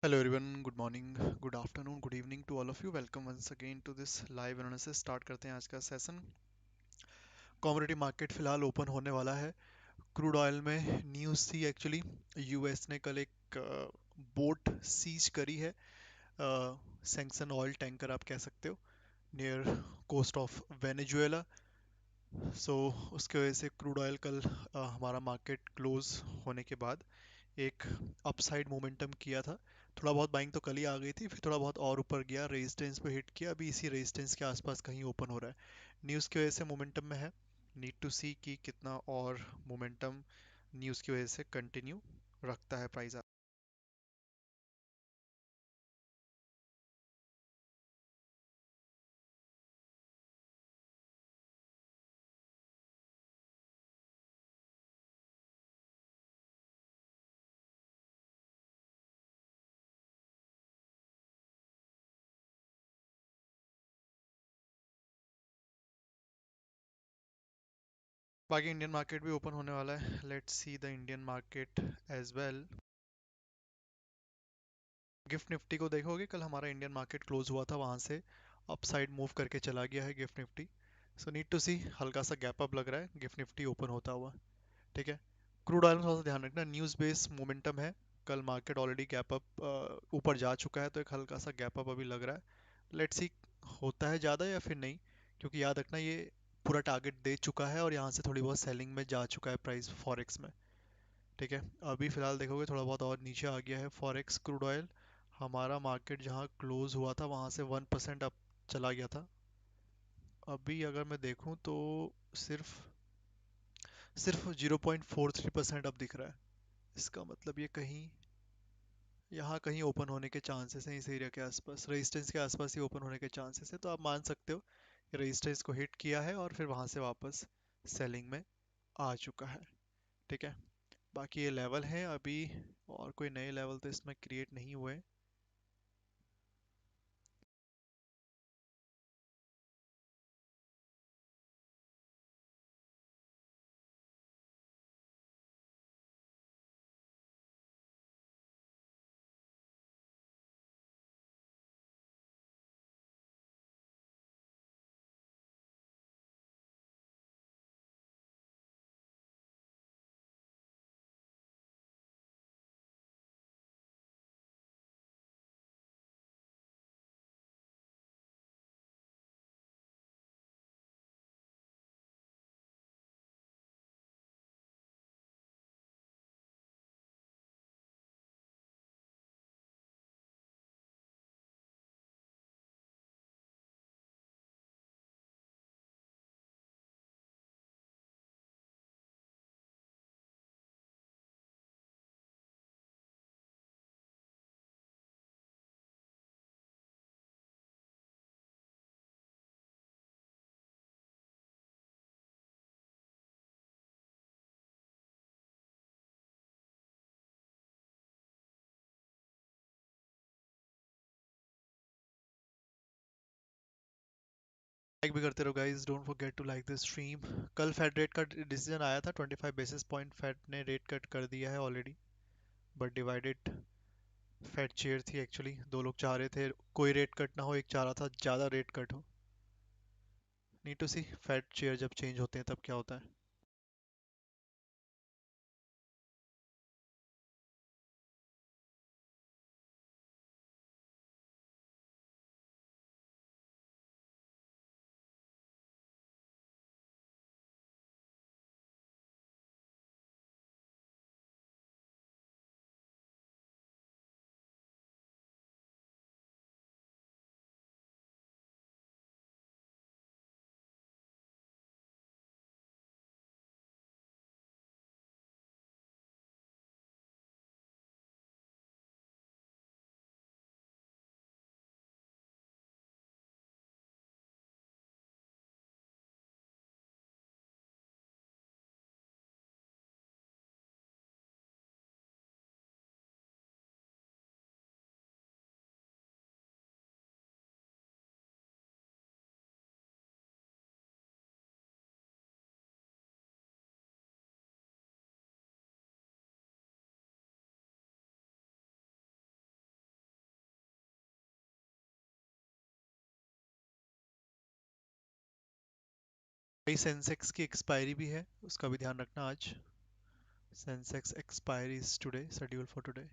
Hello everyone, good morning, good afternoon, good evening to all of you. Welcome once again to this live analysis. Start करते हैं आज का session. Commodity market फिलहाल open होने वाला है। क्रूड ऑयल में न्यूज़ थी एक्चुअली, यूएस ने कल एक बोट सीज करी है, सैंक्शन ऑयल टैंकर आप कह सकते हो, नियर कोस्ट ऑफ वेनेजुएला। सो उसके वजह से क्रूड ऑयल कल हमारा मार्केट क्लोज होने के बाद एक अपसाइड मोमेंटम किया था। थोड़ा बहुत बाइंग तो कल ही आ गई थी, फिर थोड़ा बहुत और ऊपर गया, रेजिस्टेंस पे हिट किया, अभी इसी रेजिस्टेंस के आसपास कहीं ओपन हो रहा है। न्यूज़ की वजह से मोमेंटम में है। नीड टू सी कि कितना और मोमेंटम न्यूज़ की वजह से कंटिन्यू रखता है प्राइस। बाकी इंडियन मार्केट भी ओपन होने वाला है, let's see the Indian market as well. GIFT Nifty को देखोगे, कल हमारा इंडियन मार्केट क्लोज हुआ था, वहां से अपसाइड मूव करके चला गया है gift nifty. So need to see, हल्का सा गैप अप लग रहा है गिफ्ट निफ्टी ओपन होता हुआ। ठीक है। क्रूड ऑयल में थोड़ा सा ध्यान रखना, न्यूज़ बेस्ड मोमेंटम है। कल मार्केट ऑलरेडी गैप अप ऊपर जा चुका है, तो एक हल्का सा गैप अप अभी लग रहा है। लेट्स सी होता है ज़्यादा या फिर नहीं, क्योंकि याद रखना ये पूरा टारगेट दे चुका है और यहाँ से थोड़ी बहुत सेलिंग में जा चुका है प्राइस फॉरेक्स में। ठीक है। अभी फिलहाल देखोगे थोड़ा बहुत और नीचे आ गया है फॉरेक्स क्रूड ऑयल। हमारा मार्केट जहाँ क्लोज हुआ था वहाँ से 1% अप चला गया था। अभी अगर मैं देखूँ तो सिर्फ सिर्फ 0.43% अप दिख रहा है। इसका मतलब ये कहीं यहाँ कहीं ओपन होने के चांसेस हैं, इस एरिया के आसपास, रेजिस्टेंस के आसपास ही ओपन होने के चांसेस है। तो आप मान सकते हो कि रेजिस्टेंस को हिट किया है और फिर वहाँ से वापस सेलिंग में आ चुका है। ठीक है। बाकी ये लेवल हैं अभी, और कोई नए लेवल तो इसमें क्रिएट नहीं हुए। लाइक भी करते रहो guys, don't forget to like this stream. कल फेड रेट का डिसीजन आया था, 25 बेसिस पॉइंट फेड ने रेट कट कर दिया है already, but divided Fed chair थी एक्चुअली। दो लोग चाह रहे थे कोई रेट कट ना हो, एक चाह रहा था ज़्यादा रेट कट हो। Need to see Fed chair जब चेंज होते हैं तब क्या होता है। भाई सेंसेक्स की एक्सपायरी भी है, उसका भी ध्यान रखना आज। Sensex expiry is today, schedule for today.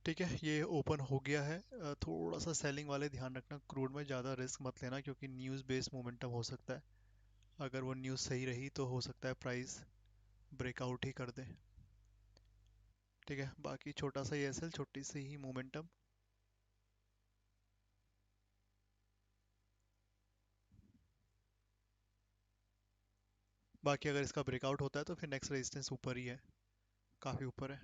ठीक है, ये ओपन हो गया है। थोड़ा सा सेलिंग वाले ध्यान रखना, क्रूड में ज़्यादा रिस्क मत लेना क्योंकि न्यूज़ बेस्ड मोमेंटम हो सकता है। अगर वो न्यूज़ सही रही तो हो सकता है प्राइस ब्रेकआउट ही कर दे। ठीक है, बाकी छोटा सा ये एसएल, छोटी सी ही मोमेंटम। बाकी अगर इसका ब्रेकआउट होता है तो फिर नेक्स्ट रेजिस्टेंस ऊपर ही है, काफ़ी ऊपर है।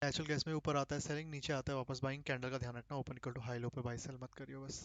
नेचुरल गैस में ऊपर आता है सेलिंग, नीचे आता है वापस बाइंग। कैंडल का ध्यान रखना, open equal to high low पे बाई सेल मत करियो बस।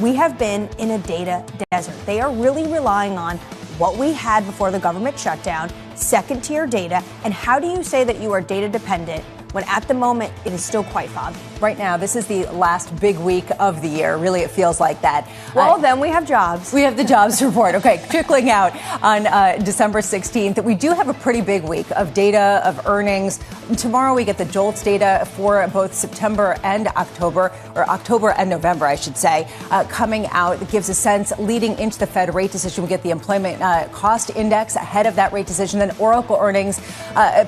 We have been in a data desert. They are really relying on what we had before the government shutdown, second-tier data, and how do you say that you are data dependent when at the moment it is still quite foggy? Right now, this is the last big week of the year. Really, it feels like that. Well, then we have jobs. We have the jobs report. Okay, trickling out on December 16th. We do have a pretty big week of data, of earnings. Tomorrow we get the JOLTS data for both September and October, or October and November, I should say, coming out. It gives a sense leading into the Fed rate decision. We get the employment cost index ahead of that rate decision. Then Oracle earnings,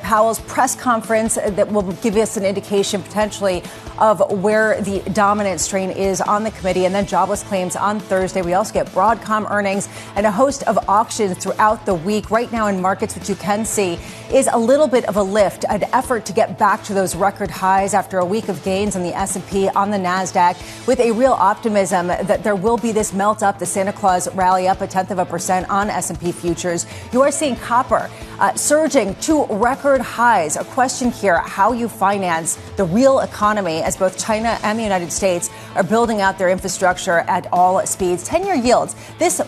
Powell's press conference that will give us an indication potentially of where the dominant strain is on the committee, and then jobless claims on Thursday. We also get Broadcom earnings and a host of auctions throughout the week. Right now in markets, what you can see is a little bit of a lift, an effort to get back to those record highs after a week of gains on the S&P, on the NASDAQ, with a real optimism that there will be this melt up, the Santa Claus rally up 0.1% on S&P futures. You are seeing copper surging to record highs. A question here, how you finance the real economy as both China and the United States are building out their infrastructure at all speeds. 10-year yields,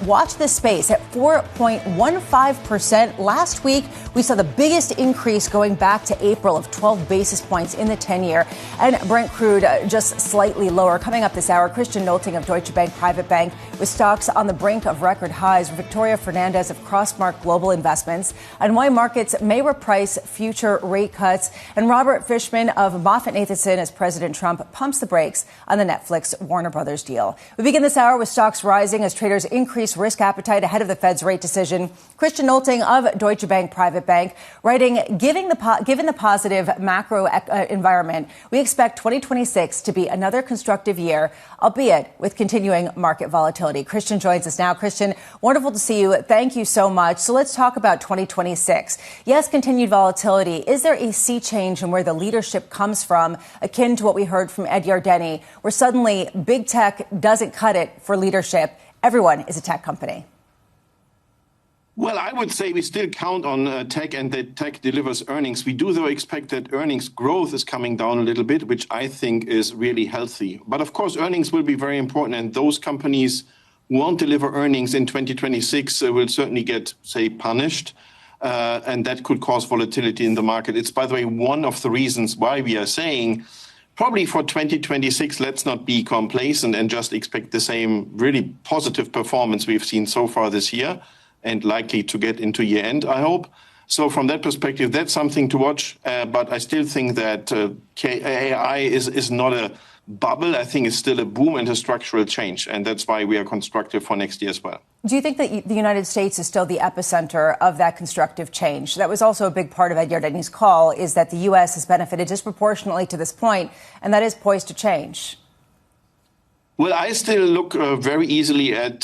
watch this space at 4.15%. Last week, we saw the biggest increase going back to April of 12 basis points in the 10-year. And Brent crude just slightly lower. Coming up this hour, Christian Nolting of Deutsche Bank Private Bank with stocks on the brink of record highs. Victoria Fernandez of Crossmark Global Investments and why markets may reprice future rate cuts. And Robert Fishman of MoffettNathanson as President Trump pumps the brakes on the Netflix Warner Brothers deal. We begin this hour with stocks rising as traders increase risk appetite ahead of the Fed's rate decision. Christian Nolting of Deutsche Bank Private Bank writing, given the positive macro environment, we expect 2026 to be another constructive year, albeit with continuing market volatility. Christian joins us now. Christian, wonderful to see you. Thank you so much. So let's talk about 2026. Yes, continued volatility. Is there a sea change in where the leadership comes from, akin to what we heard from Ed Yardeni, where suddenly big tech doesn't cut it for leadership? Everyone is a tech company. Well, I would say we still count on tech and that tech delivers earnings. We do, though, expect that earnings growth is coming down a little bit, which I think is really healthy. But of course, earnings will be very important. And those companies who won't deliver earnings in 2026 will certainly get, say, punished. And that could cause volatility in the market. It's, by the way, one of the reasons why we are saying probably for 2026, let's not be complacent and just expect the same really positive performance we've seen so far this year, and likely to get into year end, I hope. So from that perspective, that's something to watch. But I still think that AI is not a bubble. I think it's still a boom and a structural change. And that's why we are constructive for next year as well. Do you think that the United States is still the epicenter of that constructive change? That was also a big part of Ed Yardeni's call, is that the U.S. has benefited disproportionately to this point, and that is poised to change. Well, I still look very easily at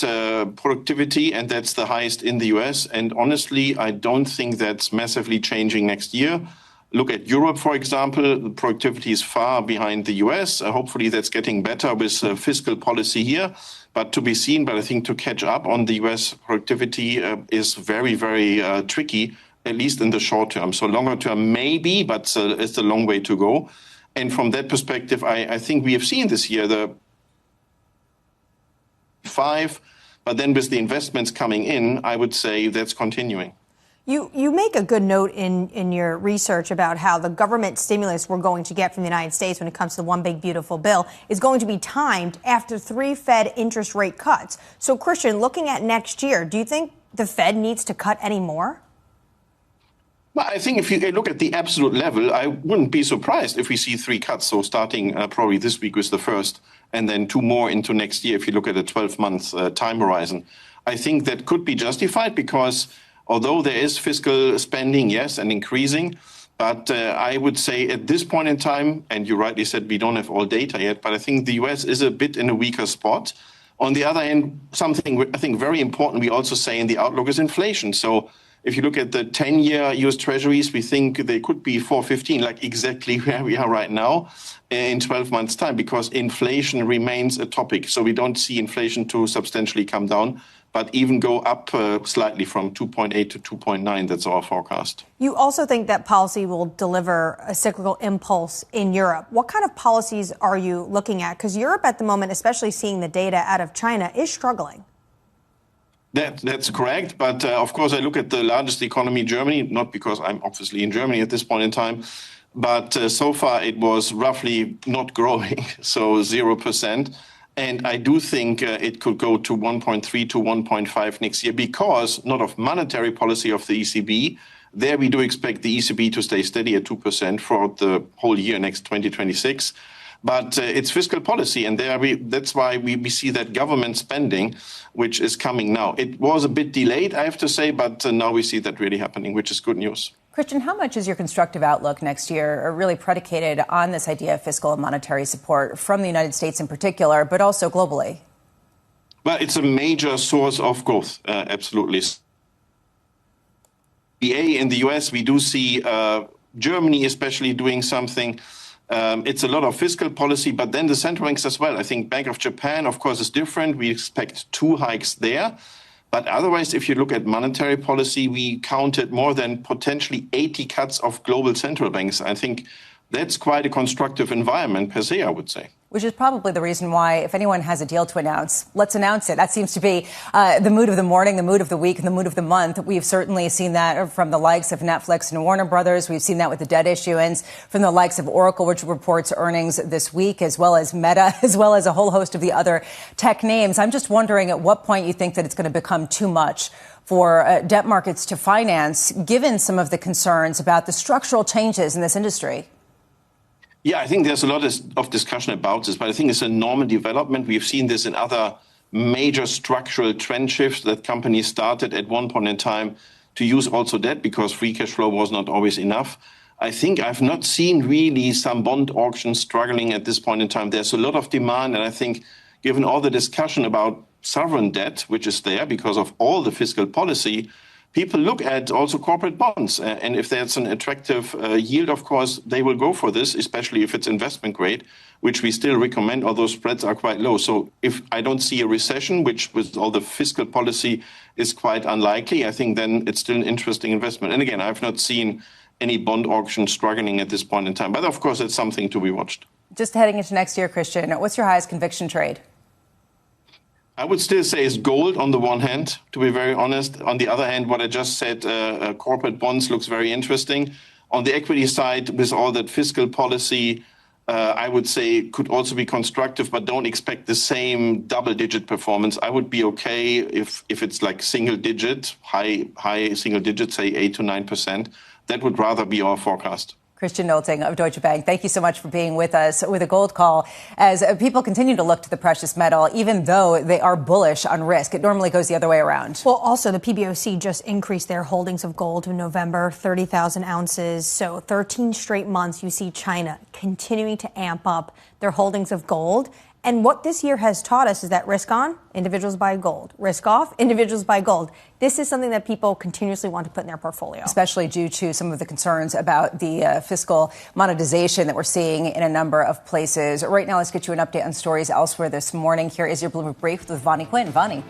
productivity, and that's the highest in the US. And honestly, I don't think that's massively changing next year. Look at Europe, for example. The productivity is far behind the US. Hopefully, that's getting better with fiscal policy here. But to be seen, but I think to catch up on the US productivity is very, very tricky, at least in the short term. So longer term, maybe, but it's a long way to go. And from that perspective, I think we have seen this year the 5, but then with the investments coming in, I would say that's continuing. You make a good note in your research about how the government stimulus we're going to get from the United States when it comes to the One Big Beautiful Bill is going to be timed after 3 Fed interest rate cuts. So, Christian, looking at next year, do you think the Fed needs to cut any more? Well, I think if you look at the absolute level, I wouldn't be surprised if we see 3 cuts. So starting probably this week with the first, and then 2 more into next year if you look at a 12-month time horizon. I think that could be justified because although there is fiscal spending, yes, and increasing, but I would say at this point in time, and you rightly said we don't have all data yet, but I think the US is a bit in a weaker spot. On the other hand, something I think very important we also say in the outlook is inflation. So if you look at the 10-year US Treasuries, we think they could be 4.15, like exactly where we are right now in 12 months' time, because inflation remains a topic. So we don't see inflation to substantially come down, but even go up slightly from 2.8 to 2.9. That's our forecast. You also think that policy will deliver a cyclical impulse in Europe. What kind of policies are you looking at? Because Europe at the moment, especially seeing the data out of China, is struggling. That's correct. But of course, I look at the largest economy, Germany, not because I'm obviously in Germany at this point in time, but so far it was roughly not growing, so 0%. And I do think it could go to 1.3 to 1.5 next year because not of monetary policy of the ECB. There we do expect the ECB to stay steady at 2% for the whole year next 2026. But it's fiscal policy, and that's why we see that government spending, which is coming now. It was a bit delayed, I have to say, but now we see that really happening, which is good news. Christian, how much is your constructive outlook next year really predicated on this idea of fiscal and monetary support from the United States in particular, but also globally? Well, it's a major source of growth, absolutely. In the US, we do see Germany especially doing something. It's a lot of fiscal policy, but then the central banks as well. I think Bank of Japan, of course, is different. We expect 2 hikes there. But otherwise, if you look at monetary policy, we counted more than potentially 80 cuts of global central banks. I think that's quite a constructive environment per se, I would say. Which is probably the reason why, if anyone has a deal to announce, let's announce it. That seems to be the mood of the morning, the mood of the week, and the mood of the month. We've certainly seen that from the likes of Netflix and Warner Brothers. We've seen that with the debt issuance from the likes of Oracle, which reports earnings this week, as well as Meta, as well as a whole host of the other tech names. I'm just wondering at what point you think that it's going to become too much for debt markets to finance, given some of the concerns about the structural changes in this industry. Yeah, I think there's a lot of discussion about this, but I think it's a normal development. We've seen this in other major structural trend shifts that companies started at one point in time to use also debt because free cash flow was not always enough. I think I've not seen really some bond auctions struggling at this point in time. There's a lot of demand, and I think given all the discussion about sovereign debt, which is there because of all the fiscal policy, people look at also corporate bonds. And if there's an attractive yield, of course, they will go for this, especially if it's investment grade, which we still recommend, although spreads are quite low. So if I don't see a recession, which with all the fiscal policy is quite unlikely, I think then it's still an interesting investment. And again, I've not seen any bond auction struggling at this point in time. But of course, it's something to be watched. Just heading into next year, Christian, what's your highest conviction trade? I would still say it's gold on the one hand, to be very honest. On the other hand, what I just said, corporate bonds looks very interesting. On the equity side, with all that fiscal policy, I would say could also be constructive, but don't expect the same double-digit performance. I would be okay if it's like single-digit, high single-digit, say 8 to 9%. That would rather be our forecast. Christian Nolting of Deutsche Bank, thank you so much for being with us with a gold call as people continue to look to the precious metal, even though they are bullish on risk. It normally goes the other way around. Well, also the PBOC just increased their holdings of gold in November, 30,000 ounces. So 13 straight months you see China continuing to amp up their holdings of gold. And what this year has taught us is that risk on, individuals buy gold. Risk off, individuals buy gold. This is something that people continuously want to put in their portfolio. Especially due to some of the concerns about the fiscal monetization that we're seeing in a number of places. Right now, let's get you an update on stories elsewhere this morning. Here is your Bloomberg Brief with Vonnie Quinn. Vonnie.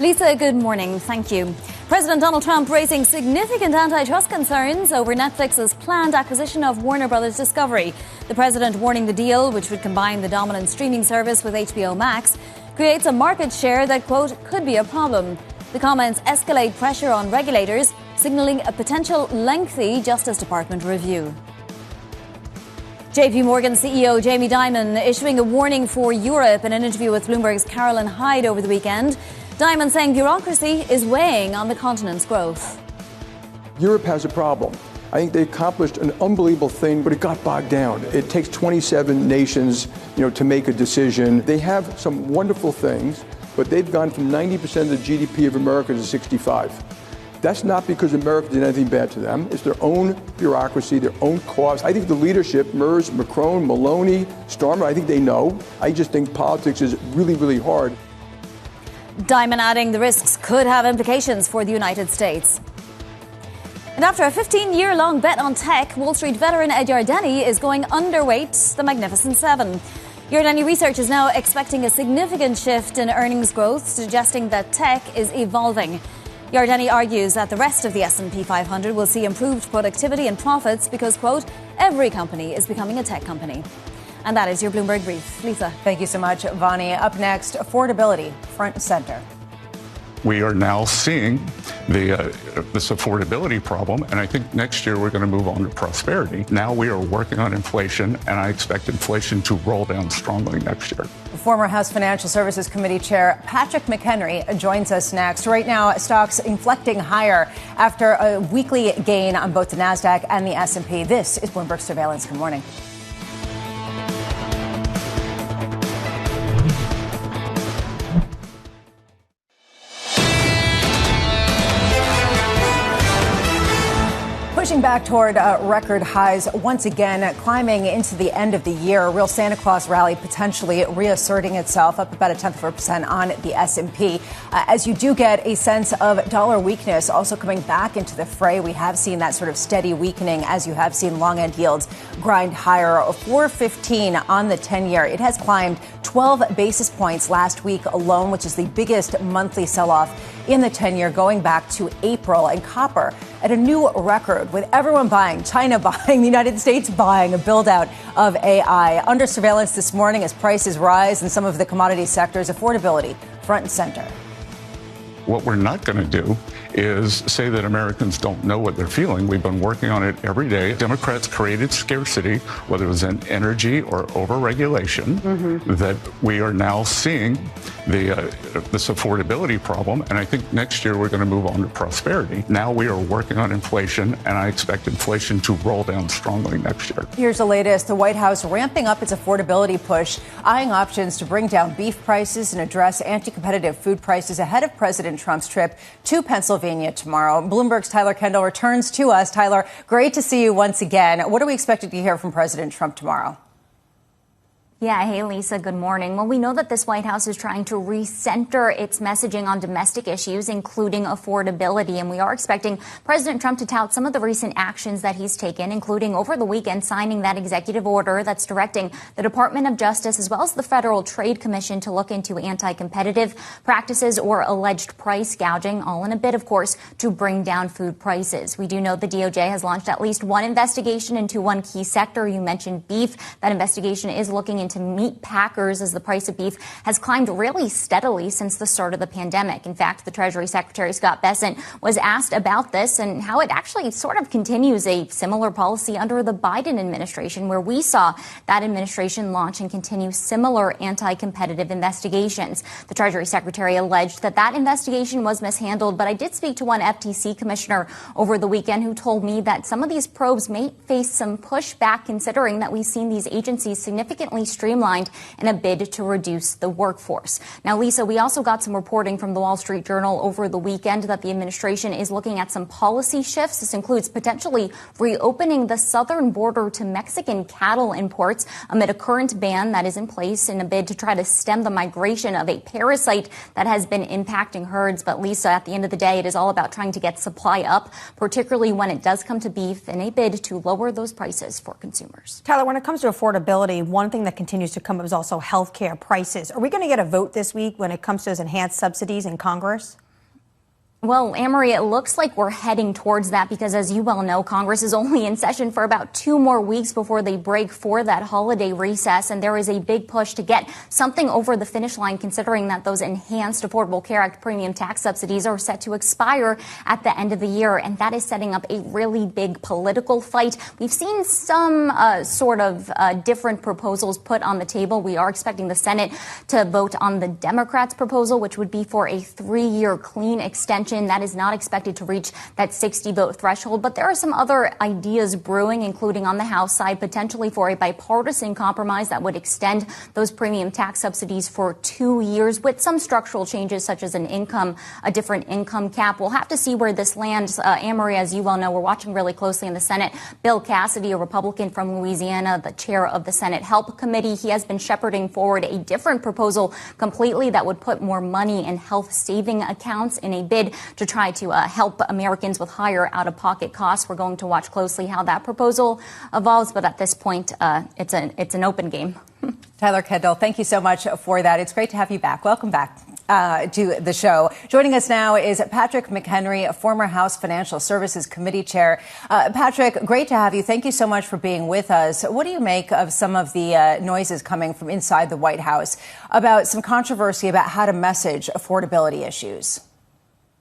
Lisa, good morning. Thank you. President Donald Trump raising significant antitrust concerns over Netflix's planned acquisition of Warner Brothers Discovery. The president warning the deal, which would combine the dominant streaming service with HBO Max, creates a market share that, quote, could be a problem. The comments escalate pressure on regulators, signaling a potential lengthy Justice Department review. JP Morgan CEO Jamie Dimon issuing a warning for Europe in an interview with Bloomberg's Carolyn Hyde over the weekend. Dimon saying bureaucracy is weighing on the continent's growth. Europe has a problem. I think they accomplished an unbelievable thing, but it got bogged down. It takes 27 nations, to make a decision. They have some wonderful things, but they've gone from 90% of the GDP of America to 65. That's not because America did anything bad to them. It's their own bureaucracy, their own cost. I think the leadership, Merz, Macron, Maloney, Starmer, I think they know. I just think politics is really, really hard. Dimon adding the risks could have implications for the United States. And after a 15-year-long bet on tech, Wall Street veteran Ed Yardeni is going underweight the Magnificent Seven. Yardeni Research is now expecting a significant shift in earnings growth, suggesting that tech is evolving. Yardeni argues that the rest of the S&P 500 will see improved productivity and profits because, quote, every company is becoming a tech company. And that is your Bloomberg Brief. Lisa. Thank you so much, Vonnie. Up next, affordability front and center. We are now seeing this affordability problem, and I think next year we're going to move on to prosperity. Now we are working on inflation, and I expect inflation to roll down strongly next year. Former House Financial Services Committee Chair Patrick McHenry joins us next. Right now, stocks inflecting higher after a weekly gain on both the NASDAQ and the S&P. This is Bloomberg Surveillance. Good morning. Pushing back toward record highs once again, climbing into the end of the year. A real Santa Claus rally potentially reasserting itself, up about 0.1% on the S&P. As you do get a sense of dollar weakness also coming back into the fray, we have seen that sort of steady weakening as you have seen long end yields grind higher, 415 on the 10-year. It has climbed 12 basis points last week alone, which is the biggest monthly sell-off in the 10-year going back to April. And copper at a new record, with everyone buying, China buying, the United States buying a build-out of AI. Under surveillance this morning as prices rise in some of the commodity sectors, affordability front and center. What we're not going to do is say that Americans don't know what they're feeling. We've been working on it every day. Democrats created scarcity, whether it was in energy or overregulation, that we are now seeing this affordability problem. And I think next year we're going to move on to prosperity. Now we are working on inflation, and I expect inflation to roll down strongly next year. Here's the latest. The White House ramping up its affordability push, eyeing options to bring down beef prices and address anti-competitive food prices ahead of President Trump's trip to Pennsylvania tomorrow. Bloomberg's Tyler Kendall returns to us. Tyler, great to see you once again. What are we expected to hear from President Trump tomorrow? Yeah, hey, Lisa, good morning. Well, we know that this White House is trying to recenter its messaging on domestic issues, including affordability. And we are expecting President Trump to tout some of the recent actions that he's taken, including over the weekend signing that executive order that's directing the Department of Justice as well as the Federal Trade Commission to look into anti-competitive practices or alleged price gouging, all in a bid, of course, to bring down food prices. We do know the DOJ has launched at least one investigation into one key sector. You mentioned beef. That investigation is looking into meat packers, as the price of beef has climbed really steadily since the start of the pandemic. In fact, the Treasury Secretary Scott Bessent was asked about this and how it actually sort of continues a similar policy under the Biden administration, where we saw that administration launch and continue similar anti-competitive investigations. The Treasury Secretary alleged that that investigation was mishandled, but I did speak to one FTC commissioner over the weekend who told me that some of these probes may face some pushback, considering that we've seen these agencies significantly streamlined in a bid to reduce the workforce. Now, Lisa, we also got some reporting from the Wall Street Journal over the weekend that the administration is looking at some policy shifts. This includes potentially reopening the southern border to Mexican cattle imports amid a current ban that is in place in a bid to try to stem the migration of a parasite that has been impacting herds. But Lisa, at the end of the day, it is all about trying to get supply up, particularly when it does come to beef, in a bid to lower those prices for consumers. Tyler, when it comes to affordability, one thing that continues to come up is also health care prices. Are we going to get a vote this week when it comes to those enhanced subsidies in Congress? Well, Anne-Marie, it looks like we're heading towards that because, as you well know, Congress is only in session for about 2 more weeks before they break for that holiday recess. And there is a big push to get something over the finish line, considering that those enhanced Affordable Care Act premium tax subsidies are set to expire at the end of the year. And that is setting up a really big political fight. We've seen some different proposals put on the table. We are expecting the Senate to vote on the Democrats' proposal, which would be for a 3-year clean extension. That is not expected to reach that 60-vote threshold. But there are some other ideas brewing, including on the House side, potentially for a bipartisan compromise that would extend those premium tax subsidies for 2 years with some structural changes, such as a different income cap. We'll have to see where this lands. Anne-Marie, as you well know, we're watching really closely in the Senate. Bill Cassidy, a Republican from Louisiana, the chair of the Senate Help Committee, he has been shepherding forward a different proposal completely that would put more money in health saving accounts in a bid to try to help Americans with higher out-of-pocket costs. We're going to watch closely how that proposal evolves, but at this point, it's an open game. Tyler Kendall, thank you so much for that. It's great to have you back. Welcome back to the show. Joining us now is Patrick McHenry, a former House Financial Services Committee chair. Patrick, great to have you. Thank you so much for being with us. What do you make of some of the noises coming from inside the White House about some controversy about how to message affordability issues?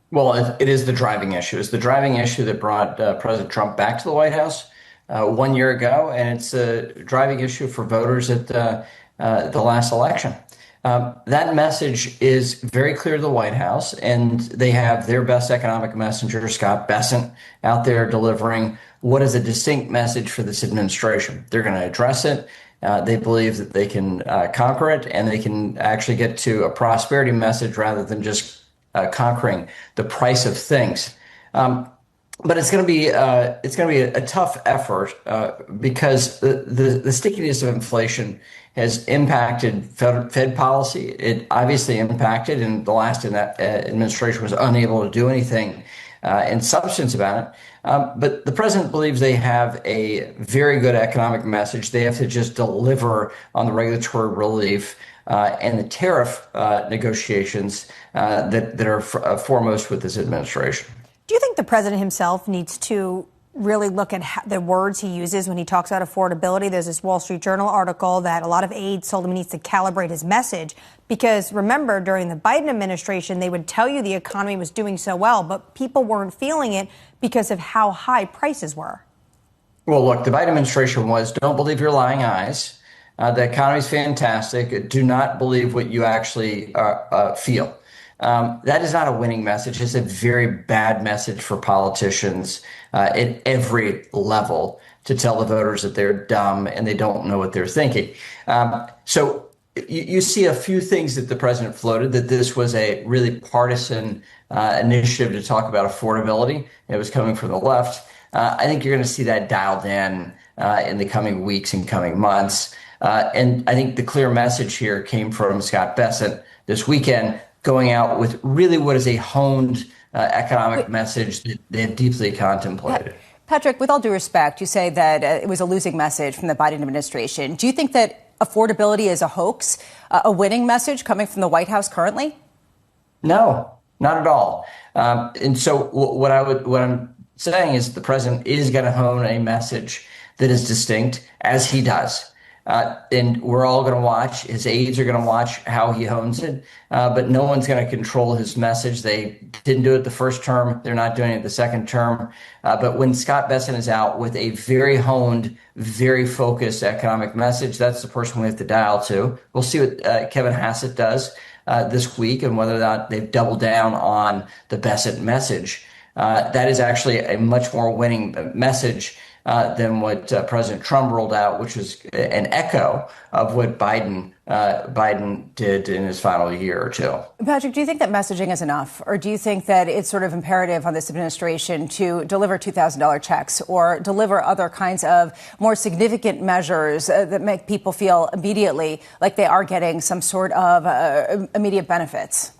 Well, it is the driving issue. It's the driving issue that brought President Trump back to the White House 1 year ago, and it's a driving issue for voters at the last election. That message is very clear to the White House, and they have their best economic messenger, Scott Bessent, out there delivering what is a distinct message for this administration. They're going to address it. They believe that they can conquer it, and they can actually get to a prosperity message rather than just conquering the price of things. But it's going to be a tough effort because the stickiness of inflation has impacted Fed policy. It obviously impacted, and the last administration was unable to do anything and substance about it. But the president believes they have a very good economic message. They have to just deliver on the regulatory relief and the tariff negotiations that are foremost with this administration. Do you think the president himself needs to really look at the words he uses when he talks about affordability? There's this Wall Street Journal article that a lot of aides told him he needs to calibrate his message. Because remember, during the Biden administration, they would tell you the economy was doing so well, but people weren't feeling it because of how high prices were. Well, look, the Biden administration was, don't believe your lying eyes. The economy is fantastic. Do not believe what you actually feel. That is not a winning message. It's a very bad message for politicians at every level to tell the voters that they're dumb and they don't know what they're thinking. So you see a few things that the president floated, that this was a really partisan initiative to talk about affordability. It was coming from the left. I think you're going to see that dialed in the coming weeks and coming months. And I think the clear message here came from Scott Bessent this weekend, going out with really what is a honed economic message that they have deeply contemplated. Patrick, with all due respect, you say that it was a losing message from the Biden administration. Do you think that affordability is a hoax, a winning message coming from the White House currently? No, not at all. And so what I'm saying is the president is going to hone a message that is distinct, as he does. And we're all going to watch. His aides are going to watch how he hones it. But no one's going to control his message. They didn't do it the first term. They're not doing it the second term. But when Scott Bessent is out with a very honed, very focused economic message, that's the person we have to dial to. We'll see what Kevin Hassett does this week and whether or not they've doubled down on the Bessent message. That is actually a much more winning message than what President Trump rolled out, which was an echo of what Biden did in his final year or two. Patrick, do you think that messaging is enough? Or do you think that it's sort of imperative on this administration to deliver $2,000 checks or deliver other kinds of more significant measures that make people feel immediately like they are getting some sort of immediate benefits?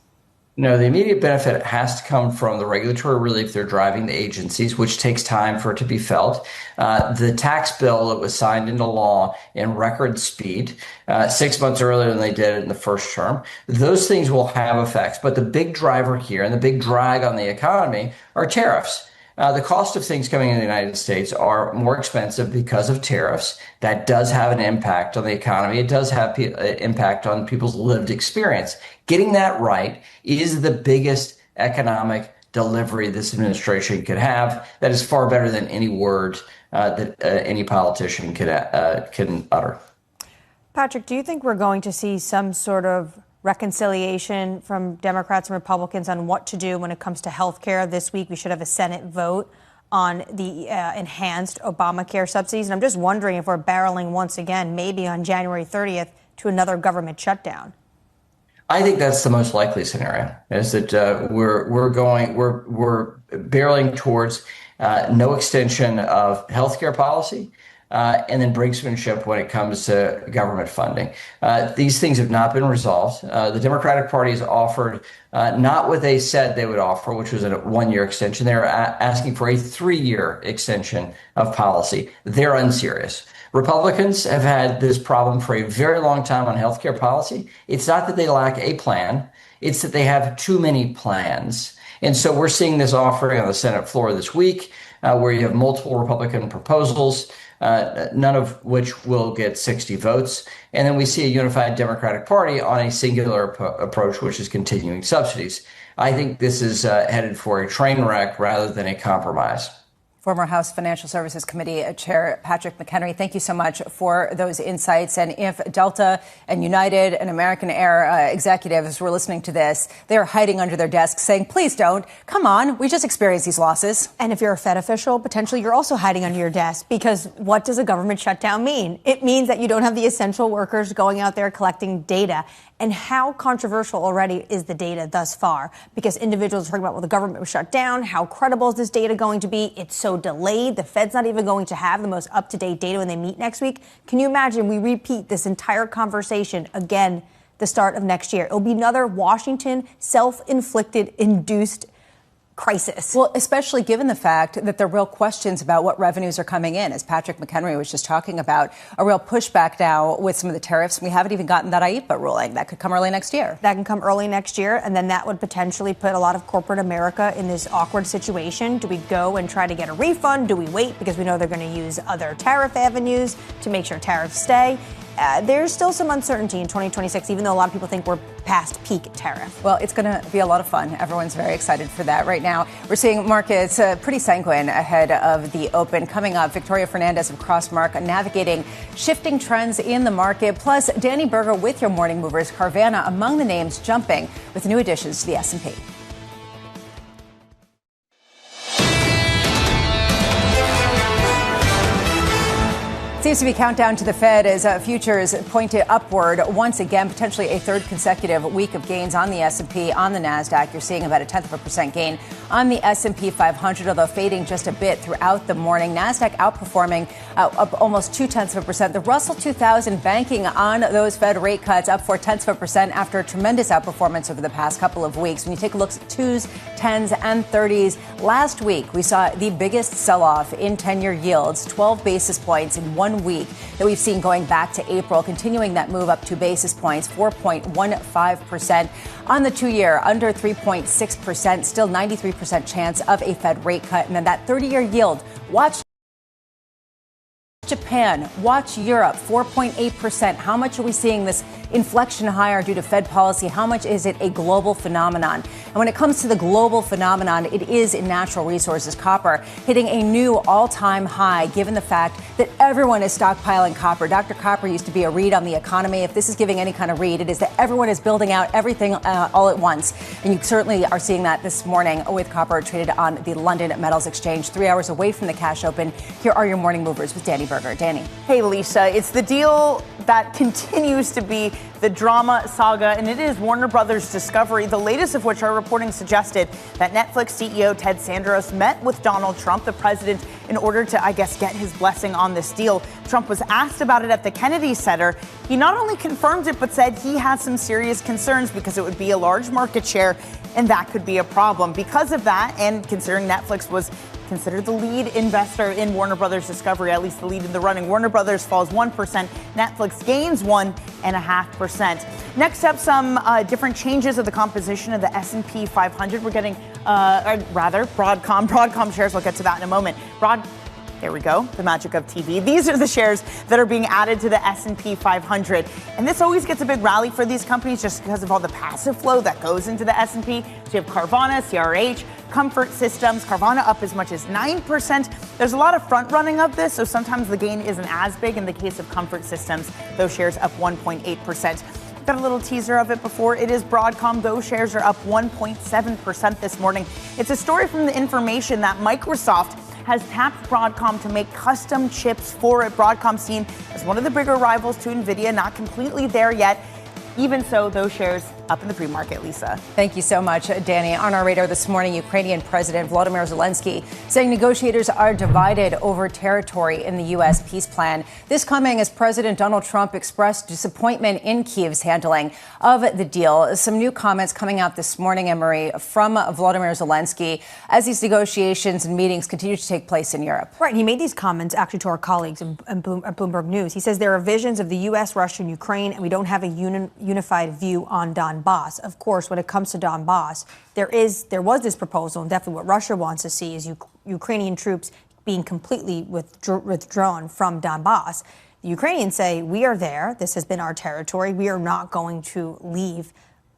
No, the immediate benefit has to come from the regulatory relief they're driving the agencies, which takes time for it to be felt. The tax bill that was signed into law in record speed, 6 months earlier than they did it in the first term, those things will have effects. But the big driver here and the big drag on the economy are tariffs. The cost of things coming in the United States are more expensive because of tariffs. That does have an impact on the economy. It does have an impact on people's lived experience. Getting that right is the biggest economic delivery this administration could have. That is far better than any word that any politician can utter. Patrick, do you think we're going to see some sort of reconciliation from Democrats and Republicans on what to do when it comes to health care? This week, we should have a Senate vote on the enhanced Obamacare subsidies. And I'm just wondering if we're barreling once again, maybe on January 30th, to another government shutdown. I think that's the most likely scenario, is that we're barreling towards no extension of healthcare policy. And then brinksmanship when it comes to government funding. These things have not been resolved. The Democratic Party has offered not what they said they would offer, which was a 1-year extension. They're asking for a 3-year extension of policy. They're unserious. Republicans have had this problem for a very long time on healthcare policy. It's not that they lack a plan. It's that they have too many plans. And so we're seeing this offering on the Senate floor this week, where you have multiple Republican proposals, none of which will get 60 votes. And then we see a unified Democratic Party on a singular approach, which is continuing subsidies. I think this is headed for a train wreck rather than a compromise. Former House Financial Services Committee Chair Patrick McHenry, thank you so much for those insights. And if Delta and United and American Air executives were listening to this, they're hiding under their desks saying, please don't. Come on. We just experienced these losses. And if you're a Fed official, potentially you're also hiding under your desk, because what does a government shutdown mean? It means that you don't have the essential workers going out there collecting data. And how controversial already is the data thus far? Because individuals are talking about, well, the government was shut down. How credible is this data going to be? It's so delayed. The Fed's not even going to have the most up-to-date data when they meet next week. Can you imagine we repeat this entire conversation again the start of next year? It'll be another Washington self-inflicted, induced crisis. Well, especially given the fact that there are real questions about what revenues are coming in, as Patrick McHenry was just talking about, a real pushback now with some of the tariffs. We haven't even gotten that IEEPA ruling. That could come early next year. That can come early next year, and then that would potentially put a lot of corporate America in this awkward situation. Do we go and try to get a refund? Do we wait because we know they're going to use other tariff avenues to make sure tariffs stay? There's still some uncertainty in 2026, even though a lot of people think we're past peak tariff. Well, it's going to be a lot of fun. Everyone's very excited for that right now. We're seeing markets pretty sanguine ahead of the open. Coming up, Victoria Fernandez of Crossmark navigating shifting trends in the market. Plus, Danny Berger with your morning movers. Carvana among the names jumping with new additions to the S&P. Seems to be countdown to the Fed as futures pointed upward once again, potentially a third consecutive week of gains on the S&P, on the NASDAQ. You're seeing about 0.1% gain on the S&P 500, although fading just a bit throughout the morning. NASDAQ outperforming up almost 0.2%. The Russell 2000 banking on those Fed rate cuts up 0.4% after a tremendous outperformance over the past couple of weeks. When you take a look at 2s, 10s, and 30s, last week we saw the biggest sell-off in 10-year yields, 12 basis points in 1 week that we've seen going back to April, continuing that move up 2 basis points, 4.15% on the 2-year, under 3.6%, still 93% chance of a Fed rate cut. And then that 30-year yield, watch Japan, watch Europe, 4.8%. How much are we seeing this inflection higher due to Fed policy? How much is it a global phenomenon? And when it comes to the global phenomenon, it is in natural resources. Copper hitting a new all-time high, given the fact that everyone is stockpiling copper. Dr. Copper used to be a read on the economy. If this is giving any kind of read, it is that everyone is building out everything all at once. And you certainly are seeing that this morning with copper traded on the London Metals Exchange, 3 hours away from the cash open. Here are your morning movers with Danny Berger. Danny. Hey, Lisa, it's the deal that continues to be the drama saga, and it is Warner Brothers Discovery, the latest of which our reporting suggested that Netflix CEO Ted Sarandos met with Donald Trump, the president, in order to, I guess, get his blessing on this deal. Trump was asked about it at the Kennedy Center. He not only confirmed it, but said he has some serious concerns because it would be a large market share, and that could be a problem. Because of that, and considering Netflix was considered the lead investor in Warner Brothers Discovery, at least the lead in the running, Warner Brothers falls 1%, Netflix gains 1.5%. Next up, some different changes of the composition of the S&P 500. We're getting, Broadcom shares. We'll get to that in a moment. There we go, the magic of TV. These are the shares that are being added to the S&P 500. And this always gets a big rally for these companies just because of all the passive flow that goes into the S&P. So you have Carvana, CRH, Comfort Systems, Carvana up as much as 9%. There's a lot of front running of this, so sometimes the gain isn't as big. In the case of Comfort Systems, those shares up 1.8%. Got a little teaser of it before. It is Broadcom. Those shares are up 1.7% this morning. It's a story from the information that Microsoft has tapped Broadcom to make custom chips for it. Broadcom seen as one of the bigger rivals to NVIDIA, not completely there yet. Even so, those shares up in the pre-market, Lisa. Thank you so much, Danny. On our radar this morning, Ukrainian President Volodymyr Zelensky saying negotiators are divided over territory in the U.S. peace plan. This coming as President Donald Trump expressed disappointment in Kyiv's handling of the deal. Some new comments coming out this morning, Anne-Marie, from Volodymyr Zelensky as these negotiations and meetings continue to take place in Europe. Right. He made these comments actually to our colleagues at Bloomberg News. He says there are visions of the U.S., Russia, and Ukraine, and we don't have a unified view on Donbass. Of course, when it comes to Donbass, there was this proposal, and definitely what Russia wants to see is Ukrainian troops being completely withdrawn from Donbass. The Ukrainians say, we are there. This has been our territory. We are not going to leave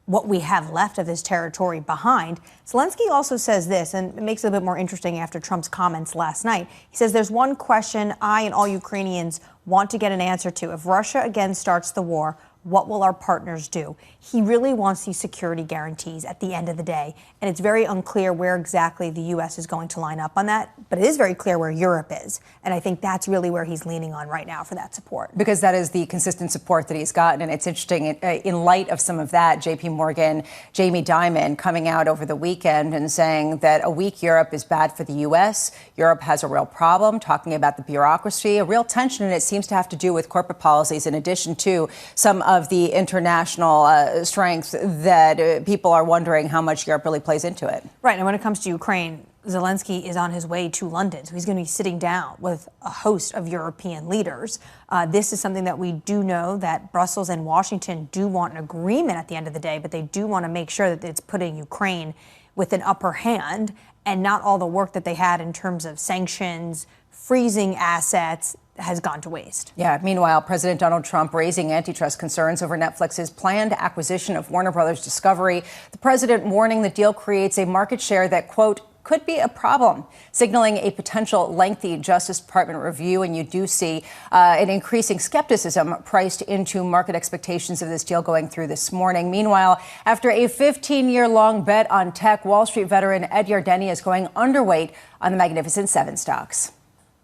what we have left of this territory behind. Zelensky also says this, and it makes it a bit more interesting after Trump's comments last night. He says there's one question I and all Ukrainians want to get an answer to. If Russia again starts the war, what will our partners do? He really wants these security guarantees at the end of the day. And it's very unclear where exactly the U.S. is going to line up on that. But it is very clear where Europe is. And I think that's really where he's leaning on right now for that support. Because that is the consistent support that he's gotten. And it's interesting, in light of some of that, J.P. Morgan, Jamie Dimon coming out over the weekend and saying that a weak Europe is bad for the U.S. Europe has a real problem, talking about the bureaucracy, a real tension. And it seems to have to do with corporate policies in addition to some of the international strength that people are wondering how much Europe really plays into it. Right. And when it comes to Ukraine, Zelensky is on his way to London, so he's going to be sitting down with a host of European leaders. This is something that we do know that Brussels and Washington do want an agreement at the end of the day, but they do want to make sure that it's putting Ukraine with an upper hand and not all the work that they had in terms of sanctions, freezing assets has gone to waste. Yeah. Meanwhile, President Donald Trump raising antitrust concerns over Netflix's planned acquisition of Warner Brothers Discovery. The president warning the deal creates a market share that, quote, could be a problem, signaling a potential lengthy Justice Department review. And you do see an increasing skepticism priced into market expectations of this deal going through this morning. Meanwhile, after a 15-year-long bet on tech, Wall Street veteran Ed Yardeni is going underweight on the Magnificent Seven stocks.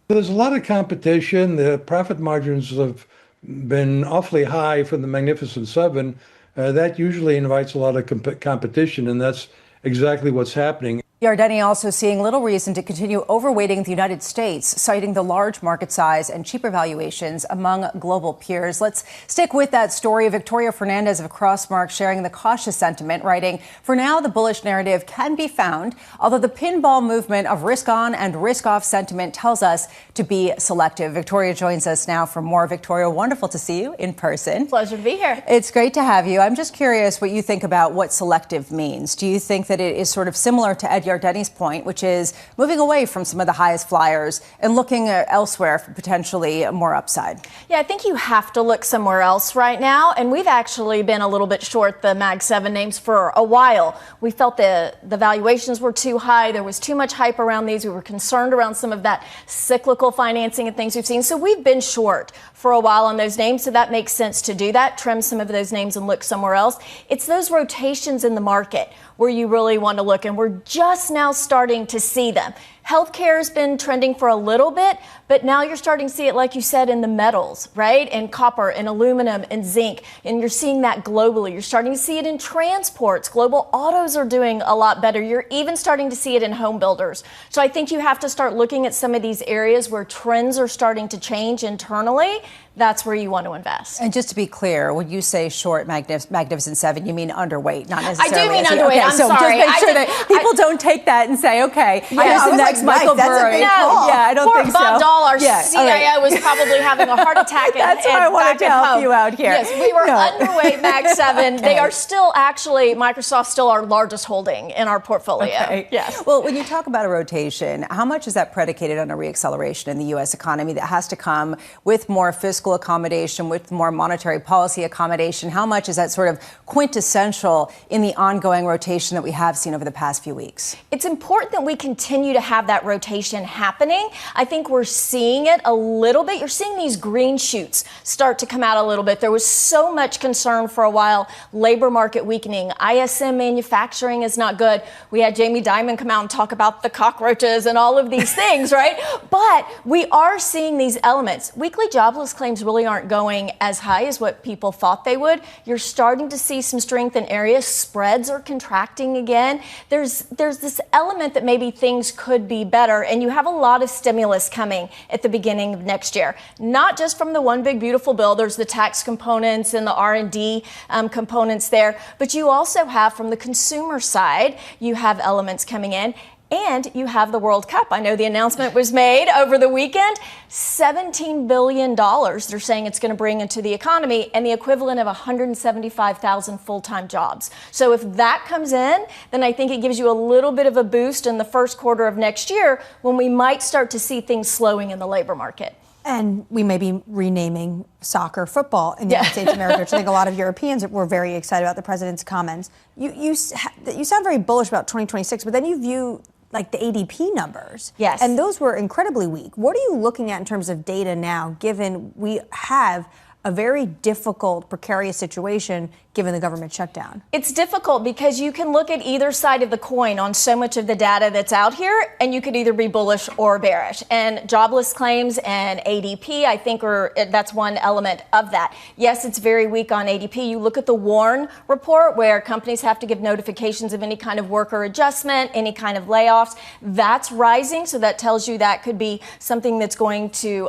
There's a lot of competition. The profit margins have been awfully high for the Magnificent Seven. That usually invites a lot of competition, and that's exactly what's happening. Yardeni also seeing little reason to continue overweighting the United States, citing the large market size and cheaper valuations among global peers. Let's stick with that story. Victoria Fernandez of Crossmark sharing the cautious sentiment, writing, for now, the bullish narrative can be found, although the pinball movement of risk on and risk off sentiment tells us to be selective. Victoria joins us now for more. Victoria, wonderful to see you in person. Pleasure to be here. It's great to have you. I'm just curious what you think about what selective means. Do you think that it is sort of similar to Ed Yardeni's point, which is moving away from some of the highest flyers and looking elsewhere for potentially more upside? Yeah, I think you have to look somewhere else right now. And we've actually been a little bit short the Mag 7 names for a while. We felt the valuations were too high. There was too much hype around these. We were concerned around some of that cyclical financing and things we've seen. So we've been short for a while on those names. So that makes sense to do that, trim some of those names and look somewhere else. It's those rotations in the market where you really want to look, and we're just now starting to see them. Healthcare has been trending for a little bit, but now you're starting to see it, like you said, in the metals, right? And copper and aluminum and zinc. And you're seeing that globally. You're starting to see it in transports. Global autos are doing a lot better. You're even starting to see it in home builders. So I think you have to start looking at some of these areas where trends are starting to change internally. That's where you want to invest. And just to be clear, when you say short Magnificent Seven, you mean underweight, not necessarily. I do mean underweight. Okay, I'm so sorry. Just make sure that people don't take that and say, okay, here's the next Michael Burry. No, yeah, I don't poor think Bob so. Dahl, our Yeah, CIO, was probably having a heart attack. That's why I wanted to help you out here. Yes, we were underweight Mag 7. Okay. They are still actually, Microsoft's still our largest holding in our portfolio. Okay. Yes. Well, when you talk about a rotation, how much is that predicated on a reacceleration in the U.S. economy that has to come with more fiscal accommodation, with more monetary policy accommodation? How much is that sort of quintessential in the ongoing rotation that we have seen over the past few weeks? It's important that we continue to have that rotation happening. I think we're seeing it a little bit. You're seeing these green shoots start to come out a little bit. There was so much concern for a while, labor market weakening, ISM manufacturing is not good. We had Jamie Dimon come out and talk about the cockroaches and all of these things, right? But we are seeing these elements. Weekly jobless claims really aren't going as high as what people thought they would. You're starting to see some strength in areas. Spreads are contracting again. There's this element that maybe things could be better, and you have a lot of stimulus coming at the beginning of next year. Not just from the one big beautiful bill. There's the tax components and the R&D components there, but you also have from the consumer side, you have elements coming in. And you have the World Cup. I know the announcement was made over the weekend. $17 billion they're saying it's going to bring into the economy, and the equivalent of 175,000 full-time jobs. So if that comes in, then I think it gives you a little bit of a boost in the first quarter of next year when we might start to see things slowing in the labor market. And we may be renaming soccer football in the United States of America, which I think a lot of Europeans were very excited about the president's comments. You sound very bullish about 2026, but then you view like the ADP numbers. Yes. And those were incredibly weak. What are you looking at in terms of data now, given we have a very difficult, precarious situation given the government shutdown? It's difficult because you can look at either side of the coin on so much of the data that's out here, and you could either be bullish or bearish. And jobless claims and ADP, I think, that's one element of that. Yes, it's very weak on ADP. You look at the WARN report where companies have to give notifications of any kind of worker adjustment, any kind of layoffs. That's rising, so that tells you that could be something that's going to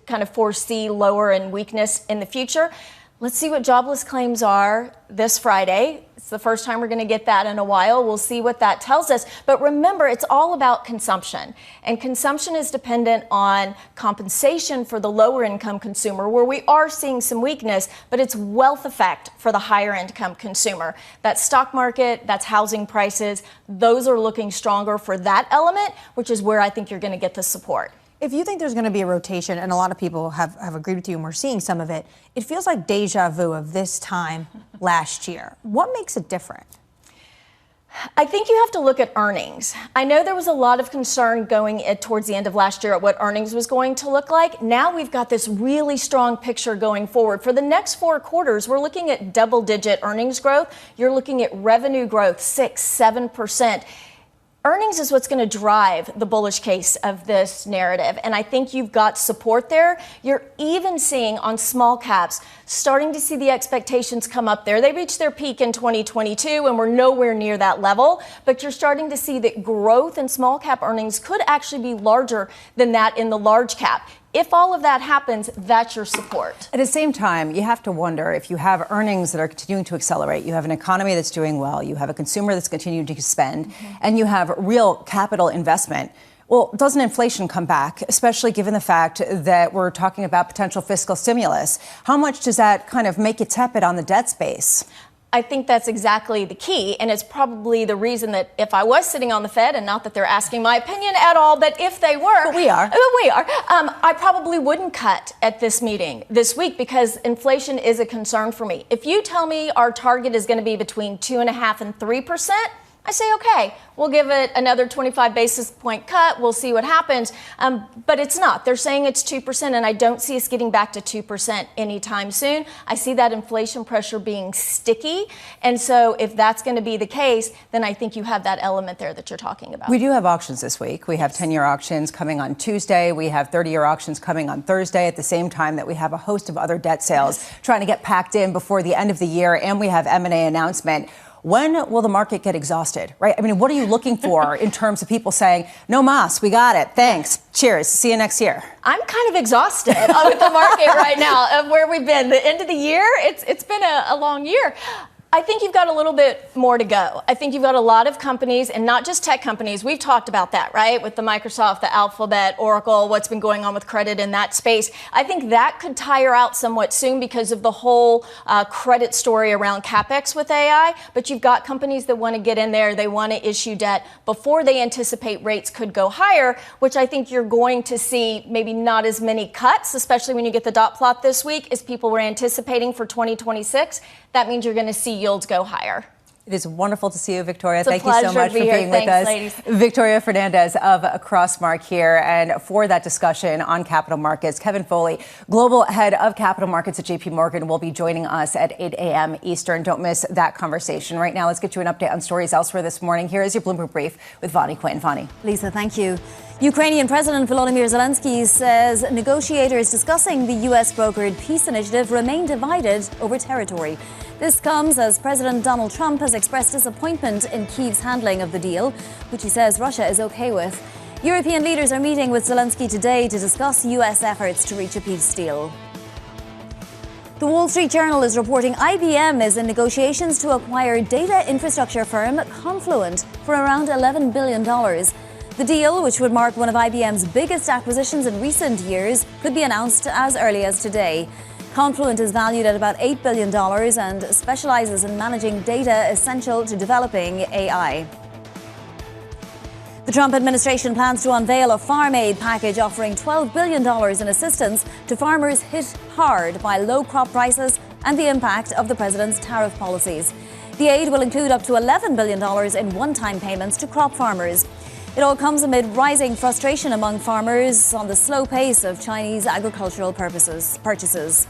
kind of foresee lower and weakness in the future. Let's see what jobless claims are this Friday. It's the first time we're going to get that in a while. We'll see what that tells us. But remember, it's all about consumption. And consumption is dependent on compensation for the lower income consumer, where we are seeing some weakness, but it's wealth effect for the higher income consumer. That's stock market, that's housing prices. Those are looking stronger for that element, which is where I think you're going to get the support. If you think there's going to be a rotation, and a lot of people have agreed with you, and we're seeing some of it, it feels like deja vu of this time last year. What makes it different? I think you have to look at earnings. I know there was a lot of concern going towards the end of last year at what earnings was going to look like. Now we've got this really strong picture going forward. For the next 4 quarters, we're looking at double-digit earnings growth. You're looking at revenue growth, 6-7%. Earnings is what's going to drive the bullish case of this narrative, and I think you've got support there. You're even seeing on small caps, starting to see the expectations come up there. They reached their peak in 2022, and we're nowhere near that level, but you're starting to see that growth in small cap earnings could actually be larger than that in the large cap. If all of that happens, that's your support. At the same time, you have to wonder if you have earnings that are continuing to accelerate, you have an economy that's doing well, you have a consumer that's continuing to spend, and you have real capital investment. Well, doesn't inflation come back, especially given the fact that we're talking about potential fiscal stimulus? How much does that kind of make you tepid on the debt space? I think that's exactly the key, and it's probably the reason that if I was sitting on the Fed, and not that they're asking my opinion at all, but if they were, but we are, I probably wouldn't cut at this meeting this week because inflation is a concern for me. If you tell me our target is going to be between 2.5% and 3%, I say, okay, we'll give it another 25 basis point cut. We'll see what happens. But it's not. They're saying it's 2%, and I don't see us getting back to 2% anytime soon. I see that inflation pressure being sticky. And so if that's going to be the case, then I think you have that element there that you're talking about. We do have auctions this week. We have 10-year auctions coming on Tuesday. We have 30-year auctions coming on Thursday at the same time that we have a host of other debt sales trying to get packed in before the end of the year, and we have M&A announcement. When will the market get exhausted, right? I mean, what are you looking for in terms of people saying, no mas, we got it, thanks, cheers, see you next year? I'm kind of exhausted with the market right now of where we've been. The end of the year, it's been a long year. I think you've got a little bit more to go. I think you've got a lot of companies, and not just tech companies. We've talked about that, right? With the Microsoft, the Alphabet, Oracle, what's been going on with credit in that space. I think that could tire out somewhat soon because of the whole credit story around CapEx with AI. But you've got companies that want to get in there. They want to issue debt before they anticipate rates could go higher, which I think you're going to see maybe not as many cuts, especially when you get the dot plot this week, as people were anticipating for 2026. That means you're going to see yields go higher. It is wonderful to see you, Victoria. Thank you so much for being with us. Ladies. Victoria Fernandez of Crossmark here. And for that discussion on capital markets, Kevin Foley, Global Head of Capital Markets at JP Morgan, will be joining us at 8 a.m. Eastern. Don't miss that conversation. Right now, let's get you an update on stories elsewhere this morning. Here is your Bloomberg Brief with Vonnie Quinn. Vonnie. Lisa, thank you. Ukrainian President Volodymyr Zelensky says negotiators discussing the U.S. brokered peace initiative remain divided over territory. This comes as President Donald Trump has expressed disappointment in Kyiv's handling of the deal, which he says Russia is okay with. European leaders are meeting with Zelensky today to discuss U.S. efforts to reach a peace deal. The Wall Street Journal is reporting IBM is in negotiations to acquire data infrastructure firm Confluent for around $11 billion. The deal, which would mark one of IBM's biggest acquisitions in recent years, could be announced as early as today. Confluent is valued at about $8 billion and specializes in managing data essential to developing AI. The Trump administration plans to unveil a farm aid package offering $12 billion in assistance to farmers hit hard by low crop prices and the impact of the president's tariff policies. The aid will include up to $11 billion in one-time payments to crop farmers. It all comes amid rising frustration among farmers on the slow pace of Chinese agricultural purchases.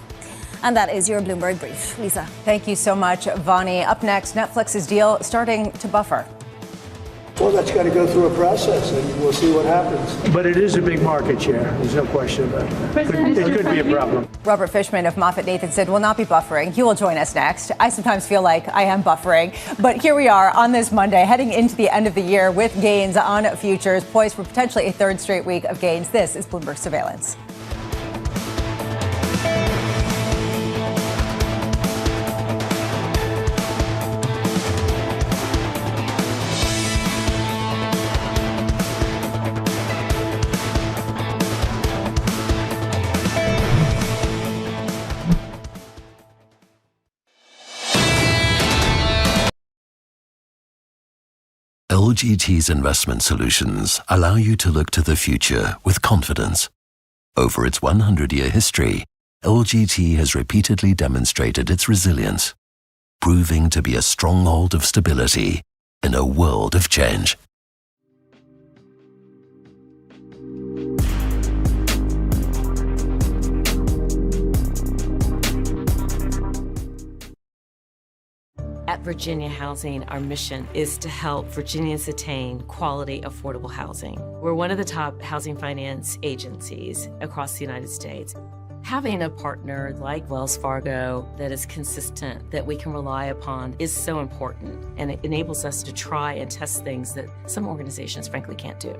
And that is your Bloomberg Brief. Lisa. Thank you so much, Vonnie. Up next, Netflix's deal starting to buffer. Well, that's got to go through a process, and we'll see what happens. But it is a big market share. There's no question about it. It could be a problem. Robert Fishman of MoffettNathanson will not be buffering. He will join us next. I sometimes feel like I am buffering. But here we are on this Monday, heading into the end of the year with gains on futures, poised for potentially a third straight week of gains. This is Bloomberg Surveillance. LGT's investment solutions allow you to look to the future with confidence. Over its 100-year history, LGT has repeatedly demonstrated its resilience, proving to be a stronghold of stability in a world of change. At Virginia Housing, our mission is to help Virginians attain quality, affordable housing. We're one of the top housing finance agencies across the United States. Having a partner like Wells Fargo that is consistent, that we can rely upon, is so important, and it enables us to try and test things that some organizations frankly can't do.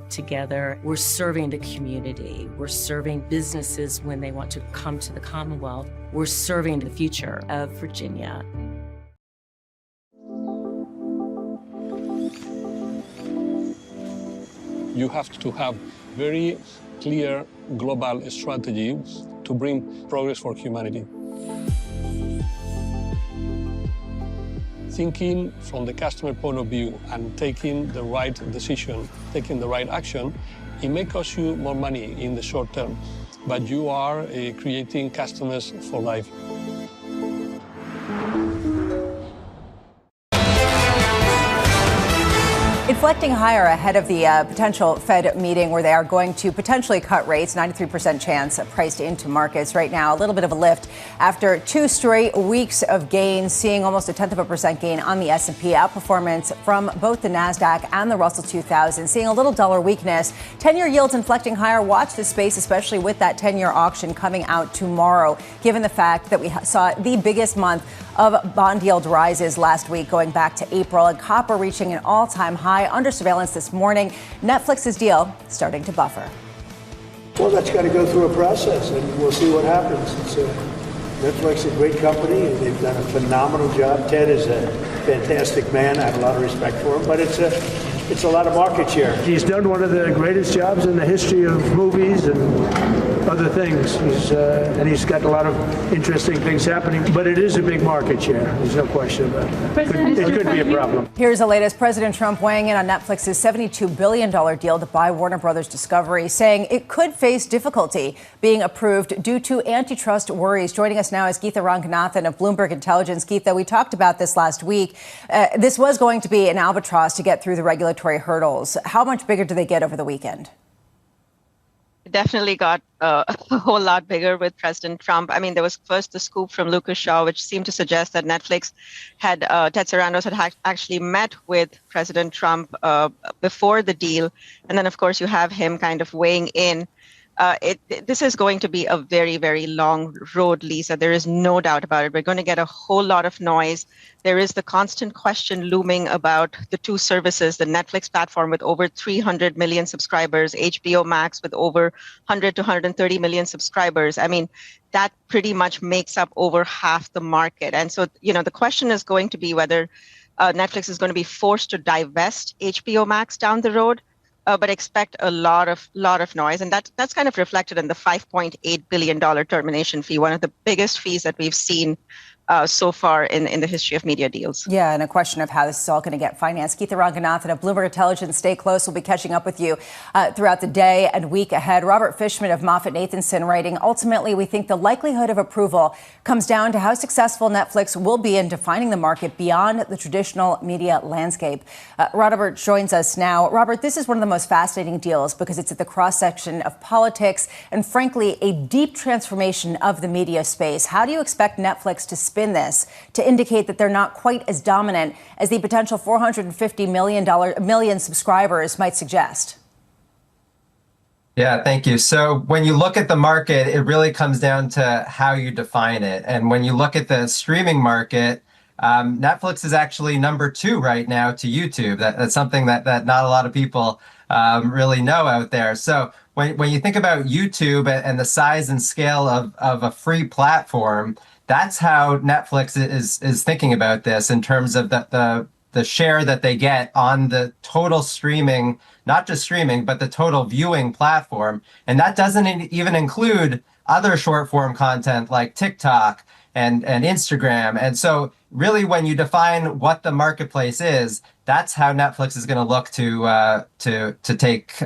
Together, we're serving the community. We're serving businesses when they want to come to the Commonwealth. We're serving the future of Virginia. You have to have very clear global strategy to bring progress for humanity. Thinking from the customer point of view and taking the right decision, taking the right action, it may cost you more money in the short term, but you are creating customers for life. Inflecting higher ahead of the potential Fed meeting where they are going to potentially cut rates. 93% chance priced into markets right now. A little bit of a lift after 2 straight weeks of gains, seeing almost 0.1% gain on the S&P. Outperformance from both the NASDAQ and the Russell 2000. Seeing a little dollar weakness. 10-year yields inflecting higher. Watch this space, especially with that 10-year auction coming out tomorrow, given the fact that we saw the biggest month of bond yield rises last week, going back to April, and copper reaching an all-time high under surveillance this morning. Netflix's deal starting to buffer. Well, that's got to go through a process, and we'll see what happens. Netflix is a great company, and they've done a phenomenal job. Ted is a fantastic man. I have a lot of respect for him, but it's a lot of market share. He's done one of the greatest jobs in the history of movies and other things. He's got a lot of interesting things happening, but it is a big market share. There's no question about it. It could be a problem. Here's the latest. President Trump weighing in on Netflix's $72 billion deal to buy Warner Brothers Discovery, saying it could face difficulty being approved due to antitrust worries. Joining us now is Geetha Ranganathan of Bloomberg Intelligence. Geetha, we talked about this last week. This was going to be an albatross to get through the regulatory hurdles. How much bigger do they get over the weekend? Definitely got a whole lot bigger with President Trump. I mean, there was first the scoop from Lucas Shaw, which seemed to suggest that Netflix had, Ted Sarandos had actually met with President Trump before the deal. And then, of course, you have him kind of weighing in. This is going to be a very, very long road, Lisa. There is no doubt about it. We're going to get a whole lot of noise. There is the constant question looming about the two services, the Netflix platform with over 300 million subscribers, HBO Max with over 100 to 130 million subscribers. I mean, that pretty much makes up over half the market. And so, the question is going to be whether Netflix is going to be forced to divest HBO Max down the road. But expect a lot of noise. And that's kind of reflected in the $5.8 billion termination fee, one of the biggest fees that we've seen so far in the history of media deals. Yeah, and a question of how this is all going to get financed. Geetha Ranganathan of Bloomberg Intelligence, stay close. We'll be catching up with you throughout the day and week ahead. Robert Fishman of MoffettNathanson writing, ultimately, we think the likelihood of approval comes down to how successful Netflix will be in defining the market beyond the traditional media landscape. Robert joins us now. Robert, this is one of the most fascinating deals because it's at the cross-section of politics and, frankly, a deep transformation of the media space. How do you expect Netflix to spin this to indicate that they're not quite as dominant as the potential 450 million subscribers might suggest? Yeah, thank you. So when you look at the market, it really comes down to how you define it. And when you look at the streaming market, Netflix is actually number 2 right now to YouTube. That's something that not a lot of people really know out there. So when you think about YouTube and the size and scale of a free platform, that's how Netflix is thinking about this in terms of the share that they get on the total streaming, not just streaming, but the total viewing platform. And that doesn't even include other short form content like TikTok and Instagram. And so really when you define what the marketplace is, that's how Netflix is going to look to take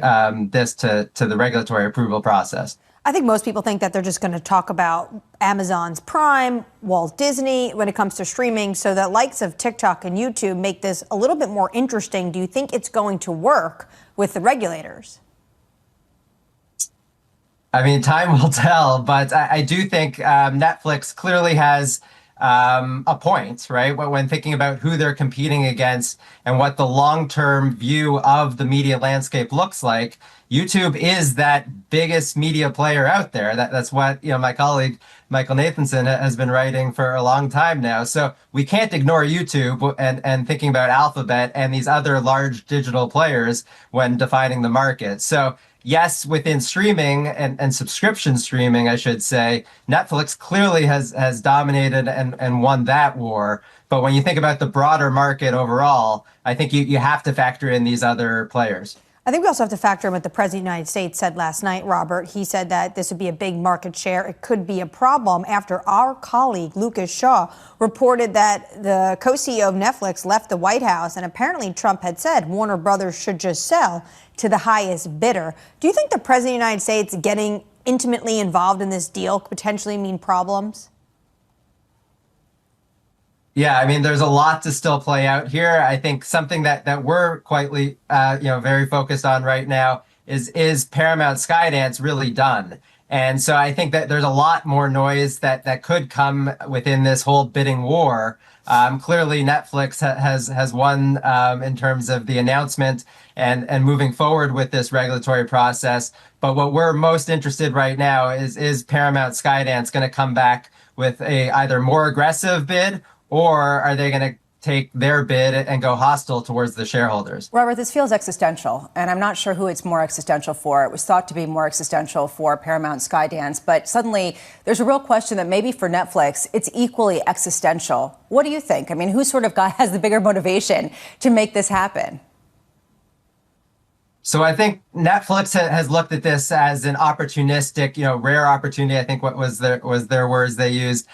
this to the regulatory approval process. I think most people think that they're just going to talk about Amazon's Prime, Walt Disney when it comes to streaming. So the likes of TikTok and YouTube make this a little bit more interesting. Do you think it's going to work with the regulators? I mean, time will tell, but I do think Netflix clearly has a point, right? When thinking about who they're competing against and what the long-term view of the media landscape looks like. YouTube is that biggest media player out there. That's what, my colleague Michael Nathanson has been writing for a long time now. So we can't ignore YouTube and thinking about Alphabet and these other large digital players when defining the market. So yes, within streaming and subscription streaming, I should say, Netflix clearly has dominated and won that war. But when you think about the broader market overall, I think you have to factor in these other players. I think we also have to factor in what the President of the United States said last night, Robert. He said that this would be a big market share. It could be a problem after our colleague, Lucas Shaw, reported that the co-CEO of Netflix left the White House. And apparently Trump had said Warner Brothers should just sell to the highest bidder. Do you think the President of the United States getting intimately involved in this deal could potentially mean problems? Yeah, I mean, there's a lot to still play out here. I think something that we're quietly, very focused on right now is Paramount Skydance really done? And so I think that there's a lot more noise that could come within this whole bidding war. Clearly, Netflix has won in terms of the announcement and moving forward with this regulatory process. But what we're most interested right now is Paramount Skydance going to come back with a either more aggressive bid, or are they going to take their bid and go hostile towards the shareholders? Robert, this feels existential, and I'm not sure who it's more existential for. It was thought to be more existential for Paramount Skydance, but suddenly there's a real question that maybe for Netflix, it's equally existential. What do you think? I mean, who sort of has the bigger motivation to make this happen? So I think Netflix has looked at this as an opportunistic, rare opportunity. I think what was their words they used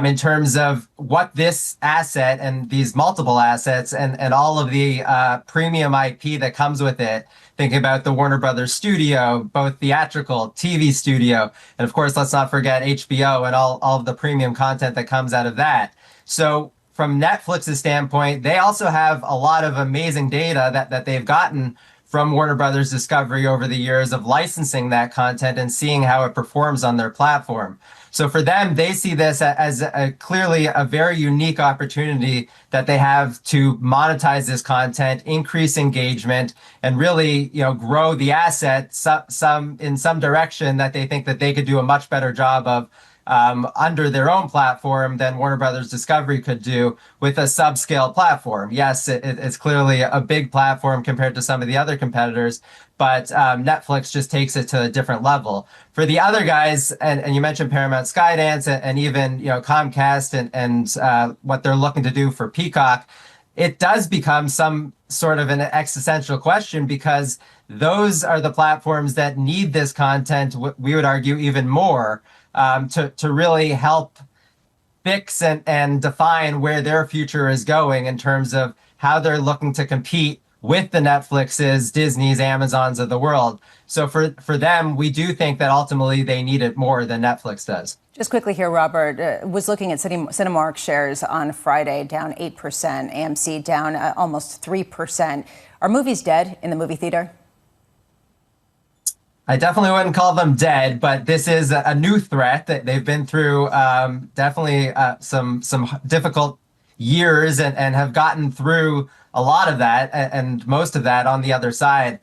in terms of what this asset and these multiple assets and all of the premium IP that comes with it. Thinking about the Warner Brothers studio, both theatrical, TV studio, and of course, let's not forget HBO and all of the premium content that comes out of that. So from Netflix's standpoint, they also have a lot of amazing data that they've gotten from Warner Brothers Discovery over the years of licensing that content and seeing how it performs on their platform. So for them, they see this as clearly a very unique opportunity that they have to monetize this content, increase engagement, and really, grow the asset in some direction that they think that they could do a much better job of under their own platform than Warner Brothers Discovery could do with a subscale platform. Yes, it's clearly a big platform compared to some of the other competitors, but Netflix just takes it to a different level. For the other guys, and you mentioned Paramount Skydance and even Comcast and what they're looking to do for Peacock, it does become some sort of an existential question because those are the platforms that need this content, we would argue, even more. To really help fix and define where their future is going in terms of how they're looking to compete with the Netflixes, Disneys, Amazons of the world. So for them, we do think that ultimately they need it more than Netflix does. Just quickly here, Robert, was looking at Cinemark shares on Friday, down 8%, AMC down almost 3%. Are movies dead in the movie theater? I definitely wouldn't call them dead, but this is a new threat that they've been through definitely some difficult years and have gotten through a lot of that and most of that on the other side.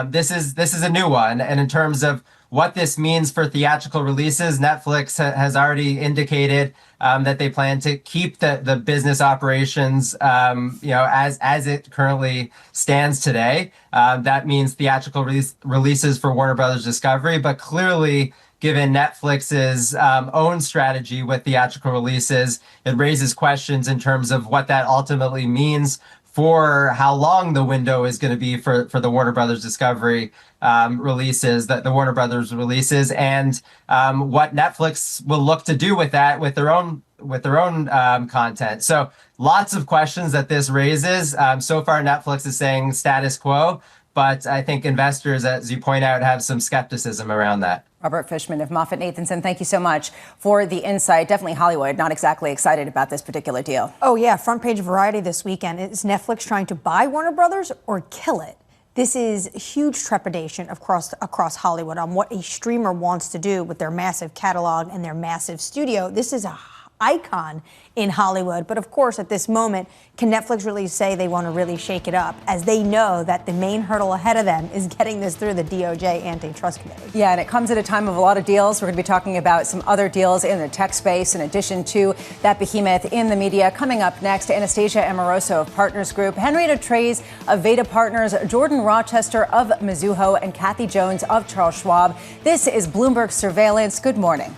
This is a new one. And in terms of what this means for theatrical releases, Netflix has already indicated that they plan to keep the business operations, as it currently stands today. That means theatrical releases for Warner Brothers Discovery, but clearly, given Netflix's own strategy with theatrical releases, it raises questions in terms of what that ultimately means for how long the window is going to be for the Warner Brothers Discovery releases, the Warner Brothers releases, and what Netflix will look to do with that with their own with their own content. So lots of questions that this raises. So far, Netflix is saying status quo, but I think investors, as you point out, have some skepticism around that. Robert Fishman of MoffettNathanson, thank you so much for the insight. Definitely Hollywood, not exactly excited about this particular deal. Oh, yeah. Front page Variety this weekend. Is Netflix trying to buy Warner Brothers or kill it? This is huge trepidation across Hollywood on what a streamer wants to do with their massive catalog and their massive studio. This is a icon in Hollywood. But of course, at this moment, can Netflix really say they want to really shake it up, as they know that the main hurdle ahead of them is getting this through the DOJ antitrust committee? Yeah, and it comes at a time of a lot of deals. We're going to be talking about some other deals in the tech space in addition to that behemoth in the media. Coming up next, Anastasia Amoroso of Partners Group, Henrietta Trey's of Veda Partners, Jordan Rochester of Mizuho, and Kathy Jones of Charles Schwab. This is Bloomberg Surveillance. Good morning.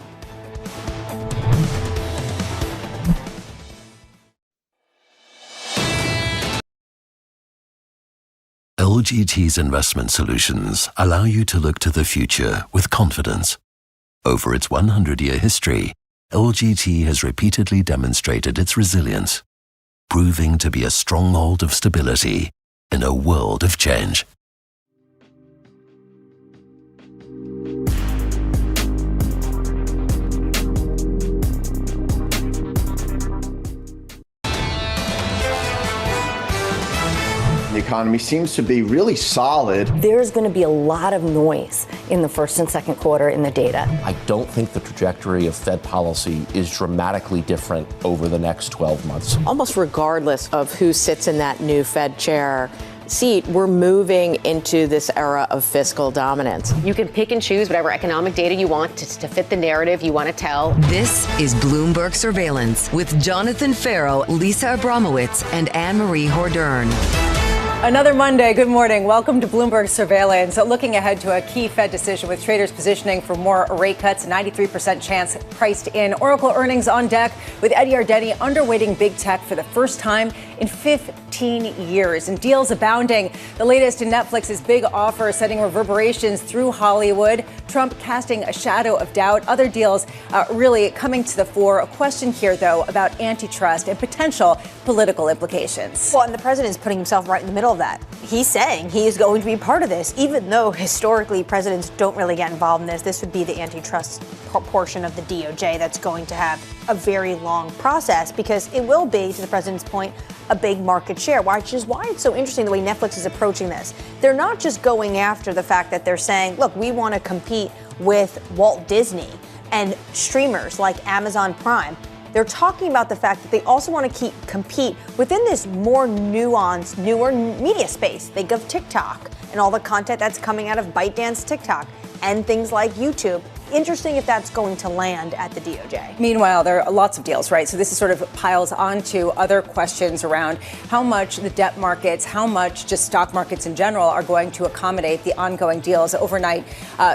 LGT's investment solutions allow you to look to the future with confidence. Over its 100-year history, LGT has repeatedly demonstrated its resilience, proving to be a stronghold of stability in a world of change. The economy seems to be really solid. There's going to be a lot of noise in the first and second quarter in the data. I don't think the trajectory of Fed policy is dramatically different over the next 12 months. Almost regardless of who sits in that new Fed chair seat, we're moving into this era of fiscal dominance. You can pick and choose whatever economic data you want to fit the narrative you want to tell. This is Bloomberg Surveillance with Jonathan Farrow, Lisa Abramowitz, and Anne-Marie Hordern. Another Monday. Good morning. Welcome to Bloomberg Surveillance. Looking ahead to a key Fed decision with traders positioning for more rate cuts, 93% chance priced in. Oracle earnings on deck with Ed Yardeni underweighting big tech for the first time in 15 years. And deals abounding. The latest in Netflix's big offer setting reverberations through Hollywood. Trump casting a shadow of doubt. Other deals really coming to the fore. A question here, though, about antitrust and potential political implications. Well, and the president is putting himself right in the middle of that. He's saying he is going to be part of this, even though historically presidents don't really get involved in this. This would be the antitrust portion of the DOJ that's going to have a very long process, because it will be, to the president's point, a big market share, which is why it's so interesting the way Netflix is approaching this. They're not just going after the fact that they're saying, look, we want to compete with Walt Disney and streamers like Amazon Prime. They're talking about the fact that they also want to compete within this more nuanced, newer media space. Think of TikTok and all the content that's coming out of ByteDance TikTok and things like YouTube. Interesting if that's going to land at the DOJ. Meanwhile, there are lots of deals, right? So this is sort of piles onto other questions around how much the debt markets, how much just stock markets in general are going to accommodate the ongoing deals. Overnight,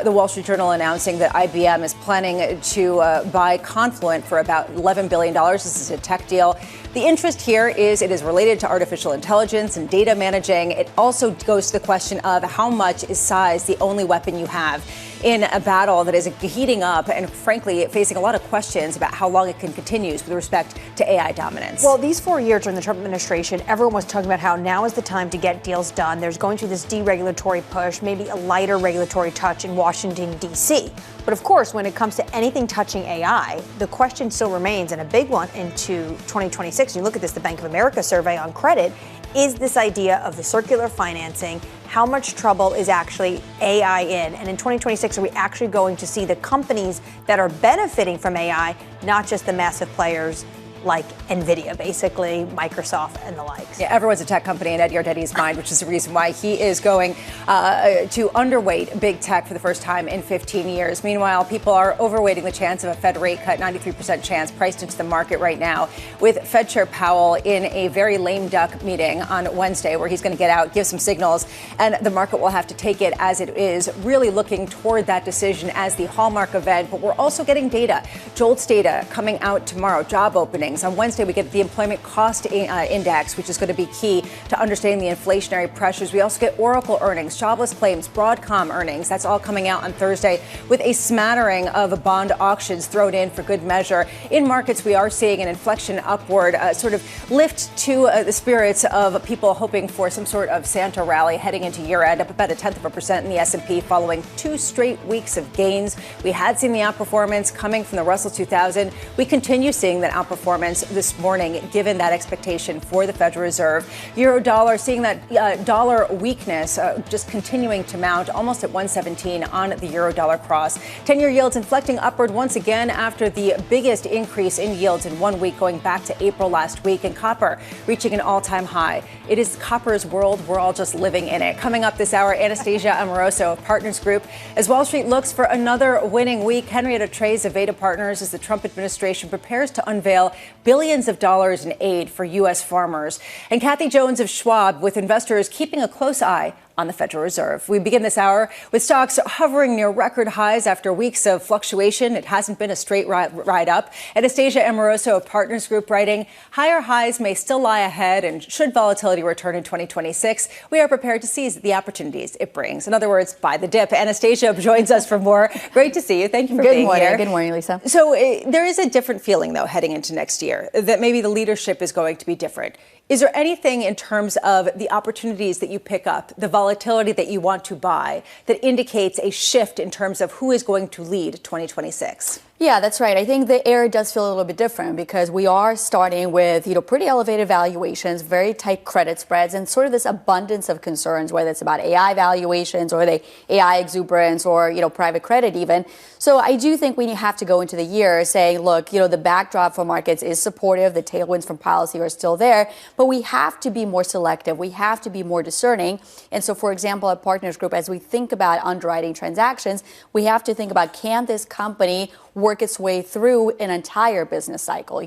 the Wall Street Journal announcing that IBM is planning to buy Confluent for about $11 billion. This is a tech deal. The interest here is it is related to artificial intelligence and data managing. It also goes to the question of how much is size the only weapon you have in a battle that is heating up and, frankly, facing a lot of questions about how long it can continue with respect to AI dominance. Well, these 4 years during the Trump administration, everyone was talking about how now is the time to get deals done. There's going to be this deregulatory push, maybe a lighter regulatory touch in Washington, D.C. But of course, when it comes to anything touching AI, the question still remains, and a big one into 2026. You look at this, the Bank of America survey on credit, is this idea of the circular financing. How much trouble is actually AI in? And in 2026, are we actually going to see the companies that are benefiting from AI, not just the massive players like NVIDIA, basically, Microsoft and the likes? Yeah, everyone's a tech company in Ed Yardeni's mind, which is the reason why he is going to underweight big tech for the first time in 15 years. Meanwhile, people are overweighting the chance of a Fed rate cut, 93% chance priced into the market right now, with Fed Chair Powell in a very lame duck meeting on Wednesday where he's going to get out, give some signals, and the market will have to take it as it is, really looking toward that decision as the hallmark event. But we're also getting data, JOLTS data coming out tomorrow, job openings, earnings. On Wednesday, we get the employment cost index, which is going to be key to understanding the inflationary pressures. We also get Oracle earnings, jobless claims, Broadcom earnings. That's all coming out on Thursday with a smattering of bond auctions thrown in for good measure. In markets, we are seeing an inflection upward, sort of lift to the spirits of people hoping for some sort of Santa rally heading into year end, up about 0.1% in the S&P following 2 straight weeks of gains. We had seen the outperformance coming from the Russell 2000. We continue seeing that outperformance this morning, given that expectation for the Federal Reserve. Euro dollar seeing that dollar weakness just continuing to mount, almost at 117 on the euro dollar cross. 10-year yields inflecting upward once again after the biggest increase in yields in 1 week, going back to April last week, and copper reaching an all-time high. It is copper's world. We're all just living in it. Coming up this hour, Anastasia Amoroso of Partners Group. As Wall Street looks for another winning week, Henrietta Trey's Aveda Partners as the Trump administration prepares to unveil billions of dollars in aid for U.S. farmers. And Kathy Jones of Schwab with investors keeping a close eye on the Federal Reserve. We begin this hour with stocks hovering near record highs after weeks of fluctuation. It hasn't been a straight ride up. Anastasia Amoroso of Partners Group writing, higher highs may still lie ahead, and should volatility return in 2026, we are prepared to seize the opportunities it brings. In other words, buy the dip. Anastasia joins us for more. Great to see you. Thank you for being here. Good morning, Lisa. So there is a different feeling, though, heading into next year, that maybe the leadership is going to be different. Is there anything in terms of the opportunities that you pick up, the volatility that you want to buy, that indicates a shift in terms of who is going to lead 2026? Yeah, that's right. I think the air does feel a little bit different because we are starting with, pretty elevated valuations, very tight credit spreads, and sort of this abundance of concerns, whether it's about AI valuations or the AI exuberance or, private credit even. So I do think we have to go into the year saying, look, the backdrop for markets is supportive. The tailwinds from policy are still there, but we have to be more selective. We have to be more discerning. And so, for example, at Partners Group, as we think about underwriting transactions, we have to think about, can this company work its way through an entire business cycle?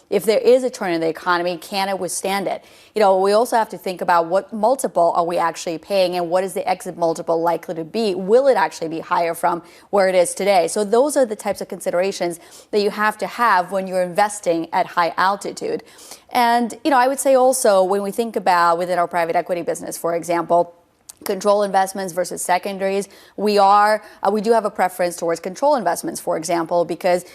If there is a turn in the economy, can it withstand it? We also have to think about what multiple are we actually paying and what is the exit multiple likely to be? Will it actually be higher from where it is today? So those are the types of considerations that you have to have when you're investing at high altitude. And, I would say also when we think about within our private equity business, for example, control investments versus secondaries, we do have a preference towards control investments, for example, because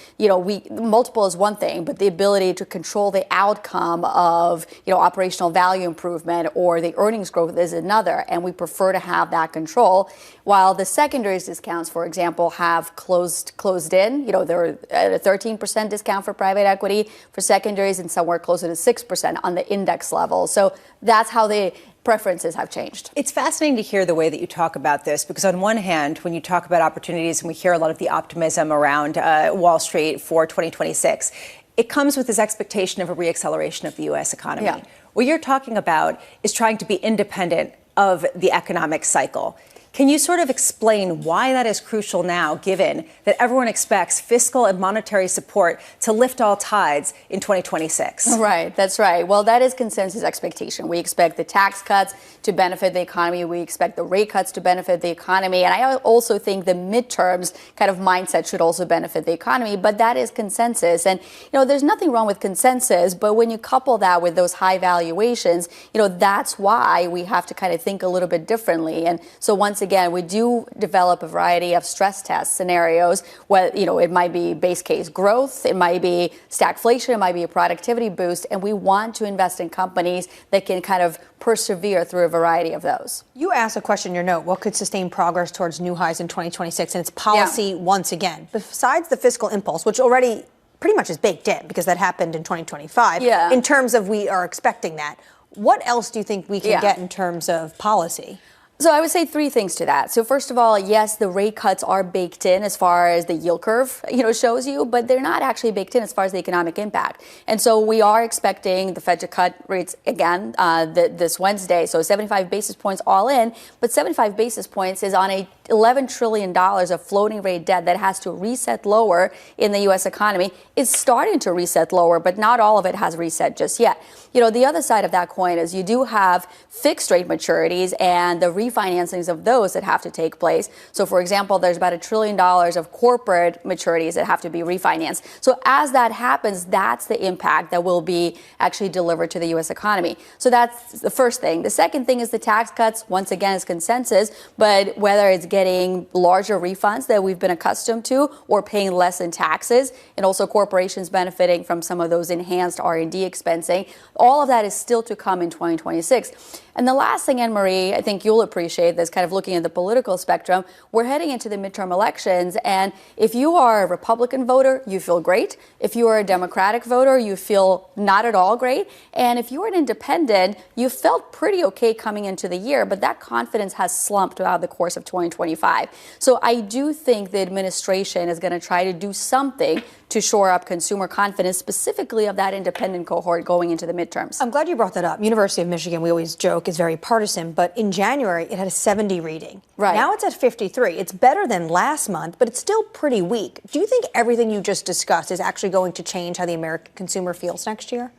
multiple is one thing, but the ability to control the outcome of operational value improvement or the earnings growth is another, and we prefer to have that control. While the secondaries discounts, for example, have closed in, they're at a 13% discount for private equity for secondaries and somewhere closer to 6% on the index level. So that's how the preferences have changed. It's fascinating to hear the way that you talk about this, because on one hand, when you talk about opportunities and we hear a lot of the optimism around Wall Street for 2026, it comes with this expectation of a reacceleration of the U.S. economy. Yeah. What you're talking about is trying to be independent of the economic cycle. Can you sort of explain why that is crucial now, given that everyone expects fiscal and monetary support to lift all tides in 2026? Right, that's right. Well, that is consensus expectation. We expect the tax cuts to benefit the economy. We expect the rate cuts to benefit the economy. And I also think the midterms kind of mindset should also benefit the economy. But that is consensus. And, there's nothing wrong with consensus. But when you couple that with those high valuations, that's why we have to kind of think a little bit differently. And so once again, we do develop a variety of stress test scenarios where, it might be base case growth, it might be stagflation, it might be a productivity boost, and we want to invest in companies that can kind of persevere through a variety of those. You asked a question in your note, what could sustain progress towards new highs in 2026? And it's policy once again. Besides the fiscal impulse, which already pretty much is baked in because that happened in 2025, in terms of we are expecting that, what else do you think we can get in terms of policy? So I would say three things to that. So first of all, yes, the rate cuts are baked in as far as the yield curve, shows you, but they're not actually baked in as far as the economic impact. And so we are expecting the Fed to cut rates again this Wednesday. So 75 basis points all in, but 75 basis points is on a $11 trillion of floating rate debt that has to reset lower in the U.S. economy. It's starting to reset lower, but not all of it has reset just yet. The other side of that coin is you do have fixed rate maturities, and the refinancings of those that have to take place. So, for example, there's about $1 trillion of corporate maturities that have to be refinanced. So as that happens, that's the impact that will be actually delivered to the U.S. economy. So that's the first thing. The second thing is the tax cuts, once again, is consensus, but whether it's getting larger refunds that we've been accustomed to or paying less in taxes, and also corporations benefiting from some of those enhanced R&D expensing, all of that is still to come in 2026. And the last thing, Anne-Marie, I think you'll appreciate this, kind of looking at the political spectrum, we're heading into the midterm elections, and if you are a Republican voter, you feel great. If you are a Democratic voter, you feel not at all great. And if you're an independent, you felt pretty okay coming into the year, but that confidence has slumped throughout the course of 2025. So I do think the administration is going to try to do something to shore up consumer confidence, specifically of that independent cohort going into the midterms. I'm glad you brought that up. University of Michigan, we always joke, is very partisan, but in January, it had a 70 reading. Right. Now it's at 53. It's better than last month, but it's still pretty weak. Do you think everything you just discussed is actually going to change how the American consumer feels next year?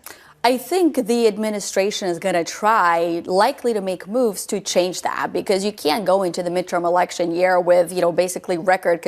I think the administration is going to try, likely to make moves to change that, because you can't go into the midterm election year with, basically record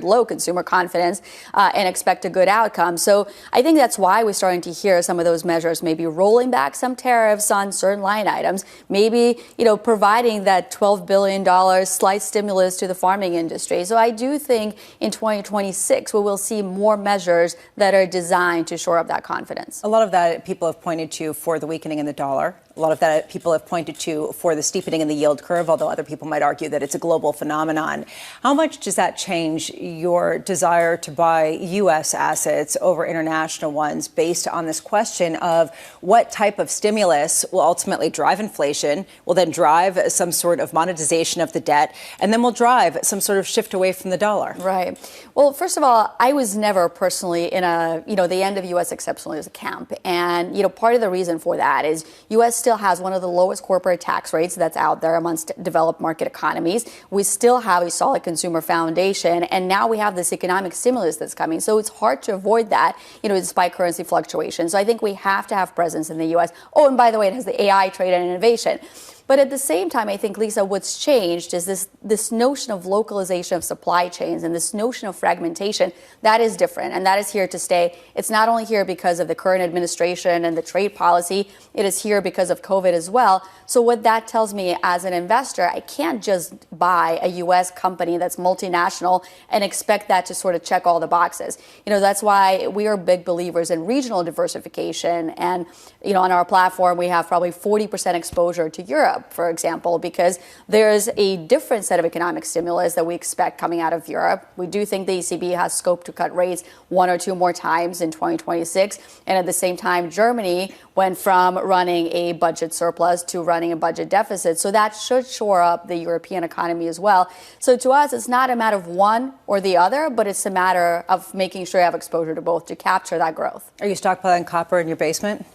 low consumer confidence and expect a good outcome. So I think that's why we're starting to hear some of those measures, maybe rolling back some tariffs on certain line items, maybe, providing that $12 billion slight stimulus to the farming industry. So I do think in 2026, we will see more measures that are designed to shore up that confidence. A lot of that people have pointed to for the weakening in the dollar. A lot of that people have pointed to for the steepening in the yield curve, although other people might argue that it's a global phenomenon. How much does that change your desire to buy U.S. assets over international ones based on this question of what type of stimulus will ultimately drive inflation, will then drive some sort of monetization of the debt, and then will drive some sort of shift away from the dollar? Right. Well, first of all, I was never personally in the end of U.S. exceptionalism camp. And, part of the reason for that is U.S. still has one of the lowest corporate tax rates that's out there amongst developed market economies. We still have a solid consumer foundation, and now we have this economic stimulus that's coming. So it's hard to avoid that, despite currency fluctuations. So I think we have to have presence in the U.S. Oh, and by the way, it has the AI, trade, and innovation. But at the same time, I think, Lisa, what's changed is this notion of localization of supply chains and this notion of fragmentation. That is different, and that is here to stay. It's not only here because of the current administration and the trade policy. It is here because of COVID as well. So what that tells me as an investor, I can't just buy a U.S. company that's multinational and expect that to sort of check all the boxes. That's why we are big believers in regional diversification. And, on our platform, we have probably 40% exposure to Europe, for example, because there's a different set of economic stimulus that we expect coming out of Europe. We do think the ECB has scope to cut rates one or two more times in 2026. And at the same time, Germany went from running a budget surplus to running a budget deficit. So that should shore up the European economy as well. So to us, it's not a matter of one or the other, but it's a matter of making sure you have exposure to both to capture that growth. Are you stockpiling copper in your basement?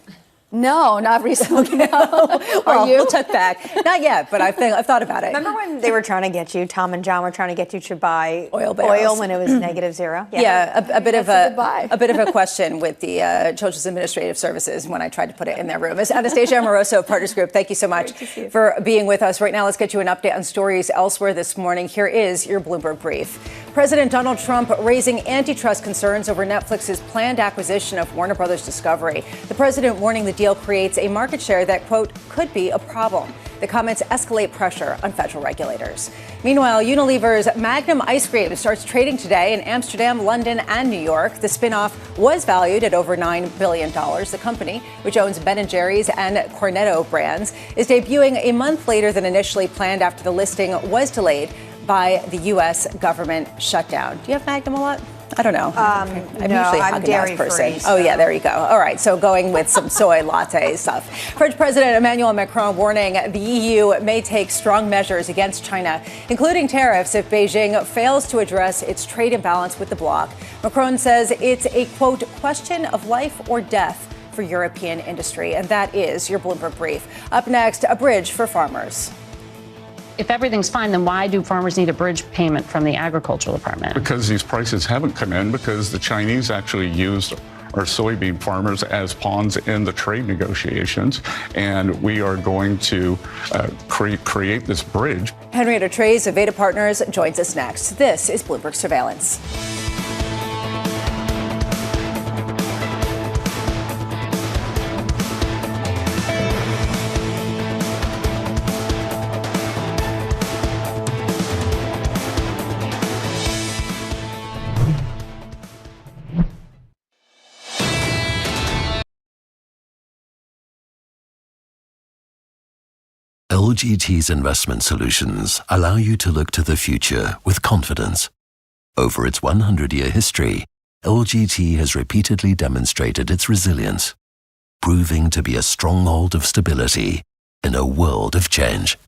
No, not recently. No. Are you? We'll tuck back. Not yet, but I've thought about it. Remember when they were trying to get you, Tom and John were trying to get you to buy oil when it was -0? Yeah, a bit of a question with the Children's Administrative Services when I tried to put it in their room. Anastasia Amoroso of Partners Group, thank you so much for being with us. Right now, let's get you an update on stories elsewhere this morning. Here is your Bloomberg Brief. President Donald Trump raising antitrust concerns over Netflix's planned acquisition of Warner Brothers Discovery. The president warning the deal creates a market share that, quote, could be a problem. The comments escalate pressure on federal regulators. Meanwhile, Unilever's Magnum ice cream starts trading today in Amsterdam, London, and New York. The spinoff was valued at over $9 billion. The company, which owns Ben & Jerry's and Cornetto brands, is debuting a month later than initially planned after the listing was delayed by the U.S. government shutdown. Do you have Magnum a lot? I don't know. I'm usually a Haagen-Dazs person. So. Oh, yeah, there you go. All right, so going with some soy latte stuff. French President Emmanuel Macron warning the EU may take strong measures against China, including tariffs, if Beijing fails to address its trade imbalance with the bloc. Macron says it's a, quote, question of life or death for European industry. And that is your Bloomberg Brief. Up next, a bridge for farmers. If everything's fine, then why do farmers need a bridge payment from the Agricultural Department? Because these prices haven't come in, because the Chinese actually used our soybean farmers as pawns in the trade negotiations, and we are going to create this bridge. Henrietta Trey's of Veda Partners joins us next. This is Bloomberg Surveillance. LGT's investment solutions allow you to look to the future with confidence. Over its 100-year history, LGT has repeatedly demonstrated its resilience, proving to be a stronghold of stability in a world of change.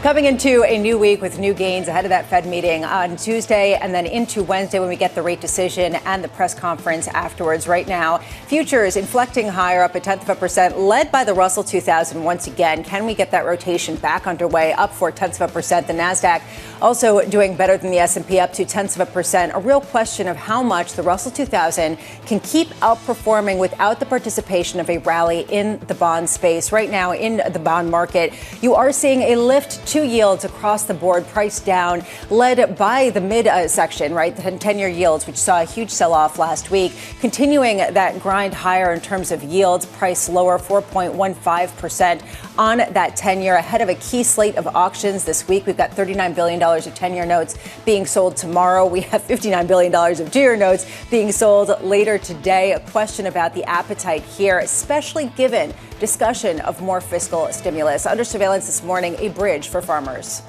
Coming into a new week with new gains ahead of that Fed meeting on Tuesday and then into Wednesday when we get the rate decision and the press conference afterwards. Right now, futures inflecting higher, up 0.1%, led by the Russell 2000 once again. Can we get that rotation back underway, up 0.4%? The NASDAQ also doing better than the S&P, up 0.2%. A real question of how much the Russell 2000 can keep outperforming without the participation of a rally in the bond space. Right now in the bond market, you are seeing a lift to yields across the board, priced down, led by the mid section, right? The 10-year yields, which saw a huge sell-off last week, continuing that grind higher in terms of yields, price lower, 4.15% on that 10-year, ahead of a key slate of auctions this week. We've got $39 billion of 10-year notes being sold tomorrow. We have $59 billion of 2-year notes being sold later today. A question about the appetite here, especially given discussion of more fiscal stimulus. Under surveillance this morning, a bridge for farmers.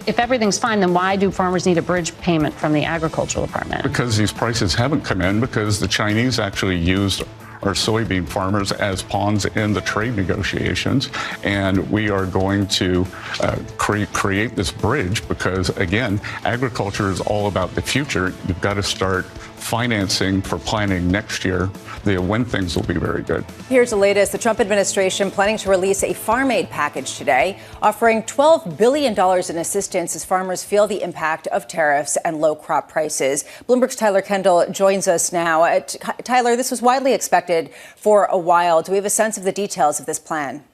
If everything's fine, then why do farmers need a bridge payment from the agricultural department? Because these prices haven't come in, because the Chinese actually used our soybean farmers as pawns in the trade negotiations, and we are going to create this bridge because, again, agriculture is all about the future. You've got to start financing for planning next year, when things will be very good. Here's the latest. The Trump administration planning to release a farm aid package today, offering $12 billion in assistance as farmers feel the impact of tariffs and low crop prices. Bloomberg's Tyler Kendall joins us now. Tyler, this was widely expected for a while. Do we have a sense of the details of this plan?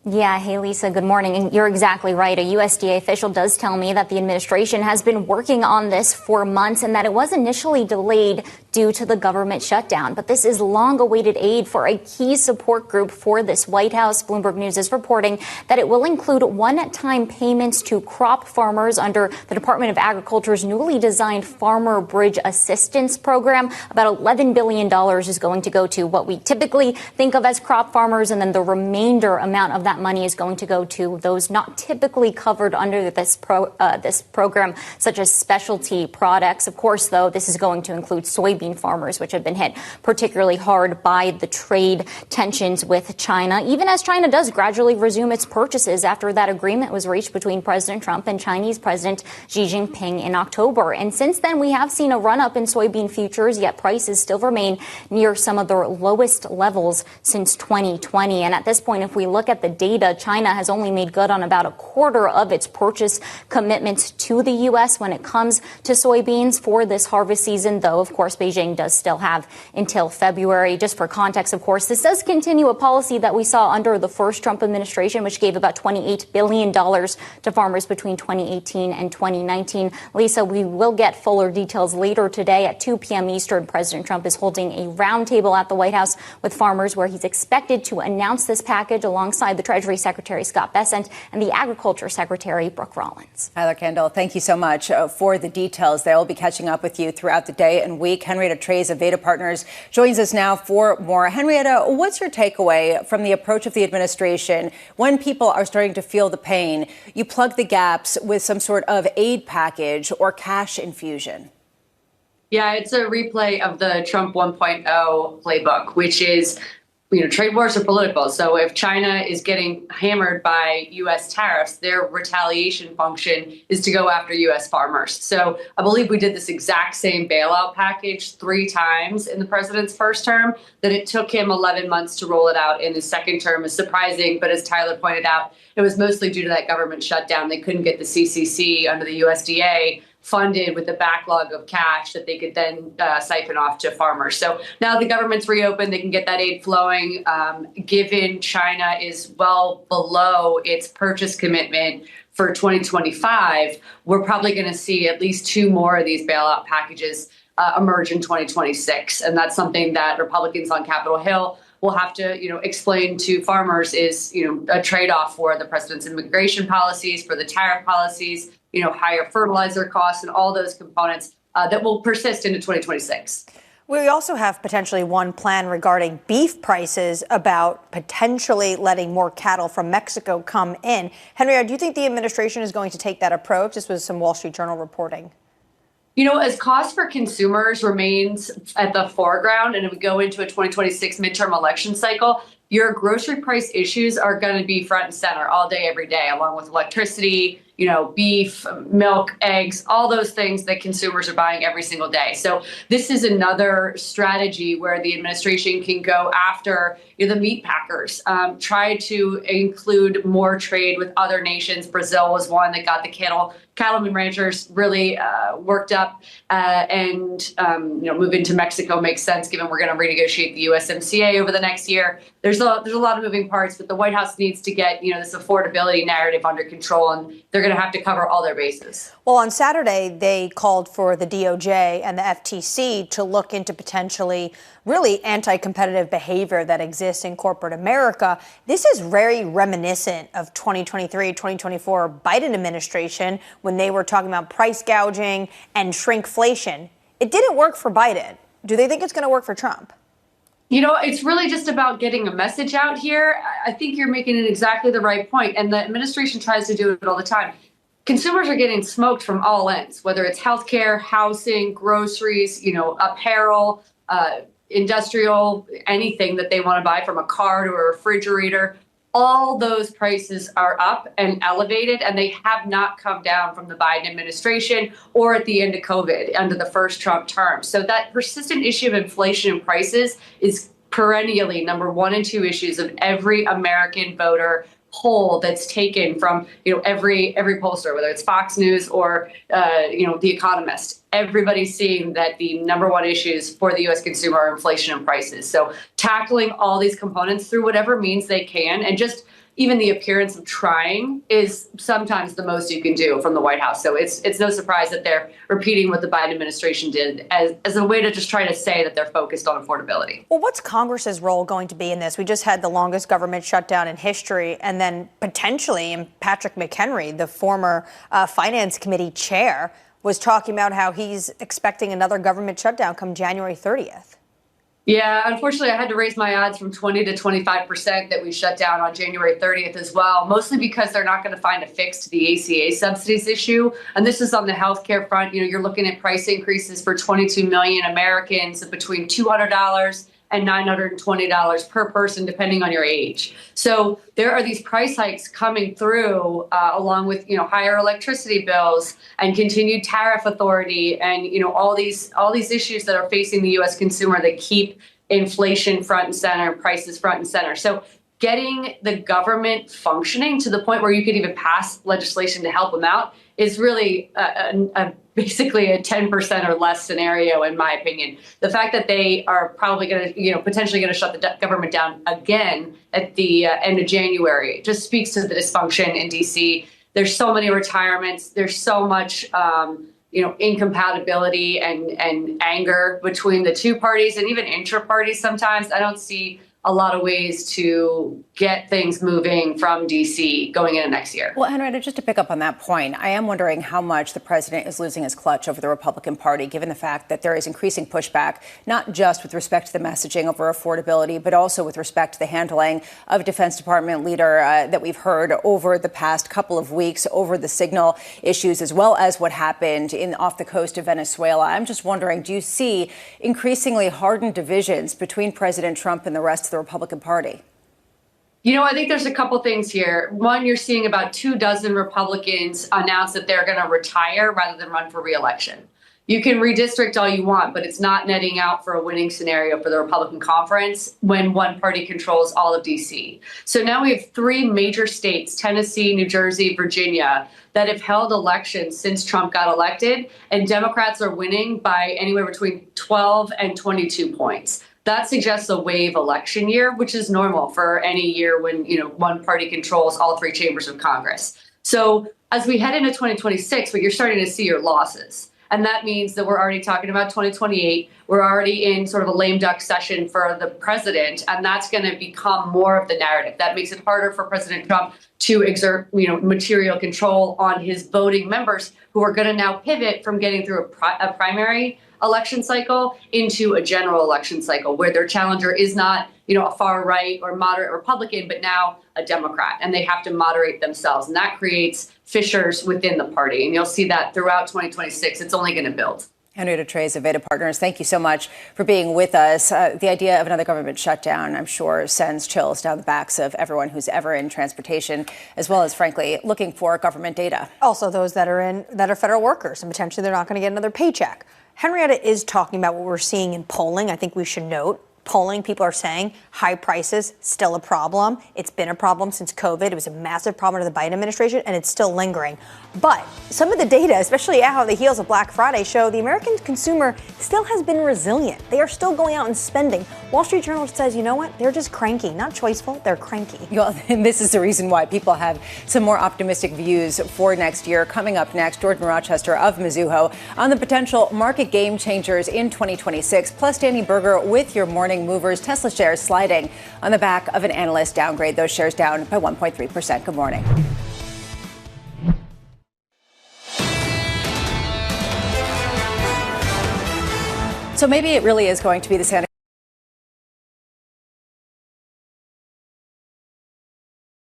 Yeah. Hey, Lisa. Good morning. And you're exactly right. A USDA official does tell me that the administration has been working on this for months and that it was initially delayed due to the government shutdown. But this is long-awaited aid for a key support group for this White House. Bloomberg News is reporting that it will include one-time payments to crop farmers under the Department of Agriculture's newly designed Farmer Bridge Assistance Program. About $11 billion is going to go to what we typically think of as crop farmers, and then the remainder amount of that money is going to go to those not typically covered under this program, such as specialty products. Of course, though, this is going to include soybean farmers, which have been hit particularly hard by the trade tensions with China, even as China does gradually resume its purchases after that agreement was reached between President Trump and Chinese President Xi Jinping in October. And since then, we have seen a run-up in soybean futures, yet prices still remain near some of their lowest levels since 2020. And at this point, if we look at the data, China has only made good on about a quarter of its purchase commitments to the U.S. when it comes to soybeans for this harvest season, though, of course, Beijing does still have until February. Just for context, of course, this does continue a policy that we saw under the first Trump administration, which gave about $28 billion to farmers between 2018 and 2019. Lisa, we will get fuller details later today at 2 p.m. Eastern. President Trump is holding a roundtable at the White House with farmers where he's expected to announce this package alongside the Treasury Secretary Scott Bessent and the Agriculture Secretary Brooke Rollins. Tyler Kendall, thank you so much for the details. They will be catching up with you throughout the day and week. Henrietta Trey's of Veda Partners joins us now for more. Henrietta, what's your takeaway from the approach of the administration when people are starting to feel the pain? You plug the gaps with some sort of aid package or cash infusion. Yeah, it's a replay of the Trump 1.0 playbook, which is trade wars are political. So if China is getting hammered by U.S. tariffs, their retaliation function is to go after U.S. farmers. So I believe we did this exact same bailout package 3 times in the president's first term, that it took him 11 months to roll it out in his second term is surprising. But as Tyler pointed out, it was mostly due to that government shutdown. They couldn't get the CCC under the USDA funded with the backlog of cash that they could then siphon off to farmers. So now the government's reopened, they can get that aid flowing. Given China is well below its purchase commitment for 2025, we're probably going to see at least 2 more of these bailout packages emerge in 2026. And that's something that Republicans on Capitol Hill will have to, explain to farmers is, a trade-off for the president's immigration policies, for the tariff policies, higher fertilizer costs and all those components that will persist into 2026. We also have potentially one plan regarding beef prices about potentially letting more cattle from Mexico come in. Henrietta, do you think the administration is going to take that approach? This was some Wall Street Journal reporting. As cost for consumers remains at the foreground and we go into a 2026 midterm election cycle, your grocery price issues are going to be front and center all day, every day, along with electricity, beef, milk, eggs, all those things that consumers are buying every single day. So this is another strategy where the administration can go after the meat packers, try to include more trade with other nations. Brazil was one that got the cattlemen ranchers really worked up, and move into Mexico makes sense given we're going to renegotiate the USMCA over the next year. There's a lot of moving parts, but the White House needs to get this affordability narrative under control, and they're going to have to cover all their bases. Well, on Saturday, they called for the DOJ and the FTC to look into potentially really anti-competitive behavior that exists in corporate America. This is very reminiscent of 2023, 2024 Biden administration when they were talking about price gouging and shrinkflation. It didn't work for Biden. Do they think it's going to work for Trump? It's really just about getting a message out here. I think you're making it exactly the right point, and the administration tries to do it all the time. Consumers are getting smoked from all ends, whether it's healthcare, housing, groceries, apparel, industrial, anything that they want to buy, from a car to a refrigerator. All those prices are up and elevated, and they have not come down from the Biden administration or at the end of COVID under the first Trump term. So that persistent issue of inflation and prices is perennially number 1 and 2 issues of every American voter poll that's taken from every pollster, whether it's Fox News or The Economist. Everybody's seeing that the number 1 issues for the U.S. consumer are inflation and prices. So tackling all these components through whatever means they can, and just even the appearance of trying, is sometimes the most you can do from the White House. So it's no surprise that they're repeating what the Biden administration did as a way to just try to say that they're focused on affordability. Well, what's Congress's role going to be in this? We just had the longest government shutdown in history, and then potentially Patrick McHenry, the former Finance Committee chair, was talking about how he's expecting another government shutdown come January 30th. Yeah, unfortunately, I had to raise my odds from 20 to 25% that we shut down on January 30th as well, mostly because they're not going to find a fix to the ACA subsidies issue. And this is on the healthcare front. You're looking at price increases for 22 million Americans of between $200 and $920 per person, depending on your age. So there are these price hikes coming through, along with higher electricity bills and continued tariff authority, and all these issues that are facing the U.S. consumer that keep inflation front and center, prices front and center. So getting the government functioning to the point where you could even pass legislation to help them out is really basically a 10% or less scenario, in my opinion. The fact that they are probably going to, potentially going to shut the government down again at the end of January just speaks to the dysfunction in D.C. There's so many retirements. There's so much, incompatibility and anger between the two parties, and even intra-parties sometimes. I don't see a lot of ways to get things moving from D.C. going into next year. Well, Henrietta, just to pick up on that point, I am wondering how much the president is losing his clutch over the Republican Party, given the fact that there is increasing pushback, not just with respect to the messaging over affordability, but also with respect to the handling of Defense Department leader that we've heard over the past couple of weeks over the signal issues, as well as what happened off the coast of Venezuela. I'm just wondering, do you see increasingly hardened divisions between President Trump and the rest of the Republican Party? I think there's a couple things here. One, you're seeing about 24 Republicans announce that they're going to retire rather than run for re-election. You can redistrict all you want, but it's not netting out for a winning scenario for the Republican conference when one party controls all of D.C. So now we have 3 major states, Tennessee, New Jersey, Virginia, that have held elections since Trump got elected, and Democrats are winning by anywhere between 12 and 22 points. That suggests a wave election year, which is normal for any year when, one party controls all 3 chambers of Congress. So as we head into 2026, what you're starting to see are losses. And that means that we're already talking about 2028. We're already in sort of a lame duck session for the president, and that's going to become more of the narrative. That makes it harder for President Trump to exert, material control on his voting members who are going to now pivot from getting through a primary election cycle into a general election cycle where their challenger is not, a far right or moderate Republican, but now a Democrat, and they have to moderate themselves. And that creates fissures within the party. And you'll see that throughout 2026. It's only going to build. Henrietta Trey's of Aveda Partners, thank you so much for being with us. The idea of another government shutdown, I'm sure, sends chills down the backs of everyone who's ever in transportation, as well as, frankly, looking for government data. Also, those that are federal workers, and potentially they're not going to get another paycheck. Henrietta is talking about what we're seeing in polling. I think we should note. Polling, people are saying high prices, still a problem. It's been a problem since COVID. It was a massive problem to the Biden administration, and it's still lingering. But some of the data, especially on the heels of Black Friday, show the American consumer still has been resilient. They are still going out and spending. Wall Street Journal says, you know what? They're just cranky. Not choiceful. They're cranky. Well, and this is the reason why people have some more optimistic views for next year. Coming up next, Jordan Rochester of Mizuho on the potential market game changers in 2026. Plus, Danny Berger with your morning movers. Tesla shares sliding on the back of an analyst downgrade. Those shares down by 1.3%. Good morning. So maybe it really is going to be the Santa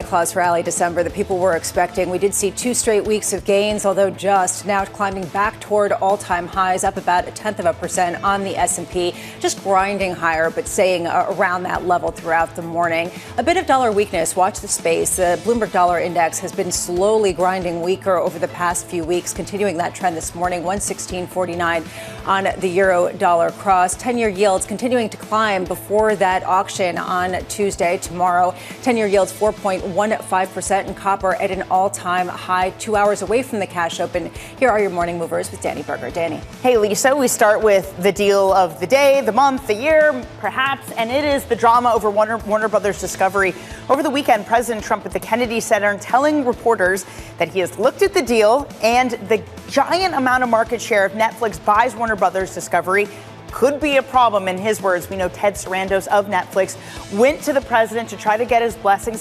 Claus rally December that people were expecting. We did see 2 straight weeks of gains, although just now climbing back toward all-time highs, up about 0.1% on the S&P, just grinding higher, but staying around that level throughout the morning. A bit of dollar weakness. Watch the space. The Bloomberg Dollar Index has been slowly grinding weaker over the past few weeks, continuing that trend this morning. 116.49 on the euro-dollar cross. 10-year yields continuing to climb before that auction on Tuesday. Tomorrow, 10-year yields 4.15%, and copper at an all-time high, 2 hours away from the cash open. Here are your morning movers with Danny Berger. Danny. Hey, Lisa, we start with the deal of the day, the month, the year, perhaps, and it is the drama over Warner Brothers Discovery. Over the weekend, President Trump at the Kennedy Center telling reporters that he has looked at the deal and the giant amount of market share if Netflix buys Warner Brothers Discovery could be a problem. In his words, we know Ted Sarandos of Netflix went to the president to try to get his blessing.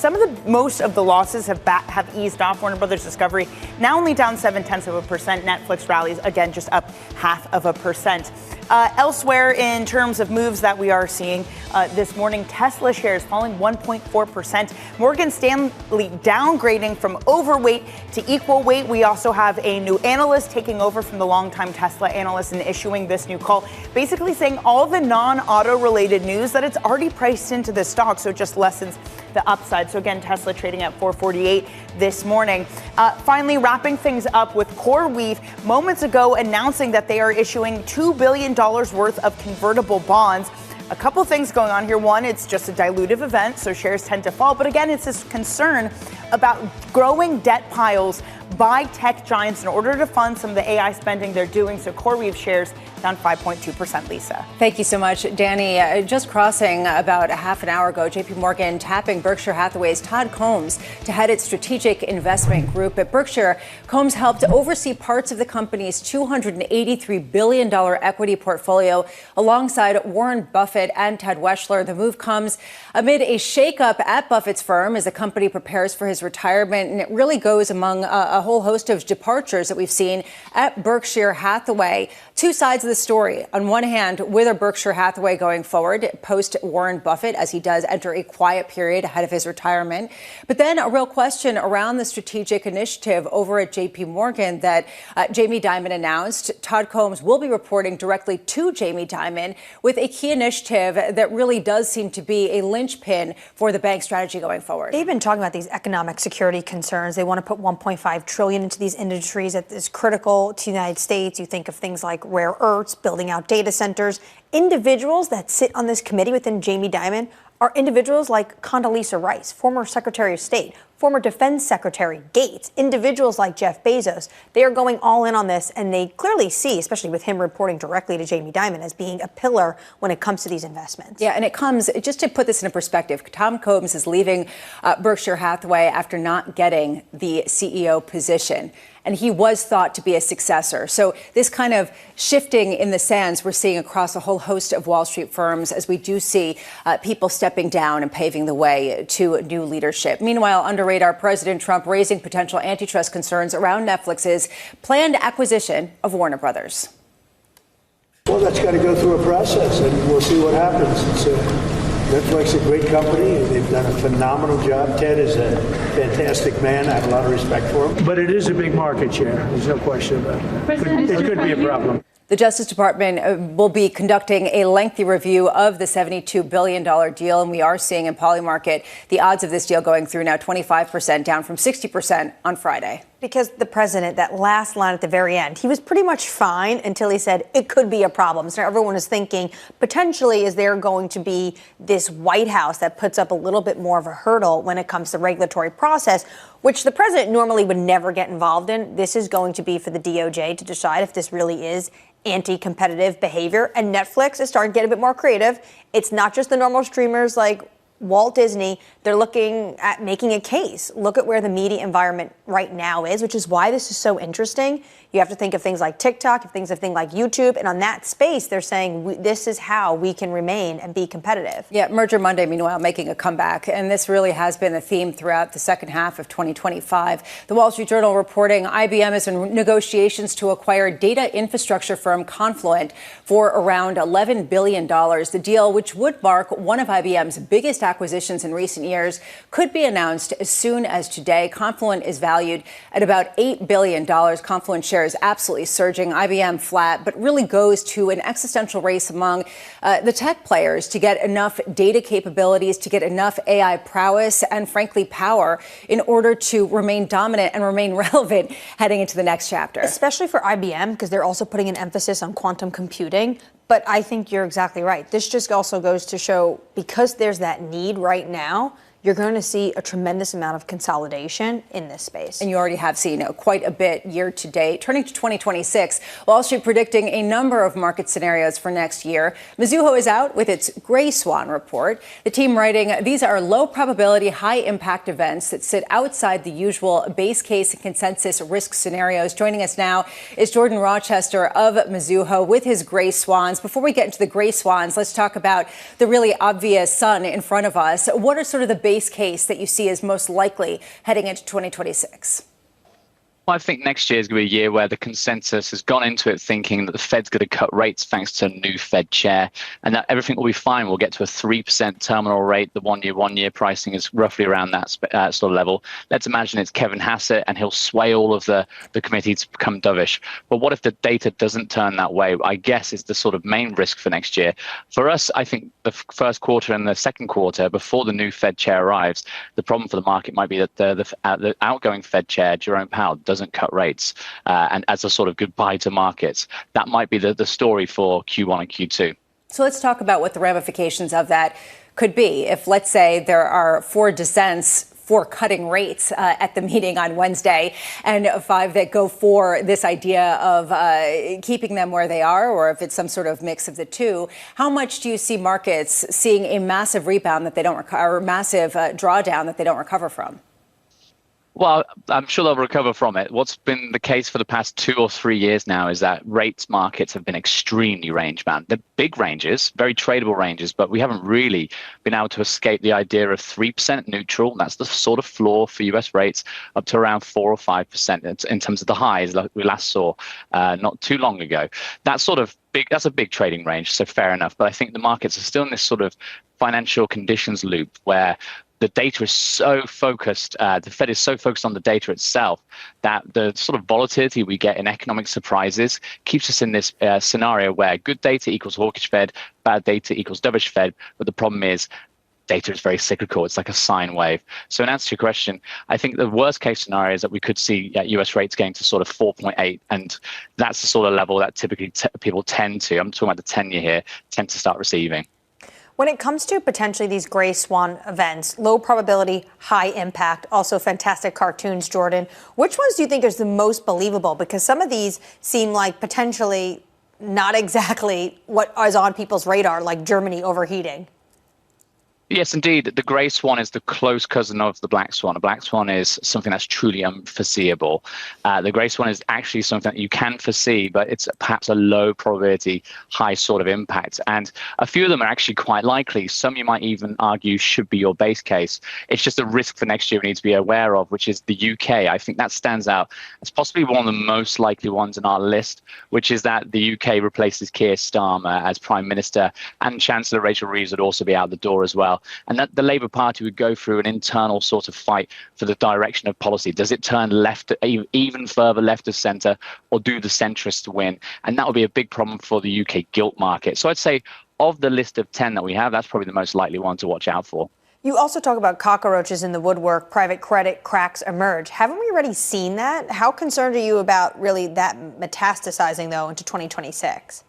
Most of the losses have eased off. Warner Brothers Discovery now only down 0.7%. Netflix rallies again just up 0.5%. Elsewhere, in terms of moves that we are seeing this morning, Tesla shares falling 1.4%. Morgan Stanley downgrading from overweight to equal weight. We also have a new analyst taking over from the longtime Tesla analyst and issuing this new call, basically saying all the non-auto related news that it's already priced into the stock, so it just lessens the upside. So again, Tesla trading at 448 this morning. Finally, wrapping things up with CoreWeave moments ago announcing that they are issuing $2 billion worth of convertible bonds. A couple things going on here. One, it's just a dilutive event, so shares tend to fall. But again, it's this concern about growing debt piles by tech giants in order to fund some of the AI spending they're doing. So CoreWeave shares down 5.2%, Lisa. Thank you so much, Danny. Just crossing about a half an hour ago, JP Morgan tapping Berkshire Hathaway's Todd Combs to head its strategic investment group. At Berkshire, Combs helped oversee parts of the company's $283 billion equity portfolio alongside Warren Buffett and Ted Weschler. The move comes amid a shakeup at Buffett's firm as the company prepares for his retirement, and it really goes among a whole host of departures that we've seen at Berkshire Hathaway. Two sides of the story. On one hand, with a Berkshire Hathaway going forward, post Warren Buffett, as he does enter a quiet period ahead of his retirement. But then a real question around the strategic initiative over at J.P. Morgan that Jamie Dimon announced. Todd Combs will be reporting directly to Jamie Dimon with a key initiative that really does seem to be a linchpin for the bank strategy going forward. They've been talking about these economic security concerns. They want to put $1.5 trillion into these industries that is critical to the United States. You think of things like rare earths, building out data centers. Individuals that sit on this committee within Jamie Dimon are individuals like Condoleezza Rice, former Secretary of State, former Defense Secretary Gates, individuals like Jeff Bezos. They are going all in on this, and they clearly see, especially with him reporting directly to Jamie Dimon, as being a pillar when it comes to these investments. Yeah, and it comes, just to put this in perspective, Tom Combs is leaving Berkshire Hathaway after not getting the CEO position. And he was thought to be a successor. So this kind of shifting in the sands we're seeing across a whole host of Wall Street firms as we do see people stepping down and paving the way to new leadership. Meanwhile, under radar, President Trump raising potential antitrust concerns around Netflix's planned acquisition of Warner Brothers. Well, that's got to go through a process, and we'll see what happens. Netflix is a great company. They've done a phenomenal job. Ted is a fantastic man. I have a lot of respect for him. But it is a big market share. There's no question about it. It could be a problem. The Justice Department will be conducting a lengthy review of the $72 billion deal, and we are seeing in Polymarket the odds of this deal going through now 25%, down from 60% on Friday. Because the president, that last line at the very end, he was pretty much fine until he said it could be a problem. So everyone is thinking, potentially, is there going to be this White House that puts up a little bit more of a hurdle when it comes to regulatory process, which the president normally would never get involved in. This is going to be for the DOJ to decide if this really is anti-competitive behavior. And Netflix is starting to get a bit more creative. It's not just the normal streamers like Walt Disney. They're looking at making a case. Look at where the media environment right now is, which is why this is so interesting. You have to think of things like TikTok, things like YouTube. And on that space, they're saying this is how we can remain and be competitive. Yeah, Merger Monday, meanwhile, making a comeback. And this really has been a theme throughout the second half of 2025. The Wall Street Journal reporting IBM is in negotiations to acquire data infrastructure firm Confluent for around $11 billion. The deal, which would mark one of IBM's biggest acquisitions in recent years, could be announced as soon as today. Confluent is valued at about $8 billion. Confluent shares absolutely surging, IBM flat, but really goes to an existential race among the tech players to get enough data capabilities, to get enough AI prowess, and frankly, power in order to remain dominant and remain relevant heading into the next chapter. Especially for IBM, because they're also putting an emphasis on quantum computing. But I think you're exactly right. This just also goes to show, because there's that need right now, you're going to see a tremendous amount of consolidation in this space. And you already have seen quite a bit year to date. Turning to 2026, Wall Street predicting a number of market scenarios for next year. Mizuho is out with its Gray Swan report. The team writing, these are low probability, high impact events that sit outside the usual base case and consensus risk scenarios. Joining us now is Jordan Rochester of Mizuho with his Gray Swans. Before we get into the Gray Swans, let's talk about the really obvious sun in front of us. What are sort of the base case that you see as most likely heading into 2026? Well, I think next year is going to be a year where the consensus has gone into it thinking that the Fed's going to cut rates thanks to a new Fed chair, and that everything will be fine. We'll get to a 3% terminal rate. The one-year pricing is roughly around that sort of level. Let's imagine it's Kevin Hassett, and he'll sway all of the committee to become dovish. But what if the data doesn't turn that way? I guess is the sort of main risk for next year. For us, I think the first quarter and the second quarter, before the new Fed chair arrives, the problem for the market might be that the outgoing Fed chair, Jerome Powell, doesn't cut rates, and as a sort of goodbye to markets. That might be the story for Q1 and Q2. So let's talk about what the ramifications of that could be. If, let's say, there are 4 dissents for cutting rates at the meeting on Wednesday, and 5 that go for this idea of keeping them where they are, or if it's some sort of mix of the two, how much do you see markets seeing a massive rebound that they don't recover, or massive drawdown that they don't recover from? Well, I'm sure they'll recover from it. What's been the case for the past 2 or 3 years now is that rates markets have been extremely range bound. They're big ranges, very tradable ranges, but we haven't really been able to escape the idea of 3% neutral. That's the sort of floor for US rates, up to around 4 or 5% in terms of the highs that we last saw not too long ago. That's a big trading range, so fair enough. But I think the markets are still in this sort of financial conditions loop where the data is so focused, the Fed is so focused on the data itself that the sort of volatility we get in economic surprises keeps us in this scenario where good data equals hawkish Fed, bad data equals dovish Fed. But the problem is data is very cyclical. It's like a sine wave. So in answer to your question, I think the worst case scenario is that we could see US rates getting to sort of 4.8. And that's the sort of level that typically people tend to, I'm talking about the 10-year here, tend to start receiving. When it comes to potentially these gray swan events, low probability, high impact, also fantastic cartoons, Jordan, which ones do you think is the most believable? Because some of these seem like potentially not exactly what is on people's radar, like Germany overheating. Yes, indeed. The grey swan is the close cousin of the black swan. A black swan is something that's truly unforeseeable. The grey swan is actually something that you can foresee, but it's perhaps a low probability, high sort of impact. And a few of them are actually quite likely. Some you might even argue should be your base case. It's just a risk for next year we need to be aware of, which is the UK. I think that stands out. It's possibly one of the most likely ones in our list, which is that the UK replaces Keir Starmer as Prime Minister, and Chancellor Rachel Reeves would also be out the door as well. And that the Labour Party would go through an internal sort of fight for the direction of policy. Does it turn left, even further left of centre, or do the centrists win? And that would be a big problem for the UK gilt market. So I'd say of the list of 10 that we have, that's probably the most likely one to watch out for. You also talk about cockroaches in the woodwork, private credit cracks emerge. Haven't we already seen that? How concerned are you about really that metastasizing, though, into 2026?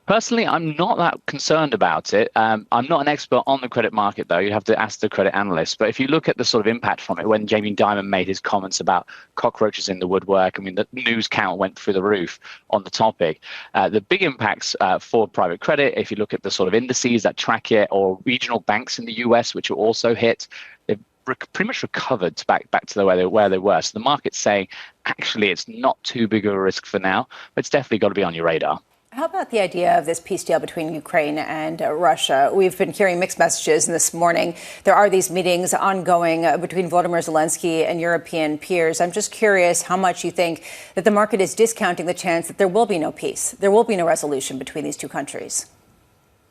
Personally, I'm not that concerned about it. I'm not an expert on the credit market, though. You have to ask the credit analysts. But if you look at the sort of impact from it, when Jamie Dimon made his comments about cockroaches in the woodwork, I mean, the news count went through the roof on the topic. The big impacts for private credit, if you look at the sort of indices that track it, or regional banks in the US, which are also hit, they've pretty much recovered back to where they were. So the market's saying, actually, it's not too big of a risk for now, but it's definitely got to be on your radar. How about the idea of this peace deal between Ukraine and Russia? We've been hearing mixed messages, and this morning there are these meetings ongoing between Volodymyr Zelensky and European peers. I'm just curious how much you think that the market is discounting the chance that there will be no peace, there will be no resolution between these two countries.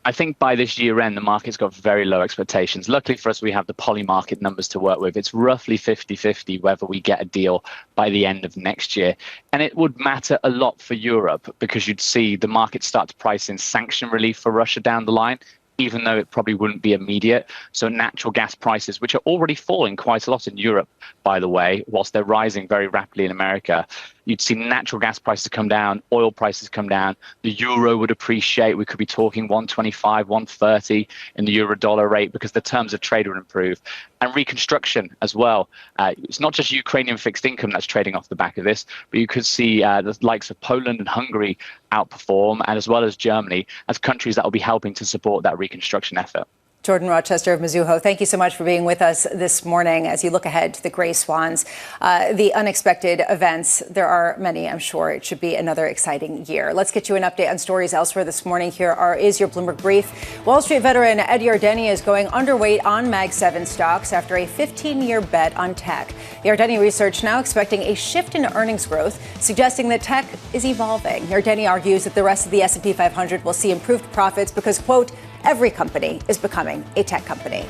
I think by this year end, the market's got very low expectations. Luckily for us, we have the poly market numbers to work with. It's roughly 50-50 whether we get a deal by the end of next year. And it would matter a lot for Europe because you'd see the market start to price in sanction relief for Russia down the line, even though it probably wouldn't be immediate. So natural gas prices, which are already falling quite a lot in Europe, by the way, whilst they're rising very rapidly in America, you'd see natural gas prices come down, oil prices come down, the euro would appreciate. We could be talking 125, 130 in the euro dollar rate because the terms of trade would improve. And reconstruction as well. It's not just Ukrainian fixed income that's trading off the back of this, but you could see the likes of Poland and Hungary outperform, and as well as Germany, as countries that will be helping to support that reconstruction effort. Jordan Rochester of Mizuho, thank you so much for being with us this morning as you look ahead to the gray swans, the unexpected events. There are many, I'm sure. It should be another exciting year. Let's get you an update on stories elsewhere this morning. Here is your Bloomberg Brief. Wall Street veteran Ed Yardeni is going underweight on Mag 7 stocks after a 15-year bet on tech. Yardeni research now expecting a shift in earnings growth, suggesting that tech is evolving. Yardeni argues that the rest of the S&P 500 will see improved profits because, quote, every company is becoming a tech company.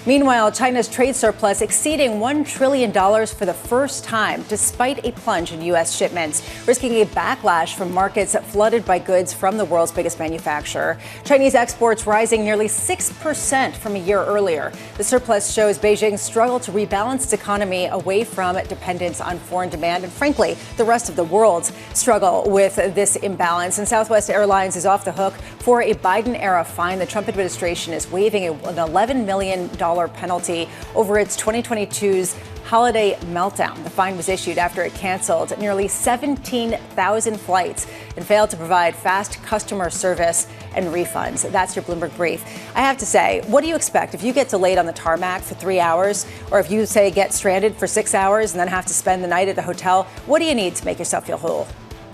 Meanwhile, China's trade surplus exceeding $1 trillion for the first time, despite a plunge in U.S. shipments, risking a backlash from markets flooded by goods from the world's biggest manufacturer. Chinese exports rising nearly 6% from a year earlier. The surplus shows Beijing's struggle to rebalance its economy away from dependence on foreign demand, and frankly, the rest of the world's struggle with this imbalance. And Southwest Airlines is off the hook for a Biden-era fine. The Trump administration is waiving an $11 million penalty over its 2022's holiday meltdown. The fine was issued after it canceled nearly 17,000 flights and failed to provide fast customer service and refunds. That's your Bloomberg Brief. I have to say, what do you expect if you get delayed on the tarmac for 3 hours, or if you, say, get stranded for 6 hours and then have to spend the night at a hotel? What do you need to make yourself feel whole?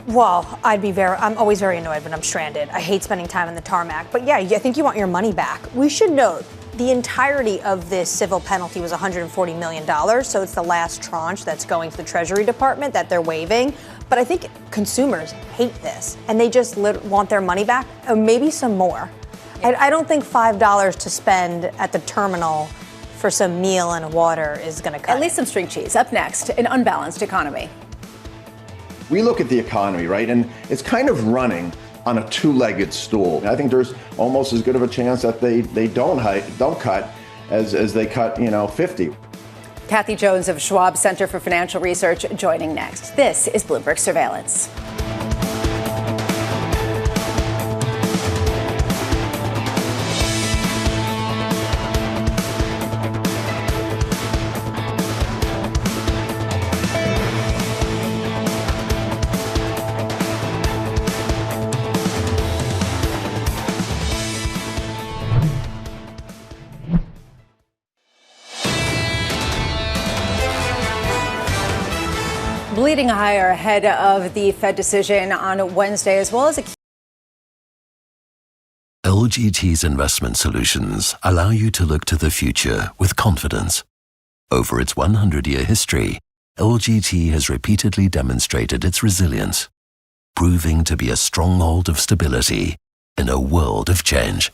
Well, I'm always very annoyed when I'm stranded. I hate spending time on the tarmac. But yeah, I think you want your money back. We should note the entirety of this civil penalty was $140 million. So it's the last tranche that's going to the Treasury Department that they're waiving. But I think consumers hate this and they just want their money back, or maybe some more. I don't think $5 to spend at the terminal for some meal and water is going to cut. At least some string cheese. Up next, an unbalanced economy. We look at the economy, right, and it's kind of running on a two-legged stool. I think there's almost as good of a chance that they don't cut as they cut, 50. Kathy Jones of Schwab Center for Financial Research joining next. This is Bloomberg Surveillance. Bleeding higher ahead of the Fed decision on Wednesday, as well as a LGT's investment solutions allow you to look to the future with confidence. Over its 100-year history, LGT has repeatedly demonstrated its resilience, proving to be a stronghold of stability in a world of change.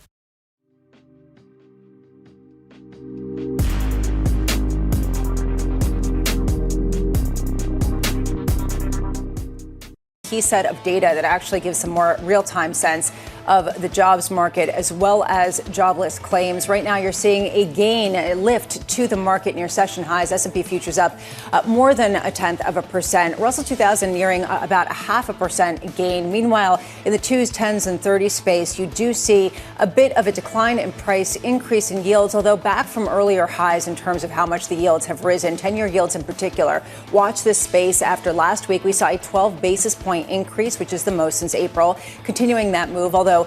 key set of data that actually gives some more real-time sense of the jobs market as well as jobless claims. Right now, you're seeing a gain, a lift to the market near session highs. S&P futures up more than 0.1%. Russell 2000 nearing about 0.5% gain. Meanwhile, in the 2s, 10s, and 30s space, you do see a bit of a decline in price, increase in yields, although back from earlier highs in terms of how much the yields have risen. 10-year yields in particular. Watch this space. After last week, we saw a 12 basis point increase, which is the most since April. Continuing that move, although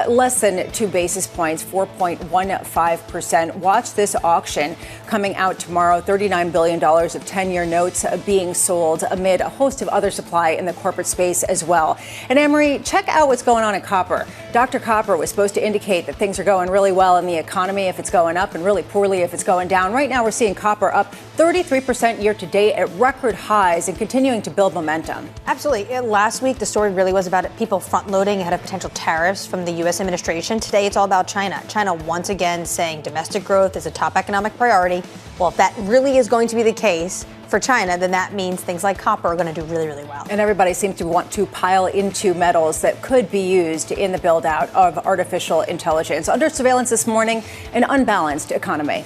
less than 2 basis points, 4.15%. Watch this auction coming out tomorrow. $39 billion of 10-year notes being sold amid a host of other supply in the corporate space as well. And Anne-Marie, check out what's going on in copper. Dr. Copper was supposed to indicate that things are going really well in the economy if it's going up and really poorly if it's going down. Right now, we're seeing copper up 33% year to date at record highs and continuing to build momentum. Absolutely. Last week, the story really was about people front-loading ahead of potential tariffs from the U.S. administration. Today, it's all about China. China once again saying domestic growth is a top economic priority. Well, if that really is going to be the case for China, then that means things like copper are going to do really, really well. And everybody seems to want to pile into metals that could be used in the build-out of artificial intelligence. Under surveillance this morning, an unbalanced economy.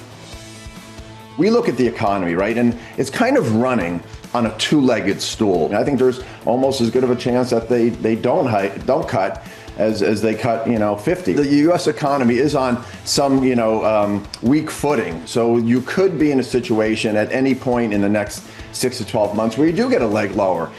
We look at the economy, right, and it's kind of running on a two-legged stool. I think there's almost as good of a chance that they don't cut as they cut, 50. The U.S. economy is on some, weak footing. So you could be in a situation at any point in the next 6 to 12 months where you do get a leg lower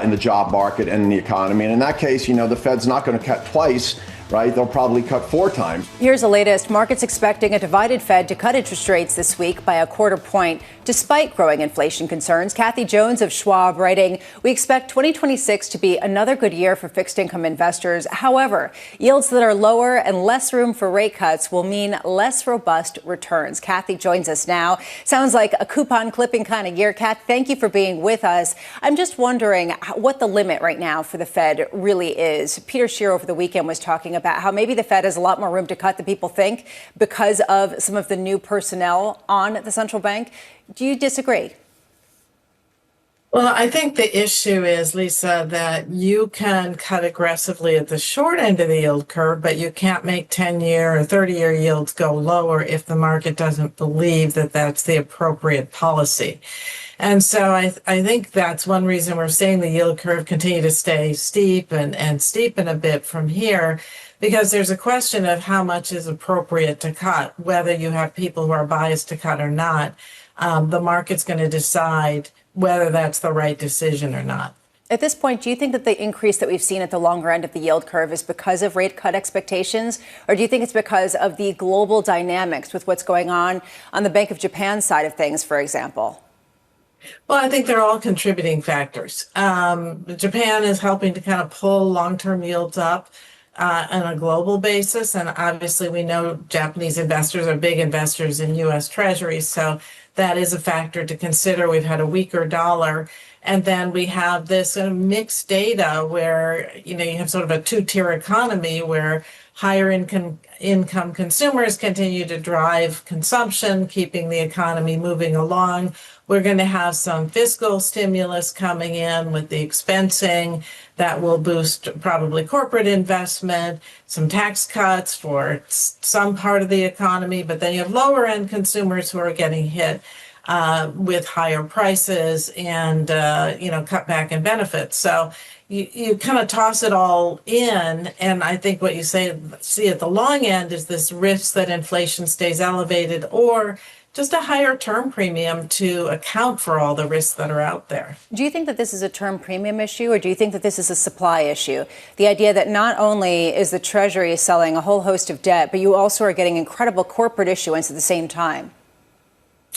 in the job market and in the economy. And in that case, the Fed's not going to cut twice. Right? They'll probably cut 4 times. Here's the latest. Markets expecting a divided Fed to cut interest rates this week by 0.25 point, despite growing inflation concerns. Kathy Jones of Schwab writing, we expect 2026 to be another good year for fixed income investors. However, yields that are lower and less room for rate cuts will mean less robust returns. Kathy joins us now. Sounds like a coupon clipping kind of year. Kath, thank you for being with us. I'm just wondering what the limit right now for the Fed really is. Peter Scheer over the weekend was talking about how maybe the Fed has a lot more room to cut than people think because of some of the new personnel on the central bank. Do you disagree? Well, I think the issue is, Lisa, that you can cut aggressively at the short end of the yield curve, but you can't make 10-year or 30-year yields go lower if the market doesn't believe that that's the appropriate policy. And so I think that's one reason we're seeing the yield curve continue to stay steep and steepen a bit from here. because there's a question of how much is appropriate to cut, whether you have people who are biased to cut or not. The market's going to decide whether that's the right decision or not. At this point, do you think that the increase that we've seen at the longer end of the yield curve is because of rate cut expectations, or do you think it's because of the global dynamics with what's going on the Bank of Japan side of things, for example? Well, I think they're all contributing factors. Japan is helping to kind of pull long-term yields up on a global basis. And obviously, we know Japanese investors are big investors in U.S. Treasuries. So that is a factor to consider. We've had a weaker dollar. And then we have this mixed data where, you have sort of a two-tier economy where higher income consumers continue to drive consumption, keeping the economy moving along. We're going to have some fiscal stimulus coming in with the expensing that will boost probably corporate investment, some tax cuts for some part of the economy, but then you have lower end consumers who are getting hit with higher prices and, cut back in benefits. So you kind of toss it all in. And I think what you see at the long end is this risk that inflation stays elevated or just a higher term premium to account for all the risks that are out there. Do you think that this is a term premium issue, or do you think that this is a supply issue? The idea that not only is the Treasury selling a whole host of debt, but you also are getting incredible corporate issuance at the same time.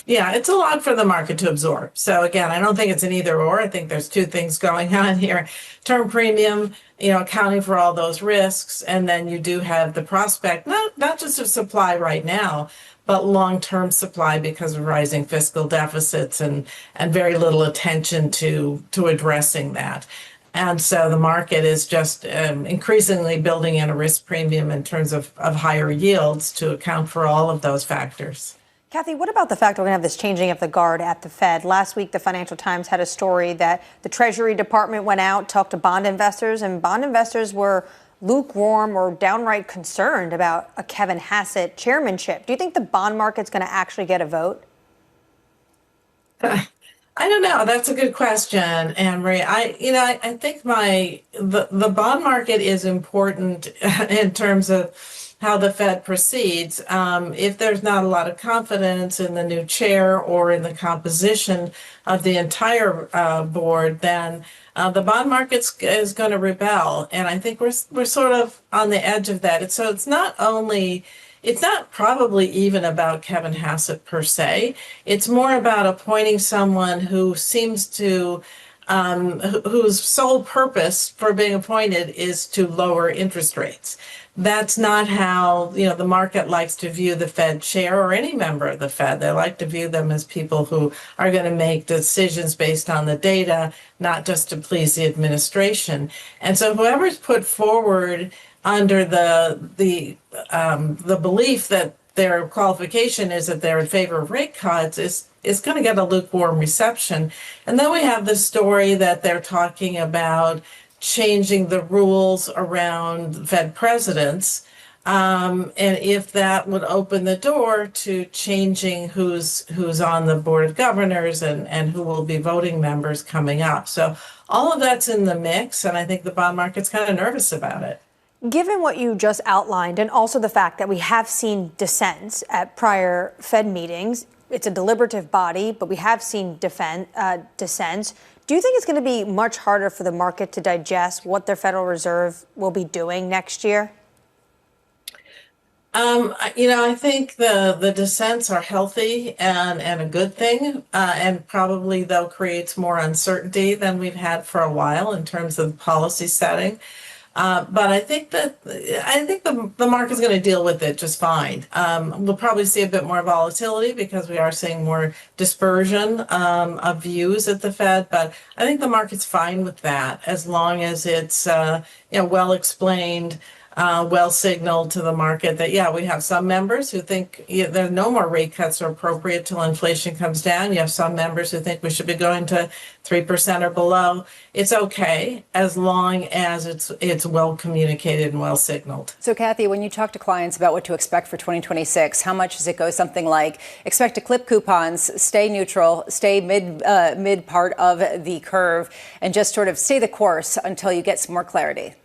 Yeah, it's a lot for the market to absorb. So again, I don't think it's an either or. I think there's two things going on here. Term premium, accounting for all those risks. And then you do have the prospect, not just of supply right now, but long-term supply because of rising fiscal deficits and very little attention to addressing that. And so the market is just increasingly building in a risk premium in terms of higher yields to account for all of those factors. Kathy, what about the fact we're going to have this changing of the guard at the Fed? Last week, the Financial Times had a story that the Treasury Department went out, talked to bond investors, and bond investors were lukewarm or downright concerned about a Kevin Hassett chairmanship. Do you think the bond market's going to actually get a vote? I don't know. That's a good question, Anne-Marie. I think the bond market is important in terms of how the Fed proceeds. If there's not a lot of confidence in the new chair or in the composition of the entire board, then the bond market is going to rebel. And I think we're sort of on the edge of that. So it's not probably even about Kevin Hassett per se. It's more about appointing someone who seems to whose sole purpose for being appointed is to lower interest rates. That's not how, the market likes to view the Fed chair or any member of the Fed. They like to view them as people who are going to make decisions based on the data, not just to please the administration. And so whoever's put forward under the belief that their qualification is that they're in favor of rate cuts is going to get a lukewarm reception. And then we have the story that they're talking about changing the rules around Fed presidents, and if that would open the door to changing who's on the board of governors and who will be voting members coming up. So all of that's in the mix, and I think the bond market's kind of nervous about it. Given what you just outlined, and also the fact that we have seen dissents at prior Fed meetings, it's a deliberative body, but we have seen dissents. Do you think it's going to be much harder for the market to digest what the Federal Reserve will be doing next year? I think the dissents are healthy and a good thing, and probably though creates more uncertainty than we've had for a while in terms of policy setting. But I think the market's going to deal with it just fine. We'll probably see a bit more volatility because we are seeing more dispersion of views at the Fed. But I think the market's fine with that as long as it's well explained, well signaled to the market that, we have some members who think there no more rate cuts are appropriate till inflation comes down. You have some members who think we should be going to 3% or below. It's okay as long as it's well communicated and well signaled. So, Kathy, when you talk to clients about what to expect for 2026, how much does it go something like expect to clip coupons, stay neutral, stay mid part of the curve, and just sort of stay the course until you get some more clarity?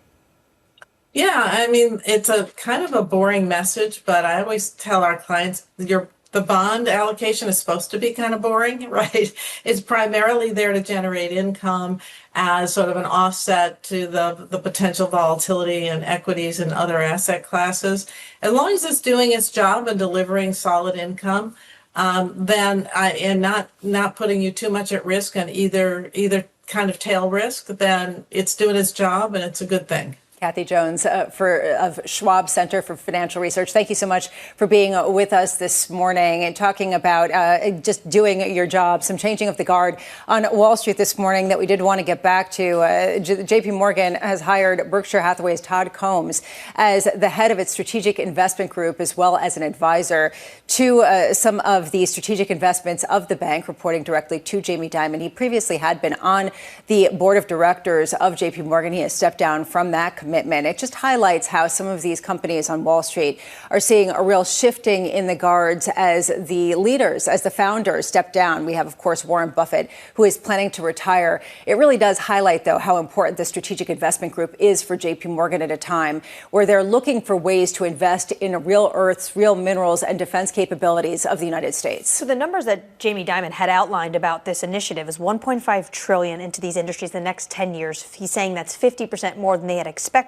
Yeah, I mean, it's a kind of a boring message, but I always tell our clients the bond allocation is supposed to be kind of boring, right? It's primarily there to generate income as sort of an offset to the potential volatility in equities and other asset classes. As long as it's doing its job and delivering solid income, and not putting you too much at risk on either kind of tail risk, then it's doing its job and it's a good thing. Kathy Jones of Schwab Center for Financial Research. Thank you so much for being with us this morning and talking about just doing your job, some changing of the guard on Wall Street this morning that we did want to get back to. JP Morgan has hired Berkshire Hathaway's Todd Combs as the head of its strategic investment group, as well as an advisor to some of the strategic investments of the bank, reporting directly to Jamie Dimon. He previously had been on the board of directors of JP Morgan. He has stepped down from that commitment. It just highlights how some of these companies on Wall Street are seeing a real shifting in the guards as the leaders, as the founders step down. We have, of course, Warren Buffett, who is planning to retire. It really does highlight, though, how important the strategic investment group is for JP Morgan at a time where they're looking for ways to invest in real earths, real minerals, and defense capabilities of the United States. So the numbers that Jamie Dimon had outlined about this initiative is $1.5 trillion into these industries in the next 10 years. He's saying that's 50% more than they had expected.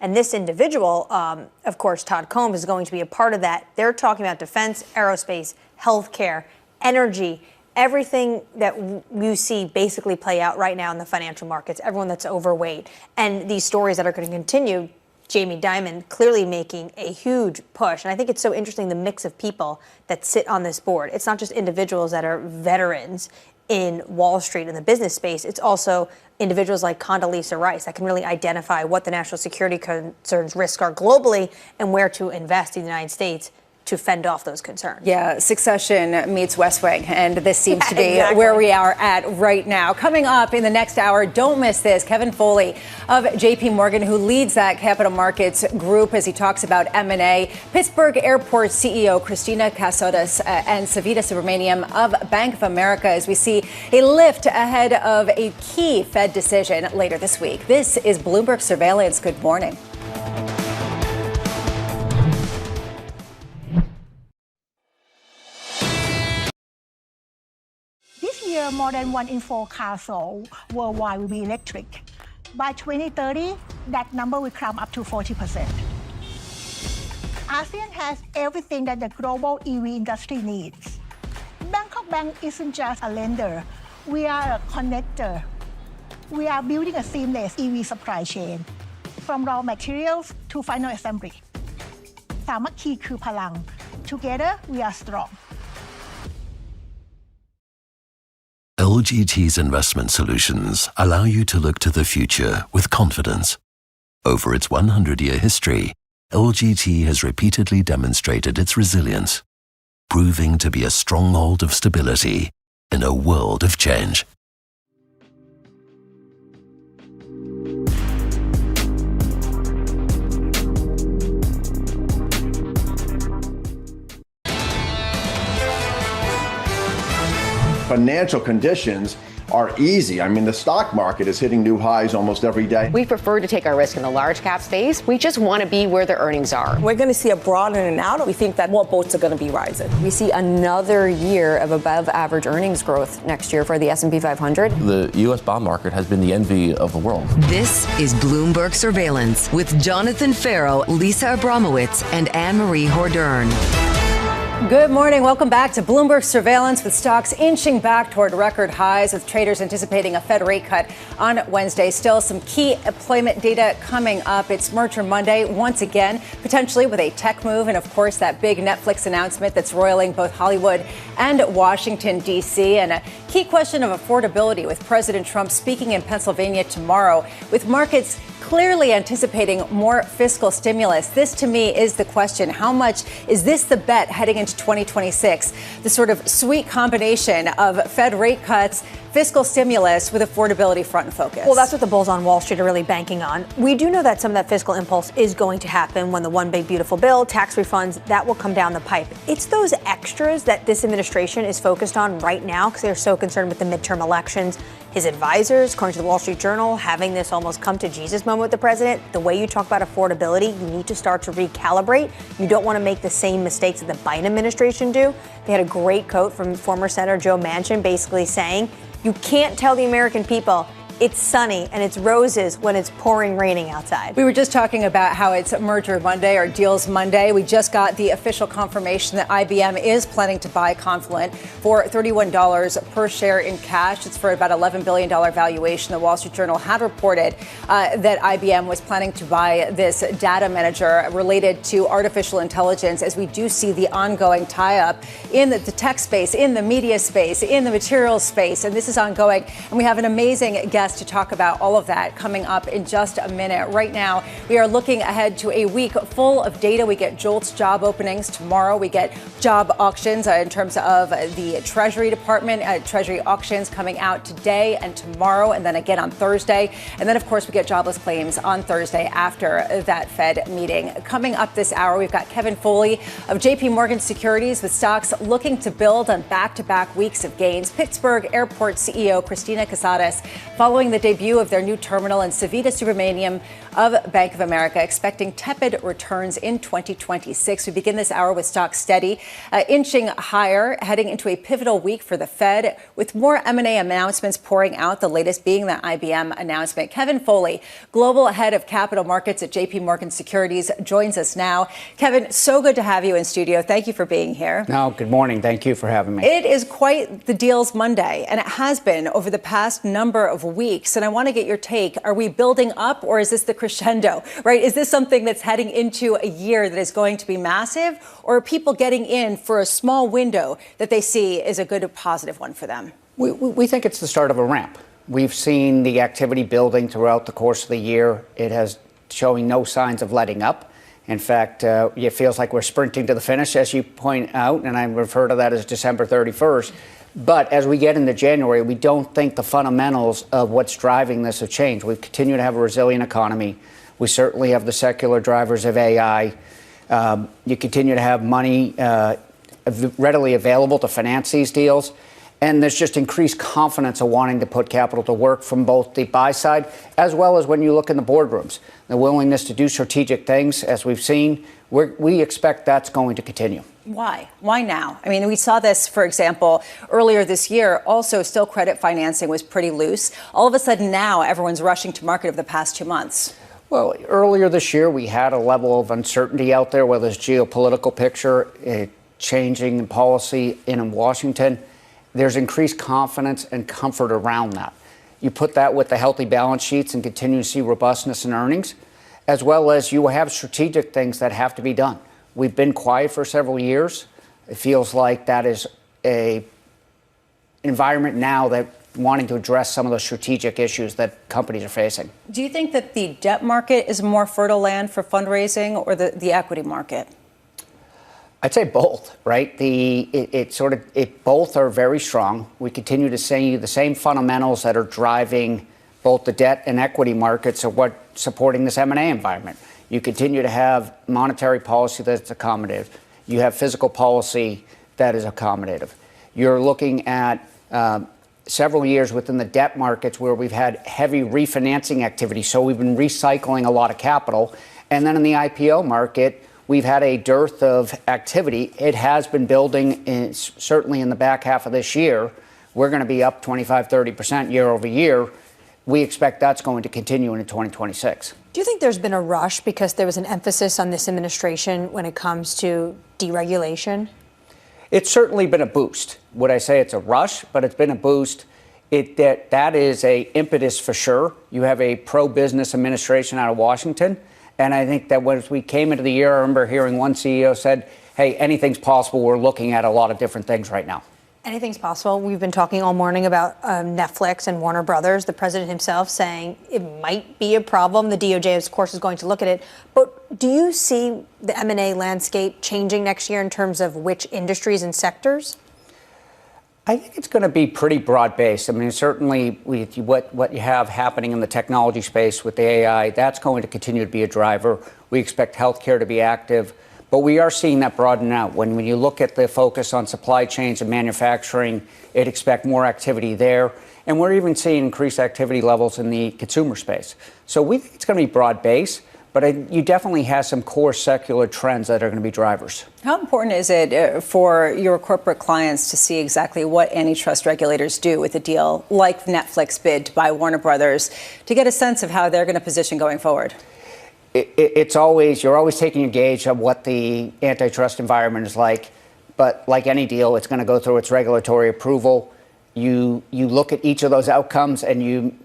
And this individual, of course, Todd Combs, is going to be a part of that. They're talking about defense, aerospace, healthcare, energy, everything that you see basically play out right now in the financial markets, everyone that's overweight. And these stories that are going to continue, Jamie Dimon clearly making a huge push. And I think it's so interesting, the mix of people that sit on this board. It's not just individuals that are veterans in Wall Street in the business space. It's also individuals like Condoleezza Rice that can really identify what the national security concerns risks are globally and where to invest in the United States to fend off those concerns. Yeah, Succession meets West Wing, and this seems to be where we are at right now. Coming up in the next hour, don't miss this, Kevin Foley of JP Morgan, who leads that capital markets group as he talks about M&A, Pittsburgh Airport CEO Christina Casodas and Savita Subramaniam of Bank of America as we see a lift ahead of a key Fed decision later this week. This is Bloomberg Surveillance. Good morning. More than 1 in 4 cars sold worldwide will be electric. By 2030, that number will climb up to 40%. ASEAN has everything that the global EV industry needs. Bangkok Bank isn't just a lender. We are a connector. We are building a seamless EV supply chain, from raw materials to final assembly. สามัคคีคือพลัง Together, we are strong. LGT's investment solutions allow you to look to the future with confidence. Over its 100-year history, LGT has repeatedly demonstrated its resilience, proving to be a stronghold of stability in a world of change. Financial conditions are easy. I mean, the stock market is hitting new highs almost every day. We prefer to take our risk in the large cap space. We just want to be where the earnings are. We're going to see a broadening out. We think that more boats are going to be rising. We see another year of above average earnings growth next year for the S&P 500. The U.S. bond market has been the envy of the world. This is Bloomberg Surveillance with Jonathan Farrow, Lisa Abramowitz, and Anne-Marie Hordern. Good morning. Welcome back to Bloomberg Surveillance, with stocks inching back toward record highs, with traders anticipating a Fed rate cut on Wednesday. Still some key employment data coming up. It's Merger Monday once again, potentially with a tech move. And of course, that big Netflix announcement that's roiling both Hollywood and Washington, D.C. And a key question of affordability, with President Trump speaking in Pennsylvania tomorrow, with markets clearly anticipating more fiscal stimulus. This, to me, is the question. How much is this the bet heading into 2026? The sort of sweet combination of Fed rate cuts, fiscal stimulus with affordability front and focus. Well, that's what the bulls on Wall Street are really banking on. We do know that some of that fiscal impulse is going to happen when the one big beautiful bill, tax refunds, that will come down the pipe. It's those extras that this administration is focused on right now because they're so concerned with the midterm elections his advisors, according to the Wall Street Journal, having this almost come to Jesus moment with the president. The way you talk about affordability, you need to start to recalibrate. You don't want to make the same mistakes that the Biden administration do. They had a great quote from former Senator Joe Manchin basically saying, you can't tell the American people it's sunny and it's roses when it's pouring raining outside. We were just talking about how it's Merger Monday or Deals Monday. We just got the official confirmation that IBM is planning to buy Confluent for $31 per share in cash. It's for about $11 billion valuation. The Wall Street Journal had reported that IBM was planning to buy this data manager related to artificial intelligence, as we do see the ongoing tie-up in the tech space, in the media space, in the materials space. And this is ongoing. And we have an amazing guest to talk about all of that coming up in just a minute. Right now, we are looking ahead to a week full of data. We get JOLTS job openings tomorrow. We get job auctions in terms of the Treasury Department, Treasury auctions coming out today and tomorrow, and then again on Thursday. And then, of course, we get jobless claims on Thursday after that Fed meeting. Coming up this hour, we've got Kevin Foley of JP Morgan Securities with stocks looking to build on back-to-back weeks of gains. Pittsburgh Airport CEO Christina Casadas following the debut of their new terminal in Civita Subramaniam of Bank of America, expecting tepid returns in 2026. We begin this hour with stocks steady, inching higher, heading into a pivotal week for the Fed, with more M&A announcements pouring out, the latest being the IBM announcement. Kevin Foley, global head of capital markets at JP Morgan Securities, joins us now. Kevin, so good to have you in studio. Thank you for being here. No, good morning. Thank you for having me. It is quite the Deals Monday, and it has been over the past number of weeks. And I want to get your take. Are we building up, or is this the crescendo, right? Is this something that's heading into a year that is going to be massive, or are people getting in for a small window that they see is a good, positive one for them? We think it's the start of a ramp. We've seen the activity building throughout the course of the year. It has showing no signs of letting up. In fact, it feels like we're sprinting to the finish, as you point out, and I refer to that as December 31st. But as we get into January, we don't think the fundamentals of what's driving this have changed. We continue to have a resilient economy. We certainly have the secular drivers of AI. You continue to have money readily available to finance these deals. And there's just increased confidence of wanting to put capital to work from both the buy side, as well as when you look in the boardrooms. The willingness to do strategic things, as we've seen, we expect that's going to continue. Why? Why now? I mean, we saw this, for example, earlier this year. Also, still credit financing was pretty loose. All of a sudden now, everyone's rushing to market over the past 2 months. Well, earlier this year, we had a level of uncertainty out there, whether it's geopolitical picture, changing in policy in Washington. There's increased confidence and comfort around that. You put that with the healthy balance sheets and continue to see robustness in earnings, as well as you have strategic things that have to be done. We've been quiet for several years. It feels like that is an environment now that wanting to address some of the strategic issues that companies are facing. Do you think that the debt market is more fertile land for fundraising, or the equity market? I'd say both, right? Both are very strong. We continue to see the same fundamentals that are driving both the debt and equity markets are what supporting this M&A environment. You continue to have monetary policy that's accommodative. You have fiscal policy that is accommodative. You're looking at several years within the debt markets where we've had heavy refinancing activity. So we've been recycling a lot of capital. And then in the IPO market, we've had a dearth of activity. It has been building, certainly in the back half of this year. We're going to be up 25-30% year over year. We expect that's going to continue into 2026. Do you think there's been a rush because there was an emphasis on this administration when it comes to deregulation? It's certainly been a boost. Would I say it's a rush? But it's been a boost. That is a impetus for sure. You have a pro-business administration out of Washington. And I think that when we came into the year, I remember hearing one CEO said, hey, anything's possible. We're looking at a lot of different things right now. Anything's possible. We've been talking all morning about Netflix and Warner Brothers. The president himself saying it might be a problem. The DOJ, of course, is going to look at it. But do you see the M&A landscape changing next year in terms of which industries and sectors? I think it's going to be pretty broad-based. I mean, certainly with what you have happening in the technology space with the AI, that's going to continue to be a driver. We expect healthcare to be active. But we are seeing that broaden out. When you look at the focus on supply chains and manufacturing, it expect more activity there. And we're even seeing increased activity levels in the consumer space. So we think it's going to be broad-based, but you definitely have some core secular trends that are going to be drivers. How important is it for your corporate clients to see exactly what antitrust regulators do with a deal like Netflix bid to buy Warner Brothers to get a sense of how they're going to position going forward? You're always taking a gauge of what the antitrust environment is like. But like any deal, it's going to go through its regulatory approval. You look at each of those outcomes and you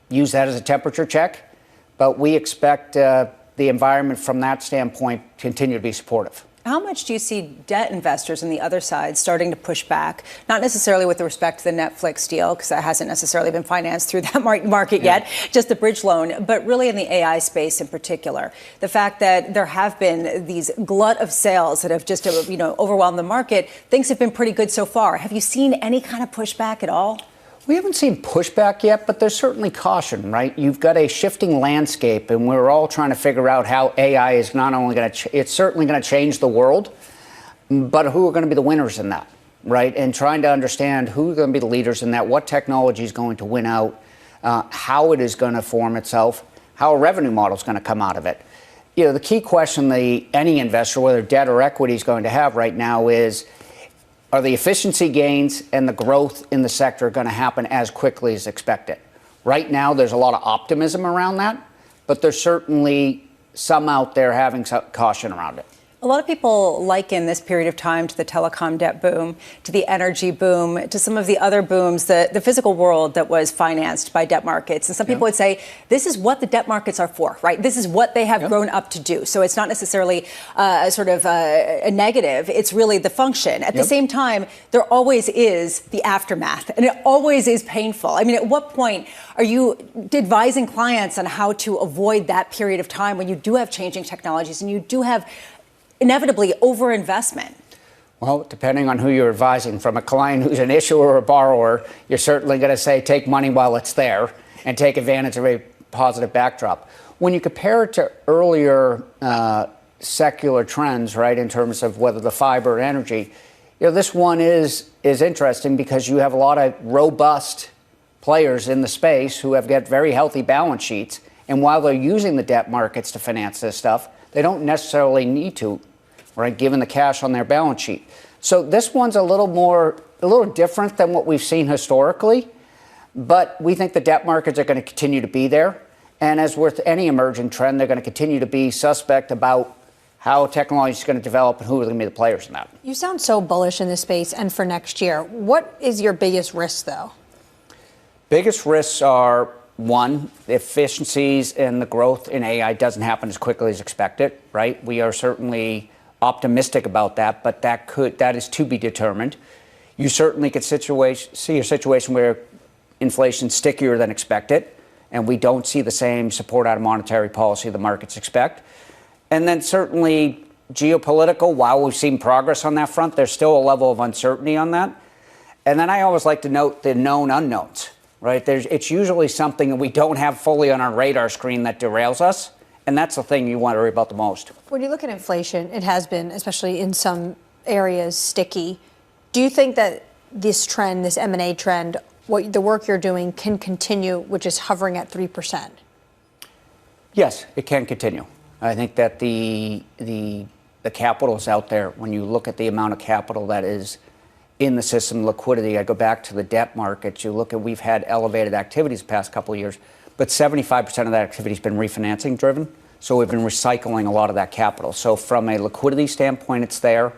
use that as a temperature check. But we expect the environment from that standpoint to continue to be supportive. How much do you see debt investors on the other side starting to push back? Not necessarily with respect to the Netflix deal, because that hasn't necessarily been financed through that market yet, just the bridge loan, but really in the AI space in particular. The fact that there have been these glut of sales that have just overwhelmed the market, things have been pretty good so far. Have you seen any kind of pushback at all? We haven't seen pushback yet, but there's certainly caution, right? You've got a shifting landscape, and we're all trying to figure out how AI is not only going to, it's certainly going to change the world, but who are going to be the winners in that, right? And trying to understand who are going to be the leaders in that, what technology is going to win out, how it is going to form itself, how a revenue model is going to come out of it. The key question any investor, whether debt or equity, is going to have right now is, are the efficiency gains and the growth in the sector going to happen as quickly as expected? Right now, there's a lot of optimism around that, but there's certainly some out there having some caution around it. A lot of people liken this period of time to the telecom debt boom, to the energy boom, to some of the other booms, the physical world that was financed by debt markets. And some people would say this is what the debt markets are for, right? This is what they have grown up to do. So it's not necessarily a negative. It's really the function. At the same time, there always is the aftermath, and it always is painful. I mean, at what point are you advising clients on how to avoid that period of time when you do have changing technologies and you do have inevitably overinvestment? Well, depending on who you're advising, from a client who's an issuer or a borrower, you're certainly going to say take money while it's there and take advantage of a positive backdrop. When you compare it to earlier secular trends, right, in terms of whether the fiber or energy, this one is interesting because you have a lot of robust players in the space who have got very healthy balance sheets. And while they're using the debt markets to finance this stuff, they don't necessarily need to, right, given the cash on their balance sheet. So this one's a little different than what we've seen historically, but we think the debt markets are going to continue to be there. And as with any emerging trend, they're going to continue to be suspect about how technology is going to develop and who are going to be the players in that. You sound so bullish in this space and for next year. What is your biggest risk, though? Biggest risks are, one, the efficiencies and the growth in AI doesn't happen as quickly as expected, right? We are certainly optimistic about that, but that is to be determined. You certainly could see a situation where inflation's stickier than expected, and we don't see the same support out of monetary policy the markets expect. And then certainly geopolitical, while we've seen progress on that front, there's still a level of uncertainty on that. And then I always like to note the known unknowns. Right? It's usually something that we don't have fully on our radar screen that derails us. And that's the thing you want to worry about the most. When you look at inflation, it has been, especially in some areas, sticky. Do you think that this trend, this M&A trend, the work you're doing can continue, which is hovering at 3%? Yes, it can continue. I think that the capital is out there. When you look at the amount of capital that is in the system, liquidity, I go back to the debt markets. You look at, we've had elevated activities the past couple of years, but 75% of that activity has been refinancing driven. So we've been recycling a lot of that capital. So from a liquidity standpoint, it's there.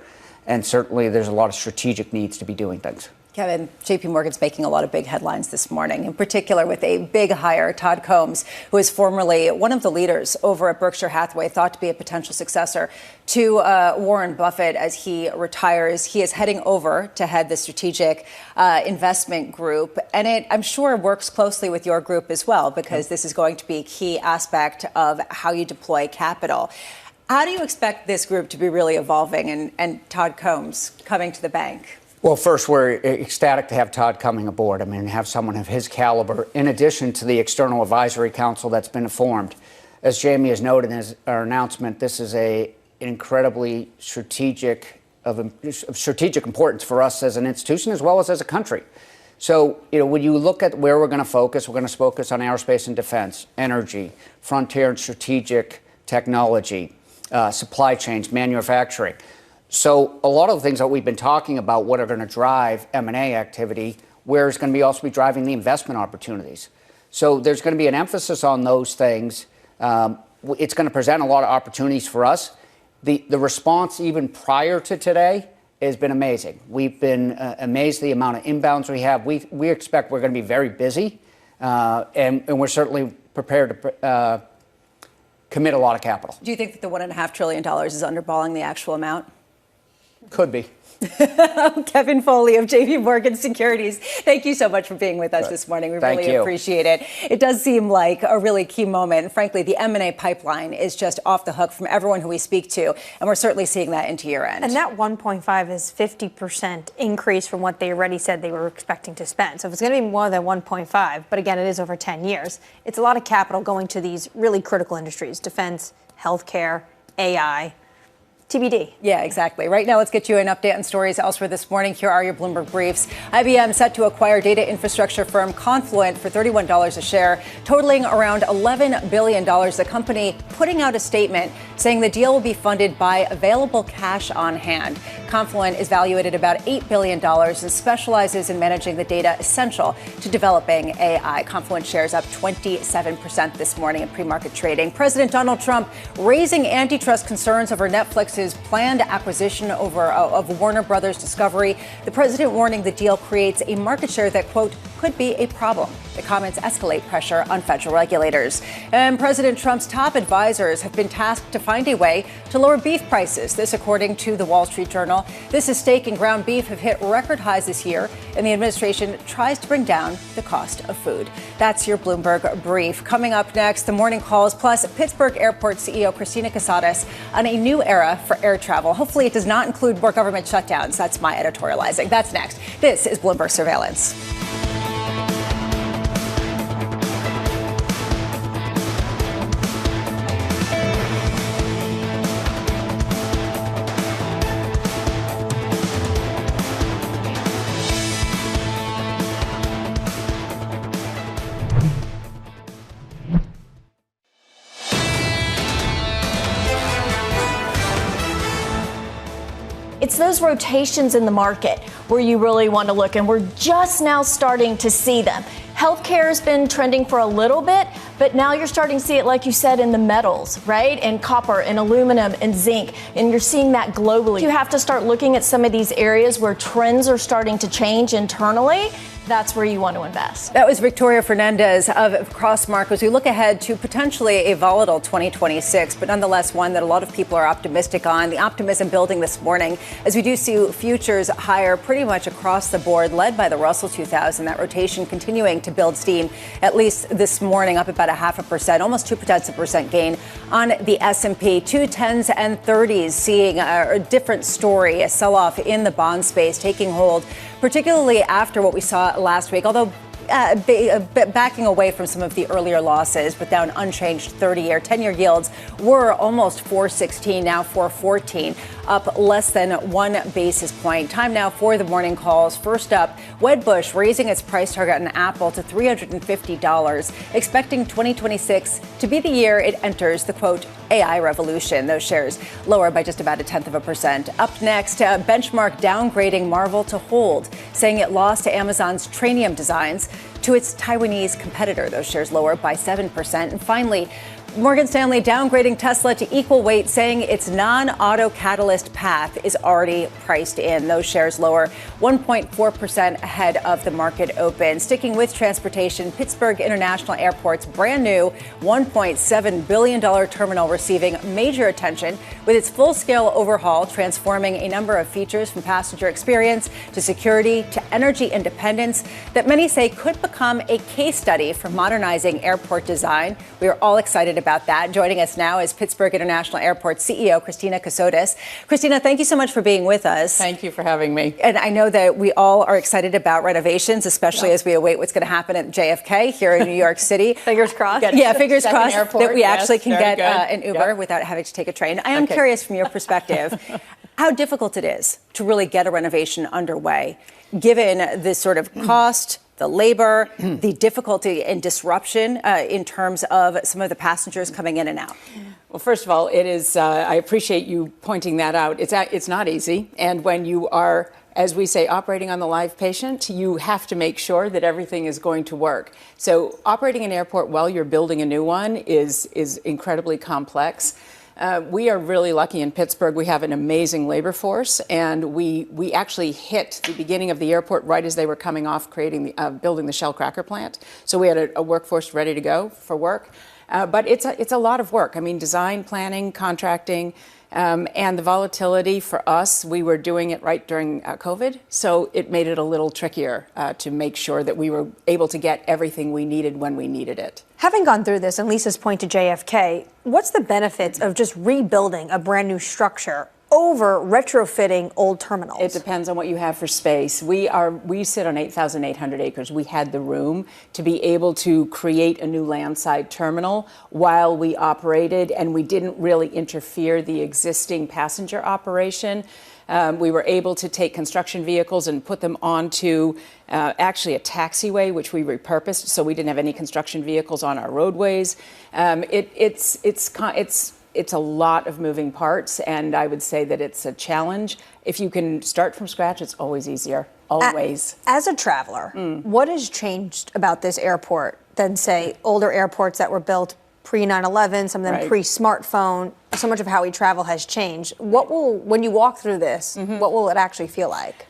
And certainly there's a lot of strategic needs to be doing things. Kevin, JP Morgan's making a lot of big headlines this morning, in particular with a big hire, Todd Combs, who is formerly one of the leaders over at Berkshire Hathaway, thought to be a potential successor to Warren Buffett as he retires. He is heading over to head the strategic investment group. And it, I'm sure, works closely with your group as well, because this is going to be a key aspect of how you deploy capital. How do you expect this group to be really evolving and Todd Combs coming to the bank? Well, first, we're ecstatic to have Todd coming aboard. I mean, have someone of his caliber, in addition to the external advisory council that's been formed. As Jamie has noted in our announcement, this is a incredibly strategic importance for us as an institution as well as a country. So, when you look at where we're going to focus on aerospace and defense, energy, frontier and strategic technology, supply chains, manufacturing. So a lot of the things that we've been talking about, what are going to drive M&A activity, where is going to also be driving the investment opportunities. So there's going to be an emphasis on those things. It's going to present a lot of opportunities for us. The response even prior to today has been amazing. We've been amazed at the amount of inbounds we have. We expect we're going to be very busy, and we're certainly prepared to commit a lot of capital. Do you think that the $1.5 trillion is underballing the actual amount? Could be. Kevin Foley of JP Morgan Securities, thank you so much for being with us this morning. We really appreciate it. It does seem like a really key moment. And frankly, the M&A pipeline is just off the hook from everyone who we speak to. And we're certainly seeing that into year end. And that 1.5 is 50% increase from what they already said they were expecting to spend. So if it's going to be more than 1.5, but again, it is over 10 years, it's a lot of capital going to these really critical industries, defense, healthcare, AI. TBD. Yeah, exactly. Right now, let's get you an update on stories elsewhere this morning. Here are your Bloomberg briefs. IBM set to acquire data infrastructure firm Confluent for $31 a share, totaling around $11 billion. The company putting out a statement saying the deal will be funded by available cash on hand. Confluent is valued at about $8 billion and specializes in managing the data essential to developing AI. Confluent shares up 27% this morning in pre-market trading. President Donald Trump raising antitrust concerns over Netflix's planned acquisition of Warner Brothers Discovery. The president warning the deal creates a market share that, quote, could be a problem. The comments escalate pressure on federal regulators. And President Trump's top advisors have been tasked to find a way to lower beef prices. This, according to the Wall Street Journal. This is steak and ground beef have hit record highs this year, and the administration tries to bring down the cost of food. That's your Bloomberg brief. Coming up next, the morning calls, plus Pittsburgh Airport CEO Christina Casadas on a new era for air travel. Hopefully it does not include more government shutdowns. That's my editorializing. That's next. This is Bloomberg Surveillance. It's those rotations in the market where you really want to look, and we're just now starting to see them. Healthcare has been trending for a little bit, but now you're starting to see it, like you said, in the metals, right? And copper and aluminum and zinc, and you're seeing that globally. You have to start looking at some of these areas where trends are starting to change internally. That's where you want to invest. That was Victoria Fernandez of Crossmark as we look ahead to potentially a volatile 2026, but nonetheless one that a lot of people are optimistic on. The optimism building this morning as we do see futures higher pretty much across the board, led by the Russell 2000. That rotation continuing to build steam, at least this morning, up about 0.5%, almost 0.2% gain on the S&P. 210s and 30s seeing a different story, a sell-off in the bond space taking hold, particularly after what we saw last week, although backing away from some of the earlier losses, but down unchanged 30-year, 10-year yields were almost 4.16, now 4.14, up less than 1 basis point. Time now for the morning calls. First up, Wedbush raising its price target on Apple to $350, expecting 2026 to be the year it enters the, quote, AI revolution. Those shares lower by just about 0.1%. Up next, Benchmark downgrading Marvel to hold, saying it lost to Amazon's Trainium designs to its Taiwanese competitor. Those shares lower by 7%. And finally, Morgan Stanley downgrading Tesla to equal weight, saying its non-auto catalyst path is already priced in. Those shares lower 1.4% ahead of the market open. Sticking with transportation, Pittsburgh International Airport's brand new $1.7 billion terminal receiving major attention with its full-scale overhaul, transforming a number of features from passenger experience to security to energy independence that many say could become a case study for modernizing airport design. We are all excited about about that. Joining us now is Pittsburgh International Airport CEO Christina Cassotis. Christina, thank you so much for being with us. Thank you for having me. And I know that we all are excited about renovations, especially as we await what's going to happen at JFK here in New York City. Fingers crossed. Yeah, fingers crossed airport, that we actually can get an Uber Yep. without having to take a train. I am curious from your perspective how difficult it is to really get a renovation underway, given this sort of cost, the labor, the difficulty and disruption in terms of some of the passengers coming in and out. Well, first of all, it is. I appreciate you pointing that out. It's not easy, and when you are, as we say, operating on the live patient, you have to make sure that everything is going to work. So operating an airport while you're building a new one is incredibly complex. We are really lucky in Pittsburgh. We have an amazing labor force, and we actually hit the beginning of the airport right as they were coming off building the shell cracker plant. So we had a workforce ready to go for work. But it's a lot of work. I mean, design, planning, contracting, and the volatility for us, we were doing it right during COVID. So it made it a little trickier to make sure that we were able to get everything we needed when we needed it. Having gone through this, and Lisa's point to JFK, what's the benefits of just rebuilding a brand new structure over retrofitting old terminals? It depends on what you have for space. We sit on 8,800 acres. We had the room to be able to create a new landside terminal while we operated, and we didn't really interfere the existing passenger operation. We were able to take construction vehicles and put them onto actually a taxiway, which we repurposed, so we didn't have any construction vehicles on our roadways. It's a lot of moving parts, and I would say that it's a challenge. If you can start from scratch, it's always easier, always. As a traveler, what has changed about this airport than, say, older airports that were built pre-9/11, some of them pre-smartphone? So much of how we travel has changed. When you walk through this, what will it actually feel like?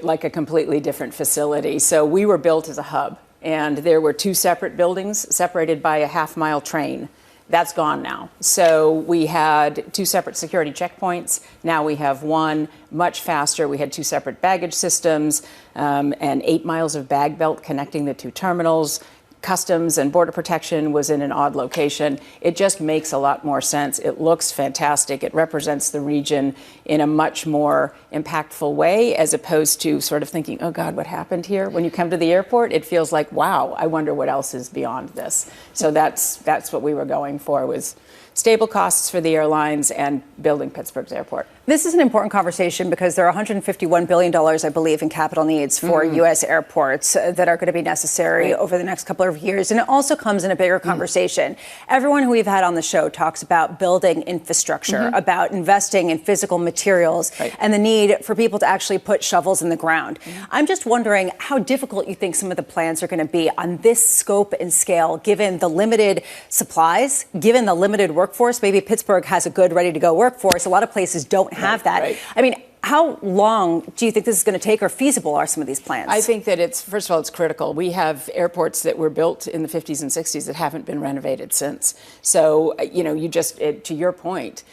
Like a completely different facility. So we were built as a hub, and there were two separate buildings separated by a half-mile train. That's gone now. So we had two separate security checkpoints. Now we have one, much faster. We had two separate baggage systems and 8 miles of bag belt connecting the two terminals. Customs and Border Protection was in an odd location. It just makes a lot more sense. It looks fantastic. It represents the region in a much more impactful way, as opposed to sort of thinking, oh God, what happened here? When you come to the airport, it feels like, wow, I wonder what else is beyond this. So that's what we were going for, was stable costs for the airlines and building Pittsburgh's airport. This is an important conversation because there are $151 billion, I believe, in capital needs for U.S. airports that are going to be necessary over the next couple of years. And it also comes in a bigger conversation. Everyone who we've had on the show talks about building infrastructure, about investing in physical materials, and the need for people to actually put shovels in the ground. I'm just wondering how difficult you think some of the plans are going to be on this scope and scale, given the limited supplies, given the limited workforce. Maybe Pittsburgh has a good, ready-to-go workforce. A lot of places don't have that. I mean, how long do you think this is going to take, or feasible are some of these plans? I think that first of all, it's critical. We have airports that were built in the 50s and 60s that haven't been renovated since. So, to your point,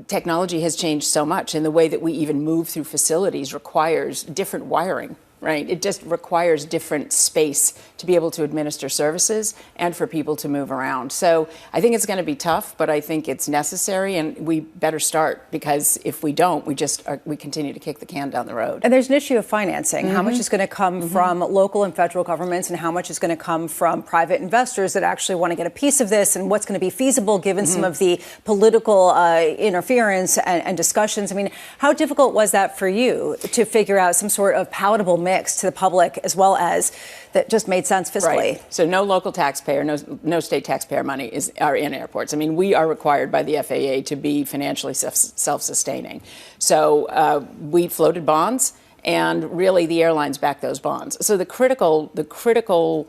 technology has changed so much, and the way that we even move through facilities requires different wiring. Right. It just requires different space to be able to administer services and for people to move around. So I think it's going to be tough, but I think it's necessary, and we better start, because if we don't, we continue to kick the can down the road. And there's an issue of financing. How much is going to come from local and federal governments, and how much is going to come from private investors that actually want to get a piece of this, and what's going to be feasible given some of the political interference and discussions. I mean, how difficult was that for you to figure out some sort of palatable mix to the public, as well as that just made sense fiscally? Right. So no local taxpayer, no state taxpayer money are in airports. I mean, we are required by the FAA to be financially self-sustaining. So we floated bonds, and really the airlines back those bonds. So the critical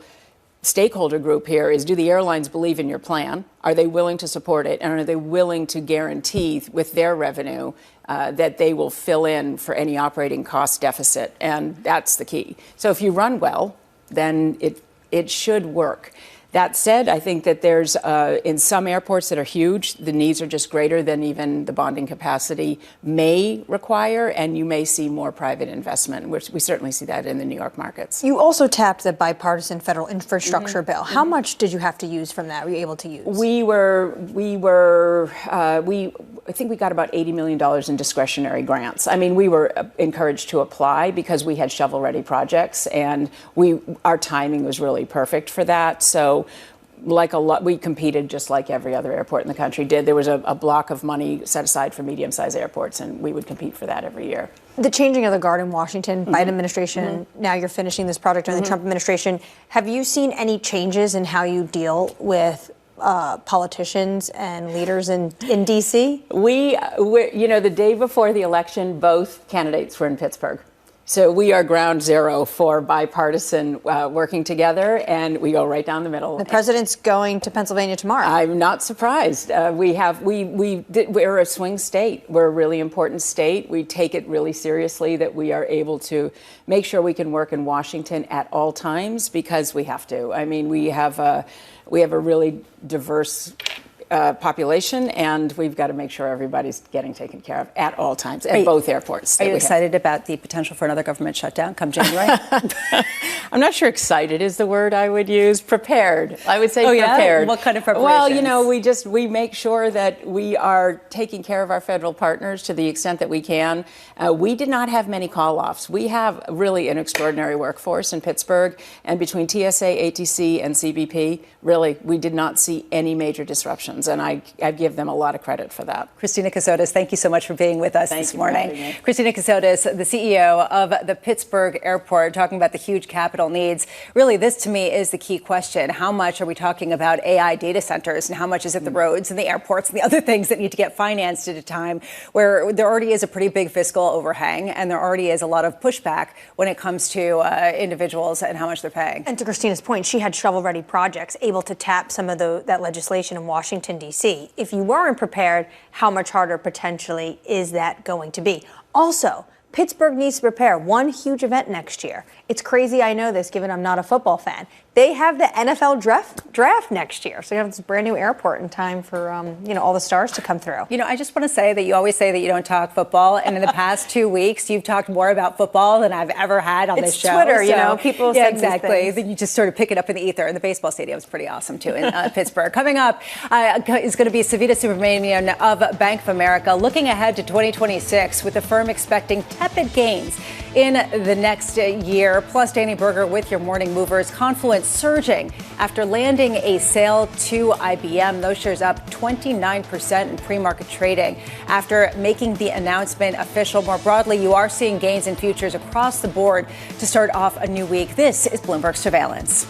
stakeholder group here is, do the airlines believe in your plan? Are they willing to support it? And are they willing to guarantee with their revenue that they will fill in for any operating cost deficit? And that's the key. So if you run well, then it should work. That said, I think that there's, in some airports that are huge, the needs are just greater than even the bonding capacity may require, and you may see more private investment. We certainly see that in the New York markets. You also tapped the bipartisan federal infrastructure bill. How much did you have to use from that? Were you able to use? I think we got about $80 million in discretionary grants. I mean, we were encouraged to apply because we had shovel-ready projects, and our timing was really perfect for that. So, we competed just like every other airport in the country did. There was a block of money set aside for medium-sized airports, and we would compete for that every year. The changing of the guard in Washington, Biden administration, now you're finishing this project under the Trump administration. Have you seen any changes in how you deal with politicians and leaders in D.C.? The day before the election, both candidates were in Pittsburgh. So we are ground zero for bipartisan working together, and we go right down the middle. The president's going to Pennsylvania tomorrow. I'm not surprised. We're a swing state. We're a really important state. We take it really seriously that we are able to make sure we can work in Washington at all times, because we have to. I mean, we have a really diverse population, and we've got to make sure everybody's getting taken care of at all times at both airports. Are you excited about the potential for another government shutdown come January? I'm not sure excited is the word I would use. Prepared. I would say prepared. What kind of preparation? Well, we make sure that we are taking care of our federal partners to the extent that we can. We did not have many call-offs. We have really an extraordinary workforce in Pittsburgh, and between TSA, ATC, and CBP, really, we did not see any major disruptions. And I give them a lot of credit for that. Christina Cassotis, thank you so much for being with us this morning. Christina Cassotis, the CEO of the Pittsburgh Airport, talking about the huge capital needs. Really, this to me is the key question. How much are we talking about AI data centers, and how much is it the roads and the airports and the other things that need to get financed at a time where there already is a pretty big fiscal overhang, and there already is a lot of pushback when it comes to individuals and how much they're paying? And to Christina's point, she had shovel-ready projects able to tap some of that legislation in Washington, D.C. If you weren't prepared, how much harder potentially is that going to be? Also, Pittsburgh needs to prepare one huge event next year. It's crazy, I know this, given I'm not a football fan. They have the NFL draft next year. So you have this brand new airport in time for, all the stars to come through. I just want to say that you always say that you don't talk football. And in the past 2 weeks, you've talked more about football than I've ever had on this show. It's Twitter, people say exactly. Then you just sort of pick it up in the ether. And the baseball stadium is pretty awesome, too, in Pittsburgh. Coming up is going to be Savita Subramanian of Bank of America, looking ahead to 2026 with the firm expecting tepid gains in the next year. Plus, Danny Berger with your morning movers. Confluence surging after landing a sale to IBM. Those shares up 29% in pre-market trading after making the announcement official. More broadly, you are seeing gains in futures across the board to start off a new week. This is Bloomberg Surveillance.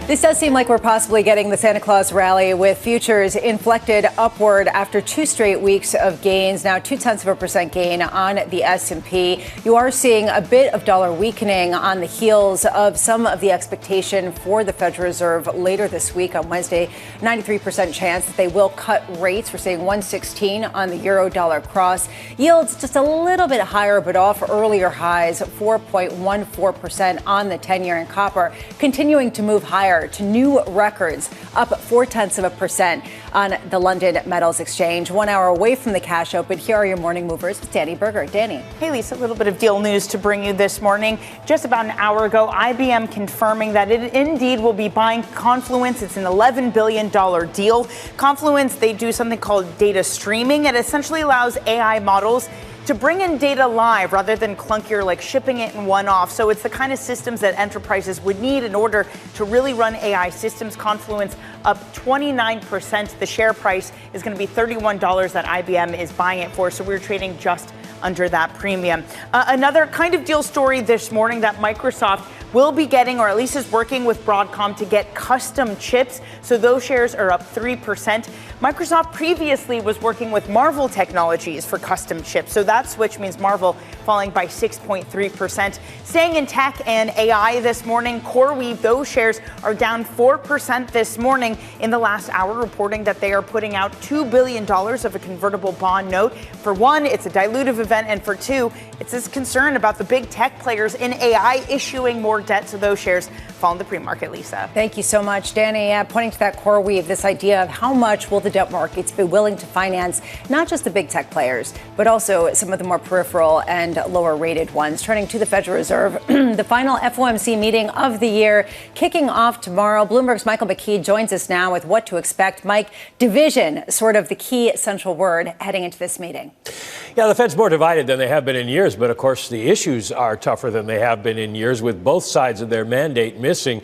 This does seem like we're possibly getting the Santa Claus rally with futures inflected upward after 2 straight weeks of gains. Now 0.2% gain on the S&P. You are seeing a bit of dollar weakening on the heels of some of the expectation for the Federal Reserve later this week on Wednesday. 93% chance that they will cut rates. We're seeing 116 on the euro dollar cross. Yields just a little bit higher, but off earlier highs, 4.14% on the 10-year, and copper continuing to move higher to new records, up 0.4% on the London Metals Exchange. 1 hour away from the cash open, here are your morning movers with Danny Berger. Danny. Hey, Lisa, a little bit of deal news to bring you this morning. Just about an hour ago, IBM confirming that it indeed will be buying Confluence. It's an $11 billion deal. Confluence, they do something called data streaming. It essentially allows AI models to bring in data live rather than clunkier, like shipping it in one-off. So it's the kind of systems that enterprises would need in order to really run AI systems. Confluence up 29%. The share price is going to be $31 that IBM is buying it for. So we're trading just under that premium. Another kind of deal story this morning that Microsoft will be getting, or at least is working with Broadcom to get custom chips. So those shares are up 3%. Microsoft previously was working with Marvell Technologies for custom chips. So that switch means Marvell falling by 6.3%. Staying in tech and AI this morning, CoreWeave, those shares are down 4% this morning in the last hour, reporting that they are putting out $2 billion of a convertible bond note. For one, it's a dilutive event, and for two, it's this concern about the big tech players in AI issuing more debt. So those shares fall in the pre-market, Lisa. Thank you so much, Danny. Pointing to that CoreWeave, this idea of how much will the debt markets be willing to finance not just the big tech players, but also some of the more peripheral and lower rated ones. Turning to the Federal Reserve, the final FOMC meeting of the year kicking off tomorrow. Bloomberg's Michael McKee joins us now with what to expect. Mike, division, sort of the key central word heading into this meeting. Yeah, the Fed's more divided than they have been in years, but of course the issues are tougher than they have been in years, with both sides of their mandate missing.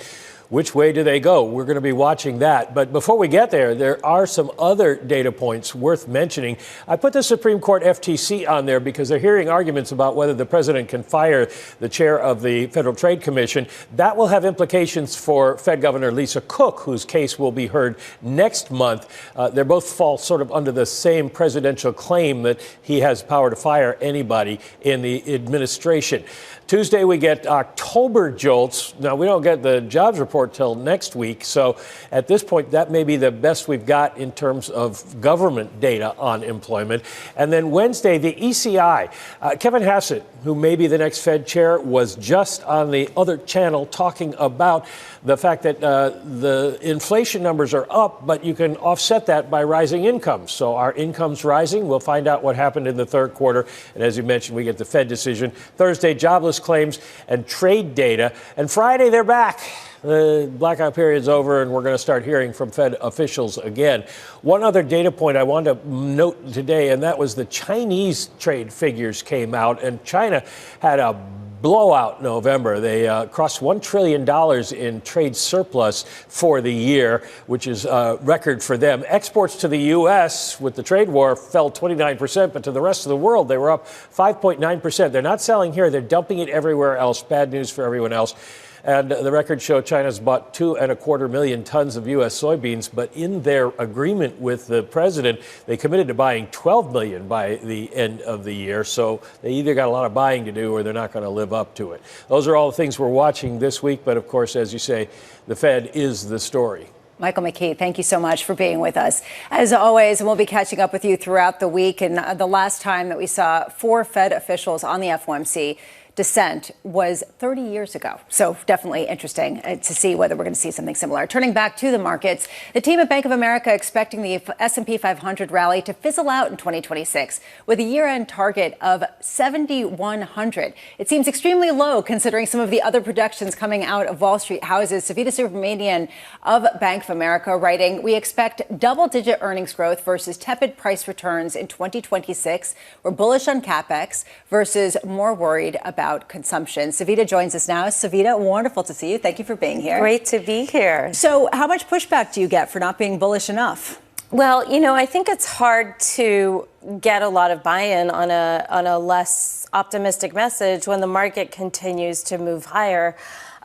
Which way do they go? We're going to be watching that. But before we get there, there are some other data points worth mentioning. I put the Supreme Court FTC on there because they're hearing arguments about whether the president can fire the chair of the Federal Trade Commission. That will have implications for Fed Governor Lisa Cook, whose case will be heard next month. They both fall sort of under the same presidential claim that he has power to fire anybody in the administration. Tuesday, we get October jolts. Now, we don't get the jobs report till next week. So at this point, that may be the best we've got in terms of government data on employment. And then Wednesday, the ECI. Kevin Hassett, who may be the next Fed chair, was just on the other channel talking about the fact that the inflation numbers are up, but you can offset that by rising incomes. So our income's rising. We'll find out what happened in the third quarter. And as you mentioned, we get the Fed decision. Thursday, jobless claims and trade data. And Friday, they're back. The blackout period's over, and we're going to start hearing from Fed officials again. One other data point I wanted to note today, and that was the Chinese trade figures came out, and China had a blowout November. They crossed $1 trillion in trade surplus for the year, which is a record for them. Exports to the U.S. with the trade war fell 29%, but to the rest of the world, they were up 5.9%. They're not selling here. They're dumping it everywhere else. Bad news for everyone else. And the records show China's bought 2.25 million tons of U.S. soybeans, but in their agreement with the president, they committed to buying 12 million by the end of the year. So they either got a lot of buying to do or they're not going to live up to it. Those are all the things we're watching this week. But of course, as you say, the Fed is the story. Michael McKee, thank you so much for being with us. As always, and we'll be catching up with you throughout the week. And the last time that we saw 4 Fed officials on the FOMC dissent was 30 years ago. So definitely interesting to see whether we're going to see something similar. Turning back to the markets, the team at Bank of America expecting the S&P 500 rally to fizzle out in 2026 with a year-end target of 7,100. It seems extremely low considering some of the other projections coming out of Wall Street houses. Savita Subramanian of Bank of America writing, we expect double-digit earnings growth versus tepid price returns in 2026. We're bullish on CapEx versus more worried about consumption. Savita joins us now. Savita, wonderful to see you. Thank you for being here. Great to be here. So how much pushback do you get for not being bullish enough? Well, you know, I think it's hard to get a lot of buy-in on a less optimistic message when the market continues to move higher.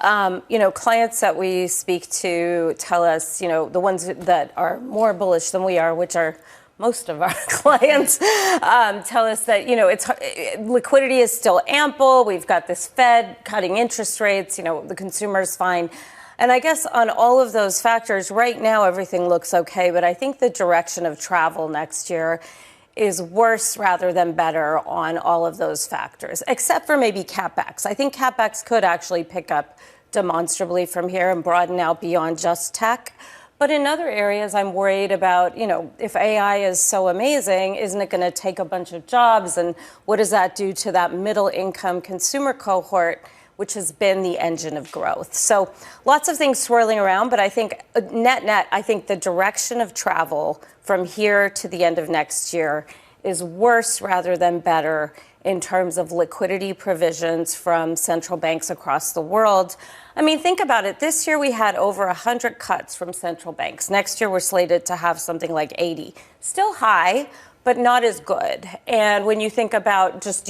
You know, clients that we speak to tell us, you know, the ones that are more bullish than we are, which are most of our clients, tell us that, you know, liquidity is still ample. We've got this Fed cutting interest rates. You know, the consumer's fine. And I guess on all of those factors, right now, everything looks okay. But I think the direction of travel next year is worse rather than better on all of those factors, except for maybe CapEx. I think CapEx could actually pick up demonstrably from here and broaden out beyond just tech. But in other areas, I'm worried about, you know, if AI is so amazing, isn't it going to take a bunch of jobs? And what does that do to that middle income consumer cohort, which has been the engine of growth? So lots of things swirling around. But I think net, I think the direction of travel from here to the end of next year is worse rather than better in terms of liquidity provisions from central banks across the world. I mean, think about it. This year we had over 100 cuts from central banks. Next year we're slated to have something like 80. Still high, but not as good. And when you think about just,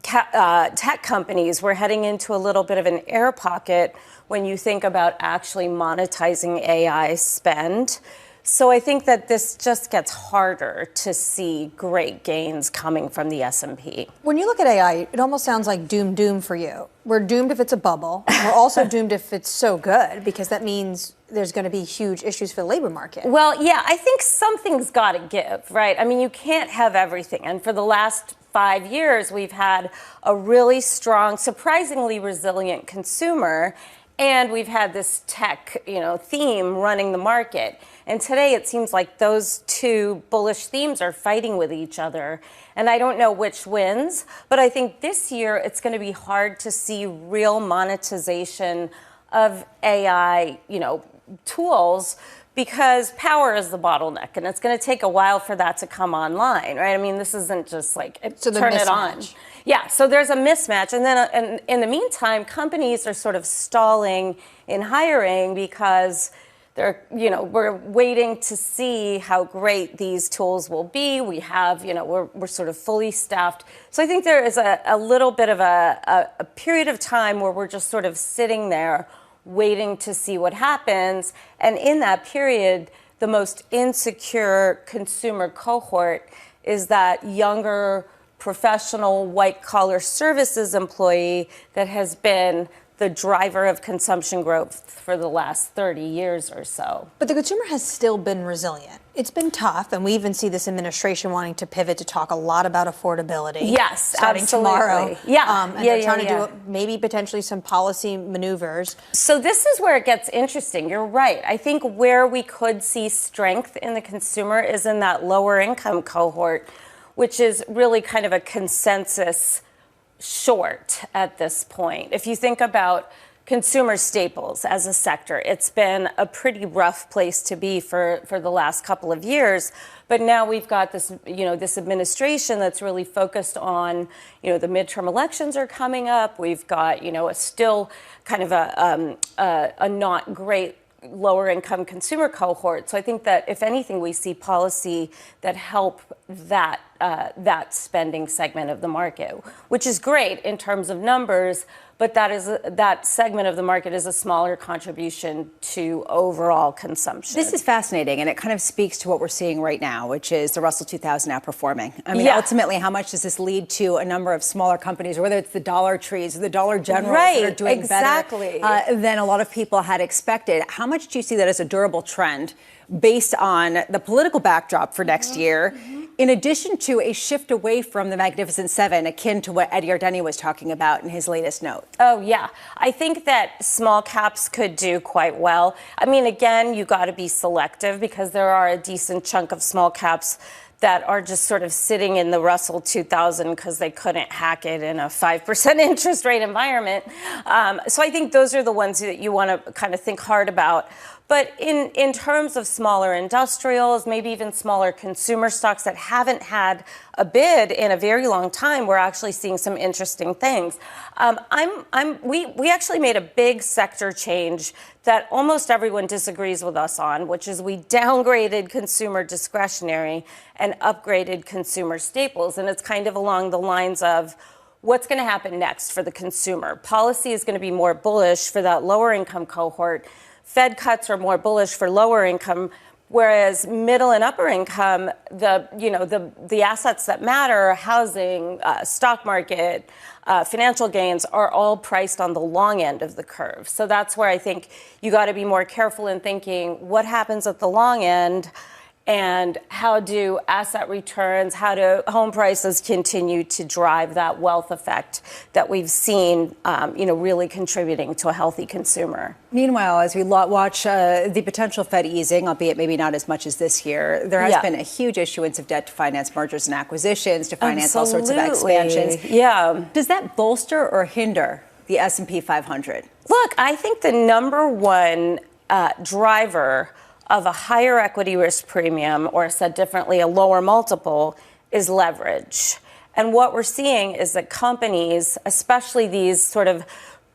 tech companies, we're heading into a little bit of an air pocket when you think about actually monetizing AI spend. So I think that this just gets harder to see great gains coming from the S&P. When you look at AI, it almost sounds like doom for you. We're doomed if it's a bubble. We're also doomed if it's so good, because that means there's going to be huge issues for the labor market. Well, yeah, I think something's got to give, right? I mean, you can't have everything. And for the last 5 years, we've had a really strong, surprisingly resilient consumer. And we've had this tech, theme running the market. And today it seems like those two bullish themes are fighting with each other. And I don't know which wins, but I think this year it's going to be hard to see real monetization of AI, tools, because power is the bottleneck, and it's going to take a while for that to come online, right? I mean, this isn't just like turn it on. Yeah, so there's a mismatch. And then in the meantime, companies are sort of stalling in hiring because we're waiting to see how great these tools will be. We have, we're sort of fully staffed. So I think there is a little bit of a period of time where we're just sort of sitting there waiting to see what happens. And in that period, the most insecure consumer cohort is that younger professional white-collar services employee that has been the driver of consumption growth for the last 30 years or so. But the consumer has still been resilient. It's been tough, and we even see this administration wanting to pivot to talk a lot about affordability. Yes, starting absolutely. Tomorrow. Yeah, and they're trying to do maybe potentially some policy maneuvers. So this is where it gets interesting. You're right. I think where we could see strength in the consumer is in that lower income cohort, which is really kind of a consensus short at this point. If you think about consumer staples as a sector, it's been a pretty rough place to be for the last couple of years. But now we've got this, this administration that's really focused on, the midterm elections are coming up. We've got, a still kind of a not great lower income consumer cohort. So I think that if anything, we see policy that help that spending segment of the market, which is great in terms of numbers, but that segment of the market is a smaller contribution to overall consumption. This is fascinating, and it kind of speaks to what we're seeing right now, which is the Russell 2000 outperforming. I mean, ultimately, how much does this lead to a number of smaller companies, whether it's the Dollar Trees or the Dollar Generals that are doing better than a lot of people had expected? How much do you see that as a durable trend based on the political backdrop for next year, in addition to a shift away from the Magnificent Seven, akin to what Eddie Ardeni was talking about in his latest note? Oh, yeah. I think that small caps could do quite well. I mean, again, you got to be selective because there are a decent chunk of small caps that are just sort of sitting in the Russell 2000 because they couldn't hack it in a 5% interest rate environment. So I think those are the ones that you want to kind of think hard about. But in terms of smaller industrials, maybe even smaller consumer stocks that haven't had a bid in a very long time, we're actually seeing some interesting things. We actually made a big sector change that almost everyone disagrees with us on, which is we downgraded consumer discretionary and upgraded consumer staples. And it's kind of along the lines of what's going to happen next for the consumer. Policy is going to be more bullish for that lower income cohort. Fed cuts are more bullish for lower income, whereas middle and upper income, the assets that matter, housing, stock market, financial gains, are all priced on the long end of the curve. So that's where I think you got to be more careful in thinking what happens at the long end. And how do asset returns, how do home prices continue to drive that wealth effect that we've seen, really contributing to a healthy consumer? Meanwhile, as we watch the potential Fed easing, albeit maybe not as much as this year, there has been a huge issuance of debt to finance mergers and acquisitions, to finance all sorts of expansions. Yeah. Does that bolster or hinder the S&P 500? Look, I think the number one driver of a higher equity risk premium, or said differently, a lower multiple, is leverage. And what we're seeing is that companies, especially these sort of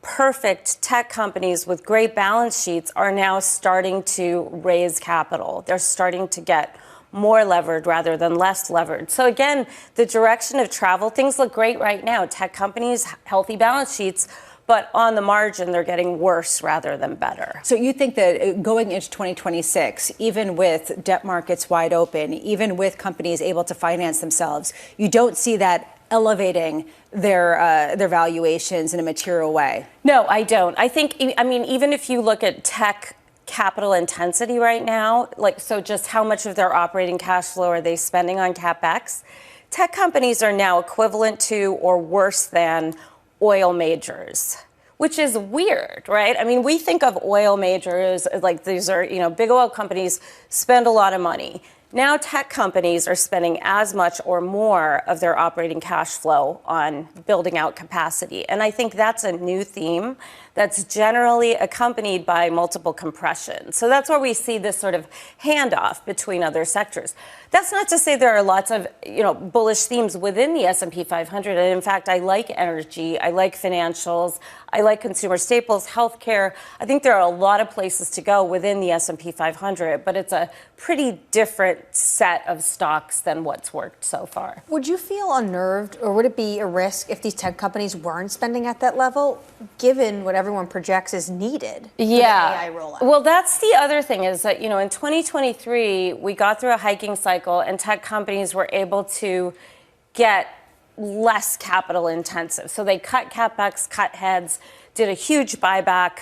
perfect tech companies with great balance sheets, are now starting to raise capital. They're starting to get more levered rather than less levered. So again, the direction of travel, things look great right now. Tech companies, healthy balance sheets, but on the margin, they're getting worse rather than better. So you think that going into 2026, even with debt markets wide open, even with companies able to finance themselves, you don't see that elevating their valuations in a material way? No, I don't. I mean, even if you look at tech capital intensity right now, so just how much of their operating cash flow are they spending on CapEx? Tech companies are now equivalent to or worse than oil majors, which is weird, right? I mean, we think of oil majors like these are, big oil companies spend a lot of money. Now tech companies are spending as much or more of their operating cash flow on building out capacity. And I think that's a new theme that's generally accompanied by multiple compression. So that's where we see this sort of handoff between other sectors. That's not to say there are lots of, bullish themes within the S&P 500. And in fact, I like energy, I like financials, I like consumer staples, healthcare. I think there are a lot of places to go within the S&P 500, but it's a pretty different set of stocks than what's worked so far. Would you feel unnerved, or would it be a risk if these tech companies weren't spending at that level, given what everyone projects is needed for the AI rollout? Well, that's the other thing is that, in 2023, we got through a hiking cycle and tech companies were able to get less capital intensive. So they cut CapEx, cut heads, did a huge buyback.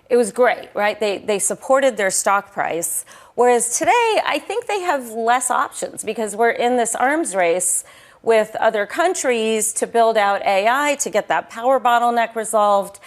It was great, right? They supported their stock price. Whereas today, I think they have less options because we're in this arms race with other countries to build out AI, to get that power bottleneck resolved.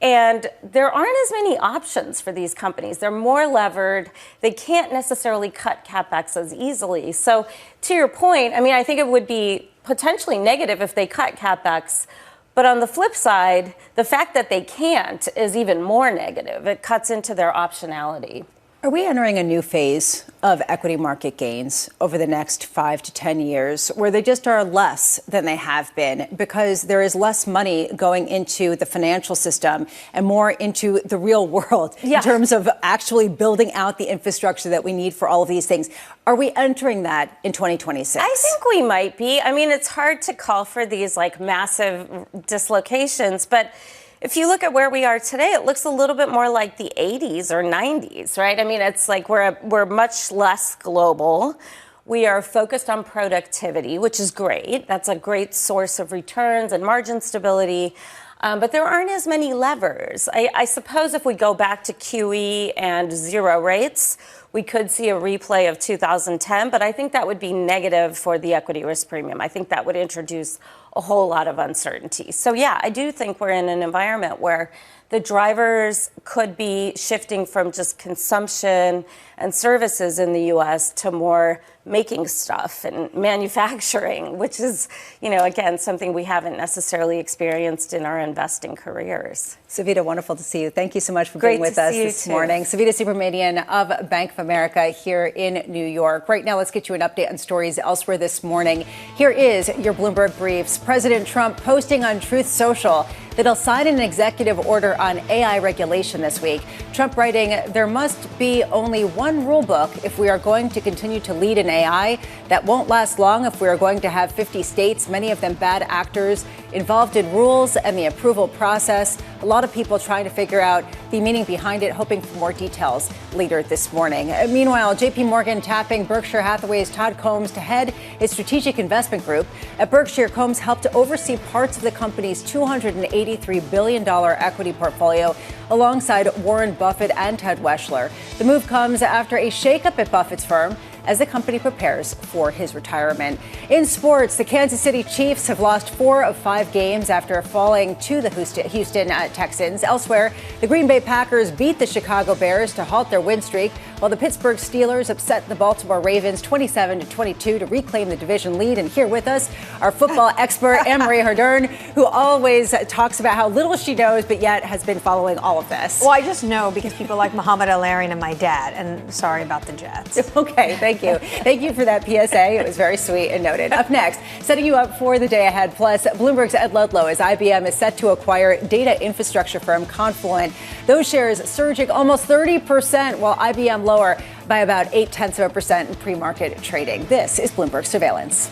And there aren't as many options for these companies. They're more levered. They can't necessarily cut CapEx as easily. So to your point, I think it would be potentially negative if they cut CapEx. But on the flip side, the fact that they can't is even more negative. It cuts into their optionality. Are we entering a new phase of equity market gains over the next 5 to 10 years where they just are less than they have been because there is less money going into the financial system and more into the real world in terms of actually building out the infrastructure that we need for all of these things? Are we entering that in 2026? I think we might be. It's hard to call for these massive dislocations, but if you look at where we are today, it looks a little bit more like the 80s or 90s, right? It's like we're much less global. We are focused on productivity, which is great. That's a great source of returns and margin stability. But there aren't as many levers. I suppose if we go back to QE and zero rates, we could see a replay of 2010, but I think that would be negative for the equity risk premium. I think that would introduce a whole lot of uncertainty. So yeah, I do think we're in an environment where the drivers could be shifting from just consumption and services in the U.S. to more making stuff and manufacturing, which is, again, something we haven't necessarily experienced in our investing careers. Savita, wonderful to see you. Thank you so much for being with us this morning. Savita Subramanian of Bank of America here in New York. Right now, let's get you an update on stories elsewhere this morning. Here is your Bloomberg Briefs. President Trump posting on Truth Social that he'll sign an executive order on AI regulation this week. Trump writing, there must be only one rule book if we are going to continue to lead in AI. That won't last long if we are going to have 50 states, many of them bad actors, involved in rules and the approval process. A lot of people trying to figure out the meaning behind it, hoping for more details later this morning. Meanwhile, J.P. Morgan tapping Berkshire Hathaway's Todd Combs to head its strategic investment group. At Berkshire, Combs helped to oversee parts of the company's $283 billion equity portfolio alongside Warren Buffett and Ted Weschler. The move comes after a shakeup at Buffett's firm as the company prepares for his retirement. In sports, the Kansas City Chiefs have lost 4 of 5 games after falling to the Houston Texans. Elsewhere, the Green Bay Packers beat the Chicago Bears to halt their win streak, while the Pittsburgh Steelers upset the Baltimore Ravens 27-22 to reclaim the division lead. And here with us our football expert, Anne-Marie Hordern, who always talks about how little she knows, but yet has been following all of this. Well, I just know because people like Muhammad Al-Arian and my dad, and sorry about the Jets. Okay, thank you. Thank you for that PSA. It was very sweet and noted. Up next, setting you up for the day ahead, plus Bloomberg's Ed Ludlow as IBM is set to acquire data infrastructure firm Confluent. Those shares surging almost 30%, while IBM lower by about 0.8% in pre-market trading. This is Bloomberg Surveillance.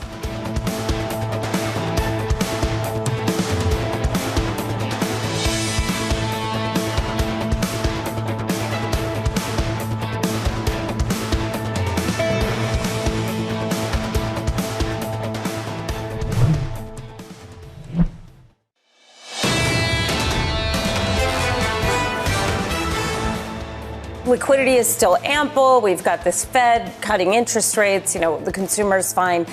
Liquidity is still ample. We've got this Fed cutting interest rates. The consumer's fine.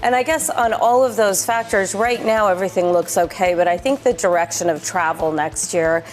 And I guess on all of those factors, right now, everything looks okay. But I think the direction of travel next year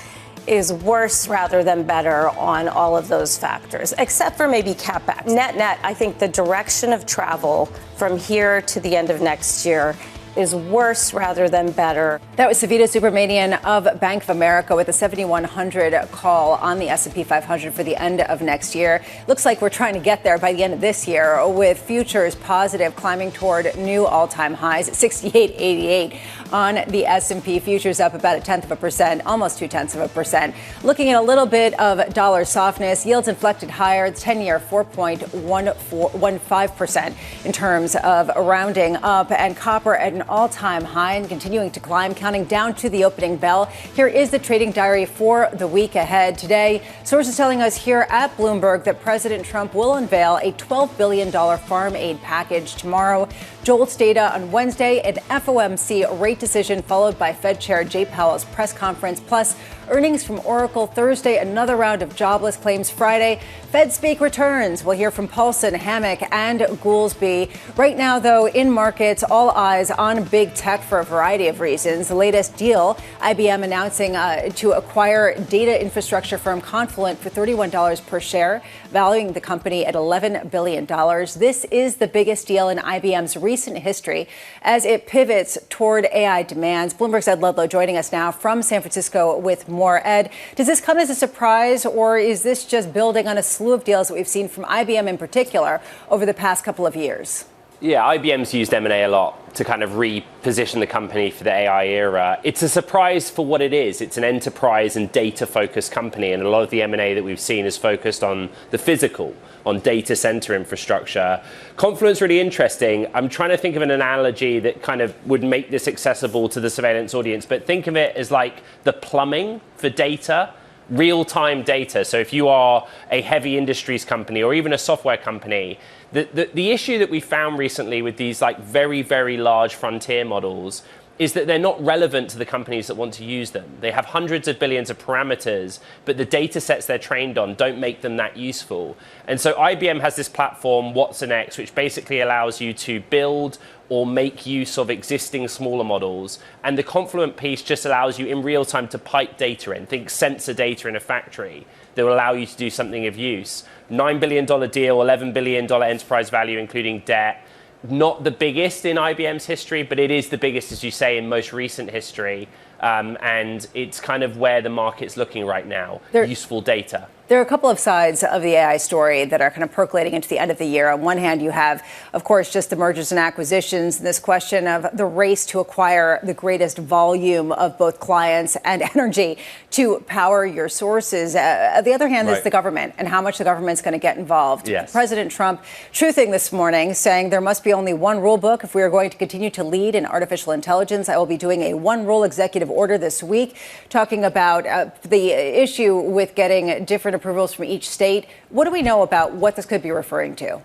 is worse rather than better on all of those factors, except for maybe CapEx. Net, I think the direction of travel from here to the end of next year is worse rather than better. That was Savita Subramanian of Bank of America with a 7,100 call on the S&P 500 for the end of next year. Looks like we're trying to get there by the end of this year, with futures positive, climbing toward new all-time highs at 68.88 on the S&P. Futures up about 0.1%, almost 0.2%. Looking at a little bit of dollar softness, yields inflected higher, 10-year 4.15% in terms of rounding up, and copper at an all-time high and continuing to climb, counting down to the opening bell. Here is the trading diary for the week ahead. Today, sources telling us here at Bloomberg that President Trump will unveil a $12 billion farm aid package tomorrow. JOLTS data on Wednesday, an FOMC rate decision followed by Fed Chair Jay Powell's press conference, plus earnings from Oracle Thursday, another round of jobless claims Friday. Fed speak returns. We'll hear from Paulson, Hammock, and Goolsbee. Right now, though, in markets, all eyes on big tech for a variety of reasons. The latest deal, IBM announcing to acquire data infrastructure firm Confluent for $31 per share, valuing the company at $11 billion. This is the biggest deal in IBM's recent history as it pivots toward AI demands. Bloomberg's Ed Ludlow joining us now from San Francisco with more. Ed, does this come as a surprise, or is this just building on a slew of deals that we've seen from IBM in particular over the past couple of years? Yeah, IBM's used M&A a lot to kind of reposition the company for the AI era. It's a surprise for what it is. It's an enterprise and data-focused company, and a lot of the M&A that we've seen is focused on the physical, on data center infrastructure. Confluent's really interesting. I'm trying to think of an analogy that kind of would make this accessible to the surveillance audience, but think of it as like the plumbing for data, real-time data. So if you are a heavy industries company or even a software company, the issue that we found recently with these like very, very large frontier models is that they're not relevant to the companies that want to use them. They have hundreds of billions of parameters, but the data sets they're trained on don't make them that useful. And so IBM has this platform, watsonx, which basically allows you to build or make use of existing smaller models. And the Confluent piece just allows you in real time to pipe data in. Think sensor data in a factory that will allow you to do something of use. $9 billion deal, $11 billion enterprise value, including debt. Not the biggest in IBM's history, but it is the biggest, as you say, in most recent history. And it's kind of where the market's looking right now. Useful data. There are a couple of sides of the AI story that are kind of percolating into the end of the year. On one hand, you have, of course, just the mergers and acquisitions, and this question of the race to acquire the greatest volume of both clients and energy to power your sources. On the other hand, there's the government and how much the government's going to get involved. Yes. President Trump truthing this morning, saying there must be only one rule book if we are going to continue to lead in artificial intelligence. I will be doing a one rule executive order this week, talking about the issue with getting different approvals from each state. What do we know about what this could be referring to?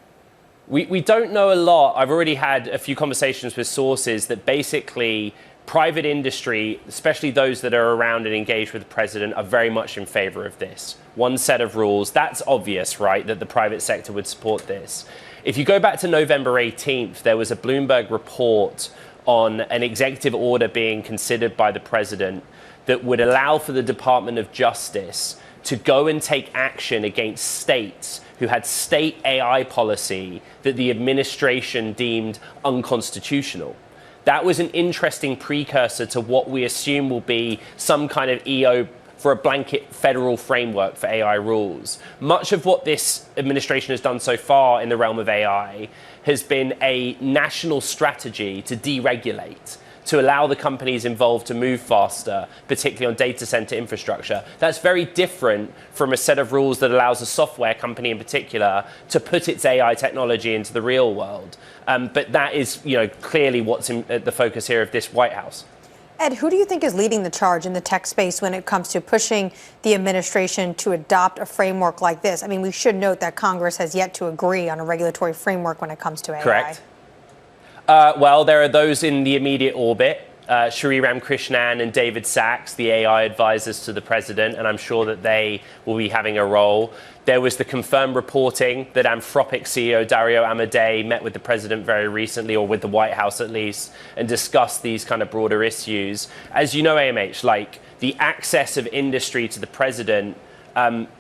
We don't know a lot. I've already had a few conversations with sources that basically private industry, especially those that are around and engaged with the president, are very much in favor of this. One set of rules. That's obvious, right, that the private sector would support this. If you go back to November 18th, there was a Bloomberg report on an executive order being considered by the president that would allow for the Department of Justice to go and take action against states who had state AI policy that the administration deemed unconstitutional. That was an interesting precursor to what we assume will be some kind of EO for a blanket federal framework for AI rules. Much of what this administration has done so far in the realm of AI has been a national strategy to deregulate, to allow the companies involved to move faster, particularly on data center infrastructure. That's very different from a set of rules that allows a software company in particular to put its AI technology into the real world. But that is, clearly what's at the focus here of this White House. Ed, who do you think is leading the charge in the tech space when it comes to pushing the administration to adopt a framework like this? I mean, we should note that Congress has yet to agree on a regulatory framework when it comes to AI. Correct. Well, there are those in the immediate orbit, Shri Ramkrishnan and David Sachs, the AI advisors to the president, and I'm sure that they will be having a role. There was the confirmed reporting that Anthropic CEO Dario Amodei met with the president very recently, or with the White House at least, and discussed these kind of broader issues. As you know, AMH, like the access of industry to the president,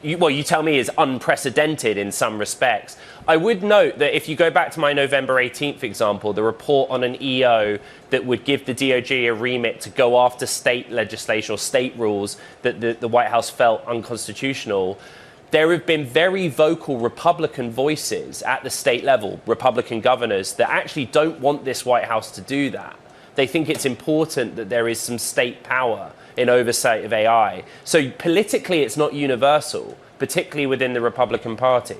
you tell me is unprecedented in some respects. I would note that if you go back to my November 18th example, the report on an EO that would give the DOJ a remit to go after state legislation or state rules that the White House felt unconstitutional, there have been very vocal Republican voices at the state level, Republican governors, that actually don't want this White House to do that. They think it's important that there is some state power in oversight of AI. So politically, it's not universal, particularly within the Republican Party.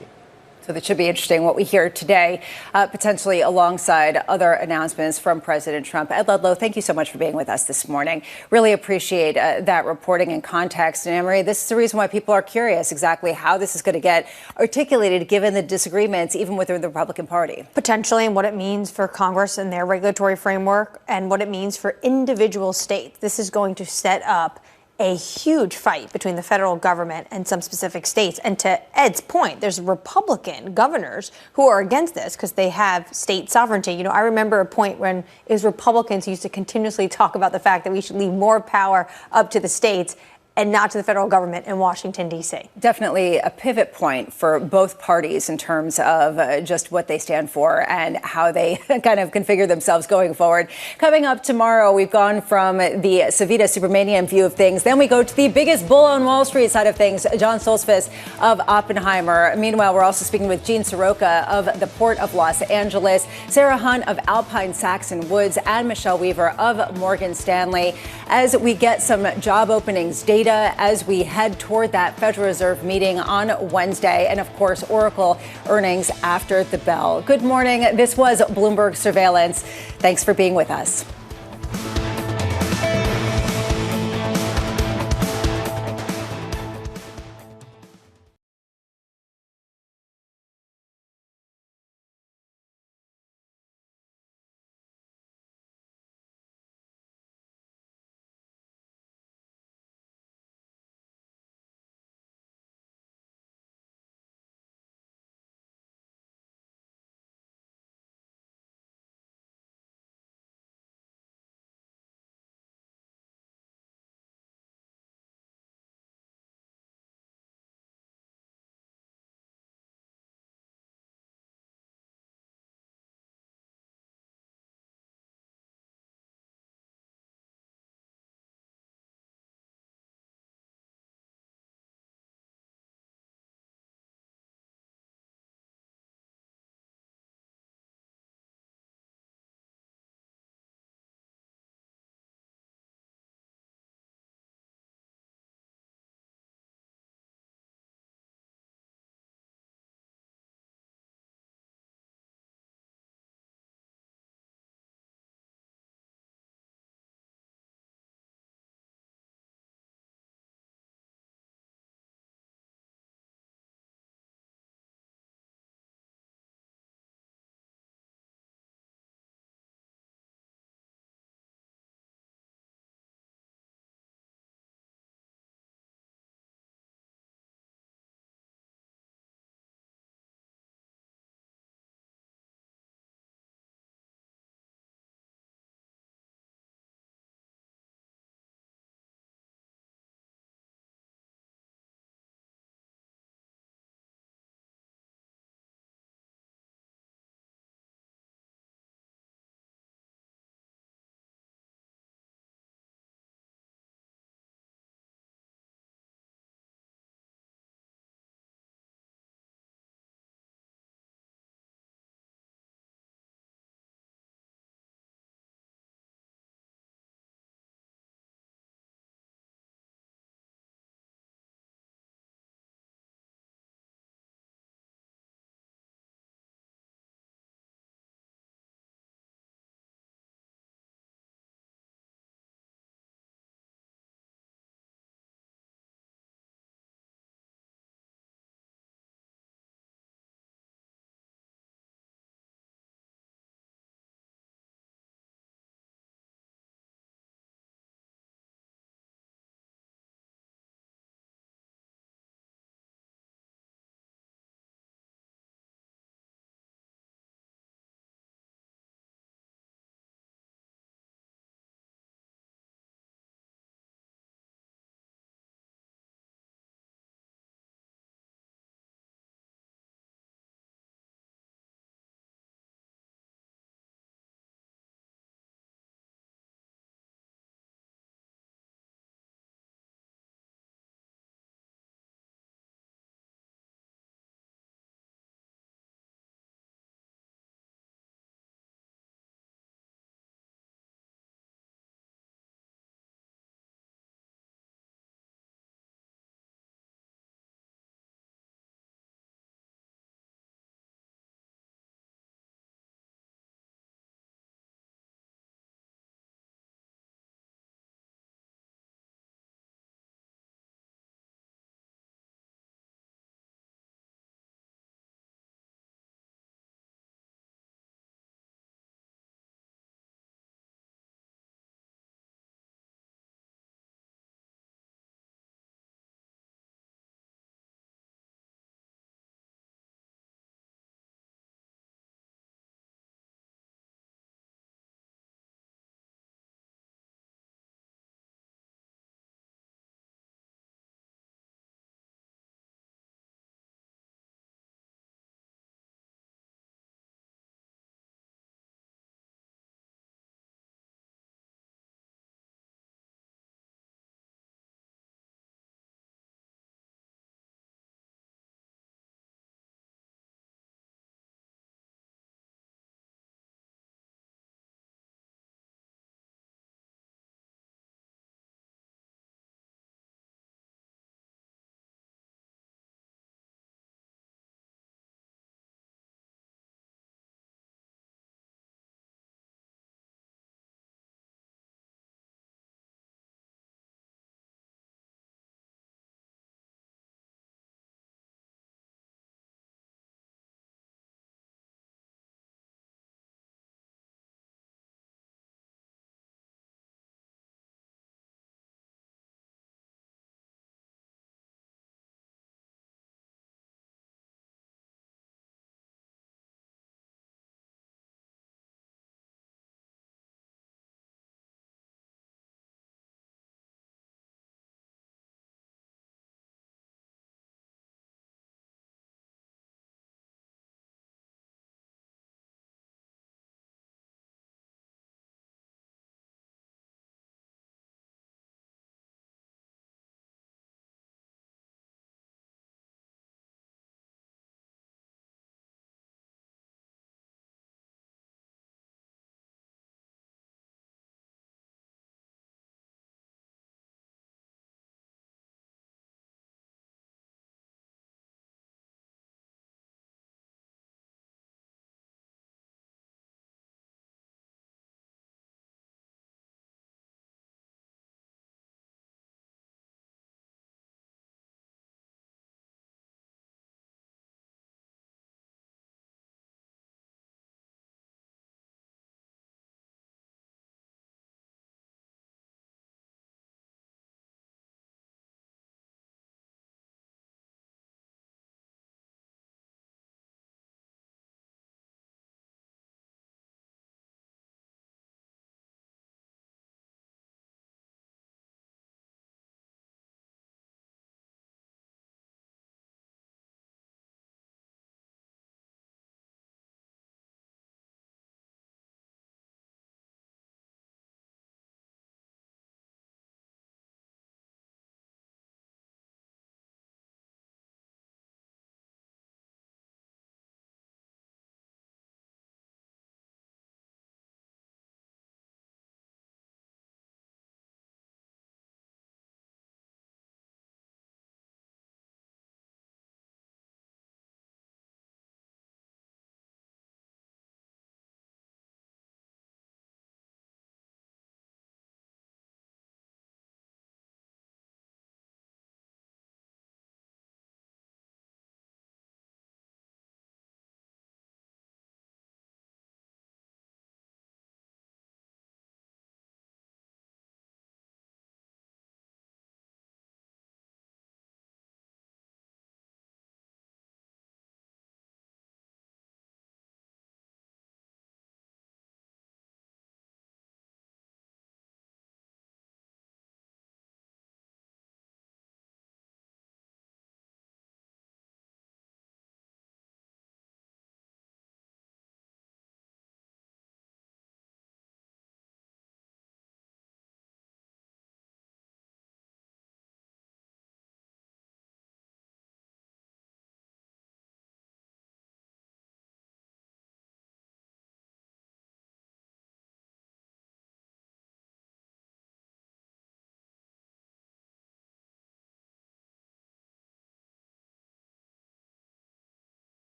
So that should be interesting what we hear today, potentially alongside other announcements from President Trump. Ed Ludlow, thank you so much for being with us this morning. Really appreciate that reporting and context. And Anne-Marie, this is the reason why people are curious exactly how this is going to get articulated given the disagreements even within the Republican Party. Potentially, and what it means for Congress and their regulatory framework and what it means for individual states. This is going to set up a huge fight between the federal government and some specific states. And to Ed's point, there's Republican governors who are against this because they have state sovereignty. I remember a point when it was Republicans who used to continuously talk about the fact that we should leave more power up to the states and not to the federal government in Washington, D.C. Definitely a pivot point for both parties in terms of just what they stand for and how they kind of configure themselves going forward. Coming up tomorrow, we've gone from the Savita Subramanian view of things. Then we go to the biggest bull on Wall Street side of things, John Stoltzfus of Oppenheimer. Meanwhile, we're also speaking with Gene Soroka of the Port of Los Angeles, Sarah Hunt of Alpine Saxon Woods, and Michelle Weaver of Morgan Stanley as we get some job openings data as we head toward that Federal Reserve meeting on Wednesday, and of course, Oracle earnings after the bell. Good morning. This was Bloomberg Surveillance. Thanks for being with us.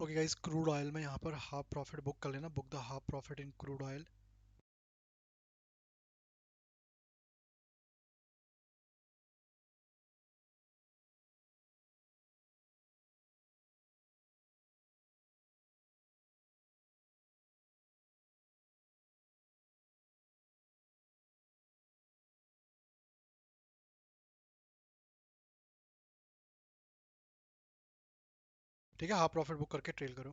Okay guys, crude oil में यहाँ पर half profit book कर लेना, book the half profit in crude oil. ठीक है, half profit book करके trail करो.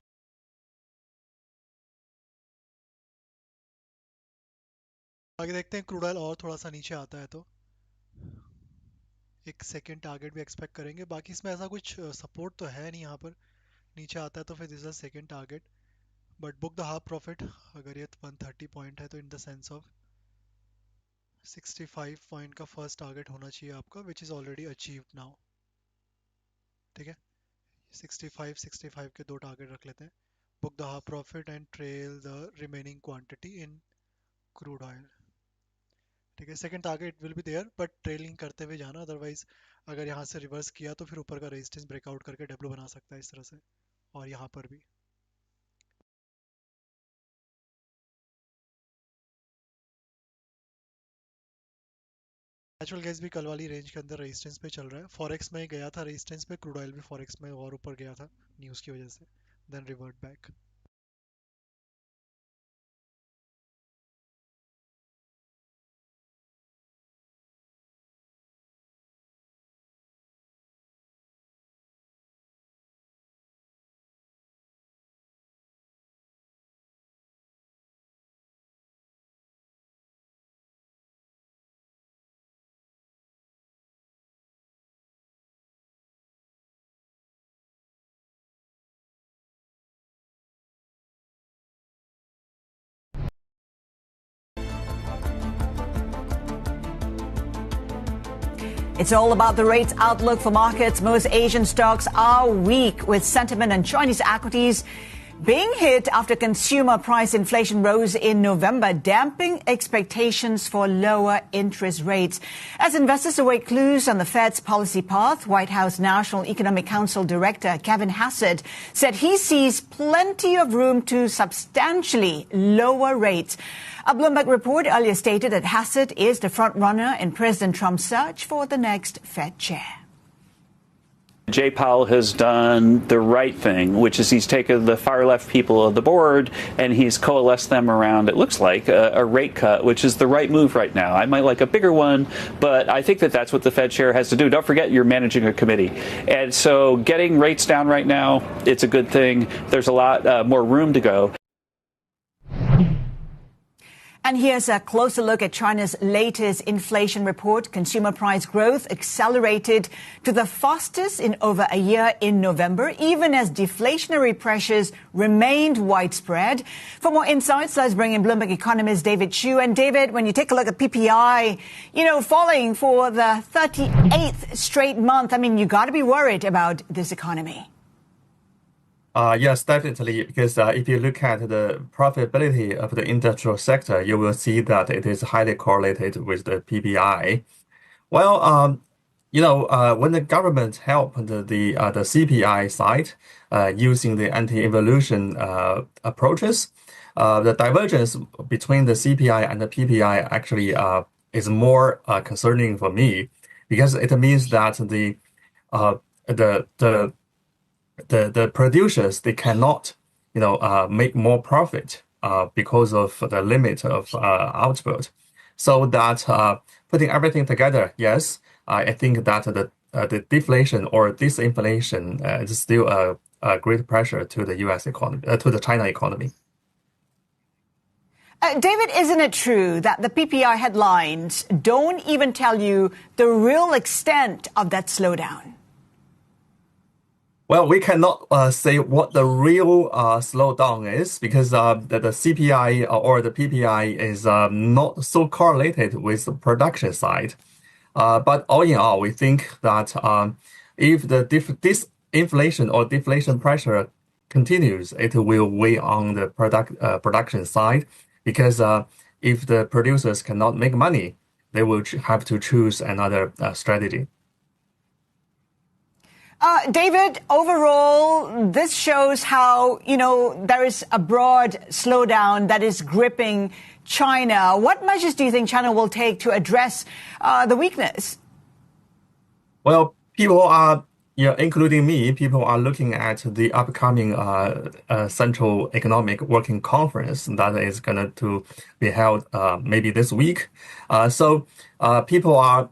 आगे देखते हैं, क्रूड ऑयल और थोड़ा सा नीचे आता है तो एक सेकेंड टारगेट भी एक्सपेक्ट करेंगे. बाकी इसमें ऐसा कुछ सपोर्ट तो है नहीं. यहाँ पर नीचे आता है तो फिर this is second target, but book the half profit. अगर ये 130 पॉइंट है तो in the sense of 65 point का फर्स्ट टारगेट होना चाहिए आपका, which is already achieved now. ठीक है, 65 के दो टारगेट रख लेते हैं. Book the half profit and trail the remaining quantity in crude oil. ठीक है, second target will be there, but trailing करते हुए जाना. अदरवाइज अगर यहाँ से रिवर्स किया तो फिर ऊपर का रेजिस्टेंस ब्रेकआउट करके डब्ल्यू बना सकता है इस तरह से, और यहाँ पर भी. नेचुरल गैस भी कल वाली रेंज के अंदर रेजिस्टेंस पे चल रहा है. फॉरेक्स में गया था रेजिस्टेंस पे, क्रूड ऑयल भी फॉरेक्स में और ऊपर गया था न्यूज़ की वजह से, then revert back. It's all about the rates outlook for markets. Most Asian stocks are weak, with sentiment and Chinese equities being hit after consumer price inflation rose in November, damping expectations for lower interest rates. As investors await clues on the Fed's policy path, White House National Economic Council Director Kevin Hassett said he sees plenty of room to substantially lower rates. A Bloomberg report earlier stated that Hassett is the front-runner in President Trump's search for the next Fed chair. Jay Powell has done the right thing, which is he's taken the far-left people of the board and he's coalesced them around, it looks like, a rate cut, which is the right move right now. I might like a bigger one, but I think that that's what the Fed chair has to do. Don't forget, you're managing a committee. And so getting rates down right now, it's a good thing. There's a lot more room to go. And here's a closer look at China's latest inflation report. Consumer price growth accelerated to the fastest in over a year in November, even as deflationary pressures remained widespread. For more insights, let's bring in Bloomberg economist David Chu. And David, when you take a look at PPI, falling for the 38th straight month, I mean, you got to be worried about this economy. Yes, definitely, because if you look at the profitability of the industrial sector, you will see that it is highly correlated with the PPI. Well, when the government helped the CPI side using the anti-involution approaches, the divergence between the CPI and the PPI actually is more concerning for me, because it means that the producers, they cannot, make more profit because of the limit of output. So that putting everything together, yes, I think that the deflation or disinflation is still a great pressure to the U.S. economy, to the China economy. David, isn't it true that the PPI headlines don't even tell you the real extent of that slowdown? Well, we cannot say what the real slowdown is, because the CPI or the PPI is not so correlated with the production side. But all in all, we think that if the disinflation or deflation pressure continues, it will weigh on the production side, because if the producers cannot make money, they will have to choose another strategy. David, overall, this shows how, there is a broad slowdown that is gripping China. What measures do you think China will take to address the weakness? Well, people are, including me, people are looking at the upcoming Central Economic Working Conference that is going to be held maybe this week. So people are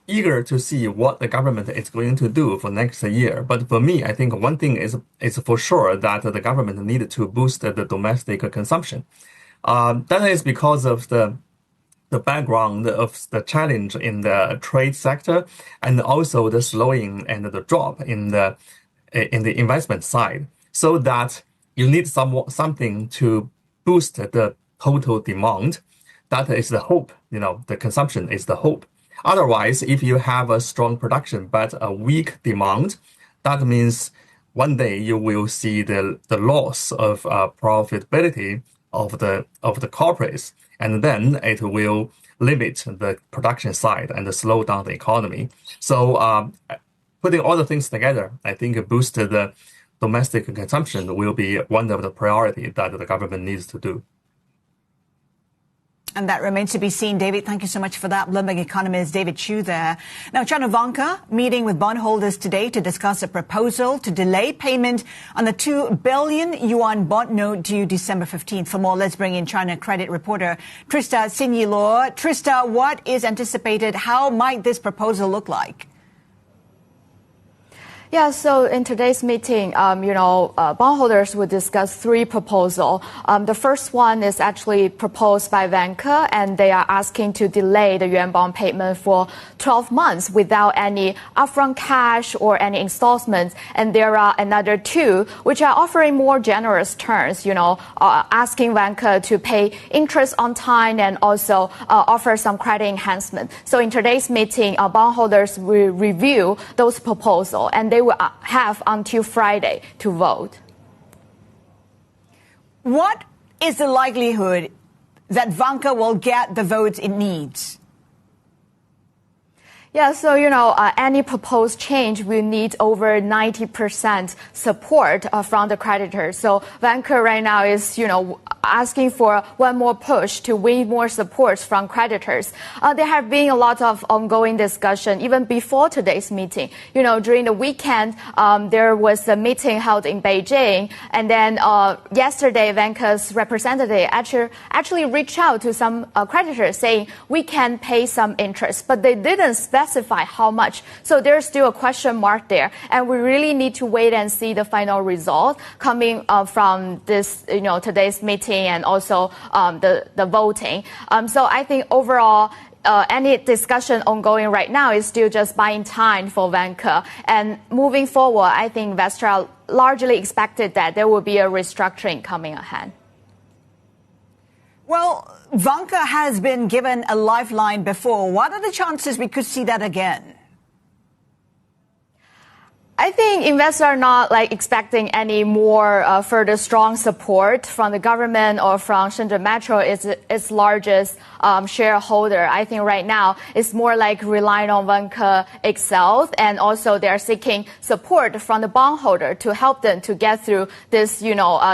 eager to see what the government is going to do for next year. But for me, I think one thing is for sure that the government needed to boost the domestic consumption. That is because of the background of the challenge in the trade sector and also the slowing and the drop in the investment side. So that you need something to boost the total demand. That is the hope. The consumption is the hope. Otherwise, if you have a strong production but a weak demand, that means one day you will see the loss of profitability of the corporates, and then it will limit the production side and slow down the economy. So putting all the things together, I think boost the domestic consumption will be one of the priorities that the government needs to do. And that remains to be seen. David, thank you so much for that. Bloomberg economist David Chu there. Now, China Vanke meeting with bondholders today to discuss a proposal to delay payment on the 2 billion yuan bond note due December 15th. For more, let's bring in China credit reporter Trista Sinyi-Luo. Trista, what is anticipated? How might this proposal look like? Yeah, so in today's meeting, bondholders will discuss three proposals. The first one is actually proposed by Vanke, and they are asking to delay the yuan bond payment for 12 months without any upfront cash or any installments. And there are another two, which are offering more generous terms, asking Vanke to pay interest on time and also offer some credit enhancement. So in today's meeting, bondholders will review those proposals, and they will have until Friday to vote. What is the likelihood that Vanke will get the votes it needs? Yeah, so, any proposed change will need over 90% support from the creditors. So Vanke right now is, asking for one more push to win more support from creditors. There have been a lot of ongoing discussion even before today's meeting. During the weekend, there was a meeting held in Beijing. And then yesterday, Vanke's representative actually reached out to some creditors saying we can pay some interest, but they didn't specify how much. So there's still a question mark there. And we really need to wait and see the final result coming from this, today's meeting and also the voting. So I think overall, any discussion ongoing right now is still just buying time for Vanke. And moving forward, I think investors are largely expected that there will be a restructuring coming ahead. Well, Vanke has been given a lifeline before. What are the chances we could see that again? I think investors are not expecting any more further strong support from the government or from Shenzhen Metro, its largest shareholder. I think right now it's more like relying on Vanke itself, and also they're seeking support from the bondholder to help them to get through this,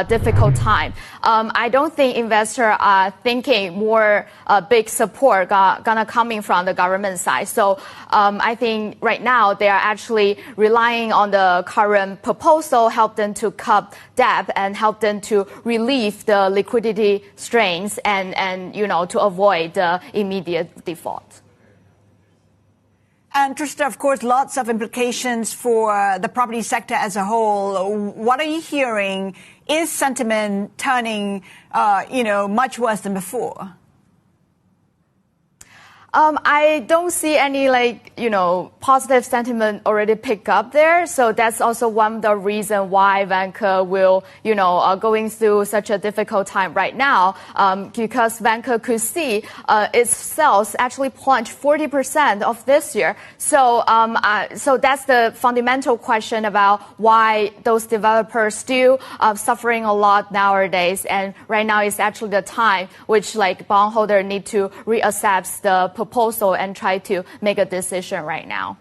difficult time. I don't think investors are thinking more big support gonna coming from the government side. So I think right now they are actually relying on the current proposal, help them to cut debt and help them to relieve the liquidity strains and to avoid the immediate default. And Trista, of course, lots of implications for the property sector as a whole. What are you hearing? Is sentiment turning, much worse than before? I don't see any positive sentiment already pick up there. So that's also one of the reasons why Vanke will, going through such a difficult time right now, because Vanke could see its sales actually plunge 40% of this year. So so that's the fundamental question about why those developers still suffering a lot nowadays. And right now is actually the time which bondholder need to reassess the proposal and try to make a decision right now.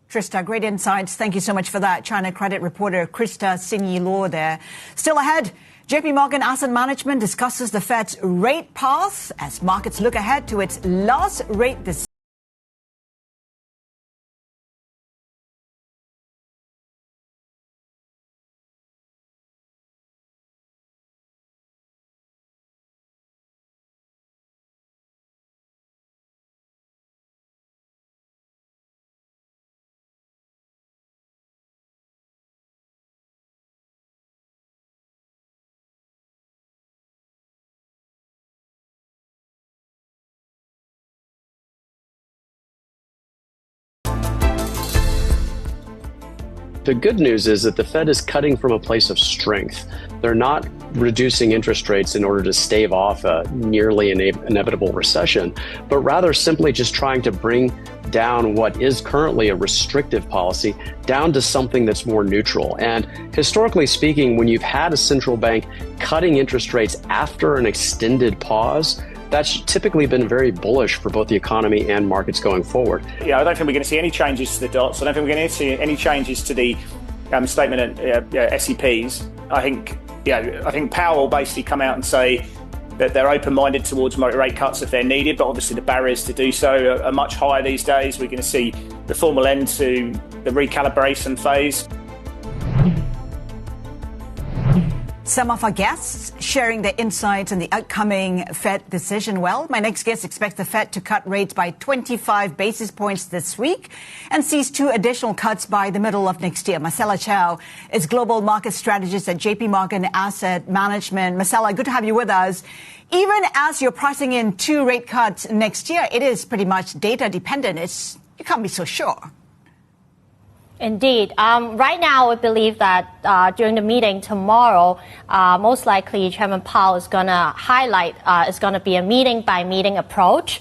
Trista, great insights. Thank you so much for that. China credit reporter Krista Sinyi-Law there. Still ahead, JP Morgan Asset Management discusses the Fed's rate path as markets look ahead to its last rate decision. The good news is that the Fed is cutting from a place of strength. They're not reducing interest rates in order to stave off a nearly inevitable recession, but rather simply just trying to bring down what is currently a restrictive policy down to something that's more neutral. And historically speaking, when you've had a central bank cutting interest rates after an extended pause, that's typically been very bullish for both the economy and markets going forward. Yeah, I don't think we're going to see any changes to the dots. I don't think we're going to see any changes to the statement at SEPs. I think Powell will basically come out and say that they're open-minded towards moderate rate cuts if they're needed, but obviously the barriers to do so are much higher these days. We're going to see the formal end to the recalibration phase. Some of our guests sharing their insights on the upcoming Fed decision. Well, my next guest expects the Fed to cut rates by 25 basis points this week and sees 2 additional cuts by the middle of next year. Marcella Chow is global market strategist at JP Morgan Asset Management. Marcella, good to have you with us. Even as you're pricing in 2 rate cuts next year, it is pretty much data dependent. You can't be so sure. Indeed. Right now, we believe that during the meeting tomorrow, most likely Chairman Powell is going to highlight is going to be a meeting-by-meeting approach.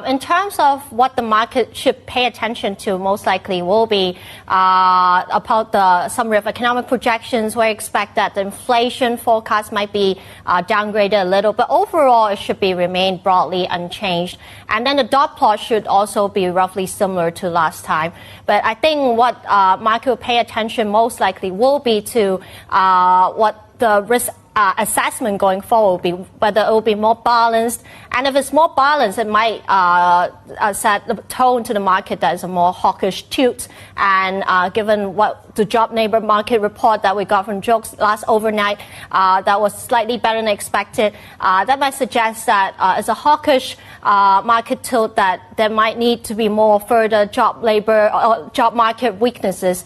In terms of what the market should pay attention to, most likely will be about the summary of economic projections. We expect that the inflation forecast might be downgraded a little, but overall it should be remain broadly unchanged. And then the dot plot should also be roughly similar to last time. But I think what market will pay attention most likely will be to what the risk assessment going forward will be, whether it will be more balanced. And if it's more balanced, it might set the tone to the market that is a more hawkish tilt. And given what the job labor market report that we got from Jokes last overnight, that was slightly better than expected, that might suggest that it's a hawkish market tilt, that there might need to be more further job labor or job market weaknesses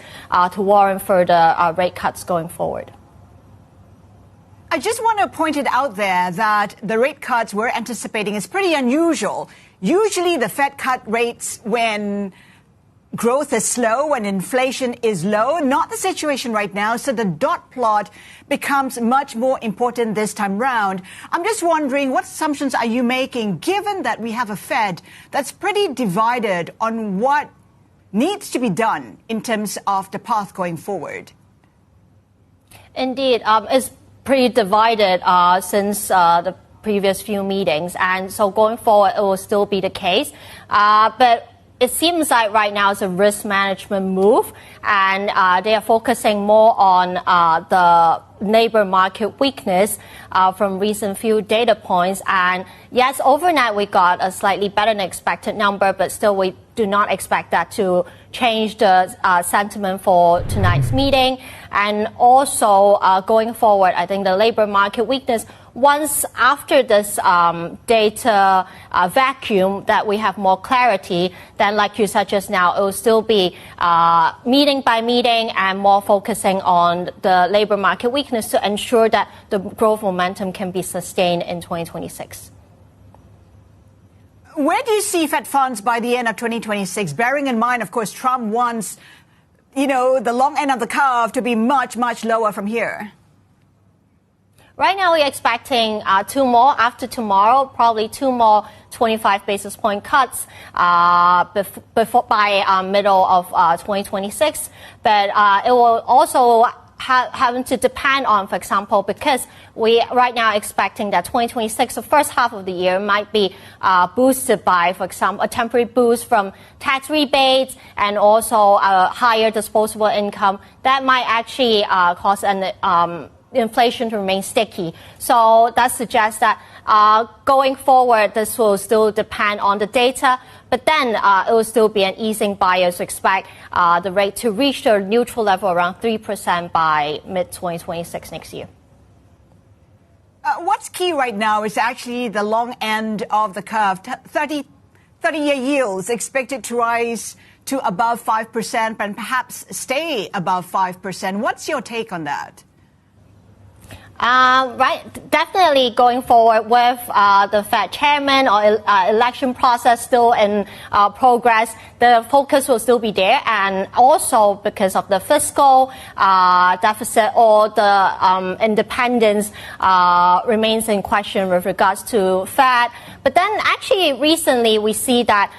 to warrant further rate cuts going forward. I just want to point it out there that the rate cuts we're anticipating is pretty unusual. Usually the Fed cut rates when growth is slow, when inflation is low. Not the situation right now. So the dot plot becomes much more important this time round. I'm just wondering, what assumptions are you making, given that we have a Fed that's pretty divided on what needs to be done in terms of the path going forward? Indeed. It's pretty divided since the previous few meetings. And so going forward, it will still be the case. But it seems like right now it's a risk management move, and they are focusing more on the labor market weakness from recent few data points. And yes, overnight we got a slightly better than expected number, but still we do not expect that to change the sentiment for tonight's meeting. And also going forward, I think the labor market weakness, once after this data vacuum that we have more clarity, then like you said just now, it will still be meeting by meeting and more focusing on the labor market weakness to ensure that the growth momentum can be sustained in 2026. Where do you see Fed funds by the end of 2026? Bearing in mind, of course, Trump wants, the long end of the curve to be much, much lower from here. Right now, we're expecting 2 more after tomorrow, probably 2 more 25 basis point cuts before by middle of 2026. But it will also having to depend on, for example, because we right now expecting that 2026, the first half of the year, might be boosted by, for example, a temporary boost from tax rebates and also a higher disposable income. That might actually cause an inflation to remain sticky. So that suggests that going forward, this will still depend on the data, but then it will still be an easing bias to expect the rate to reach the neutral level around 3% by mid-2026 next year. What's key right now is actually the long end of the curve. 30-year yields expected to rise to above 5% and perhaps stay above 5%. What's your take on that? Right, definitely going forward with the Fed chairman or election process still in progress, the focus will still be there, and also because of the fiscal deficit or the independence remains in question with regards to Fed. But then actually recently we see that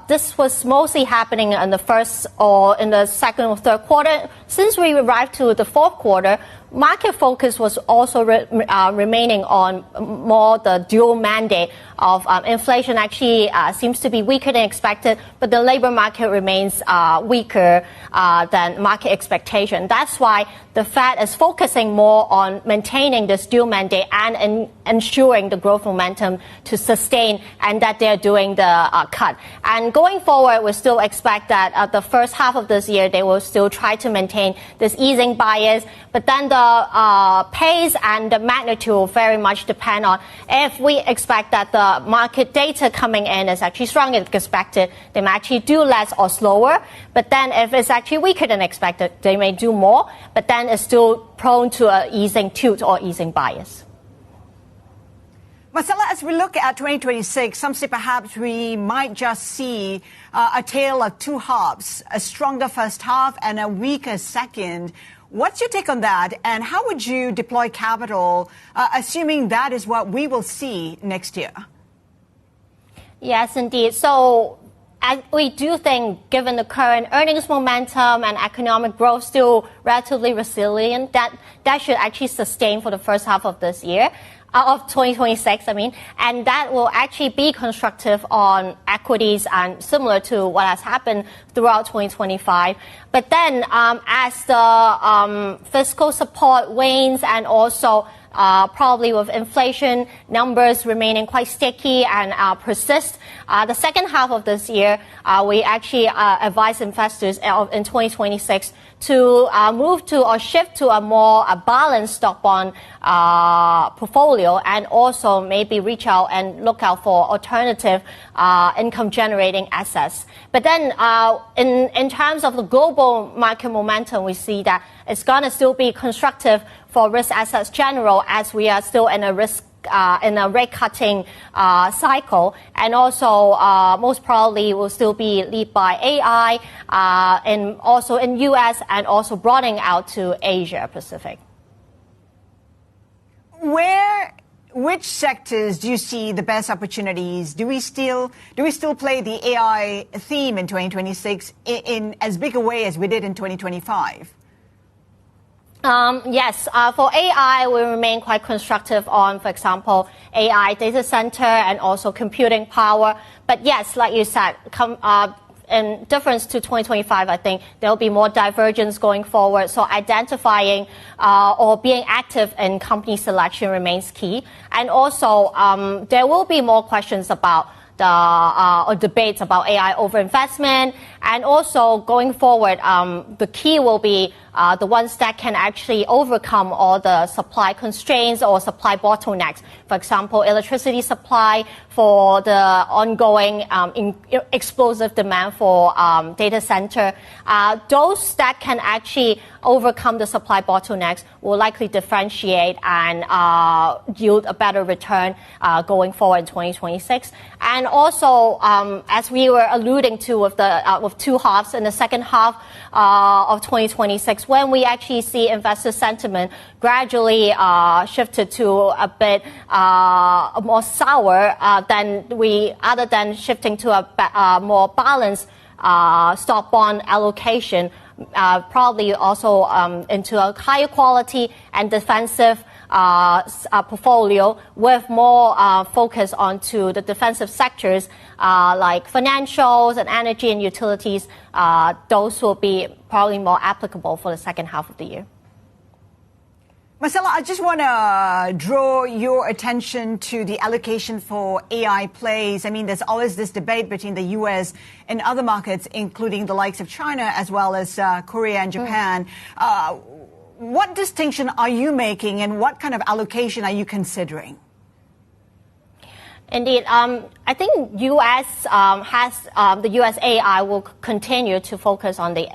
this was mostly happening in the first or in the second or third quarter. Since we arrived to the fourth quarter, market focus was also remaining on more the dual mandate of inflation actually seems to be weaker than expected, but the labor market remains weaker than market expectation. That's why the Fed is focusing more on maintaining this dual mandate and ensuring the growth momentum to sustain, and that they're doing the cut. And going forward, we still expect that the first half of this year, they will still try to maintain this easing bias, but then the pace and the magnitude will very much depend on if we expect that the market data coming in is actually stronger than expected, they may actually do less or slower. But then if it's actually weaker than expected, they may do more, but then it's still prone to an easing tilt or easing bias. Marcella, as we look at 2026, some say perhaps we might just see a tale of two halves, a stronger first half and a weaker second. What's your take on that, and how would you deploy capital, assuming that is what we will see next year? Yes, indeed. So we do think, given the current earnings momentum and economic growth still relatively resilient, that should actually sustain for the first half of this year. Of 2026, and that will actually be constructive on equities and similar to what has happened throughout 2025. But then as the fiscal support wanes and also probably with inflation numbers remaining quite sticky and persist, the second half of this year, we actually advise investors in 2026 to move to or shift to a more balanced stock bond portfolio, and also maybe reach out and look out for alternative income generating assets. But then in terms of the global market momentum, we see that it's going to still be constructive for risk assets general, as we are still in a rate cutting cycle, and also most probably will still be led by AI, and also in US and also broadening out to Asia Pacific. Which sectors do you see the best opportunities? Do we still play the AI theme in 2026 in as big a way as we did in 2025? Yes, for AI, we remain quite constructive on, for example, AI data center and also computing power. But yes, like you said, in difference to 2025, I think there will be more divergence going forward. So identifying or being active in company selection remains key. And also, there will be more questions about or debates about AI overinvestment. And also going forward, the key will be the ones that can actually overcome all the supply constraints or supply bottlenecks. For example, electricity supply for the ongoing explosive demand for data center. Those that can actually overcome the supply bottlenecks will likely differentiate and yield a better return going forward in 2026. And also, as we were alluding to with two halves in the second half of 2026, when we actually see investor sentiment gradually shifted to a bit more sour, other than shifting to a more balanced stock bond allocation, probably also into a higher quality and defensive portfolio with more focus onto the defensive sectors like financials and energy and utilities. Those will be probably more applicable for the second half of the year. Marcella, I just want to draw your attention to the allocation for AI plays. I mean, there's always this debate between the U.S. and other markets, including the likes of China as well as Korea and Japan. What distinction are you making and what kind of allocation are you considering? Indeed. I think U.S. The U.S. AI will continue to focus on the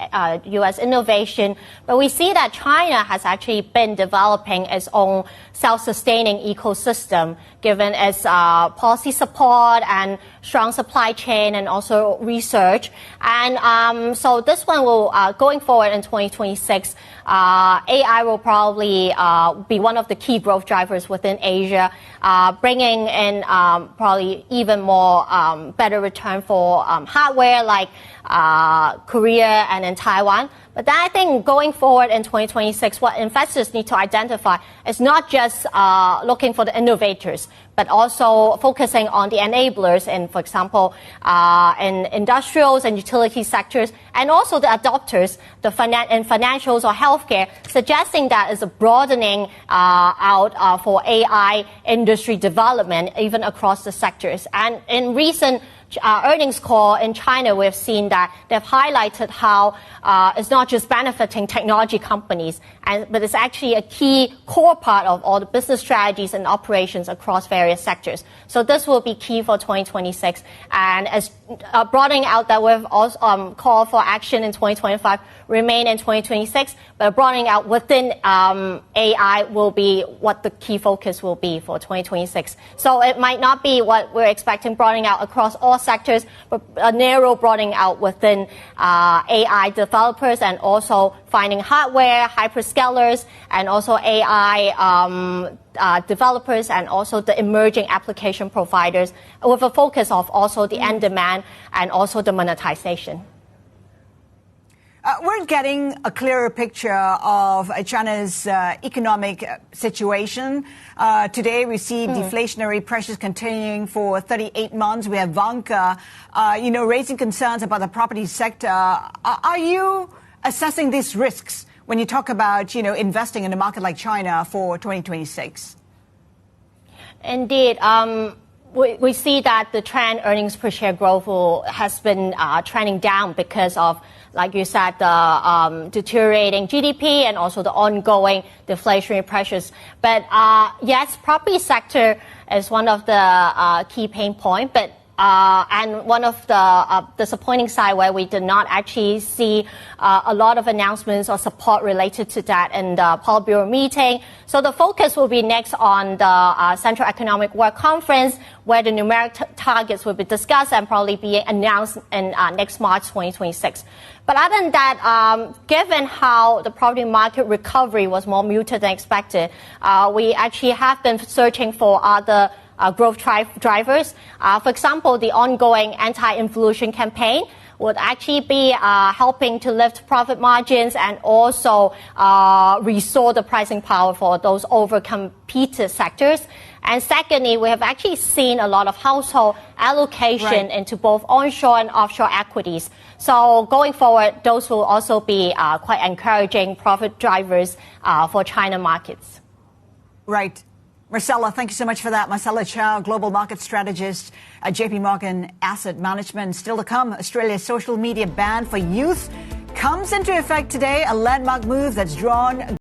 U.S. innovation, but we see that China has actually been developing its own self-sustaining ecosystem, given its policy support and strong supply chain and also research. And so this one will, going forward in 2026, AI will probably be one of the key growth drivers within Asia, bringing in probably even more better return for hardware like Korea and in Taiwan. But then I think going forward in 2026, what investors need to identify is not just looking for the innovators, but also focusing on the enablers in, for example, in industrials and utility sectors, and also the adopters, in financials or healthcare, suggesting that is a broadening out for AI industry development, even across the sectors. And in recent earnings call in China, we've seen that they've highlighted how it's not just benefiting technology companies, but it's actually a key core part of all the business strategies and operations across various sectors. So this will be key for 2026. And as broadening out that we've also called for action in 2025, remain in 2026, but broadening out within AI will be what the key focus will be for 2026. So it might not be what we're expecting broadening out across all sectors, but a narrow broadening out within AI developers and also finding hardware, hyperscalers, and also AI developers and also the emerging application providers with a focus of also the end demand and also the monetization. We're getting a clearer picture of China's economic situation. Today, we see deflationary pressures continuing for 38 months. We have Vanka, raising concerns about the property sector. Are you assessing these risks when you talk about, investing in a market like China for 2026? Indeed. We see that the trend earnings per share growth has been trending down because of, like you said, the deteriorating GDP and also the ongoing deflationary pressures. But yes, property sector is one of the key pain points, but and one of the disappointing side where we did not actually see a lot of announcements or support related to that in the Politburo meeting. So the focus will be next on the Central Economic Work Conference, where the numeric targets will be discussed and probably be announced in next March 2026. But other than that, given how the property market recovery was more muted than expected, we actually have been searching for other growth drivers. For example, the ongoing anti-inflation campaign would actually be helping to lift profit margins and also restore the pricing power for those overcompeted sectors. And secondly, we have actually seen a lot of household allocation into both onshore and offshore equities. So going forward, those will also be quite encouraging profit drivers for China markets. Right. Marcella, thank you so much for that. Marcella Chow, Global Market Strategist at JP Morgan Asset Management. Still to come, Australia's social media ban for youth comes into effect today, a landmark move that's drawn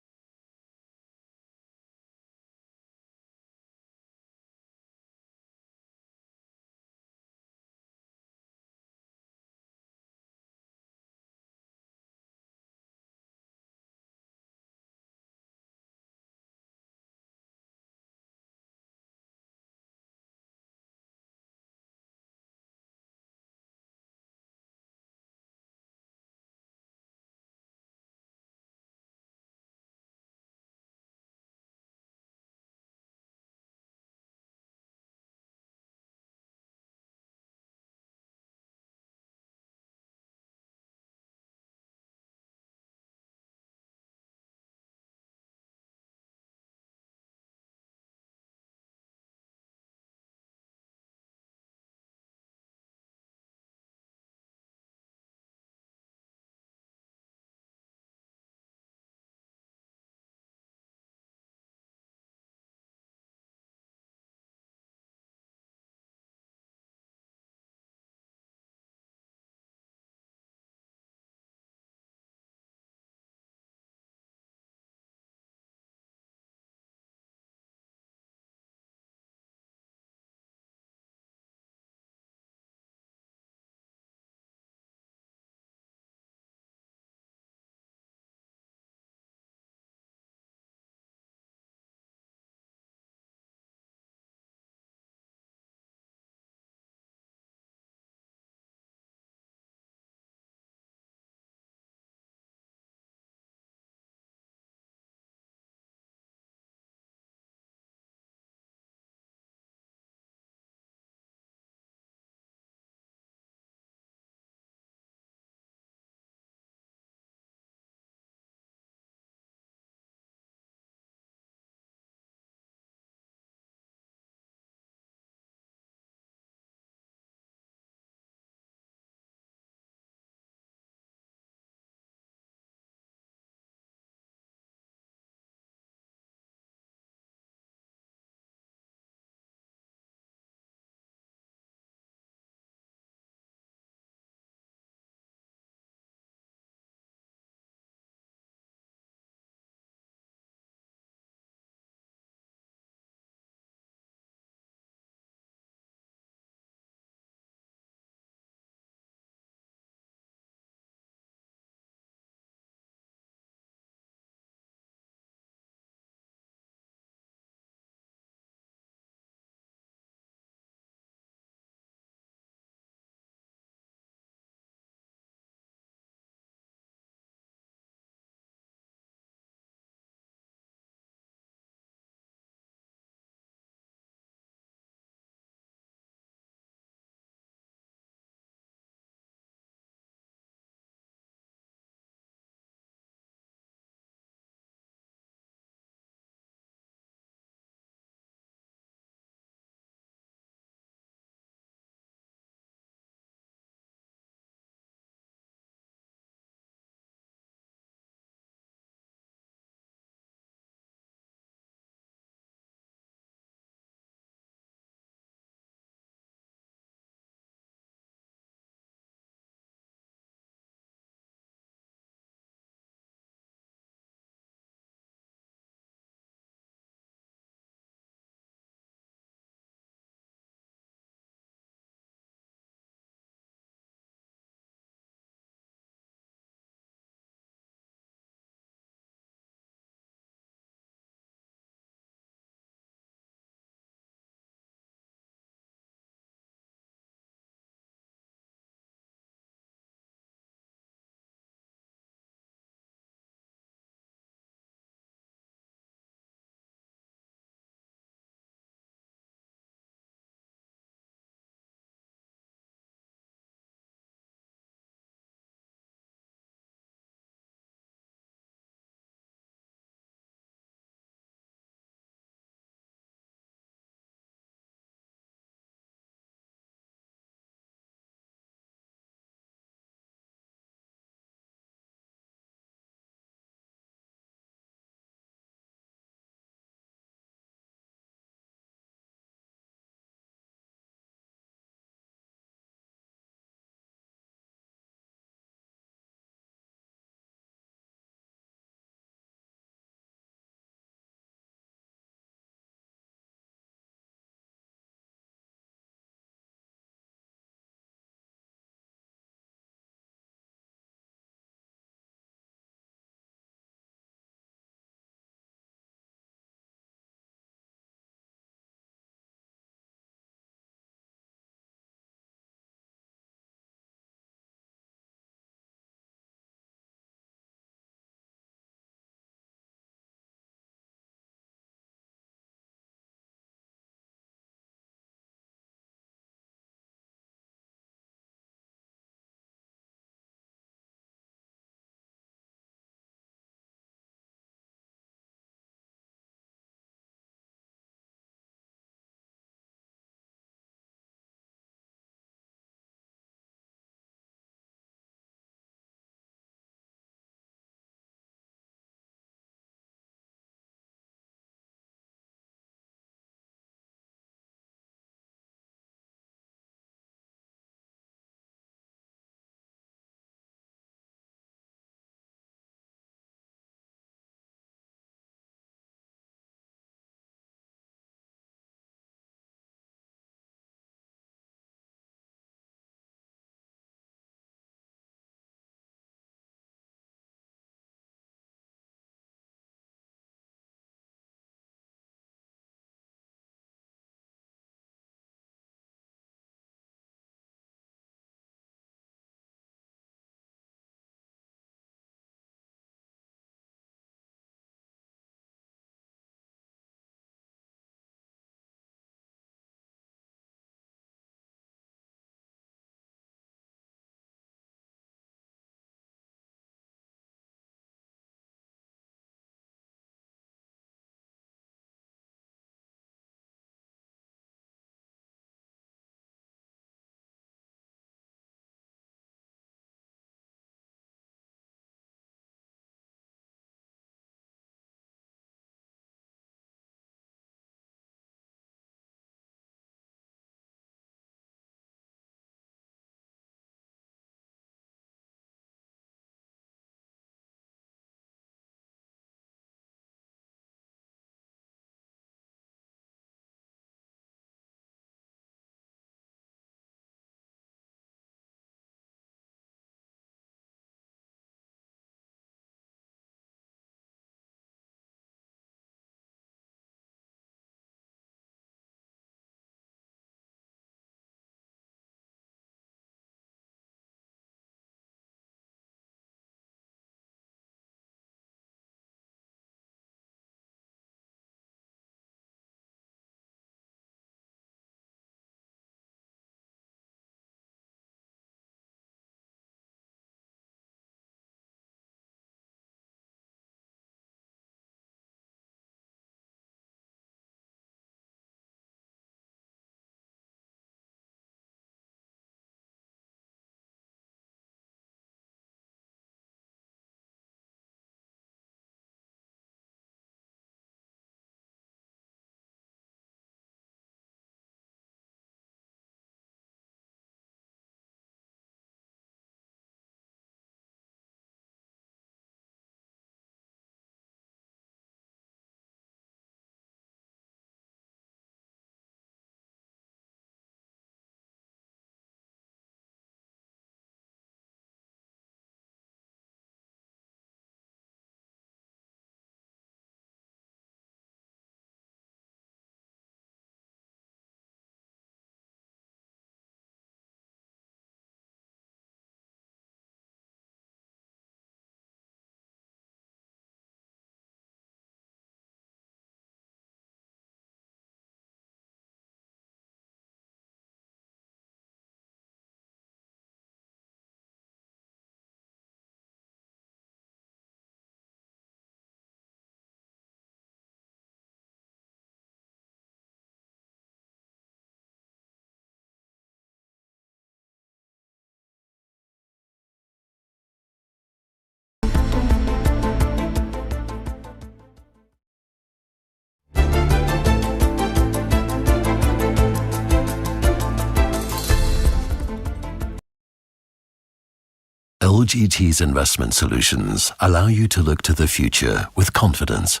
LGT's investment solutions allow you to look to the future with confidence.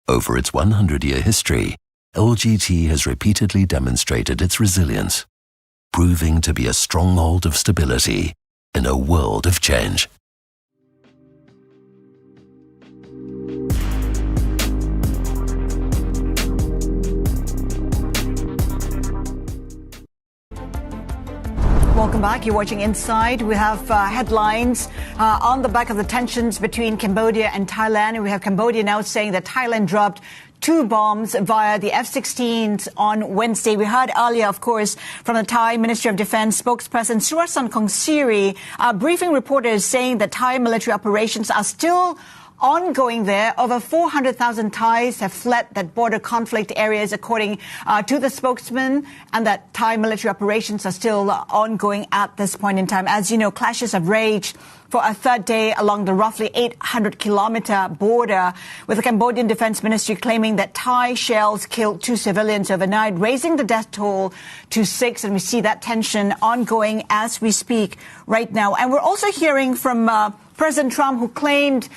Over its 100-year history, LGT has repeatedly demonstrated its resilience, proving to be a stronghold of stability in a world of change. Welcome back. You're watching Inside. We have headlines on the back of the tensions between Cambodia and Thailand. We have Cambodia now saying that Thailand dropped 2 bombs via the F-16s on Wednesday. We heard earlier, of course, from the Thai Ministry of Defense spokesperson Surasan Kongssiri briefing reporters saying that Thai military operations are still ongoing there. Over 400,000 Thais have fled that border conflict areas, according to the spokesman, and that Thai military operations are still ongoing at this point in time. As you know, clashes have raged for a third day along the roughly 800-kilometer border, with the Cambodian Defense Ministry claiming that Thai shells killed 2 civilians overnight, raising the death toll to 6. And we see that tension ongoing as we speak right now. And we're also hearing from President Trump, who claimed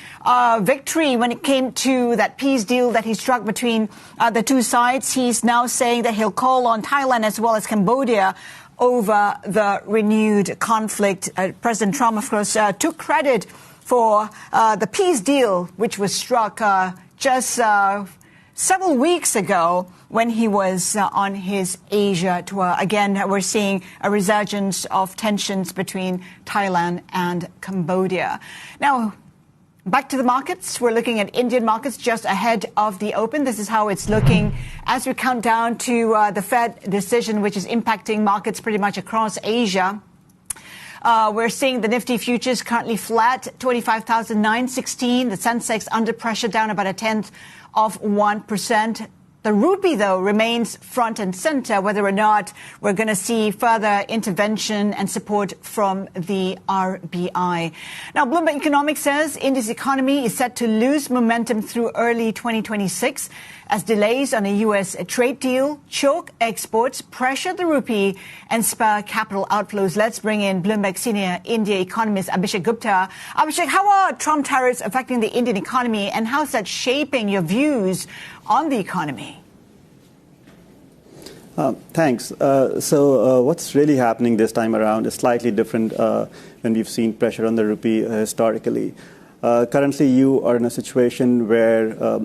victory when it came to that peace deal that he struck between the two sides. He's now saying that he'll call on Thailand as well as Cambodia over the renewed conflict. President Trump, of course, took credit for the peace deal, which was struck just several weeks ago when he was on his Asia tour. Again, we're seeing a resurgence of tensions between Thailand and Cambodia. Now, back to the markets. We're looking at Indian markets just ahead of the open. This is how it's looking as we count down to the Fed decision, which is impacting markets pretty much across Asia. We're seeing the Nifty futures currently flat, 25,916. The Sensex under pressure, down about 0.1%. The rupee, though, remains front and center, whether or not we're going to see further intervention and support from the RBI. Now, Bloomberg Economics says India's economy is set to lose momentum through early 2026 as delays on a U.S. trade deal choke exports, pressure the rupee, and spur capital outflows. Let's bring in Bloomberg senior India economist Abhishek Gupta. Abhishek, how are Trump tariffs affecting the Indian economy, and how's that shaping your views on the economy? Thanks. So what's really happening this time around is slightly different when we've seen pressure on the rupee historically. Currently, you are in a situation where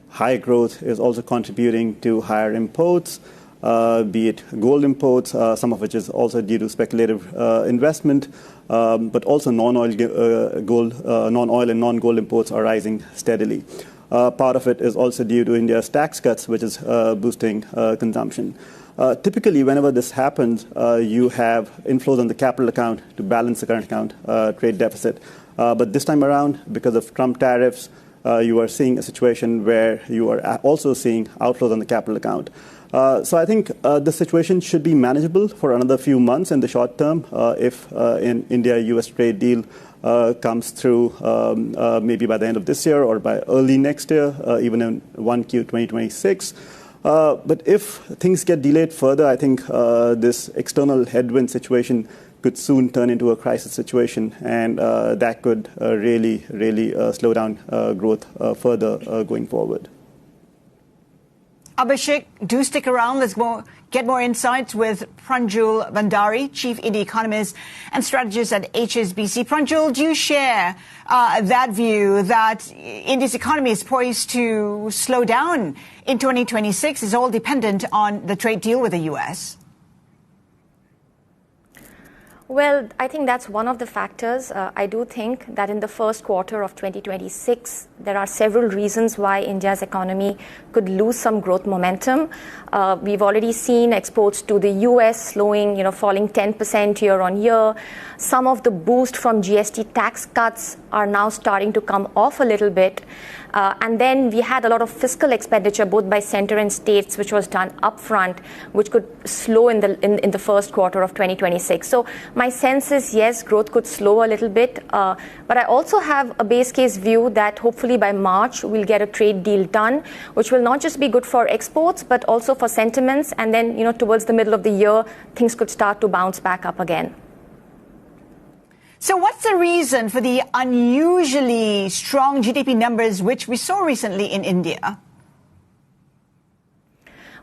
high growth is also contributing to higher imports, be it gold imports, some of which is also due to speculative investment, but also non-oil and non-gold imports are rising steadily. Part of it is also due to India's tax cuts, which is boosting consumption. Typically, whenever this happens, you have inflows on the capital account to balance the current account trade deficit. But this time around, because of Trump tariffs, you are seeing a situation where you are also seeing outflows on the capital account. So I think the situation should be manageable for another few months in the short term if an India-US trade deal comes through maybe by the end of this year or by early next year, even in 1Q 2026. But if things get delayed further, I think this external headwind situation could soon turn into a crisis situation, and that could really slow down growth further going forward. Abhishek, do stick around. Let's get more insights with Pranjul Bhandari, Chief India Economist and Strategist at HSBC. Pranjul, do you share that view that India's economy is poised to slow down in 2026? It's all dependent on the trade deal with the U.S. Well, I think that's one of the factors. I do think that in the first quarter of 2026, there are several reasons why India's economy could lose some growth momentum. We've already seen exports to the US slowing, falling 10% year on year. Some of the boost from GST tax cuts are now starting to come off a little bit. And then we had a lot of fiscal expenditure, both by center and states, which was done upfront, which could slow in the first quarter of 2026. So my sense is, yes, growth could slow a little bit. But I also have a base case view that hopefully by March, we'll get a trade deal done, which will not just be good for exports, but also for sentiments. And then, towards the middle of the year, things could start to bounce back up again. So what's the reason for the unusually strong GDP numbers which we saw recently in India?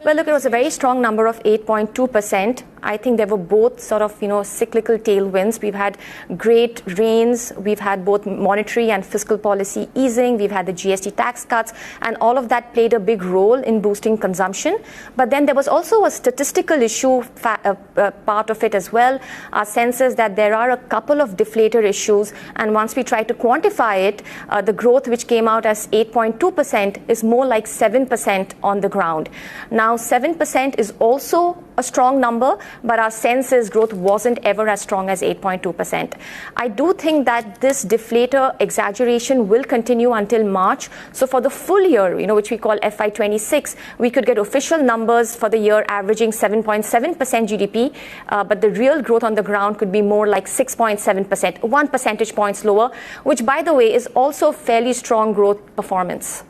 Well, look, it was a very strong number of 8.2%. I think they were both sort of, cyclical tailwinds. We've had great rains. We've had both monetary and fiscal policy easing. We've had the GST tax cuts, and all of that played a big role in boosting consumption. But then there was also a statistical issue part of it as well. Our sense is that there are a couple of deflator issues, and once we try to quantify it, the growth which came out as 8.2% is more like 7% on the ground. Now, 7% is also a strong number, but our sense is growth wasn't ever as strong as 8.2%. I do think that this deflator exaggeration will continue until March. So for the full year, which we call FY26, we could get official numbers for the year averaging 7.7% GDP, but the real growth on the ground could be more like 6.7%, 1 percentage points lower, which, by the way, is also fairly strong growth performance.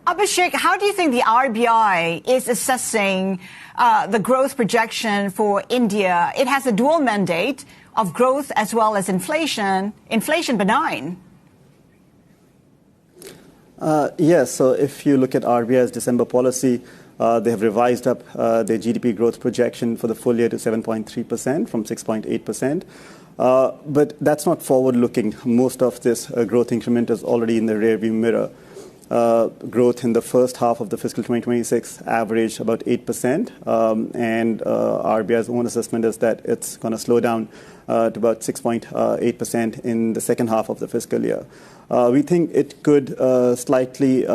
Abhishek, how do you think the RBI is assessing the growth projection for India? It has a dual mandate of growth as well as inflation benign. Yes, so if you look at RBI's December policy, they have revised up their GDP growth projection for the full year to 7.3% from 6.8%. But that's not forward-looking. Most of this growth increment is already in the rearview mirror. Growth in the first half of the fiscal 2026 averaged about 8%, and RBI's own assessment is that it's going to slow down to about 6.8% in the second half of the fiscal year. We think it could we're slightly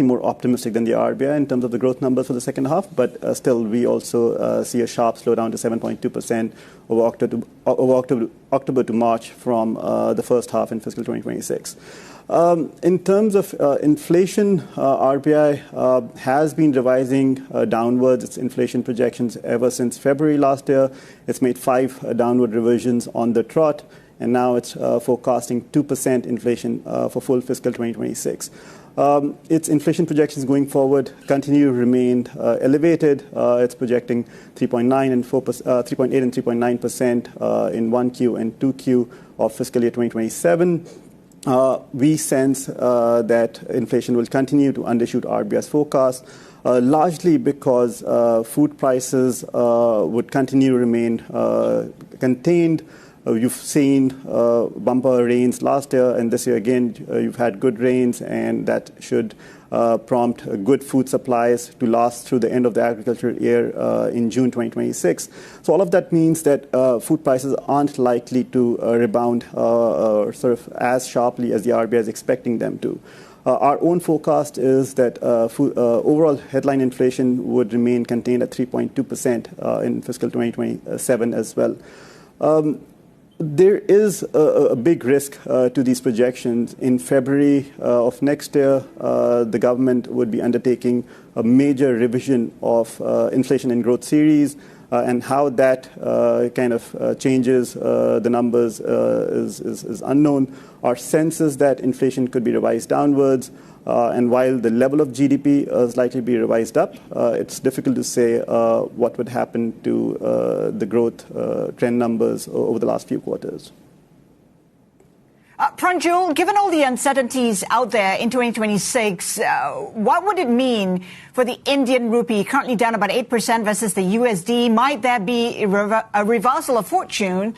more optimistic than the RBI in terms of the growth numbers for the second half, but still we also see a sharp slowdown to 7.2% over October to March from the first half in fiscal 2026. In terms of inflation, RBI has been revising downwards its inflation projections ever since February last year. It's made 5 downward revisions on the trot, and now it's forecasting 2% inflation for full fiscal 2026. Its inflation projections going forward continue to remain elevated. It's projecting 3.8 and 3.9% in 1Q and 2Q of fiscal year 2027. We sense that inflation will continue to undershoot RBI's forecast, largely because food prices would continue to remain contained. You've seen bumper rains last year, and this year again you've had good rains, and that should prompt good food supplies to last through the end of the agricultural year in June 2026. So all of that means that food prices aren't likely to rebound sort of as sharply as the RBI is expecting them to. Our own forecast is that overall headline inflation would remain contained at 3.2% in fiscal 2027 as well. There is a big risk to these projections. In February of next year, the government would be undertaking a major revision of inflation and growth series, and how that kind of changes the numbers is unknown. Our sense is that inflation could be revised downwards, and while the level of GDP is likely to be revised up, it's difficult to say what would happen to the growth trend numbers over the last few quarters. Pranjul, given all the uncertainties out there in 2026, what would it mean for the Indian rupee, currently down about 8% versus the USD? Might there be a reversal of fortune,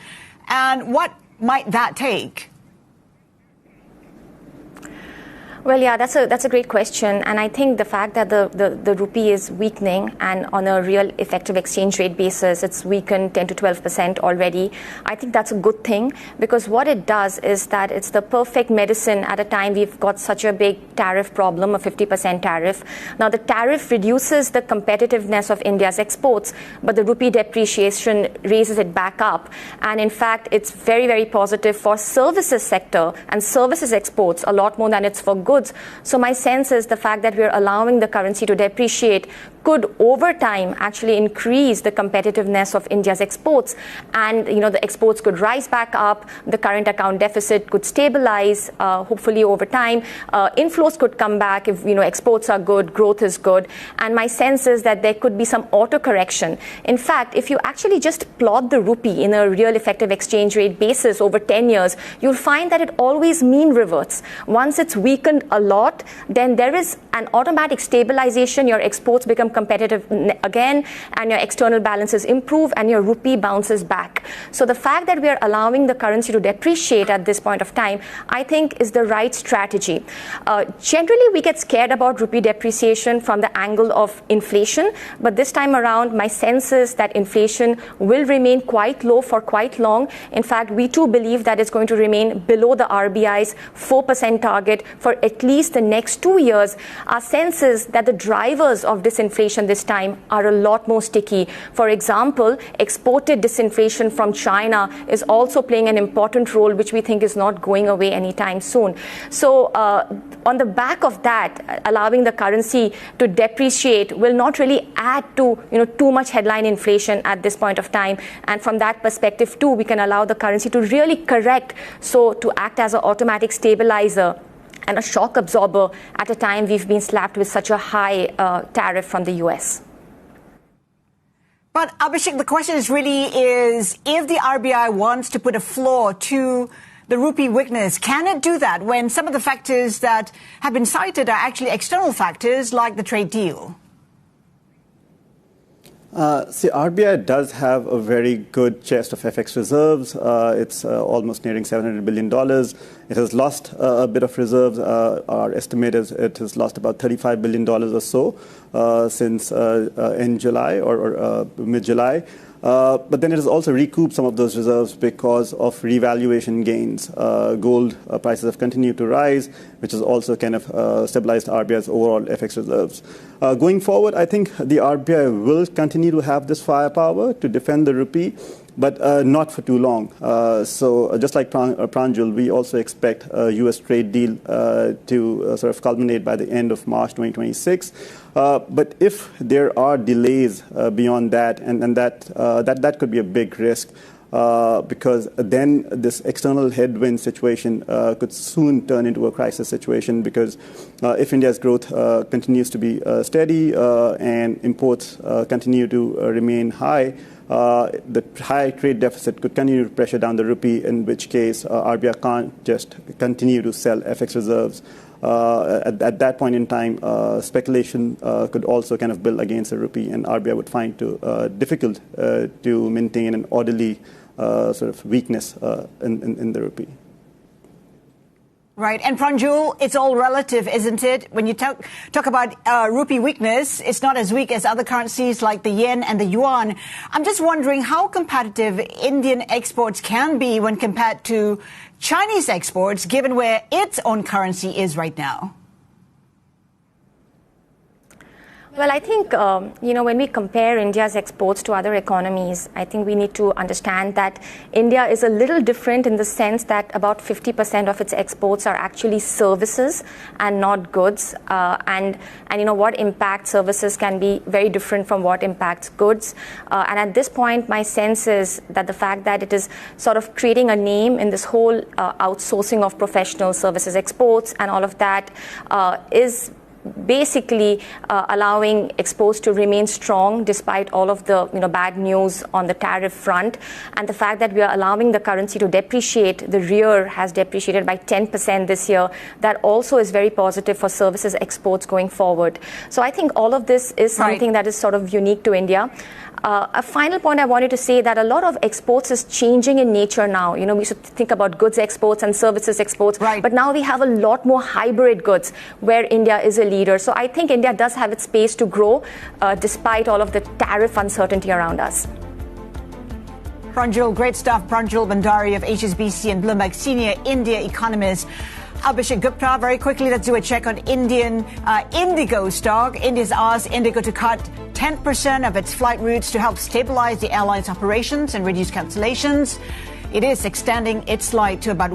and what might that take? Well, yeah, that's a great question. And I think the fact that the rupee is weakening, and on a real effective exchange rate basis, it's weakened 10 to 12% already. I think that's a good thing, because what it does is that it's the perfect medicine at a time we've got such a big tariff problem, a 50% tariff. Now, the tariff reduces the competitiveness of India's exports, but the rupee depreciation raises it back up. And in fact, it's very, very positive for services sector and services exports, a lot more than it's for goods goods. So my sense is the fact that we're allowing the currency to depreciate could over time actually increase the competitiveness of India's exports, and the exports could rise back up, the current account deficit could stabilize hopefully over time, inflows could come back if exports are good, growth is good, and my sense is that there could be some auto correction. In fact, if you actually just plot the rupee in a real effective exchange rate basis over 10 years, you'll find that it always mean reverts. Once it's weakened a lot, then there is an automatic stabilization, your exports become competitive again, and your external balances improve, and your rupee bounces back. So the fact that we are allowing the currency to depreciate at this point of time, I think is the right strategy. Generally, we get scared about rupee depreciation from the angle of inflation, but this time around, my sense is that inflation will remain quite low for quite long. In fact, we too believe that it's going to remain below the RBI's 4% target for at least the next 2 years. Our sense is that the drivers of disinflation this time are a lot more sticky. For example, exported disinflation from China is also playing an important role, which we think is not going away anytime soon. So on the back of that, allowing the currency to depreciate will not really add to too much headline inflation at this point of time. And from that perspective too, we can allow the currency to really correct, so to act as an automatic stabilizer and a shock absorber at a time we've been slapped with such a high tariff from the US. But Abhishek, the question is if the RBI wants to put a floor to the rupee weakness, can it do that when some of the factors that have been cited are actually external factors like the trade deal? RBI does have a very good chest of FX reserves. It's almost nearing $700 billion. It has lost a bit of reserves. Our estimate is it has lost about $35 billion or so since in July or mid-July. But then it has also recouped some of those reserves because of revaluation gains. Gold prices have continued to rise, which has also kind of stabilized RBI's overall FX reserves. Going forward, I think the RBI will continue to have this firepower to defend the rupee, but not for too long. So just like Pranjul, we also expect a U.S. trade deal to sort of culminate by the end of March 2026. But if there are delays beyond that, and that could be a big risk, because then this external headwind situation could soon turn into a crisis situation, because if India's growth continues to be steady and imports continue to remain high, the high trade deficit could continue to pressure down the rupee, in which case RBI can't just continue to sell FX reserves. At that point in time, speculation could also kind of build against the rupee, and RBI would find it difficult to maintain an orderly sort of weakness in the rupee. Right. And Pranjul, it's all relative, isn't it? When you talk about rupee weakness, it's not as weak as other currencies like the yen and the yuan. I'm just wondering how competitive Indian exports can be when compared to Chinese exports, given where its own currency is right now. Well, I think, when we compare India's exports to other economies, I think we need to understand that India is a little different in the sense that about 50% of its exports are actually services and not goods. And what impacts services can be very different from what impacts goods. And at this point, my sense is that the fact that it is sort of creating a name in this whole outsourcing of professional services exports and all of that is basically allowing exports to remain strong despite all of the bad news on the tariff front, and the fact that we are allowing the currency to depreciate. The real has depreciated by 10% this year. That also is very positive for services exports going forward. So I think all of this is something that is sort of unique to India. A final point I wanted to say that a lot of exports is changing in nature now. We should think about goods exports and services exports, but now we have a lot more hybrid goods where India is a leader. So I think India does have its space to grow despite all of the tariff uncertainty around us. Pranjul, great stuff. Pranjul Bandari of HSBC and Bloomberg senior India economist. Abhishek Gupta, very quickly, let's do a check on Indian Indigo stock. India's asked Indigo to cut 10% of its flight routes to help stabilize the airline's operations and reduce cancellations. It is extending its flight to about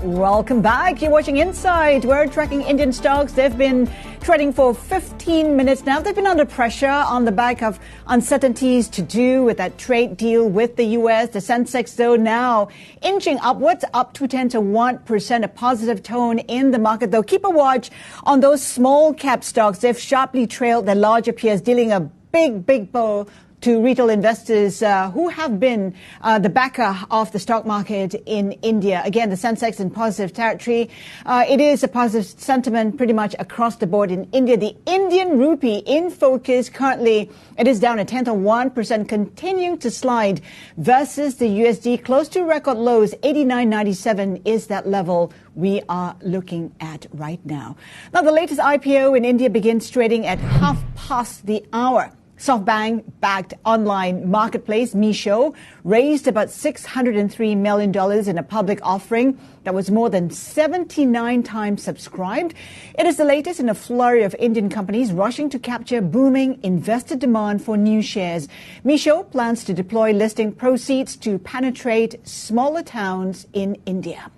Welcome back. You're watching Insight. We're tracking Indian stocks. They've been trading for 15 minutes now. They've been under pressure on the back of uncertainties to do with that trade deal with the U.S. The Sensex, though, now inching upwards, up 0.2%, a positive tone in the market, though. Keep a watch on those small cap stocks. They've sharply trailed their larger peers, dealing a big blow to retail investors who have been the backer of the stock market in India. Again, the Sensex in positive territory. It is a positive sentiment pretty much across the board in India. The Indian rupee in focus currently, it is down 0.1%, continuing to slide versus the USD close to record lows. 89.97 is that level we are looking at right now. Now, the latest IPO in India begins trading at 1:30. SoftBank-backed online marketplace Meesho raised about $603 million in a public offering that was more than 79 times subscribed. It is the latest in a flurry of Indian companies rushing to capture booming investor demand for new shares. Meesho plans to deploy listing proceeds to penetrate smaller towns in India.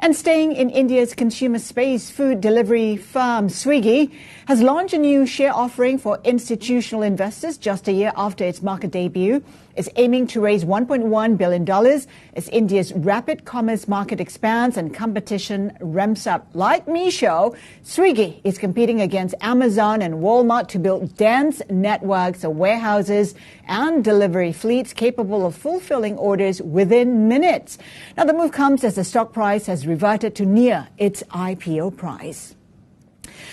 And staying in India's consumer space, food delivery firm Swiggy has launched a new share offering for institutional investors just a year after its market debut. It's aiming to raise $1.1 billion as India's rapid commerce market expands and competition ramps up. Like Meesho, Swiggy is competing against Amazon and Walmart to build dense networks of warehouses and delivery fleets capable of fulfilling orders within minutes. Now, the move comes as the stock price has reverted to near its IPO price.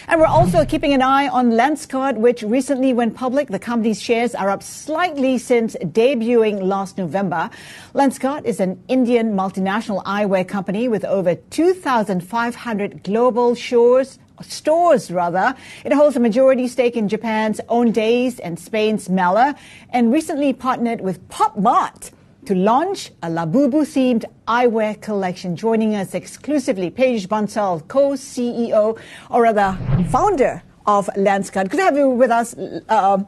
And we're also keeping an eye on Lenskart, which recently went public. The company's shares are up slightly since debuting last November. Lenskart is an Indian multinational eyewear company with over 2,500 global stores. It holds a majority stake in Japan's Owndays and Spain's Mela, and recently partnered with Pop Mart to launch a Labubu-themed eyewear collection. Joining us exclusively, Paige Bansal, co-CEO, or rather founder of Lenskart. Good to have you with us to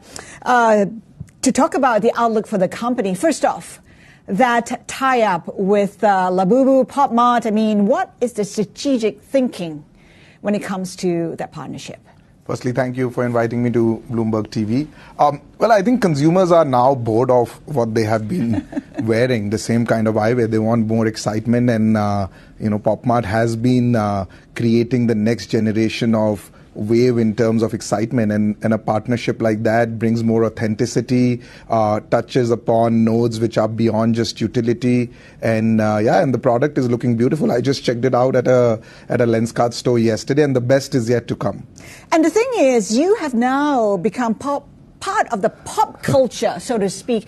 talk about the outlook for the company. First off, that tie-up with Labubu, Pop Mart, I mean, what is the strategic thinking when it comes to that partnership? Firstly, thank you for inviting me to Bloomberg TV. Well, I think consumers are now bored of what they have been wearing, the same kind of eyewear. They want more excitement, and Pop Mart has been creating the next generation of wave in terms of excitement, and a partnership like that brings more authenticity, touches upon nodes which are beyond just utility, and the product is looking beautiful. I just checked it out at a Lenskart store yesterday, and the best is yet to come. And the thing is, you have now become part of the pop culture, so to speak.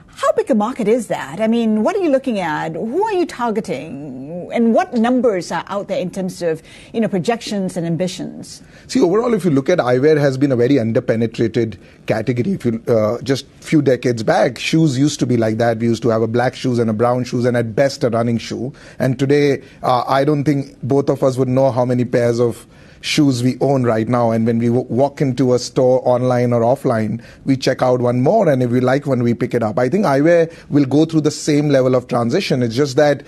How big a market is that? I mean, what are you looking at? Who are you targeting? And what numbers are out there in terms of, projections and ambitions? See, overall, if you look at eyewear, has been a very underpenetrated category. If you just few decades back, shoes used to be like that. We used to have a black shoes and a brown shoes, and at best a running shoe. And today, I don't think both of us would know how many pairs of shoes we own right now, and when we walk into a store online or offline, we check out one more, and if we like one, we pick it up. I think eyewear will go through the same level of transition. It's just that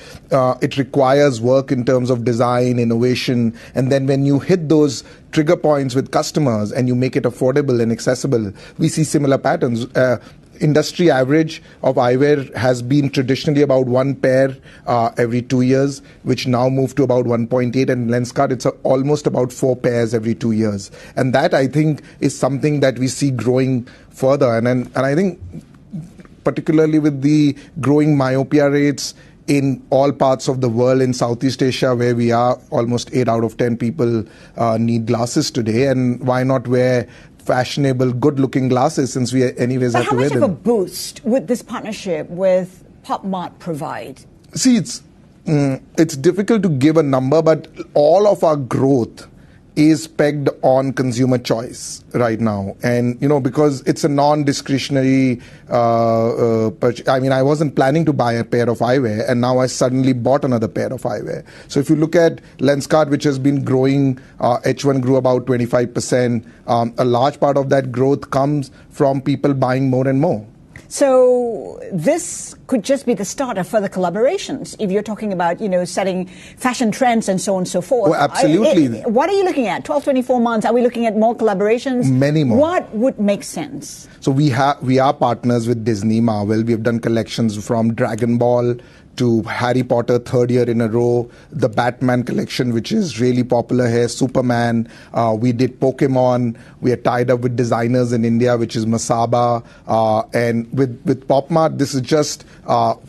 it requires work in terms of design, innovation, and then when you hit those trigger points with customers and you make it affordable and accessible, we see similar patterns. Industry average of eyewear has been traditionally about one pair every 2 years, which now moved to about 1.8, and Lenskart, it's almost about 4 pairs every 2 years. And that, I think, is something that we see growing further. And I think particularly with the growing myopia rates in all parts of the world, in Southeast Asia, where we are, almost 8 out of 10 people need glasses today. And why not wear fashionable, good-looking glasses, since we anyways have to wear them? How much of a boost would this partnership with Pop Mart provide? See, it's difficult to give a number, but all of our growth is pegged on consumer choice right now. And, because it's a non-discretionary purchase. I mean, I wasn't planning to buy a pair of eyewear, and now I suddenly bought another pair of eyewear. So if you look at Lenskart, which has been growing, H1 grew about 25%. A large part of that growth comes from people buying more and more. So this could just be the start of further collaborations if you're talking about, setting fashion trends and so on and so forth. Oh, absolutely. What are you looking at? 12, 24 months? Are we looking at more collaborations? Many more. What would make sense? So we are partners with Disney, Marvel. We have done collections from Dragon Ball to Harry Potter, third year in a row, the Batman collection, which is really popular here, Superman. We did Pokemon. We are tied up with designers in India, which is Masaba. And with PopMart, this is just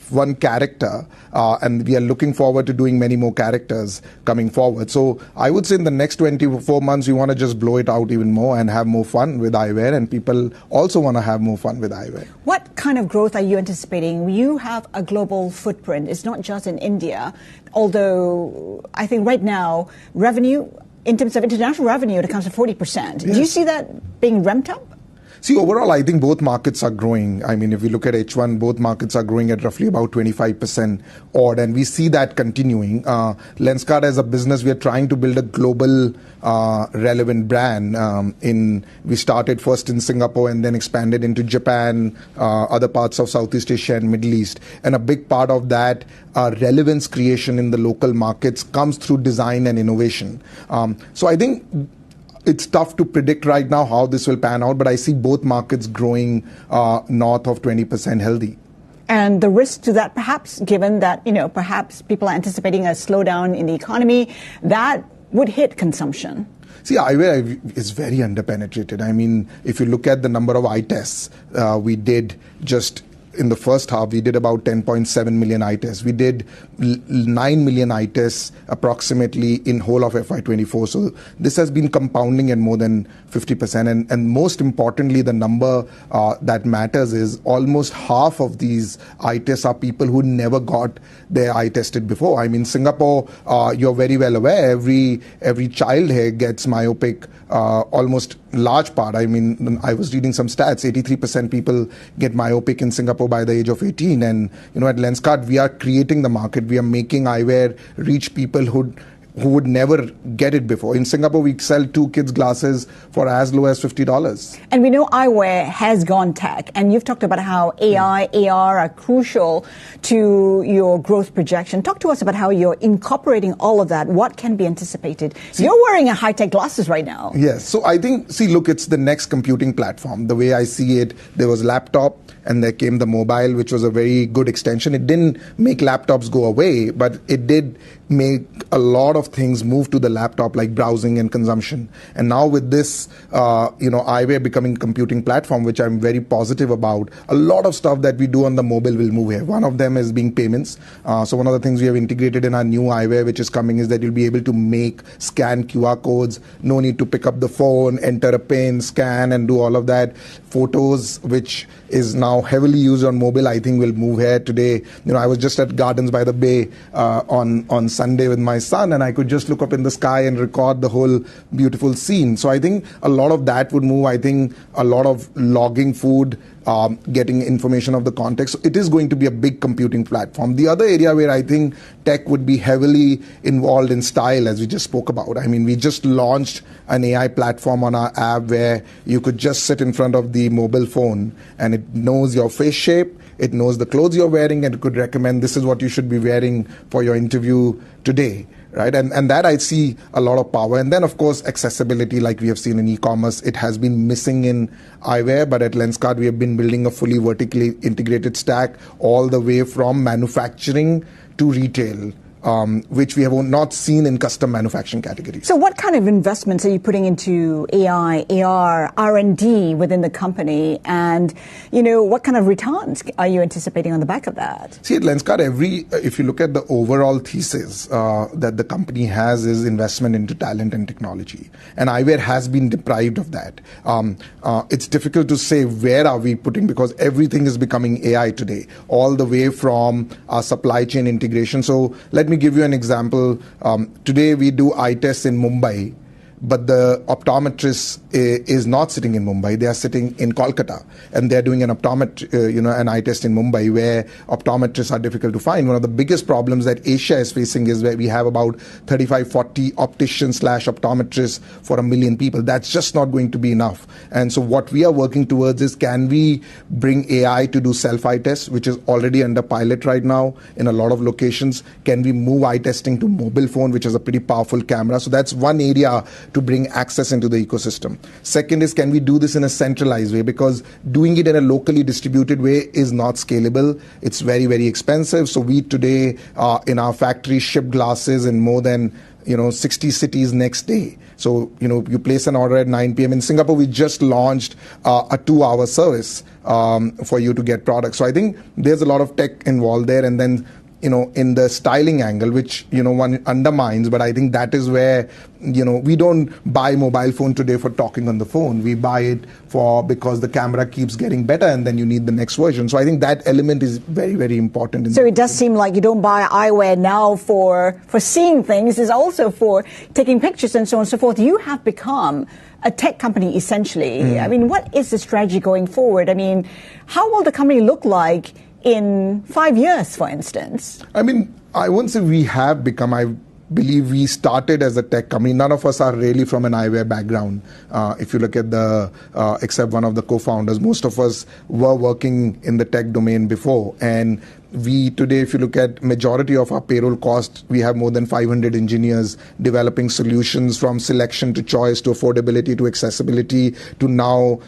one character. And we are looking forward to doing many more characters coming forward. So I would say in the next 24 months, we want to just blow it out even more and have more fun with eyewear. And people also want to have more fun with eyewear. What kind of growth are you anticipating? You have a global footprint. It's not just in India, although I think right now revenue, in terms of international revenue, it accounts for 40%. Yes. Do you see that being ramped up? See, overall, I think both markets are growing. I mean, if we look at H1, both markets are growing at roughly about 25% odd, and we see that continuing. Lenskart as a business, we are trying to build a global relevant brand. We started first in Singapore and then expanded into Japan, other parts of Southeast Asia and Middle East. And a big part of that relevance creation in the local markets comes through design and innovation. So I think it's tough to predict right now how this will pan out, but I see both markets growing north of 20% healthy. And the risk to that, perhaps, given that, perhaps people are anticipating a slowdown in the economy, that would hit consumption. See, eyewear is very underpenetrated. I mean, if you look at the number of eye tests, we did just in the first half, we did about 10.7 million eye tests. We did 9 million eye tests approximately in whole of FY24. So this has been compounding at more than 50%. And most importantly, the number that matters is almost half of these eye tests are people who never got their eye tested before. I mean, Singapore, you're very well aware, every child here gets myopic, almost large part. I mean, I was reading some stats, 83% people get myopic in Singapore by the age of 18. And, at Lenskart, we are creating the market. We are making eyewear reach people who would never get it before. In Singapore, we sell 2 kids' glasses for as low as $50. And we know eyewear has gone tech. And you've talked about how AI, AR are crucial to your growth projection. Talk to us about how you're incorporating all of that. What can be anticipated? You're wearing a high-tech glasses right now. Yes. So I think, look, it's the next computing platform. The way I see it, there was laptop, and there came the mobile, which was a very good extension. It didn't make laptops go away, but it did make a lot of things move to the laptop, like browsing and consumption. And now with this, eyewear becoming a computing platform, which I'm very positive about, a lot of stuff that we do on the mobile will move here. One of them is being payments. So one of the things we have integrated in our new eyewear, which is coming, is that you'll be able to scan QR codes, no need to pick up the phone, enter a PIN, scan, and do all of that. Photos, which is now heavily used on mobile, I think will move here today. I was just at Gardens by the Bay on Sunday with my son, and I could just look up in the sky and record the whole beautiful scene. So I think a lot of that would move. I think a lot of logging food, getting information of the context. So it is going to be a big computing platform. The other area where I think tech would be heavily involved in style, as we just spoke about. I mean, we just launched an AI platform on our app where you could just sit in front of the mobile phone and it knows your face shape, it knows the clothes you're wearing, and it could recommend this is what you should be wearing for your interview today. Right. And that I see a lot of power. And then, of course, accessibility, like we have seen in e-commerce, it has been missing in eyewear. But at Lenskart, we have been building a fully vertically integrated stack all the way from manufacturing to retail, which we have not seen in custom manufacturing categories. So what kind of investments are you putting into AI, AR, R&D within the company? And, what kind of returns are you anticipating on the back of that? See, at Lenskart, if you look at the overall thesis that the company has is investment into talent and technology. And eyewear has been deprived of that. It's difficult to say where are we putting, because everything is becoming AI today, all the way from our supply chain integration. So let me give you an example. Today we do eye tests in Mumbai, but the optometrist is not sitting in Mumbai. They are sitting in Kolkata, and they're doing an an eye test in Mumbai where optometrists are difficult to find. One of the biggest problems that Asia is facing is where we have about 35, 40 opticians/optometrists for 1 million people. That's just not going to be enough. And so what we are working towards is, can we bring AI to do self-eye tests, which is already under pilot right now in a lot of locations? Can we move eye testing to mobile phone, which is a pretty powerful camera? So that's one area to bring access into the ecosystem. Second is, can we do this in a centralized way? Because doing it in a locally distributed way is not scalable. It's very, very expensive. So we today in our factory ship glasses in more than 60 cities next day. So, you place an order at 9 p.m. In Singapore, we just launched a 2-hour service for you to get products. So I think there's a lot of tech involved there. And then, in the styling angle, which, one undermines, but I think that is where, we don't buy mobile phone today for talking on the phone. We buy it because the camera keeps getting better and then you need the next version. So I think that element is very, very important. So it does seem like you don't buy eyewear now for seeing things. It's also for taking pictures and so on and so forth. You have become a tech company, essentially. I mean, what is the strategy going forward? I mean, how will the company look like in 5 years, for instance? I mean, I won't say we have become. I believe we started as a tech company. None of us are really from an eyewear background. If you look at except one of the co-founders, most of us were working in the tech domain before. And we today, if you look at majority of our payroll costs, we have more than 500 engineers developing solutions from selection to choice to affordability to accessibility to now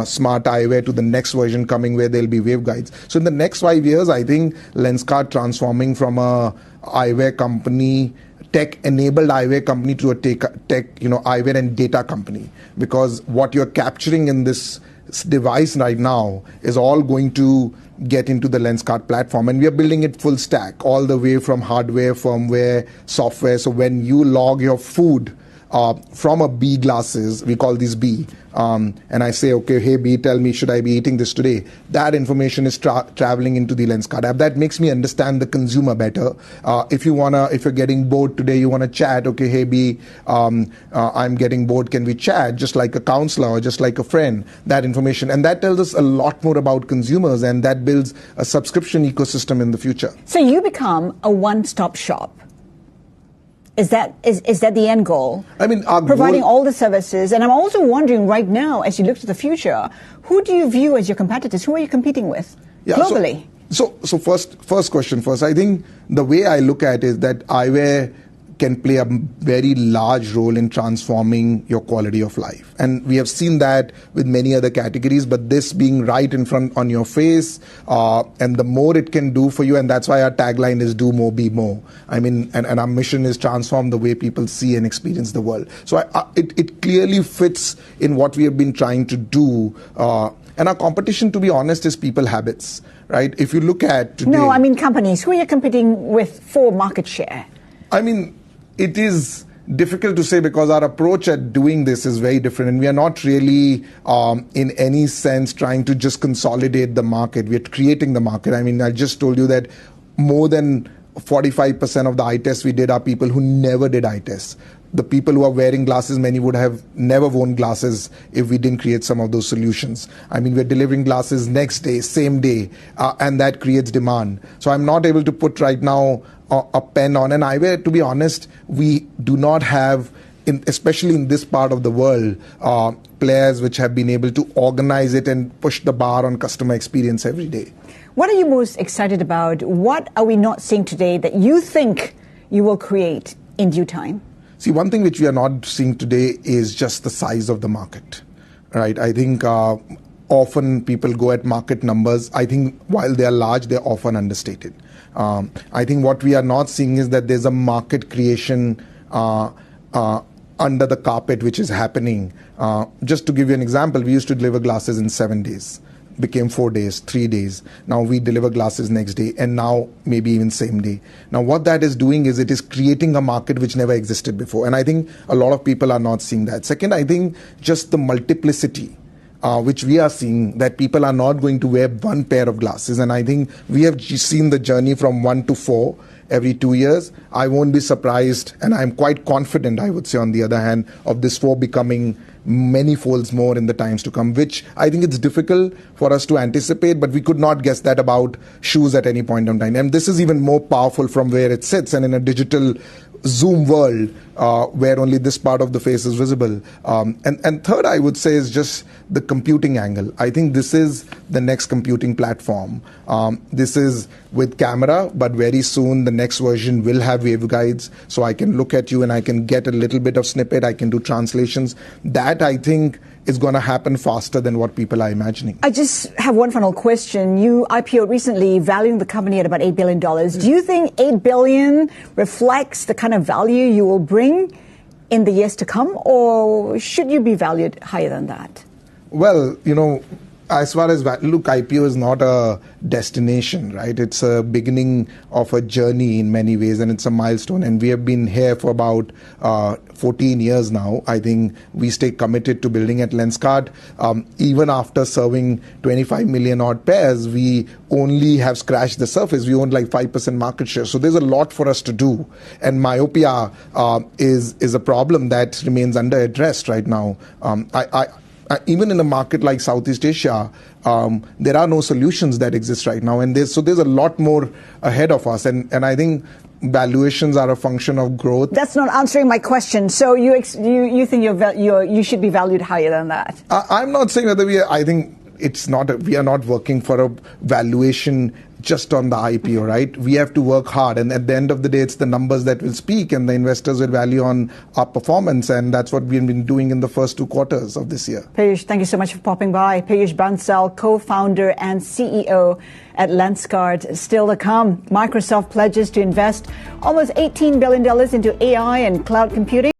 smart eyewear to the next version coming where there'll be waveguides. So in the next 5 years, I think Lenskart transforming from a eyewear company, tech-enabled eyewear company to a tech, eyewear and data company. Because what you're capturing in this device right now is all going to get into the Lenskart platform. And we are building it full stack, all the way from hardware, firmware, software. So when you log your food from a B glasses, we call these B, and I say, okay, hey B, tell me, should I be eating this today? That information is traveling into the Lenskart app. That makes me understand the consumer better. If you're getting bored today, you want to chat, okay, hey B, I'm getting bored, can we chat? Just like a counselor or just like a friend, that information. And that tells us a lot more about consumers, and that builds a subscription ecosystem in the future. So you become a one-stop shop. Is that the end goal? I mean, providing all the services. And I'm also wondering right now, as you look to the future, who do you view as your competitors? Who are you competing with globally? So first question first. I think the way I look at it is that eyewear can play a very large role in transforming your quality of life. And we have seen that with many other categories, but this being right in front on your face, and the more it can do for you, and that's why our tagline is do more, be more. I mean, and our mission is transform the way people see and experience the world. So it clearly fits in what we have been trying to do. And our competition, to be honest, is people habits, right? If you look at today... No, I mean companies. Who are you competing with for market share? I mean, it is difficult to say because our approach at doing this is very different, and we are not really in any sense trying to just consolidate the market. We are creating the market. I mean, I just told you that more than 45% of the eye tests we did are people who never did eye tests. The people who are wearing glasses, many would have never worn glasses if we didn't create some of those solutions. I mean, we're delivering glasses next day, same day, and that creates demand. So I'm not able to put right now a pen on an eyewear. To be honest, we do not have, especially in this part of the world, players which have been able to organize it and push the bar on customer experience every day. What are you most excited about? What are we not seeing today that you think you will create in due time? See, one thing which we are not seeing today is just the size of the market, right? I think often people go at market numbers. I think while they are large, they're often understated. I think what we are not seeing is that there's a market creation under the carpet which is happening. Just to give you an example, we used to deliver glasses in 7 days. Became 4 days, 3 days. Now we deliver glasses next day, and now maybe even same day. Now what that is doing is it is creating a market which never existed before. And I think a lot of people are not seeing that. Second, I think just the multiplicity which we are seeing, that people are not going to wear one pair of glasses. And I think we have seen the journey from 1 to 4. every 2 years. I won't be surprised, and I'm quite confident, I would say, on the other hand, of this 4 becoming many folds more in the times to come, which I think it's difficult for us to anticipate, but we could not guess that about shoes at any point in time. And this is even more powerful from where it sits, and in a digital Zoom world where only this part of the face is visible. And third, I would say, is just the computing angle. I think this is the next computing platform. This is with camera, but very soon the next version will have waveguides, so I can look at you and I can get a little bit of snippet. I can do translations. That, I think, is going to happen faster than what people are imagining. I just have one final question. You IPO'd recently, valuing the company at about $8 billion. Do you think $8 billion reflects the kind of value you will bring in the years to come, or should you be valued higher than that? Well, as far as look, IPO is not a destination, right? It's a beginning of a journey in many ways, and it's a milestone. And we have been here for about 14 years now. I think we stay committed to building at Lenskart. Even after serving 25 million odd pairs, we only have scratched the surface. We own like 5% market share. So there's a lot for us to do. And myopia is a problem that remains under-addressed right now. Even in a market like Southeast Asia, there are no solutions that exist right now, and there's a lot more ahead of us. And I think valuations are a function of growth. That's not answering my question. So you think you should be valued higher than that? I'm not saying whether I think it's not. We are not working for a valuation just on the IPO, right? We have to work hard, and at the end of the day, it's the numbers that will speak, and the investors will value on our performance, and that's what we've been doing in the first 2 quarters of this year. Piyush, thank you so much for popping by. Piyush Bansal, co-founder and CEO at Lenskart. Still to come, Microsoft pledges to invest almost $18 billion into AI and cloud computing.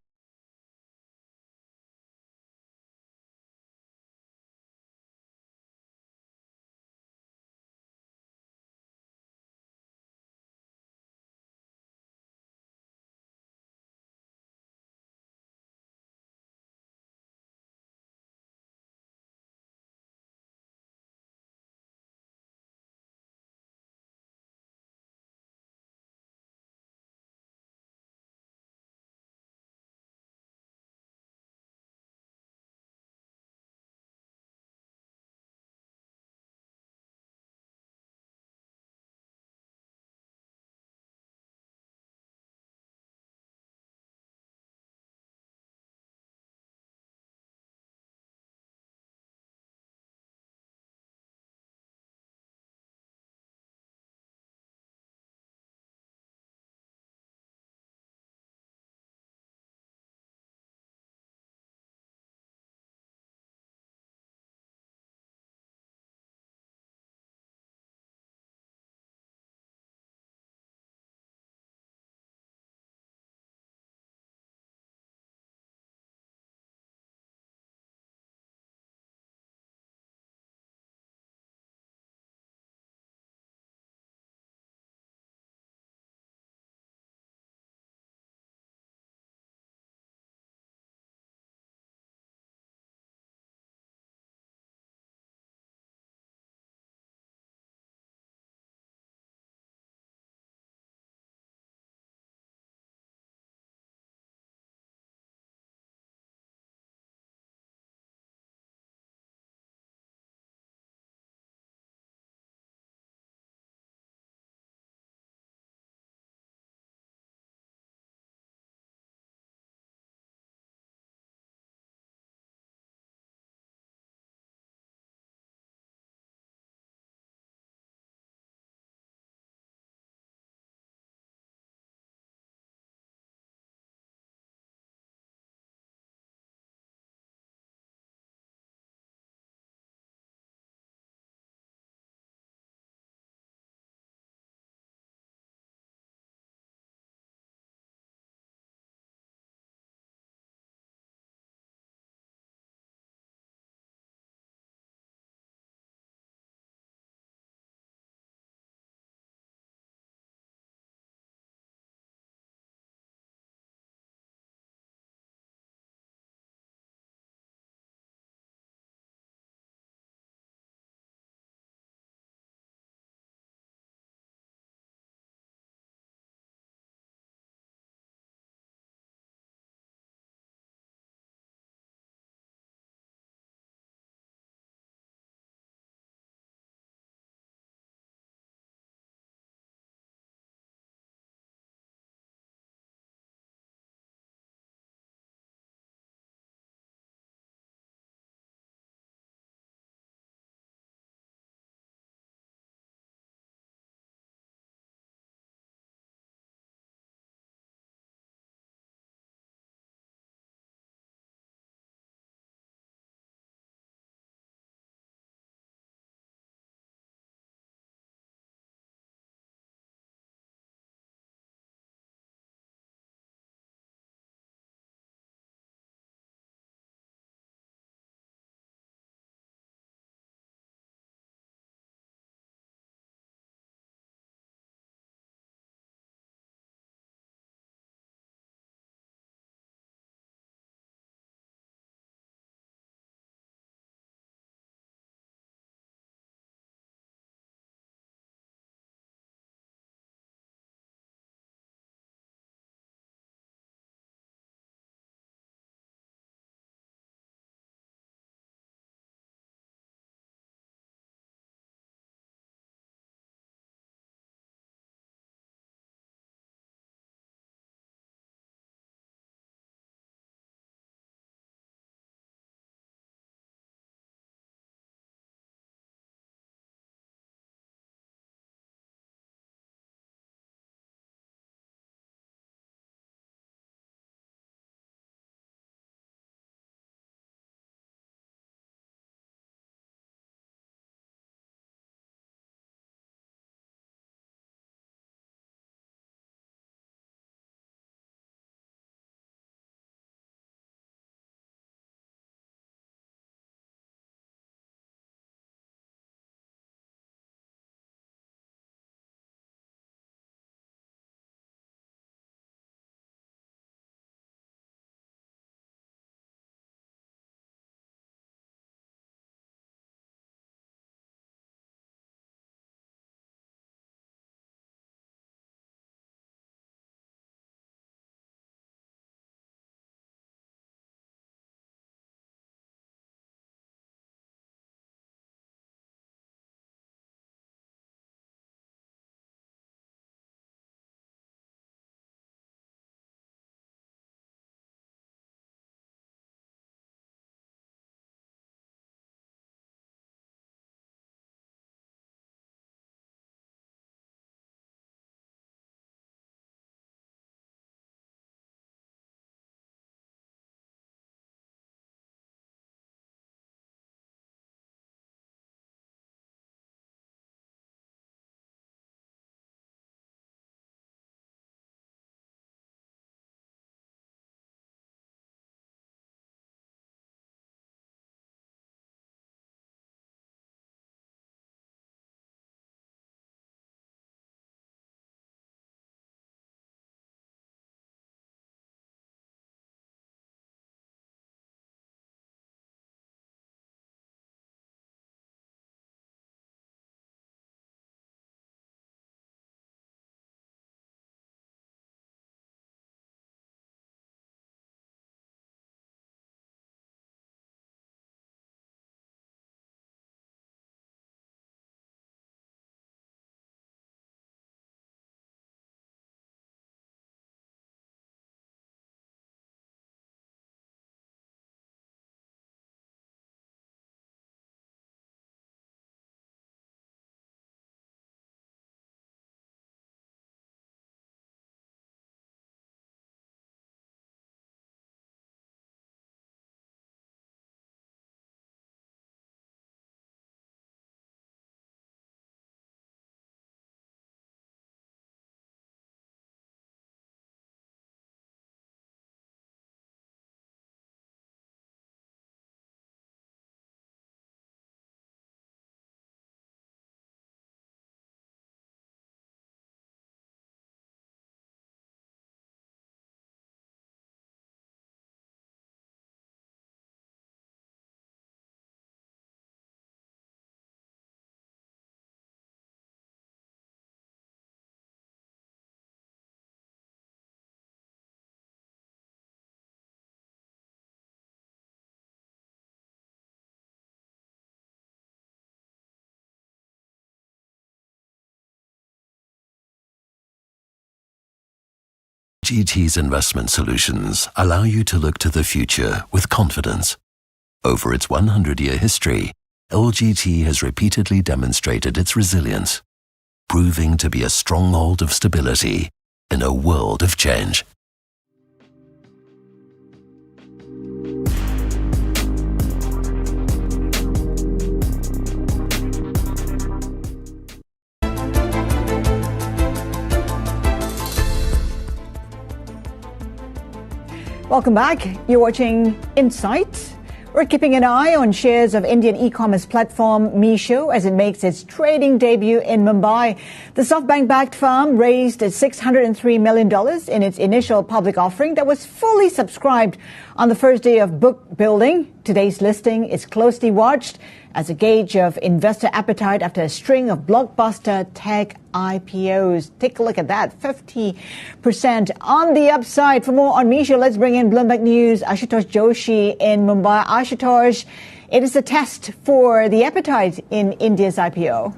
LGT's investment solutions allow you to look to the future with confidence. Over its 100-year history, LGT has repeatedly demonstrated its resilience, proving to be a stronghold of stability in a world of change. Welcome back. You're watching Insight. We're keeping an eye on shares of Indian e-commerce platform Meesho as it makes its trading debut in Mumbai. The SoftBank-backed firm raised $603 million in its initial public offering that was fully subscribed on the first day of book building. Today's listing is closely watched as a gauge of investor appetite after a string of blockbuster tech IPOs. Take a look at that, 50% on the upside. For more on Meesho, let's bring in Bloomberg News' Ashutosh Joshi in Mumbai. Ashutosh, it is a test for the appetite in India's IPO.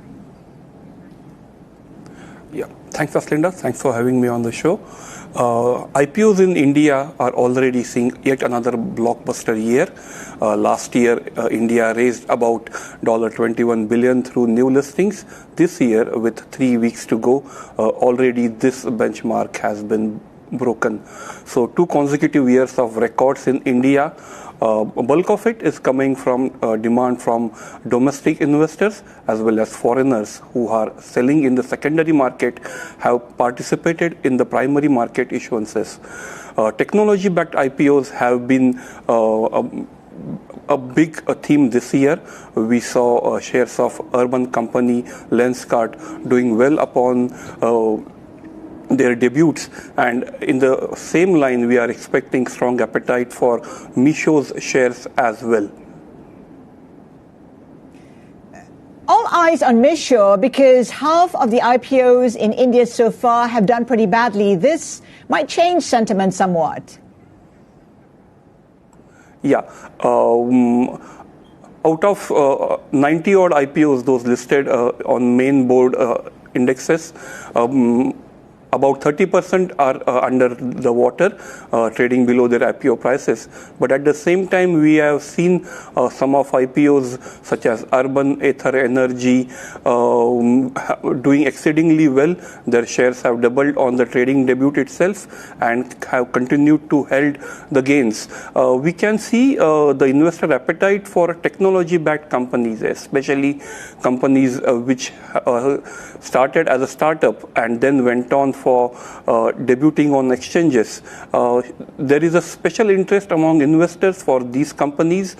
Yeah, thanks, Aslinda. Thanks for having me on the show. IPOs in India are already seeing yet another blockbuster year. Last year, India raised about $21 billion through new listings. This year, with 3 weeks to go, already this benchmark has been broken. So 2 consecutive years of records in India. A bulk of it is coming from demand from domestic investors as well as foreigners who are selling in the secondary market have participated in the primary market issuances. Technology-backed IPOs have been a big theme this year. We saw shares of urban company Lenskart doing well upon their debuts, and in the same line we are expecting strong appetite for Meesho's shares as well. All eyes on Meesho because half of the IPOs in India so far have done pretty badly. This might change sentiment somewhat. Yeah. Out of 90 odd IPOs, those listed on main board indexes, about 30% are under the water, trading below their IPO prices. But at the same time, we have seen some of IPOs such as Urban, Ather Energy doing exceedingly well. Their shares have doubled on the trading debut itself and have continued to hold the gains. We can see the investor appetite for technology-backed companies, especially companies which started as a startup and then went on for debuting on exchanges. There is a special interest among investors for these companies,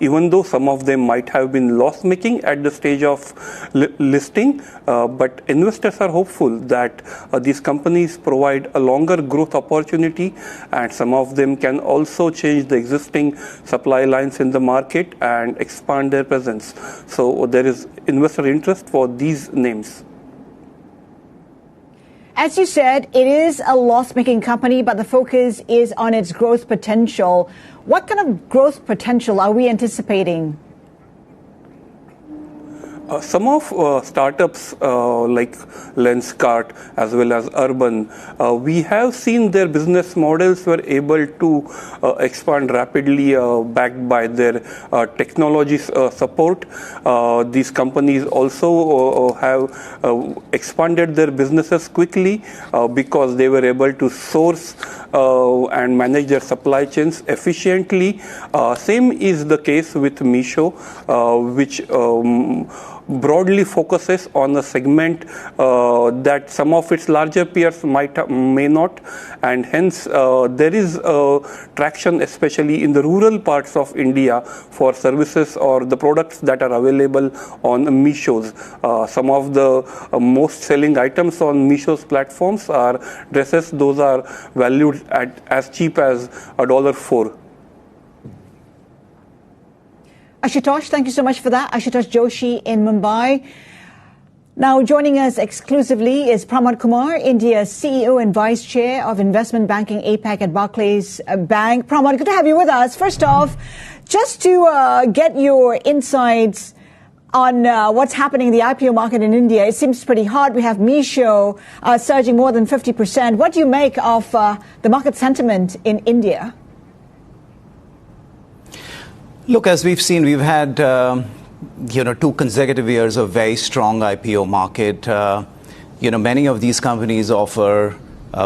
even though some of them might have been loss-making at the stage of listing. But investors are hopeful that these companies provide a longer growth opportunity, and some of them can also change the existing supply lines in the market and expand their presence. So there is investor interest for these names. As you said, it is a loss-making company, but the focus is on its growth potential. What kind of growth potential are we anticipating? Some of startups like Lenskart as well as Urban, we have seen their business models were able to expand rapidly backed by their technology support. These companies also have expanded their businesses quickly because they were able to source and manage their supply chains efficiently. Same is the case with Meesho, which broadly focuses on a segment that some of its larger peers may not, and hence there is traction, especially in the rural parts of India, for services or the products that are available on Meesho's. Some of the most selling items on Meesho's platforms are dresses. Those are valued at as cheap as $4. Ashutosh, thank you so much for that. Ashutosh Joshi in Mumbai. Now joining us exclusively is Pramod Kumar, India's CEO and Vice Chair of Investment Banking APAC at Barclays Bank. Pramod, good to have you with us. First off, just to get your insights on what's happening in the IPO market in India. It seems pretty hot. We have Meesho surging more than 50%. What do you make of the market sentiment in India? Look, as we've seen, we've had 2 consecutive years of very strong IPO market. Many of these companies offer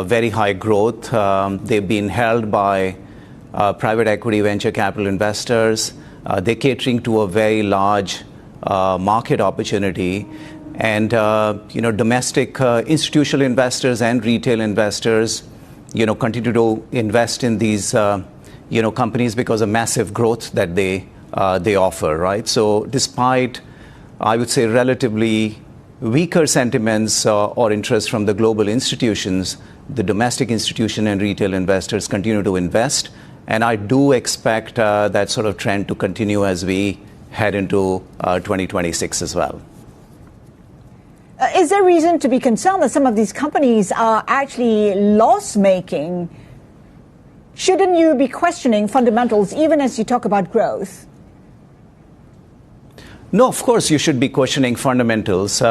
very high growth. They've been held by private equity venture capital investors. They're catering to a very large market opportunity. And, domestic institutional investors and retail investors, continue to invest in these, companies because of massive growth that they offer, right? So despite, I would say, relatively weaker sentiments or interest from the global institutions, the domestic institution and retail investors continue to invest. And I do expect that sort of trend to continue as we head into 2026 as well. Is there reason to be concerned that some of these companies are actually loss-making? Shouldn't you be questioning fundamentals even as you talk about growth? No, of course you should be questioning fundamentals.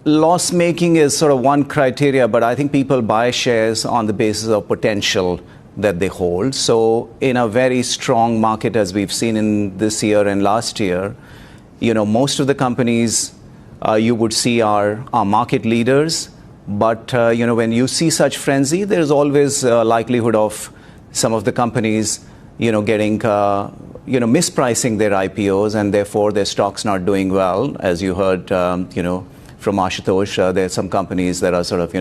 Loss-making is sort of one criteria, but I think people buy shares on the basis of potential that they hold. So in a very strong market, as we've seen in this year and last year, most of the companies you would see are market leaders. But, when you see such frenzy, there's always a likelihood of some of the companies, getting, mispricing their IPOs, and therefore their stocks not doing well. As you heard, from Ashutosh, there are some companies that are sort of,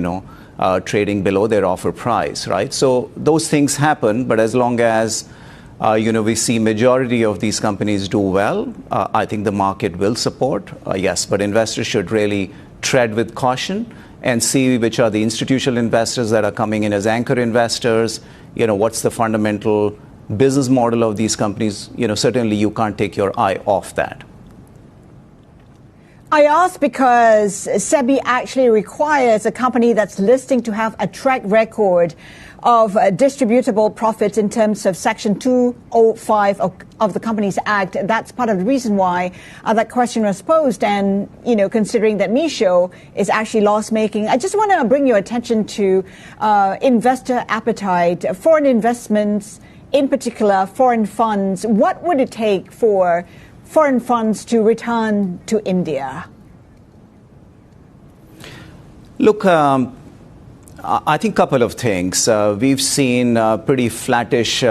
trading below their offer price, right? So those things happen, but as long as, we see majority of these companies do well, I think the market will support, yes, but investors should really tread with caution and see which are the institutional investors that are coming in as anchor investors, what's the fundamental business model of these companies. Certainly you can't take your eye off that. I ask because SEBI actually requires a company that's listing to have a track record of distributable profits in terms of Section 205 of the Companies Act. That's part of the reason why that question was posed. And, considering that Meesho is actually loss-making, I just want to bring your attention to investor appetite, foreign investments, in particular foreign funds. What would it take for foreign funds to return to India? Look, I think a couple of things. We've seen pretty flattish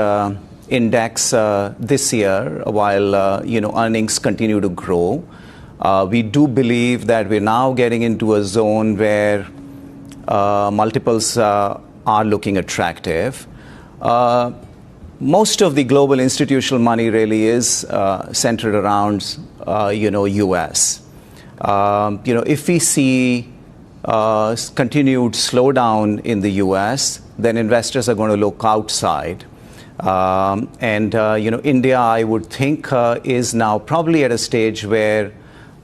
index this year while, earnings continue to grow. We do believe that we're now getting into a zone where multiples are looking attractive. Most of the global institutional money really is centered around, U.S. If we see continued slowdown in the U.S., then investors are going to look outside. India, I would think, is now probably at a stage where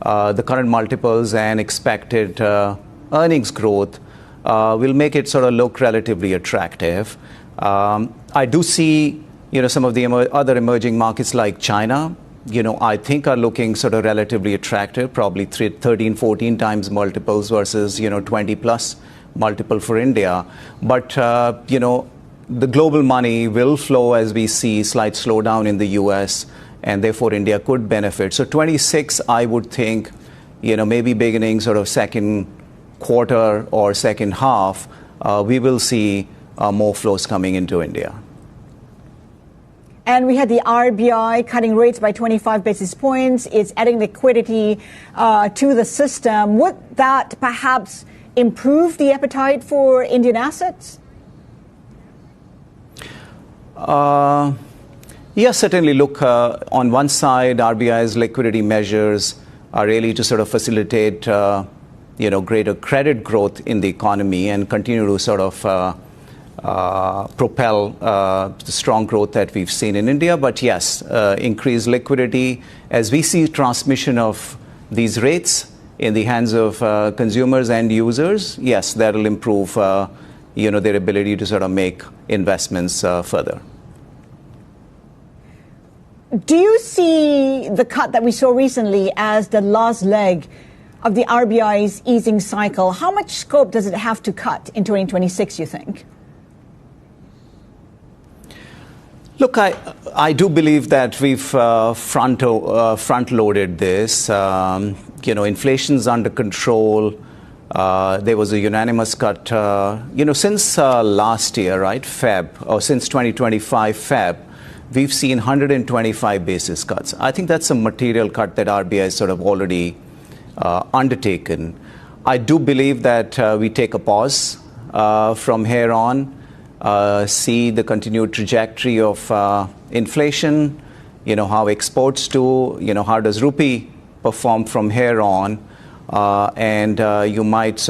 the current multiples and expected earnings growth will make it sort of look relatively attractive. I do see, some of the other emerging markets like China, I think are looking sort of relatively attractive, probably 13, 14 times multiples versus, 20 plus multiple for India. But, the global money will flow as we see slight slowdown in the U.S. and therefore India could benefit. So 26, I would think, maybe beginning sort of second quarter or second half, we will see more flows coming into India. And we had the RBI cutting rates by 25 basis points. It's adding liquidity to the system. Would that perhaps improve the appetite for Indian assets? Yes, certainly. Look, on one side, RBI's liquidity measures are really to sort of facilitate, greater credit growth in the economy and continue to sort of propel the strong growth that we've seen in India. But yes, increased liquidity as we see transmission of these rates in the hands of consumers and users. Yes, that will improve, their ability to sort of make investments further. Do you see the cut that we saw recently as the last leg of the RBI's easing cycle? How much scope does it have to cut in 2026, you think? Look, I do believe that we've front-loaded this. Inflation's under control. There was a unanimous cut, since last year, right, since 2025 Feb, we've seen 125 basis cuts. I think that's a material cut that RBI has sort of already undertaken. I do believe that we take a pause from here on. See the continued trajectory of inflation, how exports do, how does rupee perform from here on, and you might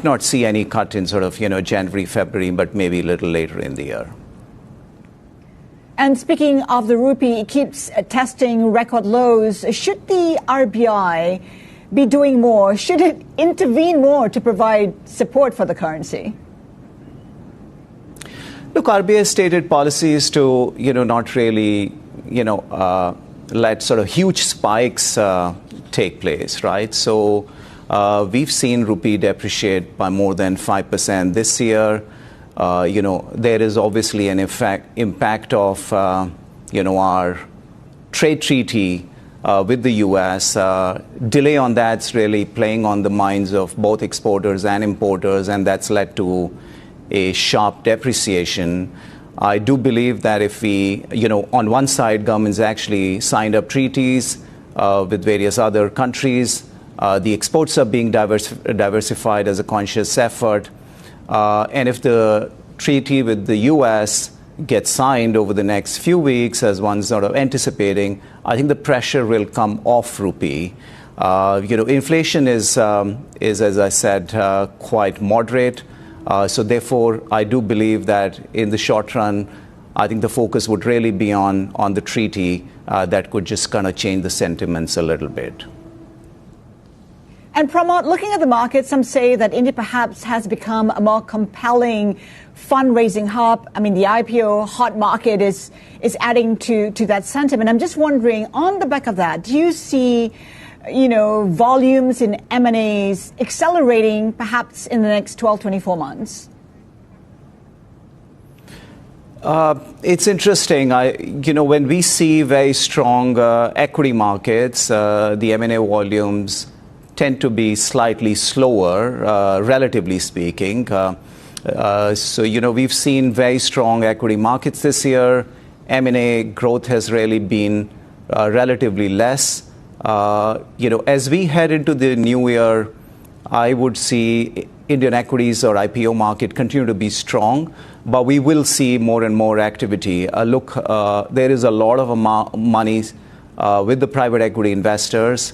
not see any cut in January, February, but maybe a little later in the year. And speaking of the rupee, it keeps testing record lows. Should the RBI be doing more? Should it intervene more to provide support for the currency? Look, RBI's stated policy is to, not really, let sort of huge spikes take place, right? So we've seen rupee depreciate by more than 5% this year. There is obviously an impact of, our trade treaty with the U.S. Delay on that's really playing on the minds of both exporters and importers, and that's led to a sharp depreciation. I do believe that if we, on one side, governments actually signed up treaties with various other countries. The exports are being diversified as a conscious effort. And if the treaty with the U.S. gets signed over the next few weeks, as one's sort of anticipating, I think the pressure will come off rupee. Inflation is, as I said, quite moderate. So therefore, I do believe that in the short run, I think the focus would really be on the treaty that could just kind of change the sentiments a little bit. And Pramod, looking at the market, some say that India perhaps has become a more compelling fundraising hub. I mean, the IPO hot market is adding to that sentiment. I'm just wondering, on the back of that, do you see volumes in M&As accelerating perhaps in the next 12, 24 months? It's interesting. When we see very strong equity markets, the M&A volumes tend to be slightly slower, relatively speaking. So, we've seen very strong equity markets this year. M&A growth has really been relatively less. As we head into the new year, I would see Indian equities or IPO market continue to be strong, but we will see more and more activity. There is a lot of money with the private equity investors.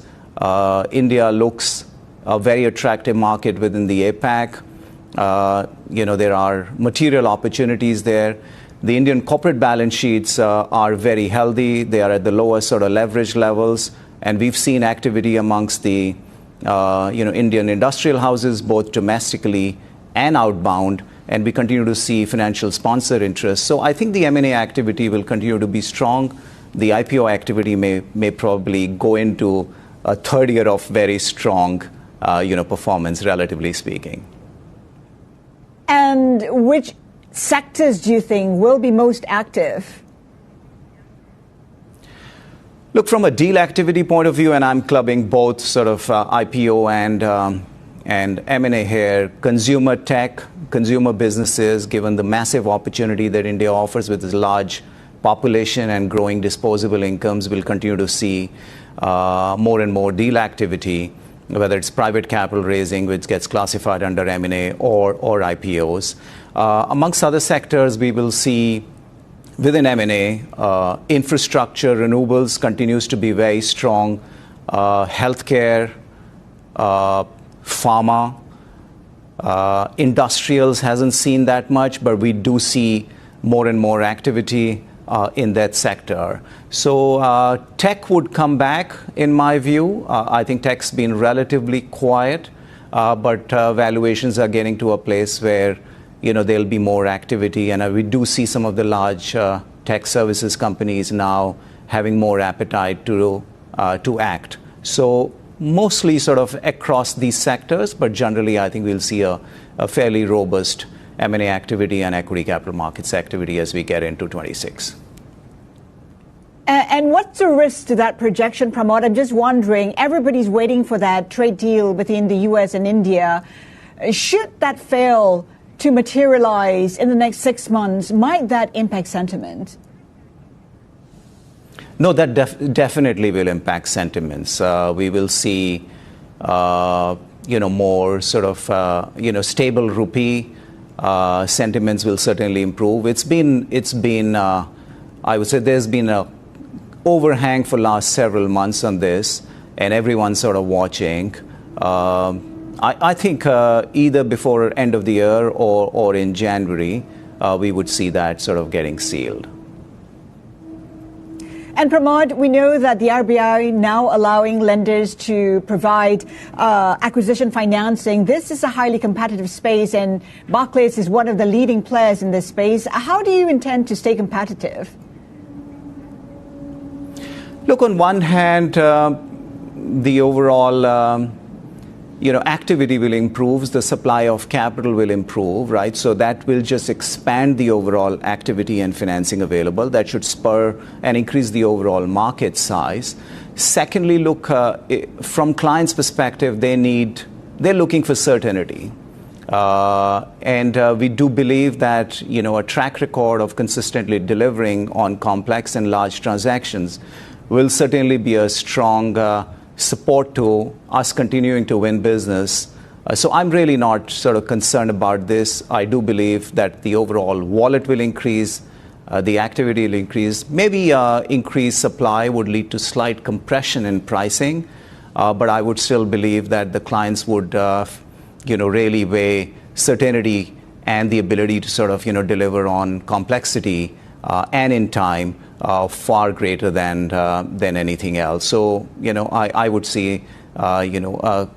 India looks a very attractive market within the APAC. There are material opportunities there. The Indian corporate balance sheets are very healthy. They are at the lowest sort of leverage levels. And we've seen activity amongst the Indian industrial houses, both domestically and outbound. And we continue to see financial sponsor interest. So I think the M&A activity will continue to be strong. The IPO activity may probably go into a third year of very strong performance, relatively speaking. And which sectors do you think will be most active? Look, from a deal activity point of view, and I'm clubbing both sort of IPO and M&A here, consumer tech, consumer businesses, given the massive opportunity that India offers with its large population and growing disposable incomes, will continue to see more and more deal activity, whether it's private capital raising, which gets classified under M&A, or IPOs. Amongst other sectors, we will see within M&A, infrastructure, renewables continues to be very strong. Healthcare, pharma, industrials hasn't seen that much, but we do see more and more activity in that sector. So tech would come back, in my view. I think tech's been relatively quiet, but valuations are getting to a place where there'll be more activity, and we do see some of the large tech services companies now having more appetite to act. So mostly sort of across these sectors, but generally I think we'll see a fairly robust M&A activity and equity capital markets activity as we get into 26. And what's the risk to that projection, Pramod? I'm just wondering, everybody's waiting for that trade deal between the U.S. and India. Should that fail to materialize in the next 6 months, might that impact sentiment? No, that definitely will impact sentiments. We will see, more sort of, stable rupee. Sentiments will certainly improve. It's been, I would say there's been a overhang for last several months on this, and everyone's sort of watching. I think either before end of the year or in January, we would see that sort of getting sealed. And Pramod, we know that the RBI now allowing lenders to provide acquisition financing. This is a highly competitive space, and Barclays is one of the leading players in this space. How do you intend to stay competitive? Look, on one hand, the overall activity will improve, the supply of capital will improve, right? So that will just expand the overall activity and financing available. That should spur and increase the overall market size. Secondly, look, from clients' perspective, they're looking for certainty. And we do believe that, a track record of consistently delivering on complex and large transactions will certainly be a strong support to us continuing to win business. So I'm really not sort of concerned about this. I do believe that the overall wallet will increase, the activity will increase. Maybe increased supply would lead to slight compression in pricing, but I would still believe that the clients would, really weigh certainty and the ability to sort of, deliver on complexity and in time far greater than anything else. So, I would see, a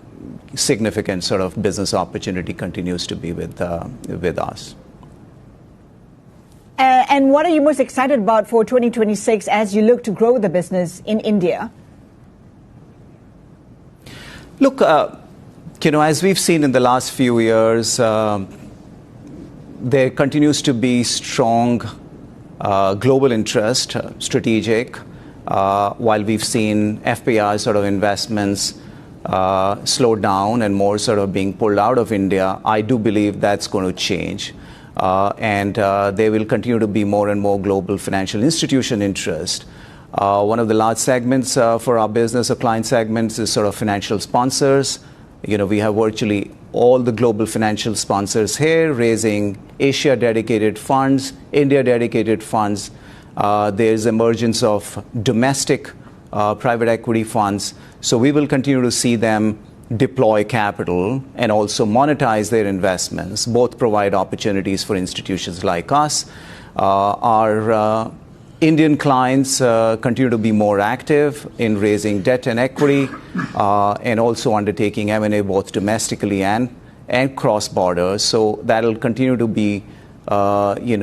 significant sort of business opportunity continues to be with us. And what are you most excited about for 2026 as you look to grow the business in India? Look, as we've seen in the last few years, there continues to be strong global interest, strategic, while we've seen FPI sort of investments slow down and more sort of being pulled out of India. I do believe that's going to change. And there will continue to be more and more global financial institution interest. One of the large segments for our business or client segments is sort of financial sponsors. We have virtually all the global financial sponsors here raising Asia-dedicated funds, India-dedicated funds. There's emergence of domestic private equity funds. So we will continue to see them deploy capital and also monetize their investments. Both provide opportunities for institutions like us. Our Indian clients continue to be more active in raising debt and equity and also undertaking M&A both domestically and cross-border. So that'll continue to be,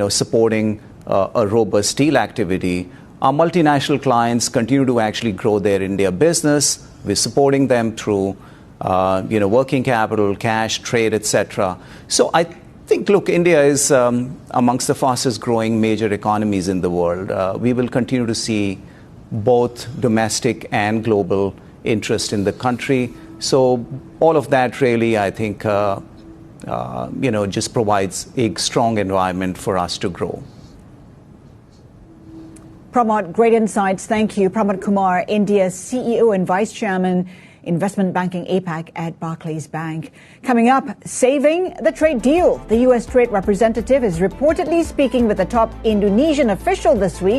supporting a robust deal activity. Our multinational clients continue to actually grow their India business. We're supporting them through, working capital, cash, trade, etc. So I think, look, India is amongst the fastest growing major economies in the world. We will continue to see both domestic and global interest in the country. So all of that really, I think, just provides a strong environment for us to grow. Pramod, great insights. Thank you. Pramod Kumar, India's CEO and Vice Chairman, Investment Banking APAC at Barclays Bank. Coming up, saving the trade deal. The U.S. trade representative is reportedly speaking with a top Indonesian official this week.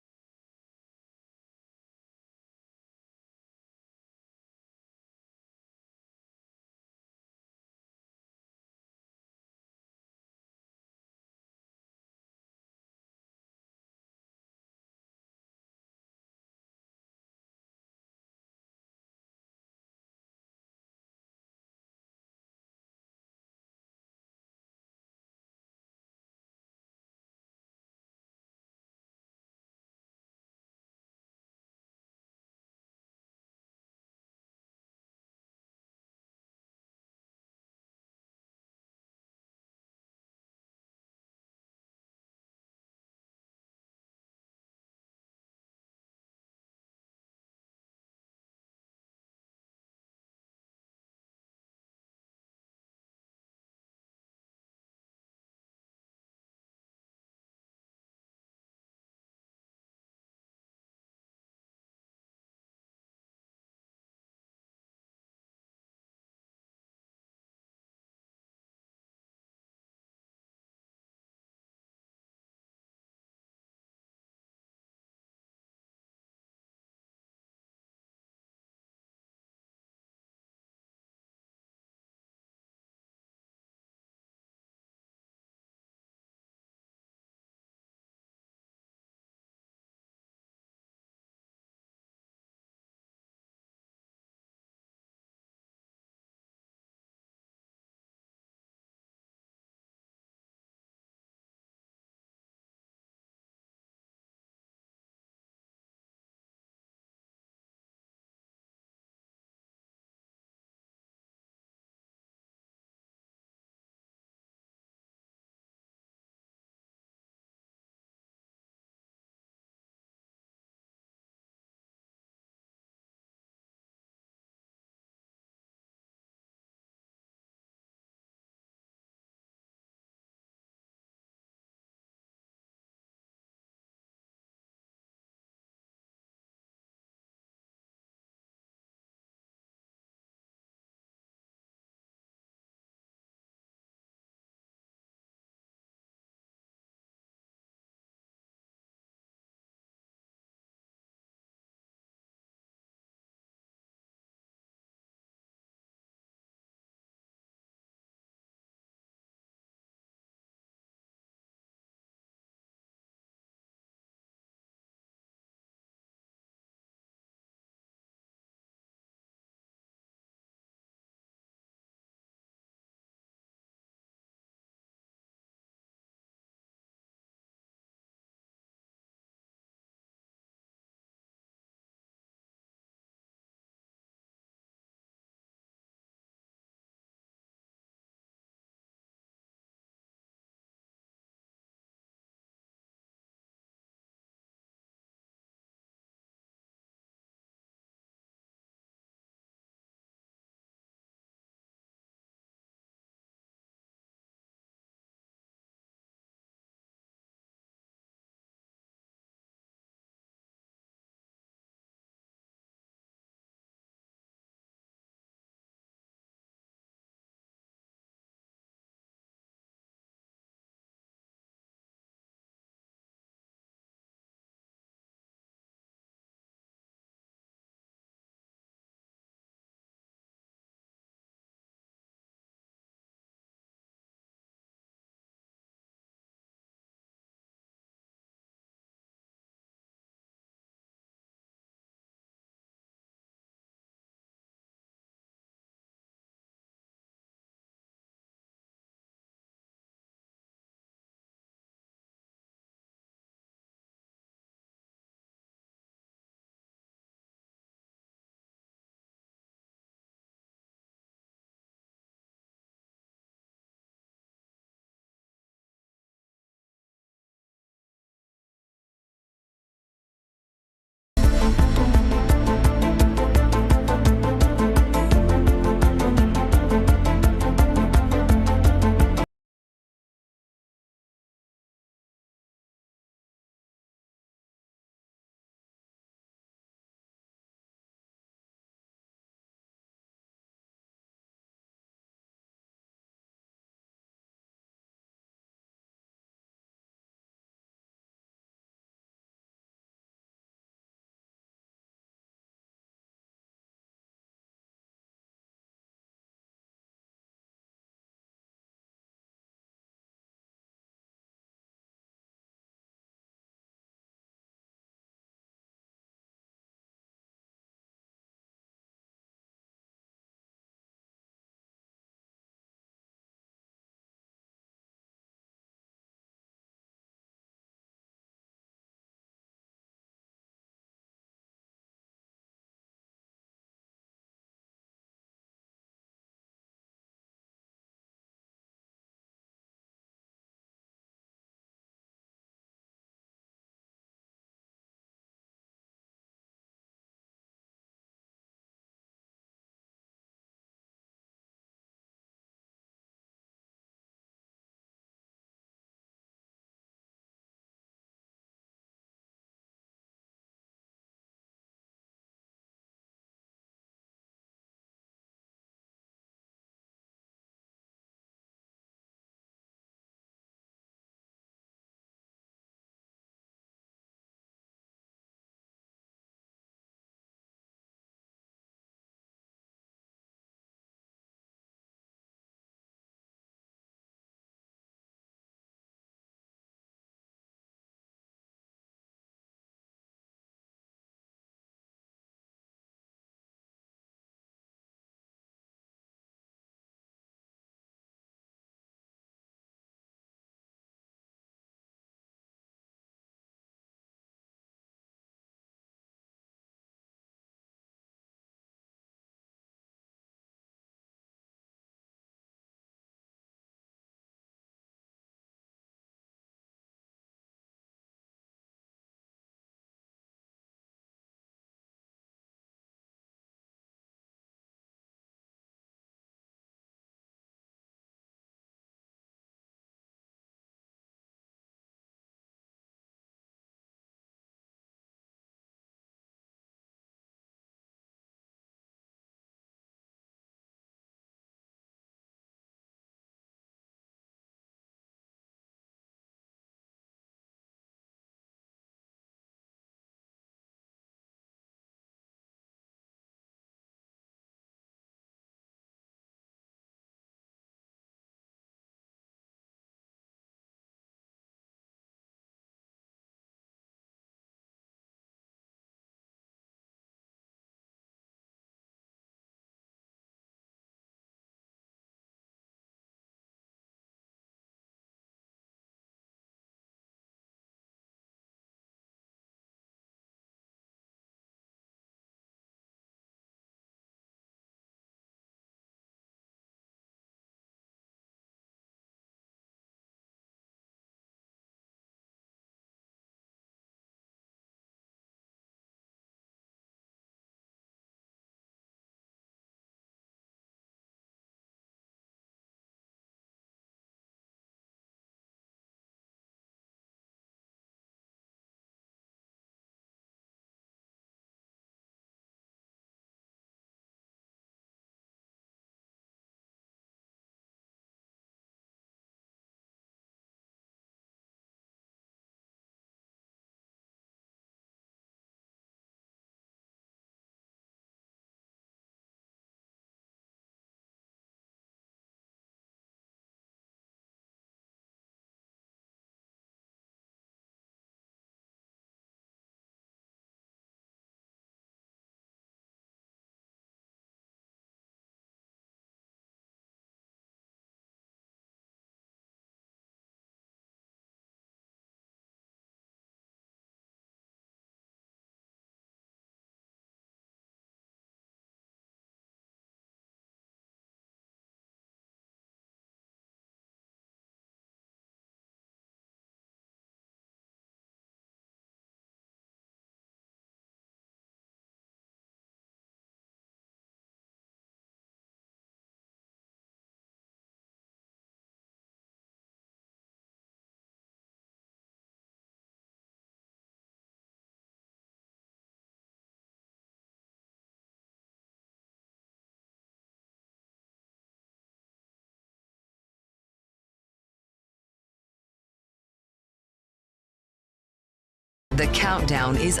The countdown is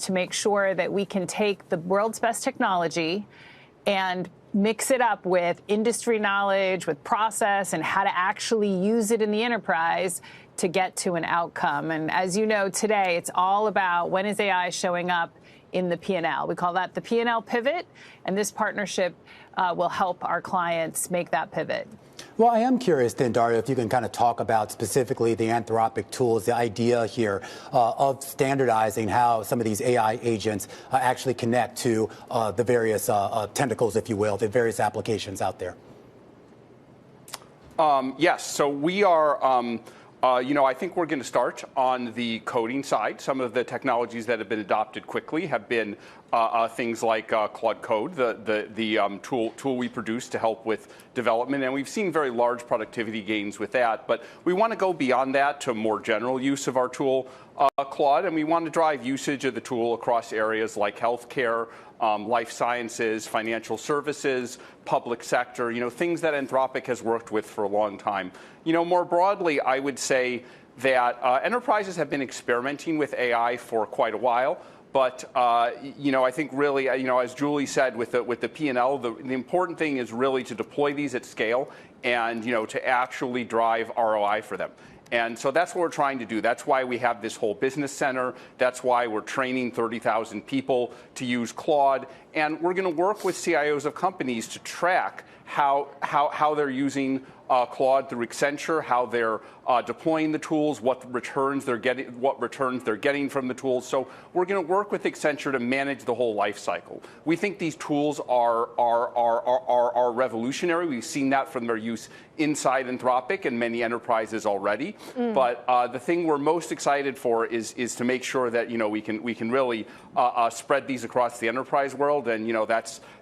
to make sure that we can take the world's best technology and mix it up with industry knowledge, with process, and how to actually use it in the enterprise to get to an outcome. And as you know, today, it's all about when is AI showing up in the P&L. We call that the P&L pivot, and this partnership will help our clients make that pivot. Well, I am curious then, Dario, if you can kind of talk about specifically the Anthropic tools, the idea here of standardizing how some of these AI agents actually connect to the various tentacles, if you will, the various applications out there. Yes. So we are, I think we're going to start on the coding side. Some of the technologies that have been adopted quickly have been things like Claude Code, the tool we produce to help with development. And we've seen very large productivity gains with that. But we want to go beyond that to more general use of our tool, Claude. And we want to drive usage of the tool across areas like healthcare, life sciences, financial services, public sector, things that Anthropic has worked with for a long time. More broadly, I would say that enterprises have been experimenting with AI for quite a while. But, I think really, as Julie said, with the P&L, the important thing is really to deploy these at scale and, to actually drive ROI for them. And so that's what we're trying to do. That's why we have this whole business center. That's why we're training 30,000 people to use Claude. And we're going to work with CIOs of companies to track how they're using Claude through Accenture, how they're deploying the tools, what returns they're getting from the tools. So we're going to work with Accenture to manage the whole life cycle. We think these tools are revolutionary. We've seen that from their use inside Anthropic and many enterprises already. But the thing we're most excited for is to make sure that we can really spread these across the enterprise world, and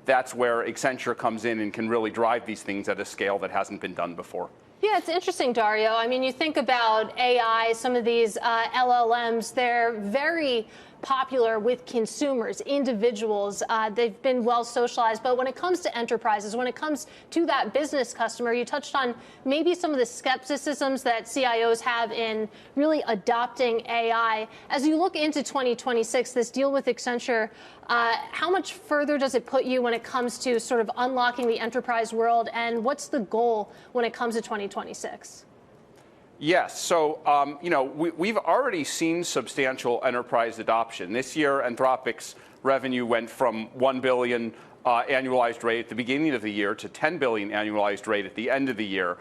that's where Accenture comes in and can really drive these things at a scale that hasn't been done before. Yeah, it's interesting, Dario. I mean, you think about AI, some of these LLMs, they're very popular with consumers, individuals. They've been well socialized. But when it comes to enterprises, when it comes to that business customer, you touched on maybe some of the skepticisms that CIOs have in really adopting AI. As you look into 2026, this deal with Accenture, how much further does it put you when it comes to sort of unlocking the enterprise world? And what's the goal when it comes to 2026? Yes. So, we've already seen substantial enterprise adoption. This year, Anthropic's revenue went from $1 billion annualized rate at the beginning of the year to $10 billion annualized rate at the end of the year.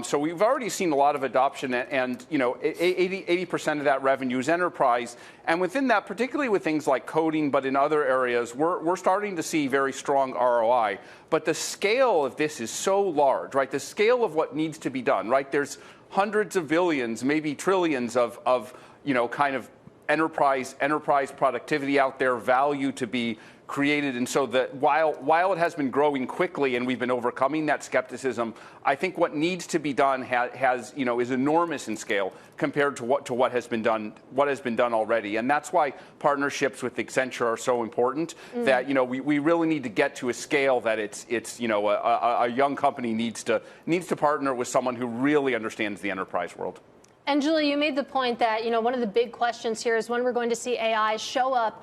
So we've already seen a lot of adoption, and 80% of that revenue is enterprise. And within that, particularly with things like coding, but in other areas, we're starting to see very strong ROI. But the scale of this is so large, right? The scale of what needs to be done, right? There's hundreds of billions, maybe trillions of kind of enterprise productivity out there, value to be created. And so that while it has been growing quickly and we've been overcoming that skepticism, I think what needs to be done is enormous in scale compared to what has been done already. And that's why partnerships with Accenture are so important. That we really need to get to a scale that it's a young company needs to partner with someone who really understands the enterprise world. And Julie, you made the point that, one of the big questions here is when we're going to see AI show up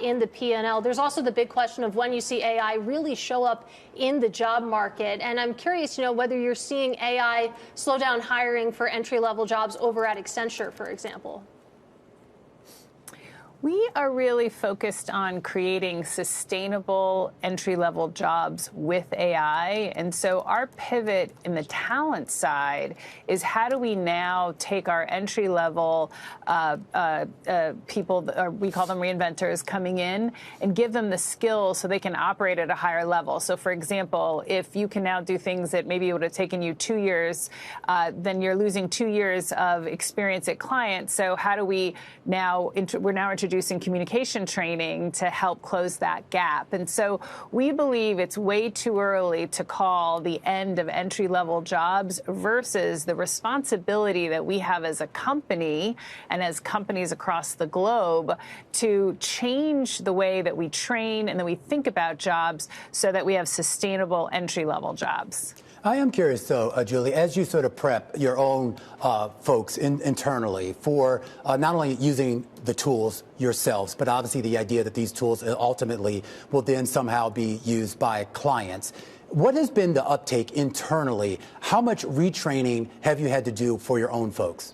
in the P&L. There's also the big question of when you see AI really show up in the job market. And I'm curious, whether you're seeing AI slow down hiring for entry-level jobs over at Accenture, for example. We are really focused on creating sustainable entry-level jobs with AI. And so our pivot in the talent side is how do we now take our entry-level people, or we call them reinventors, coming in and give them the skills so they can operate at a higher level. So, for example, if you can now do things that maybe it would have taken you 2 years, then you're losing 2 years of experience at clients. So how do we now, we're now introducing communication training to help close that gap. And so we believe it's way too early to call the end of entry-level jobs versus the responsibility that we have as a company and as companies across the globe to change the way that we train and that we think about jobs so that we have sustainable entry-level jobs. I am curious, though, Julie, as you sort of prep your own folks internally for not only using the tools yourselves, but obviously the idea that these tools ultimately will then somehow be used by clients. What has been the uptake internally? How much retraining have you had to do for your own folks?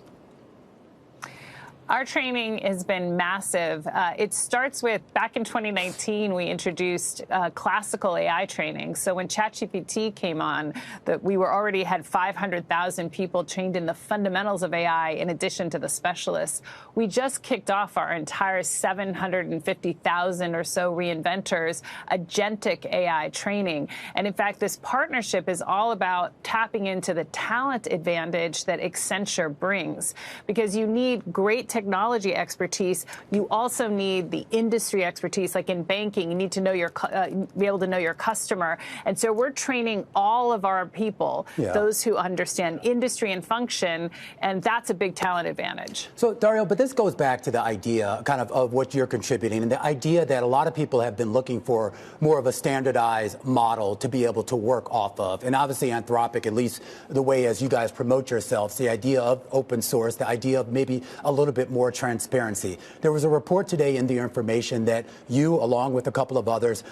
Our training has been massive. It starts with back in 2019, we introduced classical AI training. So when ChatGPT came on, we already had 500,000 people trained in the fundamentals of AI in addition to the specialists. We just kicked off our entire 750,000 or so reinventors agentic AI training. And in fact, this partnership is all about tapping into the talent advantage that Accenture brings, because you need great technology expertise. You also need the industry expertise, like in banking. You need to know be able to know your customer. And so we're training all of our people, those who understand industry and function, and that's a big talent advantage. So, Dario, but this goes back to the idea kind of what you're contributing, and the idea that a lot of people have been looking for more of a standardized model to be able to work off of. And obviously Anthropic, at least the way as you guys promote yourselves, the idea of open source, the idea of maybe a little bit more transparency. There was a report today in The Information that you, along with a couple of others,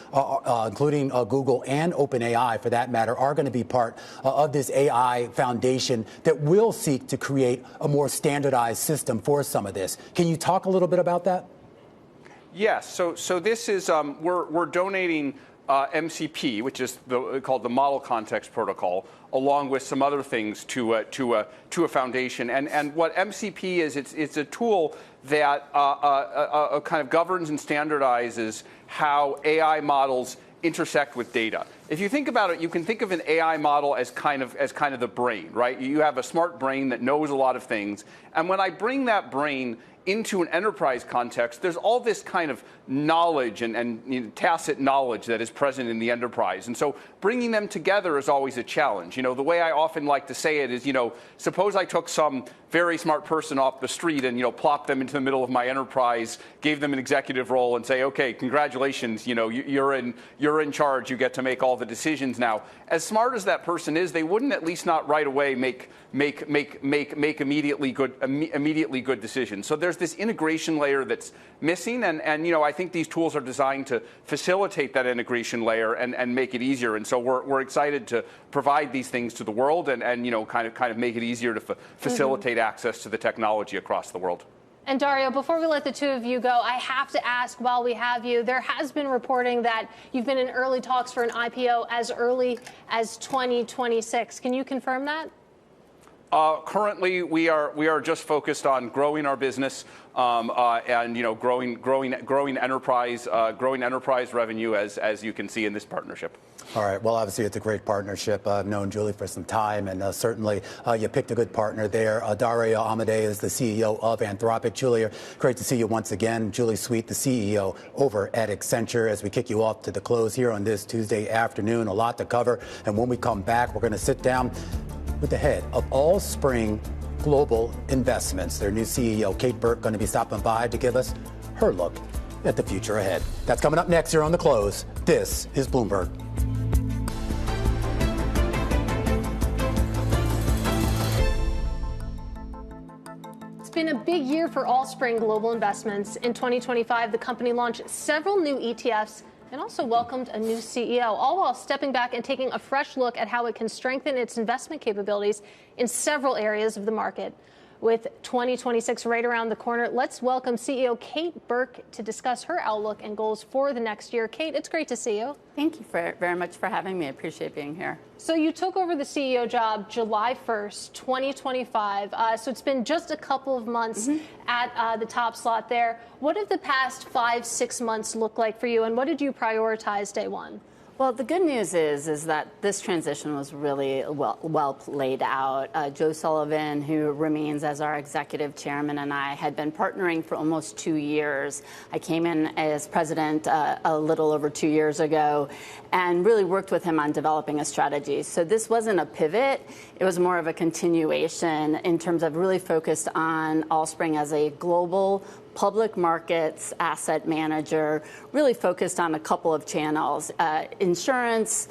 including Google and OpenAI, for that matter, are going to be part of this AI foundation that will seek to create a more standardized system for some of this. Can you talk a little bit about that? Yes. So this is we're donating MCP, which is called the Model Context Protocol, along with some other things to a foundation. And what MCP is, it's a tool that kind of governs and standardizes how AI models intersect with data. If you think about it, you can think of an AI model as kind of the brain, right? You have a smart brain that knows a lot of things, and when I bring that brain into an enterprise context, there's all this kind of knowledge and tacit knowledge that is present in the enterprise. And so bringing them together is always a challenge. The way I often like to say it is, suppose I took some very smart person off the street and, plopped them into the middle of my enterprise, gave them an executive role and say, okay, congratulations, you're in charge, you get to make all the decisions now. As smart as that person is, they wouldn't at least not right away make immediately good decisions. So there's this integration layer that's missing, and I think these tools are designed to facilitate that integration layer and make it easier. And so we're excited to provide these things to the world and kind of make it easier to facilitate access to the technology across the world. And Dario, before we let the two of you go, I have to ask while we have you, there has been reporting that you've been in early talks for an IPO as early as 2026. Can you confirm that? Currently, we are just focused on growing our business and growing enterprise revenue as you can see in this partnership. All right. Well, obviously, it's a great partnership. I've known Julie for some time, and certainly you picked a good partner there. Dario Amodei is the CEO of Anthropic. Julie, great to see you once again. Julie Sweet, the CEO over at Accenture, as we kick you off to the close here on this Tuesday afternoon. A lot to cover. And when we come back, we're going to sit down with the head of Allspring Global Investments. Their new CEO, Kate Burke, going to be stopping by to give us her look at the future ahead. That's coming up next here on The Close. This is Bloomberg. It's been a big year for Allspring Global Investments. In 2025, the company launched several new ETFs and also welcomed a new CEO, all while stepping back and taking a fresh look at how it can strengthen its investment capabilities in several areas of the market. With 2026 right around the corner, let's welcome CEO Kate Burke to discuss her outlook and goals for the next year. Kate, it's great to see you. Thank you very much for having me. I appreciate being here. So you took over the CEO job July 1st, 2025. So it's been just a couple of months at the top slot there. What have the past 5-6 months looked like for you, and what did you prioritize day one? Well, the good news is that this transition was really well laid out. Joe Sullivan, who remains as our executive chairman, and I had been partnering for almost 2 years. I came in as president a little over 2 years ago and really worked with him on developing a strategy. So this wasn't a pivot. It was more of a continuation in terms of really focused on Allspring as a global public markets asset manager, really focused on a couple of channels, insurance,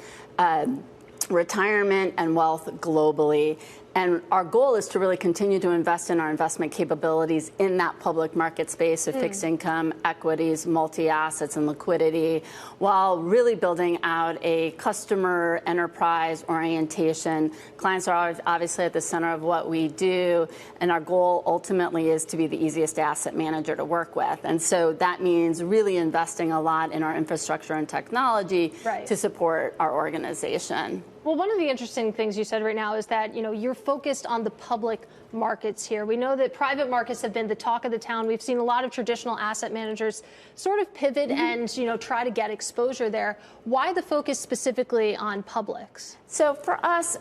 retirement and wealth globally. And our goal is to really continue to invest in our investment capabilities in that public market space of fixed income, equities, multi-assets, and liquidity, while really building out a customer enterprise orientation. Clients are obviously at the center of what we do, and our goal ultimately is to be the easiest asset manager to work with. And so that means really investing a lot in our infrastructure and technology to support our organization. Well, one of the interesting things you said right now is that, you're focused on the public markets here. We know that private markets have been the talk of the town. We've seen a lot of traditional asset managers sort of pivot and, try to get exposure there. Why the focus specifically on publics? So for us,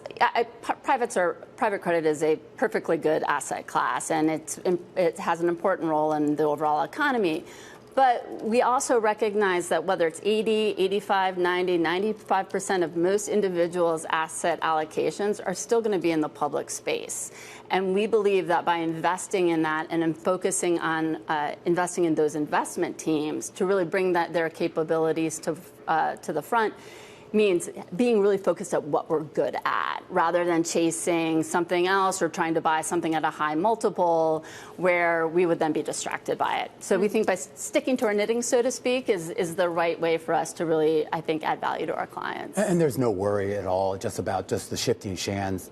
private credit is a perfectly good asset class, and it has an important role in the overall economy. But we also recognize that whether it's 80, 85, 90, 95% of most individuals' asset allocations are still going to be in the public space. And we believe that by investing in that and in focusing on investing in those investment teams to really bring their capabilities to the front means being really focused at what we're good at, rather than chasing something else or trying to buy something at a high multiple where we would then be distracted by it. So we think by sticking to our knitting, so to speak, is the right way for us to really, I think, add value to our clients. And there's no worry at all about the shifting sands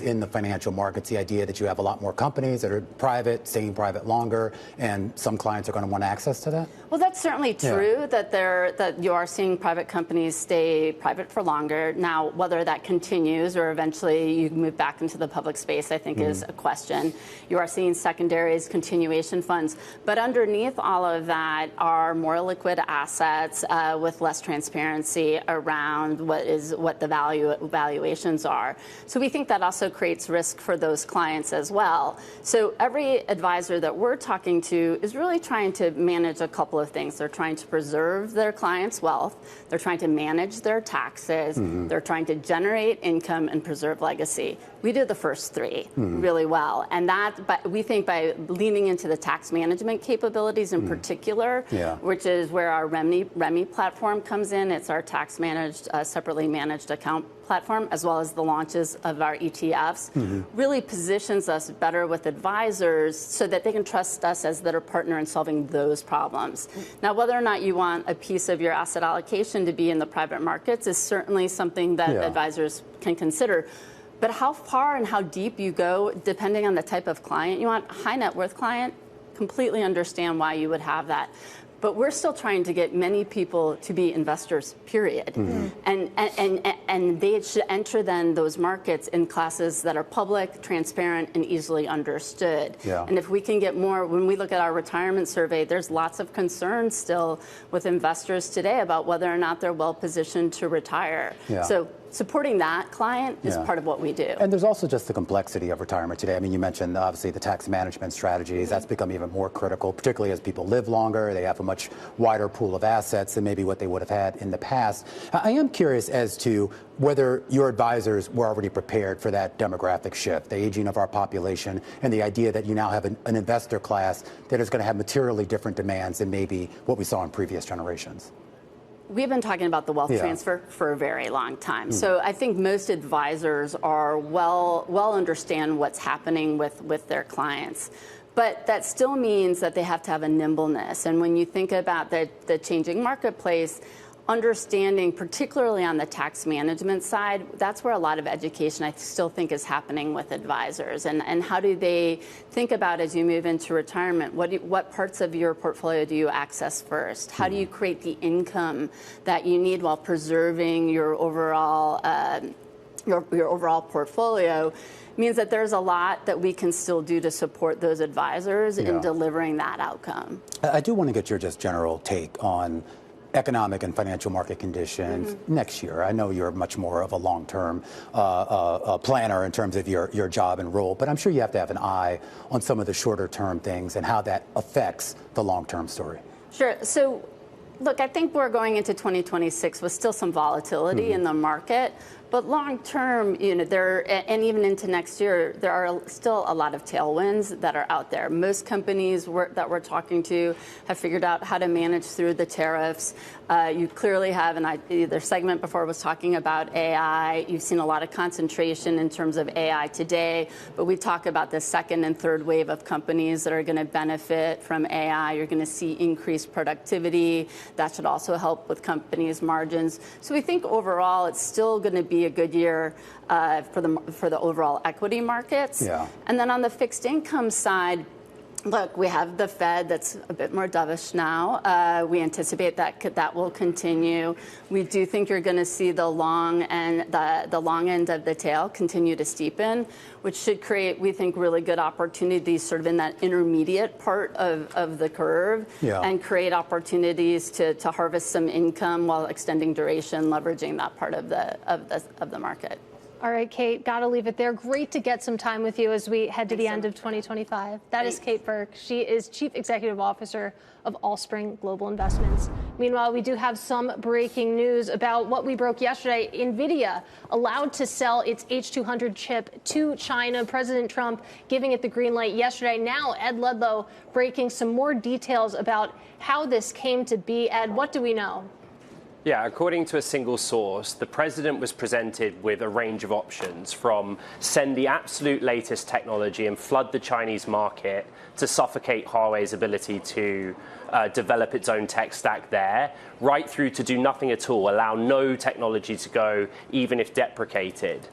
in the financial markets, the idea that you have a lot more companies that are private, staying private longer, and some clients are going to want access to that? Well, that's certainly true, that you are seeing private companies stay private for longer. Now, whether that continues or eventually you move back into the public space, I think is a question. You are seeing secondaries, continuation funds, but underneath all of that are more liquid assets with less transparency around what the valuations are. So we think that also creates risk for those clients as well. So every advisor that we're talking to is really trying to manage a couple of things. They're trying to preserve their clients' wealth. They're trying to manage their taxes. They're trying to generate income and preserve legacy. We do the first three really well. And but we think by leaning into the tax management capabilities in particular, which is where our REMI platform comes in. It's our tax managed, separately managed account platform, as well as the launches of our ETFs, really positions us better with advisors so that they can trust us as their partner in solving those problems. Now, whether or not you want a piece of your asset allocation to be in the private markets is certainly something that advisors can consider. But how far and how deep you go, depending on the type of client you want, a high net worth client, completely understand why you would have that. But we're still trying to get many people to be investors, period. And they should enter then those markets in classes that are public, transparent, and easily understood. And if we can get more, when we look at our retirement survey, there's lots of concerns still with investors today about whether or not they're well positioned to retire. So supporting that client is part of what we do. And there's also just the complexity of retirement today. I mean, you mentioned obviously the tax management strategies. That's become even more critical, particularly as people live longer. They have a much wider pool of assets than maybe what they would have had in the past. I am curious as to whether your advisors were already prepared for that demographic shift, the aging of our population, and the idea that you now have an investor class that is going to have materially different demands than maybe what we saw in previous generations. We've been talking about the wealth transfer for a very long time. So I think most advisors are well understand what's happening with their clients. But that still means that they have to have a nimbleness. And when you think about the changing marketplace, understanding, particularly on the tax management side, that's where a lot of education I still think is happening with advisors. And how do they think about, as you move into retirement, what parts of your portfolio do you access first? How do you create the income that you need while preserving your overall your overall portfolio? Means that there's a lot that we can still do to support those advisors in delivering that outcome. I do want to get your just general take on economic and financial market conditions next year. I know you're much more of a long-term planner in terms of your job and role, but I'm sure you have to have an eye on some of the shorter-term things and how that affects the long-term story. Sure. So, look, I think we're going into 2026 with still some volatility in the market. But long term, and even into next year, there are still a lot of tailwinds that are out there. Most companies that we're talking to have figured out how to manage through the tariffs. You clearly have, and their segment before was talking about AI. You've seen a lot of concentration in terms of AI today, but we talk about the second and third wave of companies that are going to benefit from AI. You're going to see increased productivity. That should also help with companies' margins. So we think overall it's still going to be a good year for the overall equity markets. Yeah. And then on the fixed income side, look, we have the Fed that's a bit more dovish now. We anticipate that will continue. We do think you're going to see the long end of the tail continue to steepen, which should create, we think, really good opportunities sort of in that intermediate part of the curve, and create opportunities to harvest some income while extending duration, leveraging that part of the market. All right, Kate, got to leave it there. Great to get some time with you as we head to the end of 2025. That is Kate Burke. She is Chief Executive Officer of Allspring Global Investments. Meanwhile, we do have some breaking news about what we broke yesterday. NVIDIA allowed to sell its H200 chip to China. President Trump giving it the green light yesterday. Now, Ed Ludlow breaking some more details about how this came to be. Ed, what do we know? Yeah, according to a single source, the president was presented with a range of options, from send the absolute latest technology and flood the Chinese market to suffocate Huawei's ability to develop its own tech stack there, right through to do nothing at all, allow no technology to go, even if deprecated.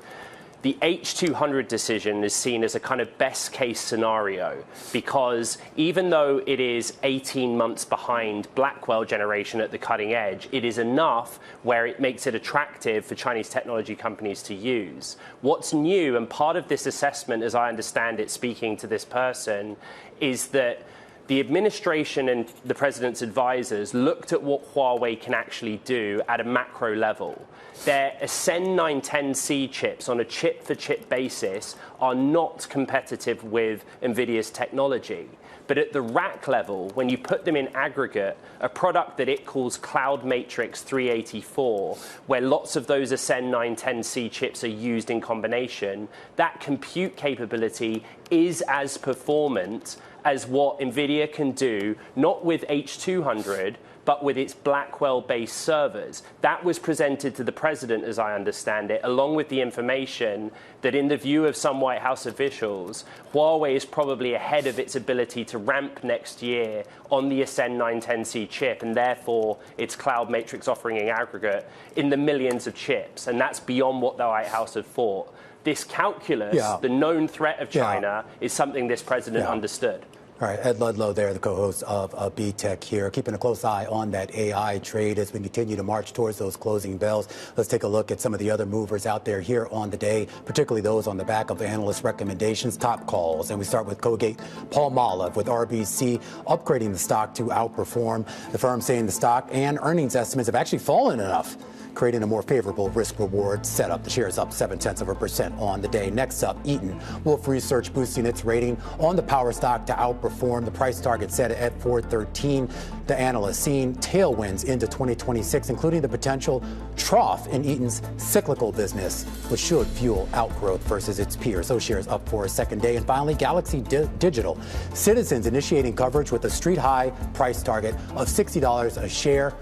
The H200 decision is seen as a kind of best case scenario, because even though it is 18 months behind Blackwell generation at the cutting edge, it is enough where it makes it attractive for Chinese technology companies to use. What's new, and part of this assessment, as I understand it, speaking to this person, is that the administration and the president's advisors looked at what Huawei can actually do at a macro level. Their Ascend 910C chips on a chip-for-chip basis are not competitive with NVIDIA's technology. But at the rack level, when you put them in aggregate, a product that it calls Cloud Matrix 384, where lots of those Ascend 910C chips are used in combination, that compute capability is as performant as what NVIDIA can do, not with H200, but with its Blackwell-based servers. That was presented to the president, as I understand it, along with the information that in the view of some White House officials, Huawei is probably ahead of its ability to ramp next year on the Ascend 910C chip, and therefore its Cloud Matrix offering in aggregate in the millions of chips. And that's beyond what the White House had thought. This calculus, the known threat of China, is something this president understood. All right, Ed Ludlow there, the co-host of B-Tech here, keeping a close eye on that AI trade as we continue to march towards those closing bells. Let's take a look at some of the other movers out there here on the day, particularly those on the back of analyst recommendations, top calls. And we start with Colgate-Palmolive, with RBC upgrading the stock to outperform. The firm saying the stock and earnings estimates have actually fallen enough, creating a more favorable risk-reward setup. The share is up 0.7% on the day. Next up, Eaton. Wolfe Research boosting its rating on the power stock to outperform. The price target set at $4.13. The analyst seeing tailwinds into 2026, including the potential trough in Eaton's cyclical business, which should fuel outgrowth versus its peers. Those shares up for a second day. And finally, Galaxy Digital. Citizens initiating coverage with a street-high price target of $60 a share.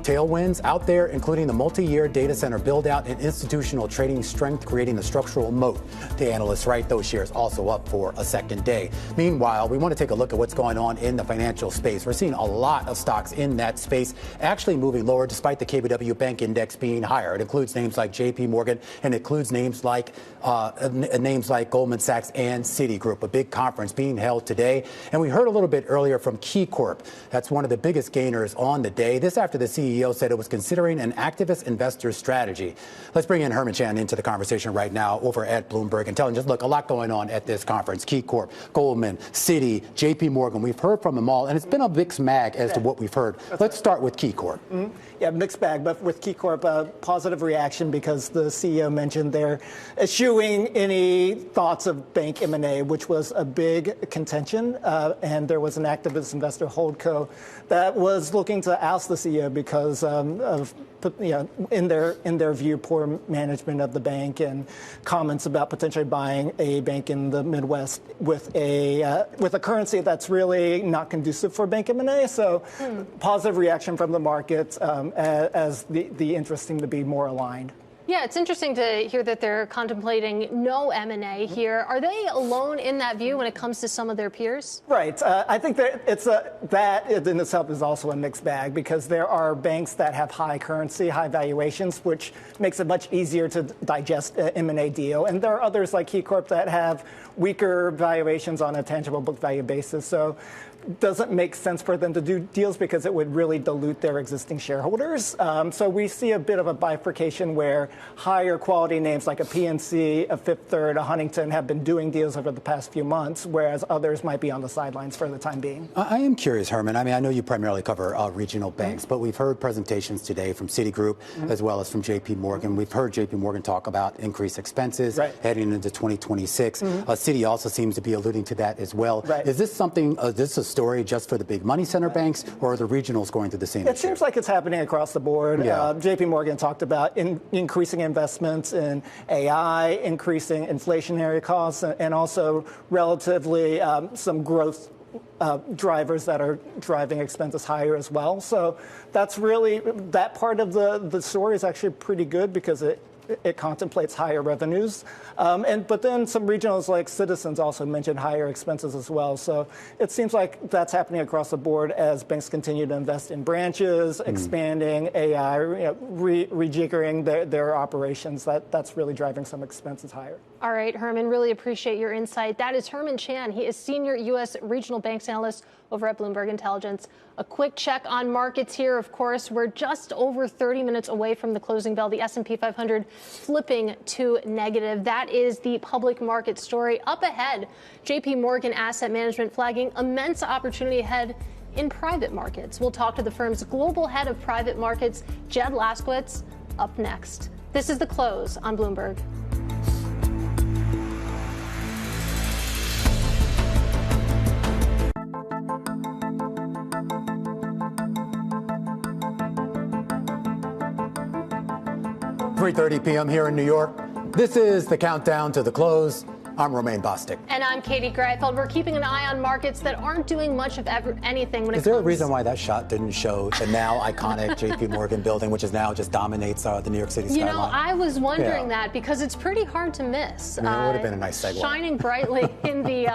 Tailwinds out there, including the multi-year data center build-out and institutional trading strength, creating a structural moat. The analysts write those shares also up for a second day. Meanwhile, we want to take a look at what's going on in the financial space. We're seeing a lot of stocks in that space actually moving lower, despite the KBW Bank Index being higher. It includes names like J.P. Morgan, and it includes names like Goldman Sachs and Citigroup. A big conference being held today, and we heard a little bit earlier from KeyCorp. That's one of the biggest gainers on the day. This after the CEO said it was considering an activist investor strategy. Let's bring in Herman Chan into the conversation right now over at Bloomberg and tell him, just look, a lot going on at this conference. KeyCorp, Goldman, Citi, J.P. Morgan. We've heard from them all, and it's been a mixed bag as to what we've heard. Let's start with KeyCorp. Yeah, mixed bag, but with KeyCorp, positive reaction because the CEO mentioned they're eschewing any thoughts of bank M&A, which was a big contention, and there was an activist investor, Holdco, that was looking to oust the CEO because because of in their view, poor management of the bank and comments about potentially buying a bank in the Midwest with a currency that's really not conducive for bank M&A. So positive reaction from the markets as the interests seem to be more aligned. Yeah, it's interesting to hear that they're contemplating no M&A here. Are they alone in that view when it comes to some of their peers? Right. I think that that in itself is also a mixed bag because there are banks that have high currency, high valuations, which makes it much easier to digest an M&A deal. And there are others like KeyCorp that have weaker valuations on a tangible book value basis. So it doesn't make sense for them to do deals because it would really dilute their existing shareholders. So we see a bit of a bifurcation where higher quality names like a PNC, a Fifth Third, a Huntington have been doing deals over the past few months, whereas others might be on the sidelines for the time being. I am curious, Herman. I mean, I know you primarily cover regional banks, but we've heard presentations today from Citigroup as well as from JP Morgan. We've heard JP Morgan talk about increased expenses heading into 2026. Citi also seems to be alluding to that as well. Is this something, this a story just for the big money center banks, or are the regionals going through the same issue? It seems like it's happening across the board. JP Morgan talked about increasing investments in AI, increasing inflationary costs, and also relatively some growth drivers that are driving expenses higher as well. So that's really, that part of the story is actually pretty good because it contemplates higher revenues. But then some regionals like Citizens also mentioned higher expenses as well. So it seems like that's happening across the board as banks continue to invest in branches, expanding AI, rejiggering their operations. That's really driving some expenses higher. All right, Herman, really appreciate your insight. That is Herman Chan. He is Senior U.S. Regional Banks Analyst over at Bloomberg Intelligence. A quick check on markets here. Of course, we're just over 30 minutes away from the closing bell. The S&P 500 flipping to negative. That is the public market story. Up ahead, JP Morgan Asset Management flagging immense opportunity ahead in private markets. We'll talk to the firm's global head of private markets, Jed Laskowitz, up next. This is The Close on Bloomberg. .30 p.m. here in New York. This is the countdown to the close. I'm Romaine Bostick. And I'm Katie Greifeld. We're keeping an eye on markets that aren't doing much of anything when it comes. Is there a reason why that shot didn't show the now iconic JP Morgan building, which is now just dominates the New York City skyline? You know, I was wondering that because it's pretty hard to miss. I mean, it would have been a nice segue. Shining brightly in the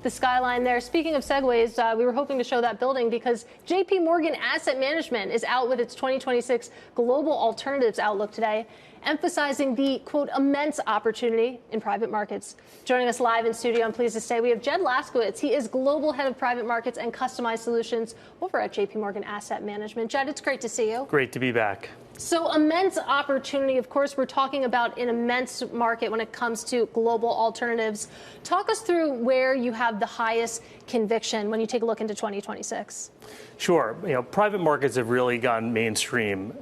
skyline there. Speaking of segues, we were hoping to show that building because JP Morgan Asset Management is out with its 2026 Global Alternatives Outlook today, emphasizing the, quote, immense opportunity in private markets. Joining us live in studio, I'm pleased to say we have Jed Laskowitz. He is Global Head of Private Markets and Customized Solutions over at JP Morgan Asset Management. Jed, it's great to see you. Great to be back. So immense opportunity. Of course, we're talking about an immense market when it comes to global alternatives. Talk us through where you have the highest conviction when you take a look into 2026. Sure. You know, private markets have really gone mainstream.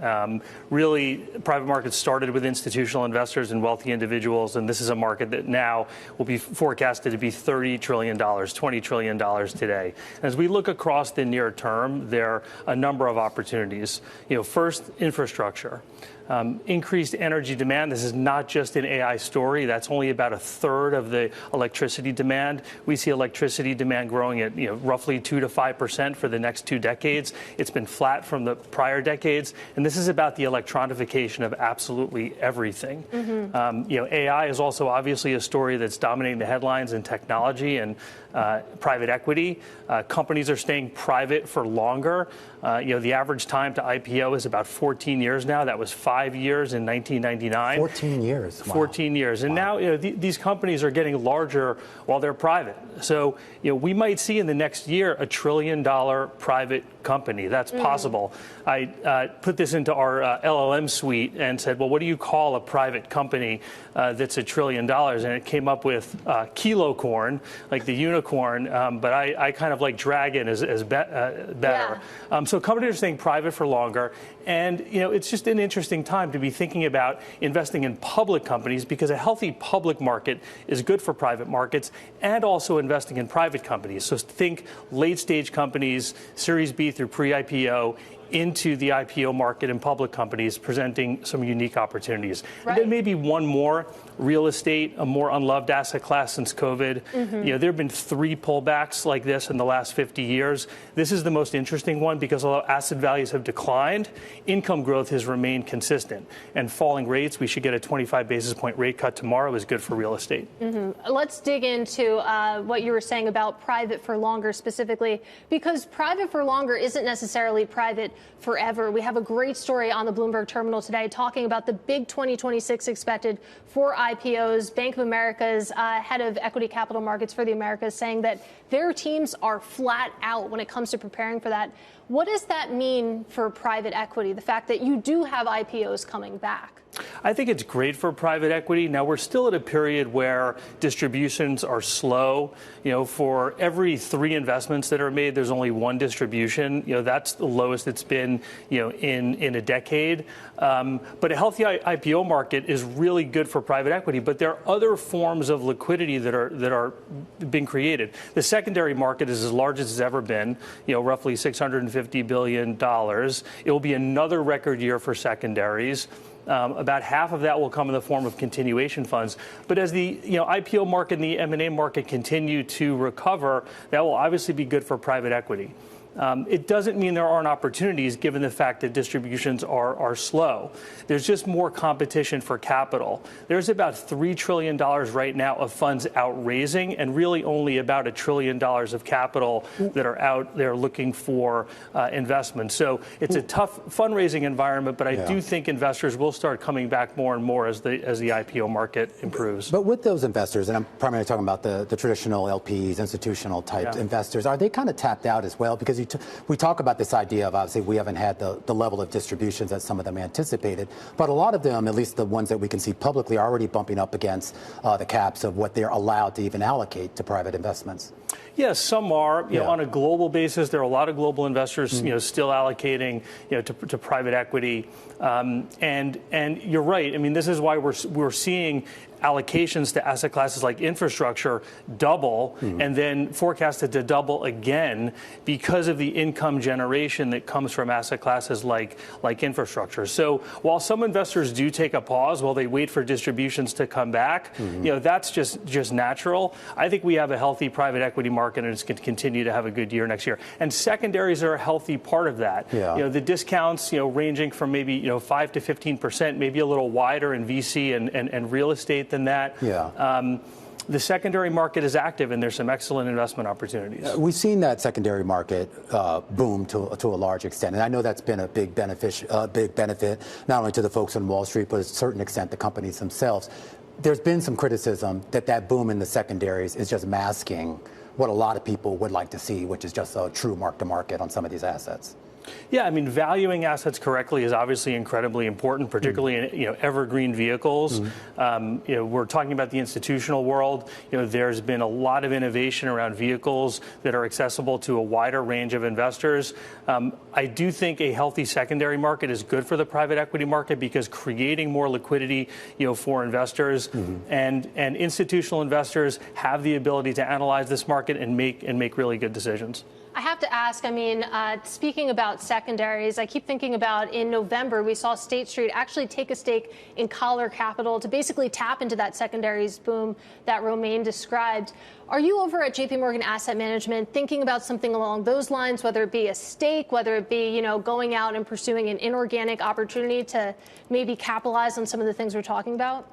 Really, private markets started with institutional investors and wealthy individuals, and this is a market that now will be forecasted to be $30 trillion, $20 trillion today. As we look across the near term, there are a number of opportunities. You know, first, infrastructure. Increased energy demand. This is not just an AI story. That's only about a third of the electricity demand. We see electricity demand growing at roughly 2 to 5% for the next 2 decades. It's been flat from the prior decades, and this is about the electronification of absolutely everything. AI is also obviously a story that's dominating the headlines in technology and private equity. Companies are staying private for longer. The average time to IPO is about 14 years now. That was 5 years in 1999. 14 years. Wow. 14 years. And now these companies are getting larger while they're private. So we might see in the next year $1 trillion private company. That's possible. I put this into our LLM suite and said, well, what do you call a private company that's $1 trillion? And it came up with kilocorn, like the unicorn, but I kind of like dragon as better. Yeah. So companies are staying private for longer. And, it's just an interesting time to be thinking about investing in public companies because a healthy public market is good for private markets and also investing in private companies. So think late stage companies, Series B through pre-IPO, into the IPO market and public companies, presenting some unique opportunities. Right. And then maybe one more, real estate, a more unloved asset class since COVID. There have been 3 pullbacks like this in the last 50 years. This is the most interesting one because although asset values have declined, income growth has remained consistent. And falling rates, we should get a 25 basis point rate cut tomorrow, is good for real estate. Let's dig into what you were saying about private for longer specifically, because private for longer isn't necessarily private forever. We have a great story on the Bloomberg terminal today talking about the big 2026 expected for IPOs. Bank of America's head of equity capital markets for the Americas saying that their teams are flat out when it comes to preparing for that. What does that mean for private equity, the fact that you do have IPOs coming back? I think it's great for private equity. Now, we're still at a period where distributions are slow. For every 3 investments that are made, there's only 1 distribution. That's the lowest it's been, in a decade. But a healthy IPO market is really good for private equity. But there are other forms of liquidity that are being created. The secondary market is as large as it's ever been, roughly $650 billion. It will be another record year for secondaries. About half of that will come in the form of continuation funds. But as the IPO market and the M&A market continue to recover, that will obviously be good for private equity. It doesn't mean there aren't opportunities given the fact that distributions are slow. There's just more competition for capital. There's about $3 trillion right now of funds out raising and really only about $1 trillion of capital that are out there looking for investment. So it's a tough fundraising environment, but I do think investors will start coming back more and more as the IPO market improves. But with those investors, and I'm primarily talking about the traditional LPs, institutional type investors, are they kind of tapped out as well? Because we talk about this idea of obviously we haven't had the level of distributions that some of them anticipated, but a lot of them, at least the ones that we can see publicly, are already bumping up against the caps of what they're allowed to even allocate to private investments. Yes, some are. On a global basis, there are a lot of global investors, still allocating, to private equity. And you're right. I mean, this is why we're seeing allocations to asset classes like infrastructure double and then forecasted to double again because of the income generation that comes from asset classes like infrastructure. So while some investors do take a pause while they wait for distributions to come back, that's just natural. I think we have a healthy private equity market and it's going to continue to have a good year next year. And secondaries are a healthy part of that. The discounts, ranging from maybe 5 to 15%, maybe a little wider in VC and real estate than that. The secondary market is active, and there's some excellent investment opportunities. We've seen that secondary market boom to a large extent, and I know that's been a big benefit not only to the folks on Wall Street, but to a certain extent the companies themselves. There's been some criticism that boom in the secondaries is just masking what a lot of people would like to see, which is just a true mark-to-market on some of these assets. Yeah, I mean, valuing assets correctly is obviously incredibly important, particularly in evergreen vehicles. We're talking about the institutional world. There's been a lot of innovation around vehicles that are accessible to a wider range of investors. I do think a healthy secondary market is good for the private equity market because creating more liquidity, for investors and institutional investors have the ability to analyze this market and make really good decisions. I have to ask, speaking about secondaries, I keep thinking about in November, we saw State Street actually take a stake in Collar Capital to basically tap into that secondaries boom that Romain described. Are you over at JP Morgan Asset Management thinking about something along those lines, whether it be a stake, whether it be, going out and pursuing an inorganic opportunity to maybe capitalize on some of the things we're talking about?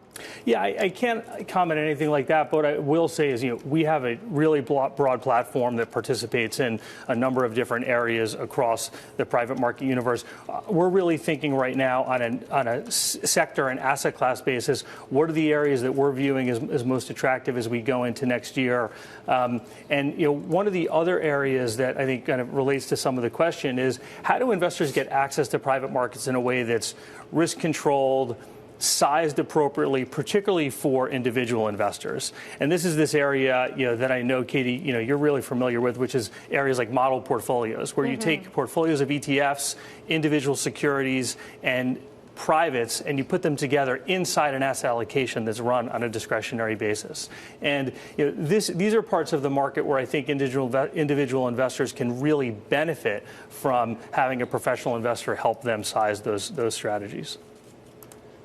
Yeah, I can't comment on anything like that, but what I will say is, we have a really broad platform that participates in a number of different areas across the private market universe. We're really thinking right now on a sector and asset class basis, what are the areas that we're viewing as most attractive as we go into next year? One of the other areas that I think kind of relates to some of the question is, how do investors get access to private markets in a way that's risk controlled, sized appropriately, particularly for individual investors? And this is this area, that I know, Katie, you're really familiar with, which is areas like model portfolios, where you take portfolios of ETFs, individual securities, and privates and you put them together inside an asset allocation that's run on a discretionary basis. And these are parts of the market where I think individual investors can really benefit from having a professional investor help them size those strategies.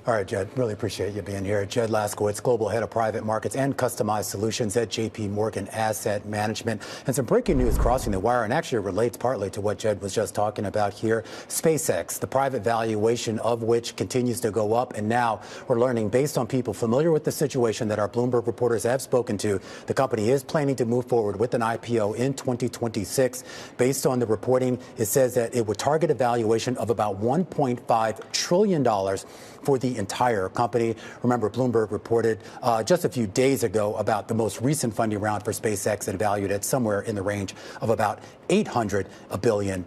All right, Jed, really appreciate you being here. Jed Laskowitz, Global Head of Private Markets and Customized Solutions at JP Morgan Asset Management. And some breaking news crossing the wire, and actually relates partly to what Jed was just talking about here. SpaceX, the private valuation of which continues to go up. And now we're learning, based on people familiar with the situation that our Bloomberg reporters have spoken to, the company is planning to move forward with an IPO in 2026. Based on the reporting, it says that it would target a valuation of about $1.5 trillion for the entire company. Remember, Bloomberg reported just a few days ago about the most recent funding round for SpaceX and valued at somewhere in the range of about $800 billion.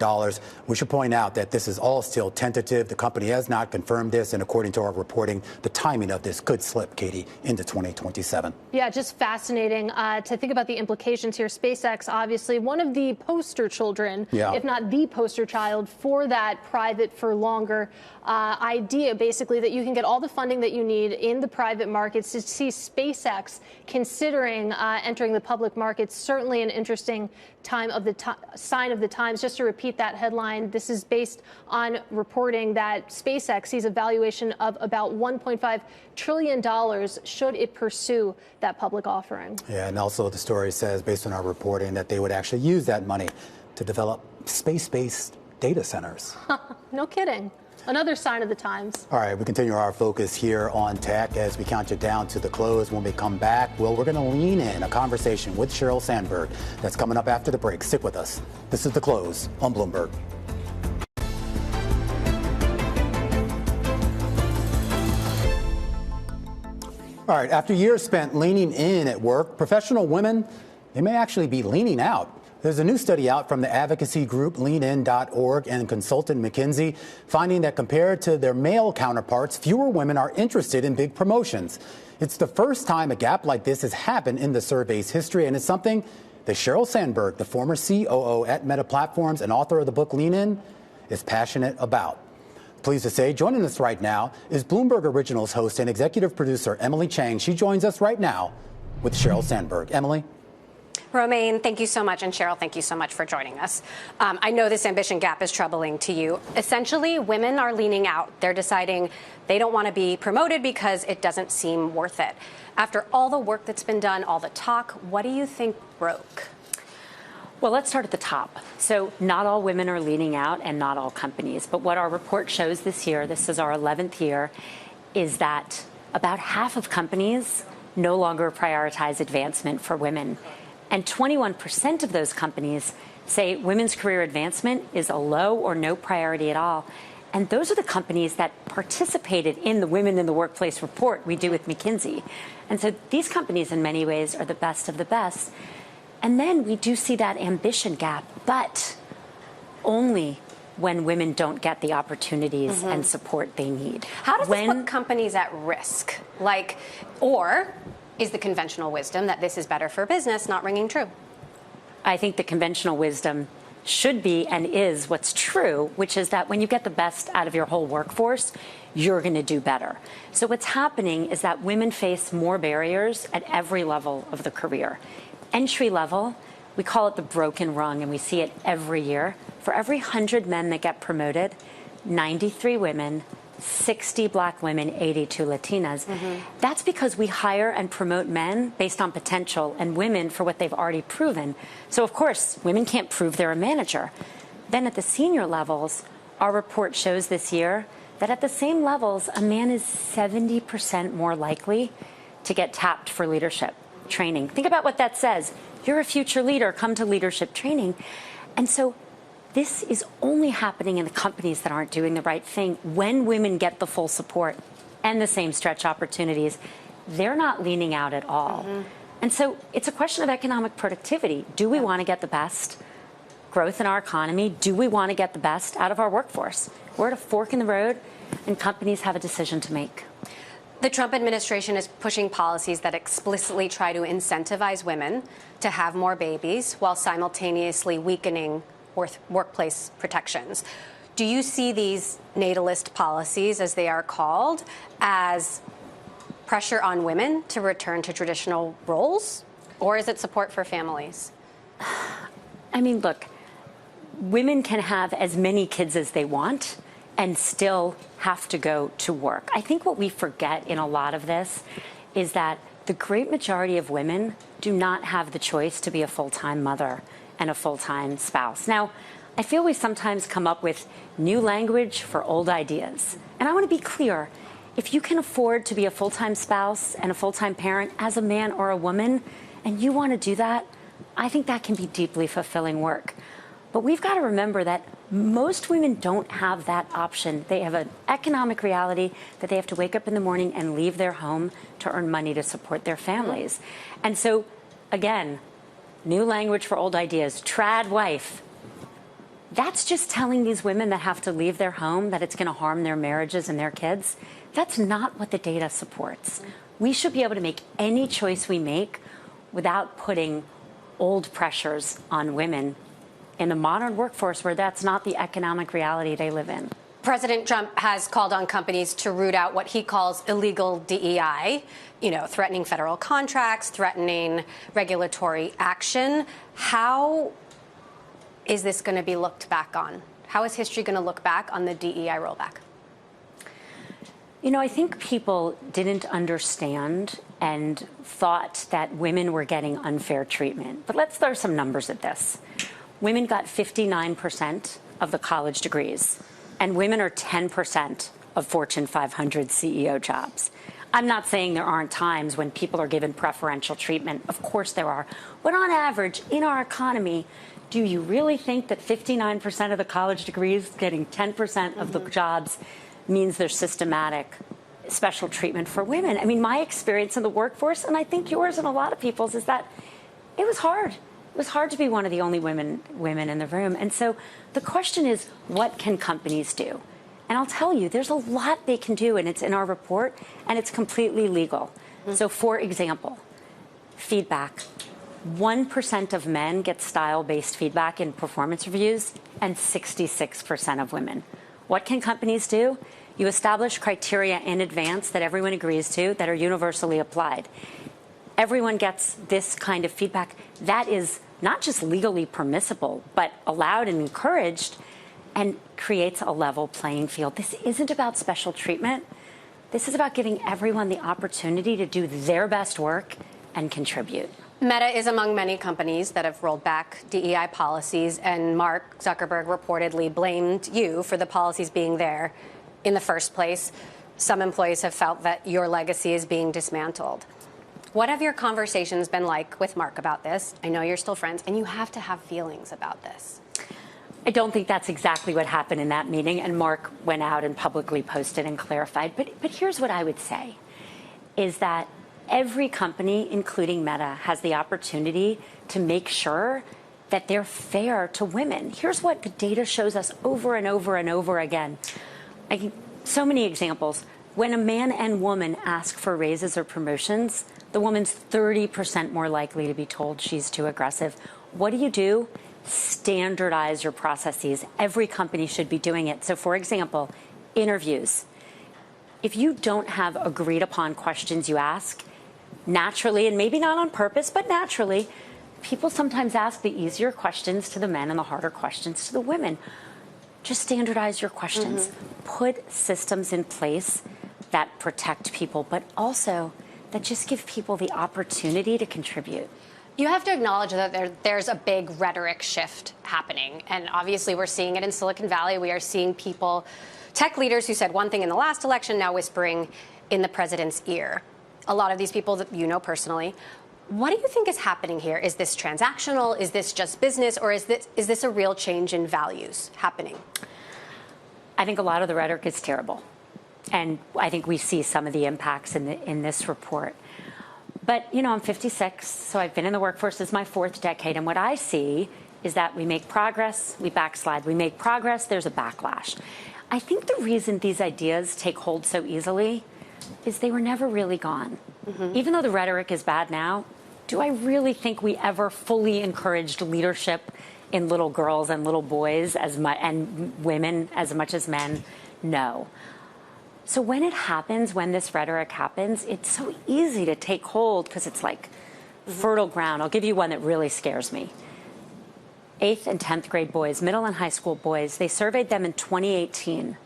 We should point out that this is all still tentative. The company has not confirmed this, and according to our reporting, the timing of this could slip, Katie, into 2027. Yeah, just fascinating to think about the implications here. SpaceX, obviously, one of the poster children, if not the poster child, for that private for longer idea, basically, that you can get all the funding that you need in the private markets. To see SpaceX considering entering the public markets, certainly an interesting time of the sign of the times. Just to repeat that headline, this is based on reporting that SpaceX sees a valuation of about $1.5 trillion should it pursue that public offering. Yeah, and also the story says, based on our reporting, that they would actually use that money to develop space-based data centers. No kidding. Another sign of the times. All right, we continue our focus here on tech as we count you down to the close. When we come back, well, we're going to lean in a conversation with Sheryl Sandberg. That's coming up after the break. Stick with us. This is The Close on Bloomberg. All right, after years spent leaning in at work, professional women, they may actually be leaning out. There's a new study out from the advocacy group leanin.org and consultant McKinsey finding that compared to their male counterparts, fewer women are interested in big promotions. It's the first time a gap like this has happened in the survey's history, and it's something that Sheryl Sandberg, the former COO at Meta Platforms and author of the book Lean In, is passionate about. Pleased to say, joining us right now is Bloomberg Originals host and executive producer Emily Chang. She joins us right now with Sheryl Sandberg. Emily? Romaine, thank you so much. And Sheryl, thank you so much for joining us. I know this ambition gap is troubling to you. Essentially, women are leaning out. They're deciding they don't want to be promoted because it doesn't seem worth it. After all the work that's been done, all the talk, what do you think broke? Well, let's start at the top. So not all women are leaning out and not all companies. But what our report shows this year, this is our 11th year, is that about half of companies no longer prioritize advancement for women. And 21% of those companies say women's career advancement is a low or no priority at all. And those are the companies that participated in the Women in the Workplace report we do with McKinsey. And so these companies in many ways are the best of the best. And then we do see that ambition gap, but only when women don't get the opportunities and support they need. How does this put companies at risk? Or is the conventional wisdom that this is better for business not ringing true? I think the conventional wisdom should be and is what's true, which is that when you get the best out of your whole workforce, you're going to do better. So what's happening is that women face more barriers at every level of the career. Entry level, we call it the broken rung, and we see it every year. For every 100 men that get promoted, 93 women, 60 black women, 82 Latinas. That's because we hire and promote men based on potential and women for what they've already proven. So, of course, women can't prove they're a manager. Then at the senior levels, our report shows this year that at the same levels, a man is 70% more likely to get tapped for leadership training. Think about what that says. You're a future leader, come to leadership training. And so this is only happening in the companies that aren't doing the right thing. When women get the full support and the same stretch opportunities, they're not leaning out at all. And so it's a question of economic productivity. Do we want to get the best growth in our economy? Do we want to get the best out of our workforce? We're at a fork in the road, and companies have a decision to make. The Trump administration is pushing policies that explicitly try to incentivize women to have more babies while simultaneously weakening workplace protections. Do you see these natalist policies, as they are called, as pressure on women to return to traditional roles? Or is it support for families? I mean, look, women can have as many kids as they want and still have to go to work. I think what we forget in a lot of this is that the great majority of women do not have the choice to be a full-time mother and a full-time spouse. Now, I feel we sometimes come up with new language for old ideas. And I want to be clear, if you can afford to be a full-time spouse and a full-time parent as a man or a woman, and you want to do that, I think that can be deeply fulfilling work. But we've got to remember that most women don't have that option. They have an economic reality that they have to wake up in the morning and leave their home to earn money to support their families. And so, again, new language for old ideas, trad wife. That's just telling these women that have to leave their home that it's going to harm their marriages and their kids. That's not what the data supports. We should be able to make any choice we make without putting old pressures on women in the modern workforce where that's not the economic reality they live in. President Trump has called on companies to root out what he calls illegal DEI, threatening federal contracts, threatening regulatory action. How is this going to be looked back on? How is history going to look back on the DEI rollback? I think people didn't understand and thought that women were getting unfair treatment. But let's throw some numbers at this. Women got 59% of the college degrees, and women are 10% of Fortune 500 CEO jobs. I'm not saying there aren't times when people are given preferential treatment. Of course there are. But on average, in our economy, do you really think that 59% of the college degrees getting 10% of the jobs means there's systematic special treatment for women? I mean, my experience in the workforce, and I think yours and a lot of people's, is that it was hard. It was hard to be one of the only women in the room. And so the question is, what can companies do? And I'll tell you, there's a lot they can do, and it's in our report, and it's completely legal. So, for example, feedback. 1% of men get style-based feedback in performance reviews, and 66% of women. What can companies do? You establish criteria in advance that everyone agrees to that are universally applied. Everyone gets this kind of feedback. That is not just legally permissible, but allowed and encouraged, and creates a level playing field. This isn't about special treatment. This is about giving everyone the opportunity to do their best work and contribute. Meta is among many companies that have rolled back DEI policies, and Mark Zuckerberg reportedly blamed you for the policies being there in the first place. Some employees have felt that your legacy is being dismantled. What have your conversations been like with Mark about this? I know you're still friends, and you have to have feelings about this. I don't think that's exactly what happened in that meeting, and Mark went out and publicly posted and clarified. But here's what I would say, is that every company, including Meta, has the opportunity to make sure that they're fair to women. Here's what the data shows us over and over and over again. So many examples. When a man and woman ask for raises or promotions, the woman's 30% more likely to be told she's too aggressive. What do? Standardize your processes. Every company should be doing it. So, for example, interviews. If you don't have agreed upon questions you ask, naturally, and maybe not on purpose, but naturally, people sometimes ask the easier questions to the men and the harder questions to the women. Just standardize your questions. Put systems in place that protect people, but also that just give people the opportunity to contribute. You have to acknowledge that there's a big rhetoric shift happening. And obviously, we're seeing it in Silicon Valley. We are seeing people, tech leaders who said one thing in the last election, now whispering in the president's ear. A lot of these people that you know personally. What do you think is happening here? Is this transactional? Is this just business? Or is this a real change in values happening? I think a lot of the rhetoric is terrible. And I think we see some of the impacts in this report. But, I'm 56, so I've been in the workforce. This is my 4th decade. And what I see is that we make progress, we backslide. We make progress, there's a backlash. I think the reason these ideas take hold so easily is they were never really gone. Even though the rhetoric is bad now, do I really think we ever fully encouraged leadership in little girls and little boys and women as much as men? No. So when it happens, when this rhetoric happens, it's so easy to take hold because it's like fertile ground. I'll give you one that really scares me. 8th and 10th grade boys, middle and high school boys, they surveyed them in 2018,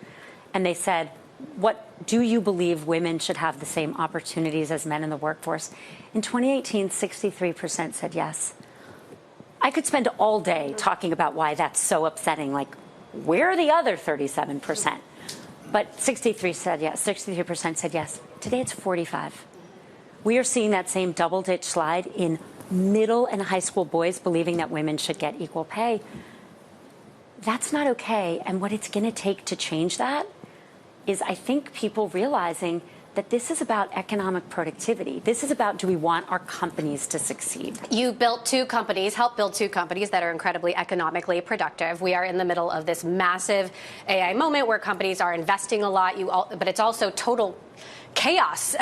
and they said, what do you believe women should have the same opportunities as men in the workforce? In 2018, 63% said yes. I could spend all day talking about why that's so upsetting. Like, where are the other 37%? But 63% said yes. Today it's 45. We are seeing that same double-digit slide in middle and high school boys believing that women should get equal pay. That's not okay. And what it's going to take to change that is, I think, people realizing that this is about economic productivity. This is about, do we want our companies to succeed? You built two companies, helped build two companies that are incredibly economically productive. We are in the middle of this massive AI moment where companies are investing a lot, but it's also total chaos,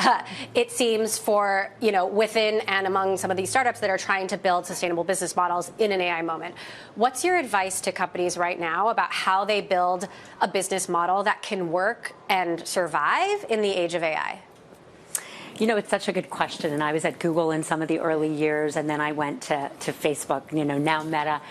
it seems, for, within and among some of these startups that are trying to build sustainable business models in an AI moment. What's your advice to companies right now about how they build a business model that can work and survive in the age of AI? It's such a good question. And I was at Google in some of the early years, and then I went to Facebook, now Meta.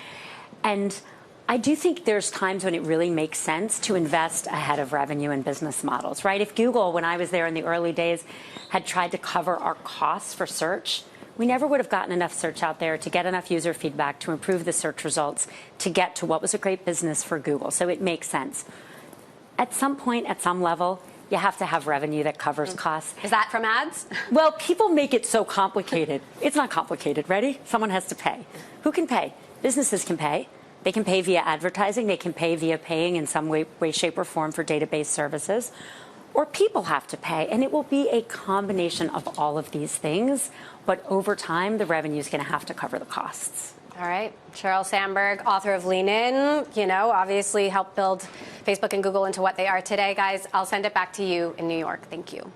And I do think there's times when it really makes sense to invest ahead of revenue and business models, right? If Google, when I was there in the early days, had tried to cover our costs for search, we never would have gotten enough search out there to get enough user feedback to improve the search results to get to what was a great business for Google. So it makes sense. At some point, at some level, you have to have revenue that covers costs. Is that from ads? Well, people make it so complicated. It's not complicated. Ready? Someone has to pay. Who can pay? Businesses can pay. They can pay via advertising. They can pay via paying in some way, shape, or form for database services. Or people have to pay. And it will be a combination of all of these things. But over time, the revenue is going to have to cover the costs. All right. Sheryl Sandberg, author of Lean In, obviously helped build Facebook and Google into what they are today. Guys, I'll send it back to you in New York. Thank you.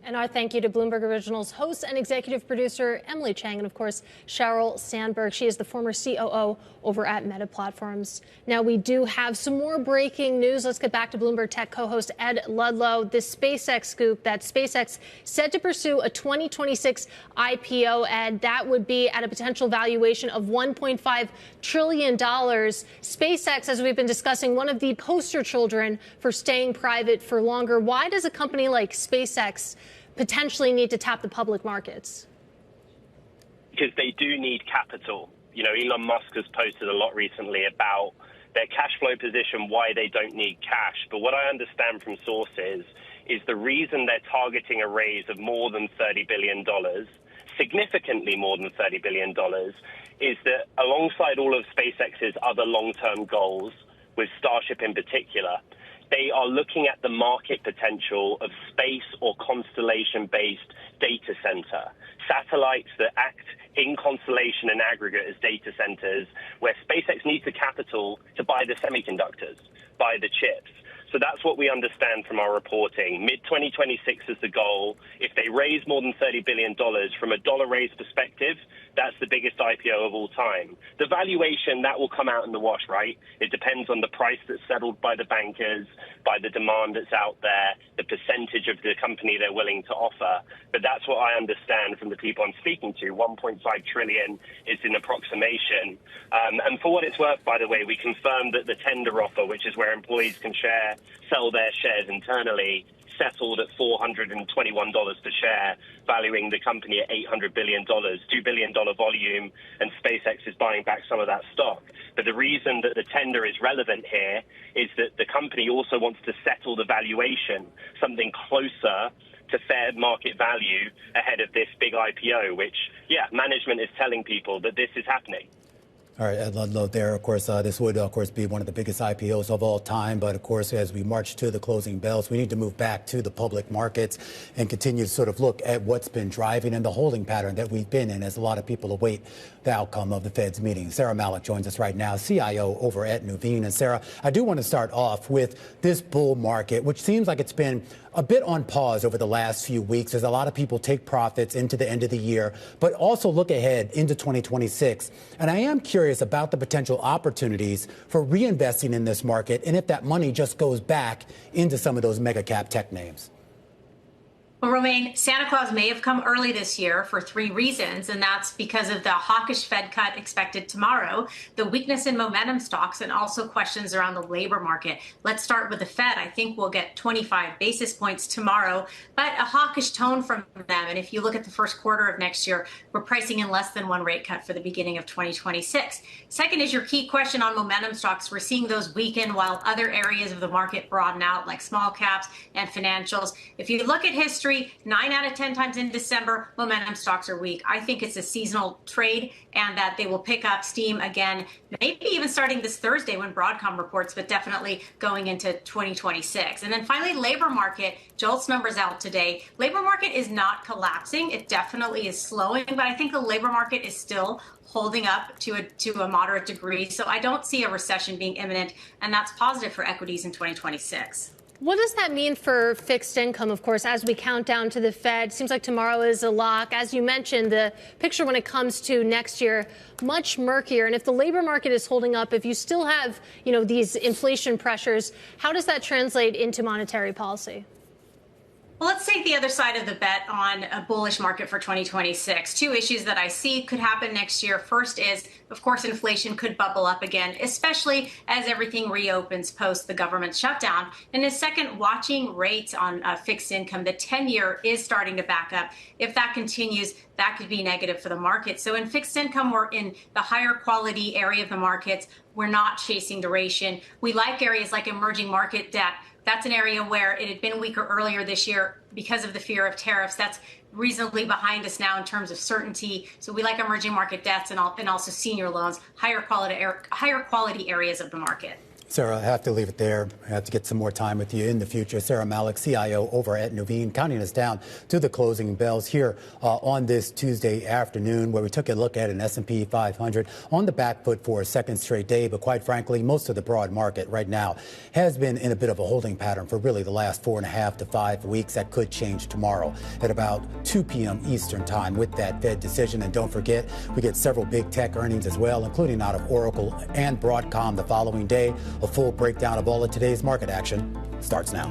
And our thank you to Bloomberg Originals host and executive producer Emily Chang, and of course Sheryl Sandberg. She is the former COO over at Meta Platforms. Now we do have some more breaking news. Let's get back to Bloomberg Tech co-host Ed Ludlow. This SpaceX scoop that SpaceX said to pursue a 2026 IPO, Ed, that would be at a potential valuation of $1.5 trillion. SpaceX, as we've been discussing, one of the poster children for staying private for longer. Why does a company like SpaceX potentially need to tap the public markets? Because they do need capital. Elon Musk has posted a lot recently about their cash flow position, why they don't need cash. But what I understand from sources is the reason they're targeting a raise of more than $30 billion, significantly more than $30 billion, is that alongside all of SpaceX's other long-term goals, with Starship in particular, they are looking at the market potential of space or constellation-based data center, satellites that act in constellation and aggregate as data centers, where SpaceX needs the capital to buy the semiconductors, buy the chips. So that's what we understand from our reporting. Mid-2026 is the goal. If they raise more than $30 billion from a dollar raise perspective, that's the biggest IPO of all time. The valuation, that will come out in the wash, right? It depends on the price that's settled by the bankers, by the demand that's out there, the percentage of the company they're willing to offer. But that's what I understand from the people I'm speaking to. 1.5 trillion is an approximation. And for what it's worth, by the way, we confirmed that the tender offer, which is where employees can sell their shares internally, settled at $421 per share, valuing the company at $800 billion, $2 billion volume, and SpaceX is buying back some of that stock. But the reason that the tender is relevant here is that the company also wants to settle the valuation, something closer to fair market value ahead of this big IPO, which, management is telling people that this is happening. All right, Ed Ludlow there. Of course, this would, of course, be one of the biggest IPOs of all time. But, of course, as we march to the closing bells, we need to move back to the public markets and continue to sort of look at what's been driving and the holding pattern that we've been in as a lot of people await the outcome of the Fed's meeting. Sarah Malik joins us right now, CIO over at Nuveen. And, Sarah, I do want to start off with this bull market, which seems like it's been a bit on pause over the last few weeks as a lot of people take profits into the end of the year, but also look ahead into 2026. And I am curious curious about the potential opportunities for reinvesting in this market and if that money just goes back into some of those mega cap tech names. Well, Romaine, Santa Claus may have come early this year for 3 reasons, and that's because of the hawkish Fed cut expected tomorrow, the weakness in momentum stocks, and also questions around the labor market. Let's start with the Fed. I think we'll get 25 basis points tomorrow, but a hawkish tone from them. And if you look at the first quarter of next year, we're pricing in less than 1 rate cut for the beginning of 2026. Second is your key question on momentum stocks. We're seeing those weaken while other areas of the market broaden out, like small caps and financials. If you look at history, 9 out of 10 times in December, momentum stocks are weak. I think it's a seasonal trade and that they will pick up steam again, maybe even starting this Thursday when Broadcom reports, but definitely going into 2026. And then finally, labor market. Jolt's numbers out today. Labor market is not collapsing. It definitely is slowing, but I think the labor market is still holding up to a moderate degree. So I don't see a recession being imminent, and that's positive for equities in 2026. What does that mean for fixed income, of course, as we count down to the Fed? Seems like tomorrow is a lock. As you mentioned, the picture when it comes to next year, much murkier. And if the labor market is holding up, if you still have, these inflation pressures, how does that translate into monetary policy? Well, let's take the other side of the bet on a bullish market for 2026. 2 issues that I see could happen next year. First is, of course, inflation could bubble up again, especially as everything reopens post the government shutdown. And the second, watching rates on fixed income. The 10-year is starting to back up. If that continues, that could be negative for the market. So in fixed income, we're in the higher quality area of the markets. We're not chasing duration. We like areas like emerging market debt. That's an area where it had been weaker earlier this year because of the fear of tariffs. That's reasonably behind us now in terms of certainty. So we like emerging market debts and also senior loans, higher quality areas of the market. Sarah, I have to leave it there. I have to get some more time with you in the future. Sarah Malik, CIO over at Nuveen, counting us down to the closing bells here on this Tuesday afternoon, where we took a look at an S&P 500 on the back foot for a second straight day. But quite frankly, most of the broad market right now has been in a bit of a holding pattern for really the last 4.5 to 5 weeks. That could change tomorrow at about 2 p.m. Eastern time with that Fed decision. And don't forget, we get several big tech earnings as well, including out of Oracle and Broadcom the following day. A full breakdown of all of today's market action starts now.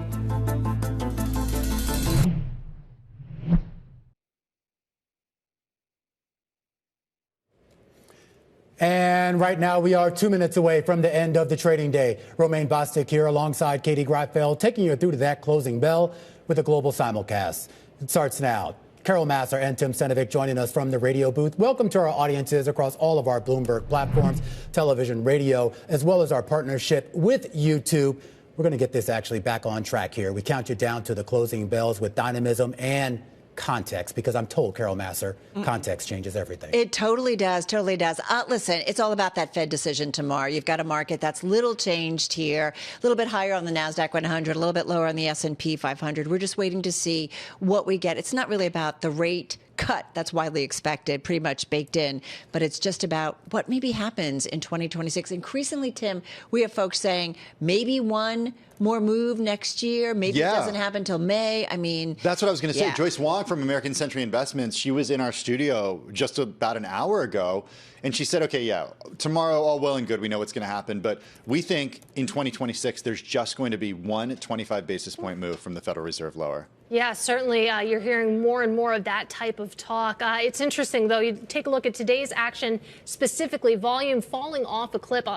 And right now we are 2 minutes away from the end of the trading day. Romaine Bostick here alongside Katie Greifeld, taking you through to that closing bell with a global simulcast. It starts now. Carol Massar and Tim Senovic joining us from the radio booth. Welcome to our audiences across all of our Bloomberg platforms, television, radio, as well as our partnership with YouTube. We're going to get this actually back on track here. We count you down to the closing bells with dynamism and context, because I'm told, Carol Massar, context changes everything. It totally does. Totally does. Listen, it's all about that Fed decision tomorrow. You've got a market that's little changed here, a little bit higher on the NASDAQ 100, a little bit lower on the S&P 500. We're just waiting to see what we get. It's not really about the rate cut that's widely expected, pretty much baked in, but it's just about what maybe happens in 2026. Increasingly, Tim, we have folks saying maybe one more move next year. Maybe it doesn't happen until May. I mean, that's what I was going to say. Joyce Wong from American Century Investments, she was in our studio just about an hour ago, and she said, okay, tomorrow, all well and good, we know what's going to happen, but we think in 2026 there's just going to be one 25 basis point move from the Federal Reserve lower. Yeah, certainly. You're hearing more and more of that type of talk. It's interesting, though. You take a look at today's action, specifically volume falling off a cliff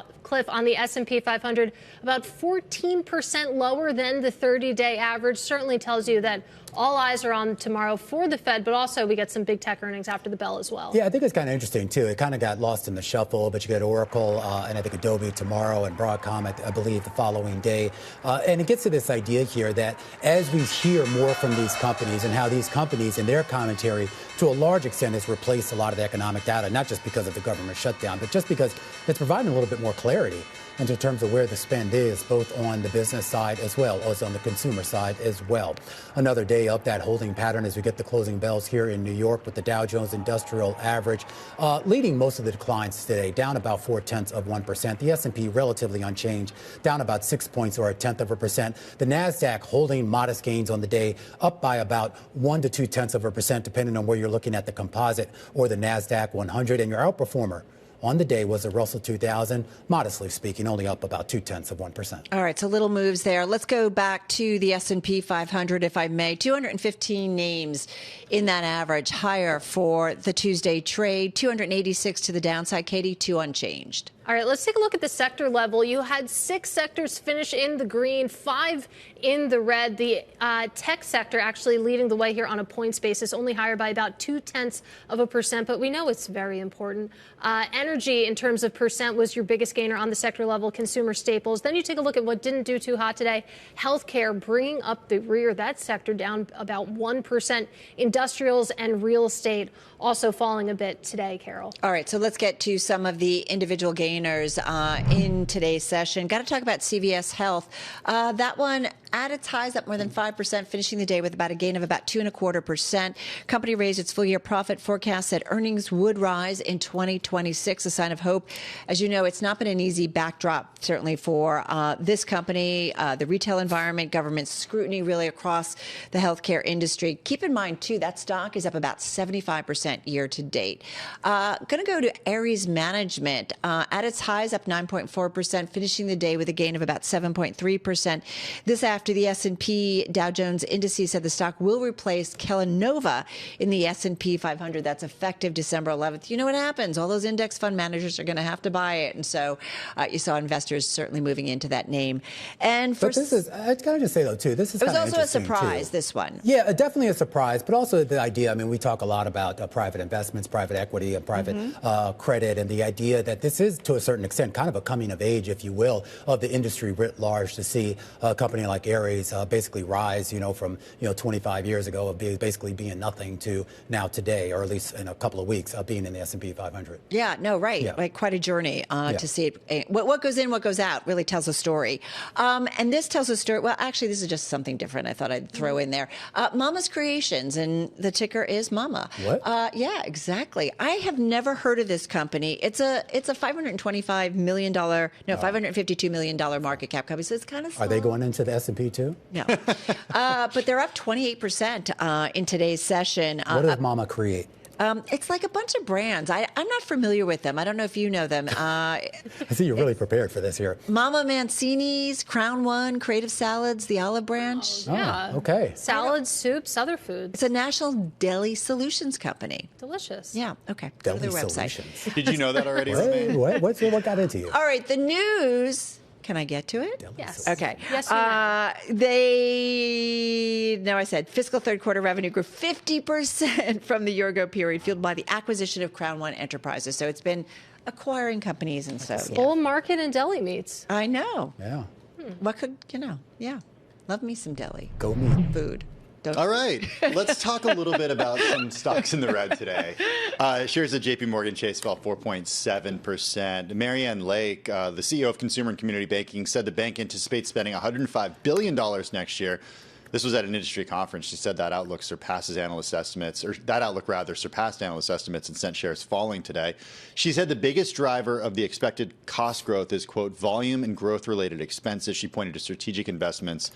on the S&P 500, about 14% lower than the 30-day average. Certainly tells you that all eyes are on tomorrow for the Fed, but also we get some big tech earnings after the bell as well. Yeah, I think it's kind of interesting, too. It kind of got lost in the shuffle, but you get Oracle and I think Adobe tomorrow and Broadcom, I believe, the following day. And it gets to this idea here that as we hear more from these companies and how these companies in their commentary to a large extent has replaced a lot of the economic data, not just because of the government shutdown, but just because it's providing a little bit more clarity in terms of where the spend is, both on the business side as well as on the consumer side as well. Another day of that holding pattern as we get the closing bells here in New York with the Dow Jones Industrial Average leading most of the declines today, down about 0.4%. The S&P relatively unchanged, down about 6 points or 0.1%. The NASDAQ holding modest gains on the day, up by about 1 to 0.2%, depending on where you're looking at the composite or the NASDAQ 100. And your outperformer on the day was the Russell 2000, modestly speaking, only up about 0.2%. All right, so little moves there. Let's go back to the S&P 500, if I may. 215 names in that average, higher for the Tuesday trade. 286 to the downside. Katie, 2 unchanged. All right, let's take a look at the sector level. You had 6 sectors finish in the green, 5 in the red. The tech sector actually leading the way here on a points basis, only higher by about 0.2%, but we know it's very important. Energy, in terms of percent, was your biggest gainer on the sector level, consumer staples. Then you take a look at what didn't do too hot today. Healthcare bringing up the rear, that sector down about 1%. Industrials and real estate also falling a bit today, Carol. All right, so let's get to some of the individual gainers in today's session. Got to talk about CVS Health. That one at its highs up more than 5%, finishing the day with about a gain of about 2.25%. Company raised its full-year profit forecast that earnings would rise in 2026, a sign of hope. As you know, it's not been an easy backdrop, certainly for this company, the retail environment, government scrutiny really across the healthcare industry. Keep in mind, too, that stock is up about 75% year to date. Going to go to Ares Management. At its highs, up 9.4%, finishing the day with a gain of about 7.3%. This after the S&P Dow Jones indices said the stock will replace Kellanova in the S&P 500. That's effective December 11th. You know what happens? All those index fund managers are going to have to buy it. And so you saw investors certainly moving into that name. And for but this is, I got to just say, though, too, this is it was kind of also a surprise, too. this one. Yeah, definitely a surprise, but also the idea, I mean, we talk a lot about private investments, private equity, and private credit, and the idea that this is, to a certain extent, kind of a coming of age, if you will, of the industry writ large, to see a company like Ares basically rise, from 25 years ago of basically being nothing to now today, or at least in a couple of weeks, being in the S&P 500. Yeah, no, right. Yeah. Like quite a journey to see it. What goes in, what goes out really tells a story. And this tells a story. Well, actually, this is just something different I thought I'd throw in there. Mama's Creations, and the ticker is Mama. What? Yeah, exactly. I have never heard of this company. It's a $525 million, $552 million market cap company, so it's kind of small. Are they going into the S&P too? No. But they're up 28% in today's session. What does Mama create? It's like a bunch of brands. I'm not familiar with them. I don't know if you know them. I see you're really prepared for this here. Mama Mancini's, Crown One, Creative Salads, the Olive Branch. Oh, yeah. Okay. Salads, soups, other foods. It's a national deli solutions company. Delicious. Yeah. Okay. Deli Go to their solutions. website. Did you know that already? What got into you? All right. The news. Can I get to it? Yes. Okay. Yes, you may. I said fiscal third quarter revenue grew 50% from the year ago period, fueled by the acquisition of Crown One Enterprises. So it's been acquiring companies and so. Bull market and deli meats. I know. Yeah. What could, yeah. Love me some deli. Go meat. Food. All right, let's talk a little bit about some stocks in the red today. Shares at JP Morgan Chase fell 4.7%. Marianne Lake, the CEO of Consumer and Community Banking, said the bank anticipates spending $105 billion next year. This was at an industry conference. She said that outlook surpassed analyst estimates, and sent shares falling today. She said the biggest driver of the expected cost growth is, quote, volume and growth-related expenses. She pointed to strategic investments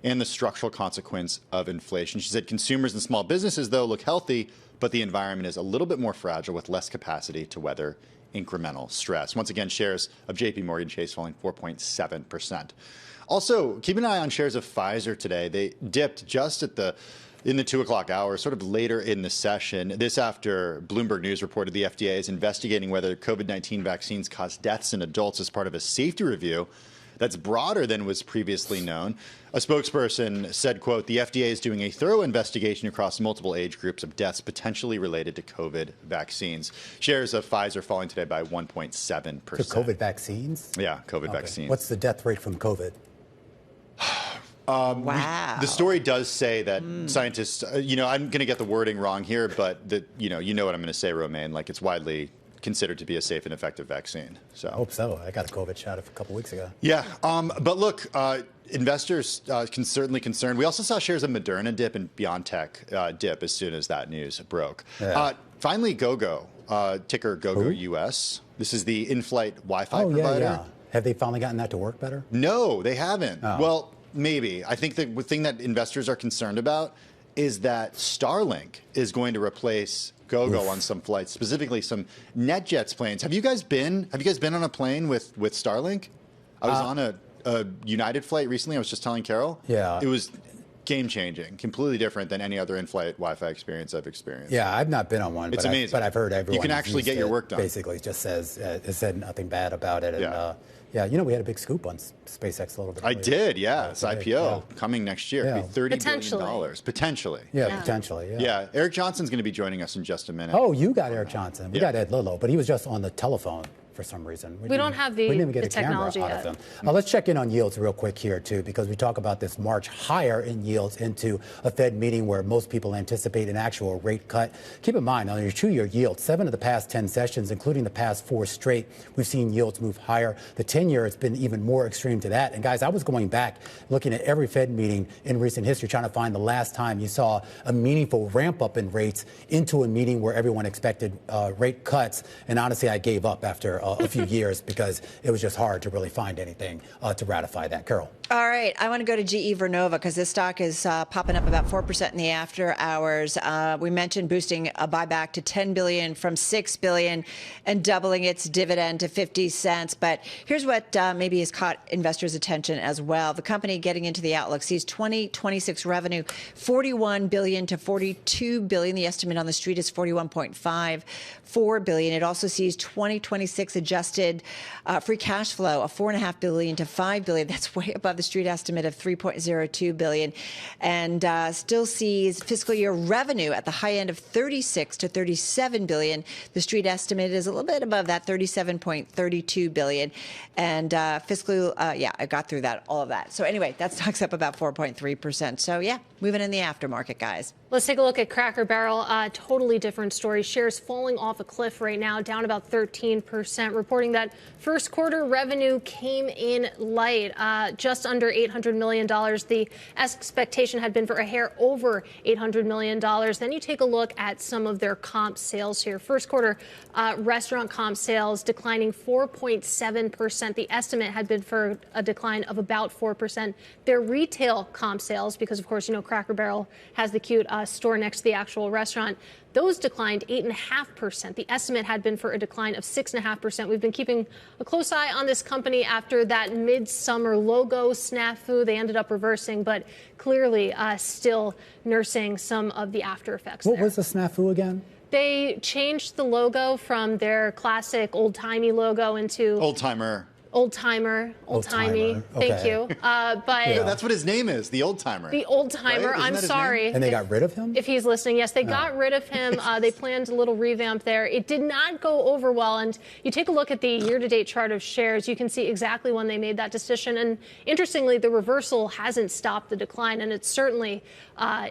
and the structural consequence of inflation. She said consumers and small businesses, though, look healthy, but the environment is a little bit more fragile with less capacity to weather incremental stress. Once again, shares of JP Morgan Chase falling 4.7%. Also, keep an eye on shares of Pfizer today. They dipped just in the 2 o'clock hour, sort of later in the session. This after Bloomberg News reported the FDA is investigating whether COVID-19 vaccines cause deaths in adults as part of a safety review that's broader than was previously known. A spokesperson said, quote, the FDA is doing a thorough investigation across multiple age groups of deaths potentially related to COVID vaccines. Shares of Pfizer falling today by 1.7%. To COVID vaccines? Yeah, COVID vaccines. What's the death rate from COVID? Wow. The story does say that scientists, I'm going to get the wording wrong here, but you know what I'm going to say, Romaine, like it's widely considered to be a safe and effective vaccine. So I hope so. I got a COVID shot a couple weeks ago. Yeah, but look, investors certainly concerned. We also saw shares of Moderna dip and BioNTech dip as soon as that news broke. Yeah. Finally, GoGo, ticker GoGo US. This is the in-flight Wi-Fi provider. Yeah. Have they finally gotten that to work better? No, they haven't. Oh. Well, maybe. I think the thing that investors are concerned about is that Starlink is going to replace GoGo on some flights, specifically some NetJets planes. Have you guys been on a plane with Starlink? I was on a United flight recently. I was just telling Carol. Yeah. It was game-changing, completely different than any other in-flight Wi-Fi experience I've experienced. Yeah, I've not been on one. It's amazing. But I've heard everyone. You can actually get your work done. Basically, just says it said nothing bad about it. And, yeah, we had a big scoop on SpaceX a little bit. I did, yeah. It's IPO coming next year. It'll be $30 billion. Potentially. Yeah, potentially. Yeah. Eric Johnson's going to be joining us in just a minute. Oh, you got Eric Johnson. We got Ed Lillo, but he was just on the telephone for some reason. We don't have the we didn't even get a technology camera yet. out of him. Let's check in on yields real quick here, too, because we talk about this march higher in yields into a Fed meeting where most people anticipate an actual rate cut. Keep in mind, on your 2-year yield, 7 of the past 10 sessions, including the past 4 straight, we've seen yields move higher. The 10-year has been even more extreme to that. And, guys, I was going back, looking at every Fed meeting in recent history, trying to find the last time you saw a meaningful ramp up in rates into a meeting where everyone expected rate cuts. And honestly, I gave up after a few years because it was just hard to really find anything to ratify that. Carol. All right. I want to go to GE Vernova because this stock is popping up about 4% in the after hours. We mentioned boosting a buyback to $10 billion from $6 billion and doubling its dividend to 50 cents. But here's what maybe has caught investors' attention as well. The company getting into the outlook sees 2026 revenue $41 billion to $42 billion. The estimate on the street is $41.54 billion. It also sees 2026 adjusted free cash flow of $4.5 billion to $5 billion. That's way above the street estimate of $3.02 billion, and still sees fiscal year revenue at the high end of $36 to $37 billion. The street estimate is a little bit above that, $37.32 billion. And fiscal, I got through that, all of that. So anyway, that stock's up about 4.3%. So yeah, moving in the aftermarket, guys. Let's take a look at Cracker Barrel. Totally different story. Shares falling off a cliff right now, down about 13%, reporting that first quarter revenue came in light, just under $800 million. The expectation had been for a hair over $800 million. Then you take a look at some of their comp sales here. First quarter restaurant comp sales declining 4.7%. The estimate had been for a decline of about 4%. Their retail comp sales, because of course, Cracker Barrel has the cute store next to the actual restaurant, those declined 8.5%. The estimate had been for a decline of 6.5%. We've been keeping a close eye on this company after that midsummer logo snafu. They ended up reversing, but clearly still nursing some of the after effects. What was the snafu again? They changed the logo from their classic old-timey logo into old-timer. Old-timey. Thank you. But that's what his name is, the old-timer. The old-timer. Right? I'm sorry. And they got rid of him? If he's listening, yes, they got rid of him. They planned a little revamp there. It did not go over well. And you take a look at the year-to-date chart of shares, you can see exactly when they made that decision. And interestingly, the reversal hasn't stopped the decline, and it's certainly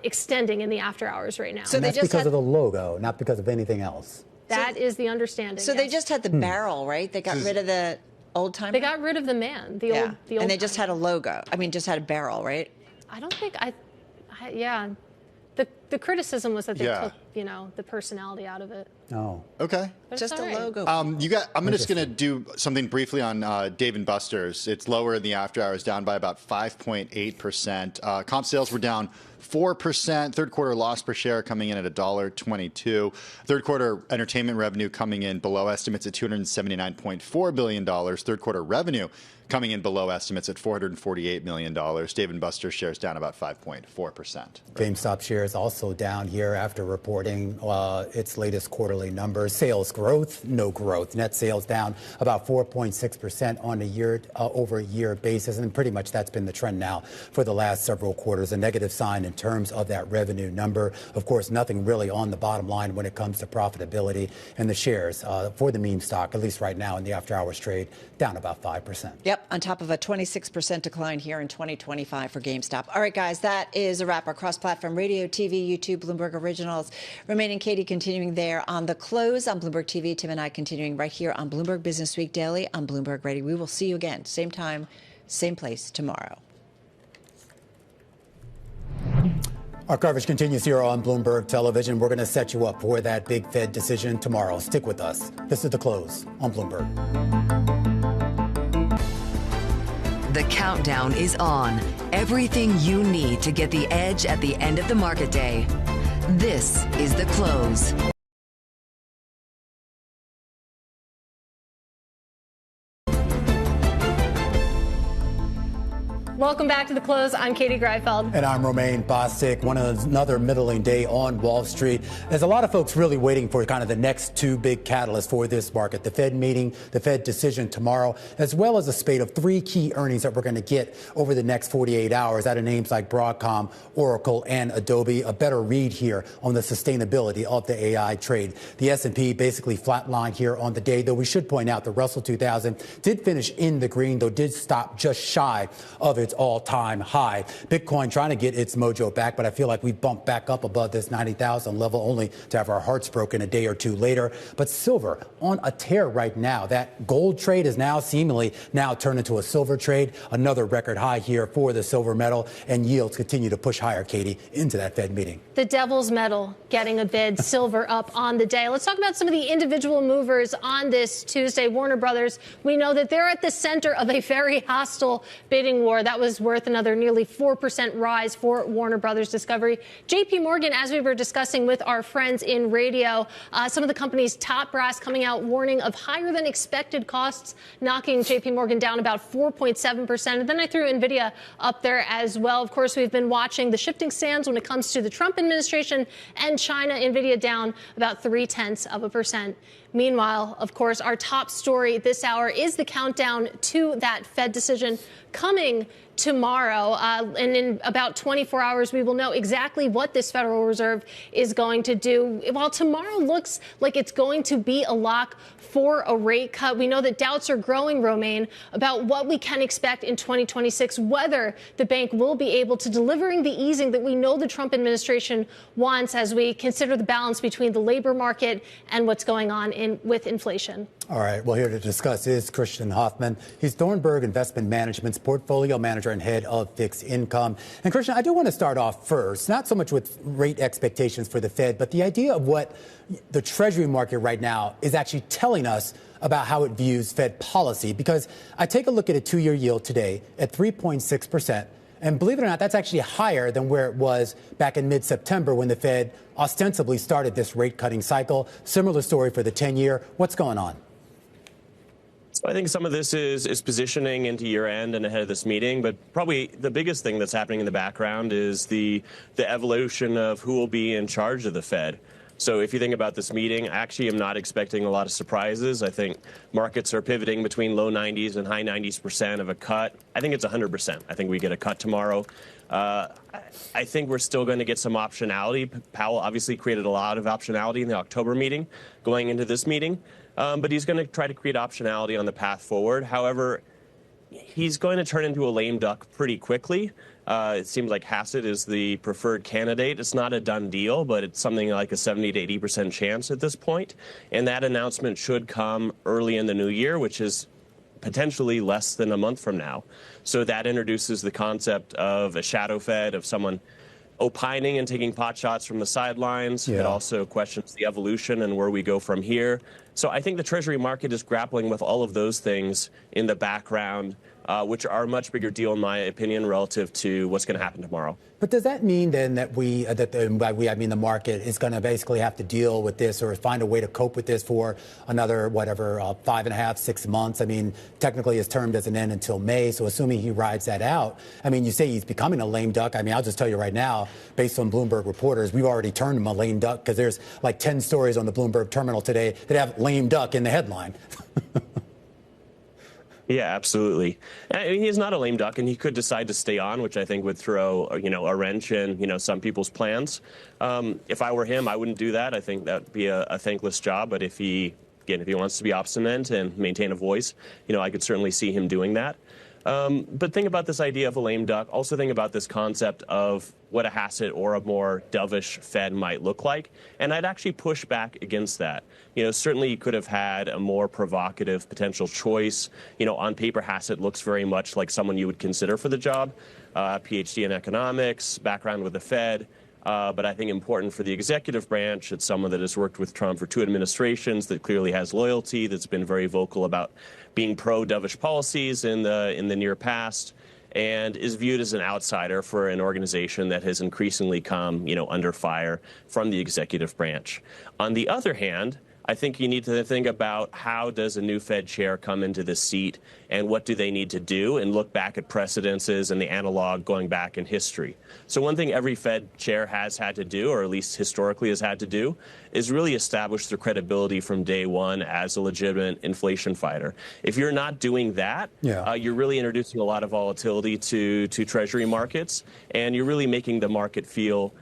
extending in the after hours right now. So that's because of the logo, not because of anything else. That is the understanding. So they just had the barrel, right? They got rid of the old timer? They got rid of the man, the old and they just had a logo. I mean, just had a barrel, right? I don't think the criticism was that they took, the personality out of it. Oh. Okay. Just a logo. I'm just going to do something briefly on Dave & Buster's. It's lower in the after hours, down by about 5.8%. Comp sales were down 4%. Third quarter loss per share coming in at $1.22. Third quarter entertainment revenue coming in below estimates at $279.4 billion. Third quarter revenue coming in below estimates at $448 million. Dave & Buster's shares down about 5.4%. GameStop shares also down here after reporting its latest quarterly numbers. Sales growth, no growth. Net sales down about 4.6% on a year-over-year basis. And pretty much that's been the trend now for the last several quarters. A negative sign in terms of that revenue number. Of course, nothing really on the bottom line when it comes to profitability. And the shares for the meme stock, at least right now in the after-hours trade, down about 5%. Yep, on top of a 26% decline here in 2025 for GameStop. All right, guys, that is a wrap. Our cross-platform radio, TV, YouTube, Bloomberg Originals. Remaining Katie continuing there on the close on Bloomberg TV. Tim and I continuing right here on Bloomberg Business Week Daily on Bloomberg Radio. We will see you again, same time, same place tomorrow. Our coverage continues here on Bloomberg Television. We're going to set you up for that big Fed decision tomorrow. Stick with us. This is The Close on Bloomberg. The countdown is on. Everything you need to get the edge at the end of the market day. This is The Close. Welcome back to The Close. I'm Katie Greifeld. And I'm Romaine Bostic. Another middling day on Wall Street. There's a lot of folks really waiting for kind of the next two big catalysts for this market. The Fed meeting, the Fed decision tomorrow, as well as a spate of three key earnings that we're going to get over the next 48 hours out of names like Broadcom, Oracle, and Adobe. A better read here on the sustainability of the AI trade. The S&P basically flatlined here on the day, though we should point out the Russell 2000 did finish in the green, though did stop just shy of its all-time high. Bitcoin trying to get its mojo back, but I feel like we bumped back up above this 90,000 level only to have our hearts broken a day or two later. But silver on a tear right now. That gold trade is now seemingly now turned into a silver trade. Another record high here for the silver metal, and yields continue to push higher, Katie, into that Fed meeting. The devil's metal getting a bid, silver up on the day. Let's talk about some of the individual movers on this Tuesday. Warner Brothers, we know that they're at the center of a very hostile bidding war. That was worth another nearly 4% rise for Warner Brothers Discovery. JP Morgan, as we were discussing with our friends in radio, some of the company's top brass coming out warning of higher than expected costs, knocking JP Morgan down about 4.7%. And then I threw NVIDIA up there as well. Of course, we've been watching the shifting sands when it comes to the Trump administration and China. NVIDIA down about 0.3%. Meanwhile, of course, our top story this hour is the countdown to that Fed decision coming tomorrow. And in about 24 hours, we will know exactly what this Federal Reserve is going to do. While tomorrow looks like it's going to be a lock for a rate cut, we know that doubts are growing, Romaine, about what we can expect in 2026, whether the bank will be able to delivering the easing that we know the Trump administration wants as we consider the balance between the labor market and what's going on with inflation. All right. Well, here to discuss is Christian Hoffman. He's Thornburg Investment Management's portfolio manager and head of fixed income. And Christian, I do want to start off first, not so much with rate expectations for the Fed, but the idea of what the Treasury market right now is actually telling us about how it views Fed policy. Because I take a look at a two-year yield today at 3.6%. And believe it or not, that's actually higher than where it was back in mid-September when the Fed ostensibly started this rate-cutting cycle. Similar story for the 10-year. What's going on? So I think some of this is positioning into year-end and ahead of this meeting, but probably the biggest thing that's happening in the background is the evolution of who will be in charge of the Fed. So if you think about this meeting, I actually am not expecting a lot of surprises. I think markets are pivoting between low 90s and high 90s% of a cut. I think it's 100%. I think we get a cut tomorrow. I think we're still going to get some optionality. Powell obviously created a lot of optionality in the October meeting going into this meeting, but he's going to try to create optionality on the path forward. However, he's going to turn into a lame duck pretty quickly. It seems like Hassett is the preferred candidate. It's not a done deal, but it's something like a 70 to 80% chance at this point. And that announcement should come early in the new year, which is potentially less than a month from now. So that introduces the concept of a shadow Fed, of someone opining and taking pot shots from the sidelines. Yeah. It also questions the evolution and where we go from here. So I think the Treasury market is grappling with all of those things in the background, which are a much bigger deal, in my opinion, relative to what's going to happen tomorrow. But does that mean then that I mean the market is going to basically have to deal with this or find a way to cope with this for another, 5.5, 6 months? I mean, technically his term doesn't end until May. So assuming he rides that out, I mean, you say he's becoming a lame duck. I mean, I'll just tell you right now, based on Bloomberg reporters, we've already turned him a lame duck because there's like 10 stories on the Bloomberg terminal today that have lame duck in the headline. Yeah, absolutely. I mean, he's not a lame duck, and he could decide to stay on, which I think would throw, a wrench in, some people's plans. If I were him, I wouldn't do that. I think that would be a thankless job. But if he wants to be obstinate and maintain a voice, I could certainly see him doing that. But think about this idea of a lame duck. Also think about this concept of what a Hassett or a more dovish Fed might look like. And I'd actually push back against that. Certainly you could have had a more provocative potential choice. On paper, Hassett looks very much like someone you would consider for the job. PhD in economics, background with the Fed. But I think important for the executive branch, it's someone that has worked with Trump for 2 administrations, that clearly has loyalty, that's been very vocal about being pro-dovish policies in the near past, and is viewed as an outsider for an organization that has increasingly come, under fire from the executive branch. On the other hand, I think you need to think about how does a new Fed chair come into this seat and what do they need to do, and look back at precedences and the analog going back in history. So one thing every Fed chair has had to do, or at least historically has had to do, is really establish their credibility from day one as a legitimate inflation fighter. If you're not doing that, you're really introducing a lot of volatility to Treasury markets, and you're really making the market feel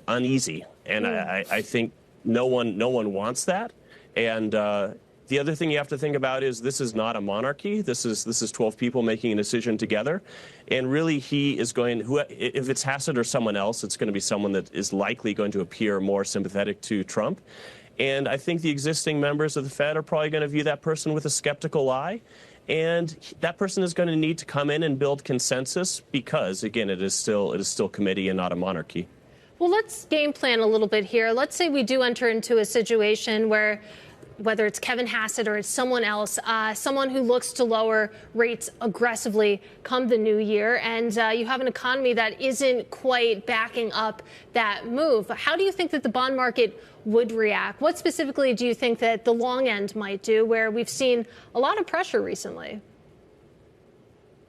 uneasy. And I think no one wants that. And the other thing you have to think about is this is not a monarchy. This is 12 people making a decision together. And really, he is going, if it's Hassett or someone else, it's going to be someone that is likely going to appear more sympathetic to Trump. And I think the existing members of the Fed are probably going to view that person with a skeptical eye. And that person is going to need to come in and build consensus because, again, it is still committee and not a monarchy. Well, let's game plan a little bit here. Let's say we do enter into a situation where, whether it's Kevin Hassett or it's someone else, someone who looks to lower rates aggressively come the new year, and you have an economy that isn't quite backing up that move. How do you think that the bond market would react? What specifically do you think that the long end might do, where we've seen a lot of pressure recently?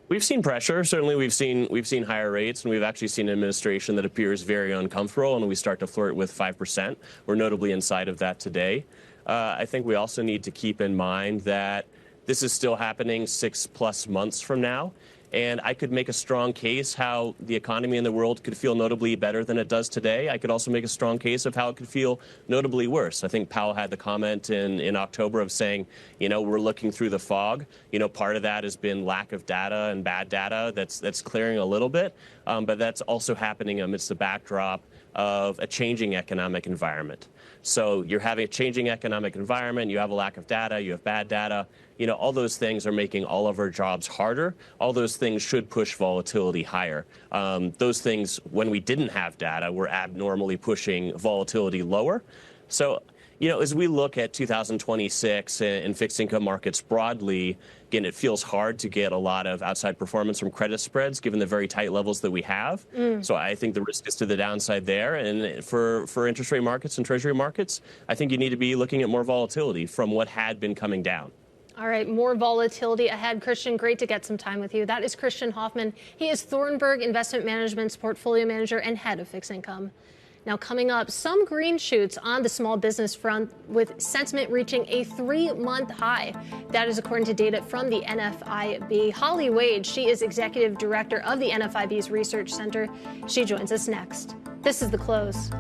We've seen pressure. Certainly, we've seen higher rates, and we've actually seen an administration that appears very uncomfortable, and we start to flirt with 5%. We're notably inside of that today. I think we also need to keep in mind that this is still happening 6+ months from now. And I could make a strong case how the economy in the world could feel notably better than it does today. I could also make a strong case of how it could feel notably worse. I think Powell had the comment in October of saying, we're looking through the fog. Part of that has been lack of data and bad data that's clearing a little bit. But that's also happening amidst the backdrop of a changing economic environment. So you're having a changing economic environment, you have a lack of data, you have bad data. All those things are making all of our jobs harder. All those things should push volatility higher. Those things, when we didn't have data, were abnormally pushing volatility lower. So, as we look at 2026 in fixed income markets broadly, again, it feels hard to get a lot of outside performance from credit spreads given the very tight levels that we have. So I think the risk is to the downside there. And for interest rate markets and treasury markets, I think you need to be looking at more volatility from what had been coming down. All right, more volatility ahead. Christian, great to get some time with you. That is Christian Hoffman. He is Thornburg Investment Management's portfolio manager and head of fixed income. Now, coming up, some green shoots on the small business front, with sentiment reaching a 3-month high. That is according to data from the NFIB. Holly Wade, she is executive director of the NFIB's Research Center. She joins us next. This is The Close.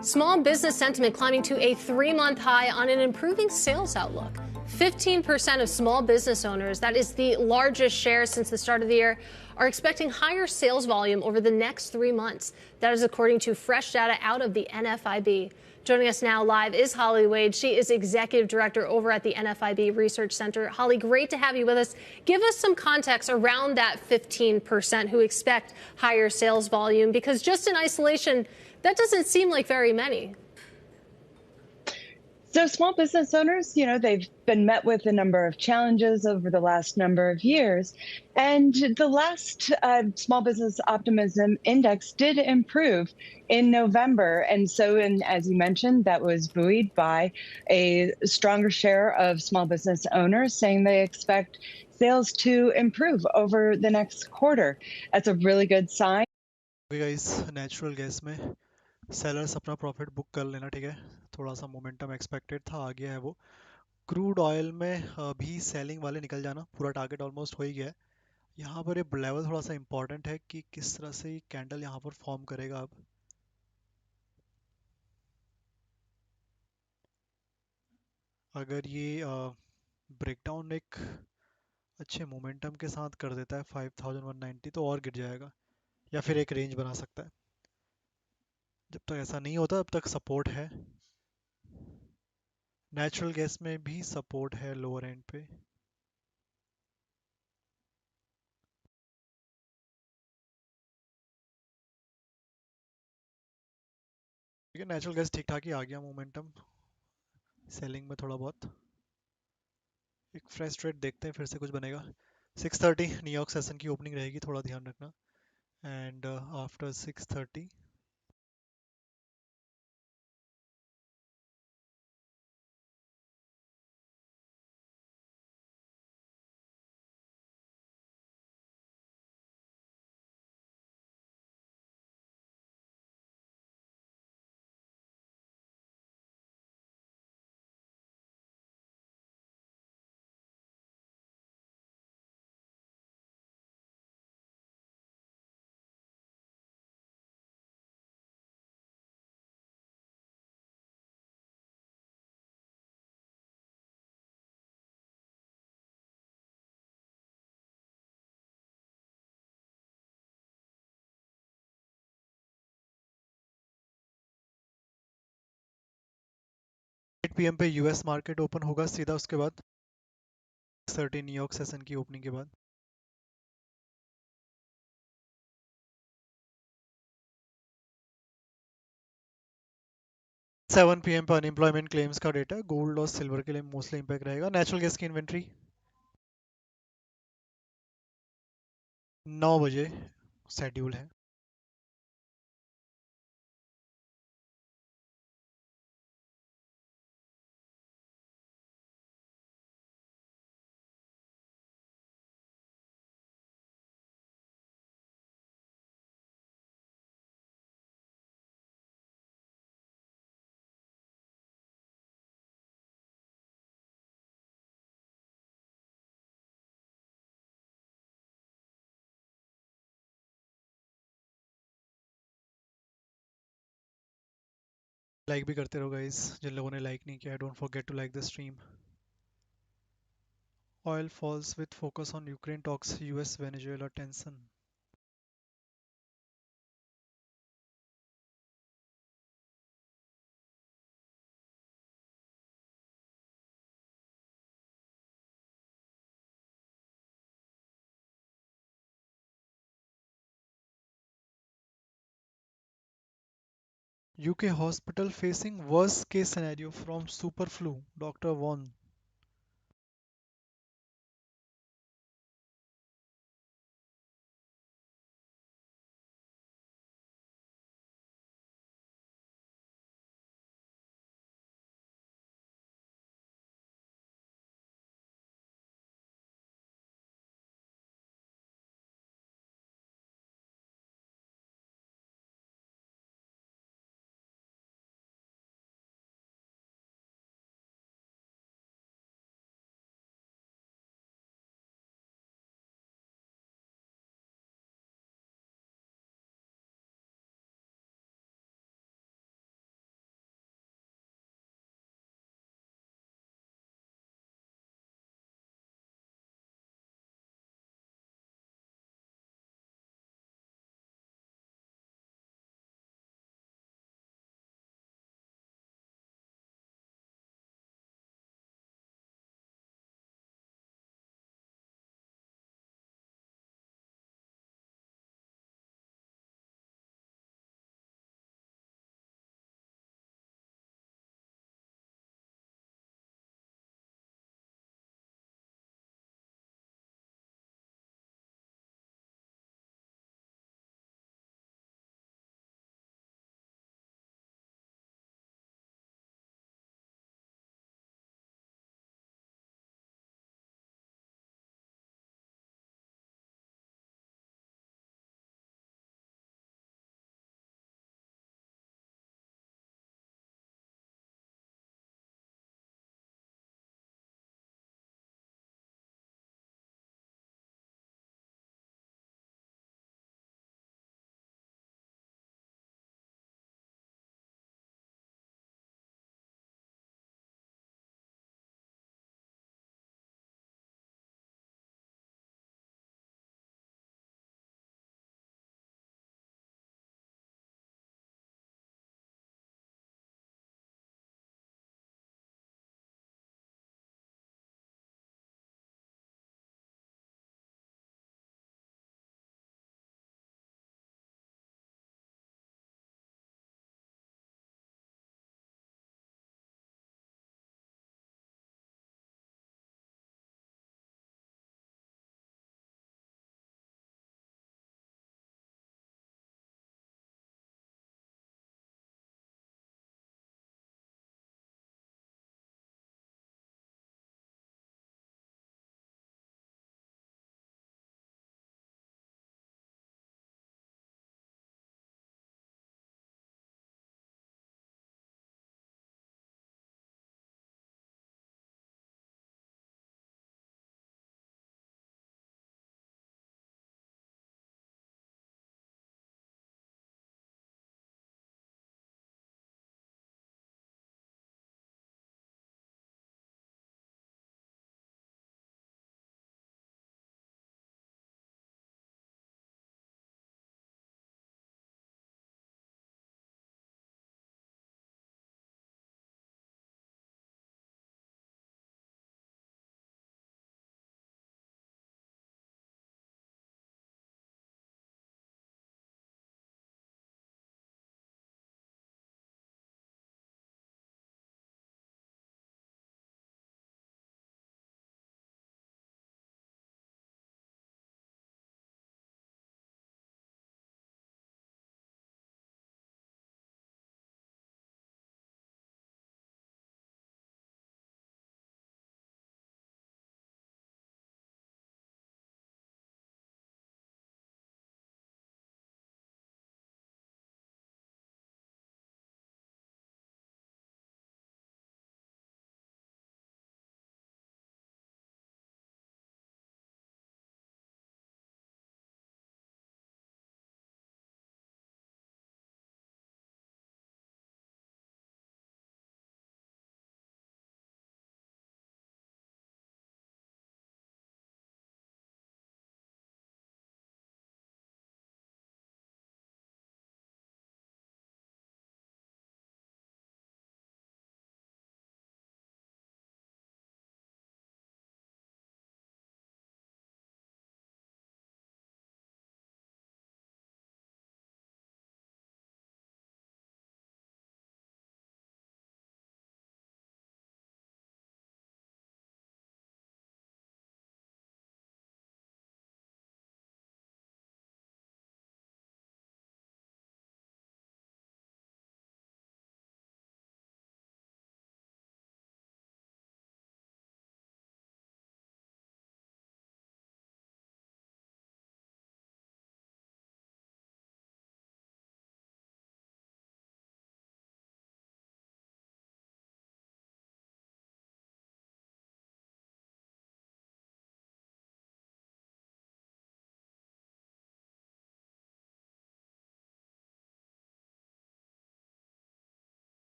Small business sentiment climbing to a 3-month high on an improving sales outlook. 15% of small business owners, that is the largest share since the start of the year, are expecting higher sales volume over the next 3 months. That is according to fresh data out of the NFIB. Joining us now live is Holly Wade. She is executive director over at the NFIB Research Center. Holly, great to have you with us. Give us some context around that 15% who expect higher sales volume, because just in isolation, that doesn't seem like very many. So small business owners, they've been met with a number of challenges over the last number of years. And the last small business optimism index did improve in November. And so, as you mentioned, that was buoyed by a stronger share of small business owners saying they expect sales to improve over the next quarter. That's a really good sign. Okay guys, natural gas में sellers अपना profit book कर लेना, ठीक है। थोड़ा सा momentum expected था, आ गया है वो। क्रूड ऑयल में भी सेलिंग वाले निकल जाना, पूरा टारगेट ऑलमोस्ट हो ही गया है। यहाँ पर ये लेवल थोड़ा सा इंपॉर्टेंट है कि किस तरह से ये कैंडल यहाँ पर फॉर्म करेगा। अब अगर ये ब्रेकडाउन एक अच्छे मोमेंटम के साथ कर देता है 5190 तो और गिर जाएगा, या फिर एक रेंज बना सकता है। जब तक ऐसा नहीं होता तब तक सपोर्ट है नेचुरल गैस में भी सपोर्ट है लोअर एंड पे। ठीक है, नेचुरल गैस ठीक ठाक ही आ गया मोमेंटम, सेलिंग में थोड़ा बहुत। एक फ्रेश ट्रेड देखते हैं, फिर से कुछ बनेगा। 6:30 न्यूयॉर्क सेशन की ओपनिंग रहेगी, थोड़ा ध्यान रखना। एंड आफ्टर 6:30 8 PM पे यूएस मार्केट ओपन होगा सीधा उसके बाद, 6:30 न्यूयॉर्क सेशन की ओपनिंग के बाद। 7 PM पे अनएम्प्लॉयमेंट क्लेम्स का डेटा गोल्ड और सिल्वर के लिए मोस्टली इंपैक्ट रहेगा। नेचुरल गैस की इन्वेंट्री 9 बजे शेड्यूल है। लाइक भी करते रहो गाइस, जिन लोगों ने लाइक नहीं किया, don't forget to like the stream. Oil falls with focus on Ukraine talks, US Venezuela tension. UK hospital facing worst case scenario from super flu, Dr. Won.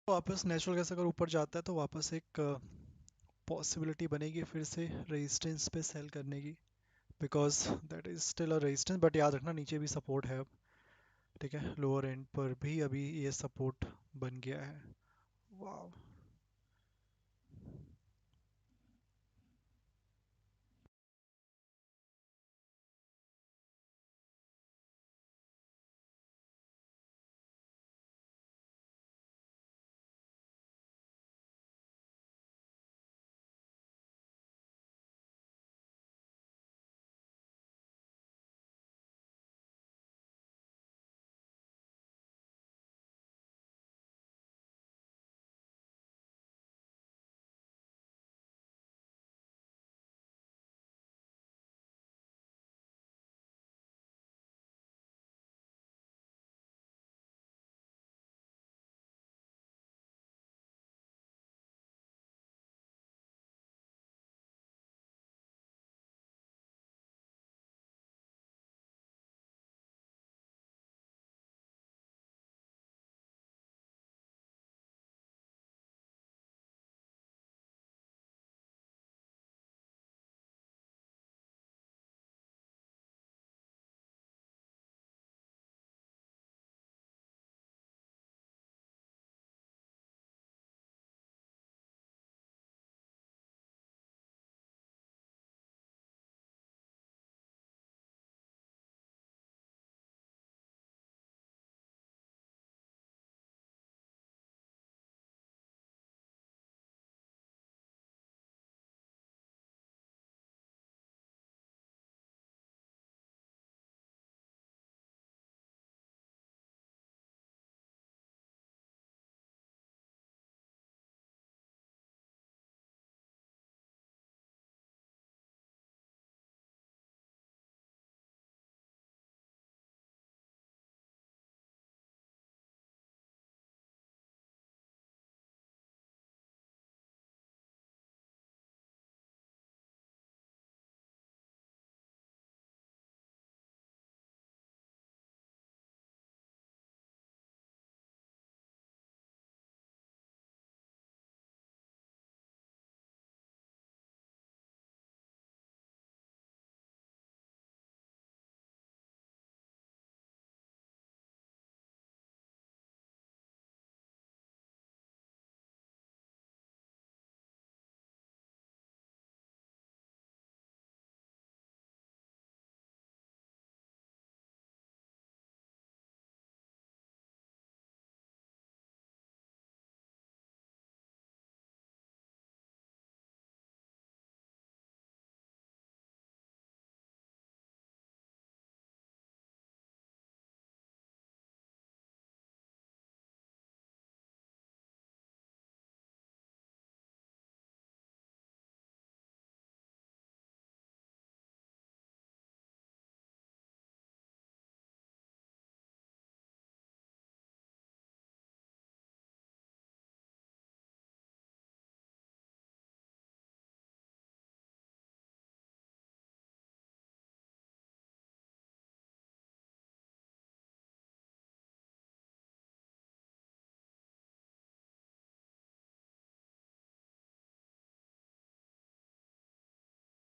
वापस natural gas अगर ऊपर जाता है तो वापस एक पॉसिबिलिटी बनेगी फिर से रेजिस्टेंस पे सेल करने की, because that is still a resistance. But याद रखना नीचे भी सपोर्ट है अब, ठीक है, लोअर एंड पर भी अभी ये सपोर्ट बन गया है। वाह,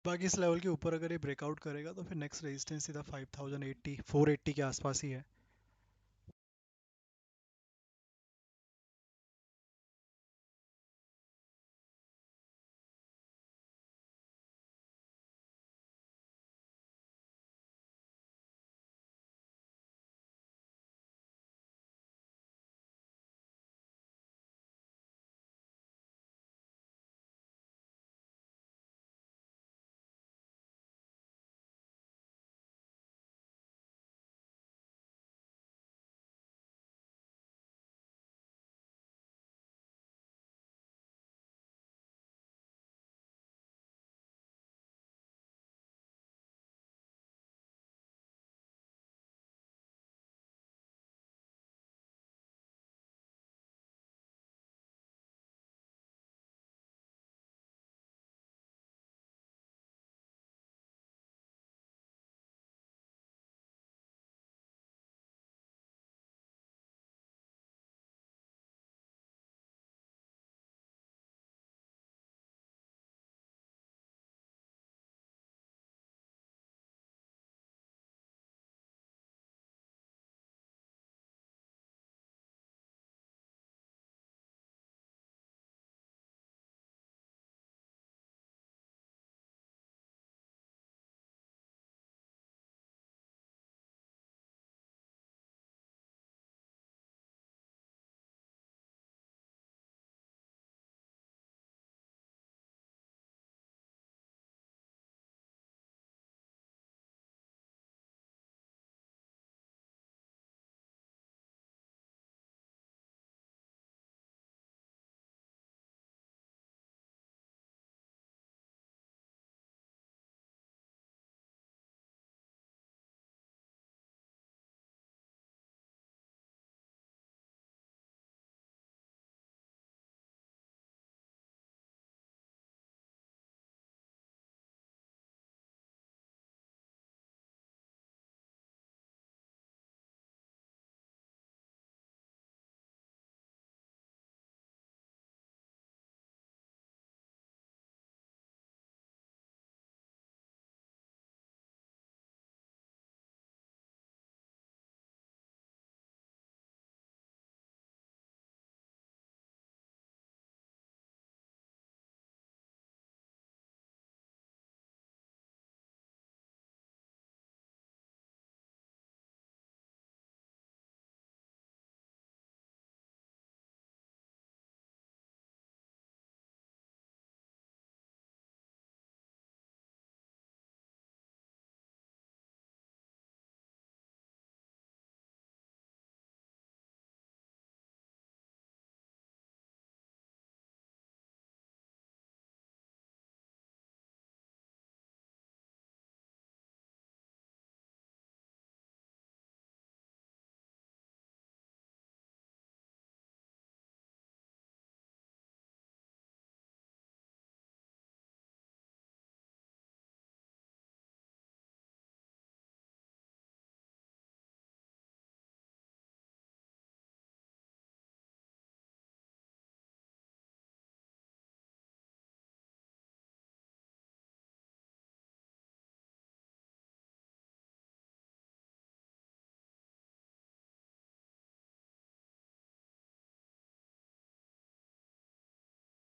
बाकी इस लेवल के ऊपर अगर ये ब्रेकआउट करेगा तो फिर नेक्स्ट रेजिस्टेंस सीधा 5080 480 के आसपास ही है।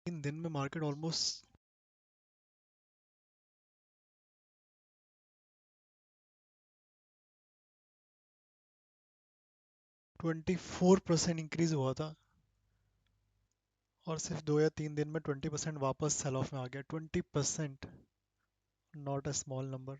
इन दिन में मार्केट ऑलमोस्ट 24% इंक्रीज हुआ था और सिर्फ 2 या 3 दिन में 20% वापस सेल ऑफ में आ गया 20% नॉट अ स्मॉल नंबर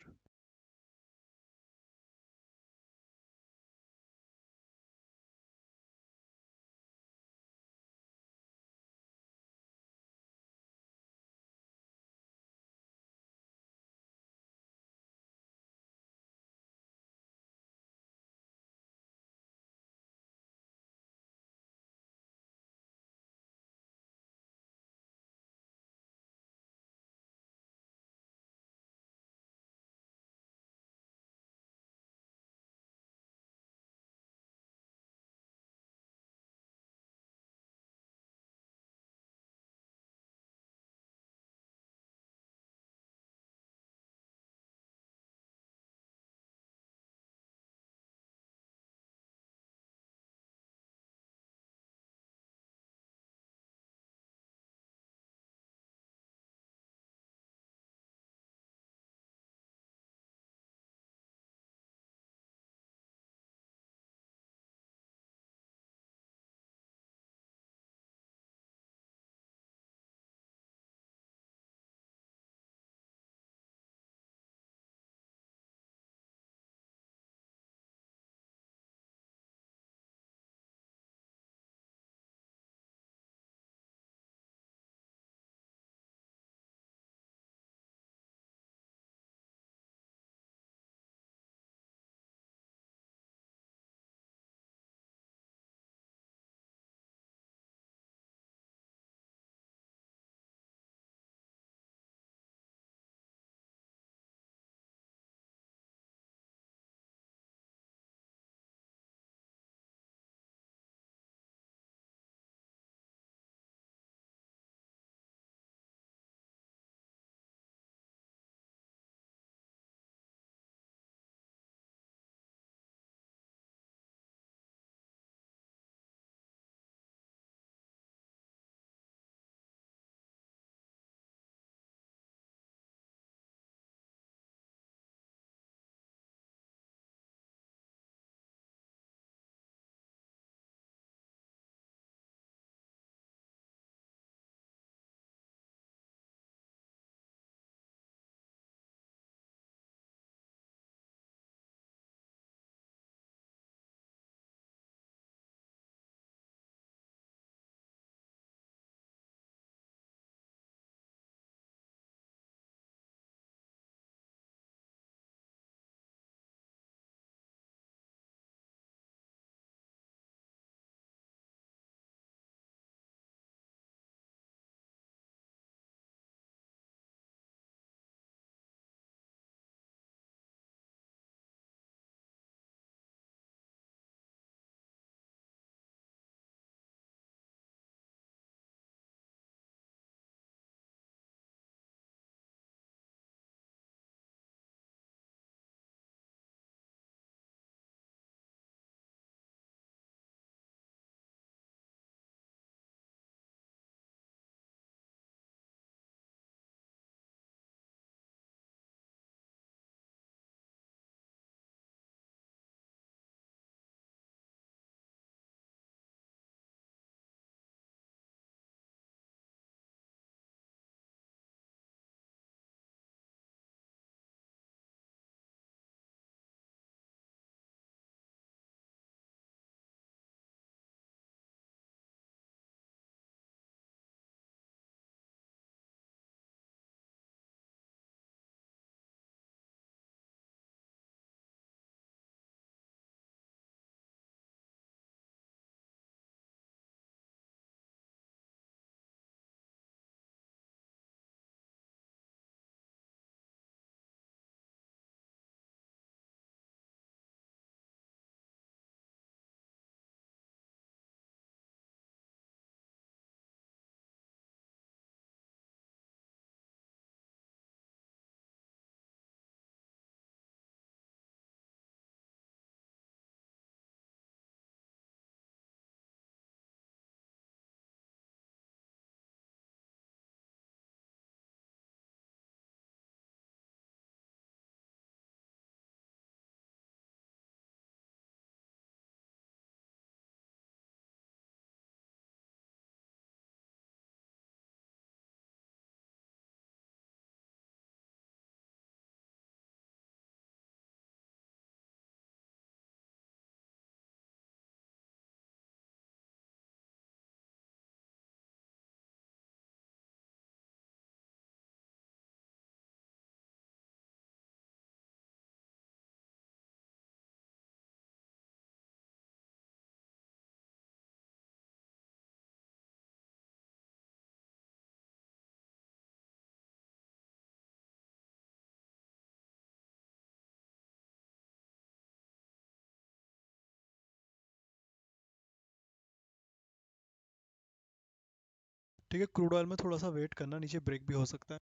ठीक है, क्रूड ऑयल में थोड़ा सा वेट करना, नीचे ब्रेक भी हो सकता है।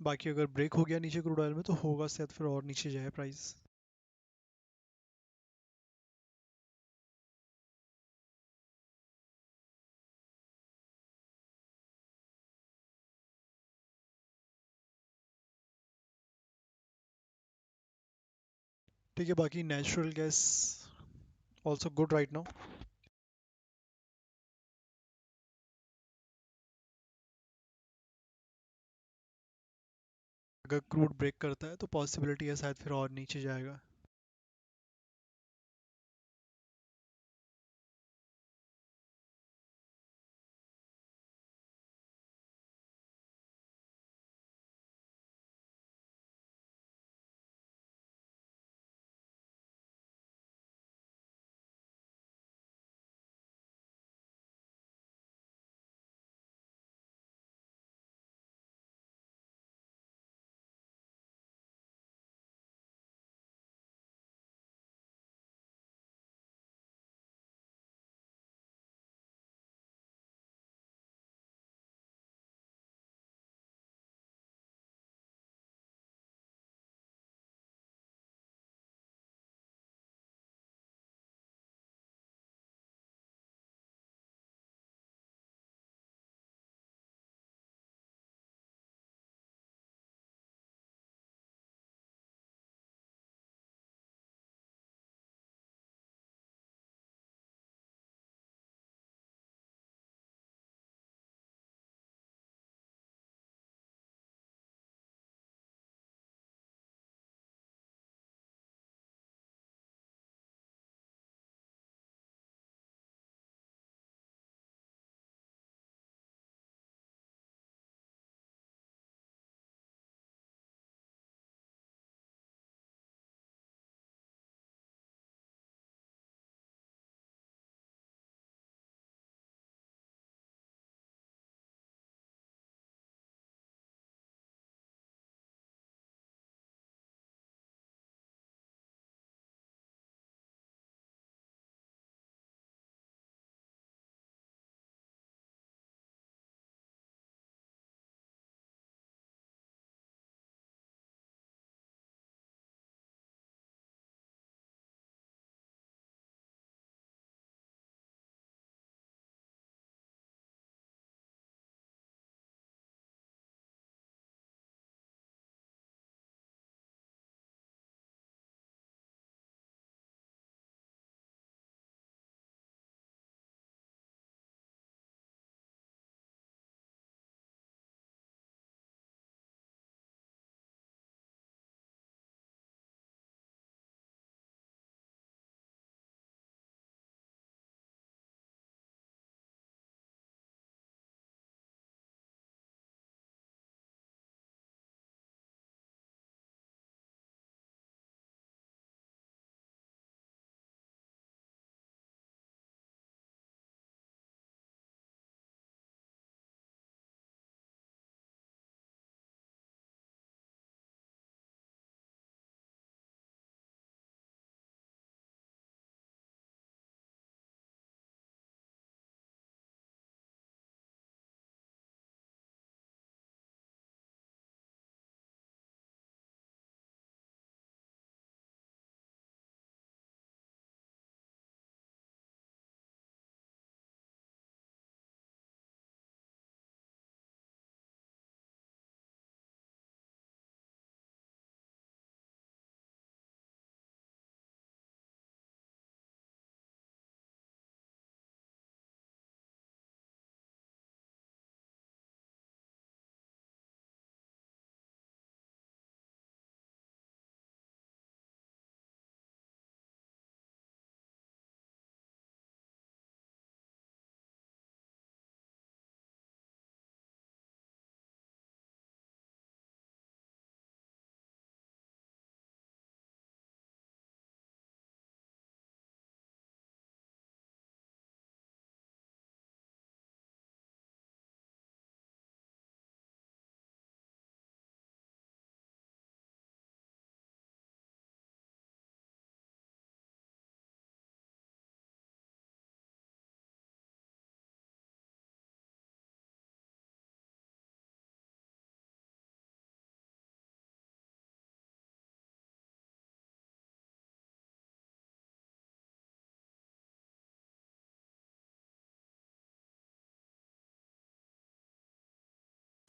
बाकी अगर ब्रेक हो गया नीचे क्रूड ऑयल में तो होगा शायद फिर और नीचे जाए प्राइस। ठीक है, बाकी natural gas also good right now. अगर क्रूड ब्रेक करता है तो पॉसिबिलिटी है शायद फिर और नीचे जाएगा।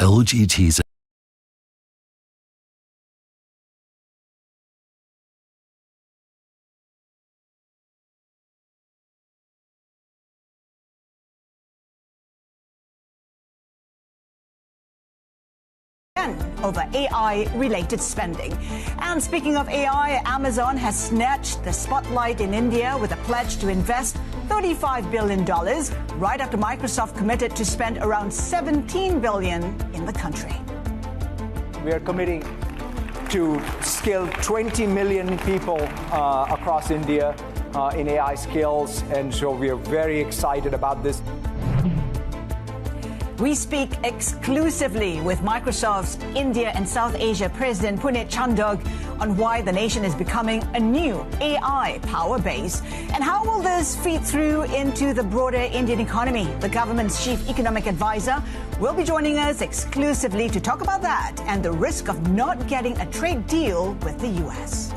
LGT's over AI-related spending. And speaking of AI, Amazon has snatched the spotlight in India with a pledge to invest $35 billion right after Microsoft committed to spend around $17 billion in the country. We are committing to skill 20 million people across India in AI skills, and so we are very excited about this. We speak exclusively with Microsoft's India and South Asia President Puneet Chandok on why the nation is becoming a new AI power base. And how will this feed through into the broader Indian economy? The government's chief economic advisor will be joining us exclusively to talk about that and the risk of not getting a trade deal with the U.S.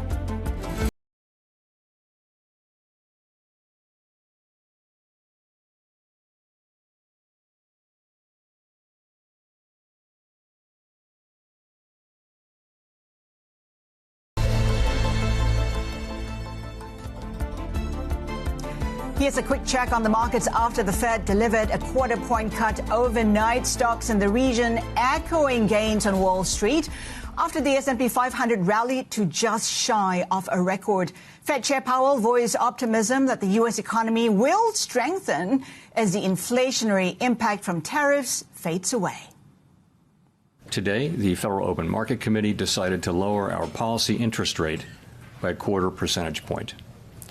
Here's a quick check on the markets after the Fed delivered a quarter-point cut overnight. Stocks in the region echoing gains on Wall Street after the S&P 500 rallied to just shy of a record. Fed Chair Powell voiced optimism that the U.S. economy will strengthen as the inflationary impact from tariffs fades away. Today, the Federal Open Market Committee decided to lower our policy interest rate by a quarter percentage point.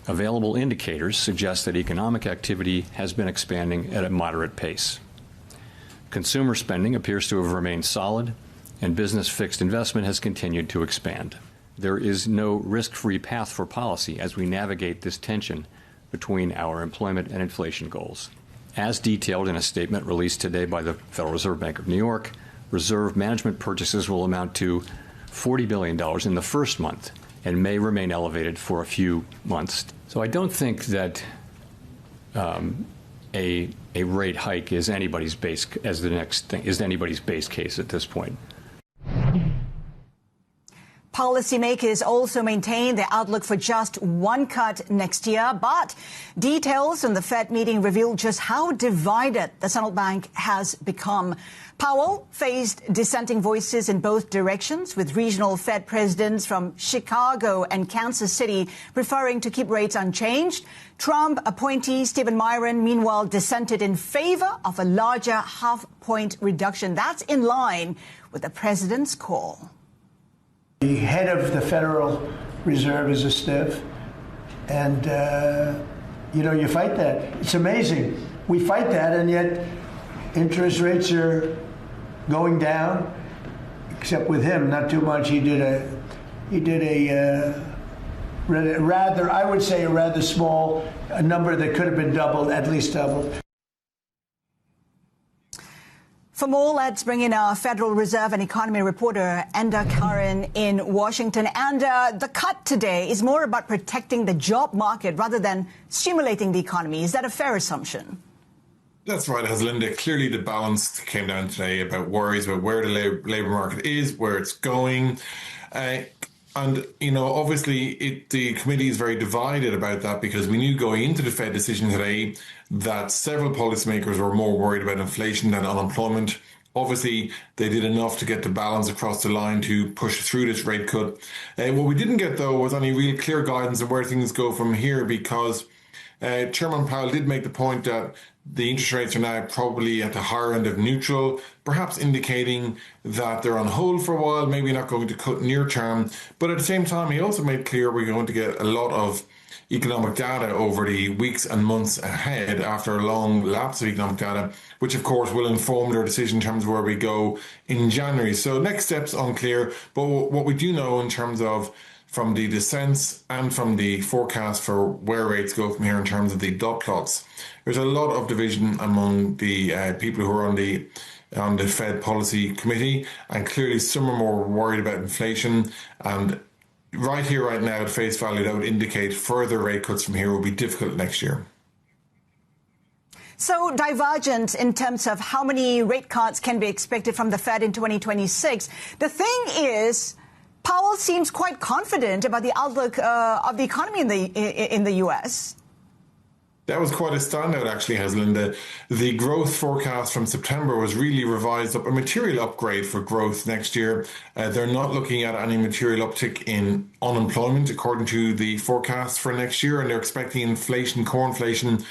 Available indicators suggest that economic activity has been expanding at a moderate pace. Consumer spending appears to have remained solid, and business fixed investment has continued to expand. There is no risk-free path for policy as we navigate this tension between our employment and inflation goals. As detailed in a statement released today by the Federal Reserve Bank of New York, reserve management purchases will amount to $40 billion in the first month and may remain elevated for a few months. So I don't think that a rate hike is anybody's base case at this point. Policymakers also maintain their outlook for just one cut next year, but details from the Fed meeting revealed just how divided the central bank has become. Powell faced dissenting voices in both directions, with regional Fed presidents from Chicago and Kansas City preferring to keep rates unchanged. Trump appointee Stephen Miron, meanwhile, dissented in favor of a larger half-point reduction. That's in line with the president's call. The head of the Federal Reserve is a stiff, and, you fight that. It's amazing. We fight that, and yet interest rates are going down, except with him, not too much. He did a rather, I would say, a rather small number that could have been doubled, at least doubled. For more, let's bring in our Federal Reserve and economy reporter, Enda Karan in Washington. And the cut today is more about protecting the job market rather than stimulating the economy. Is that a fair assumption? That's right, Haslinda. Clearly the balance came down today about worries about where the labour market is, where it's going. Obviously the committee is very divided about that because we knew going into the Fed decision today that several policymakers were more worried about inflation than unemployment. Obviously, they did enough to get the balance across the line to push through this rate cut. What we didn't get, though, was any real clear guidance on where things go from here because Chairman Powell did make the point that the interest rates are now probably at the higher end of neutral, perhaps indicating that they're on hold for a while, maybe not going to cut near term. But at the same time, he also made clear we're going to get a lot of economic data over the weeks and months ahead after a long lapse of economic data, which of course will inform their decision in terms of where we go in January. So next steps unclear, but what we do know in terms of from the dissents and from the forecast for where rates go from here in terms of the dot plots, there's a lot of division among the people who are on the Fed Policy Committee, and clearly some are more worried about inflation. And right here, right now, at face value, that would indicate further rate cuts from here will be difficult next year. So divergent in terms of how many rate cuts can be expected from the Fed in 2026. The thing is, Powell seems quite confident about the outlook of the economy in the U.S. That was quite a standout, actually, Haslin. The growth forecast from September was really revised up, a material upgrade for growth next year. They're not looking at any material uptick in unemployment, according to the forecast for next year, and they're expecting inflation, core inflation,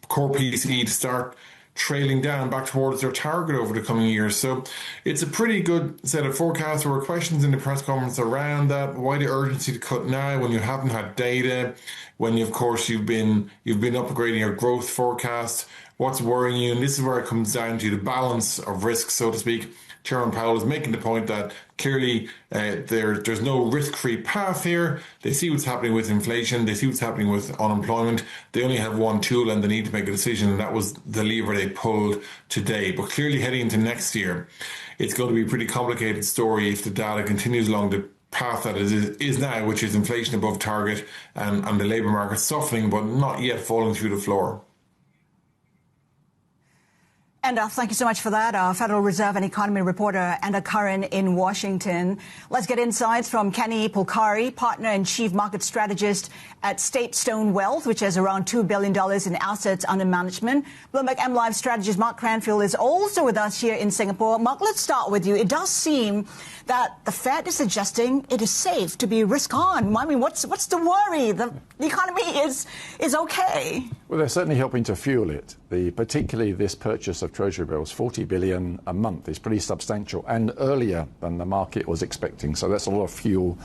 core PCE to start trailing down back towards their target over the coming years. So it's a pretty good set of forecasts. There were questions in the press conference around that. Why the urgency to cut now when you haven't had data, when of course you've been upgrading your growth forecast? What's worrying you? And this is where it comes down to the balance of risk, so to speak. Chairman Powell is making the point that clearly there's no risk-free path here. They see what's happening with inflation. They see what's happening with unemployment. They only have one tool and they need to make a decision, and that was the lever they pulled today. But clearly heading into next year, it's going to be a pretty complicated story if the data continues along the path that it is now, which is inflation above target and the labour market softening but not yet falling through the floor. And thank you so much for that, our Federal Reserve and economy reporter, Anna Curran in Washington. Let's get insights from Kenny Polcari, partner and chief market strategist at State Stone Wealth, which has around $2 billion in assets under management. Bloomberg MLive strategist Mark Cranfield is also with us here in Singapore. Mark, let's start with you. It does seem that the Fed is suggesting it is safe to be risk on. I mean, what's the worry? The economy is okay. Well, they're certainly helping to fuel it. Particularly this purchase of Treasury bills, $40 billion a month, is pretty substantial and earlier than the market was expecting. So that's a lot of fuel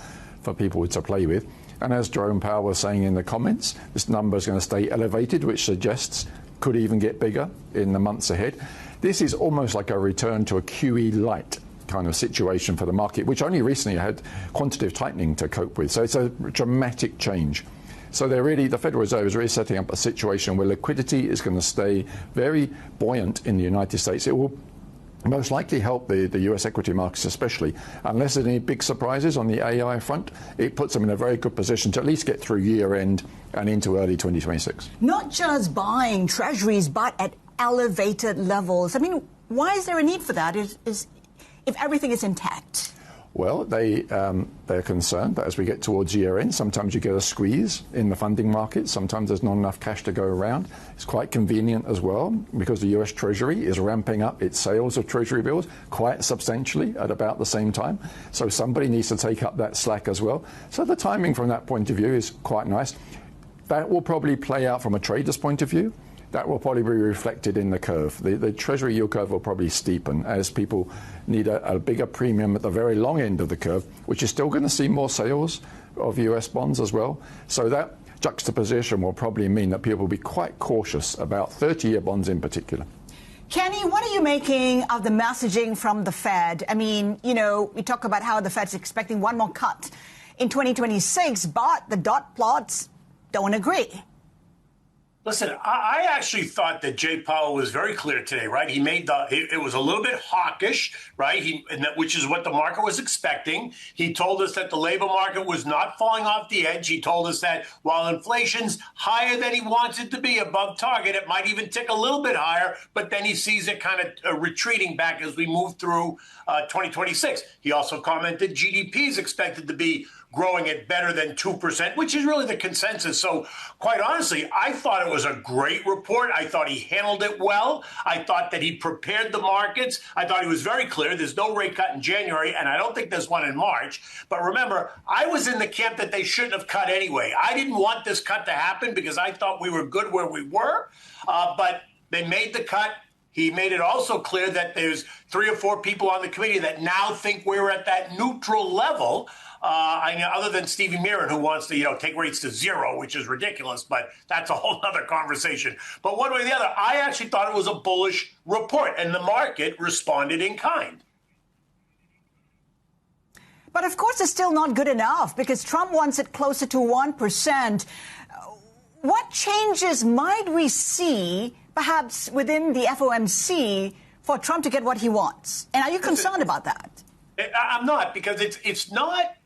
for people to play with. And as Jerome Powell was saying in the comments, this number is going to stay elevated, which suggests could even get bigger in the months ahead. This is almost like a return to a QE light kind of situation for the market, which only recently had quantitative tightening to cope with. So it's a dramatic change. So the Federal Reserve is really setting up a situation where liquidity is going to stay very buoyant in the United States. It will most likely help the U.S. equity markets especially. Unless there's any big surprises on the AI front, it puts them in a very good position to at least get through year end and into early 2026. Not just buying treasuries, but at elevated levels. I mean, why is there a need for that if everything is intact? Well, they're concerned that as we get towards year end, sometimes you get a squeeze in the funding market. Sometimes there's not enough cash to go around. It's quite convenient as well because the U.S. Treasury is ramping up its sales of Treasury bills quite substantially at about the same time. So somebody needs to take up that slack as well. So the timing from that point of view is quite nice. That will probably play out from a trader's point of view. That will probably be reflected in the curve. The Treasury yield curve will probably steepen as people need a bigger premium at the very long end of the curve, which is still going to see more sales of US bonds as well. So that juxtaposition will probably mean that people will be quite cautious about 30-year bonds in particular. Kenny, what are you making of the messaging from the Fed? I mean, we talk about how the Fed's expecting one more cut in 2026, but the dot plots don't agree. Listen, I actually thought that Jay Powell was very clear today, right? He made it was a little bit hawkish, right? Which is what the market was expecting. He told us that the labor market was not falling off the edge. He told us that while inflation's higher than he wants it to be, above target, it might even tick a little bit higher, but then he sees it kind of retreating back as we move through 2026. He also commented GDP is expected to be growing at better than 2%, which is really the consensus. So quite honestly, I thought it was a great report. I thought he handled it well. I thought that he prepared the markets. I thought he was very clear. There's no rate cut in January, and I don't think there's one in March. But remember, I was in the camp that they shouldn't have cut anyway. I didn't want this cut to happen because I thought we were good where we were. But they made the cut. He made it also clear that there's 3 or 4 people on the committee that now think we're at that neutral level. I know, other than Stevie Mirren, who wants to, take rates to 0, which is ridiculous, but that's a whole other conversation. But one way or the other, I actually thought it was a bullish report, and the market responded in kind. But of course, it's still not good enough because Trump wants it closer to 1%. What changes might we see, perhaps within the FOMC, for Trump to get what he wants? And are you concerned about that? I'm not, because it's not.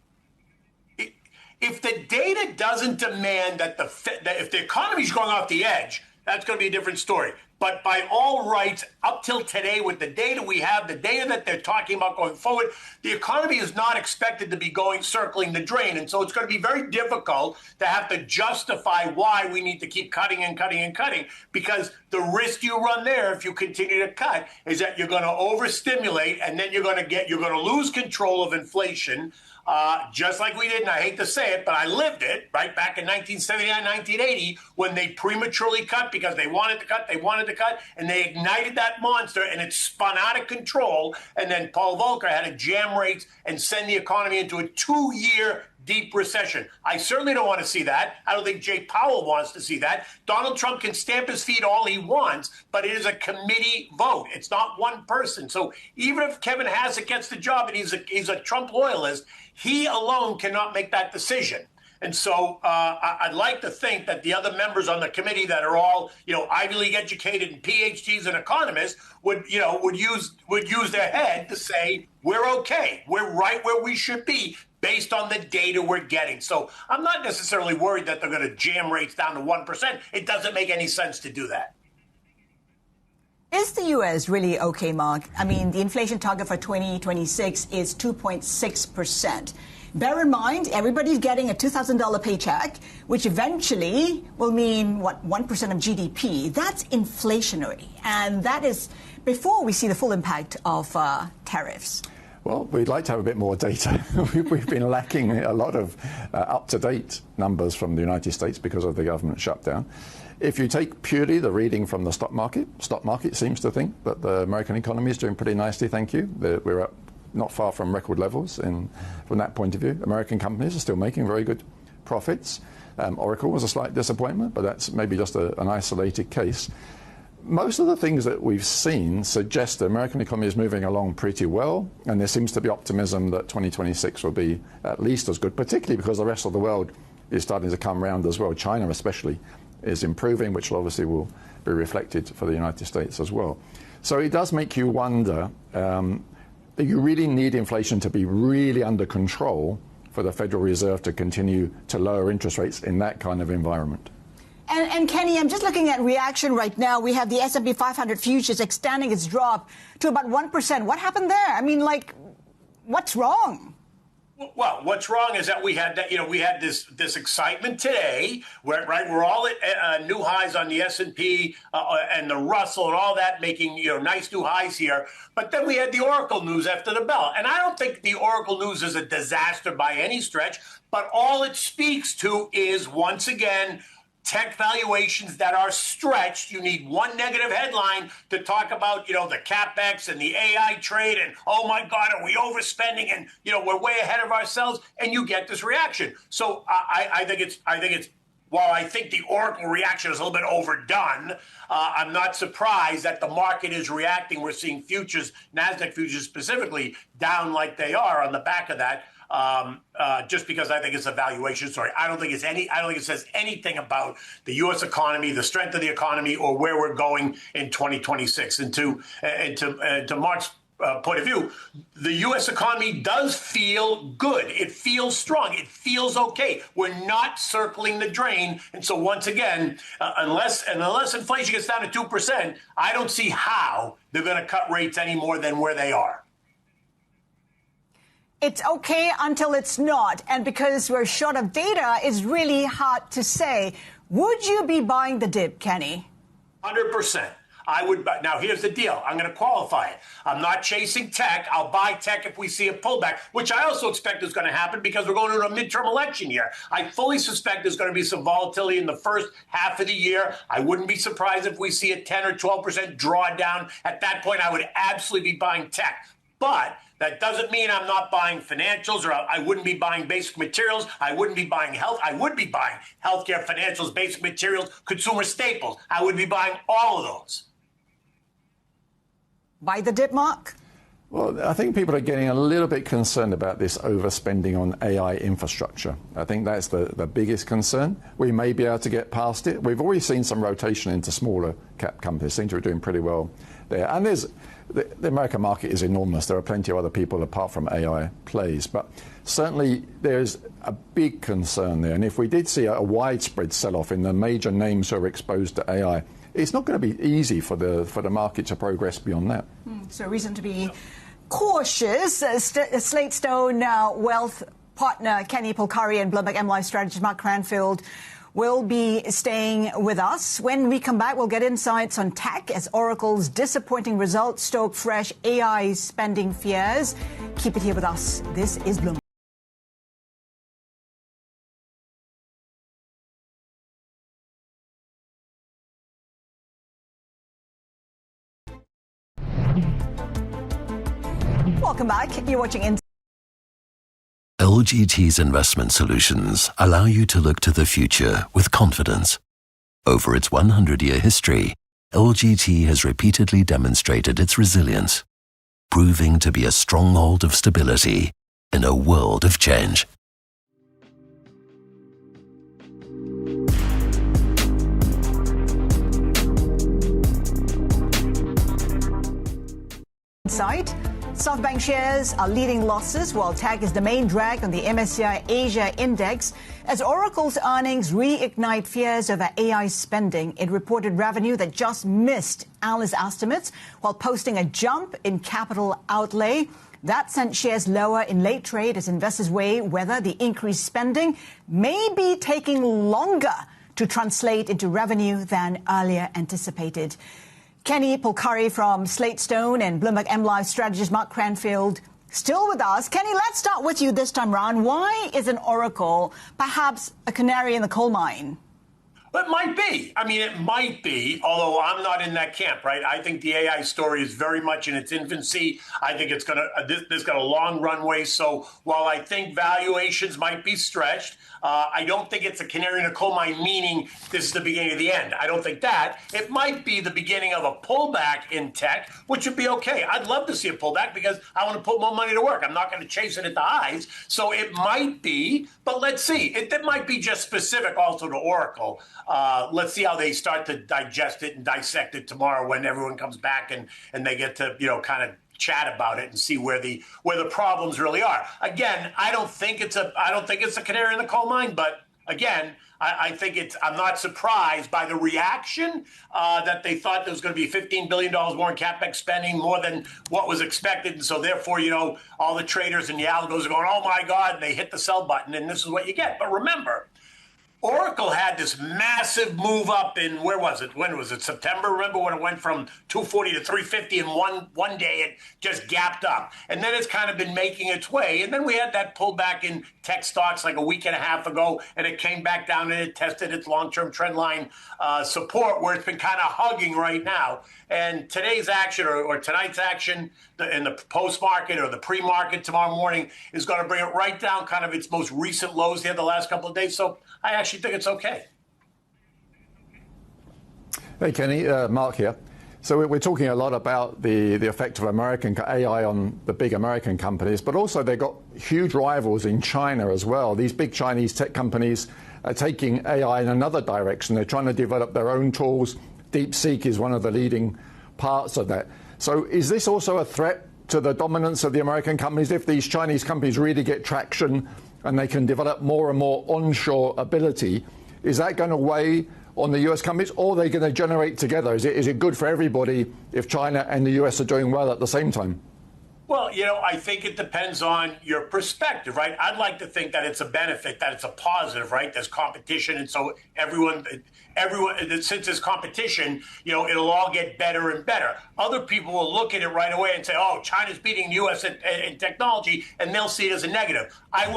If the data doesn't demand that if the economy's going off the edge, that's going to be a different story. But by all rights, up till today, with the data we have, the data that they're talking about going forward, the economy is not expected to be circling the drain. And so it's going to be very difficult to have to justify why we need to keep cutting and cutting and cutting, because the risk you run there, if you continue to cut, is that you're going to overstimulate, and then you're going to lose control of inflation. Just like we did, and I hate to say it, but I lived it, right, back in 1979, 1980, when they prematurely cut because they wanted to cut, and they ignited that monster, and it spun out of control, and then Paul Volcker had to jam rates and send the economy into a 2-year deep recession. I certainly don't want to see that. I don't think Jay Powell wants to see that. Donald Trump can stamp his feet all he wants, but it is a committee vote. It's not one person. So even if Kevin Hassett gets the job and he's a Trump loyalist, he alone cannot make that decision. And so I'd like to think that the other members on the committee that are all, Ivy League educated and PhDs and economists would use their head to say, we're okay. We're right where we should be based on the data we're getting. So I'm not necessarily worried that they're going to jam rates down to 1%. It doesn't make any sense to do that. Is the U.S. really okay, Mark? I mean, the inflation target for 2026 is 2.6%. Bear in mind, everybody's getting a $2,000 paycheck, which eventually will mean, 1% of GDP. That's inflationary. And that is before we see the full impact of tariffs. Well, we'd like to have a bit more data. We've been lacking a lot of up-to-date numbers from the United States because of the government shutdown. If you take purely the reading from the stock market seems to think that the American economy is doing pretty nicely, thank you. We're up not far from record levels from that point of view. American companies are still making very good profits. Oracle was a slight disappointment, but that's maybe just an isolated case. Most of the things that we've seen suggest the American economy is moving along pretty well, and there seems to be optimism that 2026 will be at least as good, particularly because the rest of the world is starting to come around as well. China especially is improving, which obviously will be reflected for the United States as well. So it does make you wonder, that you really need inflation to be really under control for the Federal Reserve to continue to lower interest rates in that kind of environment. And Kenny, I'm just looking at reaction right now. We have the S&P 500 futures extending its drop to about 1%. What happened there? I mean, what's wrong? Well, what's wrong is that we had this excitement today, where we're all at new highs on the S&P and the Russell and all that, making nice new highs here. But then we had the Oracle news after the bell, and I don't think the Oracle news is a disaster by any stretch. But all it speaks to is, once again, tech valuations that are stretched. You need one negative headline to talk about, the CapEx and the AI trade and, oh my God, are we overspending and, we're way ahead of ourselves, and you get this reaction. So I think it's while I think the Oracle reaction is a little bit overdone, I'm not surprised that the market is reacting. We're seeing futures, NASDAQ futures specifically, down like they are on the back of that. Just because I think it's a valuation story. I don't think it says anything about the U.S. economy, the strength of the economy, or where we're going in 2026. And to Mark's point of view, the U.S. economy does feel good. It feels strong. It feels okay. We're not circling the drain. And so once again, unless inflation gets down to 2%, I don't see how they're going to cut rates any more than where they are. It's okay until it's not. And because we're short of data, it's really hard to say. Would you be buying the dip, Kenny? 100%. I would. Now, here's the deal. I'm going to qualify it. I'm not chasing tech. I'll buy tech if we see a pullback, which I also expect is going to happen because we're going into a midterm election year. I fully suspect there's going to be some volatility in the first half of the year. I wouldn't be surprised if we see a 10 or 12% drawdown. At that point, I would absolutely be buying tech. But that doesn't mean I'm not buying financials, or I wouldn't be buying basic materials. I wouldn't be buying health. I would be buying healthcare, financials, basic materials, consumer staples. I would be buying all of those. Buy the dip, Mark? Well, I think people are getting a little bit concerned about this overspending on AI infrastructure. I think that's the biggest concern. We may be able to get past it. We've already seen some rotation into smaller cap companies. Seem to be doing pretty well there. And the American market is enormous. There are plenty of other people apart from AI plays. But certainly there's a big concern there. And if we did see a widespread sell-off in the major names who are exposed to AI, it's not going to be easy for the market to progress beyond that. So reason to be cautious. Slate Stone Wealth partner Kenny Polcari and Bloomberg MLive strategist Mark Cranfield will be staying with us. When we come back, we'll get insights on tech as Oracle's disappointing results stoke fresh AI spending fears. Keep it here with us. This is Bloomberg. Welcome back. You're watching LGT's investment solutions allow you to look to the future with confidence. Over its 100-year history, LGT has repeatedly demonstrated its resilience, proving to be a stronghold of stability in a world of change. Inside, SoftBank shares are leading losses, while tech is the main drag on the MSCI Asia Index. As Oracle's earnings reignite fears over AI spending, it reported revenue that just missed analyst estimates, while posting a jump in capital outlay. That sent shares lower in late trade as investors weigh whether the increased spending may be taking longer to translate into revenue than earlier anticipated. Kenny Polcari from Slate Stone and Bloomberg MLive strategist Mark Cranfield still with us. Kenny, let's start with you this time around. Why isn't Oracle perhaps a canary in the coal mine? It might be. I mean, it might be, although I'm not in that camp, right? I think the AI story is very much in its infancy. I think it's going to, there's got a long runway. So while I think valuations might be stretched, I don't think it's a canary in a coal mine, meaning this is the beginning of the end. I don't think that. It might be the beginning of a pullback in tech, which would be okay. I'd love to see a pullback because I want to put more money to work. I'm not going to chase it at the highs. So it might be, but let's see. It might be just specific also to Oracle. Let's see how they start to digest it and dissect it tomorrow when everyone comes back and they get to, kind of chat about it and see where the problems really are. Again, I don't think it's a canary in the coal mine, but again, I think I'm not surprised by the reaction that they thought there was going to be $15 billion more in CapEx spending, more than what was expected. And so therefore, all the traders and the algos are going, oh my God, and they hit the sell button and this is what you get. But remember, Oracle had this massive move up in, where was it? When was it? September? Remember when it went from 240 to 350 in one day? It just gapped up. And then it's kind of been making its way. And then we had that pullback in tech stocks like a week and a half ago, and it came back down and it tested its long-term trend line support, where it's been kind of hugging right now. And today's action or tonight's action in the post-market or the pre-market tomorrow morning is going to bring it right down kind of its most recent lows there the last couple of days. So I actually think it's okay. Hey, Kenny, Mark here. So we're talking a lot about the effect of American AI on the big American companies, but also they've got huge rivals in China as well. These big Chinese tech companies are taking AI in another direction. They're trying to develop their own tools. DeepSeek is one of the leading parts of that. So is this also a threat to the dominance of the American companies? If these Chinese companies really get traction and they can develop more and more onshore ability, is that going to weigh on the US companies, or are they going to generate together? Is it good for everybody if China and the US are doing well at the same time? Well, I think it depends on your perspective, right? I'd like to think that it's a benefit, that it's a positive, right? There's competition, and so everyone, since there's competition, it'll all get better and better. Other people will look at it right away and say, oh, China's beating the U.S. in technology, and they'll see it as a negative. I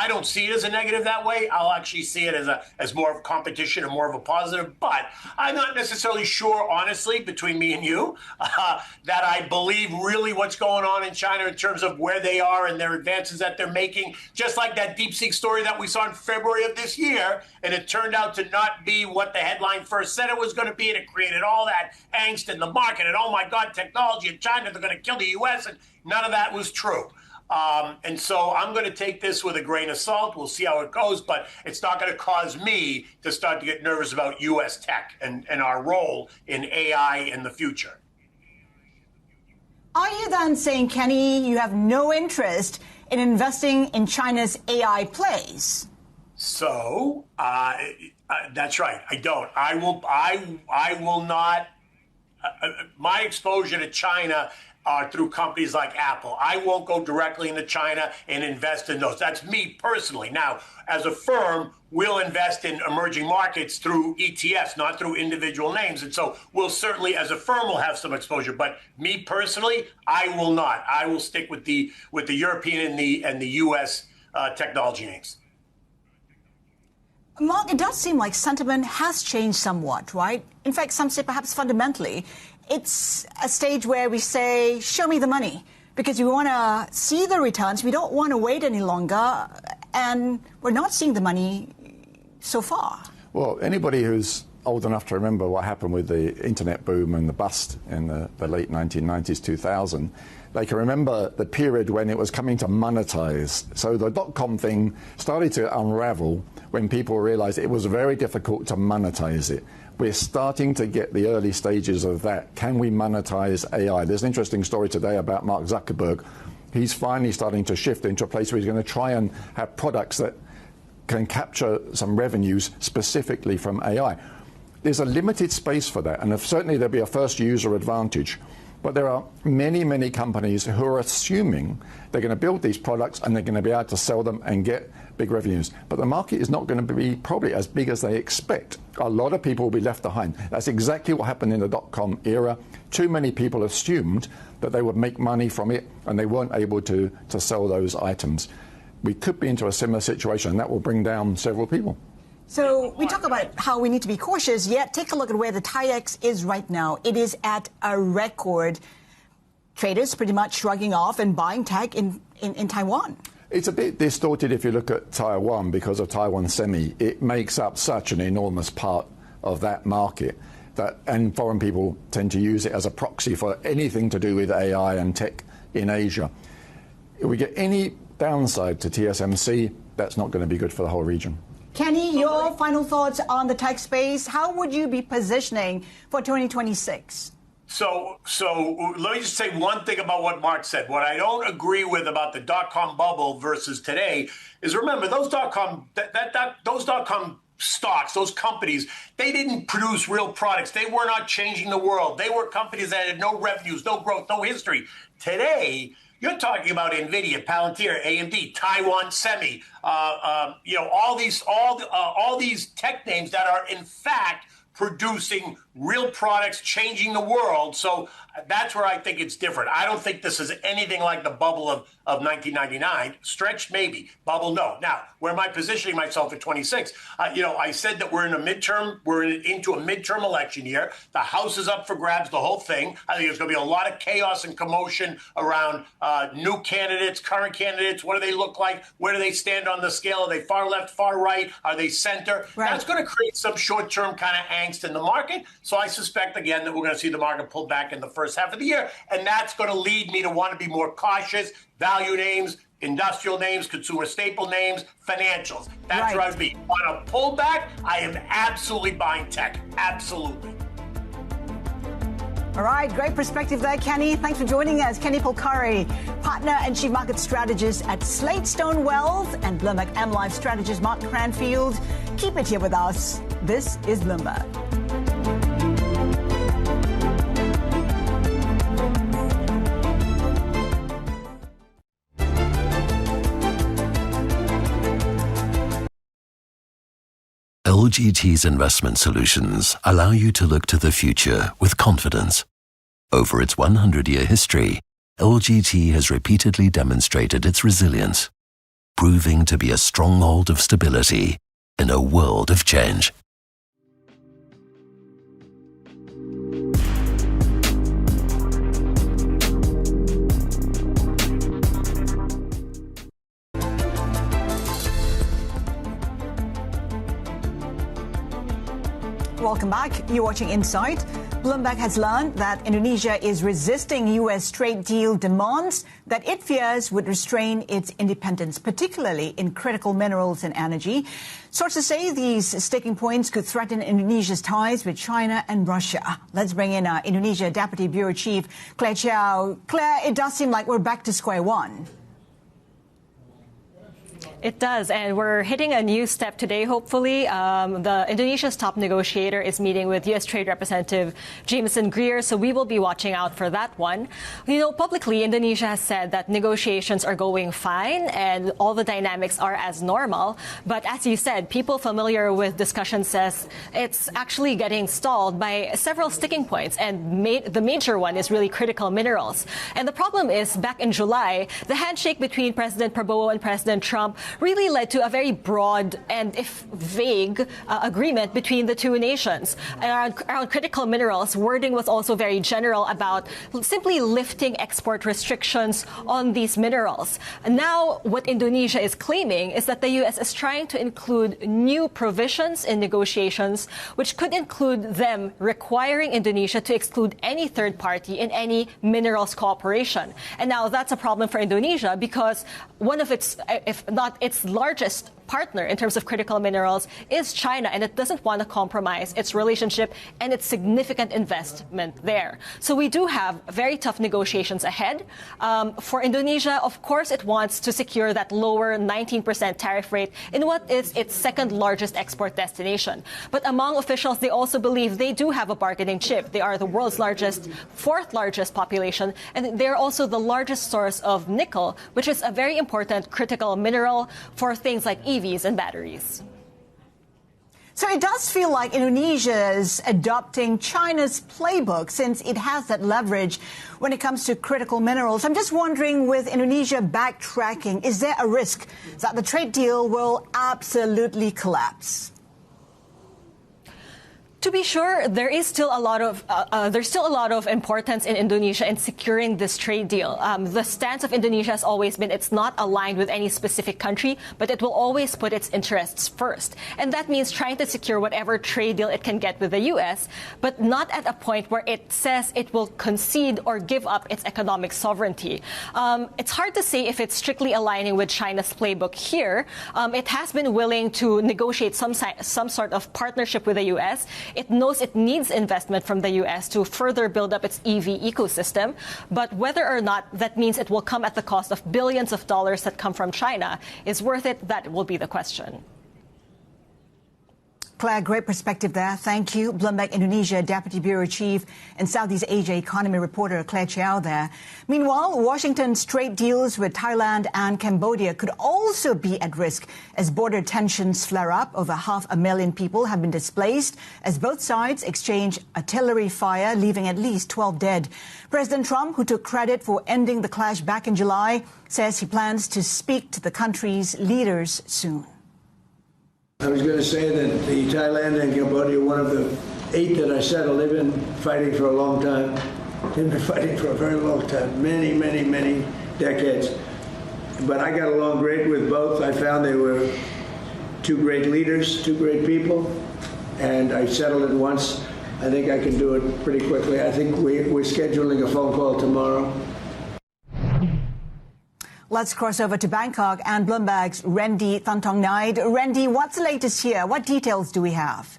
don't see it as a negative that way. I'll actually see it as more of a competition and more of a positive. But I'm not necessarily sure, honestly, between me and you, that I believe really what's going on in China in terms of where they are and their advances that they're making, just like that DeepSeek story that we saw in February of this year, and it turned out to not be what the headline first said it was going to be, and it created all that angst in the market, and oh my God, technology in China, they're going to kill the U.S., and none of that was true. And so I'm going to take this with a grain of salt. We'll see how it goes, but it's not going to cause me to start to get nervous about U.S. tech and our role in AI in the future. Are you then saying, Kenny, you have no interest in investing in China's AI plays? So, That's right. I don't. I will not. My exposure to China are through companies like Apple. I won't go directly into China and invest in those. That's me personally. Now, as a firm, we'll invest in emerging markets through ETFs, not through individual names. And so we'll certainly, as a firm, will have some exposure. But me personally, I will not. I will stick with the European and the U.S. Technology names. Mark, it does seem like sentiment has changed somewhat, right? In fact, some say perhaps fundamentally, it's a stage where we say, show me the money, because we want to see the returns. We don't want to wait any longer, and we're not seeing the money so far. Well, anybody who's old enough to remember what happened with the internet boom and the bust in the late 1990s, 2000, they can remember the period when it was coming to monetize. So the dot-com thing started to unravel when people realized it was very difficult to monetize it. We're starting to get the early stages of that. Can we monetize AI? There's an interesting story today about Mark Zuckerberg. He's finally starting to shift into a place where he's going to try and have products that can capture some revenues specifically from AI. There's a limited space for that, and certainly there'll be a first user advantage. But there are many, many companies who are assuming they're going to build these products and they're going to be able to sell them and get big revenues. But the market is not going to be probably as big as they expect. A lot of people will be left behind. That's exactly what happened in the dot-com era. Too many people assumed that they would make money from it and they weren't able to sell those items. We could be into a similar situation, and that will bring down several people. So we talk about how we need to be cautious, yet take a look at where the TAIEX is right now. It is at a record. Traders pretty much shrugging off and buying tech in Taiwan. It's a bit distorted if you look at Taiwan because of Taiwan Semi. It makes up such an enormous part of that market, and foreign people tend to use it as a proxy for anything to do with AI and tech in Asia. If we get any downside to TSMC, that's not going to be good for the whole region. Kenny, your final thoughts on the tech space. How would you be positioning for 2026? So let me just say one thing about what Mark said. What I don't agree with about the dot-com bubble versus today is, remember, those dot-com stocks, those companies, they didn't produce real products. They were not changing the world. They were companies that had no revenues, no growth, no history. Today, you're talking about NVIDIA, Palantir, AMD, Taiwan Semi, all these tech names that are in fact producing real products, changing the world. So that's where I think it's different. I don't think this is anything like the bubble of 1999. Stretched, maybe. Bubble, no. Now, where am I positioning myself at 26? I said that we're into a midterm election year. The House is up for grabs, the whole thing. I think there's going to be a lot of chaos and commotion around new candidates, current candidates. What do they look like? Where do they stand on the scale? Are they far left, far right? Are they center? Right. That's going to create some short-term kind of angst in the market. So I suspect, again, that we're going to see the market pull back in the first half of the year. And that's going to lead me to want to be more cautious. Value names, industrial names, consumer staple names, financials. That's where I'd be. On a pullback, I am absolutely buying tech. Absolutely. All right, great perspective there, Kenny. Thanks for joining us. Kenny Polcari, partner and chief market strategist at Slatestone Wealth, and Bloomberg MLive strategist Mark Cranfield. Keep it here with us. This is Bloomberg. LGT's investment solutions allow you to look to the future with confidence. Over its 100-year history, LGT has repeatedly demonstrated its resilience, proving to be a stronghold of stability in a world of change. Welcome back. You're watching Insight. Bloomberg has learned that Indonesia is resisting U.S. trade deal demands that it fears would restrain its independence, particularly in critical minerals and energy. Sources say these sticking points could threaten Indonesia's ties with China and Russia. Let's bring in Indonesia Deputy Bureau Chief Claire Chow. Claire, it does seem like we're back to square one. It does, and we're hitting a new step today, hopefully. Indonesia's top negotiator is meeting with U.S. Trade Representative Jameson Greer, so we will be watching out for that one. You know, publicly, Indonesia has said that negotiations are going fine and all the dynamics are as normal. But as you said, people familiar with discussion says it's actually getting stalled by several sticking points, and the major one is really critical minerals. And the problem is, back in July, the handshake between President Prabowo and President Trump really led to a very broad and, if vague, agreement between the two nations. And around critical minerals, wording was also very general about simply lifting export restrictions on these minerals. And now, what Indonesia is claiming is that the U.S. is trying to include new provisions in negotiations, which could include them requiring Indonesia to exclude any third party in any minerals cooperation. And now that's a problem for Indonesia because one of its, if not its largest partner in terms of critical minerals is China, and it doesn't want to compromise its relationship and its significant investment there. So we do have very tough negotiations ahead. For Indonesia, of course, it wants to secure that lower 19% tariff rate in what is its second largest export destination. But among officials, they also believe they do have a bargaining chip. They are the world's fourth largest population, and they're also the largest source of nickel, which is a very important critical mineral for things like EVs and batteries. So it does feel like Indonesia is adopting China's playbook since it has that leverage when it comes to critical minerals. I'm just wondering, with Indonesia backtracking, is there a risk that the trade deal will absolutely collapse? To be sure, there's still a lot of importance in Indonesia in securing this trade deal. The stance of Indonesia has always been it's not aligned with any specific country, but it will always put its interests first. And that means trying to secure whatever trade deal it can get with the U.S., but not at a point where it says it will concede or give up its economic sovereignty. It's hard to say if it's strictly aligning with China's playbook here. It has been willing to negotiate some sort of partnership with the U.S. It knows it needs investment from the U.S. to further build up its EV ecosystem. But whether or not that means it will come at the cost of billions of dollars that come from China is worth it, that will be the question. Claire, great perspective there. Thank you. Bloomberg Indonesia Deputy Bureau Chief and Southeast Asia economy reporter Claire Chow there. Meanwhile, Washington's trade deals with Thailand and Cambodia could also be at risk as border tensions flare up. Over 500,000 people have been displaced as both sides exchange artillery fire, leaving at least 12 dead. President Trump, who took credit for ending the clash back in July, says he plans to speak to the country's leaders soon. I was going to say that the Thailand and Cambodia are one of the 8 that I settled. They've been fighting for a long time. They've been fighting for a very long time, many, many, many decades. But I got along great with both. I found they were 2 great leaders, 2 great people, and I settled it once. I think I can do it pretty quickly. I think we're scheduling a phone call tomorrow. Let's cross over to Bangkok and Bloomberg's Randy Thantongnaid. Randy, what's the latest here? What details do we have?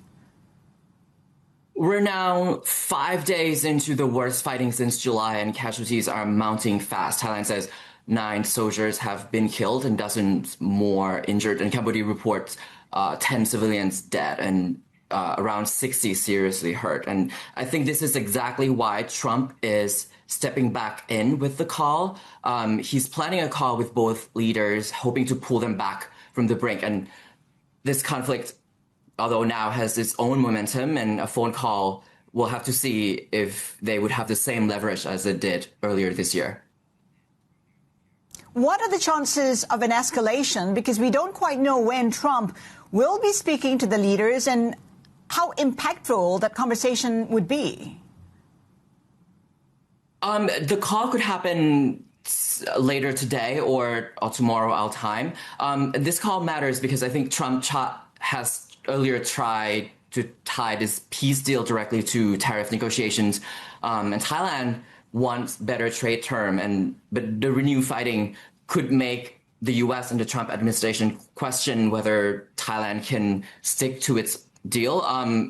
We're now 5 days into the worst fighting since July, and casualties are mounting fast. Thailand says 9 soldiers have been killed and dozens more injured, and Cambodia reports 10 civilians dead and around 60 seriously hurt. And I think this is exactly why Trump is stepping back in with the call. He's planning a call with both leaders, hoping to pull them back from the brink. And this conflict, although now has its own momentum, and a phone call, we'll have to see if they would have the same leverage as it did earlier this year. What are the chances of an escalation? Because we don't quite know when Trump will be speaking to the leaders and how impactful that conversation would be. The call could happen later today or tomorrow our time. This call matters because I think Trump has earlier tried to tie this peace deal directly to tariff negotiations. And Thailand wants better trade term, but the renewed fighting could make the U.S. and the Trump administration question whether Thailand can stick to its deal.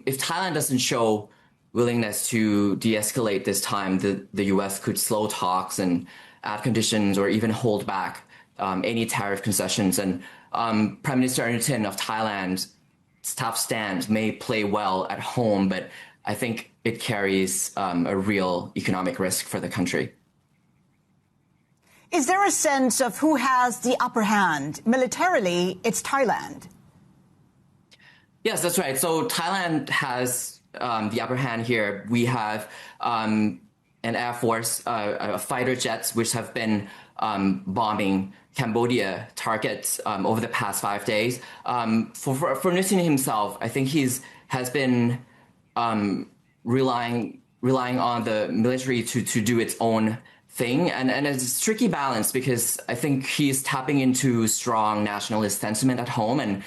If Thailand doesn't show willingness to de-escalate this time, the U.S. could slow talks and add conditions or even hold back any tariff concessions. And Prime Minister Anutin of Thailand's tough stand may play well at home, but I think it carries a real economic risk for the country. Is there a sense of who has the upper hand? Militarily, it's Thailand. Yes, that's right. So Thailand has the upper hand here. We have an Air Force, fighter jets, which have been bombing Cambodia targets over the past 5 days. For Nifty himself, I think has been relying on the military to do its own thing, and it's a tricky balance because I think he's tapping into strong nationalist sentiment at home, and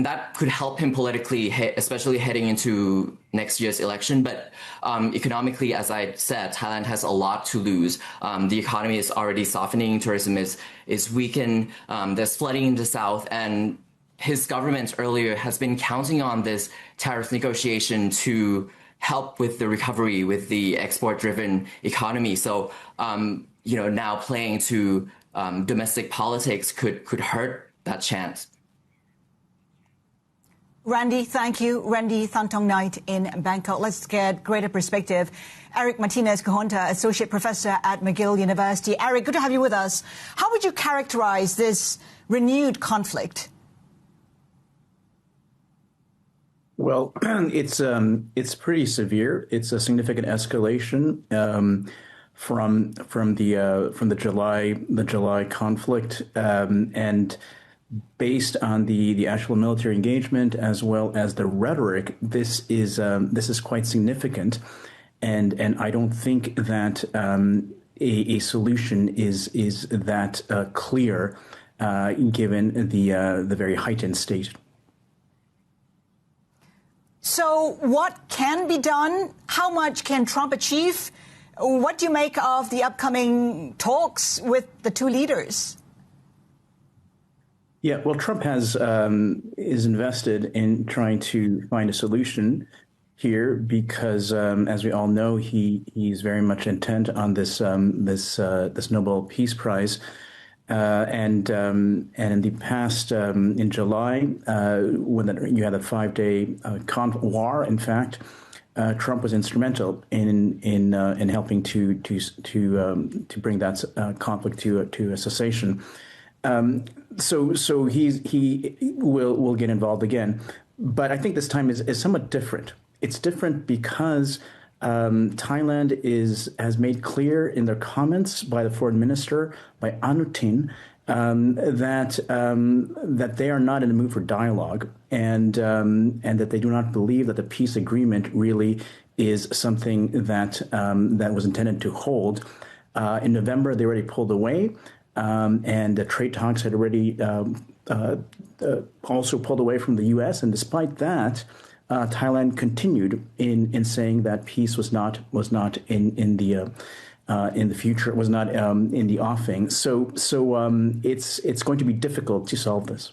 that could help him politically, especially heading into next year's election. But economically, as I said, Thailand has a lot to lose. The economy is already softening. Tourism is weakened. There's flooding in the south. And his government earlier has been counting on this tariff negotiation to help with the recovery with the export-driven economy. So, now playing to domestic politics could hurt that chance. Randy, thank you. Randy Thantong Knight in Bangkok. Let's get greater perspective. Eric Martinez-Cajonta, Associate Professor at McGill University. Eric, good to have you with us. How would you characterize this renewed conflict? Well, it's pretty severe. It's a significant escalation from the July conflict, and based on the actual military engagement as well as the rhetoric, this is quite significant, and I don't think that a solution is that clear given the very heightened state. So what can be done? How much can Trump achieve? What do you make of the upcoming talks with the two leaders? Yeah, well, Trump is invested in trying to find a solution here because, as we all know, he's very much intent on this Nobel Peace Prize. And in the past, in July, when you had a 5-day war, in fact, Trump was instrumental in helping to bring that conflict to a cessation. So he will get involved again, but I think this time is somewhat different. It's different because Thailand has made clear in their comments by the foreign minister, by Anutin, that they are not in the mood for dialogue, and that they do not believe that the peace agreement really is something that was intended to hold. In November, they already pulled away, and the trade talks had already also pulled away from the U.S. And despite that, Thailand continued in saying that peace was not in the future, was not in the offing. So it's going to be difficult to solve this.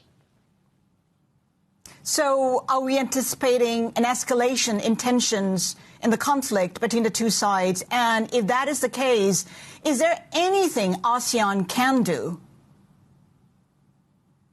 So are we anticipating an escalation in tensions in the conflict between the two sides? And if that is the case, is there anything ASEAN can do?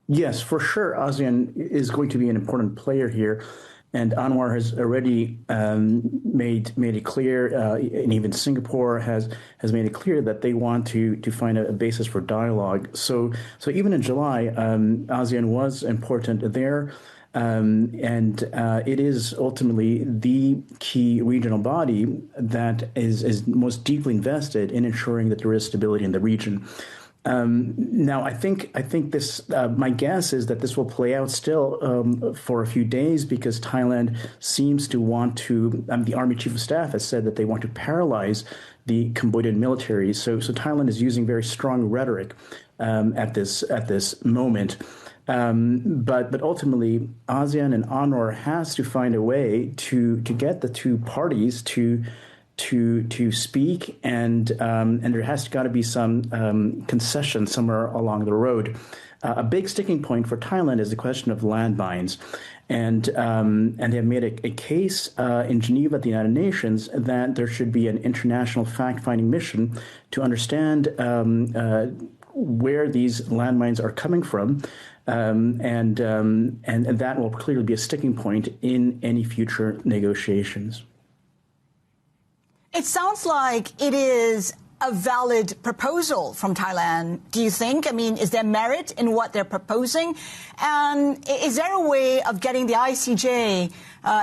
Yes, for sure. ASEAN is going to be an important player here. And Anwar has already made it clear, and even Singapore has made it clear that they want to find a basis for dialogue. So even in July, ASEAN was important there. And it is ultimately the key regional body that is most deeply invested in ensuring that there is stability in the region. Now, I think this. My guess is that this will play out still for a few days because Thailand seems to want to. The Army Chief of Staff has said that they want to paralyze the Cambodian military. So Thailand is using very strong rhetoric at this moment. But ultimately, ASEAN and UNRWA has to find a way to get the two parties to speak, and there has got to be some concession somewhere along the road. A big sticking point for Thailand is the question of landmines, and they have made a case in Geneva at the United Nations that there should be an international fact-finding mission to understand where these landmines are coming from, and that will clearly be a sticking point in any future negotiations. It sounds like it is a valid proposal from Thailand, do you think? I mean, is there merit in what they're proposing? And is there a way of getting the ICJ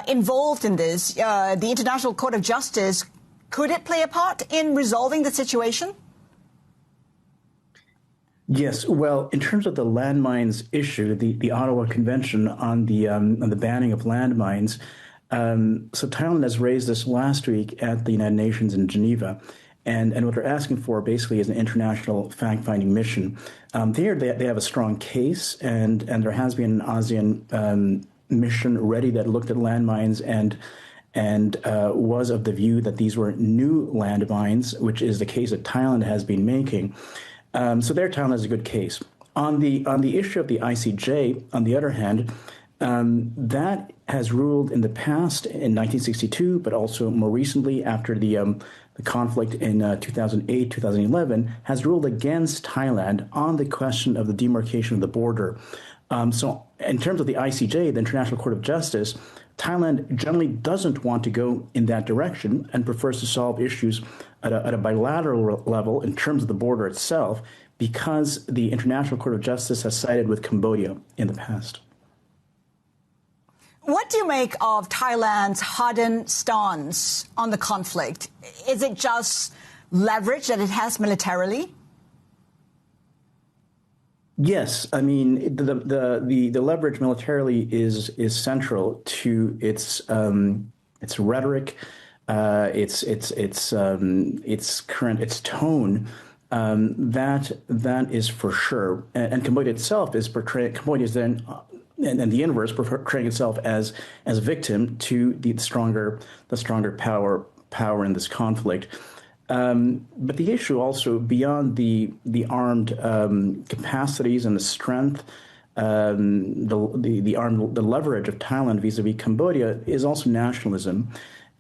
involved in this? The International Court of Justice, could it play a part in resolving the situation? Yes. Well, in terms of the landmines issue, the Ottawa Convention on the banning of landmines, so Thailand has raised this last week at the United Nations in Geneva. And what they're asking for basically is an international fact-finding mission. They have a strong case, and there has been an ASEAN mission ready that looked at landmines and was of the view that these were new landmines, which is the case that Thailand has been making. So there, Thailand has a good case. On the issue of the ICJ, on the other hand, that has ruled in the past in 1962, but also more recently after the conflict in 2008, 2011, has ruled against Thailand on the question of the demarcation of the border. So in terms of the ICJ, the International Court of Justice, Thailand generally doesn't want to go in that direction and prefers to solve issues at a bilateral level in terms of the border itself, because the International Court of Justice has sided with Cambodia in the past. What do you make of Thailand's hardened stance on the conflict? Is it just leverage that it has militarily? Yes, I mean the leverage militarily is central to its rhetoric, its tone. That is for sure, and Cambodia itself is portraying. Cambodia is then. And the inverse, portraying itself as a victim to the stronger power in this conflict. But the issue also, beyond the armed capacities and the strength, the leverage of Thailand vis-a-vis Cambodia, is also nationalism.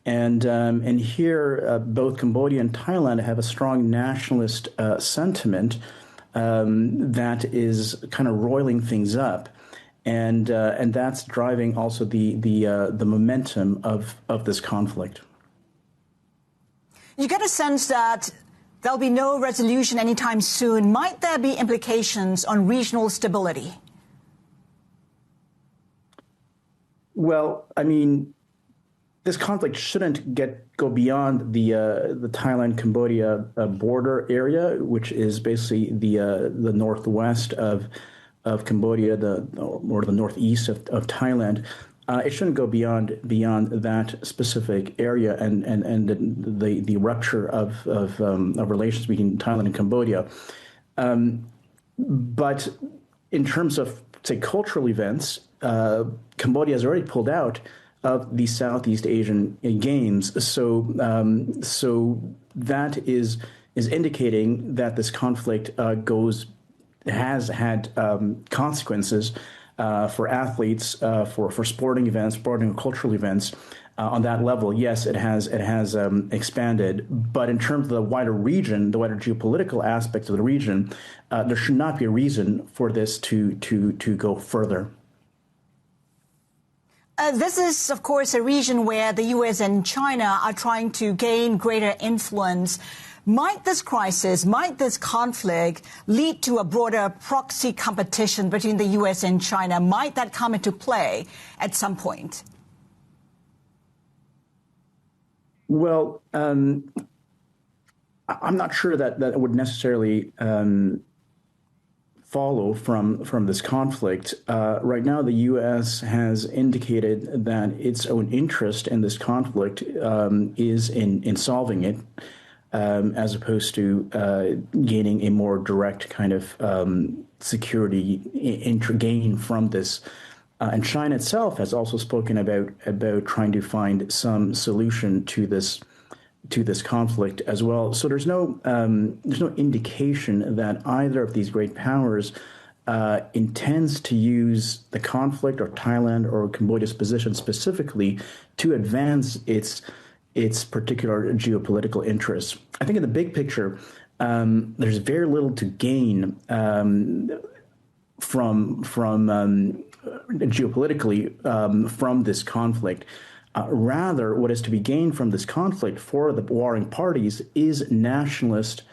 And here, both Cambodia and Thailand have a strong nationalist sentiment that is kind of roiling things up. And that's driving also the momentum of this conflict. You get a sense that there'll be no resolution anytime soon. Might there be implications on regional stability? Well, I mean, this conflict shouldn't go beyond the Thailand-Cambodia border area, which is basically the northwest of Cambodia, or the northeast of Thailand. It shouldn't go beyond that specific area and the rupture of relations between Thailand and Cambodia. But in terms of, say, cultural events, Cambodia has already pulled out of the Southeast Asian Games, so that is indicating that this conflict has had consequences for athletes, for sporting events, sporting and cultural events. On that level, yes, it has expanded. But in terms of the wider region, the wider geopolitical aspects of the region, there should not be a reason for this to go further. This is, of course, a region where the U.S. and China are trying to gain greater influence. Might this crisis, might this conflict lead to a broader proxy competition between the U.S. and China? Might that come into play at some point? Well, I'm not sure that it would necessarily follow from this conflict. Right now, the U.S. has indicated that its own interest in this conflict is in solving it, as opposed to gaining a more direct kind of security gain from this. And China itself has also spoken about trying to find some solution to this conflict as well. So there's no indication that either of these great powers intends to use the conflict, or Thailand or Cambodia's position specifically, to advance its particular geopolitical interests. I think in the big picture, there's very little to gain from geopolitically from this conflict. Rather, what is to be gained from this conflict for the warring parties is nationalist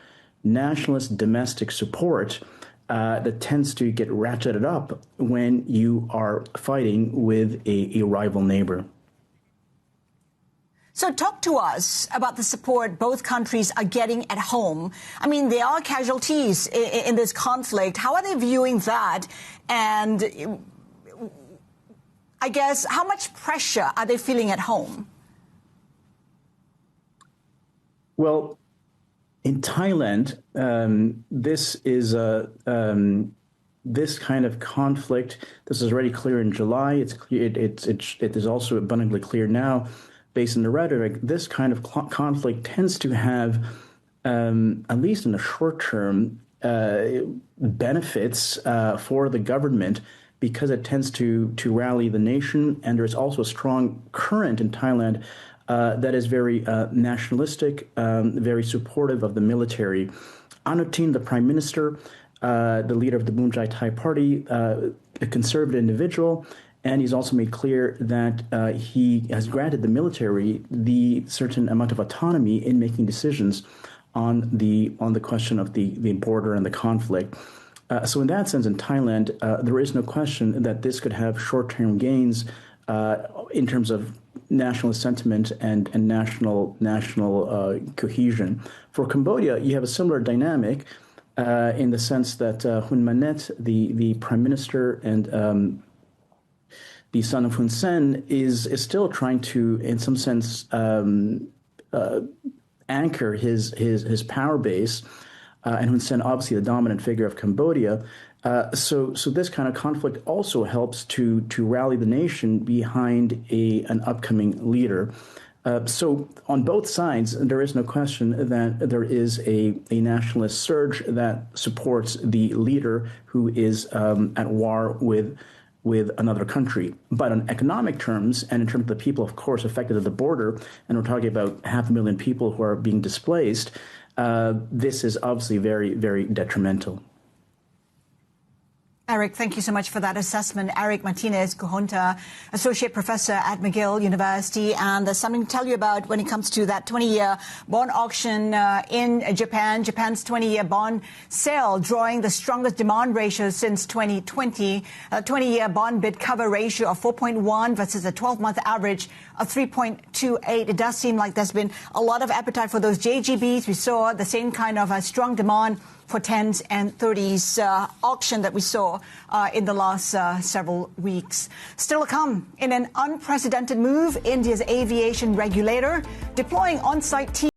domestic support that tends to get ratcheted up when you are fighting with a rival neighbor. So talk to us about the support both countries are getting at home. I mean, there are casualties in this conflict. How are they viewing that? And I guess, how much pressure are they feeling at home? Well, in Thailand, this is this kind of conflict. This is already clear in July. It's clear. It is also abundantly clear now, based on the rhetoric. This kind of conflict tends to have, at least in the short term, benefits for the government, because it tends to rally the nation, and there's also a strong current in Thailand that is very nationalistic, very supportive of the military. Anutin, the prime minister, the leader of the Boonchai Thai party, a conservative individual, and he's also made clear that he has granted the military the certain amount of autonomy in making decisions on the question of the border and the conflict. So in that sense, in Thailand, there is no question that this could have short-term gains in terms of national sentiment and national cohesion. For Cambodia, you have a similar dynamic in the sense that Hun Manet, the prime minister, and the son of Hun Sen, is still trying to, in some sense, anchor his power base. And Hun Sen, obviously the dominant figure of Cambodia. So this kind of conflict also helps to rally the nation behind an upcoming leader. So on both sides, there is no question that there is a nationalist surge that supports the leader who is at war with another country. But on economic terms, and in terms of the people, of course, affected at the border, and we're talking about 500,000 people who are being displaced, this is obviously very, very detrimental. Eric, thank you so much for that assessment. Eric Martinez Kuhonta, Associate Professor at McGill University. And there's something to tell you about when it comes to that 20-year bond auction in Japan. Japan's 20-year bond sale drawing the strongest demand ratio since 2020. 20-year bond bid cover ratio of 4.1 versus a 12-month average of 3.28. It does seem like there's been a lot of appetite for those JGBs. We saw the same kind of strong demand for 10s and 30s auction that we saw in the last several weeks. Still to come, in an unprecedented move, India's aviation regulator deploying on-site teams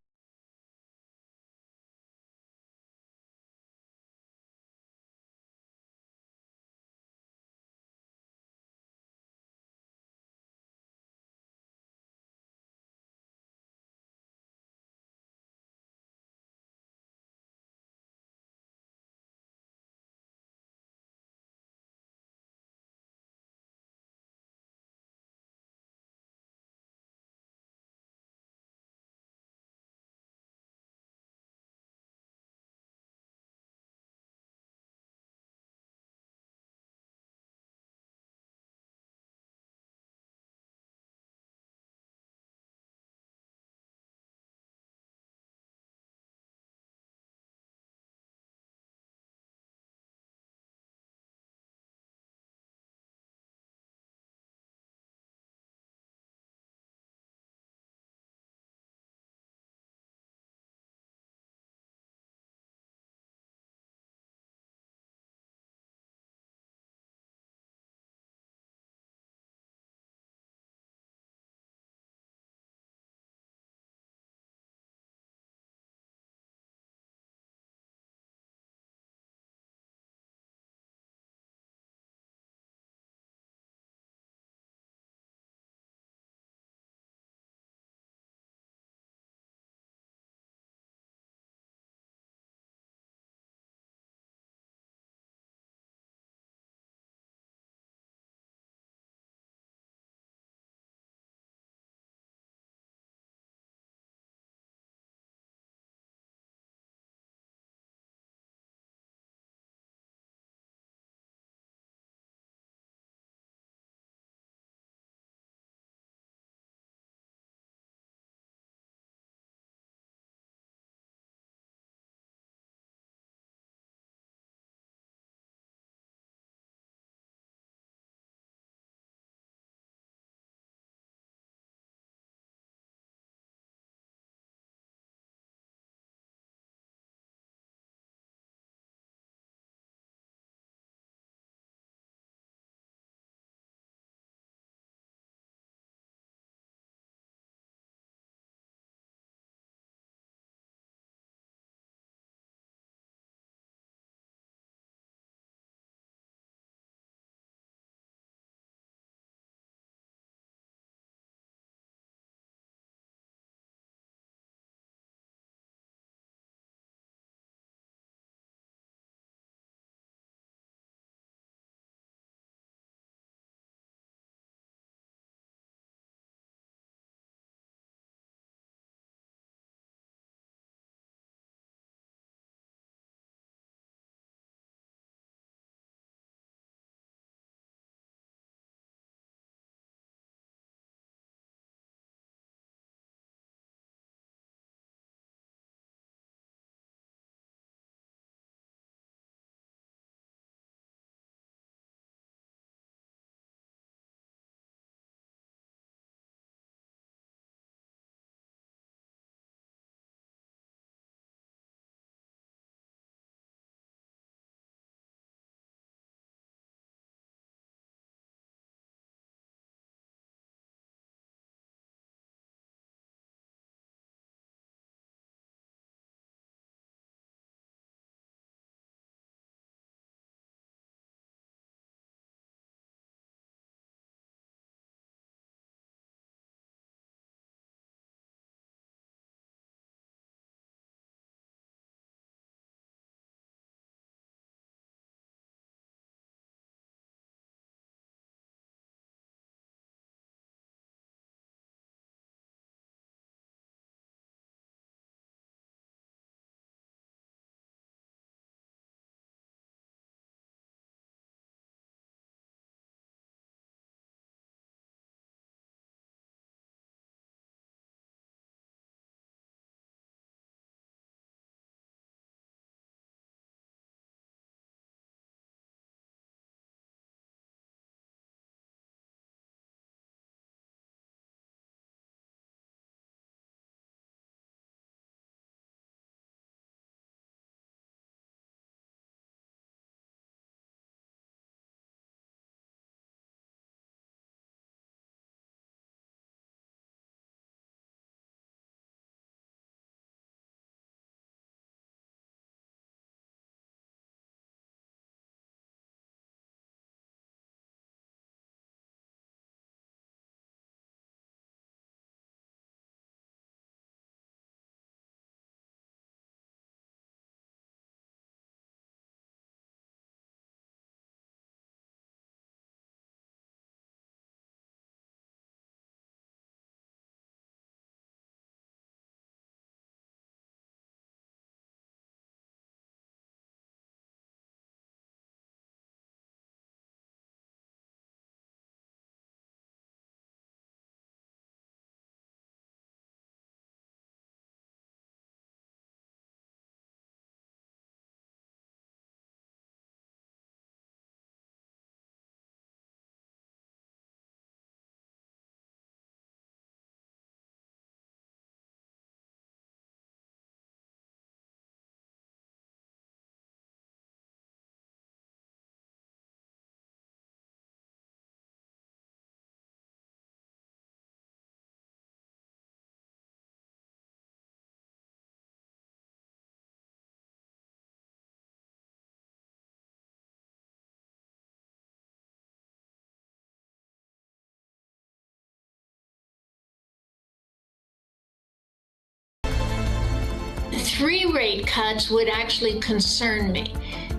3 rate cuts would actually concern me,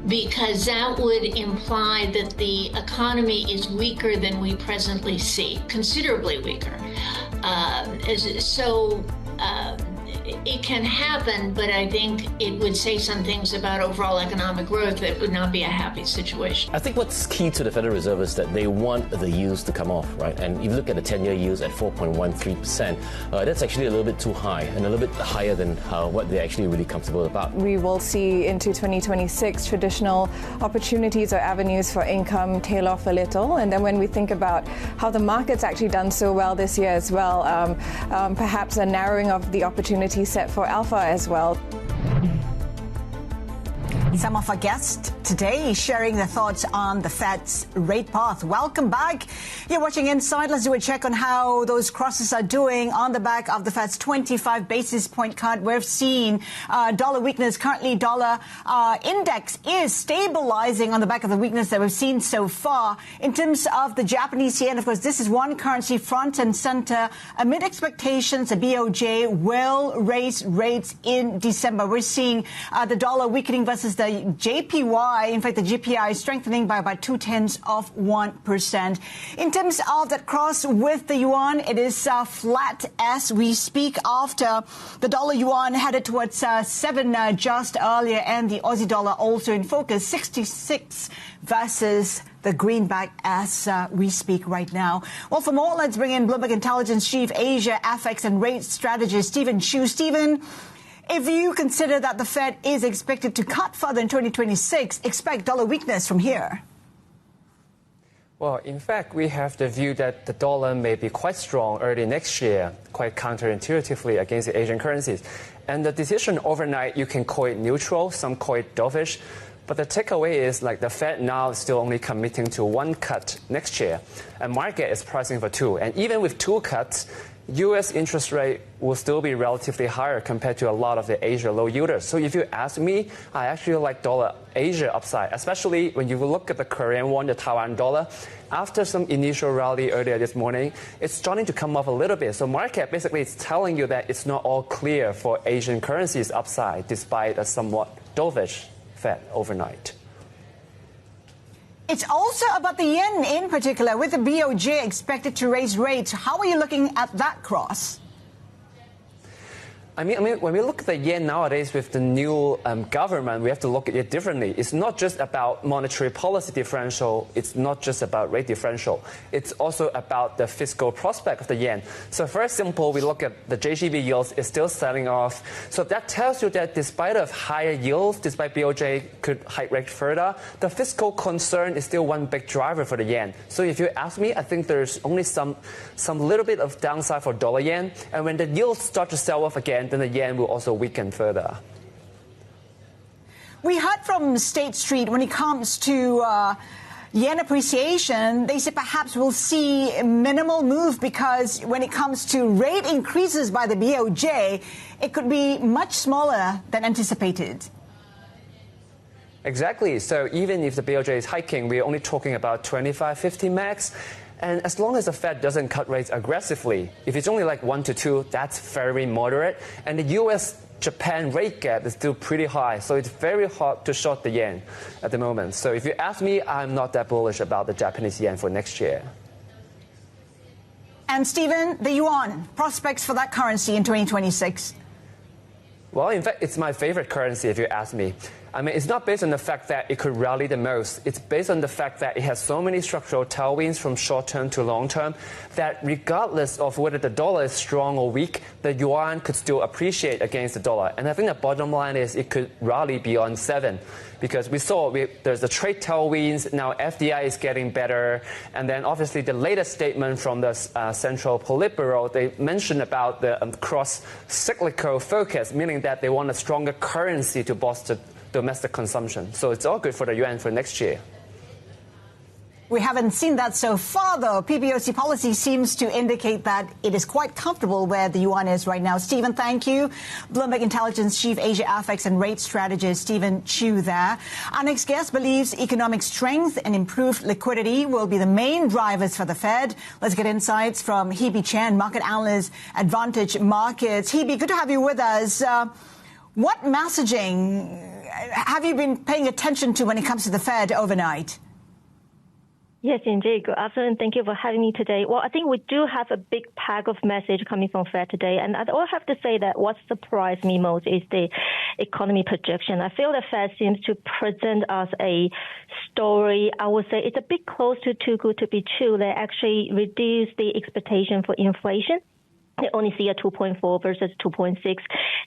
because that would imply that the economy is weaker than we presently see, considerably weaker. It can happen, but I think it would say some things about overall economic growth that would not be a happy situation. I think what's key to the Federal Reserve is that they want the yields to come off, right? And if you look at the 10-year yields at 4.13%, that's actually a little bit too high and a little bit higher than what they're actually really comfortable about. We will see into 2026 traditional opportunities or avenues for income tail off a little. And then when we think about how the market's actually done so well this year as well, perhaps a narrowing of the opportunity set for alpha as well. Some of our guests today sharing their thoughts on the Fed's rate path. Welcome back. You're watching Inside. Let's do a check on how those crosses are doing on the back of the Fed's 25 basis point cut. We've seen dollar weakness. Currently, dollar index is stabilizing on the back of the weakness that we've seen so far. In terms of the Japanese yen, of course, this is one currency front and center. Amid expectations, the BOJ will raise rates in December. We're seeing the dollar weakening versus the JPY. In fact, the GPI is strengthening by about 0.2%. In terms of that cross with the yuan, it is flat as we speak after the dollar yuan headed towards 7 just earlier, and the Aussie dollar also in focus, 66 versus the greenback as we speak right now. Well, for more, let's bring in Bloomberg Intelligence Chief Asia, FX and Rate Strategist Stephen Chu. Stephen, if you consider that the Fed is expected to cut further in 2026, expect dollar weakness from here. Well, in fact, we have the view that the dollar may be quite strong early next year, quite counterintuitively against the Asian currencies. And the decision overnight, you can call it neutral, some call it dovish. But the takeaway is like the Fed now is still only committing to 1 cut next year. And market is pricing for 2. And even with 2 cuts, U.S. interest rate will still be relatively higher compared to a lot of the Asia low yielders. So if you ask me, I actually like dollar Asia upside, especially when you look at the Korean won, the Taiwan dollar. After some initial rally earlier this morning, it's starting to come up a little bit. So market basically is telling you that it's not all clear for Asian currencies upside, despite a somewhat dovish Fed overnight. It's also about the yen in particular, with the BOJ expected to raise rates. How are you looking at that cross? I mean, when we look at the yen nowadays with the new government, we have to look at it differently. It's not just about monetary policy differential. It's not just about rate differential. It's also about the fiscal prospect of the yen. So very simple, we look at the JGB yields is still selling off. So that tells you that despite of higher yields, despite BOJ could hike rate further, the fiscal concern is still one big driver for the yen. So if you ask me, I think there's only some little bit of downside for dollar yen. And when the yields start to sell off again, then the yen will also weaken further. We heard from State Street when it comes to yen appreciation. They said perhaps we'll see a minimal move because when it comes to rate increases by the BOJ, it could be much smaller than anticipated. Exactly. So even if the BOJ is hiking, we're only talking about 25, 50 max. And as long as the Fed doesn't cut rates aggressively, if it's only like 1 to 2, that's very moderate. And the US-Japan rate gap is still pretty high, so it's very hard to short the yen at the moment. So if you ask me, I'm not that bullish about the Japanese yen for next year. And Stephen, the yuan, prospects for that currency in 2026? Well, in fact, it's my favorite currency if you ask me. I mean, it's not based on the fact that it could rally the most. It's based on the fact that it has so many structural tailwinds from short-term to long-term that regardless of whether the dollar is strong or weak, the yuan could still appreciate against the dollar. And I think the bottom line is it could rally beyond 7 because we saw there's the trade tailwinds. Now FDI is getting better. And then obviously the latest statement from the Central Politburo, they mentioned about the cross-cyclical focus, meaning that they want a stronger currency to bolster domestic consumption. So it's all good for the yuan for next year. We haven't seen that so far, though. PBOC policy seems to indicate that it is quite comfortable where the yuan is right now. Stephen, thank you. Bloomberg Intelligence Chief Asia FX and Rate Strategist Stephen Chu there. Our next guest believes economic strength and improved liquidity will be the main drivers for the Fed. Let's get insights from Hebe Chen, market analyst, Advantage Markets. Hebe, good to have you with us. What messaging have you been paying attention to when it comes to the Fed overnight? Yes, indeed. Good afternoon. Thank you for having me today. Well, I think we do have a big pack of message coming from Fed today. And I will have to say that what surprised me most is the economy projection. I feel the Fed seems to present us a story. I would say it's a bit close to too good to be true. They actually reduced the expectation for inflation. They only see a 2.4 versus 2.6.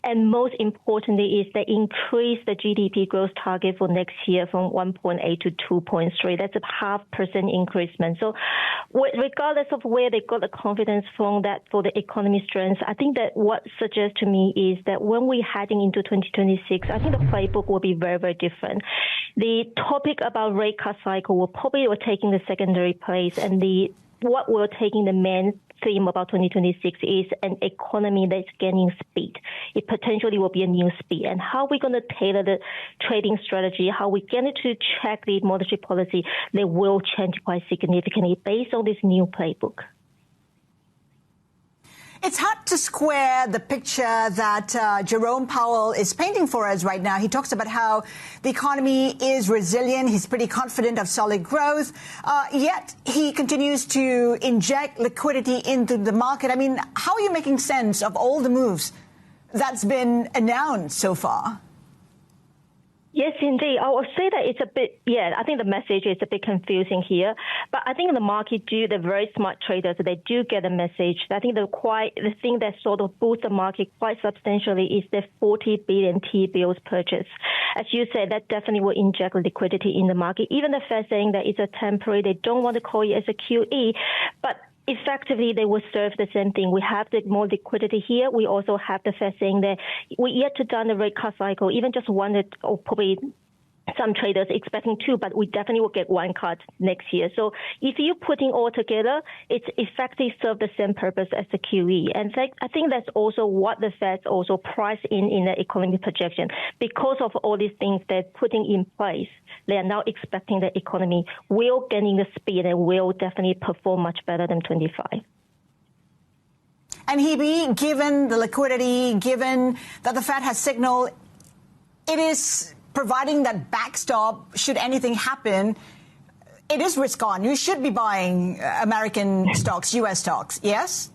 And most importantly is they increase the GDP growth target for next year from 1.8 to 2.3. That's a 0.5% increasement. So regardless of where they got the confidence from that for the economy strength, I think that what suggests to me is that when we're heading into 2026, I think the playbook will be very, very different. The topic about rate cut cycle will probably taking the secondary place, and what we're taking the main theme about 2026 is an economy that's gaining speed. It potentially will be a new speed. And how we're going to tailor the trading strategy, how we get to check the monetary policy, they will change quite significantly based on this new playbook. It's hard to square the picture that Jerome Powell is painting for us right now. He talks about how the economy is resilient. He's pretty confident of solid growth. Yet he continues to inject liquidity into the market. I mean, how are you making sense of all the moves that's been announced so far? Yes, indeed. I would say that it's a bit, I think the message is a bit confusing here. But I think the market the very smart traders, they do get a message. I think the thing that sort of boosts the market quite substantially is the 40 billion T-bills purchase. As you said, that definitely will inject liquidity in the market. Even the Fed saying that it's a temporary, they don't want to call it as a QE, but effectively, they will serve the same thing. We have the more liquidity here. We also have the Fed saying that we yet to done the rate cut cycle, even just one, or probably some traders expecting two, but we definitely will get one cut next year. So if you putting all together, it's effectively serve the same purpose as the QE. And I think that's also what the Fed also price in the economy projection. Because of all these things they're putting in place, they are now expecting the economy will gaining the speed and will definitely perform much better than 25. And Hebe, given the liquidity, given that the Fed has signaled it is providing that backstop, should anything happen, it is risk on. You should be buying American stocks, U.S. stocks, yes?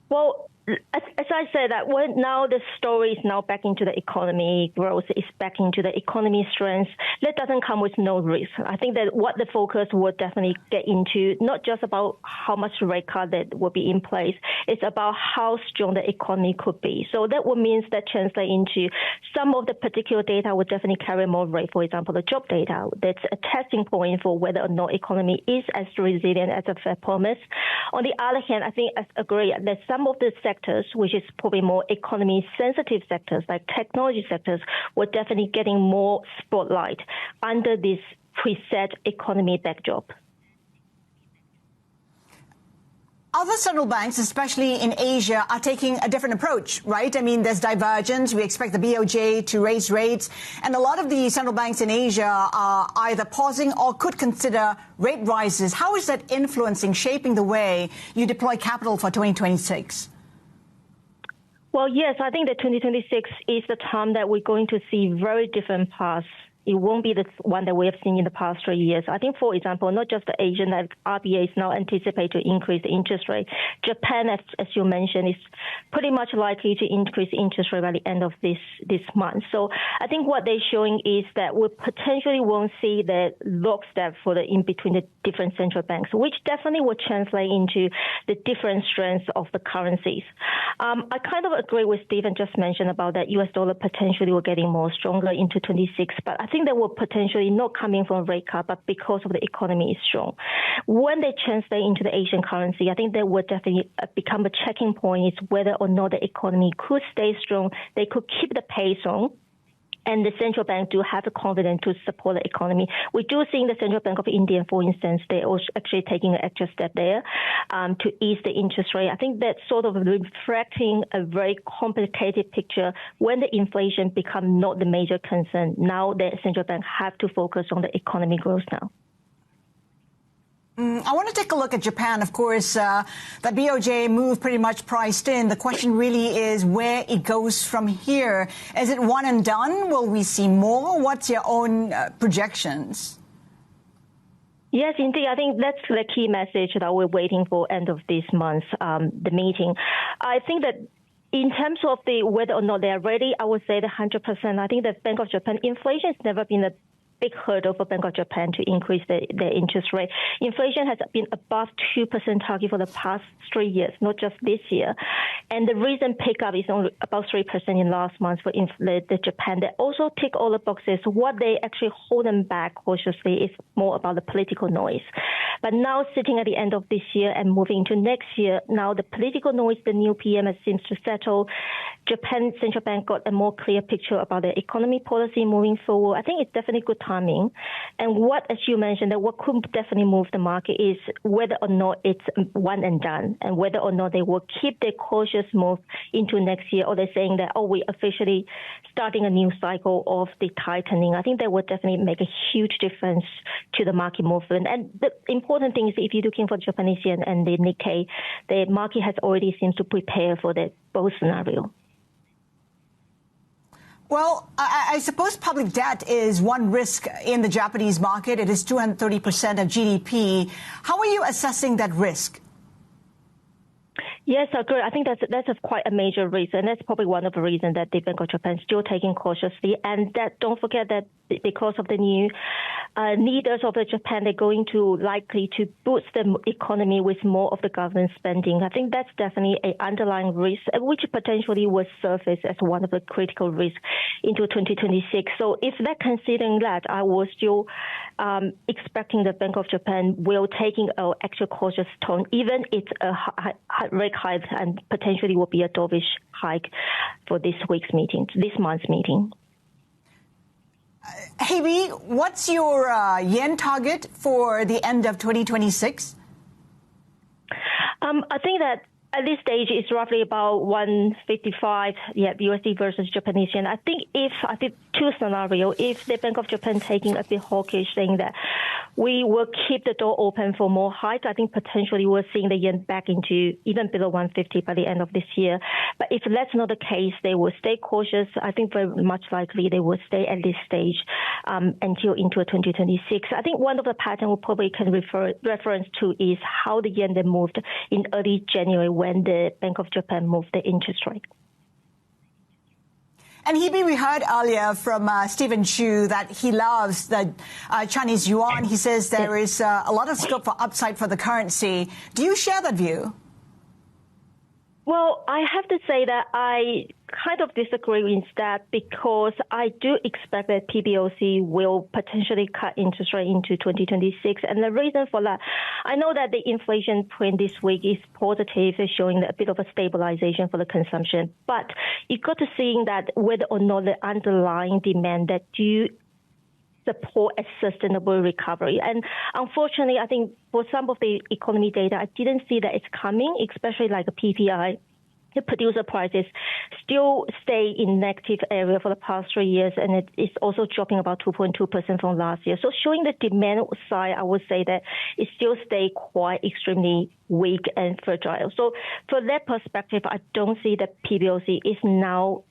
Well, as I said, that now the story is now back into the economy growth, is back into the economy strength. That doesn't come with no risk. I think that what the focus will definitely get into, not just about how much rate cut that will be in place, it's about how strong the economy could be. So that would mean that translate into some of the particular data would definitely carry more rate. For example, the job data, that's a testing point for whether or not economy is as resilient as a Fed promise. On the other hand, I think I agree that some of the sectors, which is probably more economy-sensitive sectors, like technology sectors, were definitely getting more spotlight under this preset economy backdrop. Other central banks, especially in Asia, are taking a different approach, right? I mean, there's divergence. We expect the BOJ to raise rates. And a lot of the central banks in Asia are either pausing or could consider rate rises. How is that influencing, shaping the way you deploy capital for 2026? Well, yes, I think that 2026 is the time that we're going to see very different paths. It won't be the one that we have seen in the past 3 years. I think, for example, not just the Asian, that RBA is now anticipate to increase the interest rate. Japan, as you mentioned, is pretty much likely to increase interest rate by the end of this month. So I think what they're showing is that we potentially won't see the lockstep for the in between the different central banks, which definitely will translate into the different strengths of the currencies. I kind of agree with Stephen just mentioned about that US dollar potentially will getting more stronger into 26, but I think that will potentially not coming from rate cut, but because of the economy is strong. When they translate into the Asian currency, I think that will definitely become a checking point is whether or not the economy could stay strong. They could keep the pace on. And the central bank do have the confidence to support the economy. We do see in the Central Bank of India, for instance, they're also actually taking an extra step there to ease the interest rate. I think that's sort of reflecting a very complicated picture when the inflation becomes not the major concern. Now the central bank have to focus on the economy growth now. I want to take a look at Japan. Of course, the BOJ move pretty much priced in. The question really is where it goes from here. Is it one and done? Will we see more? What's your own projections? Yes, indeed. I think that's the key message that we're waiting for end of this month, the meeting. I think that in terms of the whether or not they are ready, I would say the 100%. I think the Bank of Japan, inflation has never been a big hurdle for Bank of Japan to increase their interest rate. Inflation has been above 2% target for the past 3 years, not just this year. And the recent pickup is only about 3% in last month for the Japan. They also tick all the boxes. What they actually hold them back cautiously is more about the political noise. But now sitting at the end of this year and moving into next year, now the political noise, the new PM seems to settle. Japan Central Bank got a more clear picture about their economy policy moving forward. I think it's definitely good timing. And what, as you mentioned, that what could definitely move the market is whether or not it's one and done, and whether or not they will keep their cautious move into next year, or they're saying that, we're officially starting a new cycle of the tightening. I think that would definitely make a huge difference to the market movement. And the important thing is, if you're looking for Japanese yen and the Nikkei, the market has already seems to prepare for that both scenario. Well, I suppose public debt is one risk in the Japanese market. It is 230% of GDP. How are you assessing that risk? Yes, I agree. I think that's quite a major reason. That's probably one of the reasons that the Bank of Japan is still taking cautiously. And that don't forget that because of the new leaders of Japan, they're going to likely to boost the economy with more of the government spending. I think that's definitely an underlying risk, which potentially will surface as one of the critical risks into 2026. So if they're considering that, I was still expecting the Bank of Japan will taking an extra cautious tone, even it's a rate hike and potentially will be a dovish hike for this month's meeting. Hebe, what's your yen target for the end of 2026? I think that at this stage it's roughly about 155 USD versus Japanese yen. I think two scenarios. If the Bank of Japan taking a bit hawkish, saying that we will keep the door open for more hike, I think potentially we're seeing the yen back into even below 150 by the end of this year. But if that's not the case, they will stay cautious. I think very much likely they will stay at this stage until into 2026. I think one of the patterns we probably can reference to is how the yen then moved in early January when the Bank of Japan moved the interest rate. And Hebe, we heard earlier from Stephen Chu that he loves the Chinese yuan. He says there is a lot of scope for upside for the currency. Do you share that view? Well, I have to say that I kind of disagree with that, because I do expect that PBOC will potentially cut interest rate into 2026. And the reason for that, I know that the inflation print this week is positive, showing a bit of a stabilization for the consumption. But you've got to see that whether or not the underlying demand that do support a sustainable recovery. And unfortunately, I think for some of the economy data, I didn't see that it's coming, especially like a PPI. The producer prices still stay in negative area for the past 3 years, and it is also dropping about 2.2% from last year. So showing the demand side, I would say that it still stay quite extremely weak and fragile. So from that perspective, I don't see that PBOC is now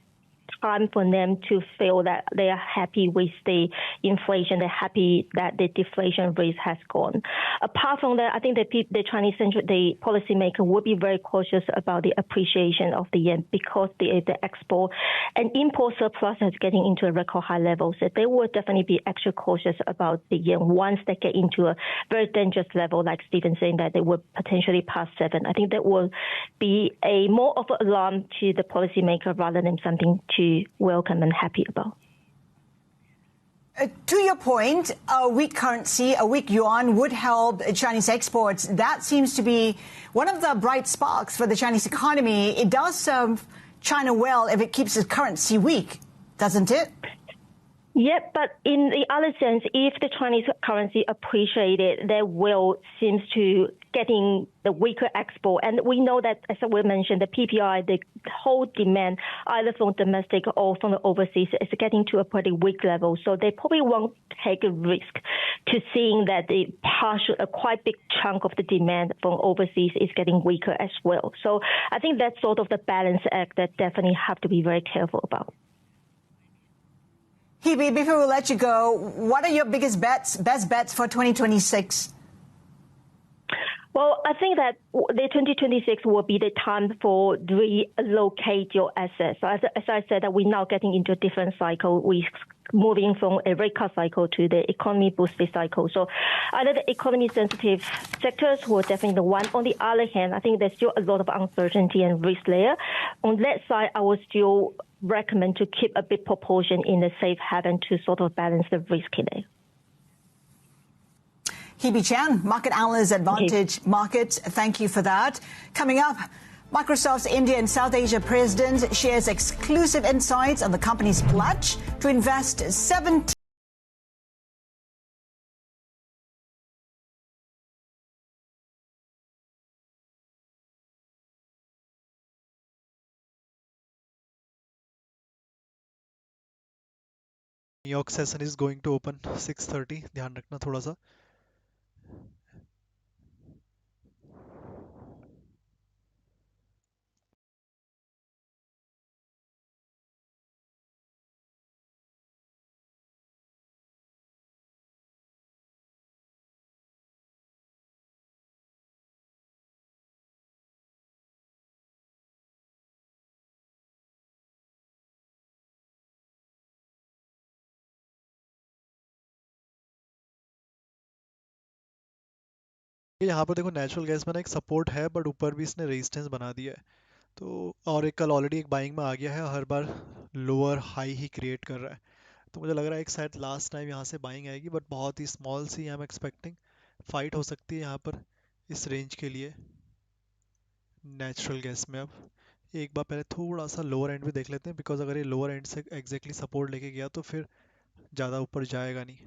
time for them to feel that they are happy with the inflation, they're happy that the deflation risk has gone. Apart from that, I think the Chinese the policymaker will be very cautious about the appreciation of the yen, because the export and import surplus is getting into a record high level. So they will definitely be extra cautious about the yen once they get into a very dangerous level, like Stephen saying that they will potentially pass 7. I think that will be a more of an alarm to the policymaker rather than something to welcome and happy about. To your point, a weak currency, a weak yuan would help Chinese exports. That seems to be one of the bright sparks for the Chinese economy. It does serve China well if it keeps its currency weak, doesn't it? Yes, I agree. I think that's one of the reasons that the Bank of Japan will be very cautious about the appreciation of the yen once they get into a very dangerous level, like Stephen saying that they will potentially pass 7. I think that will be a more of an alarm to the policymaker rather than something to welcome and happy about. To your point, a weak currency, a weak yuan would help Chinese exports. That seems to be one of the bright sparks for the Chinese economy. It does serve China well if it keeps its currency weak, Yep, but in the other sense, if the Chinese currency appreciated, that will seems to getting the weaker export. And we know that, as we mentioned, the PPI, the whole demand, either from domestic or from the overseas, is getting to a pretty weak level. So they probably won't take a risk to seeing that a quite big chunk of the demand from overseas is getting weaker as well. So I think that's sort of the balance act that definitely have to be very careful about. Hebe, before we let you go, what are your best bets for 2026? Well, I think that the 2026 will be the time for relocate your assets. So as I said, that we're now getting into a different cycle. We're moving from a rate cut cycle to the economy boosted cycle. So either the economy sensitive sectors were definitely the one. On the other hand, I think there's still a lot of uncertainty and risk there. On that side, I would still recommend to keep a big proportion in the safe haven to sort of balance the risk there. Hebe Chan, market analyst at Vantage Markets. Thank you for that. Coming up, Microsoft's India and South Asia president shares exclusive insights on the company's pledge to invest $17 New York session is going to open 6:30. ध्यान रखना थोड़ा सा. यहाँ पर देखो natural gas में ना एक सपोर्ट है बट ऊपर भी इसने रेजिस्टेंस बना दिया है तो और एक कल ऑलरेडी एक बाइंग में आ गया है हर बार लोअर हाई ही क्रिएट कर रहा है तो मुझे लग रहा है एक शायद लास्ट टाइम यहाँ से बाइंग आएगी बट बहुत ही स्मॉल सी आई एम एक्सपेक्टिंग फाइट हो सकती है यहाँ पर इस रेंज के लिए नेचुरल गैस में अब एक बार पहले थोड़ा सा लोअर एंड भी देख लेते हैं बिकॉज अगर ये लोअर एंड से एग्जैक्टली सपोर्ट लेके गया तो फिर ज़्यादा ऊपर जाएगा नहीं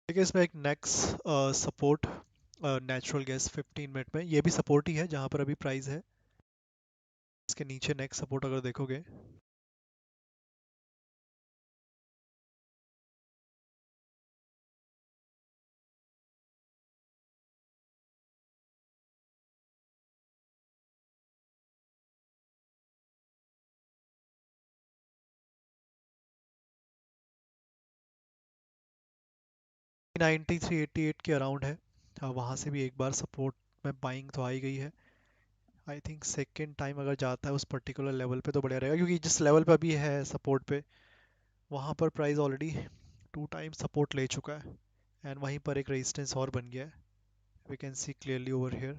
देखिए इसमें एक next support natural gas 15 minute में ये भी सपोर्ट ही है जहां पर अभी प्राइस है इसके नीचे नेक्स्ट सपोर्ट अगर देखोगे नाइन्टी 388 के अराउंड है वहां से भी एक बार सपोर्ट में बाइंग तो आई गई है आई थिंक सेकेंड टाइम अगर जाता है उस पर्टिकुलर लेवल पे तो बढ़िया रहेगा क्योंकि जिस लेवल पे अभी है सपोर्ट पे वहाँ पर प्राइस ऑलरेडी 2 टाइम सपोर्ट ले चुका है एंड वहीं पर एक रेजिस्टेंस और बन गया है we can see clearly over here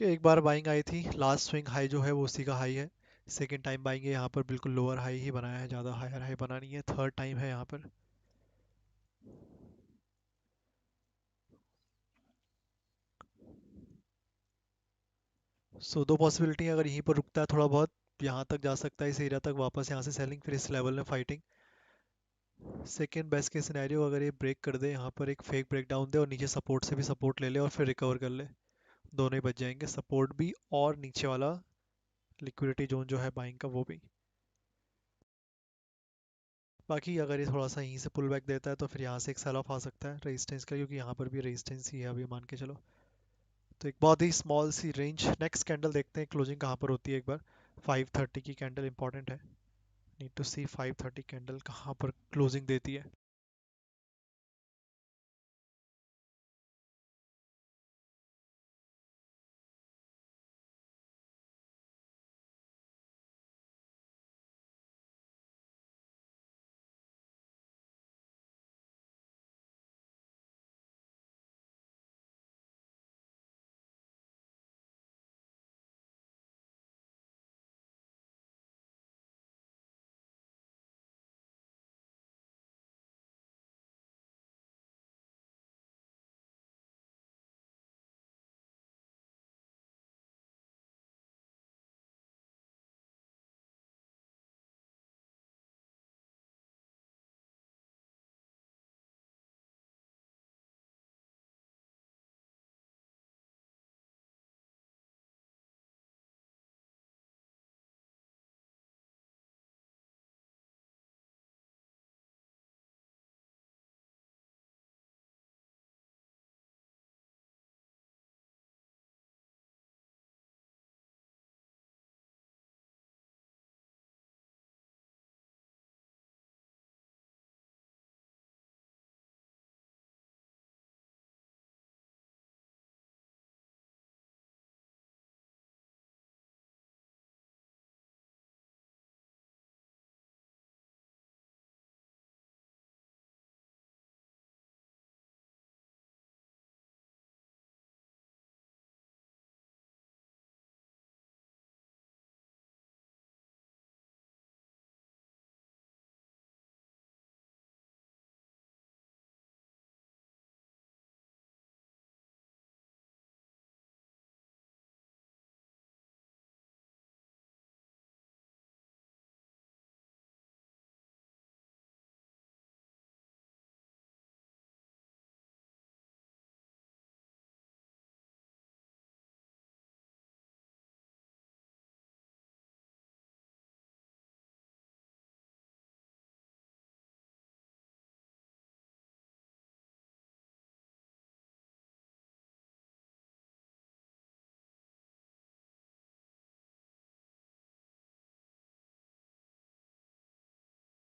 कि एक बार बाइंग आई थी लास्ट स्विंग हाई जो है वो उसी का हाई है सेकेंड टाइम बाइंग है यहाँ पर बिल्कुल लोअर हाई ही बनाया है ज़्यादा हायर हाई बना नहीं है थर्ड टाइम है यहाँ पर सो दो पॉसिबिलिटी है अगर यहीं पर रुकता है थोड़ा बहुत यहाँ तक जा सकता है इस एरिया तक वापस यहाँ से सेलिंग फिर इस लेवल में फाइटिंग सेकेंड बेस्ट के सिनेरियो अगर ये ब्रेक कर दे यहाँ पर एक फेक ब्रेक डाउन दे और नीचे सपोर्ट से भी सपोर्ट ले ले और फिर रिकवर कर ले दोनों ही बच जाएंगे सपोर्ट भी और नीचे वाला लिक्विडिटी जोन जो है बाइंग का वो भी बाकी अगर ये थोड़ा सा यहीं से पुल बैक देता है तो फिर यहाँ से एक सेल ऑफ आ सकता है रेजिस्टेंस का, क्योंकि यहाँ पर भी रेजिस्टेंस ही है अभी, मान के चलो। तो एक बहुत ही स्मॉल सी रेंज। नेक्स्ट कैंडल देखते हैं क्लोजिंग कहाँ पर होती है एक बार। 530 की कैंडल इंपॉर्टेंट है, नीड टू सी 530 कैंडल कहाँ पर क्लोजिंग देती है।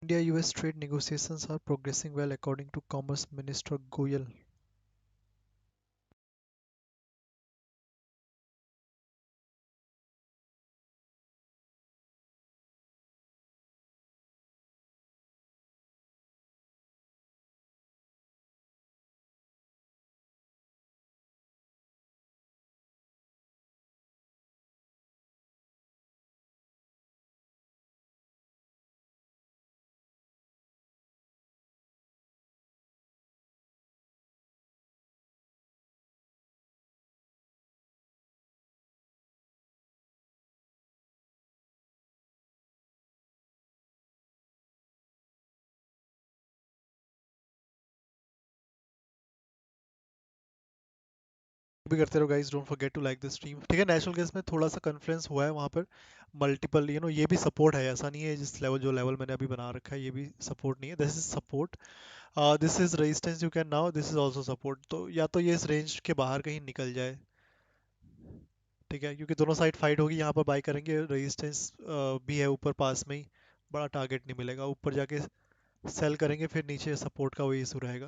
India-US trade negotiations are progressing well according to Commerce Minister Goyal. भी करते रहो guys, don't forget to like the stream. ठीक है, नेशनल गैस में थोड़ा सा कन्फ्लुएंस हुआ है वहाँ पर, मल्टीपल ये भी सपोर्ट है, ऐसा नहीं है जिस लेवल जो लेवल मैंने अभी बना रखा है ये भी सपोर्ट नहीं है, this is support, this is resistance you can now, this is also support. तो या तो ये इस रेंज के बाहर कहीं निकल जाए, ठीक है, क्योंकि दोनों साइड फाइट होगी, यहाँ पर बाई करेंगे, रेजिस्टेंस भी है ऊपर पास में ही, बड़ा टारगेट नहीं मिलेगा, ऊपर जाके सेल करेंगे फिर नीचे सपोर्ट का वही इशू रहेगा।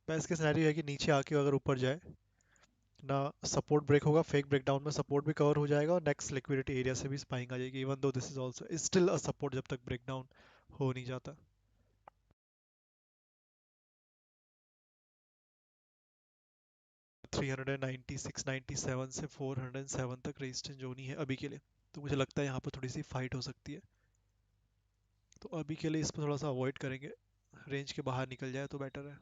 बेस्ट के सिनेरियो है कि नीचे आके अगर ऊपर जाए ना, सपोर्ट ब्रेक होगा, फेक ब्रेकडाउन में सपोर्ट भी कवर हो जाएगा और नेक्स्ट लिक्विडिटी एरिया से भी बाइंग आ जाएगी, even though this is also still a support जब तक ब्रेकडाउन हो नहीं जाता। थ्री 697 से 407 तक रेजिस्टेंस जोनी है अभी के लिए, तो मुझे लगता है यहाँ पर थोड़ी सी फाइट हो सकती है, तो अभी के लिए इस पर थोड़ा सा अवॉइड करेंगे, रेंज के बाहर निकल जाए तो बेटर है।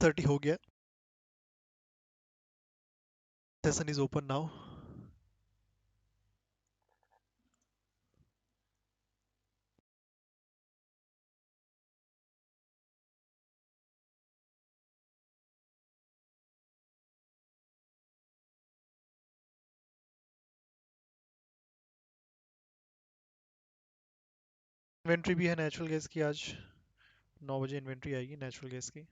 30 हो गया, session is open now. Inventory भी है नेचुरल गैस की आज 9 बजे इन्वेंट्री आएगी नेचुरल गैस की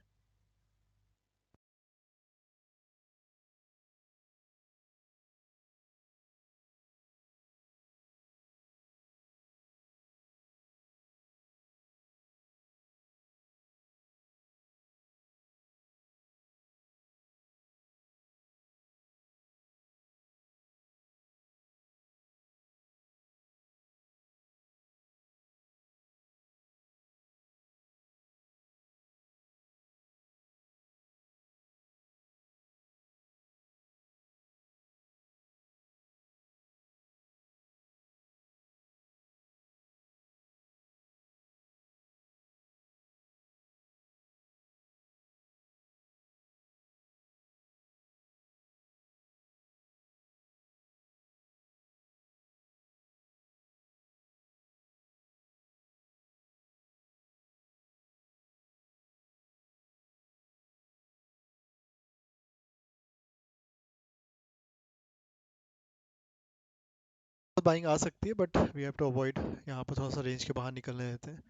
बाइंग आ सकती है but we have to avoid यहाँ पर थोड़ा सा रेंज के बाहर निकलने देते हैं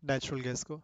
नेचुरल गैस को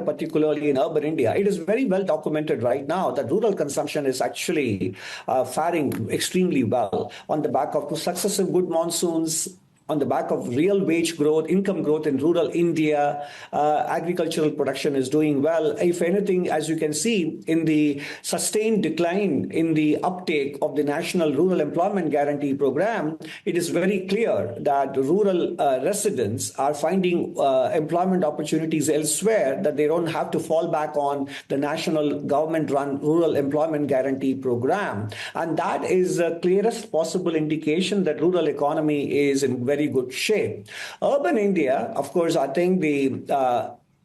particularly in urban India, it is very well documented right now that rural consumption is actually faring extremely well on the back of two successive good monsoons, on the back of real wage growth, income growth in rural India. Agricultural production is doing well. If anything, as you can see in the sustained decline in the uptake of the National Rural Employment Guarantee Program, it is very clear that rural residents are finding employment opportunities elsewhere, that they don't have to fall back on the national government-run Rural Employment Guarantee Program. And that is the clearest possible indication that rural economy is in very good shape. Urban India, of course, I think the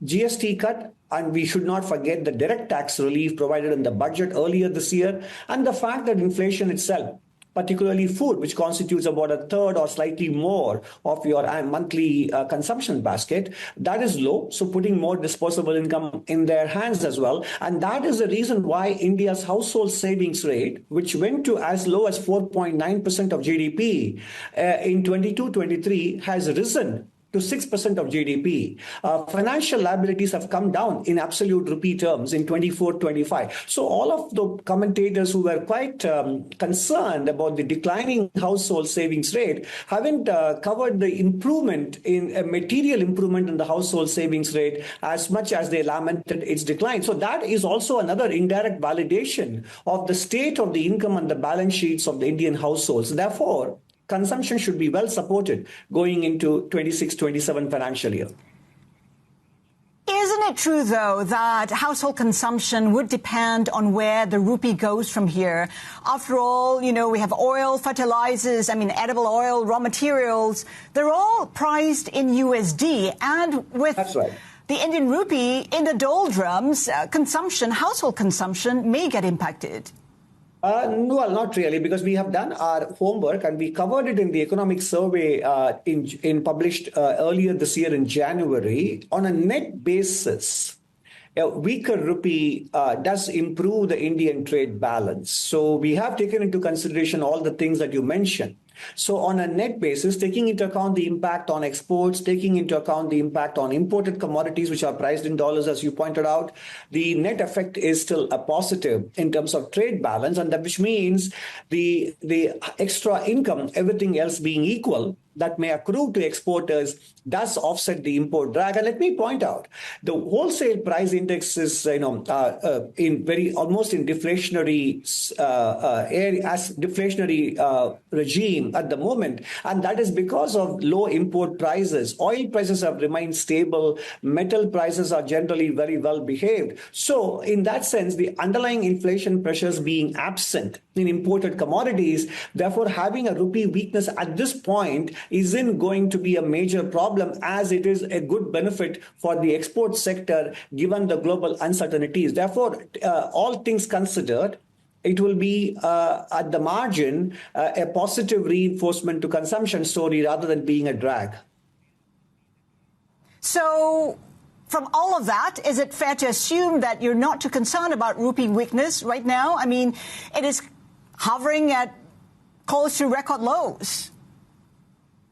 GST cut, and we should not forget the direct tax relief provided in the budget earlier this year, and the fact that inflation itself, particularly food, which constitutes about a third or slightly more of your monthly consumption basket, that is low. So putting more disposable income in their hands as well. And that is the reason why India's household savings rate, which went to as low as 4.9% of GDP in 22-23, has risen to 6% of GDP. Financial liabilities have come down in absolute rupee terms in 24-25. So all of the commentators who were quite concerned about the declining household savings rate haven't covered the improvement in a material improvement in the household savings rate as much as they lamented its decline. So that is also another indirect validation of the state of the income and the balance sheets of the Indian households. Therefore, consumption should be well supported going into 26-27 financial year. Isn't it true, though, that household consumption would depend on where the rupee goes from here? After all, we have oil, fertilizers, edible oil, raw materials. They're all priced in USD. And with the Indian rupee in the doldrums, household consumption may get impacted. Well, not really, because we have done our homework and we covered it in the economic survey published earlier this year in January. On a net basis, a weaker rupee does improve the Indian trade balance. So we have taken into consideration all the things that you mentioned. So on a net basis, taking into account the impact on exports, taking into account the impact on imported commodities, which are priced in dollars, as you pointed out, the net effect is still a positive in terms of trade balance, and that which means the extra income, everything else being equal, that may accrue to exporters does offset the import drag. And let me point out, the wholesale price index is, almost in deflationary regime at the moment, and that is because of low import prices. Oil prices have remained stable. Metal prices are generally very well behaved. So, in that sense, the underlying inflation pressures being absent in imported commodities, therefore, having a rupee weakness at this point isn't going to be a major problem, as it is a good benefit for the export sector given the global uncertainties. Therefore, all things considered, it will be at the margin a positive reinforcement to consumption story rather than being a drag. So, from all of that, is it fair to assume that you're not too concerned about rupee weakness right now? I mean, it is hovering at close to record lows.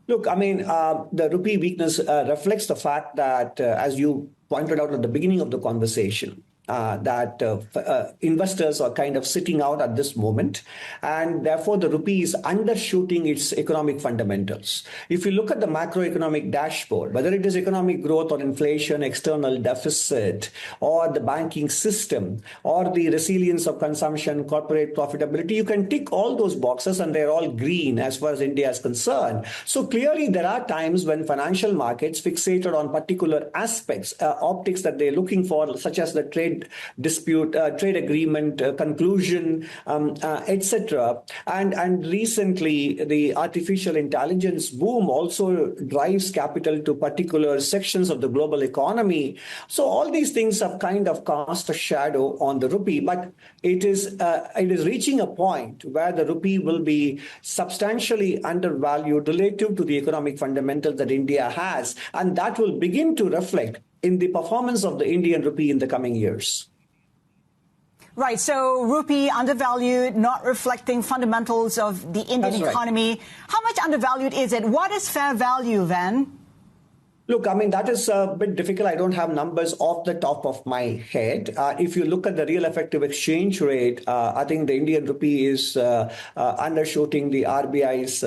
Look, the rupee weakness reflects the fact that, as you pointed out at the beginning of the conversation, that investors are kind of sitting out at this moment, and therefore the rupee is undershooting its economic fundamentals. If you look at the macroeconomic dashboard, whether it is economic growth or inflation, external deficit, or the banking system, or the resilience of consumption, corporate profitability, you can tick all those boxes and they're all green as far as India is concerned. So clearly there are times when financial markets fixated on particular aspects, optics that they're looking for, such as the trade dispute, trade agreement conclusion, etc. And recently, the artificial intelligence boom also drives capital to particular sections of the global economy. So all these things have kind of cast a shadow on the rupee, but it is reaching a point where the rupee will be substantially undervalued relative to the economic fundamentals that India has, and that will begin to reflect in the performance of the Indian rupee in the coming years. Right. So rupee undervalued, not reflecting fundamentals of the Indian economy. How much undervalued is it? What is fair value then? Look, I mean, that is a bit difficult. I don't have numbers off the top of my head. If you look at the real effective exchange rate, I think the Indian rupee is undershooting the RBI's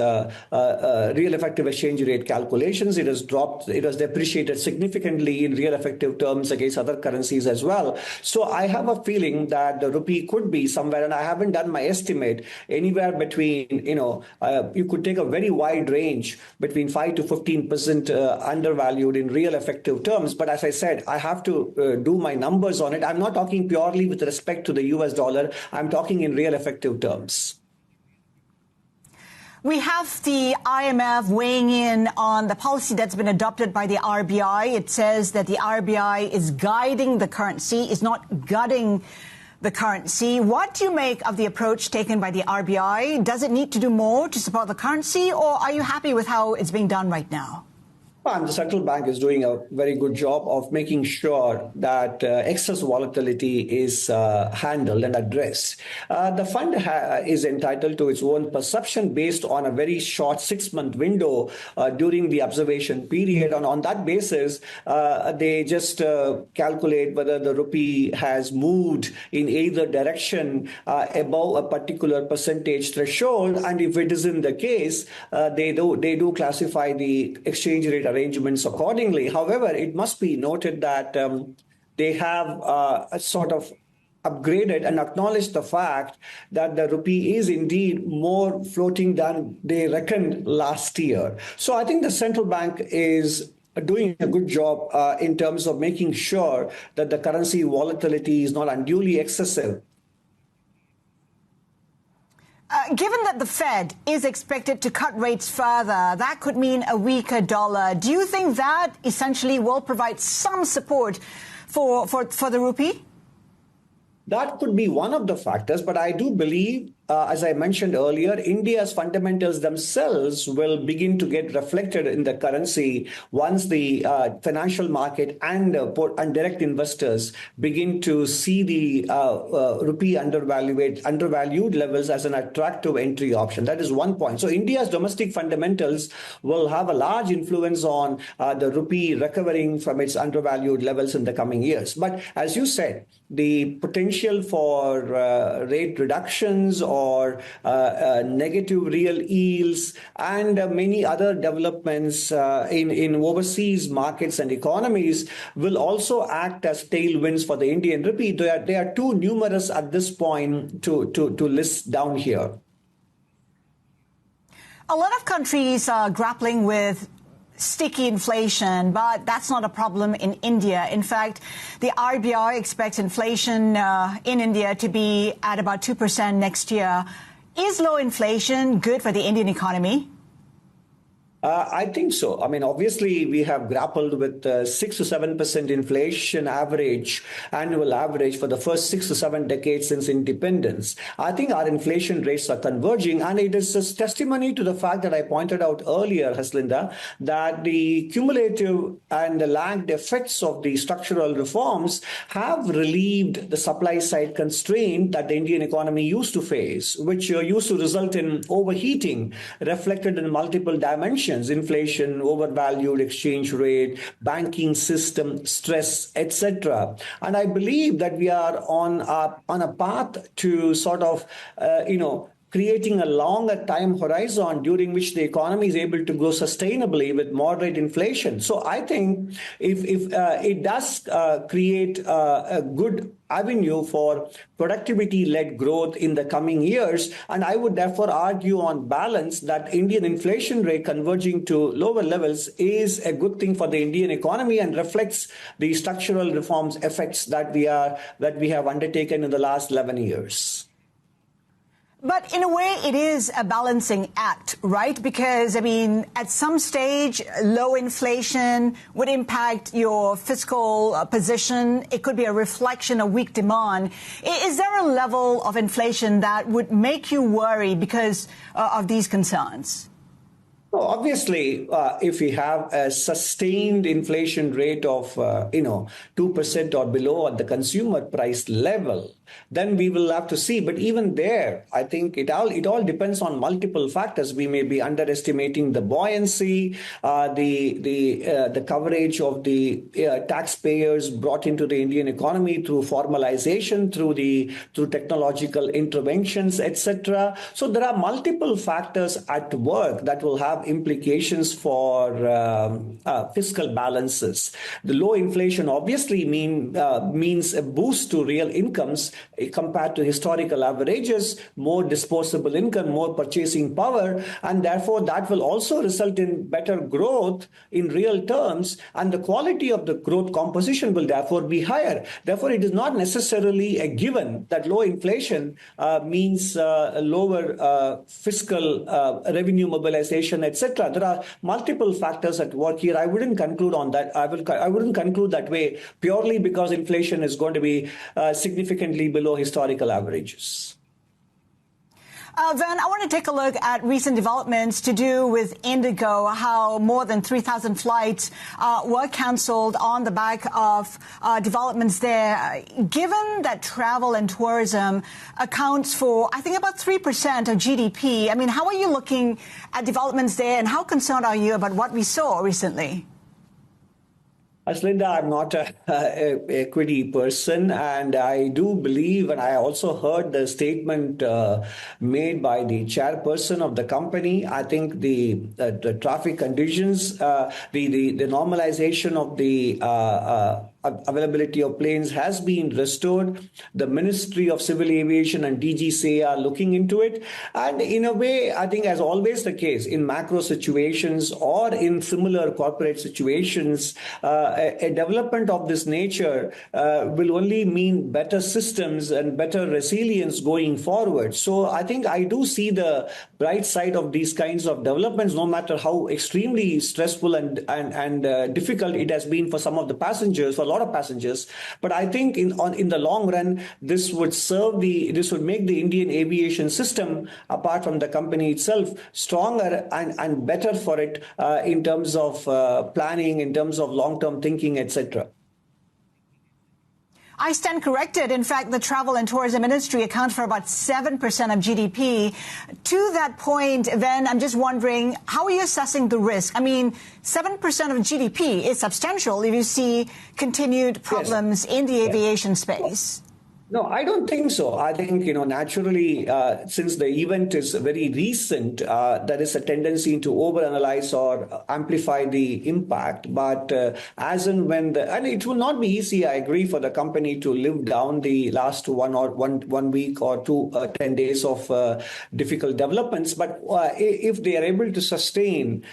real effective exchange rate calculations. It has dropped, it has depreciated significantly in real effective terms against other currencies as well. So I have a feeling that the rupee could be somewhere, and I haven't done my estimate, anywhere between, you could take a very wide range between 5 to 15% undervalued in real effective terms. But as I said, I have to do my numbers on it. I'm not talking purely with respect to the US dollar. I'm talking in real effective terms. We have the IMF weighing in on the policy that's been adopted by the RBI. It says that the RBI is guiding the currency, is not gutting the currency. What do you make of the approach taken by the RBI? Does it need to do more to support the currency, or are you happy with how it's being done right now? The central bank is doing a very good job of making sure that excess volatility is handled and addressed. The fund is entitled to its own perception based on a very short 6-month window during the observation period. And on that basis, they just calculate whether the rupee has moved in either direction above a particular percentage threshold. And if it isn't the case, they do classify the exchange rate arrangements accordingly. However, it must be noted that they have sort of upgraded and acknowledged the fact that the rupee is indeed more floating than they reckoned last year. So I think the central bank is doing a good job in terms of making sure that the currency volatility is not unduly excessive. Given that the Fed is expected to cut rates further, that could mean a weaker dollar. Do you think that essentially will provide some support for the rupee? That could be one of the factors, but I do believe, as I mentioned earlier, India's fundamentals themselves will begin to get reflected in the currency once the financial market and direct investors begin to see the rupee undervalued levels as an attractive entry option. That is one point. So India's domestic fundamentals will have a large influence on the rupee recovering from its undervalued levels in the coming years. But as you said, the potential for rate reductions or negative real yields and many other developments in overseas markets and economies will also act as tailwinds for the Indian rupee. They are too numerous at this point to list down here. A lot of countries are grappling with sticky inflation, but that's not a problem in India. In fact, the RBI expects inflation in India to be at about 2% next year. Is low inflation good for the Indian economy? I think so. I mean, obviously, we have grappled with 6 to 7% inflation annual average for the first 6 to 7 decades since independence. I think our inflation rates are converging, and it is a testimony to the fact that I pointed out earlier, Haslinda, that the cumulative and the lagged effects of the structural reforms have relieved the supply side constraint that the Indian economy used to face, which used to result in overheating, reflected in multiple dimensions. Inflation, overvalued exchange rate, banking system stress, etc. And I believe that we are on a path to sort of, creating a longer time horizon during which the economy is able to grow sustainably with moderate inflation. So I think if it does create a good avenue for productivity-led growth in the coming years, and I would therefore argue on balance that Indian inflation rate converging to lower levels is a good thing for the Indian economy and reflects the structural reforms effects that we have undertaken in the last 11 years. But in a way, it is a balancing act, right? Because, I mean, at some stage, low inflation would impact your fiscal position. It could be a reflection of weak demand. Is there a level of inflation that would make you worry because of these concerns? Oh, obviously, if we have a sustained inflation rate of 2% or below at the consumer price level, then we will have to see. But even there, I think it all depends on multiple factors. We may be underestimating the buoyancy, the coverage of the taxpayers brought into the Indian economy through formalization, through technological interventions, etc. So there are multiple factors at work that will have implications for fiscal balances. The low inflation obviously means a boost to real incomes compared to historical averages, more disposable income, more purchasing power, and therefore that will also result in better growth in real terms, and the quality of the growth composition will therefore be higher. Therefore, it is not necessarily a given that low inflation means lower fiscal revenue mobilization, etc. There are multiple factors at work here. I wouldn't conclude on that. I wouldn't conclude that way purely because inflation is going to be significantly below historical averages. Van, I want to take a look at recent developments to do with Indigo, how more than 3,000 flights were cancelled on the back of developments there. Given that travel and tourism accounts for, I think, about 3% of GDP, I mean, how are you looking at developments there, and how concerned are you about what we saw recently? As Linda, I'm not a equity person, and I do believe, and I also heard the statement made by the chairperson of the company. I think the traffic conditions, the normalization of the availability of planes has been restored. The Ministry of Civil Aviation and DGCA are looking into it. And in a way, I think as always the case in macro situations or in similar corporate situations, a development of this nature will only mean better systems and better resilience going forward. So I think I do see the bright side of these kinds of developments, no matter how extremely stressful and difficult it has been for some of the passengers, for a lot of passengers. But I think in the long run, this would make the Indian aviation system, apart from the company itself, stronger and better for it in terms of planning, in terms of long-term thinking, etc. I stand corrected. In fact, the Travel and Tourism Ministry accounts for about 7% of GDP. To that point, then, I'm just wondering, how are you assessing the risk? I mean, 7% of GDP is substantial if you see continued problems in the aviation space. No, I don't think so. I think, naturally, since the event is very recent, there is a tendency to overanalyze or amplify the impact. But as and when and it will not be easy, I agree, for the company to live down the last one week or 10 days of difficult developments. But if they are able to sustain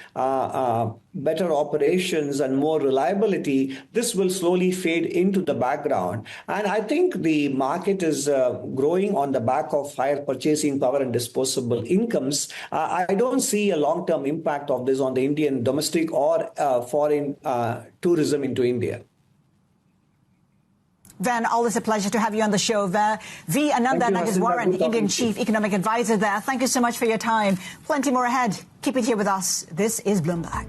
better operations and more reliability, this will slowly fade into the background. And I think the market is growing on the back of higher purchasing power and disposable incomes. I don't see a long-term impact of this on the Indian domestic or foreign tourism into India. Van, always a pleasure to have you on the show. V. Ananda Nageswaran, Indian Chief Economic Advisor there. Thank you so much for your time. Plenty more ahead. Keep it here with us. This is Bloomberg.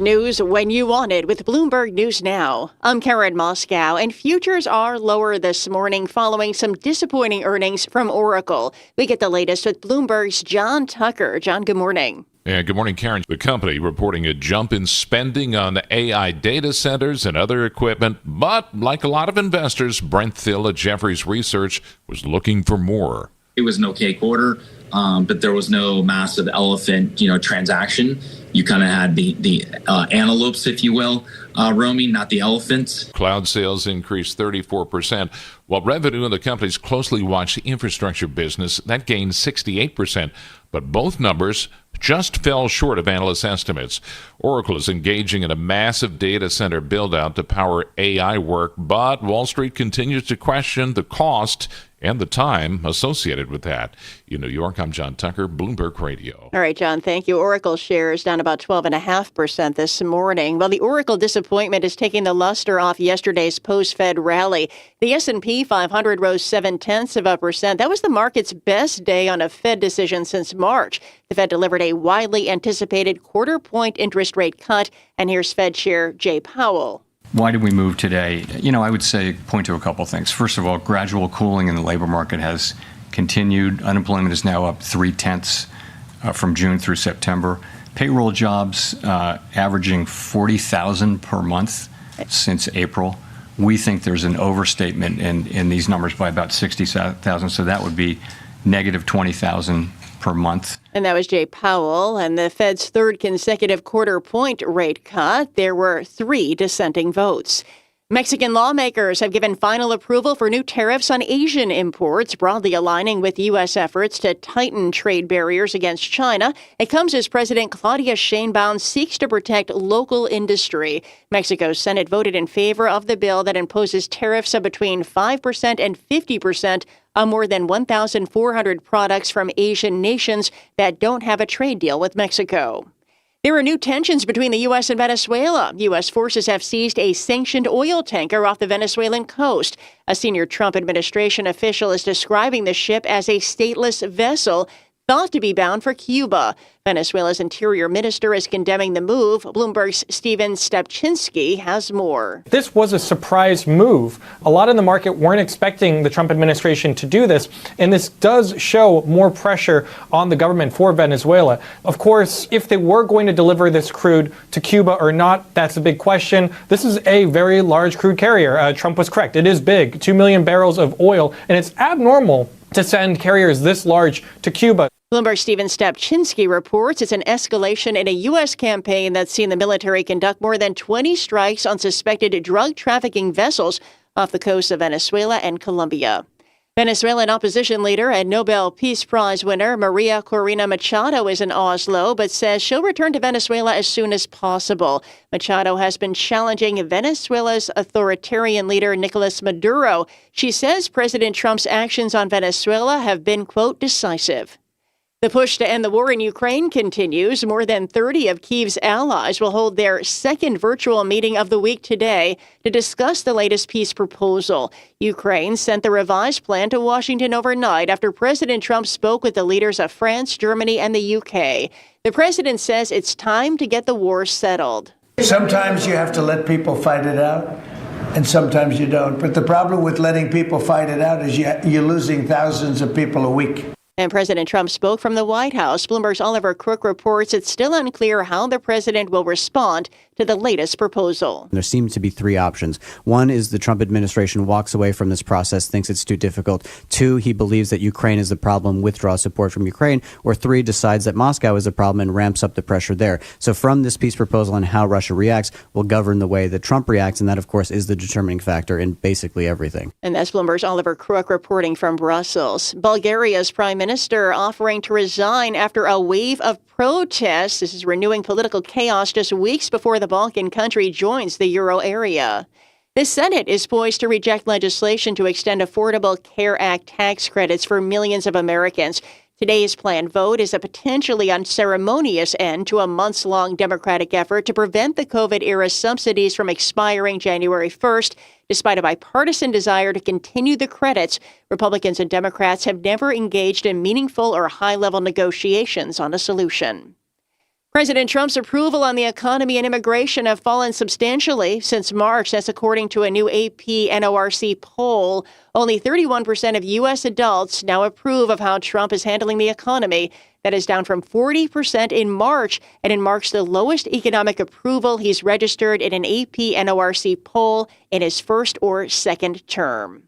News when you want it with Bloomberg News Now. I'm Karen Moscow, and futures are lower this morning following some disappointing earnings from Oracle. We get the latest with Bloomberg's John Tucker. John, good morning. Yeah, good morning, Karen. The company reporting a jump in spending on AI data centers and other equipment, but like a lot of investors, Brent Thill at Jefferies Research was looking for more. It was an okay quarter, but there was no massive elephant, transaction. You kind of had the antelopes, if you will, roaming, not the elephants. Cloud sales increased 34%, while revenue in the company's closely watched infrastructure business, that gained 68%. But both numbers just fell short of analyst estimates. Oracle is engaging in a massive data center build-out to power AI work, but Wall Street continues to question the cost and the time associated with that. In New York, I'm John Tucker, Bloomberg Radio. All right, John, thank you. Oracle shares down about 12.5% this morning. Well, the Oracle disappointment is taking the luster off yesterday's post-Fed rally. The S&P 500 rose 0.7%. That was the market's best day on a Fed decision since March. The Fed delivered a widely anticipated quarter-point interest rate cut. And here's Fed Chair Jay Powell. Why did we move today? I would say point to a couple things. First of all, gradual cooling in the labor market has continued. Unemployment is now up 0.3 from June through September. Payroll jobs averaging 40,000 per month since April. We think there's an overstatement in these numbers by about 60,000, so that would be negative 20,000 per month. And that was Jay Powell. And the Fed's third consecutive quarter-point rate cut, there were 3 dissenting votes. Mexican lawmakers have given final approval for new tariffs on Asian imports, broadly aligning with U.S. efforts to tighten trade barriers against China. It comes as President Claudia Sheinbaum seeks to protect local industry. Mexico's Senate voted in favor of the bill that imposes tariffs of between 5% and 50% on more than 1,400 products from Asian nations that don't have a trade deal with Mexico. There are new tensions between the U.S. and Venezuela. U.S. forces have seized a sanctioned oil tanker off the Venezuelan coast. A senior Trump administration official is describing the ship as a stateless vessel thought to be bound for Cuba. Venezuela's interior minister is condemning the move. Bloomberg's Steven Stepchinsky has more. This was a surprise move. A lot in the market weren't expecting the Trump administration to do this, and this does show more pressure on the government for Venezuela. Of course, if they were going to deliver this crude to Cuba or not, that's a big question. This is a very large crude carrier. Trump was correct. It is big, 2 million barrels of oil, and it's abnormal to send carriers this large to Cuba. Bloomberg's Steven Stepchinsky reports it's an escalation in a U.S. campaign that's seen the military conduct more than 20 strikes on suspected drug trafficking vessels off the coast of Venezuela and Colombia. Venezuelan opposition leader and Nobel Peace Prize winner Maria Corina Machado is in Oslo, but says she'll return to Venezuela as soon as possible. Machado has been challenging Venezuela's authoritarian leader Nicolas Maduro. She says President Trump's actions on Venezuela have been, quote, decisive. The push to end the war in Ukraine continues. More than 30 of Kyiv's allies will hold their second virtual meeting of the week today to discuss the latest peace proposal. Ukraine sent the revised plan to Washington overnight after President Trump spoke with the leaders of France, Germany, and the UK. The president says it's time to get the war settled. Sometimes you have to let people fight it out, and sometimes you don't. But the problem with letting people fight it out is you're losing thousands of people a week. And President Trump spoke from the White House. Bloomberg's Oliver Crook reports it's still unclear how the president will respond to the latest proposal. There seem to be 3 options. One is the Trump administration walks away from this process, thinks it's too difficult. 2, he believes that Ukraine is the problem, withdraws support from Ukraine. Or 3, decides that Moscow is the problem and ramps up the pressure there. So from this peace proposal and how Russia reacts will govern the way that Trump reacts. And that, of course, is the determining factor in basically everything. And that's Bloomberg's Oliver Crook reporting from Brussels. Bulgaria's prime minister offering to resign after a wave of protests. This is renewing political chaos just weeks before the Balkan country joins the euro area. The Senate is poised to reject legislation to extend Affordable Care Act tax credits for millions of Americans. Today's planned vote is a potentially unceremonious end to a months-long Democratic effort to prevent the COVID-era subsidies from expiring January 1st. Despite a bipartisan desire to continue the credits, Republicans and Democrats have never engaged in meaningful or high-level negotiations on a solution. President Trump's approval on the economy and immigration have fallen substantially since March. That's according to a new AP NORC poll. Only 31% of U.S. adults now approve of how Trump is handling the economy. That is down from 40% in March, and it marks the lowest economic approval he's registered in an AP NORC poll in his first or second term.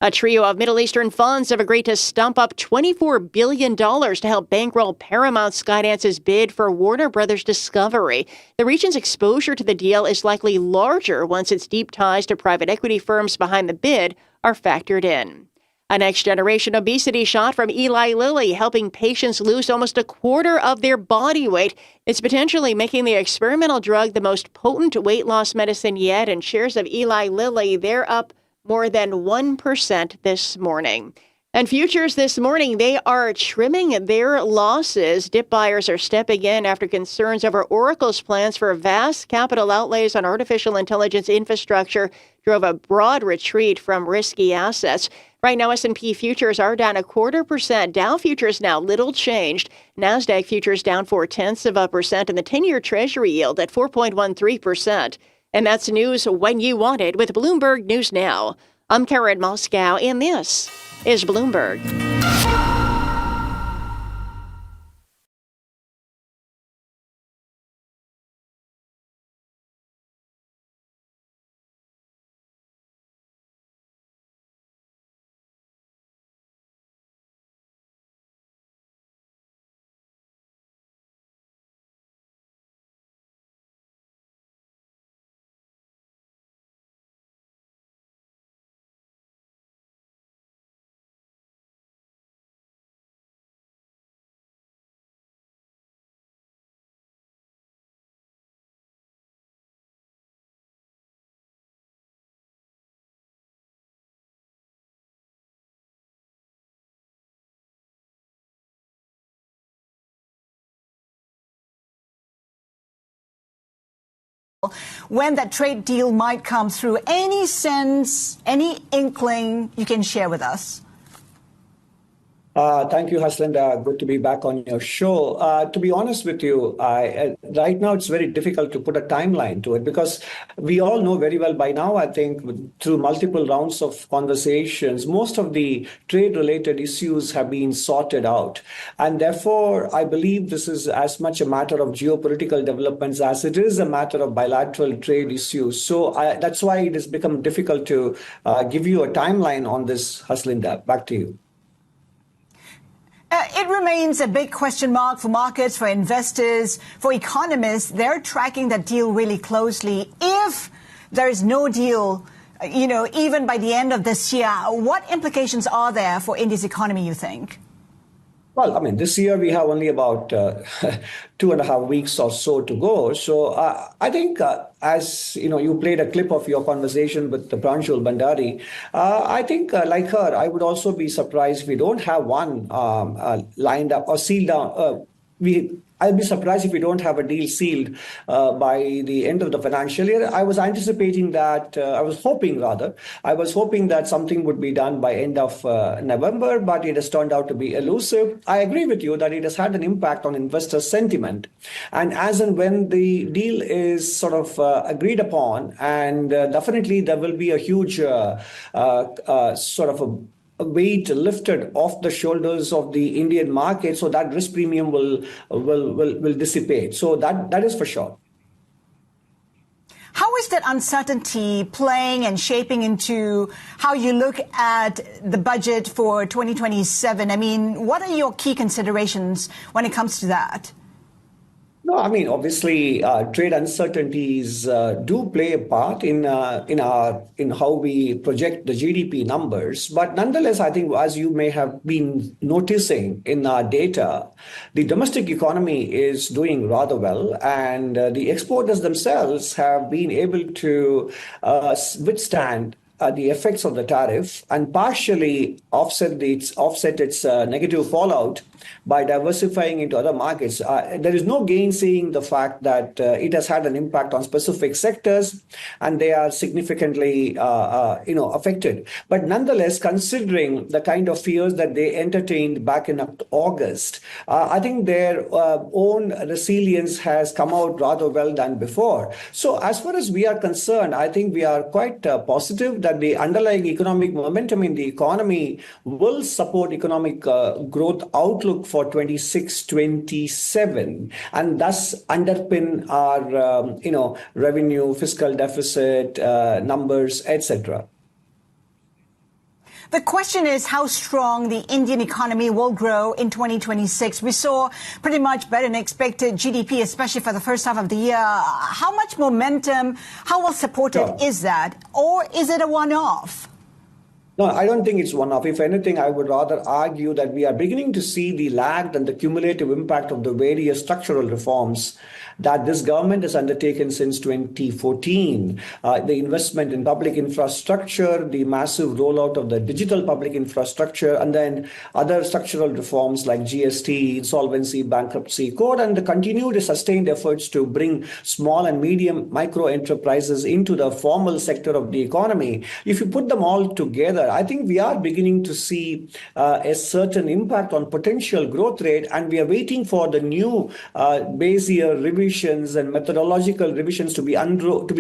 A trio of Middle Eastern funds have agreed to stump up $24 billion to help bankroll Paramount Skydance's bid for Warner Brothers Discovery. The region's exposure to the deal is likely larger once its deep ties to private equity firms behind the bid are factored in. A next-generation obesity shot from Eli Lilly, helping patients lose almost a quarter of their body weight. It's potentially making the experimental drug the most potent weight loss medicine yet, and shares of Eli Lilly, they're up more than 1% this morning. And futures this morning, they are trimming their losses. Dip buyers are stepping in after concerns over Oracle's plans for vast capital outlays on artificial intelligence infrastructure drove a broad retreat from risky assets. Right now, S&P futures are down 0.25%. Dow futures now little changed. NASDAQ futures down 0.4%, and the 10-year Treasury yield at 4.13%. And that's news when you want it with Bloomberg News Now. I'm Karen Moscow, and this is Bloomberg. When that trade deal might come through, any sense, any inkling you can share with us? Thank you, Haslinda. Good to be back on your show. To be honest with you, right now it's very difficult to put a timeline to it because we all know very well by now, I think, through multiple rounds of conversations, most of the trade-related issues have been sorted out. And therefore, I believe this is as much a matter of geopolitical developments as it is a matter of bilateral trade issues. So that's why it has become difficult to give you a timeline on this, Haslinda. Back to you. It remains a big question mark for markets, for investors, for economists. They're tracking that deal really closely. If there is no deal, even by the end of this year, what implications are there for India's economy, you think? Well, I mean, this year we have only about 2.5 weeks or so to go. So I think as you played a clip of your conversation with the Pranjul Bhandari, I think like her, I would also be surprised if we don't have one lined up or sealed down. I'd be surprised if we don't have a deal sealed by the end of the financial year. I was hoping that something would be done by end of November, but it has turned out to be elusive. I agree with you that it has had an impact on investor sentiment. And as and when the deal is sort of agreed upon, and definitely there will be a huge sort of a weight lifted off the shoulders of the Indian market, so that risk premium will dissipate. So that is for sure. How is that uncertainty playing and shaping into how you look at the budget for 2027? I mean, what are your key considerations when it comes to that? No, I mean, obviously, trade uncertainties do play a part in how we project the GDP numbers. But nonetheless, I think, as you may have been noticing in our data, the domestic economy is doing rather well, and the exporters themselves have been able to withstand the effects of the tariff and partially offset its negative fallout by diversifying into other markets. There is no gainsaying the fact that it has had an impact on specific sectors, and they are significantly, affected. But nonetheless, considering the kind of fears that they entertained back in August, I think their own resilience has come out rather well than before. So, as far as we are concerned, I think we are quite positive that the underlying economic momentum in the economy will support economic growth outlook for 26-27, and thus underpin our revenue, fiscal deficit numbers, etc. The question is how strong the Indian economy will grow in 2026. We saw pretty much better than expected GDP, especially for the first half of the year. How much momentum, how well supported is that? Or is it a one-off? No, I don't think it's one-off. If anything, I would rather argue that we are beginning to see the lagged and the cumulative impact of the various structural reforms that this government has undertaken since 2014. The investment in public infrastructure, the massive rollout of the digital public infrastructure, and then other structural reforms like GST, insolvency, bankruptcy code, and the continued sustained efforts to bring small and medium micro enterprises into the formal sector of the economy. If you put them all together, I think we are beginning to see a certain impact on potential growth rate, and we are waiting for the new base year revisions and methodological revisions to be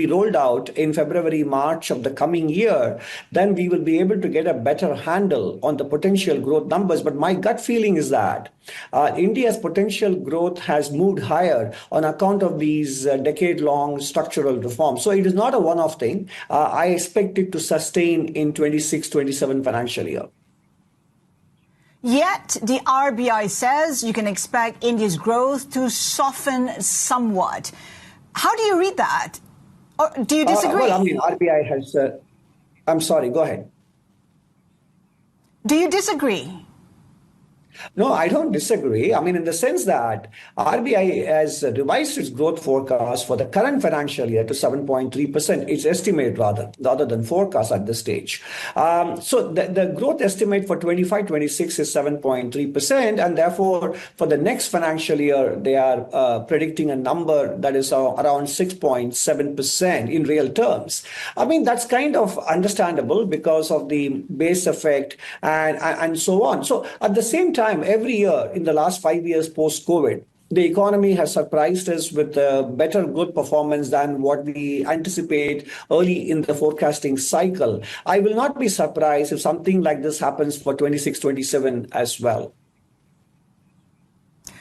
rolled out in February, March of the coming year. Then we will be able to get a better handle on the potential growth numbers. But my gut feeling is that India's potential growth has moved higher on account of these decade-long structural reforms. So it is not a one-off thing. I expect it to sustain in 26-27 financial year. Yet, the RBI says you can expect India's growth to soften somewhat. How do you read that? Or do you disagree? RBI has... I'm sorry, go ahead. Do you disagree? No, I don't disagree. In the sense that RBI has revised its growth forecast for the current financial year to 7.3%. Its estimate rather than forecast at this stage. So the growth estimate for 25-26 is 7.3%, and therefore for the next financial year they are predicting a number that is around 6.7% in real terms. That's kind of understandable because of the base effect and so on. So at the same time, every year in the last 5 years post-COVID, the economy has surprised us with better growth performance than what we anticipate early in the forecasting cycle. I will not be surprised if something like this happens for 26-27 as well.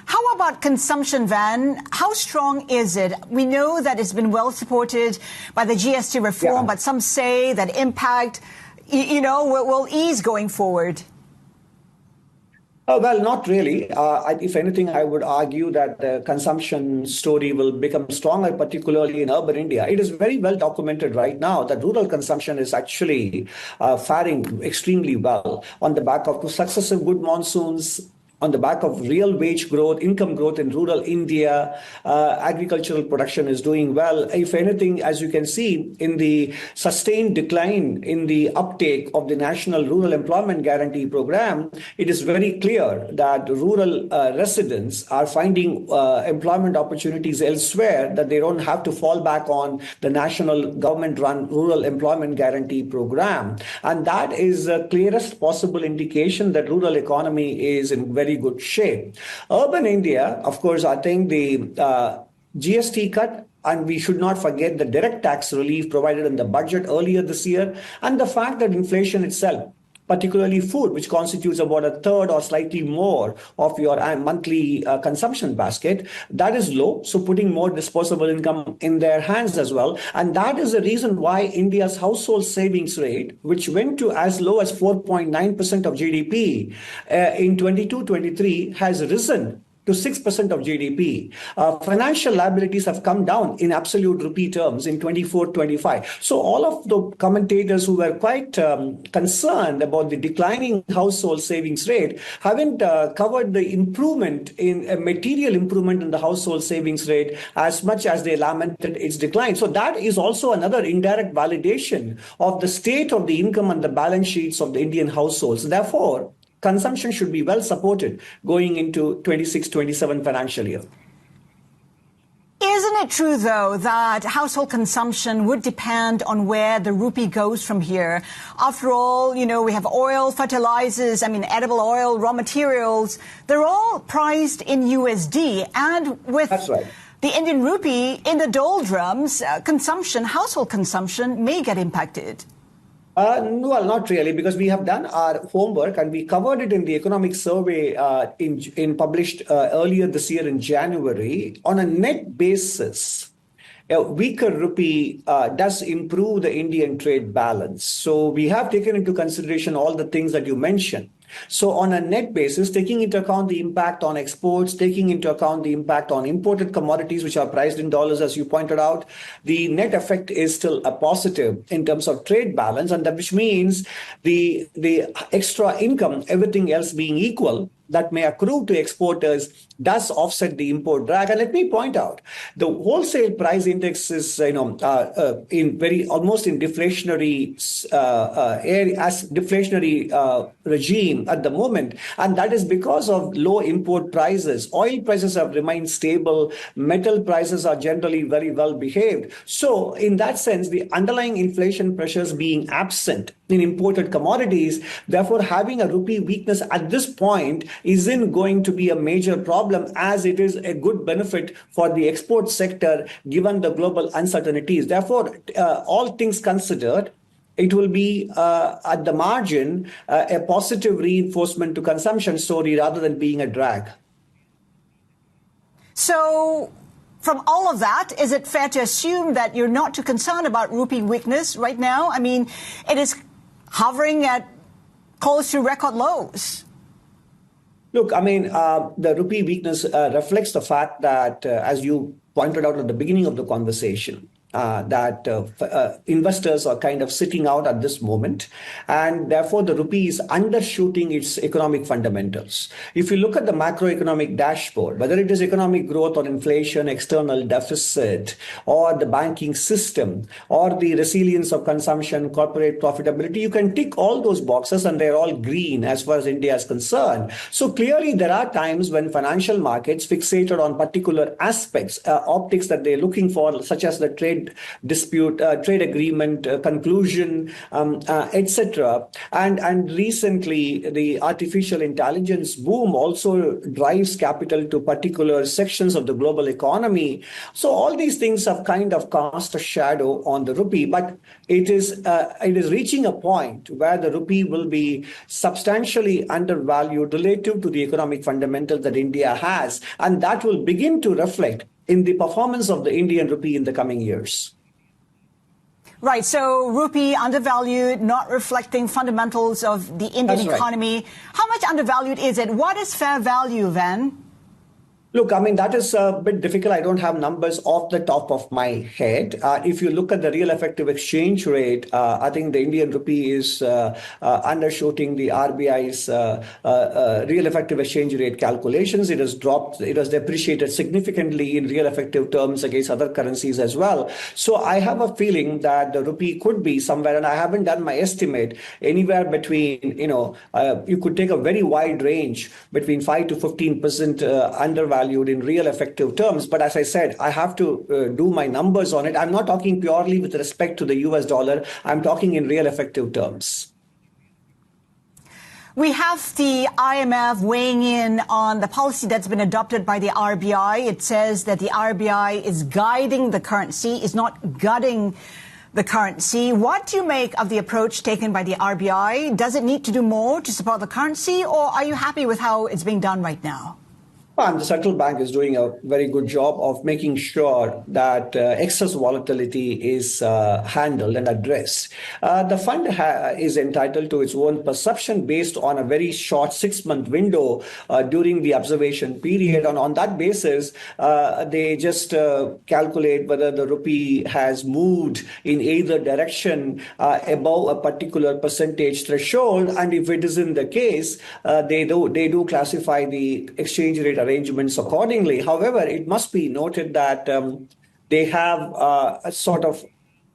How about consumption, Van? How strong is it? We know that it's been well supported by the GST reform, but some say that impact, will ease going forward. Well, not really. If anything, I would argue that the consumption story will become stronger, particularly in urban India. It is very well documented right now that rural consumption is actually faring extremely well on the back of two successive good monsoons, on the back of real wage growth, income growth in rural India. Agricultural production is doing well. If anything, as you can see in the sustained decline in the uptake of the National Rural Employment Guarantee Program, it is very clear that rural residents are finding employment opportunities elsewhere, that they don't have to fall back on the national government-run Rural Employment Guarantee Program. And that is the clearest possible indication that rural economy is in very good shape. Urban India, of course, I think the GST cut, and we should not forget the direct tax relief provided in the budget earlier this year, and the fact that inflation itself, particularly food, which constitutes about a third or slightly more of your monthly consumption basket, that is low. So putting more disposable income in their hands as well. And that is the reason why India's household savings rate, which went to as low as 4.9% of GDP in 22-23, has risen to 6% of GDP. Financial liabilities have come down in absolute rupee terms in 24-25. So all of the commentators who were quite concerned about the declining household savings rate haven't covered the improvement in a material improvement in the household savings rate as much as they lamented its decline. So that is also another indirect validation of the state of the income and the balance sheets of the Indian households. Therefore, consumption should be well supported going into 26-27 financial year. Isn't it true, though, that household consumption would depend on where the rupee goes from here? After all, we have oil, fertilizers, edible oil, raw materials. They're all priced in USD. And with the Indian rupee in the doldrums, household consumption may get impacted. Well, not really, because we have done our homework and we covered it in the economic survey published earlier this year in January. On a net basis, a weaker rupee does improve the Indian trade balance. So we have taken into consideration all the things that you mentioned. So on a net basis, taking into account the impact on exports, taking into account the impact on imported commodities, which are priced in dollars, as you pointed out, the net effect is still a positive in terms of trade balance, and that which means the extra income, everything else being equal, that may accrue to exporters does offset the import drag. And let me point out, the wholesale price index is, almost in deflationary regime at the moment, and that is because of low import prices. Oil prices have remained stable. Metal prices are generally very well behaved. So, in that sense, the underlying inflation pressures being absent in imported commodities, therefore, having a rupee weakness at this point isn't going to be a major problem, as it is a good benefit for the export sector given the global uncertainties. Therefore, all things considered, it will be at the margin a positive reinforcement to consumption story rather than being a drag. So, from all of that, is it fair to assume that you're not too concerned about rupee weakness right now? I mean, it is hovering at close to record lows. Look, the rupee weakness reflects the fact that, as you pointed out at the beginning of the conversation, that investors are kind of sitting out at this moment, and therefore the rupee is undershooting its economic fundamentals. If you look at the macroeconomic dashboard, whether it is economic growth or inflation, external deficit, or the banking system, or the resilience of consumption, corporate profitability, you can tick all those boxes and they're all green as far as India is concerned. So clearly there are times when financial markets fixated on particular aspects, optics that they're looking for, such as the trade dispute, trade agreement conclusion, etc. And recently, the artificial intelligence boom also drives capital to particular sections of the global economy. So all these things have kind of cast a shadow on the rupee, but it is reaching a point where the rupee will be substantially undervalued relative to the economic fundamentals that India has, and that will begin to reflect in the performance of the Indian rupee in the coming years. Right. So rupee undervalued, not reflecting fundamentals of the Indian economy. How much undervalued is it? What is fair value, Van? Look, that is a bit difficult. I don't have numbers off the top of my head. If you look at the real effective exchange rate, I think the Indian rupee is undershooting the RBI's real effective exchange rate calculations. It has dropped. It has depreciated significantly in real effective terms against other currencies as well. So I have a feeling that the rupee could be somewhere, and I haven't done my estimate, anywhere between, you could take a very wide range between 5 to 15% undervalued in real effective terms. But as I said, I have to do my numbers on it. I'm not talking purely with respect to the US dollar. I'm talking in real effective terms. We have the IMF weighing in on the policy that's been adopted by the RBI. It says that the RBI is guiding the currency, is not gutting the currency. What do you make of the approach taken by the RBI? Does it need to do more to support the currency, or are you happy with how it's being done right now? And the central bank is doing a very good job of making sure that excess volatility is handled and addressed. The fund is entitled to its own perception based on a very short 6-month window during the observation period. And on that basis, they just calculate whether the rupee has moved in either direction above a particular percentage threshold. And if it isn't the case, they do classify the exchange rate arrangements accordingly. However, it must be noted that they have sort of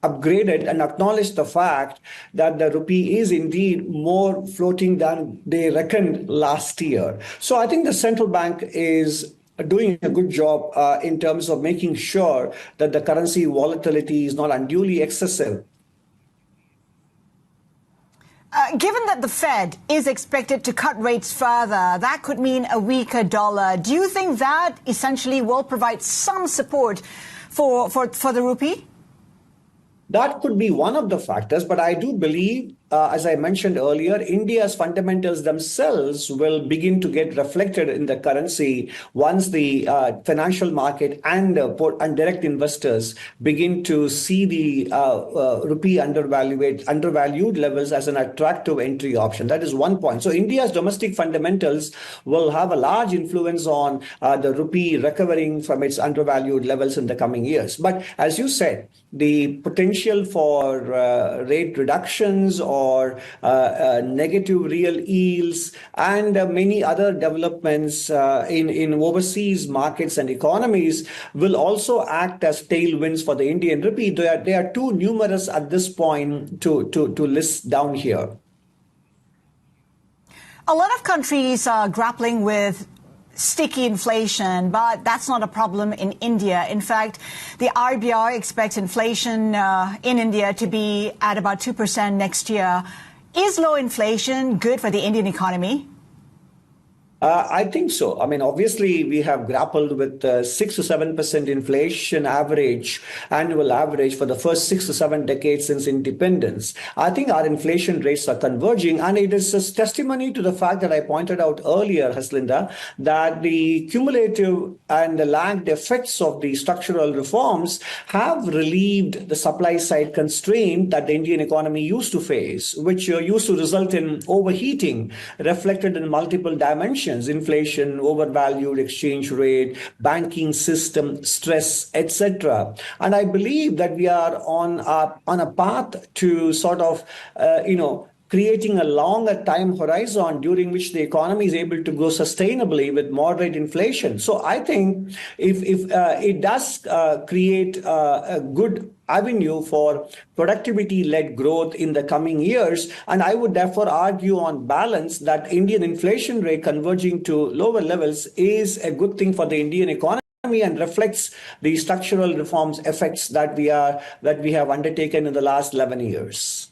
upgraded and acknowledged the fact that the rupee is indeed more floating than they reckoned last year. So I think the central bank is doing a good job in terms of making sure that the currency volatility is not unduly excessive. Given that the Fed is expected to cut rates further, that could mean a weaker dollar. Do you think that essentially will provide some support for the rupee? That could be one of the factors, but I do believe, as I mentioned earlier, India's fundamentals themselves will begin to get reflected in the currency once the financial market and direct investors begin to see the rupee undervalued levels as an attractive entry option. That is one point. So India's domestic fundamentals will have a large influence on the rupee recovering from its undervalued levels in the coming years. But as you said, the potential for rate reductions or negative real yields and many other developments in overseas markets and economies will also act as tailwinds for the Indian rupee. They are too numerous at this point to list down here. A lot of countries are grappling with sticky inflation, but that's not a problem in India. In fact, the RBI expects inflation in India to be at about 2% next year. Is low inflation good for the Indian economy? I think so. I mean, obviously, we have grappled with 6 to 7% inflation annual average for the first 6 to 7 decades since independence. I think our inflation rates are converging, and it is a testimony to the fact that I pointed out earlier, Haslinda, that the cumulative and the lagged effects of the structural reforms have relieved the supply side constraint that the Indian economy used to face, which used to result in overheating, reflected in multiple dimensions. Inflation, overvalued exchange rate, banking system stress, etc. And I believe that we are on a path to sort of, creating a longer time horizon during which the economy is able to grow sustainably with moderate inflation. So I think if it does create a good avenue for productivity-led growth in the coming years, and I would therefore argue on balance that Indian inflation rate converging to lower levels is a good thing for the Indian economy and reflects the structural reforms effects that we have undertaken in the last 11 years.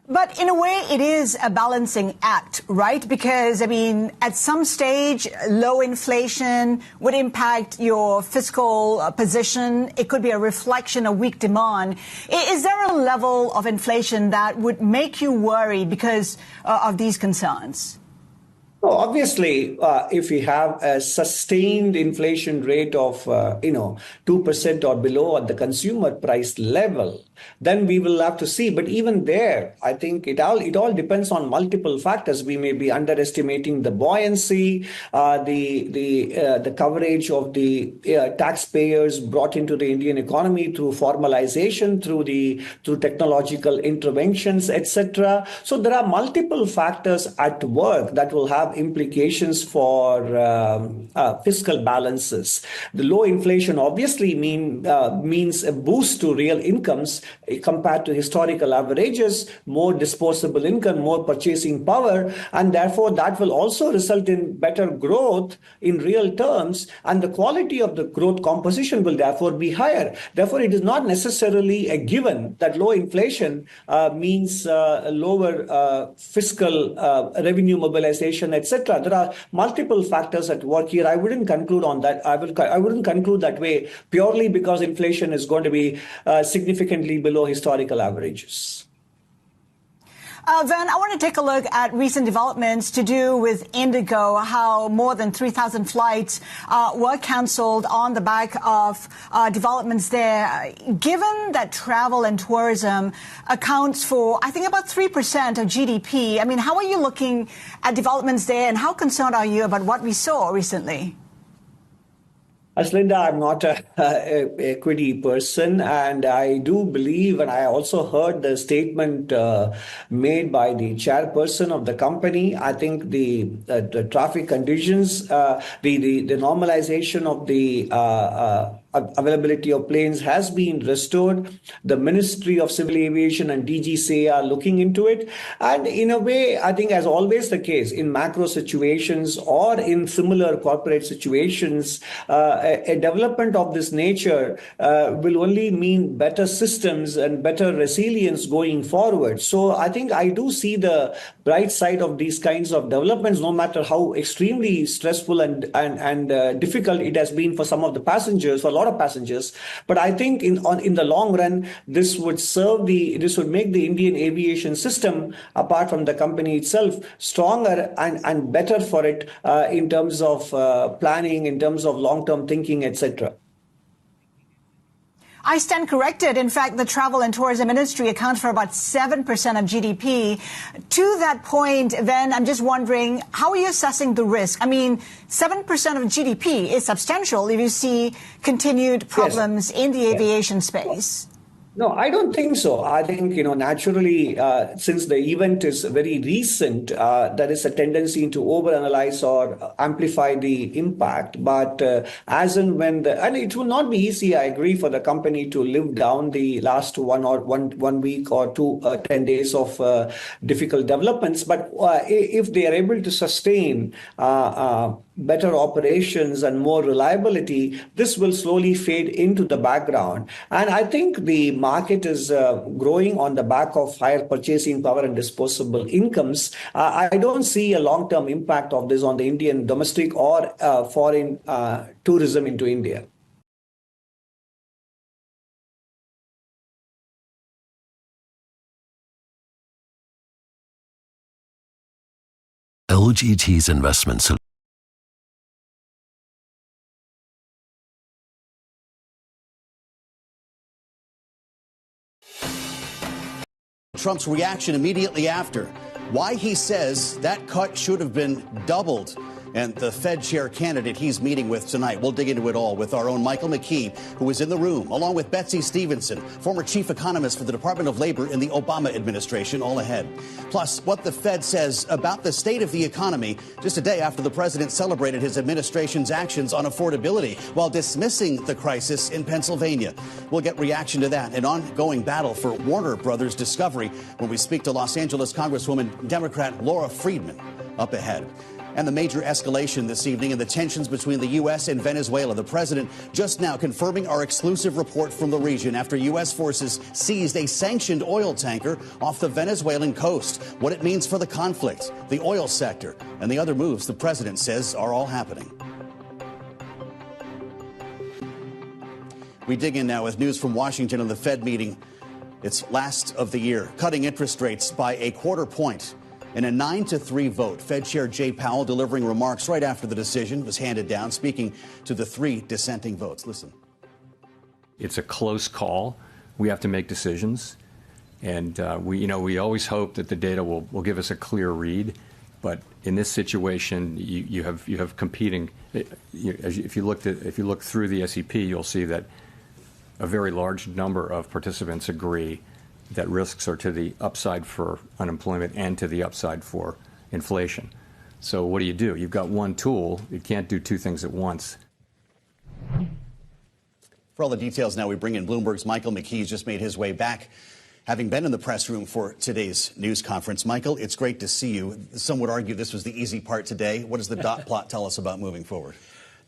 But in a way, it is a balancing act, right? Because, I mean, at some stage, low inflation would impact your fiscal position. It could be a reflection of weak demand. Is there a level of inflation that would make you worry because of these concerns? Well, obviously, if we have a sustained inflation rate of, 2% or below at the consumer price level, then we will have to see. But even there, I think it all depends on multiple factors. We may be underestimating the buoyancy, the coverage of the taxpayers brought into the Indian economy through formalization, through technological interventions, etc. So there are multiple factors at work that will have implications for fiscal balances. The low inflation obviously means a boost to real incomes compared to historical averages, more disposable income, more purchasing power, and therefore that will also result in better growth in real terms, and the quality of the growth composition will therefore be higher. Therefore, it is not necessarily a given that low inflation means lower fiscal revenue mobilization, etc. There are multiple factors at work here. I wouldn't conclude on that. I wouldn't conclude that way purely because inflation is going to be significantly below historical averages. Van, I want to take a look at recent developments to do with Indigo, how more than 3,000 flights were cancelled on the back of developments there. Given that travel and tourism accounts for, I think, about 3% of GDP, I mean, how are you looking at developments there, and how concerned are you about what we saw recently? As Linda, I'm not a equity person, and I do believe, and I also heard the statement made by the chairperson of the company. I think the traffic conditions, the normalization of the availability of planes has been restored. The Ministry of Civil Aviation and DGCA are looking into it. And in a way, I think as always the case in macro situations or in similar corporate situations, a development of this nature will only mean better systems and better resilience going forward. So I think I do see the bright side of these kinds of developments, no matter how extremely stressful and difficult it has been for some of the passengers, for a lot of passengers. But I think in the long run, this would make the Indian aviation system, apart from the company itself, stronger and better for it in terms of planning, in terms of long-term thinking, etc. I stand corrected. In fact, the Travel and Tourism Ministry accounts for about 7% of GDP. To that point, Ven, I'm just wondering, how are you assessing the risk? I mean, 7% of GDP is substantial if you see continued problems in the aviation space. No, I don't think so. I think, naturally, since the event is very recent, there is a tendency to overanalyze or amplify the impact. But as and when and it will not be easy, I agree, for the company to live down the last one week or 10 days of difficult developments. But if they are able to sustain better operations and more reliability, this will slowly fade into the background. And I think the market is growing on the back of higher purchasing power and disposable incomes. I don't see a long-term impact of this on the Indian domestic or foreign tourism into India. LGT's investment solution. Trump's reaction immediately after, why he says that cut should have been doubled, and the Fed chair candidate he's meeting with tonight. We'll dig into it all with our own Michael McKee, who is in the room, along with Betsy Stevenson, former chief economist for the Department of Labor in the Obama administration, all ahead. Plus, what the Fed says about the state of the economy just a day after the president celebrated his administration's actions on affordability while dismissing the crisis in Pennsylvania. We'll get reaction to that, an ongoing battle for Warner Brothers Discovery, when we speak to Los Angeles Congresswoman Democrat Laura Friedman up ahead. And the major escalation this evening in the tensions between the U.S. and Venezuela. The president just now confirming our exclusive report from the region after U.S. forces seized a sanctioned oil tanker off the Venezuelan coast. What it means for the conflict, the oil sector, and the other moves the president says are all happening. We dig in now with news from Washington on the Fed meeting. It's last of the year, cutting interest rates by a quarter point. In a 9-3 vote, Fed Chair Jay Powell delivering remarks right after the decision was handed down, speaking to the 3 dissenting votes. Listen. It's a close call. We have to make decisions. And we always hope that the data will give us a clear read. But in this situation, you have competing. If you look through the SEP, you'll see that a very large number of participants agree that risks are to the upside for unemployment and to the upside for inflation. So what do? You've got one tool. You can't do two things at once. For all the details now, we bring in Bloomberg's Michael McKee. He's just made his way back, having been in the press room for today's news conference. Michael, it's great to see you. Some would argue this was the easy part today. What does the dot plot tell us about moving forward?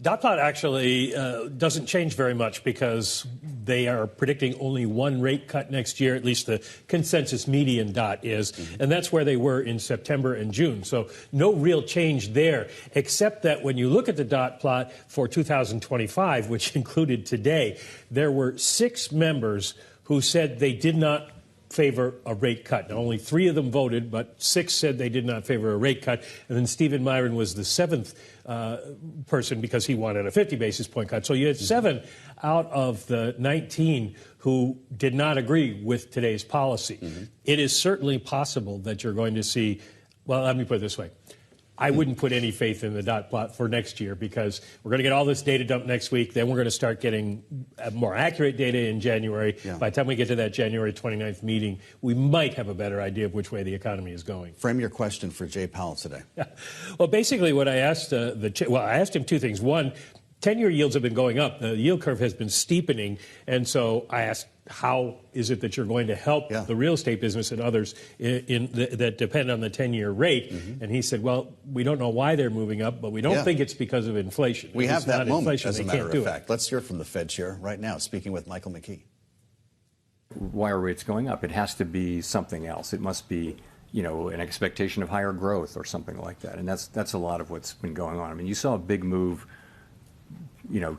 Dot plot actually doesn't change very much because they are predicting only one rate cut next year, at least the consensus median dot is, and that's where they were in September and June. So no real change there, except that when you look at the dot plot for 2025, which included today, there were 6 members who said they did not favor a rate cut. Now, only 3 of them voted, but 6 said they did not favor a rate cut. And then Stephen Myron was the 7th person because he wanted a 50 basis point cut. So you had 7 out of the 19 who did not agree with today's policy. It is certainly possible that you're going to see, well, let me put it this way. I wouldn't put any faith in the dot plot for next year because we're going to get all this data dumped next week. Then we're going to start getting more accurate data in January. Yeah. By the time we get to that January 29th meeting, we might have a better idea of which way the economy is going. Frame your question for Jay Powell today. Well, basically what I asked, I asked him 2 things. One, 10-year yields have been going up. The yield curve has been steepening. And so I asked, how is it that you're going to help the real estate business and others that depend on the 10-year rate? And he said, well, we don't know why they're moving up, but we don't think it's because of inflation. We have that moment, as a matter of fact. It. Let's hear from the Fed chair right now, speaking with Michael McKee. Why are rates going up? It has to be something else. It must be, an expectation of higher growth or something like that. And that's a lot of what's been going on. I mean, you saw a big move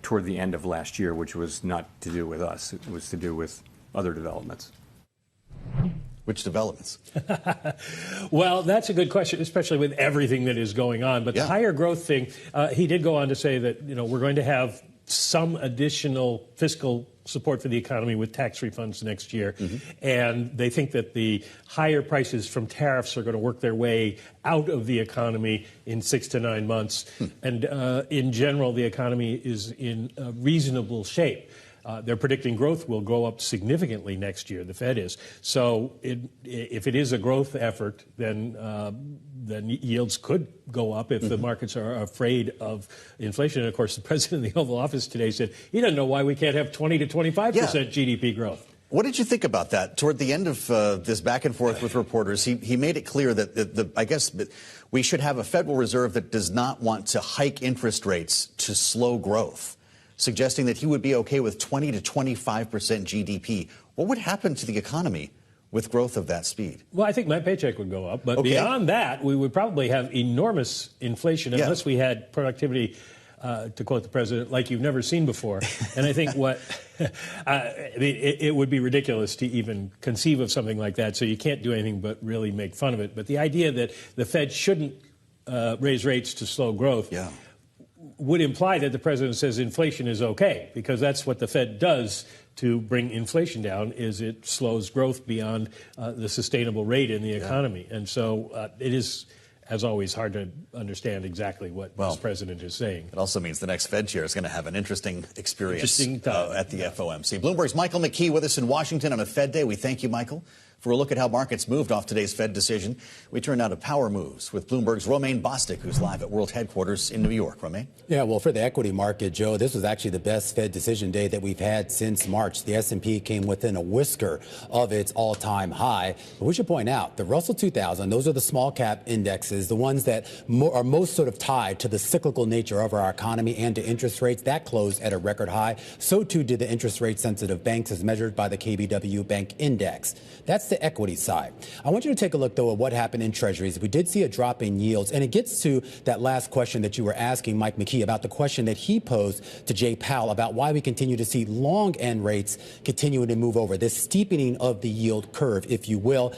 toward the end of last year, which was not to do with us. It was to do with other developments. Which developments? Well, that's a good question, especially with everything that is going on. But the higher growth thing, he did go on to say that, we're going to have some additional fiscal support for the economy with tax refunds next year. And they think that the higher prices from tariffs are going to work their way out of the economy in 6 to 9 months. And in general, the economy is in reasonable shape. They're predicting growth will go up significantly next year. The Fed is. So if it is a growth effort, then yields could go up if the markets are afraid of inflation. And, of course, the president in the Oval Office today said he doesn't know why we can't have 20 to 25% GDP growth. What did you think about that? Toward the end of this back and forth with reporters, he made it clear that I guess we should have a Federal Reserve that does not want to hike interest rates to slow growth, suggesting that he would be okay with 20 to 25% GDP. What would happen to the economy with growth of that speed? Well, I think my paycheck would go up. But beyond that, we would probably have enormous inflation unless we had productivity, to quote the president, like you've never seen before. And I think it would be ridiculous to even conceive of something like that. So you can't do anything but really make fun of it. But the idea that the Fed shouldn't raise rates to slow growth would imply that the president says inflation is okay, because that's what the Fed does to bring inflation down, is it slows growth beyond the sustainable rate in the economy. And so it is, as always, hard to understand exactly what this president is saying. It also means the next Fed chair is going to have an interesting experience at the FOMC. Bloomberg's Michael McKee with us in Washington on a Fed day. We thank you, Michael. For a look at how markets moved off today's Fed decision, we turn now to power moves with Bloomberg's Romaine Bostick, who's live at World Headquarters in New York. Romaine? Yeah, well, for the equity market, Joe, this was actually the best Fed decision day that we've had since March. The S&P came within a whisker of its all-time high. But we should point out the Russell 2000, those are the small cap indexes, the ones that are most sort of tied to the cyclical nature of our economy and to interest rates. That closed at a record high. So too did the interest rate sensitive banks as measured by the KBW Bank Index. That's the equity side. I want you to take a look, though, at what happened in treasuries. We did see a drop in yields, and it gets to that last question that you were asking Mike McKee about, the question that he posed to Jay Powell about why we continue to see long end rates continuing to move over, this steepening of the yield curve, if you will.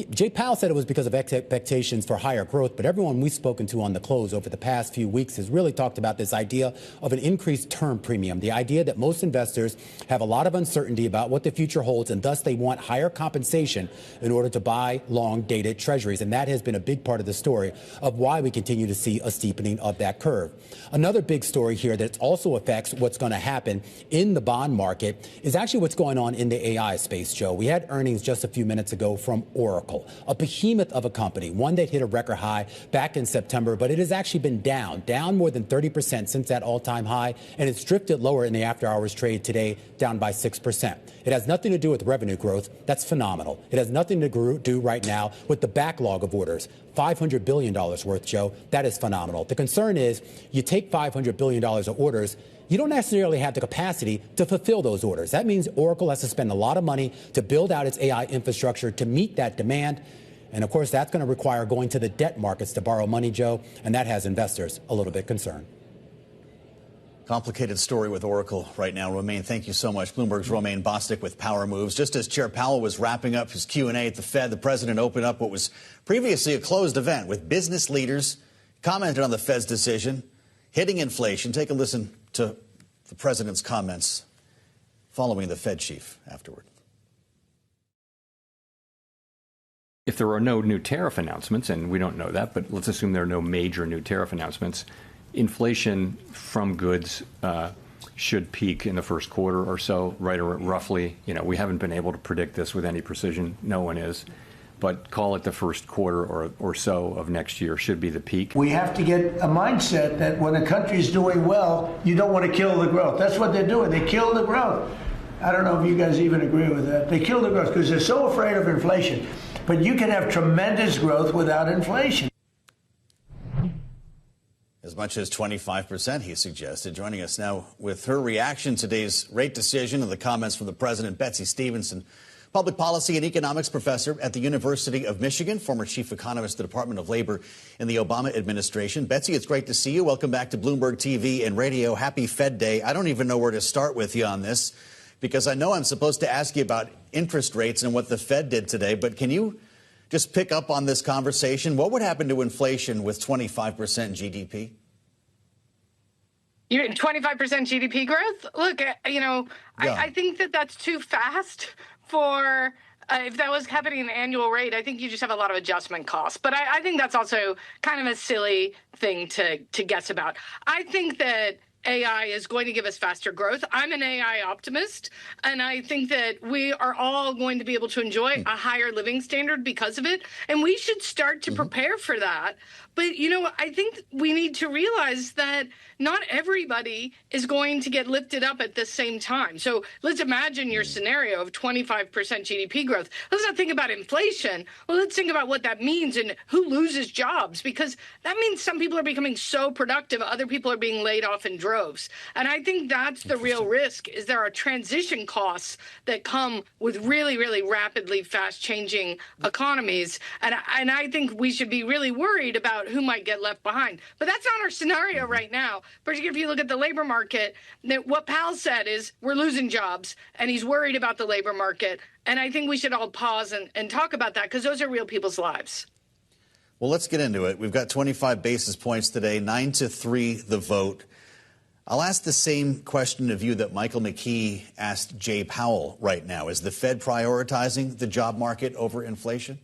Jay Powell said it was because of expectations for higher growth, but everyone we've spoken to on the close over the past few weeks has really talked about this idea of an increased term premium, the idea that most investors have a lot of uncertainty about what the future holds, and thus they want higher compensation in order to buy long-dated treasuries. And that has been a big part of the story of why we continue to see a steepening of that curve. Another big story here that also affects what's going to happen in the bond market is actually what's going on in the AI space, Joe. We had earnings just a few minutes ago from Oracle, a behemoth of a company, one that hit a record high back in September, but it has actually been down more than 30% since that all-time high, and it's drifted lower in the after-hours trade today, down by 6%. It has nothing to do with revenue growth. That's phenomenal. It has nothing to do right now with the backlog of orders. $500 billion worth, Joe. That is phenomenal. The concern is you take $500 billion of orders, you don't necessarily have the capacity to fulfill those orders. That means Oracle has to spend a lot of money to build out its AI infrastructure to meet that demand. And, of course, that's going to require going to the debt markets to borrow money, Joe, and that has investors a little bit concerned. Complicated story with Oracle right now. Romaine, thank you so much. Bloomberg's Romaine Bostic with Power Moves. Just as Chair Powell was wrapping up his Q&A at the Fed, the president opened up what was previously a closed event with business leaders, commented on the Fed's decision, hitting inflation. Take a listen to the president's comments following the Fed chief afterward. If there are no new tariff announcements, and we don't know that, but let's assume there are no major new tariff announcements, inflation from goods should peak in the first quarter or so, right, or roughly. You know, we haven't been able to predict this with any precision. No one is. But call it the first quarter or so of next year should be the peak. We have to get a mindset that when a country is doing well, you don't want to kill the growth. That's what they're doing. They kill the growth. I don't know if you guys even agree with that. They kill the growth because they're so afraid of inflation. But you can have tremendous growth without inflation. As much as 25%, he suggested. Joining us now with her reaction to today's rate decision and the comments from the president, Betsy Stevenson, public policy and economics professor at the University of Michigan, former chief economist at the Department of Labor in the Obama administration. Betsy, it's great to see you. Welcome back to Bloomberg TV and Radio. Happy Fed Day. I don't even know where to start with you on this because I know I'm supposed to ask you about interest rates and what the Fed did today, but can you just pick up on this conversation? What would happen to inflation with 25% GDP? You're 25% GDP growth? Look, I think that's too fast for if that was happening an annual rate. I think you just have a lot of adjustment costs. But I think that's also kind of a silly thing to guess about. I think that AI is going to give us faster growth. I'm an AI optimist, and I think that we are all going to be able to enjoy a higher living standard because of it, and we should start to prepare for that. But, I think we need to realize that not everybody is going to get lifted up at the same time. So let's imagine your scenario of 25% GDP growth. Let's not think about inflation. Well, let's think about what that means and who loses jobs, because that means some people are becoming so productive, other people are being laid off in droves. And I think that's the real risk, is there are transition costs that come with really, really rapidly fast-changing economies. And I think we should be really worried about who might get left behind. But that's not our scenario right now. Particularly if you look at the labor market, that what Powell said is we're losing jobs, and he's worried about the labor market. And I think we should all pause and talk about that, because those are real people's lives. Well, let's get into it. We've got 25 basis points today, 9-3 the vote. I'll ask the same question of you that Michael McKee asked Jay Powell right now. Is the Fed prioritizing the job market over inflation?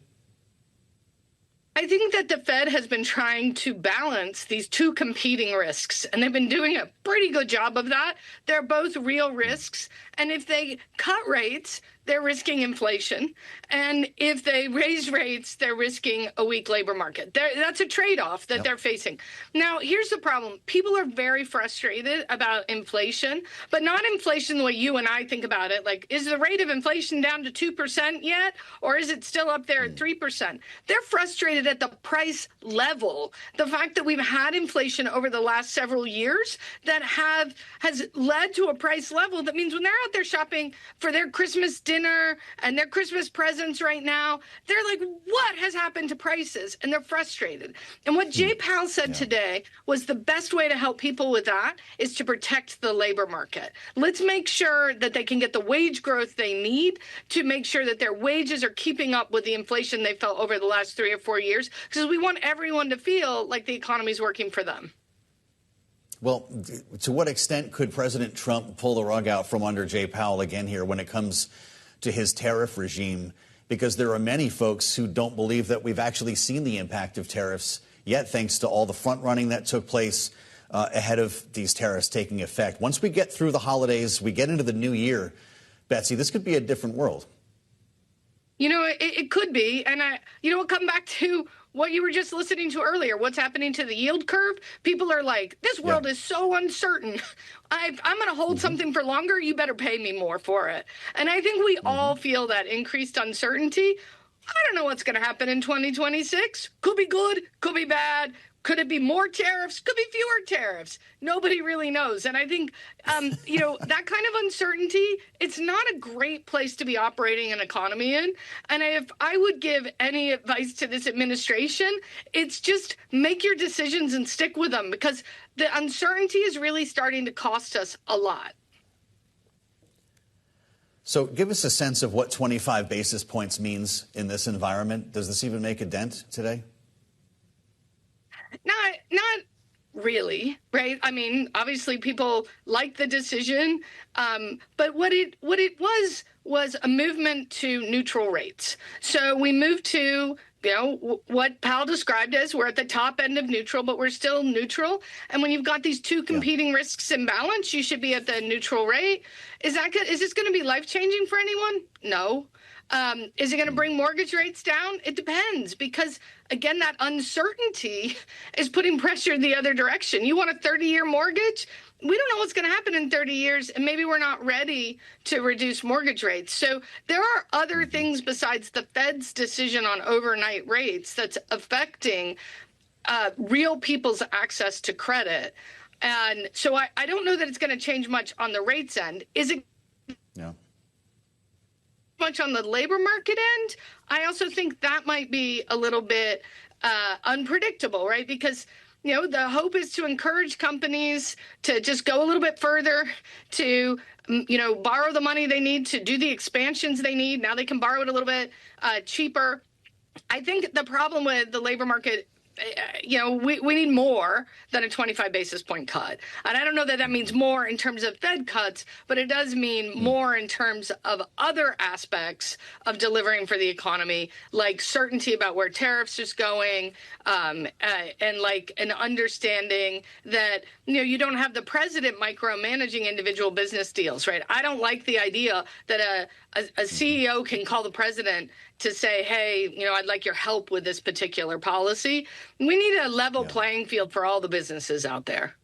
I think that the Fed has been trying to balance these two competing risks, and they've been doing a pretty good job of that. They're both real risks, and if they cut rates, they're risking inflation. And if they raise rates, they're risking a weak labor market. That's a trade-off that they're facing. Now, here's the problem. People are very frustrated about inflation, but not inflation the way you and I think about it. Like, is the rate of inflation down to 2% yet, or is it still up there at 3%? They're frustrated at the price level. The fact that we've had inflation over the last several years that has led to a price level that means when they're out there shopping for their Christmas dinner and their Christmas presents right now, they're like, what has happened to prices? And they're frustrated. And what Jay Powell said today was the best way to help people with that is to protect the labor market. Let's make sure that they can get the wage growth they need to make sure that their wages are keeping up with the inflation they felt over the last 3 or 4 years, because we want everyone to feel like the economy is working for them. Well, to what extent could President Trump pull the rug out from under Jay Powell again here when it comes to his tariff regime? Because there are many folks who don't believe that we've actually seen the impact of tariffs yet, thanks to all the front running that took place ahead of these tariffs taking effect. Once we get through the holidays, we get into the new year, Betsy, this could be a different world. It could be. And we'll come back to what you were just listening to earlier, what's happening to the yield curve. People are like, this world is so uncertain. I'm going to hold something for longer. You better pay me more for it. And I think we all feel that increased uncertainty. I don't know what's going to happen in 2026. Could be good, could be bad. Could it be more tariffs? Could be fewer tariffs. Nobody really knows. And I think, that kind of uncertainty, it's not a great place to be operating an economy in. And if I would give any advice to this administration, it's just make your decisions and stick with them, because the uncertainty is really starting to cost us a lot. So give us a sense of what 25 basis points means in this environment. Does this even make a dent today? Not really, right? I mean, obviously people like the decision, but what it was a movement to neutral rates. So we moved to, what Powell described as we're at the top end of neutral, but we're still neutral. And when you've got these two competing risks in balance, you should be at the neutral rate. Is this going to be life-changing for anyone? No. Is it going to bring mortgage rates down? It depends, because, again, that uncertainty is putting pressure the other direction. You want a 30-year mortgage? We don't know what's going to happen in 30 years, and maybe we're not ready to reduce mortgage rates. So there are other things besides the Fed's decision on overnight rates that's affecting real people's access to credit. And so I don't know that it's going to change much on the rates end. Is it? No. Much on the labor market end? I also think that might be a little bit unpredictable, right? Because, the hope is to encourage companies to just go a little bit further, to, borrow the money they need to do the expansions they need. Now they can borrow it a little bit cheaper. I think the problem with the labor market, we need more than a 25 basis point cut. And I don't know that that means more in terms of Fed cuts, but it does mean more in terms of other aspects of delivering for the economy, like certainty about where tariffs is going, and like an understanding that, you don't have the president micromanaging individual business deals, right? I don't like the idea that a CEO can call the president to say, hey, I'd like your help with this particular policy. We need a level playing field for all the businesses out there.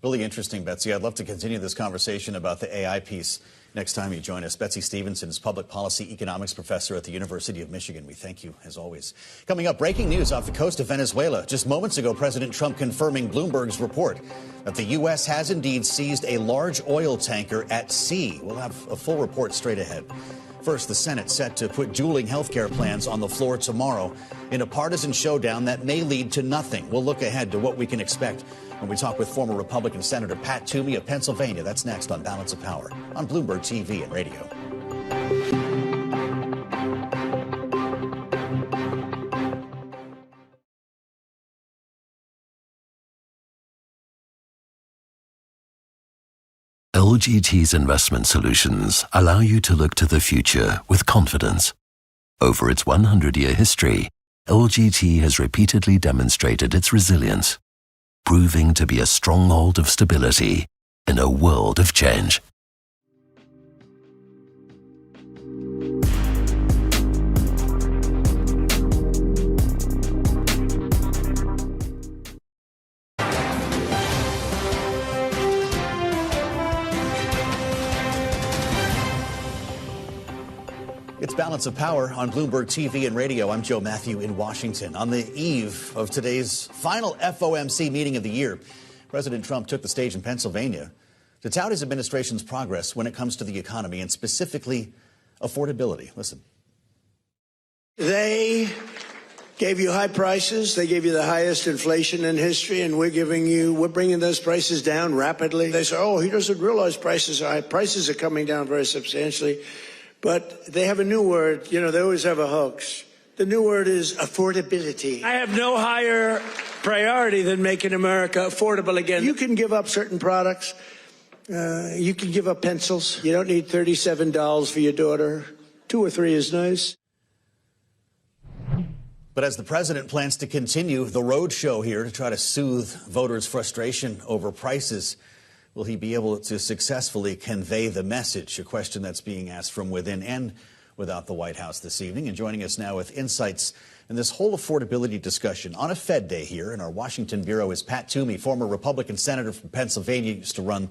Really interesting, Betsy. I'd love to continue this conversation about the AI piece next time you join us. Betsy Stevenson is Public Policy Economics Professor at the University of Michigan. We thank you, as always. Coming up, breaking news off the coast of Venezuela. Just moments ago, President Trump confirming Bloomberg's report that the U.S. has indeed seized a large oil tanker at sea. We'll have a full report straight ahead. First, the Senate set to put dueling health care plans on the floor tomorrow in a partisan showdown that may lead to nothing. We'll look ahead to what we can expect when we talk with former Republican Senator Pat Toomey of Pennsylvania. That's next on Balance of Power on Bloomberg TV and radio. LGT's investment solutions allow you to look to the future with confidence. Over its 100-year history, LGT has repeatedly demonstrated its resilience, proving to be a stronghold of stability in a world of change. It's Balance of Power on Bloomberg TV and radio. I'm Joe Matthew in Washington. On the eve of today's final FOMC meeting of the year, President Trump took the stage in Pennsylvania to tout his administration's progress when it comes to the economy and specifically affordability. Listen. They gave you high prices. They gave you the highest inflation in history, and we're bringing those prices down rapidly. They say, oh, he doesn't realize prices are high. Prices are coming down very substantially. But they have a new word. They always have a hoax. The new word is affordability. I have no higher priority than making America affordable again. You can give up certain products. You can give up pencils. You don't need $37 for your daughter. 2 or 3 is nice. But as the president plans to continue the road show here to try to soothe voters' frustration over prices, will he be able to successfully convey the message? A question that's being asked from within and without the White House this evening. And joining us now with insights in this whole affordability discussion on a Fed day here in our Washington bureau is Pat Toomey, former Republican senator from Pennsylvania, used to run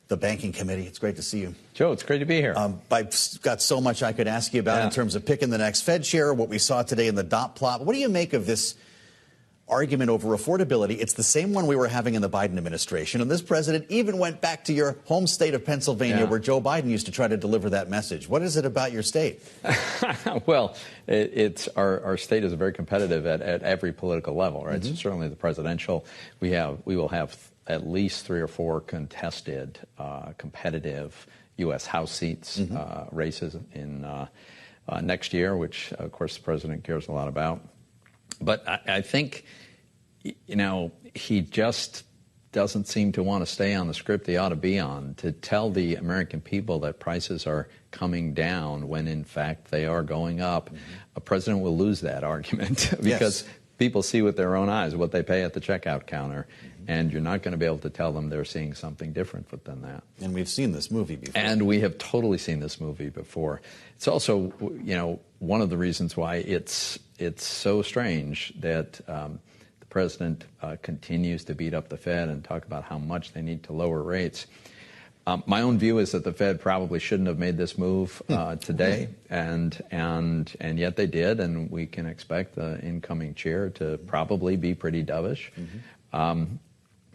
the banking committee. It's great to see you. Joe, it's great to be here. I've got so much I could ask you about in terms of picking the next Fed chair, what we saw today in the dot plot. What do you make of this argument over affordability. It's the same one we were having in the Biden administration. And this president even went back to your home state of Pennsylvania, where Joe Biden used to try to deliver that message. What is it about your state? Well, it's our state is very competitive at every political level, right? So certainly the presidential, we will have at least 3 or 4 contested, competitive U.S. House seats races in next year, which, of course, the president cares a lot about. But I think, you know, he just doesn't seem to want to stay on the script he ought to be on, to tell the American people that prices are coming down when, in fact, they are going up. A president will lose that argument because people see with their own eyes what they pay at the checkout counter. And you're not going to be able to tell them they're seeing something different than that. And we've seen this movie before. And we have totally seen this movie before. It's also, you know, one of the reasons why it's so strange that the president continues to beat up the Fed and talk about how much they need to lower rates. My own view is that the Fed probably shouldn't have made this move today, and yet they did, and we can expect the incoming chair to probably be pretty dovish.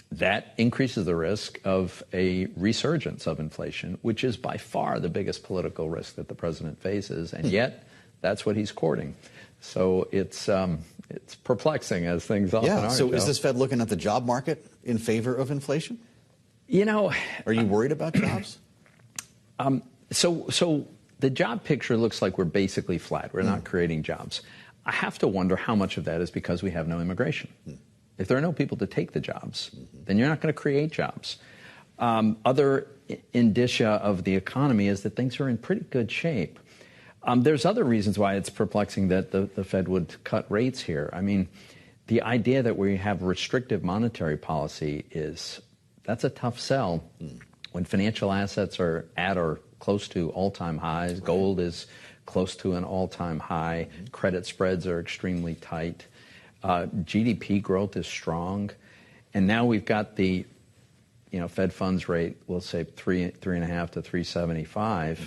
That increases the risk of a resurgence of inflation, which is by far the biggest political risk that the president faces, and yet that's what he's courting. So it's perplexing, as things often are. So is Joe. this Fed looking at the job market in favor of inflation? You know, are you worried about jobs? So the job picture looks like we're basically flat. We're not creating jobs. I have to wonder how much of that is because we have no immigration. If there are no people to take the jobs, then you're not going to create jobs. Other indicia of the economy is that things are in pretty good shape. There's other reasons why it's perplexing that the Fed would cut rates here. I mean, the idea that we have restrictive monetary policy that's a tough sell when financial assets are at or close to all-time highs. Gold is close to an all-time high. Credit spreads are extremely tight. GDP growth is strong, and now we've got the, Fed funds rate, we'll say 3.5 to 3.75.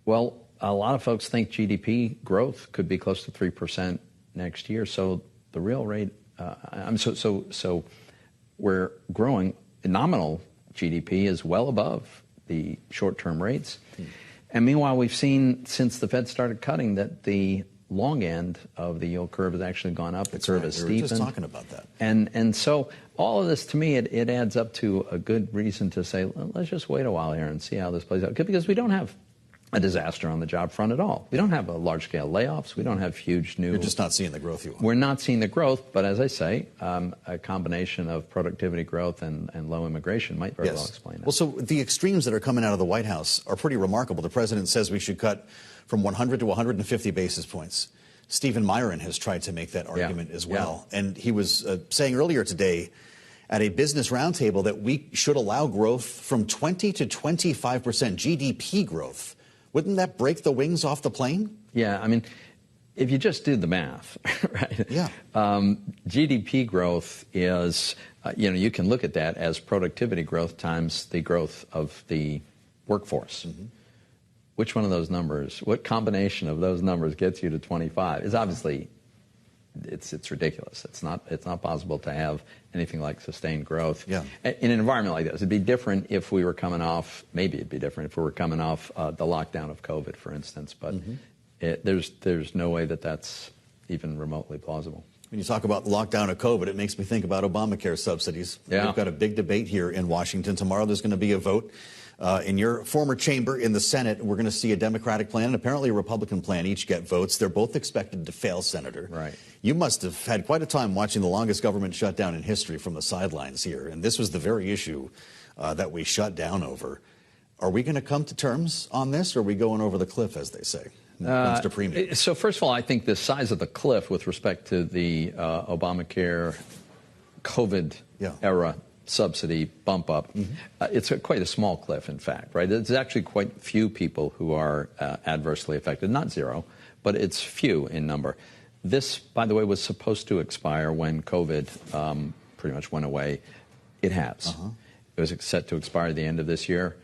Well, a lot of folks think GDP growth could be close to 3% next year. So the real rate, so we're growing. Nominal GDP is well above the short-term rates, and meanwhile, we've seen since the Fed started cutting that the long end of the yield curve has actually gone up. The curve has steepened. We were just talking about that. And so all of this, to me, it adds up to a good reason to say, let's just wait a while here and see how this plays out. Because we don't have a disaster on the job front at all. We don't have large-scale layoffs. We don't have huge new... You're just not seeing the growth you want. We're not seeing the growth, but as I say, a combination of productivity growth and low immigration might very well explain it. Well, so the extremes that are coming out of the White House are pretty remarkable. The president says we should cut from 100 to 150 basis points. Stephen Myron has tried to make that argument as well. And he was saying earlier today at a business roundtable that we should allow growth from 20 to 25% GDP growth. Wouldn't that break the wings off the plane? Yeah, I mean, if you just do the math, right? Yeah. GDP growth is, you can look at that as productivity growth times the growth of the workforce. Which one of those numbers, what combination of those numbers gets you to 25 is obviously, it's ridiculous. It's not possible to have anything like sustained growth. Yeah. In an environment like this. It'd be different if we were coming off, maybe it'd be different if we were coming off the lockdown of COVID, for instance, but there's no way that that's even remotely plausible. When you talk about the lockdown of COVID, it makes me think about Obamacare subsidies. Yeah. We've got a big debate here in Washington. Tomorrow there's going to be a vote. In your former chamber in the Senate, we're going to see a Democratic plan and apparently a Republican plan each get votes. They're both expected to fail, Senator. Right. You must have had quite a time watching the longest government shutdown in history from the sidelines here. And this was the very issue that we shut down over. Are we going to come to terms on this, or are we going over the cliff, as they say, when it comes to premium? So first of all, I think the size of the cliff with respect to the Obamacare COVID era subsidy bump up, it's quite a small cliff, in fact, right? There's actually quite few people who are adversely affected. Not zero, but it's few in number. This, by the way, was supposed to expire when COVID pretty much went away. It has. It was set to expire at the end of this year.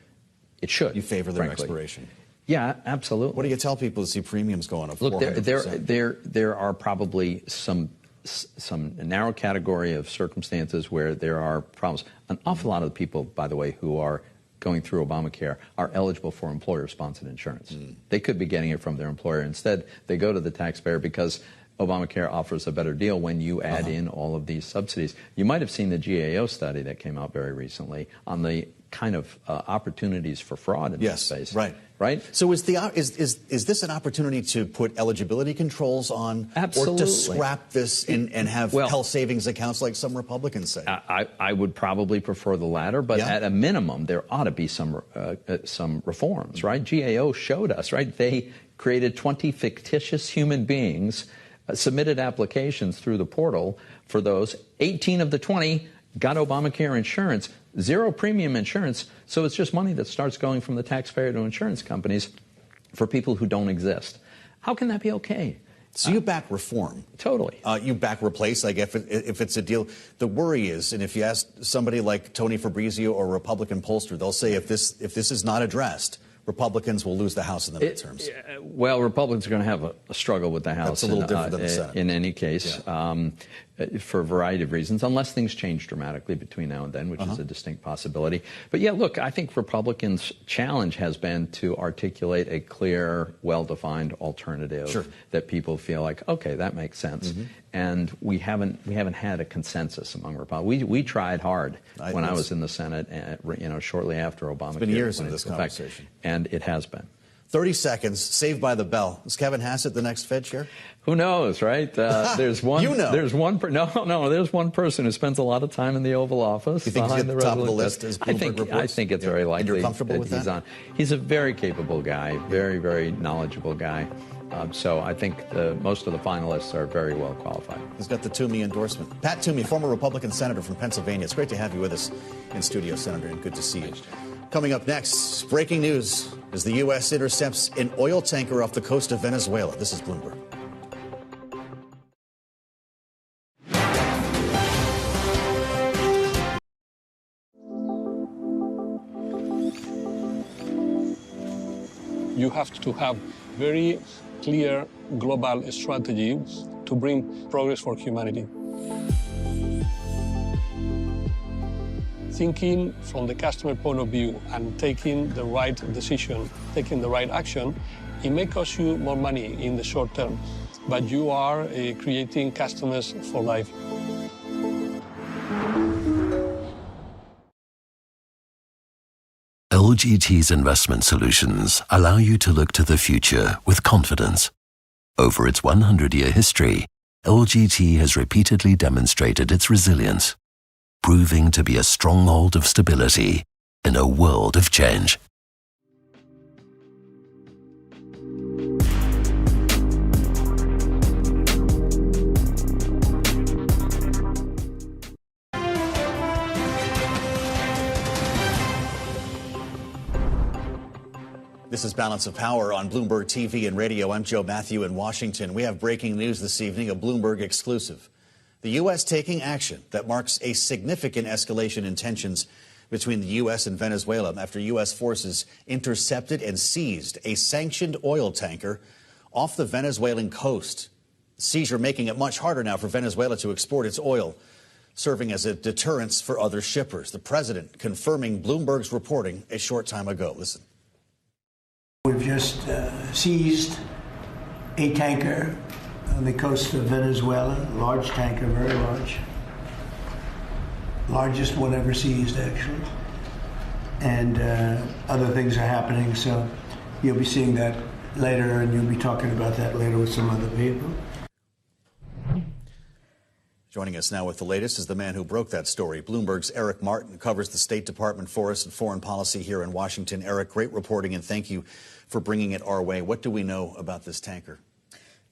It should. You favor their frankly. expiration? Yeah, absolutely. What do you tell people to see premiums go on up 400%? Look, there are probably some some narrow category of circumstances where there are problems. An awful lot of the people, by the way, who are going through Obamacare are eligible for employer-sponsored insurance. They could be getting it from their employer. Instead, they go to the taxpayer because Obamacare offers a better deal when you add in all of these subsidies. You might have seen the GAO study that came out very recently on the kind of opportunities for fraud in this space. Right? So is this an opportunity to put eligibility controls on, Absolutely. or to scrap this and have health savings accounts like some Republicans say? I would probably prefer the latter, but at a minimum, there ought to be some reforms, right? GAO showed us, right? They created 20 fictitious human beings, submitted applications through the portal for those. 18 of the 20 got Obamacare insurance, zero premium insurance, so it's just money that starts going from the taxpayer to insurance companies for people who don't exist. How can that be okay? So you back reform. Totally. You back replace, like if it's a deal. The worry is, and if you ask somebody like Tony Fabrizio or a Republican pollster, they'll say if this is not addressed, Republicans will lose the House in the midterms. Well, Republicans are going to have a struggle with the House. That's a little different than the Senate. In any case, for a variety of reasons, unless things change dramatically between now and then, which is a distinct possibility. But yeah, look, I think Republicans' challenge has been to articulate a clear, well-defined alternative that people feel like, okay, that makes sense. And we haven't had a consensus among Republicans. We tried hard when I was in the Senate, shortly after Obamacare. It's been years of this conversation. And it has been. 30 seconds, saved by the bell. Is Kevin Hassett the next Fed chair? Who knows, right? There's one. There's one. There's one person who spends a lot of time in the Oval Office. You think he's at the top of the list as Bloomberg reports? I think it's very likely. And you're comfortable with that? He's a very capable guy, very, very knowledgeable guy. So I think most of the finalists are very well qualified. He's got the Toomey endorsement. Pat Toomey, former Republican senator from Pennsylvania. It's great to have you with us in studio, Senator, and good to see you. Coming up next, breaking news as the U.S. intercepts an oil tanker off the coast of Venezuela. This is Bloomberg. You have to have very clear global strategy to bring progress for humanity. Thinking from the customer point of view and taking the right decision, taking the right action, it may cost you more money in the short term, but you are creating customers for life. LGT's investment solutions allow you to look to the future with confidence. Over its 100-year history, LGT has repeatedly demonstrated its resilience, proving to be a stronghold of stability in a world of change. This is Balance of Power on Bloomberg TV and radio. I'm Joe Matthew in Washington. We have breaking news this evening, a Bloomberg exclusive. The U.S. taking action that marks a significant escalation in tensions between the U.S. and Venezuela after U.S. forces intercepted and seized a sanctioned oil tanker off the Venezuelan coast. The seizure making it much harder now for Venezuela to export its oil, serving as a deterrence for other shippers. The president confirming Bloomberg's reporting a short time ago. Listen. We've just seized a tanker on the coast of Venezuela, large tanker, very large. Largest one ever seized, actually. And other things are happening, so you'll be seeing that later, and you'll be talking about that later with some other people. Joining us now with the latest is the man who broke that story. Bloomberg's Eric Martin covers the State Department, Forest and Foreign Policy here in Washington. Eric, great reporting, and thank you for bringing it our way. What do we know about this tanker?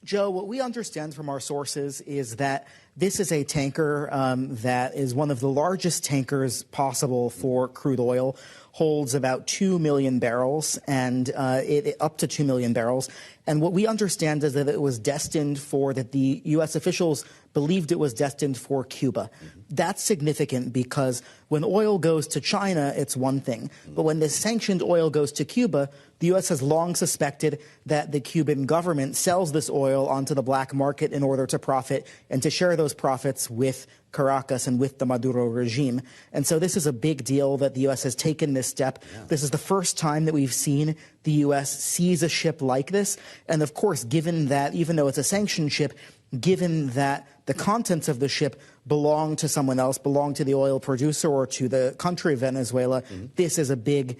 Joe, what we understand from our sources is that this is a tanker that is one of the largest tankers possible for crude oil, holds about 2 million barrels and up to 2 million barrels. And what we understand is that it was destined for that the U.S. officials believed it was destined for Cuba. That's significant because when oil goes to China, it's one thing. But when this sanctioned oil goes to Cuba, the U.S. has long suspected that the Cuban government sells this oil onto the black market in order to profit and to share those profits with Caracas and with the Maduro regime. And so this is a big deal that the U.S. has taken this step. This is the first time that we've seen the U.S. seize a ship like this. And of course, given that, even though it's a sanctioned ship, given that the contents of the ship belong to someone else, belong to the oil producer or to the country of Venezuela, this is a big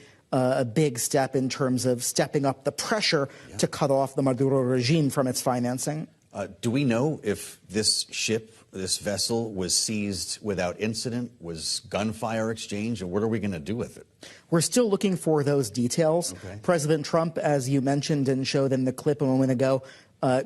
step in terms of stepping up the pressure to cut off the Maduro regime from its financing. Do we know if this ship, this vessel, was seized without incident? Was gunfire exchanged? And what are we going to do with it? We're still looking for those details. President Trump, as you mentioned and showed in the clip a moment ago,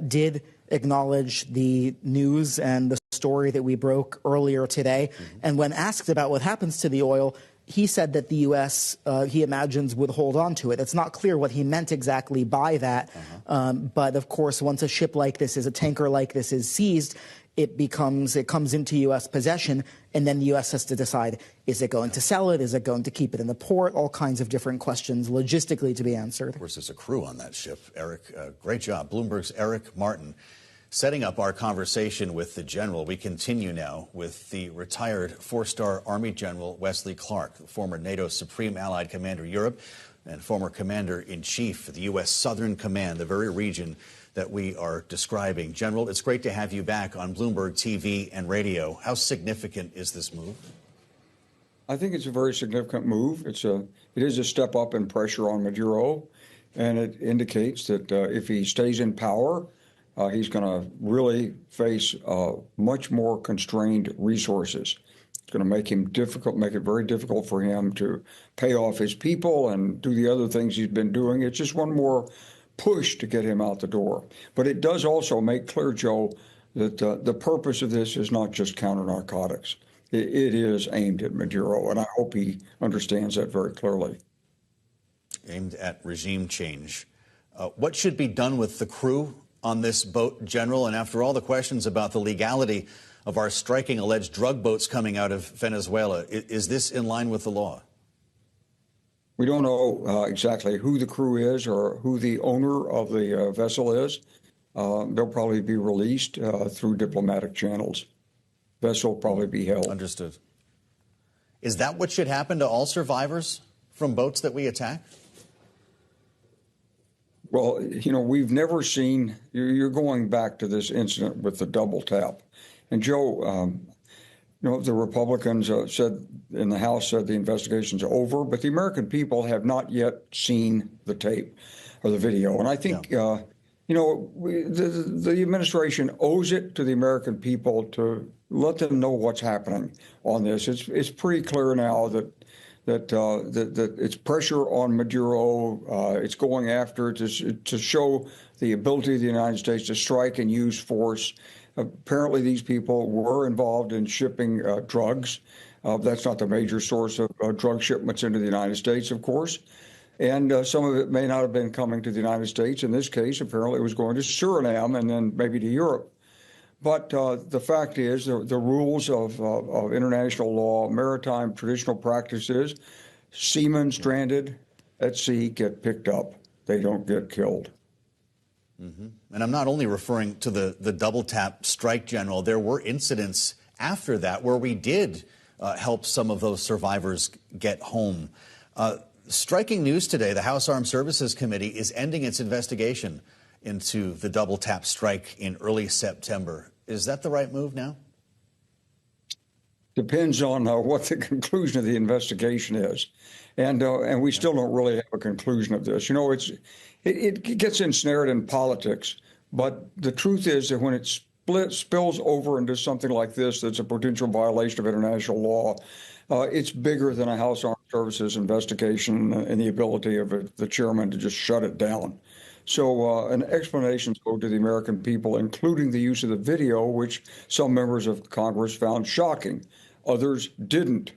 did acknowledge the news and the story that we broke earlier today. And when asked about what happens to the oil, he said that the U.S., he imagines, would hold on to it. It's not clear what he meant exactly by that. But of course, once a ship like this a tanker like this is seized, it comes into U.S. possession, and then the U.S. has to decide, is it going to sell it? Is it going to keep it in the port? All kinds of different questions logistically to be answered. Of course, there's a crew on that ship. Eric, great job. Bloomberg's Eric Martin. Setting up our conversation with the general, we continue now with the retired four-star Army General Wesley Clark, former NATO Supreme Allied Commander Europe and former Commander-in-Chief for the U.S. Southern Command, the very region that we are describing. General, it's great to have you back on Bloomberg TV and radio. How significant is this move? I think it's a very significant move. It is a step up in pressure on Maduro, and it indicates that if he stays in power, he's going to really face much more constrained resources. It's going to make it very difficult for him to pay off his people and do the other things he's been doing. It's just one more push to get him out the door. But it does also make clear, Joe, that the purpose of this is not just counter-narcotics. It is aimed at Maduro, and I hope he understands that very clearly. Aimed at regime change. What should be done with the crew on this boat, General? And after all the questions about the legality of our striking alleged drug boats coming out of Venezuela, is this in line with the law? We don't know exactly who the crew is or who the owner of the vessel is. They'll probably be released through diplomatic channels. Vessel will probably be held. Understood. Is that what should happen to all survivors from boats that we attack? Well, we've never seen, you're going back to this incident with the double tap. And Joe, the Republicans said in the House said the investigation's over, but the American people have not yet seen the tape or the video. And I think, the administration owes it to the American people to let them know what's happening on this. It's pretty clear now that it's pressure on Maduro. It's going after to show the ability of the United States to strike and use force. Apparently, these people were involved in shipping drugs. That's not the major source of drug shipments into the United States, of course. And some of it may not have been coming to the United States. In this case, apparently, it was going to Suriname and then maybe to Europe. But the fact is, the rules of international law, maritime traditional practices, seamen stranded at sea get picked up. They don't get killed. And I'm not only referring to the double tap strike, General. There were incidents after that where we did help some of those survivors get home. Striking news today, the House Armed Services Committee is ending its investigation into the double tap strike in early September. Is that the right move now? Depends on what the conclusion of the investigation is. And we still don't really have a conclusion of this. It gets ensnared in politics, but the truth is that when it spills over into something like this that's a potential violation of international law, it's bigger than a House Armed Services investigation and the ability of the chairman to just shut it down. So an explanation go to the American people, including the use of the video, which some members of Congress found shocking. Others didn't.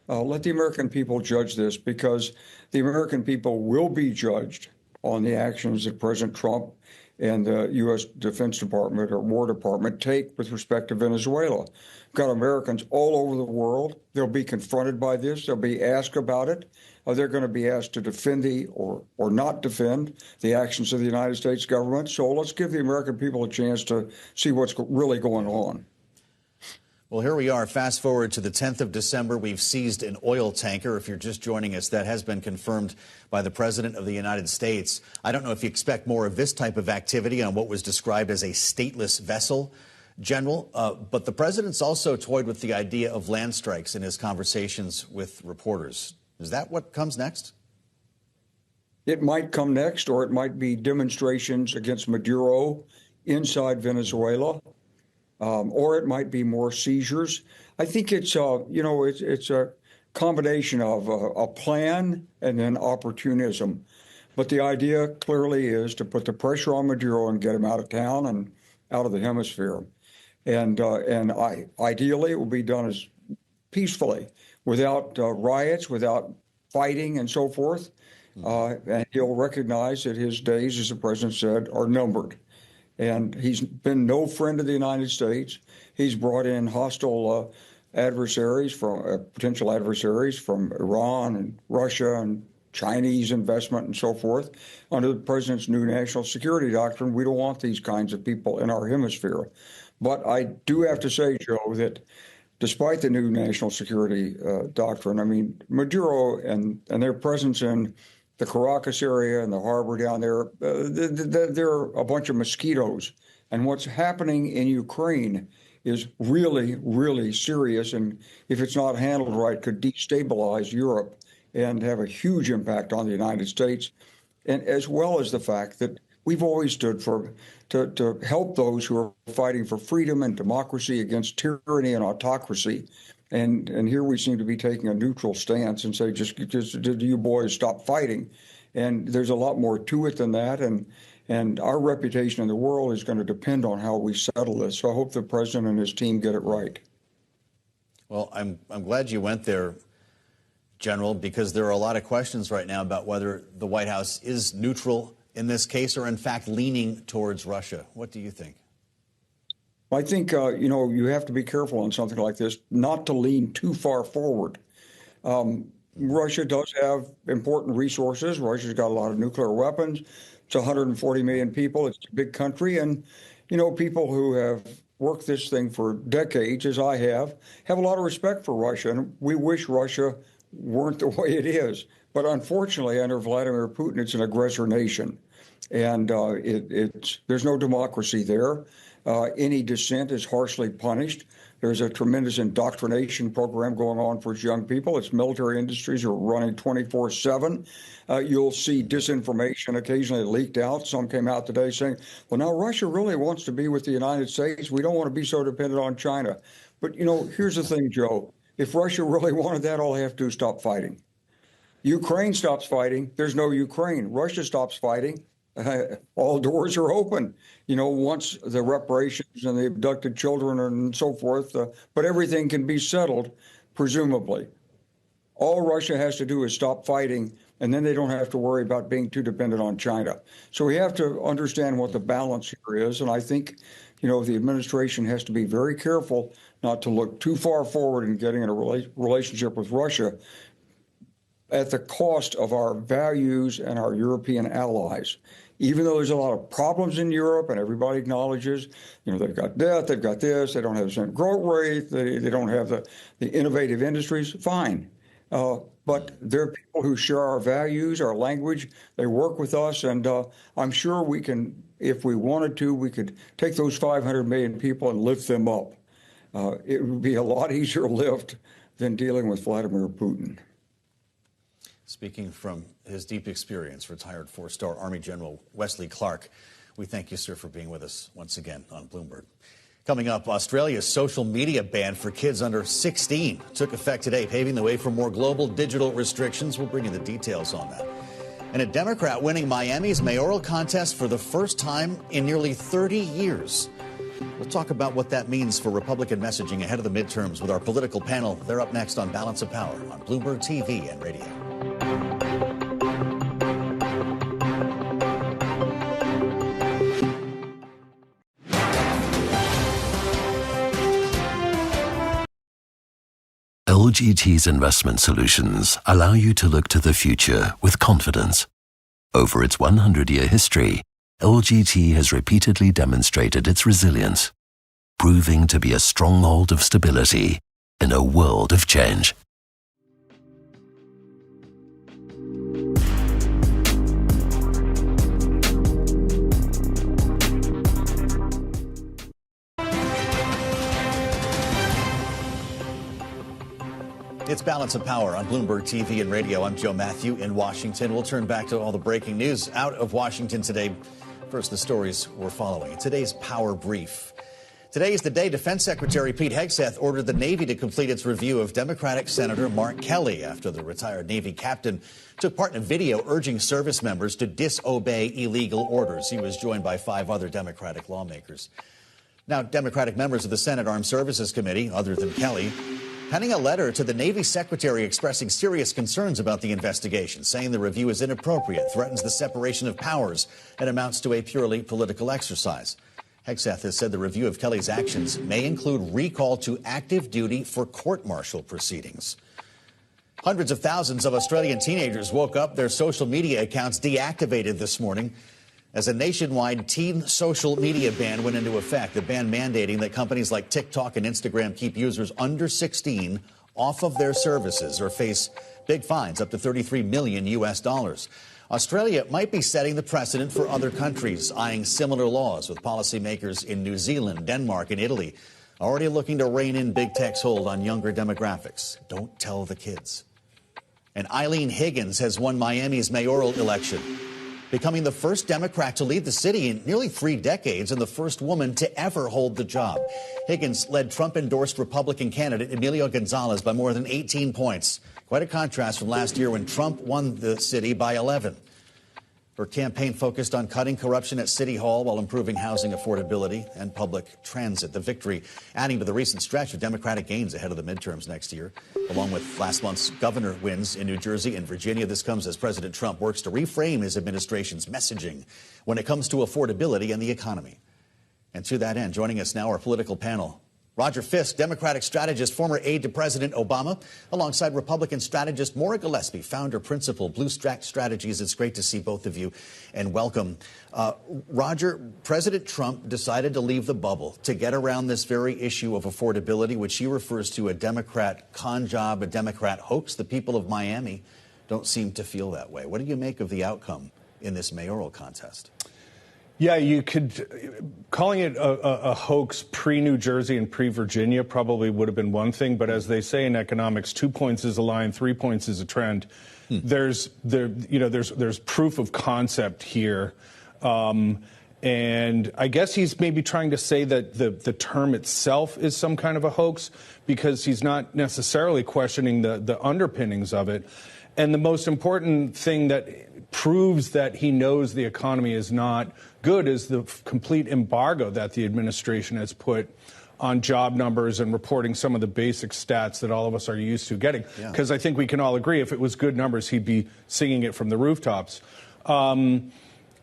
Let the American people judge this, because the American people will be judged on the actions that President Trump and the U.S. Defense Department or War Department take with respect to Venezuela. We've got Americans all over the world. They'll be confronted by this. They'll be asked about it. They're going to be asked to defend or not defend the actions of the United States government. So let's give the American people a chance to see what's really going on. Well, here we are. Fast forward to the 10th of December. We've seized an oil tanker. If you're just joining us, that has been confirmed by the President of the United States. I don't know if you expect more of this type of activity on what was described as a stateless vessel, General, but the President's also toyed with the idea of land strikes in his conversations with reporters. Is that what comes next? It might come next, or it might be demonstrations against Maduro inside Venezuela. Or it might be more seizures. I think it's it's a combination of a plan and then opportunism. But the idea clearly is to put the pressure on Maduro and get him out of town and out of the hemisphere. And ideally, it will be done as peacefully, without riots, without fighting, and so forth. And he'll recognize that his days, as the president said, are numbered. And he's been no friend of the United States. He's brought in hostile adversaries, potential adversaries from Iran and Russia and Chinese investment and so forth. Under the president's new national security doctrine, we don't want these kinds of people in our hemisphere. But I do have to say, Joe, that despite the new national security doctrine, I mean, Maduro and their presence in the Caracas area and the harbor down there, they're a bunch of mosquitoes. And what's happening in Ukraine is really, really serious. And if it's not handled right, could destabilize Europe and have a huge impact on the United States. And as well as the fact that we've always stood to help those who are fighting for freedom and democracy against tyranny and autocracy. And here we seem to be taking a neutral stance and say, just you boys stop fighting. And there's a lot more to it than that. And our reputation in the world is going to depend on how we settle this. So I hope the president and his team get it right. Well, I'm glad you went there, General, because there are a lot of questions right now about whether the White House is neutral in this case or, in fact, leaning towards Russia. What do you think? I think, you have to be careful on something like this, not to lean too far forward. Russia does have important resources. Russia's got a lot of nuclear weapons. It's 140 million people. It's a big country. And, people who have worked this thing for decades, as I have a lot of respect for Russia. And we wish Russia weren't the way it is. But unfortunately, under Vladimir Putin, it's an aggressor nation. And there's no democracy there. Any dissent is harshly punished. There's a tremendous indoctrination program going on for its young people. Its military industries are running 24/7. You'll see disinformation occasionally leaked out. Some came out today saying, well, now Russia really wants to be with the United States. We don't want to be so dependent on China. But, here's the thing, Joe. If Russia really wanted that, all they have to do is stop fighting. Ukraine stops fighting. There's no Ukraine. Russia stops fighting. All doors are open, once the reparations and the abducted children and so forth, but everything can be settled, presumably. All Russia has to do is stop fighting, and then they don't have to worry about being too dependent on China. So we have to understand what the balance here is, and I think, the administration has to be very careful not to look too far forward in getting in a relationship with Russia at the cost of our values and our European allies. Even though there's a lot of problems in Europe and everybody acknowledges, they've got debt, they've got this, they don't have the same growth rate, they don't have the innovative industries, fine. But there are people who share our values, our language, they work with us, and I'm sure we can, if we wanted to, we could take those 500 million people and lift them up. It would be a lot easier lift than dealing with Vladimir Putin. Speaking from his deep experience, retired four-star Army General Wesley Clark, we thank you, sir, for being with us once again on Bloomberg. Coming up, Australia's social media ban for kids under 16 took effect today, paving the way for more global digital restrictions. We'll bring you the details on that. And a Democrat winning Miami's mayoral contest for the first time in nearly 30 years. We'll talk about what that means for Republican messaging ahead of the midterms with our political panel. They're up next on Balance of Power on Bloomberg TV and radio. LGT's investment solutions allow you to look to the future with confidence. Over its 100-year history, LGT has repeatedly demonstrated its resilience, proving to be a stronghold of stability in a world of change. It's Balance of Power on Bloomberg TV and radio. I'm Joe Matthew in Washington. We'll turn back to all the breaking news out of Washington today. First, the stories we're following. Today's Power Brief. Today is the day Defense Secretary Pete Hegseth ordered the Navy to complete its review of Democratic Senator Mark Kelly after the retired Navy captain took part in a video urging service members to disobey illegal orders. He was joined by 5 other Democratic lawmakers. Now, Democratic members of the Senate Armed Services Committee, other than Kelly, penning a letter to the Navy Secretary expressing serious concerns about the investigation, saying the review is inappropriate, threatens the separation of powers, and amounts to a purely political exercise. Hegseth has said the review of Kelly's actions may include recall to active duty for court-martial proceedings. Hundreds of thousands of Australian teenagers woke up their social media accounts deactivated this morning as a nationwide teen social media ban went into effect, the ban mandating that companies like TikTok and Instagram keep users under 16 off of their services or face big fines up to $33 million US. Australia might be setting the precedent for other countries, eyeing similar laws, with policymakers in New Zealand, Denmark, and Italy already looking to rein in big tech's hold on younger demographics. Don't tell the kids. And Eileen Higgins has won Miami's mayoral election, becoming the first Democrat to lead the city in nearly 3 decades and the first woman to ever hold the job. Higgins led Trump-endorsed Republican candidate Emilio Gonzalez by more than 18 points. Quite a contrast from last year when Trump won the city by 11. Her campaign focused on cutting corruption at City Hall while improving housing affordability and public transit. The victory adding to the recent stretch of Democratic gains ahead of the midterms next year. Along with last month's governor wins in New Jersey and Virginia, this comes as President Trump works to reframe his administration's messaging when it comes to affordability and the economy. And to that end, joining us now, our political panel. Roger Fisk, Democratic strategist, former aide to President Obama, alongside Republican strategist Maura Gillespie, founder, principal, Blue Stack Strategies. It's great to see both of you, and welcome. Roger, President Trump decided to leave the bubble to get around this very issue of affordability, which he refers to a Democrat con job, a Democrat hoax. The people of Miami don't seem to feel that way. What do you make of the outcome in this mayoral contest? Yeah, you could, calling it a hoax pre-New Jersey and pre-Virginia probably would have been one thing, but as they say in economics, 2 points is a line, 3 points is a trend. There's proof of concept here. And I guess he's maybe trying to say that the term itself is some kind of a hoax because he's not necessarily questioning the underpinnings of it. And the most important thing that proves that he knows the economy is not good is the complete embargo that the administration has put on job numbers and reporting some of the basic stats that all of us are used to getting. Because I think we can all agree if it was good numbers, he'd be singing it from the rooftops.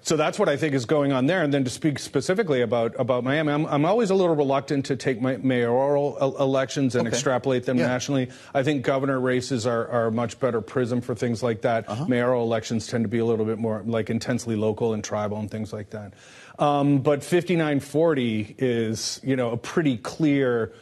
So that's what I think is going on there. And then to speak specifically about Miami, I'm always a little reluctant to take mayoral elections and extrapolate them nationally. I think governor races are a much better prism for things like that. Mayoral elections tend to be a little bit more like intensely local and tribal and things like that. But 5940 is, a pretty clear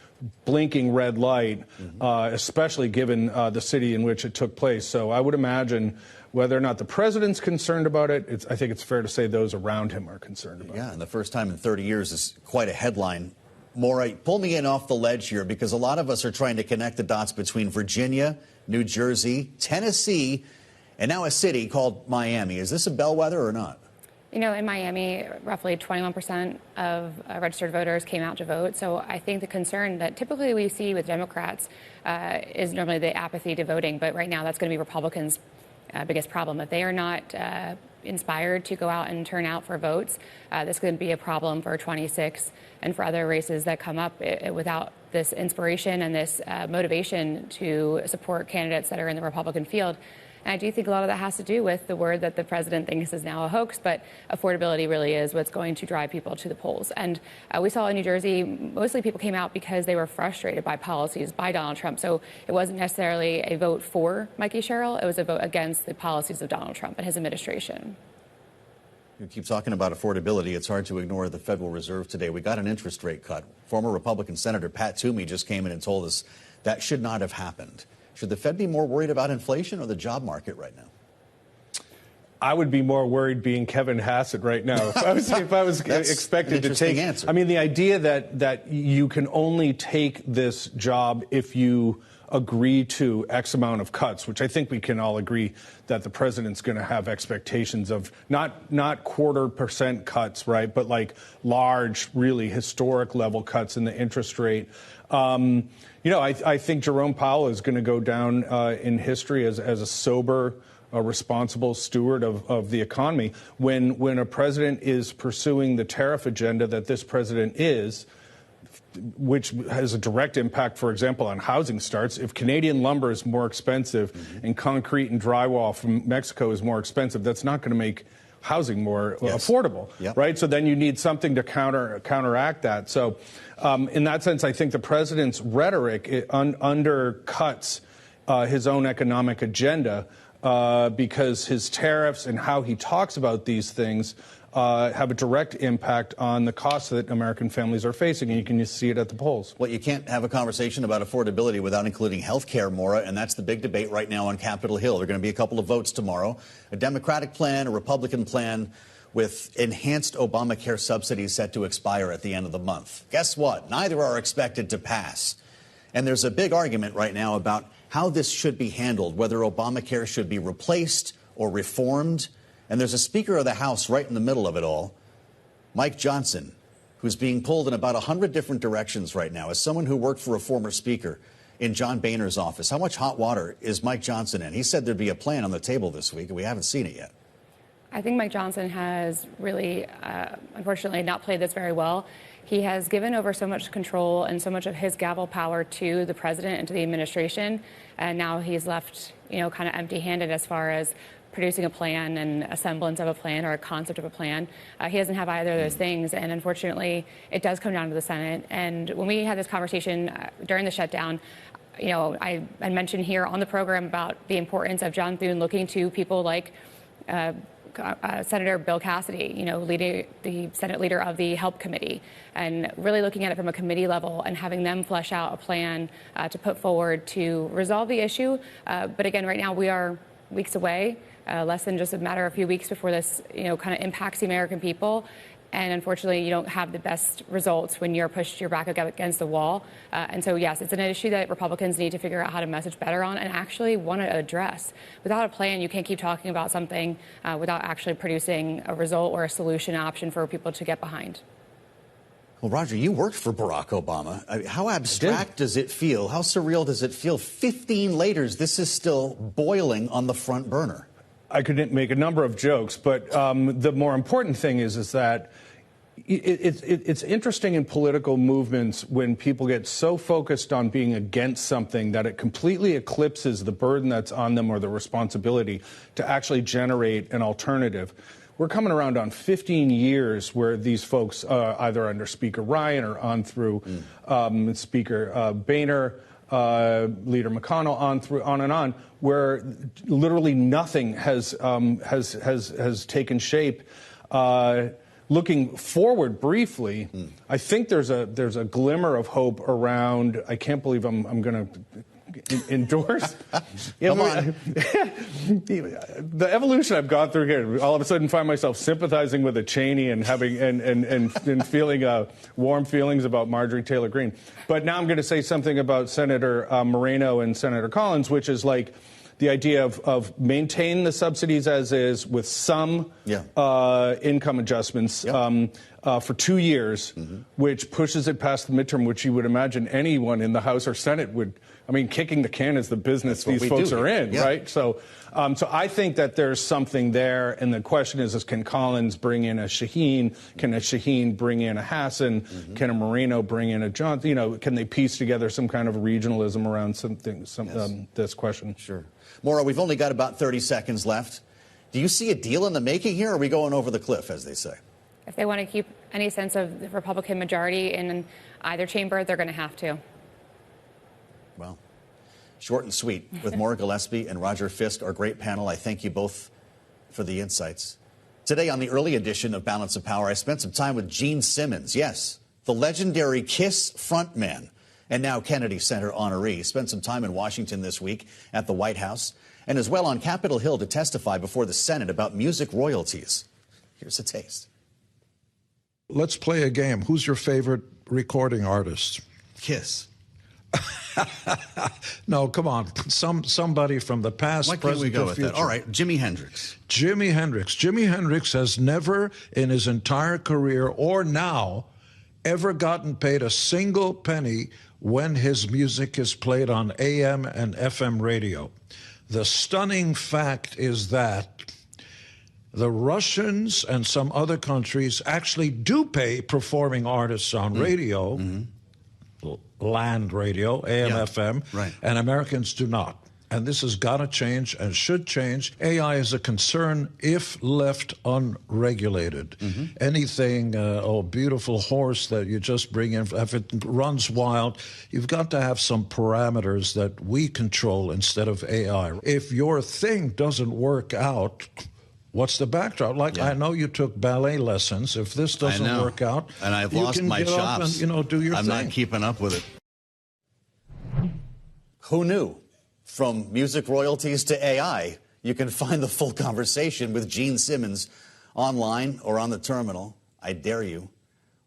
blinking red light, especially given the city in which it took place. So I would imagine whether or not the president's concerned about it, I think it's fair to say those around him are concerned about it. Yeah, and the first time in 30 years is quite a headline. Maura, pull me in off the ledge here because a lot of us are trying to connect the dots between Virginia, New Jersey, Tennessee, and now a city called Miami. Is this a bellwether or not? In Miami, roughly 21% of registered voters came out to vote. So I think the concern that typically we see with Democrats is normally the apathy to voting. But right now, that's going to be Republicans' biggest problem. If they are not inspired to go out and turn out for votes, this could be a problem for 26 and for other races that come up without this inspiration and this motivation to support candidates that are in the Republican field. And I do think a lot of that has to do with the word that the president thinks is now a hoax, but affordability really is what's going to drive people to the polls. And we saw in New Jersey, mostly people came out because they were frustrated by policies by Donald Trump. So it wasn't necessarily a vote for Mikey Sherrill. It was a vote against the policies of Donald Trump and his administration. You keep talking about affordability. It's hard to ignore the Federal Reserve today. We got an interest rate cut. Former Republican Senator Pat Toomey just came in and told us that should not have happened. Should the Fed be more worried about inflation or the job market right now? I would be more worried being Kevin Hassett right now if I was expected to take. Answer. I mean, the idea that you can only take this job if you agree to X amount of cuts, which I think we can all agree that the president's going to have expectations of not 0.25% cuts, right, but like large, really historic level cuts in the interest rate. I think Jerome Powell is going to go down in history as a sober, responsible steward of the economy. When a president is pursuing the tariff agenda that this president is, which has a direct impact, for example, on housing starts. If Canadian lumber is more expensive and concrete and drywall from Mexico is more expensive, that's not going to make housing more affordable, right? So then you need something to counteract that. So in that sense, I think the president's rhetoric undercuts his own economic agenda because his tariffs and how he talks about these things have a direct impact on the costs that American families are facing, and you can just see it at the polls. Well, you can't have a conversation about affordability without including health care, Maura, and that's the big debate right now on Capitol Hill. There are going to be a couple of votes tomorrow, a Democratic plan, a Republican plan, with enhanced Obamacare subsidies set to expire at the end of the month. Guess what? Neither are expected to pass. And there's a big argument right now about how this should be handled, whether Obamacare should be replaced or reformed. And there's a Speaker of the House right in the middle of it all, Mike Johnson, who's being pulled in about 100 different directions right now. As someone who worked for a former Speaker in John Boehner's office, how much hot water is Mike Johnson in? He said there'd be a plan on the table this week, and we haven't seen it yet. I think Mike Johnson has really, unfortunately, not played this very well. He has given over so much control and so much of his gavel power to the president and to the administration, and now he's left, kind of empty-handed as far as producing a plan and a semblance of a plan or a concept of a plan. He doesn't have either of those things, and unfortunately, it does come down to the Senate. And when we had this conversation during the shutdown, I mentioned here on the program about the importance of John Thune looking to people like Senator Bill Cassidy, leading the Senate leader of the Help Committee, and really looking at it from a committee level and having them flesh out a plan to put forward to resolve the issue. But again, right now we are weeks away, less than just a matter of a few weeks before this, kind of impacts the American people. And unfortunately, you don't have the best results when you're pushed your back against the wall. And so, yes, it's an issue that Republicans need to figure out how to message better on and actually want to address. Without a plan, you can't keep talking about something without actually producing a result or a solution option for people to get behind. Well, Roger, you worked for Barack Obama. I mean, how abstract does it feel? How surreal does it feel? 15 later, this is still boiling on the front burner. I could make a number of jokes, but the more important thing is that it's interesting in political movements when people get so focused on being against something that it completely eclipses the burden that's on them or the responsibility to actually generate an alternative. We're coming around on 15 years where these folks, either under Speaker Ryan or on through Speaker Boehner, Leader McConnell, on and on, where literally nothing has taken shape. Looking forward briefly, I think there's a glimmer of hope around. I can't believe I'm going to endorse. Come on. The evolution I've gone through here, all of a sudden find myself sympathizing with a Cheney and having and feeling warm feelings about Marjorie Taylor Greene. But now I'm going to say something about Senator Moreno and Senator Collins, which is like the idea of maintain the subsidies as is with some income adjustments for 2 years, which pushes it past the midterm, which you would imagine anyone in the House or Senate would I mean, kicking the can is the business That's what these we folks do are here. in, Yeah. right? So I think that there's something there, and the question is can Collins bring in a Shaheen? Can a Shaheen bring in a Hassan? Mm-hmm. Can a Marino bring in a Johnson? You know, can they piece together some kind of regionalism around this question? Sure. Maura, we've only got about 30 seconds left. Do you see a deal in the making here, or are we going over the cliff, as they say? If they want to keep any sense of the Republican majority in either chamber, they're going to have to. Well, short and sweet with Maura Gillespie and Roger Fisk, our great panel. I thank you both for the insights. Today on the early edition of Balance of Power, I spent some time with Gene Simmons. Yes, the legendary KISS frontman and now Kennedy Center honoree. Spent some time in Washington this week at the White House and as well on Capitol Hill to testify before the Senate about music royalties. Here's a taste. Let's play a game. Who's your favorite recording artist? KISS. No, come on. Somebody from the past, Why can't present, we go or with future. that? All right, Jimi Hendrix. Jimi Hendrix. Jimi Hendrix has never in his entire career or now ever gotten paid a single penny when his music is played on AM and FM radio. The stunning fact is that the Russians and some other countries actually do pay performing artists on radio, land radio, AM, FM, and Americans do not. And this has got to change and should change. AI is a concern if left unregulated. Anything, beautiful horse that you just bring in, if it runs wild, you've got to have some parameters that we control instead of AI. If your thing doesn't work out, what's the backdrop? Like, I know you took ballet lessons. If this doesn't work out, and I've you lost can my get up chops. and, do your I'm thing. not keeping up with it. Who knew? From music royalties to AI, you can find the full conversation with Gene Simmons online or on the terminal. I dare you.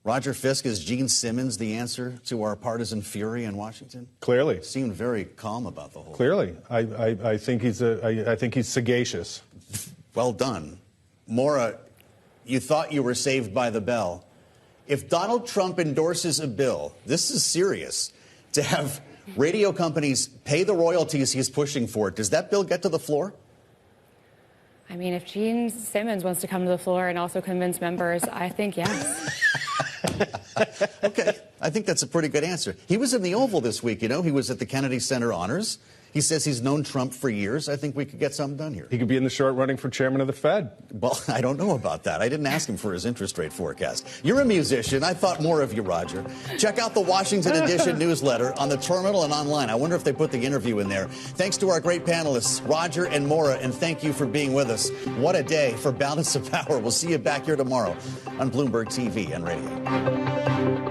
Roger Fisk, is Gene Simmons the answer to our partisan fury in Washington? Clearly. Seemed very calm about the whole Clearly. I think he's sagacious. Well done. Maura, you thought you were saved by the bell. If Donald Trump endorses a bill, this is serious, to have radio companies pay the royalties he's pushing for, does that bill get to the floor? I mean, if Gene Simmons wants to come to the floor and also convince members, I think yes. Okay, I think that's a pretty good answer. He was in the Oval this week, He was at the Kennedy Center Honors. He says he's known Trump for years. I think we could get something done here. He could be in the short running for chairman of the Fed. Well, I don't know about that. I didn't ask him for his interest rate forecast. You're a musician. I thought more of you, Roger. Check out the Washington Edition newsletter on the terminal and online. I wonder if they put the interview in there. Thanks to our great panelists, Roger and Maura, and thank you for being with us. What a day for Balance of Power. We'll see you back here tomorrow on Bloomberg TV and radio.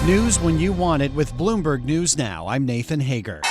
News when you want it with Bloomberg News Now. I'm Nathan Hager.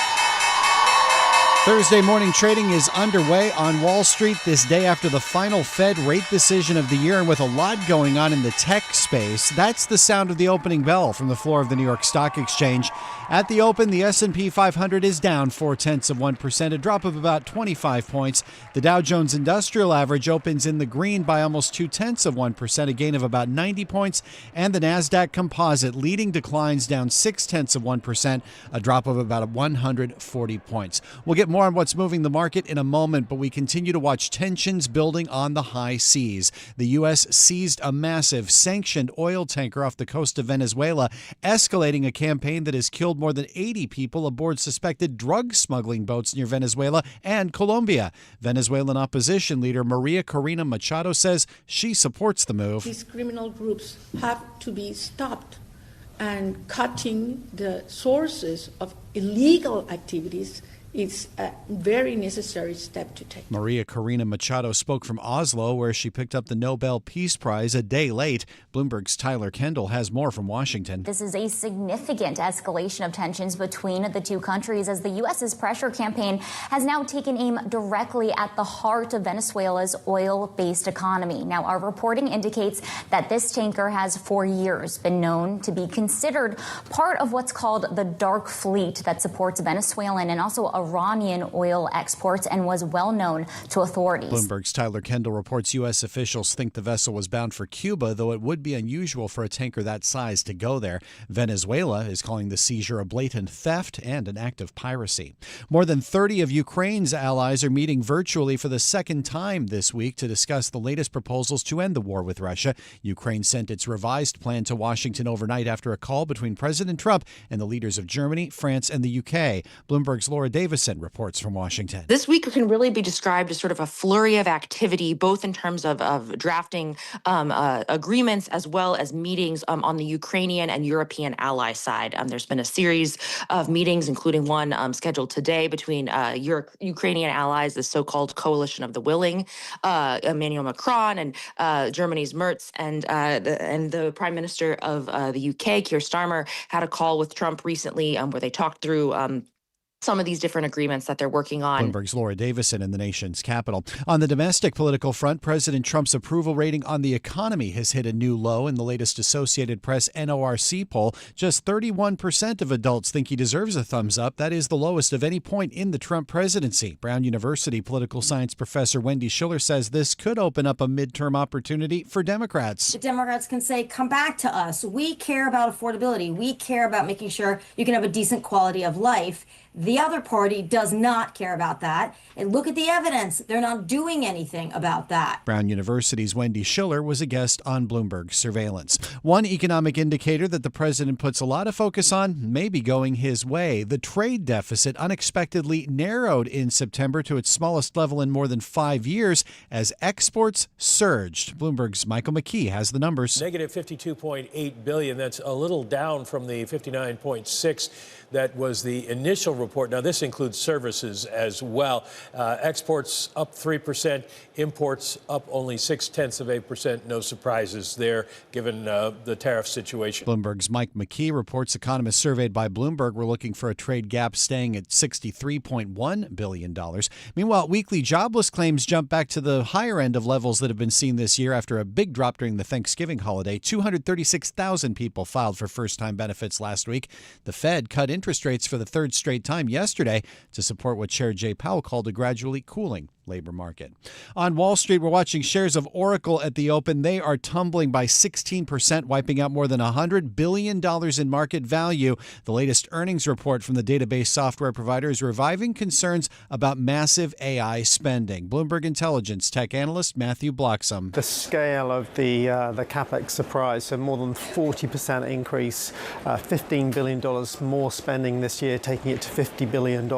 Thursday morning trading is underway on Wall Street this day after the final Fed rate decision of the year, and with a lot going on in the tech space. That's the sound of the opening bell from the floor of the New York Stock Exchange. At the open, the S&P 500 is down 0.4%, a drop of about 25 points. The Dow Jones Industrial Average opens in the green by almost 0.2%, a gain of about 90 points. And the Nasdaq Composite leading declines down 0.6%, a drop of about 140 points. We'll get more on what's moving the market in a moment, but we continue to watch tensions building on the high seas. The U.S. seized a massive sanctioned oil tanker off the coast of Venezuela, escalating a campaign that has killed more than 80 people aboard suspected drug smuggling boats near Venezuela and Colombia. Venezuelan opposition leader Maria Corina Machado says she supports the move. These criminal groups have to be stopped, and cutting the sources of illegal activities is a very necessary step to take. Maria Corina Machado spoke from Oslo, where she picked up the Nobel Peace Prize a day late. Bloomberg's Tyler Kendall has more from Washington. This is a significant escalation of tensions between the two countries as the U.S.'s pressure campaign has now taken aim directly at the heart of Venezuela's oil-based economy. Now, our reporting indicates that this tanker has for years been known to be considered part of what's called the dark fleet that supports Venezuelan and also Iranian oil exports and was well known to authorities. Bloomberg's Tyler Kendall reports U.S. officials think the vessel was bound for Cuba, though it would be unusual for a tanker that size to go there. Venezuela is calling the seizure a blatant theft and an act of piracy. More than 30 of Ukraine's allies are meeting virtually for the second time this week to discuss the latest proposals to end the war with Russia. Ukraine sent its revised plan to Washington overnight after a call between President Trump and the leaders of Germany, France, and the UK. Bloomberg's Laura Davison reports from Washington. This week can really be described as sort of a flurry of activity, both in terms of drafting agreements as well as meetings on the Ukrainian and European ally side. There's been a series of meetings, including one scheduled today between Ukrainian allies, the so-called Coalition of the Willing, Emmanuel Macron and Germany's Merz, and the Prime Minister of the UK, Keir Starmer, had a call with Trump recently where they talked through some of these different agreements that they're working on. Bloomberg's Laura Davison in the nation's capital. On the domestic political front, President Trump's approval rating on the economy has hit a new low in the latest Associated Press NORC poll. Just 31% of adults think he deserves a thumbs up. That is the lowest of any point in the Trump presidency. Brown University political science professor Wendy Schiller says this could open up a midterm opportunity for Democrats. The Democrats can say, come back to us. We care about affordability. We care about making sure you can have a decent quality of life. The other party does not care about that. And look at the evidence. They're not doing anything about that. Brown University's Wendy Schiller was a guest on Bloomberg Surveillance. One economic indicator that the president puts a lot of focus on may be going his way. The trade deficit unexpectedly narrowed in September to its smallest level in more than 5 years as exports surged. Bloomberg's Michael McKee has the numbers. Negative $52.8 billion. That's a little down from the $59.6 that was the initial report. Now, this includes services as well. Exports up 3%, imports up only 0.6%. No surprises there, given the tariff situation. Bloomberg's Mike McKee reports economists surveyed by Bloomberg were looking for a trade gap staying at $63.1 billion. Meanwhile, weekly jobless claims jumped back to the higher end of levels that have been seen this year after a big drop during the Thanksgiving holiday. 236,000 people filed for first-time benefits last week. The Fed cut interest rates for the third straight time yesterday to support what Chair Jay Powell called a gradually cooling labor market. On Wall Street, we're watching shares of Oracle at the open. They are tumbling by 16%, wiping out more than $100 billion in market value. The latest earnings report from the database software provider is reviving concerns about massive AI spending. Bloomberg Intelligence tech analyst Matthew Bloxham. The scale of the CapEx surprise, so more than 40% increase, $15 billion more spending this year, taking it to $50 billion.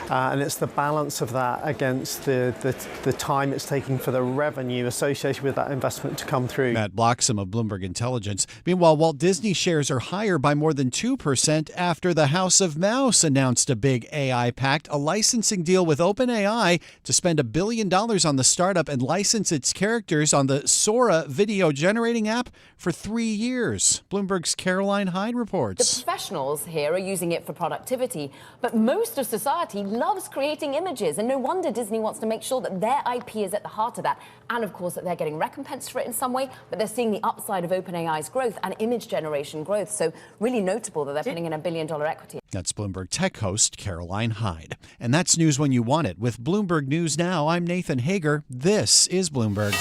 And it's the balance of that against the time it's taking for the revenue associated with that investment to come through. Matt Bloxham of Bloomberg Intelligence. Meanwhile, Walt Disney shares are higher by more than 2% after the House of Mouse announced a big AI pact, a licensing deal with OpenAI to spend $1 billion on the startup and license its characters on the Sora video generating app for 3 years. Bloomberg's Caroline Hyde reports. The professionals here are using it for productivity, but most of society loves creating images, and no wonder Disney wants to make sure that their IP is at the heart of that, and of course that they're getting recompensed for it in some way, but they're seeing the upside of OpenAI's growth and image generation growth, so really notable that they're putting in $1 billion equity. That's Bloomberg Tech host Caroline Hyde. And that's news when you want it. With Bloomberg News Now, I'm Nathan Hager. This is Bloomberg.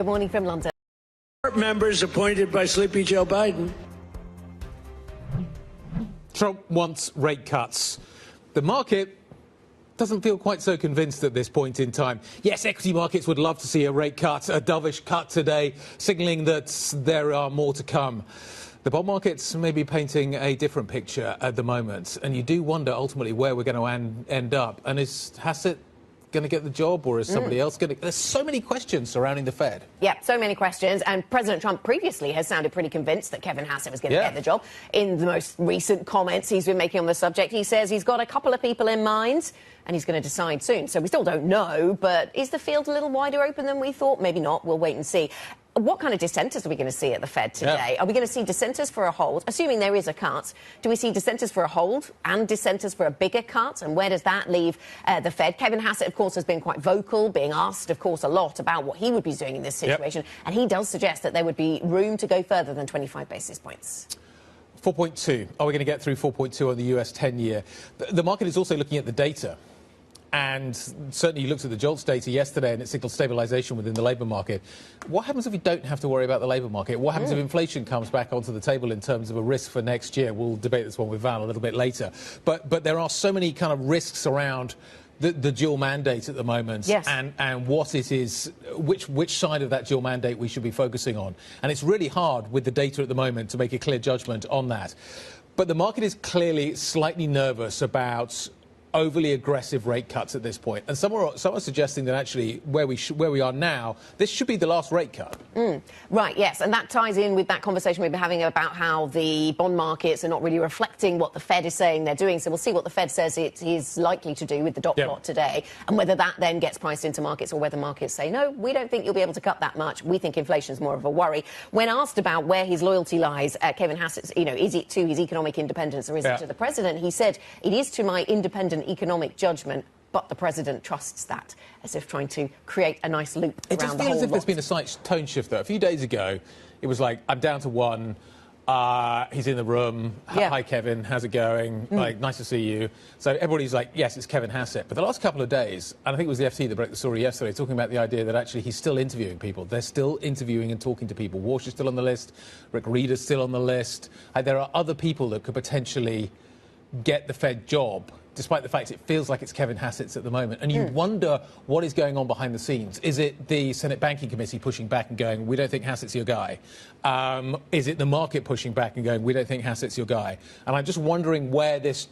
Good morning from London. Members appointed by Sleepy Joe Biden. Trump wants rate cuts. The market doesn't feel quite so convinced at this point in time. Yes, equity markets would love to see a rate cut, a dovish cut today, signalling that there are more to come. The bond markets may be painting a different picture at the moment, and you do wonder ultimately where we're going to end up. And is Hassett going to get the job, or is somebody else going to? There's so many questions surrounding the Fed. Yeah, so many questions. And President Trump previously has sounded pretty convinced that Kevin Hassett was going to get the job. In the most recent comments he's been making on the subject, he says he's got a couple of people in mind and he's going to decide soon. So we still don't know, but is the field a little wider open than we thought? Maybe not. We'll wait and see. what kind of dissenters are we going to see at the Fed today? Are we going to see dissenters for a hold, assuming there is a cut? Do we see dissenters for a hold and dissenters for a bigger cut? And where does that leave the Fed? Kevin Hassett, of course, has been quite vocal, being asked, of course, a lot about what he would be doing in this situation. And he does suggest that there would be room to go further than 25 basis points. 4.2. Are we going to get through 4.2 on the US 10-year? The market is also looking at the data. And certainly you looked at the JOLTS data yesterday and it signaled stabilisation within the labour market. What happens if we don't have to worry about the labour market? What happens if inflation comes back onto the table in terms of a risk for next year? We'll debate this one with Val a little bit later. But there are so many kind of risks around the dual mandate at the moment, and what it is, which side of that dual mandate we should be focusing on. And it's really hard with the data at the moment to make a clear judgment on that. But the market is clearly slightly nervous about overly aggressive rate cuts at this point. And some are suggesting that actually where we are now, this should be the last rate cut. Right, yes, and that ties in with that conversation we've been having about how the bond markets are not really reflecting what the Fed is saying they're doing. So we'll see what the Fed says it is likely to do with the dot plot today, and whether that then gets priced into markets or whether markets say, no, we don't think you'll be able to cut that much. We think inflation's more of a worry. When asked about where his loyalty lies, Kevin Hassett, is it to his economic independence or is it to the president? He said, it is to my independent economic judgment, but the president trusts that, as if trying to create a nice loop around the whole lot. It just feels as if there's been a slight tone shift, though. A few days ago, it was like, I'm down to one. He's in the room. Hi, Kevin. How's it going? Like, nice to see you. So everybody's like, yes, it's Kevin Hassett. But the last couple of days, and I think it was the FT that broke the story yesterday, talking about the idea that actually he's still interviewing people. They're still interviewing and talking to people. Walsh is still on the list. Rick Reed is still on the list. There are other people that could potentially get the Fed job, despite the fact it feels like it's Kevin Hassett's at the moment. And you wonder what is going on behind the scenes. Is it the Senate Banking Committee pushing back and going, we don't think Hassett's your guy? Is it the market pushing back and going, we don't think Hassett's your guy? And I'm just wondering where this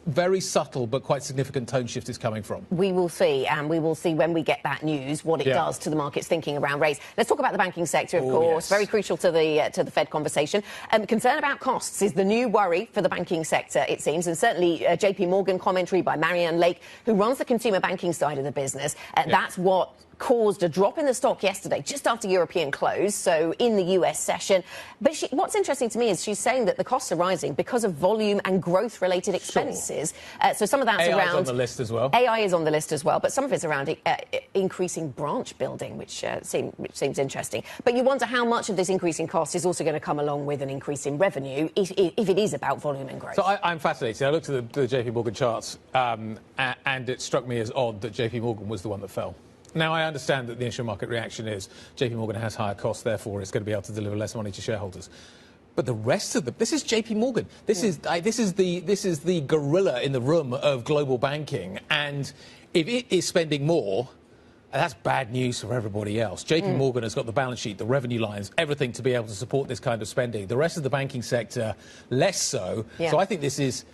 very subtle but quite significant tone shift is coming from. We will see, and we will see when we get that news what it does to the market's thinking around rates. Let's talk about the banking sector, of course. Very crucial to the Fed conversation. Concern about costs is the new worry for the banking sector, it seems, and certainly JP Morgan commentary by Marianne Lake, who runs the consumer banking side of the business. That's what caused a drop in the stock yesterday, just after European close, so in the US session. But what's interesting to me is she's saying that the costs are rising because of volume and growth-related expenses. So some of that's AI around... is on the list as well. AI is on the list as well, but some of it's around increasing branch building, which seems interesting. But you wonder how much of this increase in cost is also going to come along with an increase in revenue if it is about volume and growth. So I'm fascinated. I looked at the JP Morgan charts, and it struck me as odd that JP Morgan was the one that fell. Now, I understand that the initial market reaction is JP Morgan has higher costs, therefore it's going to be able to deliver less money to shareholders. But the rest of them, this is JP Morgan. This is the gorilla in the room of global banking. And if it is spending more, that's bad news for everybody else. JP Morgan has got the balance sheet, the revenue lines, everything to be able to support this kind of spending. The rest of the banking sector, less so. So I think this is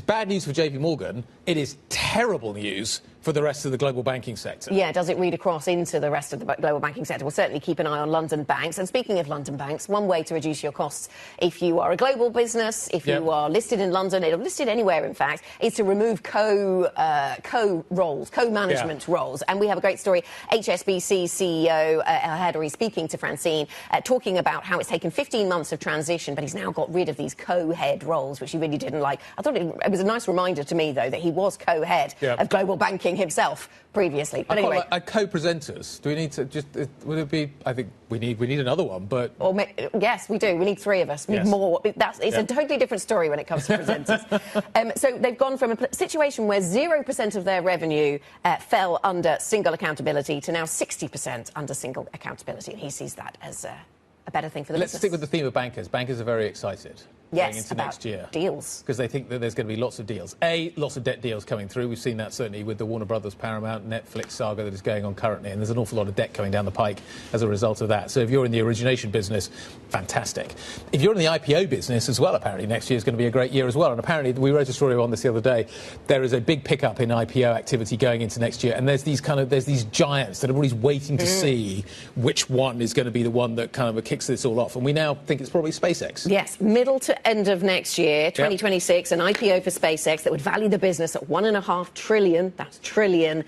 bad news for JP Morgan. It is terrible news for the rest of the global banking sector. Yeah, does it read across into the rest of the global banking sector? We'll certainly keep an eye on London banks. And speaking of London banks, one way to reduce your costs if you are a global business, if you are listed in London, or listed anywhere, in fact, is to remove co-management roles. And we have a great story. HSBC CEO El Hadary speaking to Francine, talking about how it's taken 15 months of transition, but he's now got rid of these co-head roles, which he really didn't like. I thought it was a nice reminder to me, though, that he was co-head of global banking himself previously. But anyway, co-presenters. Do we need to just? Would it be? I think we need another one. But yes, we do. We need three of us. We need more. It's a totally different story when it comes to presenters. So they've gone from a situation where 0% of their revenue fell under single accountability to now 60% under single accountability, and he sees that as a better thing for the business. Let's stick with the theme of bankers. Bankers are very excited. Going into next year. Deals. Because they think that there's going to be lots of deals. Lots of debt deals coming through. We've seen that certainly with the Warner Brothers, Paramount, Netflix saga that is going on currently. And there's an awful lot of debt coming down the pike as a result of that. So if you're in the origination business, fantastic. If you're in the IPO business as well, apparently next year is going to be a great year as well. And apparently, we wrote a story on this the other day, there is a big pickup in IPO activity going into next year. And there's these giants that everybody's waiting to see which one is going to be the one that kind of kicks this all off. And we now think it's probably SpaceX. Yes, middle to end of next year, 2026, an IPO for SpaceX that would value the business at $1.5 trillion. That's trillion.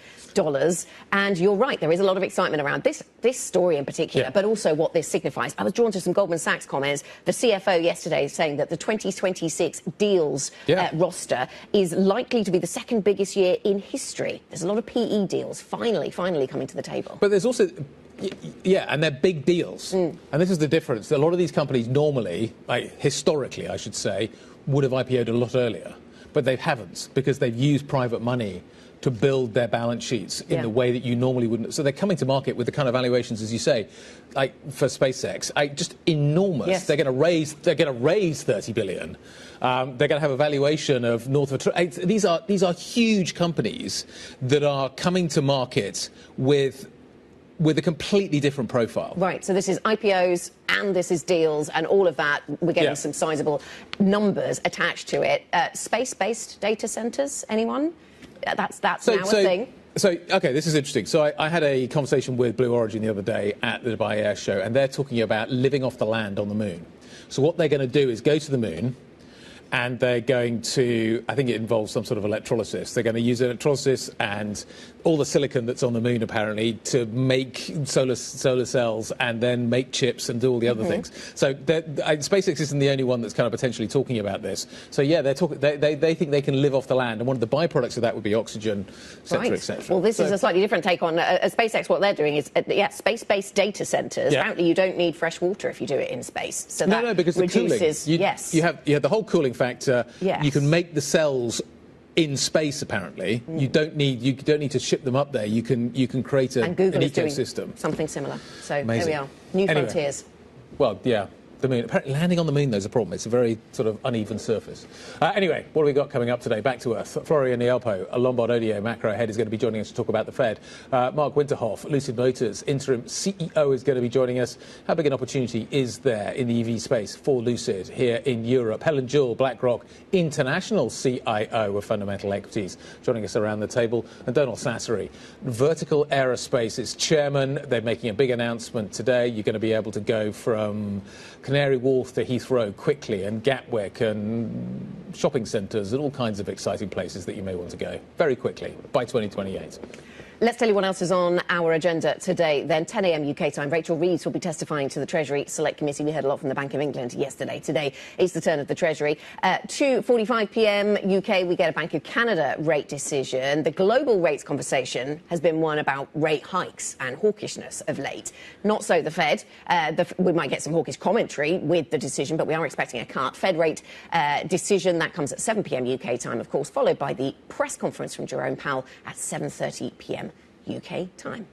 And you're right, there is a lot of excitement around this story in particular, but also what this signifies. I was drawn to some Goldman Sachs comments. The CFO yesterday saying that the 2026 deals roster is likely to be the second biggest year in history. There's a lot of PE deals finally coming to the table. But there's also... Yeah, and they're big deals. And this is the difference. A lot of these companies normally, historically, I should say, would have IPO'd a lot earlier. But they haven't, because they've used private money to build their balance sheets in the way that you normally wouldn't. So they're coming to market with the kind of valuations, as you say, like for SpaceX, just enormous. Yes. They're going to raise 30 billion. They're going to have a valuation of north of these are huge companies that are coming to market with a completely different profile. Right, so this is IPOs and this is deals and all of that. We're getting some sizable numbers attached to it. Space-based data centres, anyone? That's now a thing. So, OK, this is interesting. So I had a conversation with Blue Origin the other day at the Dubai Air Show, and they're talking about living off the land on the moon. So what they're going to do is go to the moon, and they're going to, I think it involves some sort of electrolysis. They're going to use electrolysis and all the silicon that's on the moon, apparently, to make solar cells and then make chips and do all the other things. So SpaceX isn't the only one that's kind of potentially talking about this. So, yeah, they think they can live off the land, and one of the byproducts of that would be oxygen, et cetera, et cetera. Well, this is a slightly different take on SpaceX. What they're doing is, space-based data centres. Apparently, you don't need fresh water if you do it in space. So that because reduces, the cooling. You have the whole cooling factor. You can make the cells in space. Apparently, you don't need to ship them up there. You can create an ecosystem. Doing something similar. So Amazing. There we are. New frontiers. Well, yeah. The moon. Apparently, landing on the moon, there's a problem. It's a very sort of uneven surface. Anyway, what have we got coming up today? Back to Earth. Florio Nielpo, a Lombard Odier macro head, is going to be joining us to talk about the Fed. Mark Winterhoff, Lucid Motors interim CEO, is going to be joining us. How big an opportunity is there in the EV space for Lucid here in Europe? Helen Jewell, BlackRock International CIO of Fundamental Equities, joining us around the table. And Donald Sassery, Vertical Aerospace's chairman. They're making a big announcement today. You're going to be able to go from Canary Wharf to Heathrow quickly, and Gatwick and shopping centres and all kinds of exciting places that you may want to go very quickly by 2028. Let's tell you what else is on our agenda today. Then 10 a.m. UK time, Rachel Reeves will be testifying to the Treasury Select Committee. We heard a lot from the Bank of England yesterday. Today is the turn of the Treasury. 2:45 p.m. UK, we get a Bank of Canada rate decision. The global rates conversation has been one about rate hikes and hawkishness of late. Not so the Fed. We might get some hawkish commentary with the decision, but we are expecting a cut. Fed rate decision, that comes at 7 p.m. UK time, of course, followed by the press conference from Jerome Powell at 7:30 p.m. UK time.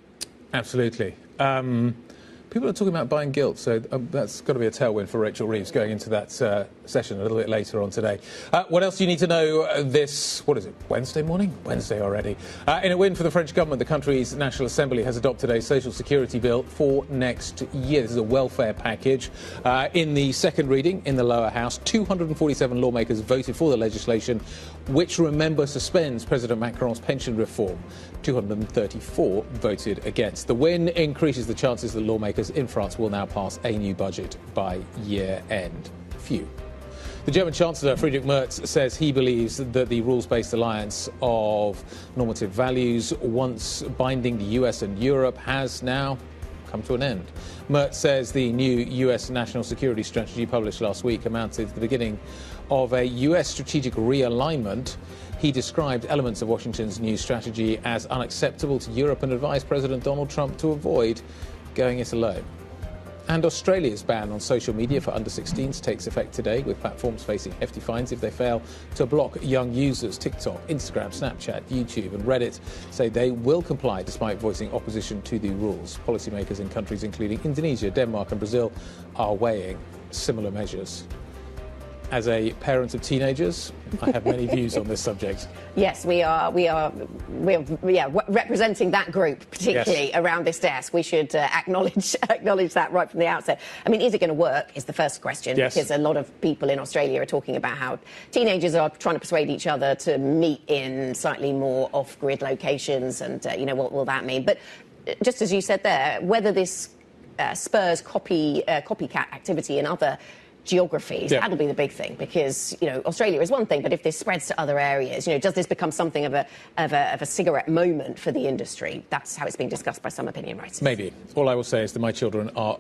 Absolutely. People are talking about buying gilt, so that's got to be a tailwind for Rachel Reeves going into that session a little bit later on today. What else do you need to know this, what is it, Wednesday morning? Wednesday already. In a win for the French government, the country's National Assembly has adopted a social security bill for next year. This is a welfare package. In the second reading in the lower house, 247 lawmakers voted for the legislation, which, remember, suspends President Macron's pension reform. 234 voted against. The win increases the chances that lawmakers in France will now pass a new budget by year end. Phew. The German Chancellor, Friedrich Merz, says he believes that the rules-based alliance of normative values, once binding the US and Europe, has now come to an end. Merz says the new US national security strategy published last week amounted to the beginning of a US strategic realignment. He described elements of Washington's new strategy as unacceptable to Europe and advised President Donald Trump to avoid going it alone. And Australia's ban on social media for under-16s takes effect today, with platforms facing hefty fines if they fail to block young users. TikTok, Instagram, Snapchat, YouTube and Reddit say they will comply despite voicing opposition to the rules. Policymakers in countries including Indonesia, Denmark and Brazil are weighing similar measures. As a parent of teenagers, I have many views on this subject. Yes, we are representing that group, particularly around this desk. We should acknowledge that right from the outset. I mean, is it going to work is the first question, because a lot of people in Australia are talking about how teenagers are trying to persuade each other to meet in slightly more off-grid locations, and, what will that mean? But just as you said there, whether this spurs copycat activity in other geographies. Yeah. That'll be the big thing, because Australia is one thing, but if this spreads to other areas, does this become something of a cigarette moment for the industry? That's how it's being discussed by some opinion writers. Maybe. All I will say is that my children are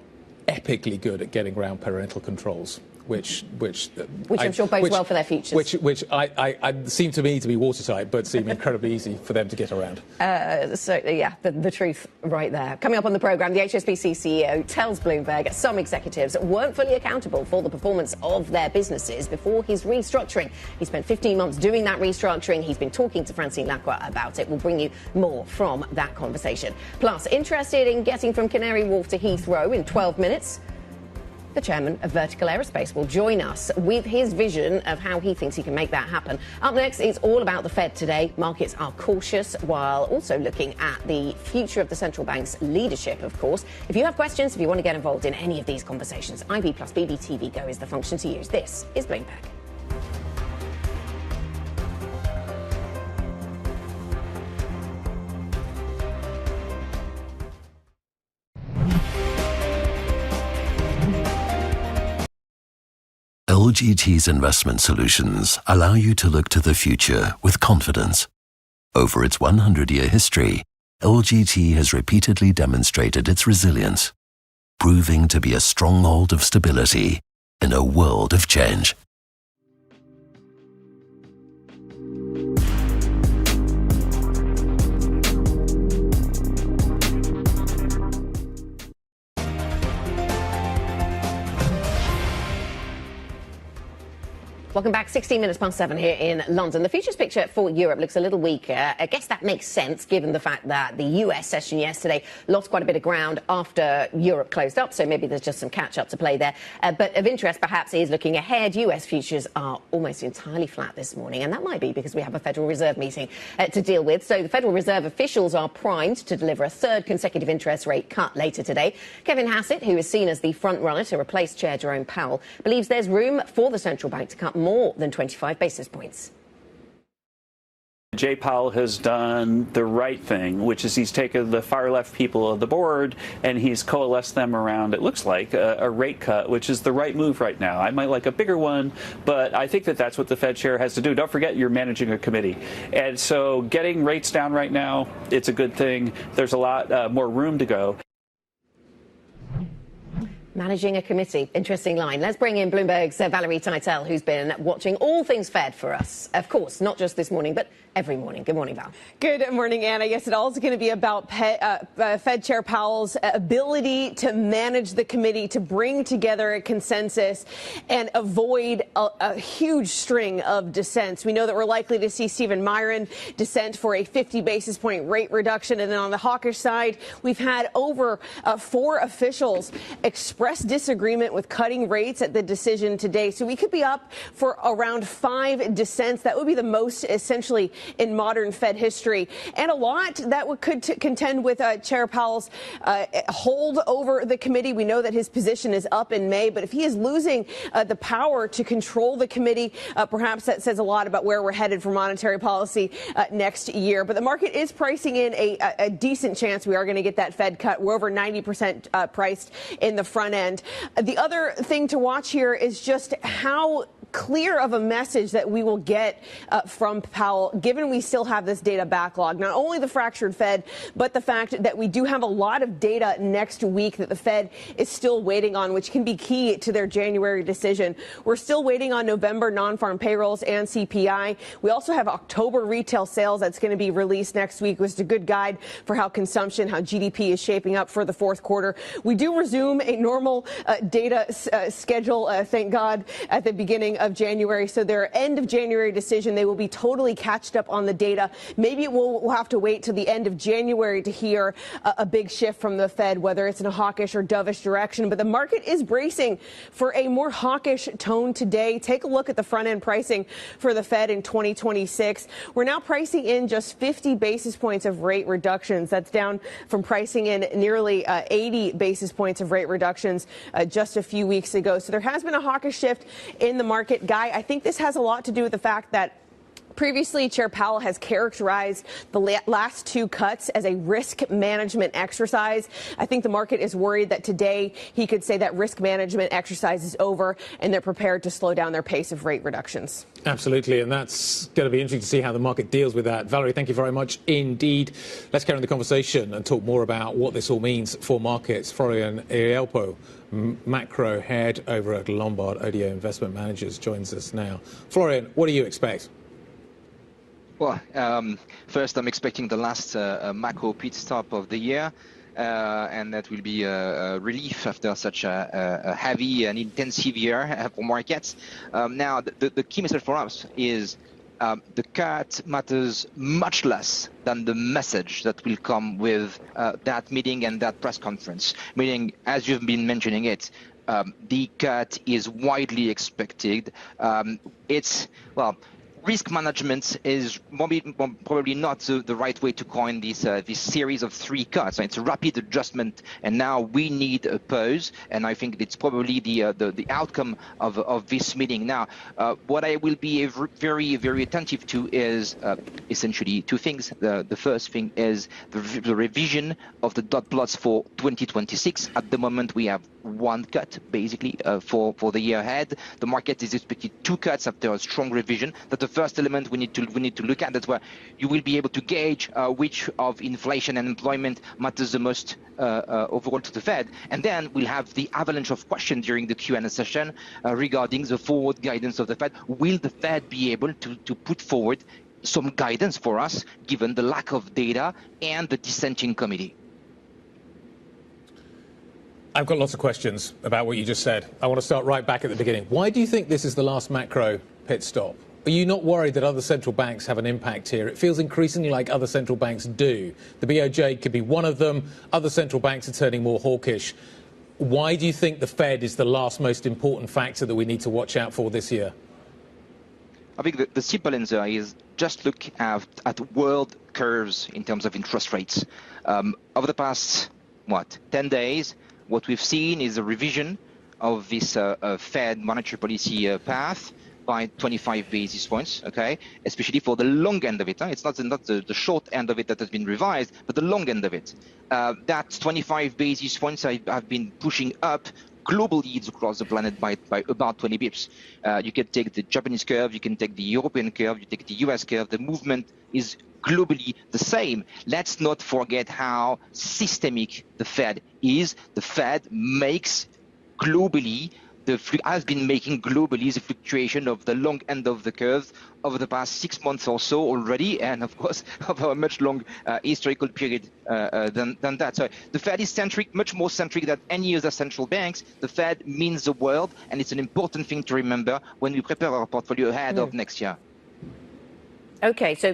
epically good at getting around parental controls, which I'm sure bodes well for their futures. Which I seem to me to be watertight, but seem incredibly easy for them to get around. The truth right there. Coming up on the programme, the HSBC CEO tells Bloomberg some executives weren't fully accountable for the performance of their businesses before his restructuring. He spent 15 months doing that restructuring. He's been talking to Francine Lacqua about it. We'll bring you more from that conversation. Plus, interested in getting from Canary Wharf to Heathrow in 12 minutes? The chairman of Vertical Aerospace will join us with his vision of how he thinks he can make that happen. Up next, it's all about the Fed today. Markets are cautious while also looking at the future of the central bank's leadership, of course. If you have questions, if you want to get involved in any of these conversations, IB plus BBTV Go is the function to use. This is Bloomberg. LGT's investment solutions allow you to look to the future with confidence. Over its 100-year history, LGT has repeatedly demonstrated its resilience, proving to be a stronghold of stability in a world of change. Welcome back. 16 minutes past 7 here in London. The futures picture for Europe looks a little weaker. I guess that makes sense given the fact that the US session yesterday lost quite a bit of ground after Europe closed up, so maybe there's just some catch-up to play there. But of interest, perhaps, is looking ahead. US futures are almost entirely flat this morning, and that might be because we have a Federal Reserve meeting to deal with. So the Federal Reserve officials are primed to deliver a third consecutive interest rate cut later today. Kevin Hassett, who is seen as the front-runner to replace Chair Jerome Powell, believes there's room for the central bank to cut more than 25 basis points. Jay Powell has done the right thing, which is he's taken the far left people of the board and he's coalesced them around, it looks like, a rate cut, which is the right move right now. I might like a bigger one, but I think that that's what the Fed chair has to do. Don't forget, you're managing a committee. And so getting rates down right now, it's a good thing. There's a lot more room to go. Managing a committee. Interesting line. Let's bring in Bloomberg's Valerie Teitel, who's been watching all things Fed for us. Of course, not just this morning, but every morning. Good morning, Val. Good morning, Anna. Yes, it all is going to be about Fed Chair Powell's ability to manage the committee, to bring together a consensus and avoid a huge string of dissents. We know that we're likely to see Stephen Myron dissent for a 50 basis point rate reduction. And then on the hawkish side, we've had over 4 officials express disagreement with cutting rates at the decision today. So we could be up for around 5 dissents. That would be the most essentially in modern Fed history, and a lot that could contend with Chair Powell's hold over the committee. We know that his position is up in May, but if he is losing the power to control the committee, perhaps that says a lot about where we're headed for monetary policy next year. But the market is pricing in a decent chance we are going to get that Fed cut. We're over 90% priced in the front end. The other thing to watch here is just how clear of a message that we will get from Powell, given we still have this data backlog. Not only the fractured Fed, but the fact that we do have a lot of data next week that the Fed is still waiting on, which can be key to their January decision. We're still waiting on November non-farm payrolls and CPI. We also have October retail sales that's going to be released next week, which is a good guide for how consumption, how GDP is shaping up for the fourth quarter. We do resume a normal data schedule, thank God, at the beginning of January. So their end of January decision, they will be totally catched up on the data. Maybe we'll have to wait till the end of January to hear a big shift from the Fed, whether it's in a hawkish or dovish direction. But the market is bracing for a more hawkish tone today. Take a look at the front end pricing for the Fed in 2026. We're now pricing in just 50 basis points of rate reductions. That's down from pricing in nearly 80 basis points of rate reductions just a few weeks ago. So there has been a hawkish shift in the market. Guy, I think this has a lot to do with the fact that Previously, Chair Powell has characterized the last two cuts as a risk management exercise. I think the market is worried that today he could say that risk management exercise is over and they're prepared to slow down their pace of rate reductions. Absolutely, and that's going to be interesting to see how the market deals with that. Valerie, thank you very much indeed. Let's carry on the conversation and talk more about what this all means for markets. Florian Ielpo, macro head over at Lombard Odier Investment Managers, joins us now. Florian, what do you expect? Well, first, I'm expecting the last macro pit stop of the year, and that will be a relief after such a heavy and intensive year for markets. Now, the key message for us is the cut matters much less than the message that will come with that meeting and that press conference. Meaning, as you've been mentioning it, the cut is widely expected. Risk management is probably not the right way to coin this series of three cuts. It's a rapid adjustment, and now we need a pause. And I think it's probably the outcome of this meeting. Now, what I will be very, very attentive to is essentially two things. The first thing is the revision of the dot plots for 2026. At the moment, we have one cut basically for the year ahead. The market is expecting two cuts after a strong revision. That's the first element we need to look at. That's where you will be able to gauge which of inflation and employment matters the most overall to the Fed. And then we'll have the avalanche of questions during the Q&A session regarding the forward guidance of the Fed. Will the Fed be able to put forward some guidance for us given the lack of data and the dissenting committee? I've got lots of questions about what you just said. I want to start right back at the beginning. Why do you think this is the last macro pit stop? Are you not worried that other central banks have an impact here? It feels increasingly like other central banks do. The BOJ could be one of them. Other central banks are turning more hawkish. Why do you think the Fed is the last most important factor that we need to watch out for this year? I think the simple answer is just look at world curves in terms of interest rates. Over the past, 10 days, what we've seen is a revision of this Fed monetary policy path by 25 basis points, okay, especially for the long end of it. It's not the short end of it that has been revised, but the long end of it. That 25 basis points have been pushing up global yields across the planet by about 20 bips. You can take the Japanese curve, you can take the European curve, you take the US curve. The movement is globally the same. Let's not forget how systemic the Fed is. The Fed makes globally, has been making globally the fluctuation of the long end of the curve over the past 6 months or so already, and of course over a much long historical period than that. So the Fed is centric, much more centric than any other central banks. The Fed means the world, and it's an important thing to remember when we prepare our portfolio ahead of next year. Okay, so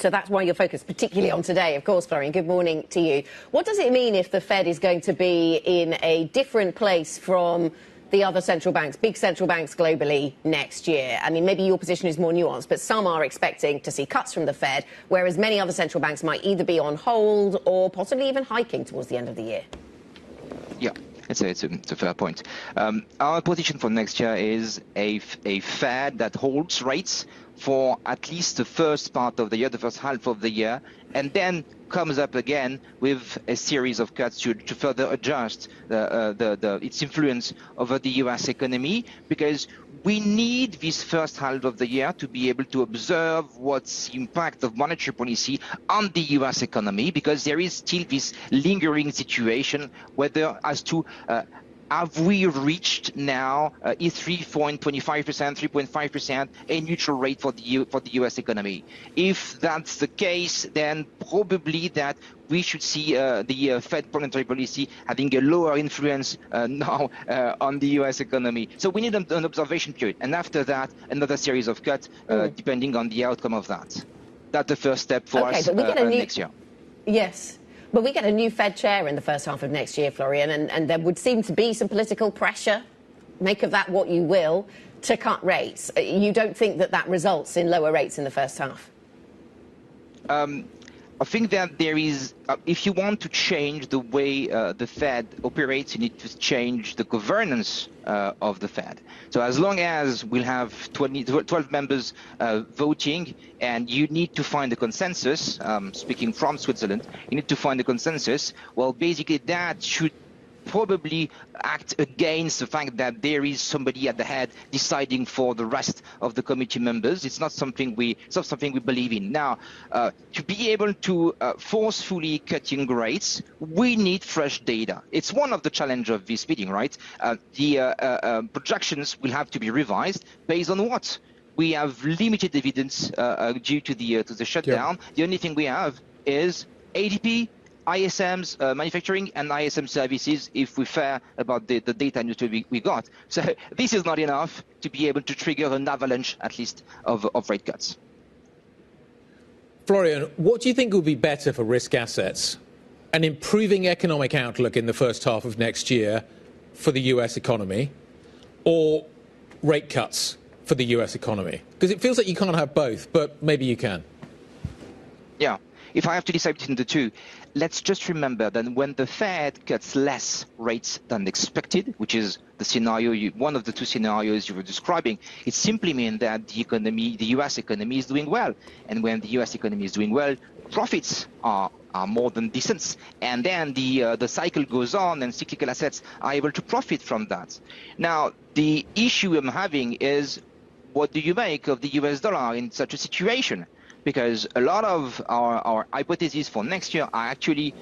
that's why you're focused particularly on today, of course, Florian. Good morning to you. What does it mean if the Fed is going to be in a different place from the other central banks, big central banks globally next year? I mean, maybe your position is more nuanced, but some are expecting to see cuts from the Fed, whereas many other central banks might either be on hold or possibly even hiking towards the end of the year. Yeah. It's a fair point. Our position for next year is a Fed that holds rates for at least the first part of the year, the first half of the year, and then comes up again with a series of cuts to further adjust its influence over the U.S. economy, because we need this first half of the year to be able to observe what's the impact of monetary policy on the U.S. economy, because there is still this lingering situation whether as to have we reached now is 3.25%, 3.5% a neutral rate for the U.S. economy? If that's the case, then probably that we should see the Fed monetary policy having a lower influence now on the U.S. economy. So we need an observation period, and after that, another series of cuts, depending on the outcome of that. That's the first step for us next year. Yes. But we get a new Fed chair in the first half of next year, Florian, and there would seem to be some political pressure, make of that what you will, to cut rates. You don't think that results in lower rates in the first half? I think that there is, if you want to change the way the Fed operates, you need to change the governance of the Fed. So as long as we'll have 12 members voting, and you need to find a consensus, speaking from Switzerland, you need to find a consensus, well, basically that should probably act against the fact that there is somebody at the head deciding for the rest of the committee members. It's not something we believe in. Now, to be able to forcefully cutting rates, we need fresh data. It's one of the challenges of this meeting, right? The projections will have to be revised based on what? We have limited evidence due to the shutdown. The only thing we have is ADP, ISM's manufacturing and ISM services, if we're fair about the data we got. So this is not enough to be able to trigger an avalanche, at least, of rate cuts. Florian, what do you think would be better for risk assets? An improving economic outlook in the first half of next year for the US economy, or rate cuts for the US economy? Because it feels like you can't have both, but maybe you can. Yeah. If I have to decide between the two, let's just remember that when the Fed cuts less rates than expected, which is the scenario, one of the two scenarios you were describing, it simply means that the U.S. economy is doing well. And when the U.S. economy is doing well, profits are more than decent. And then the cycle goes on and cyclical assets are able to profit from that. Now, the issue I'm having is, what do you make of the US dollar in such a situation? Because a lot of our hypotheses for next year are actually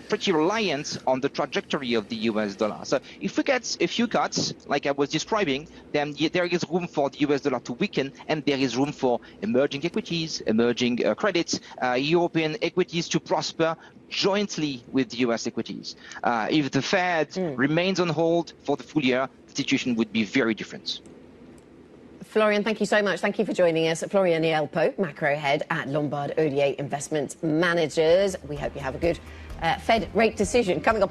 pretty reliant on the trajectory of the US dollar. So if we get a few cuts, like I was describing, then there is room for the US dollar to weaken, and there is room for emerging equities, emerging credits, European equities to prosper jointly with the US equities. If the Fed remains on hold for the full year, the situation would be very different. Florian, thank you so much. Thank you for joining us. Florian Nielpo, macro head at Lombard Odier Investment Managers. We hope you have a good Fed rate decision coming up.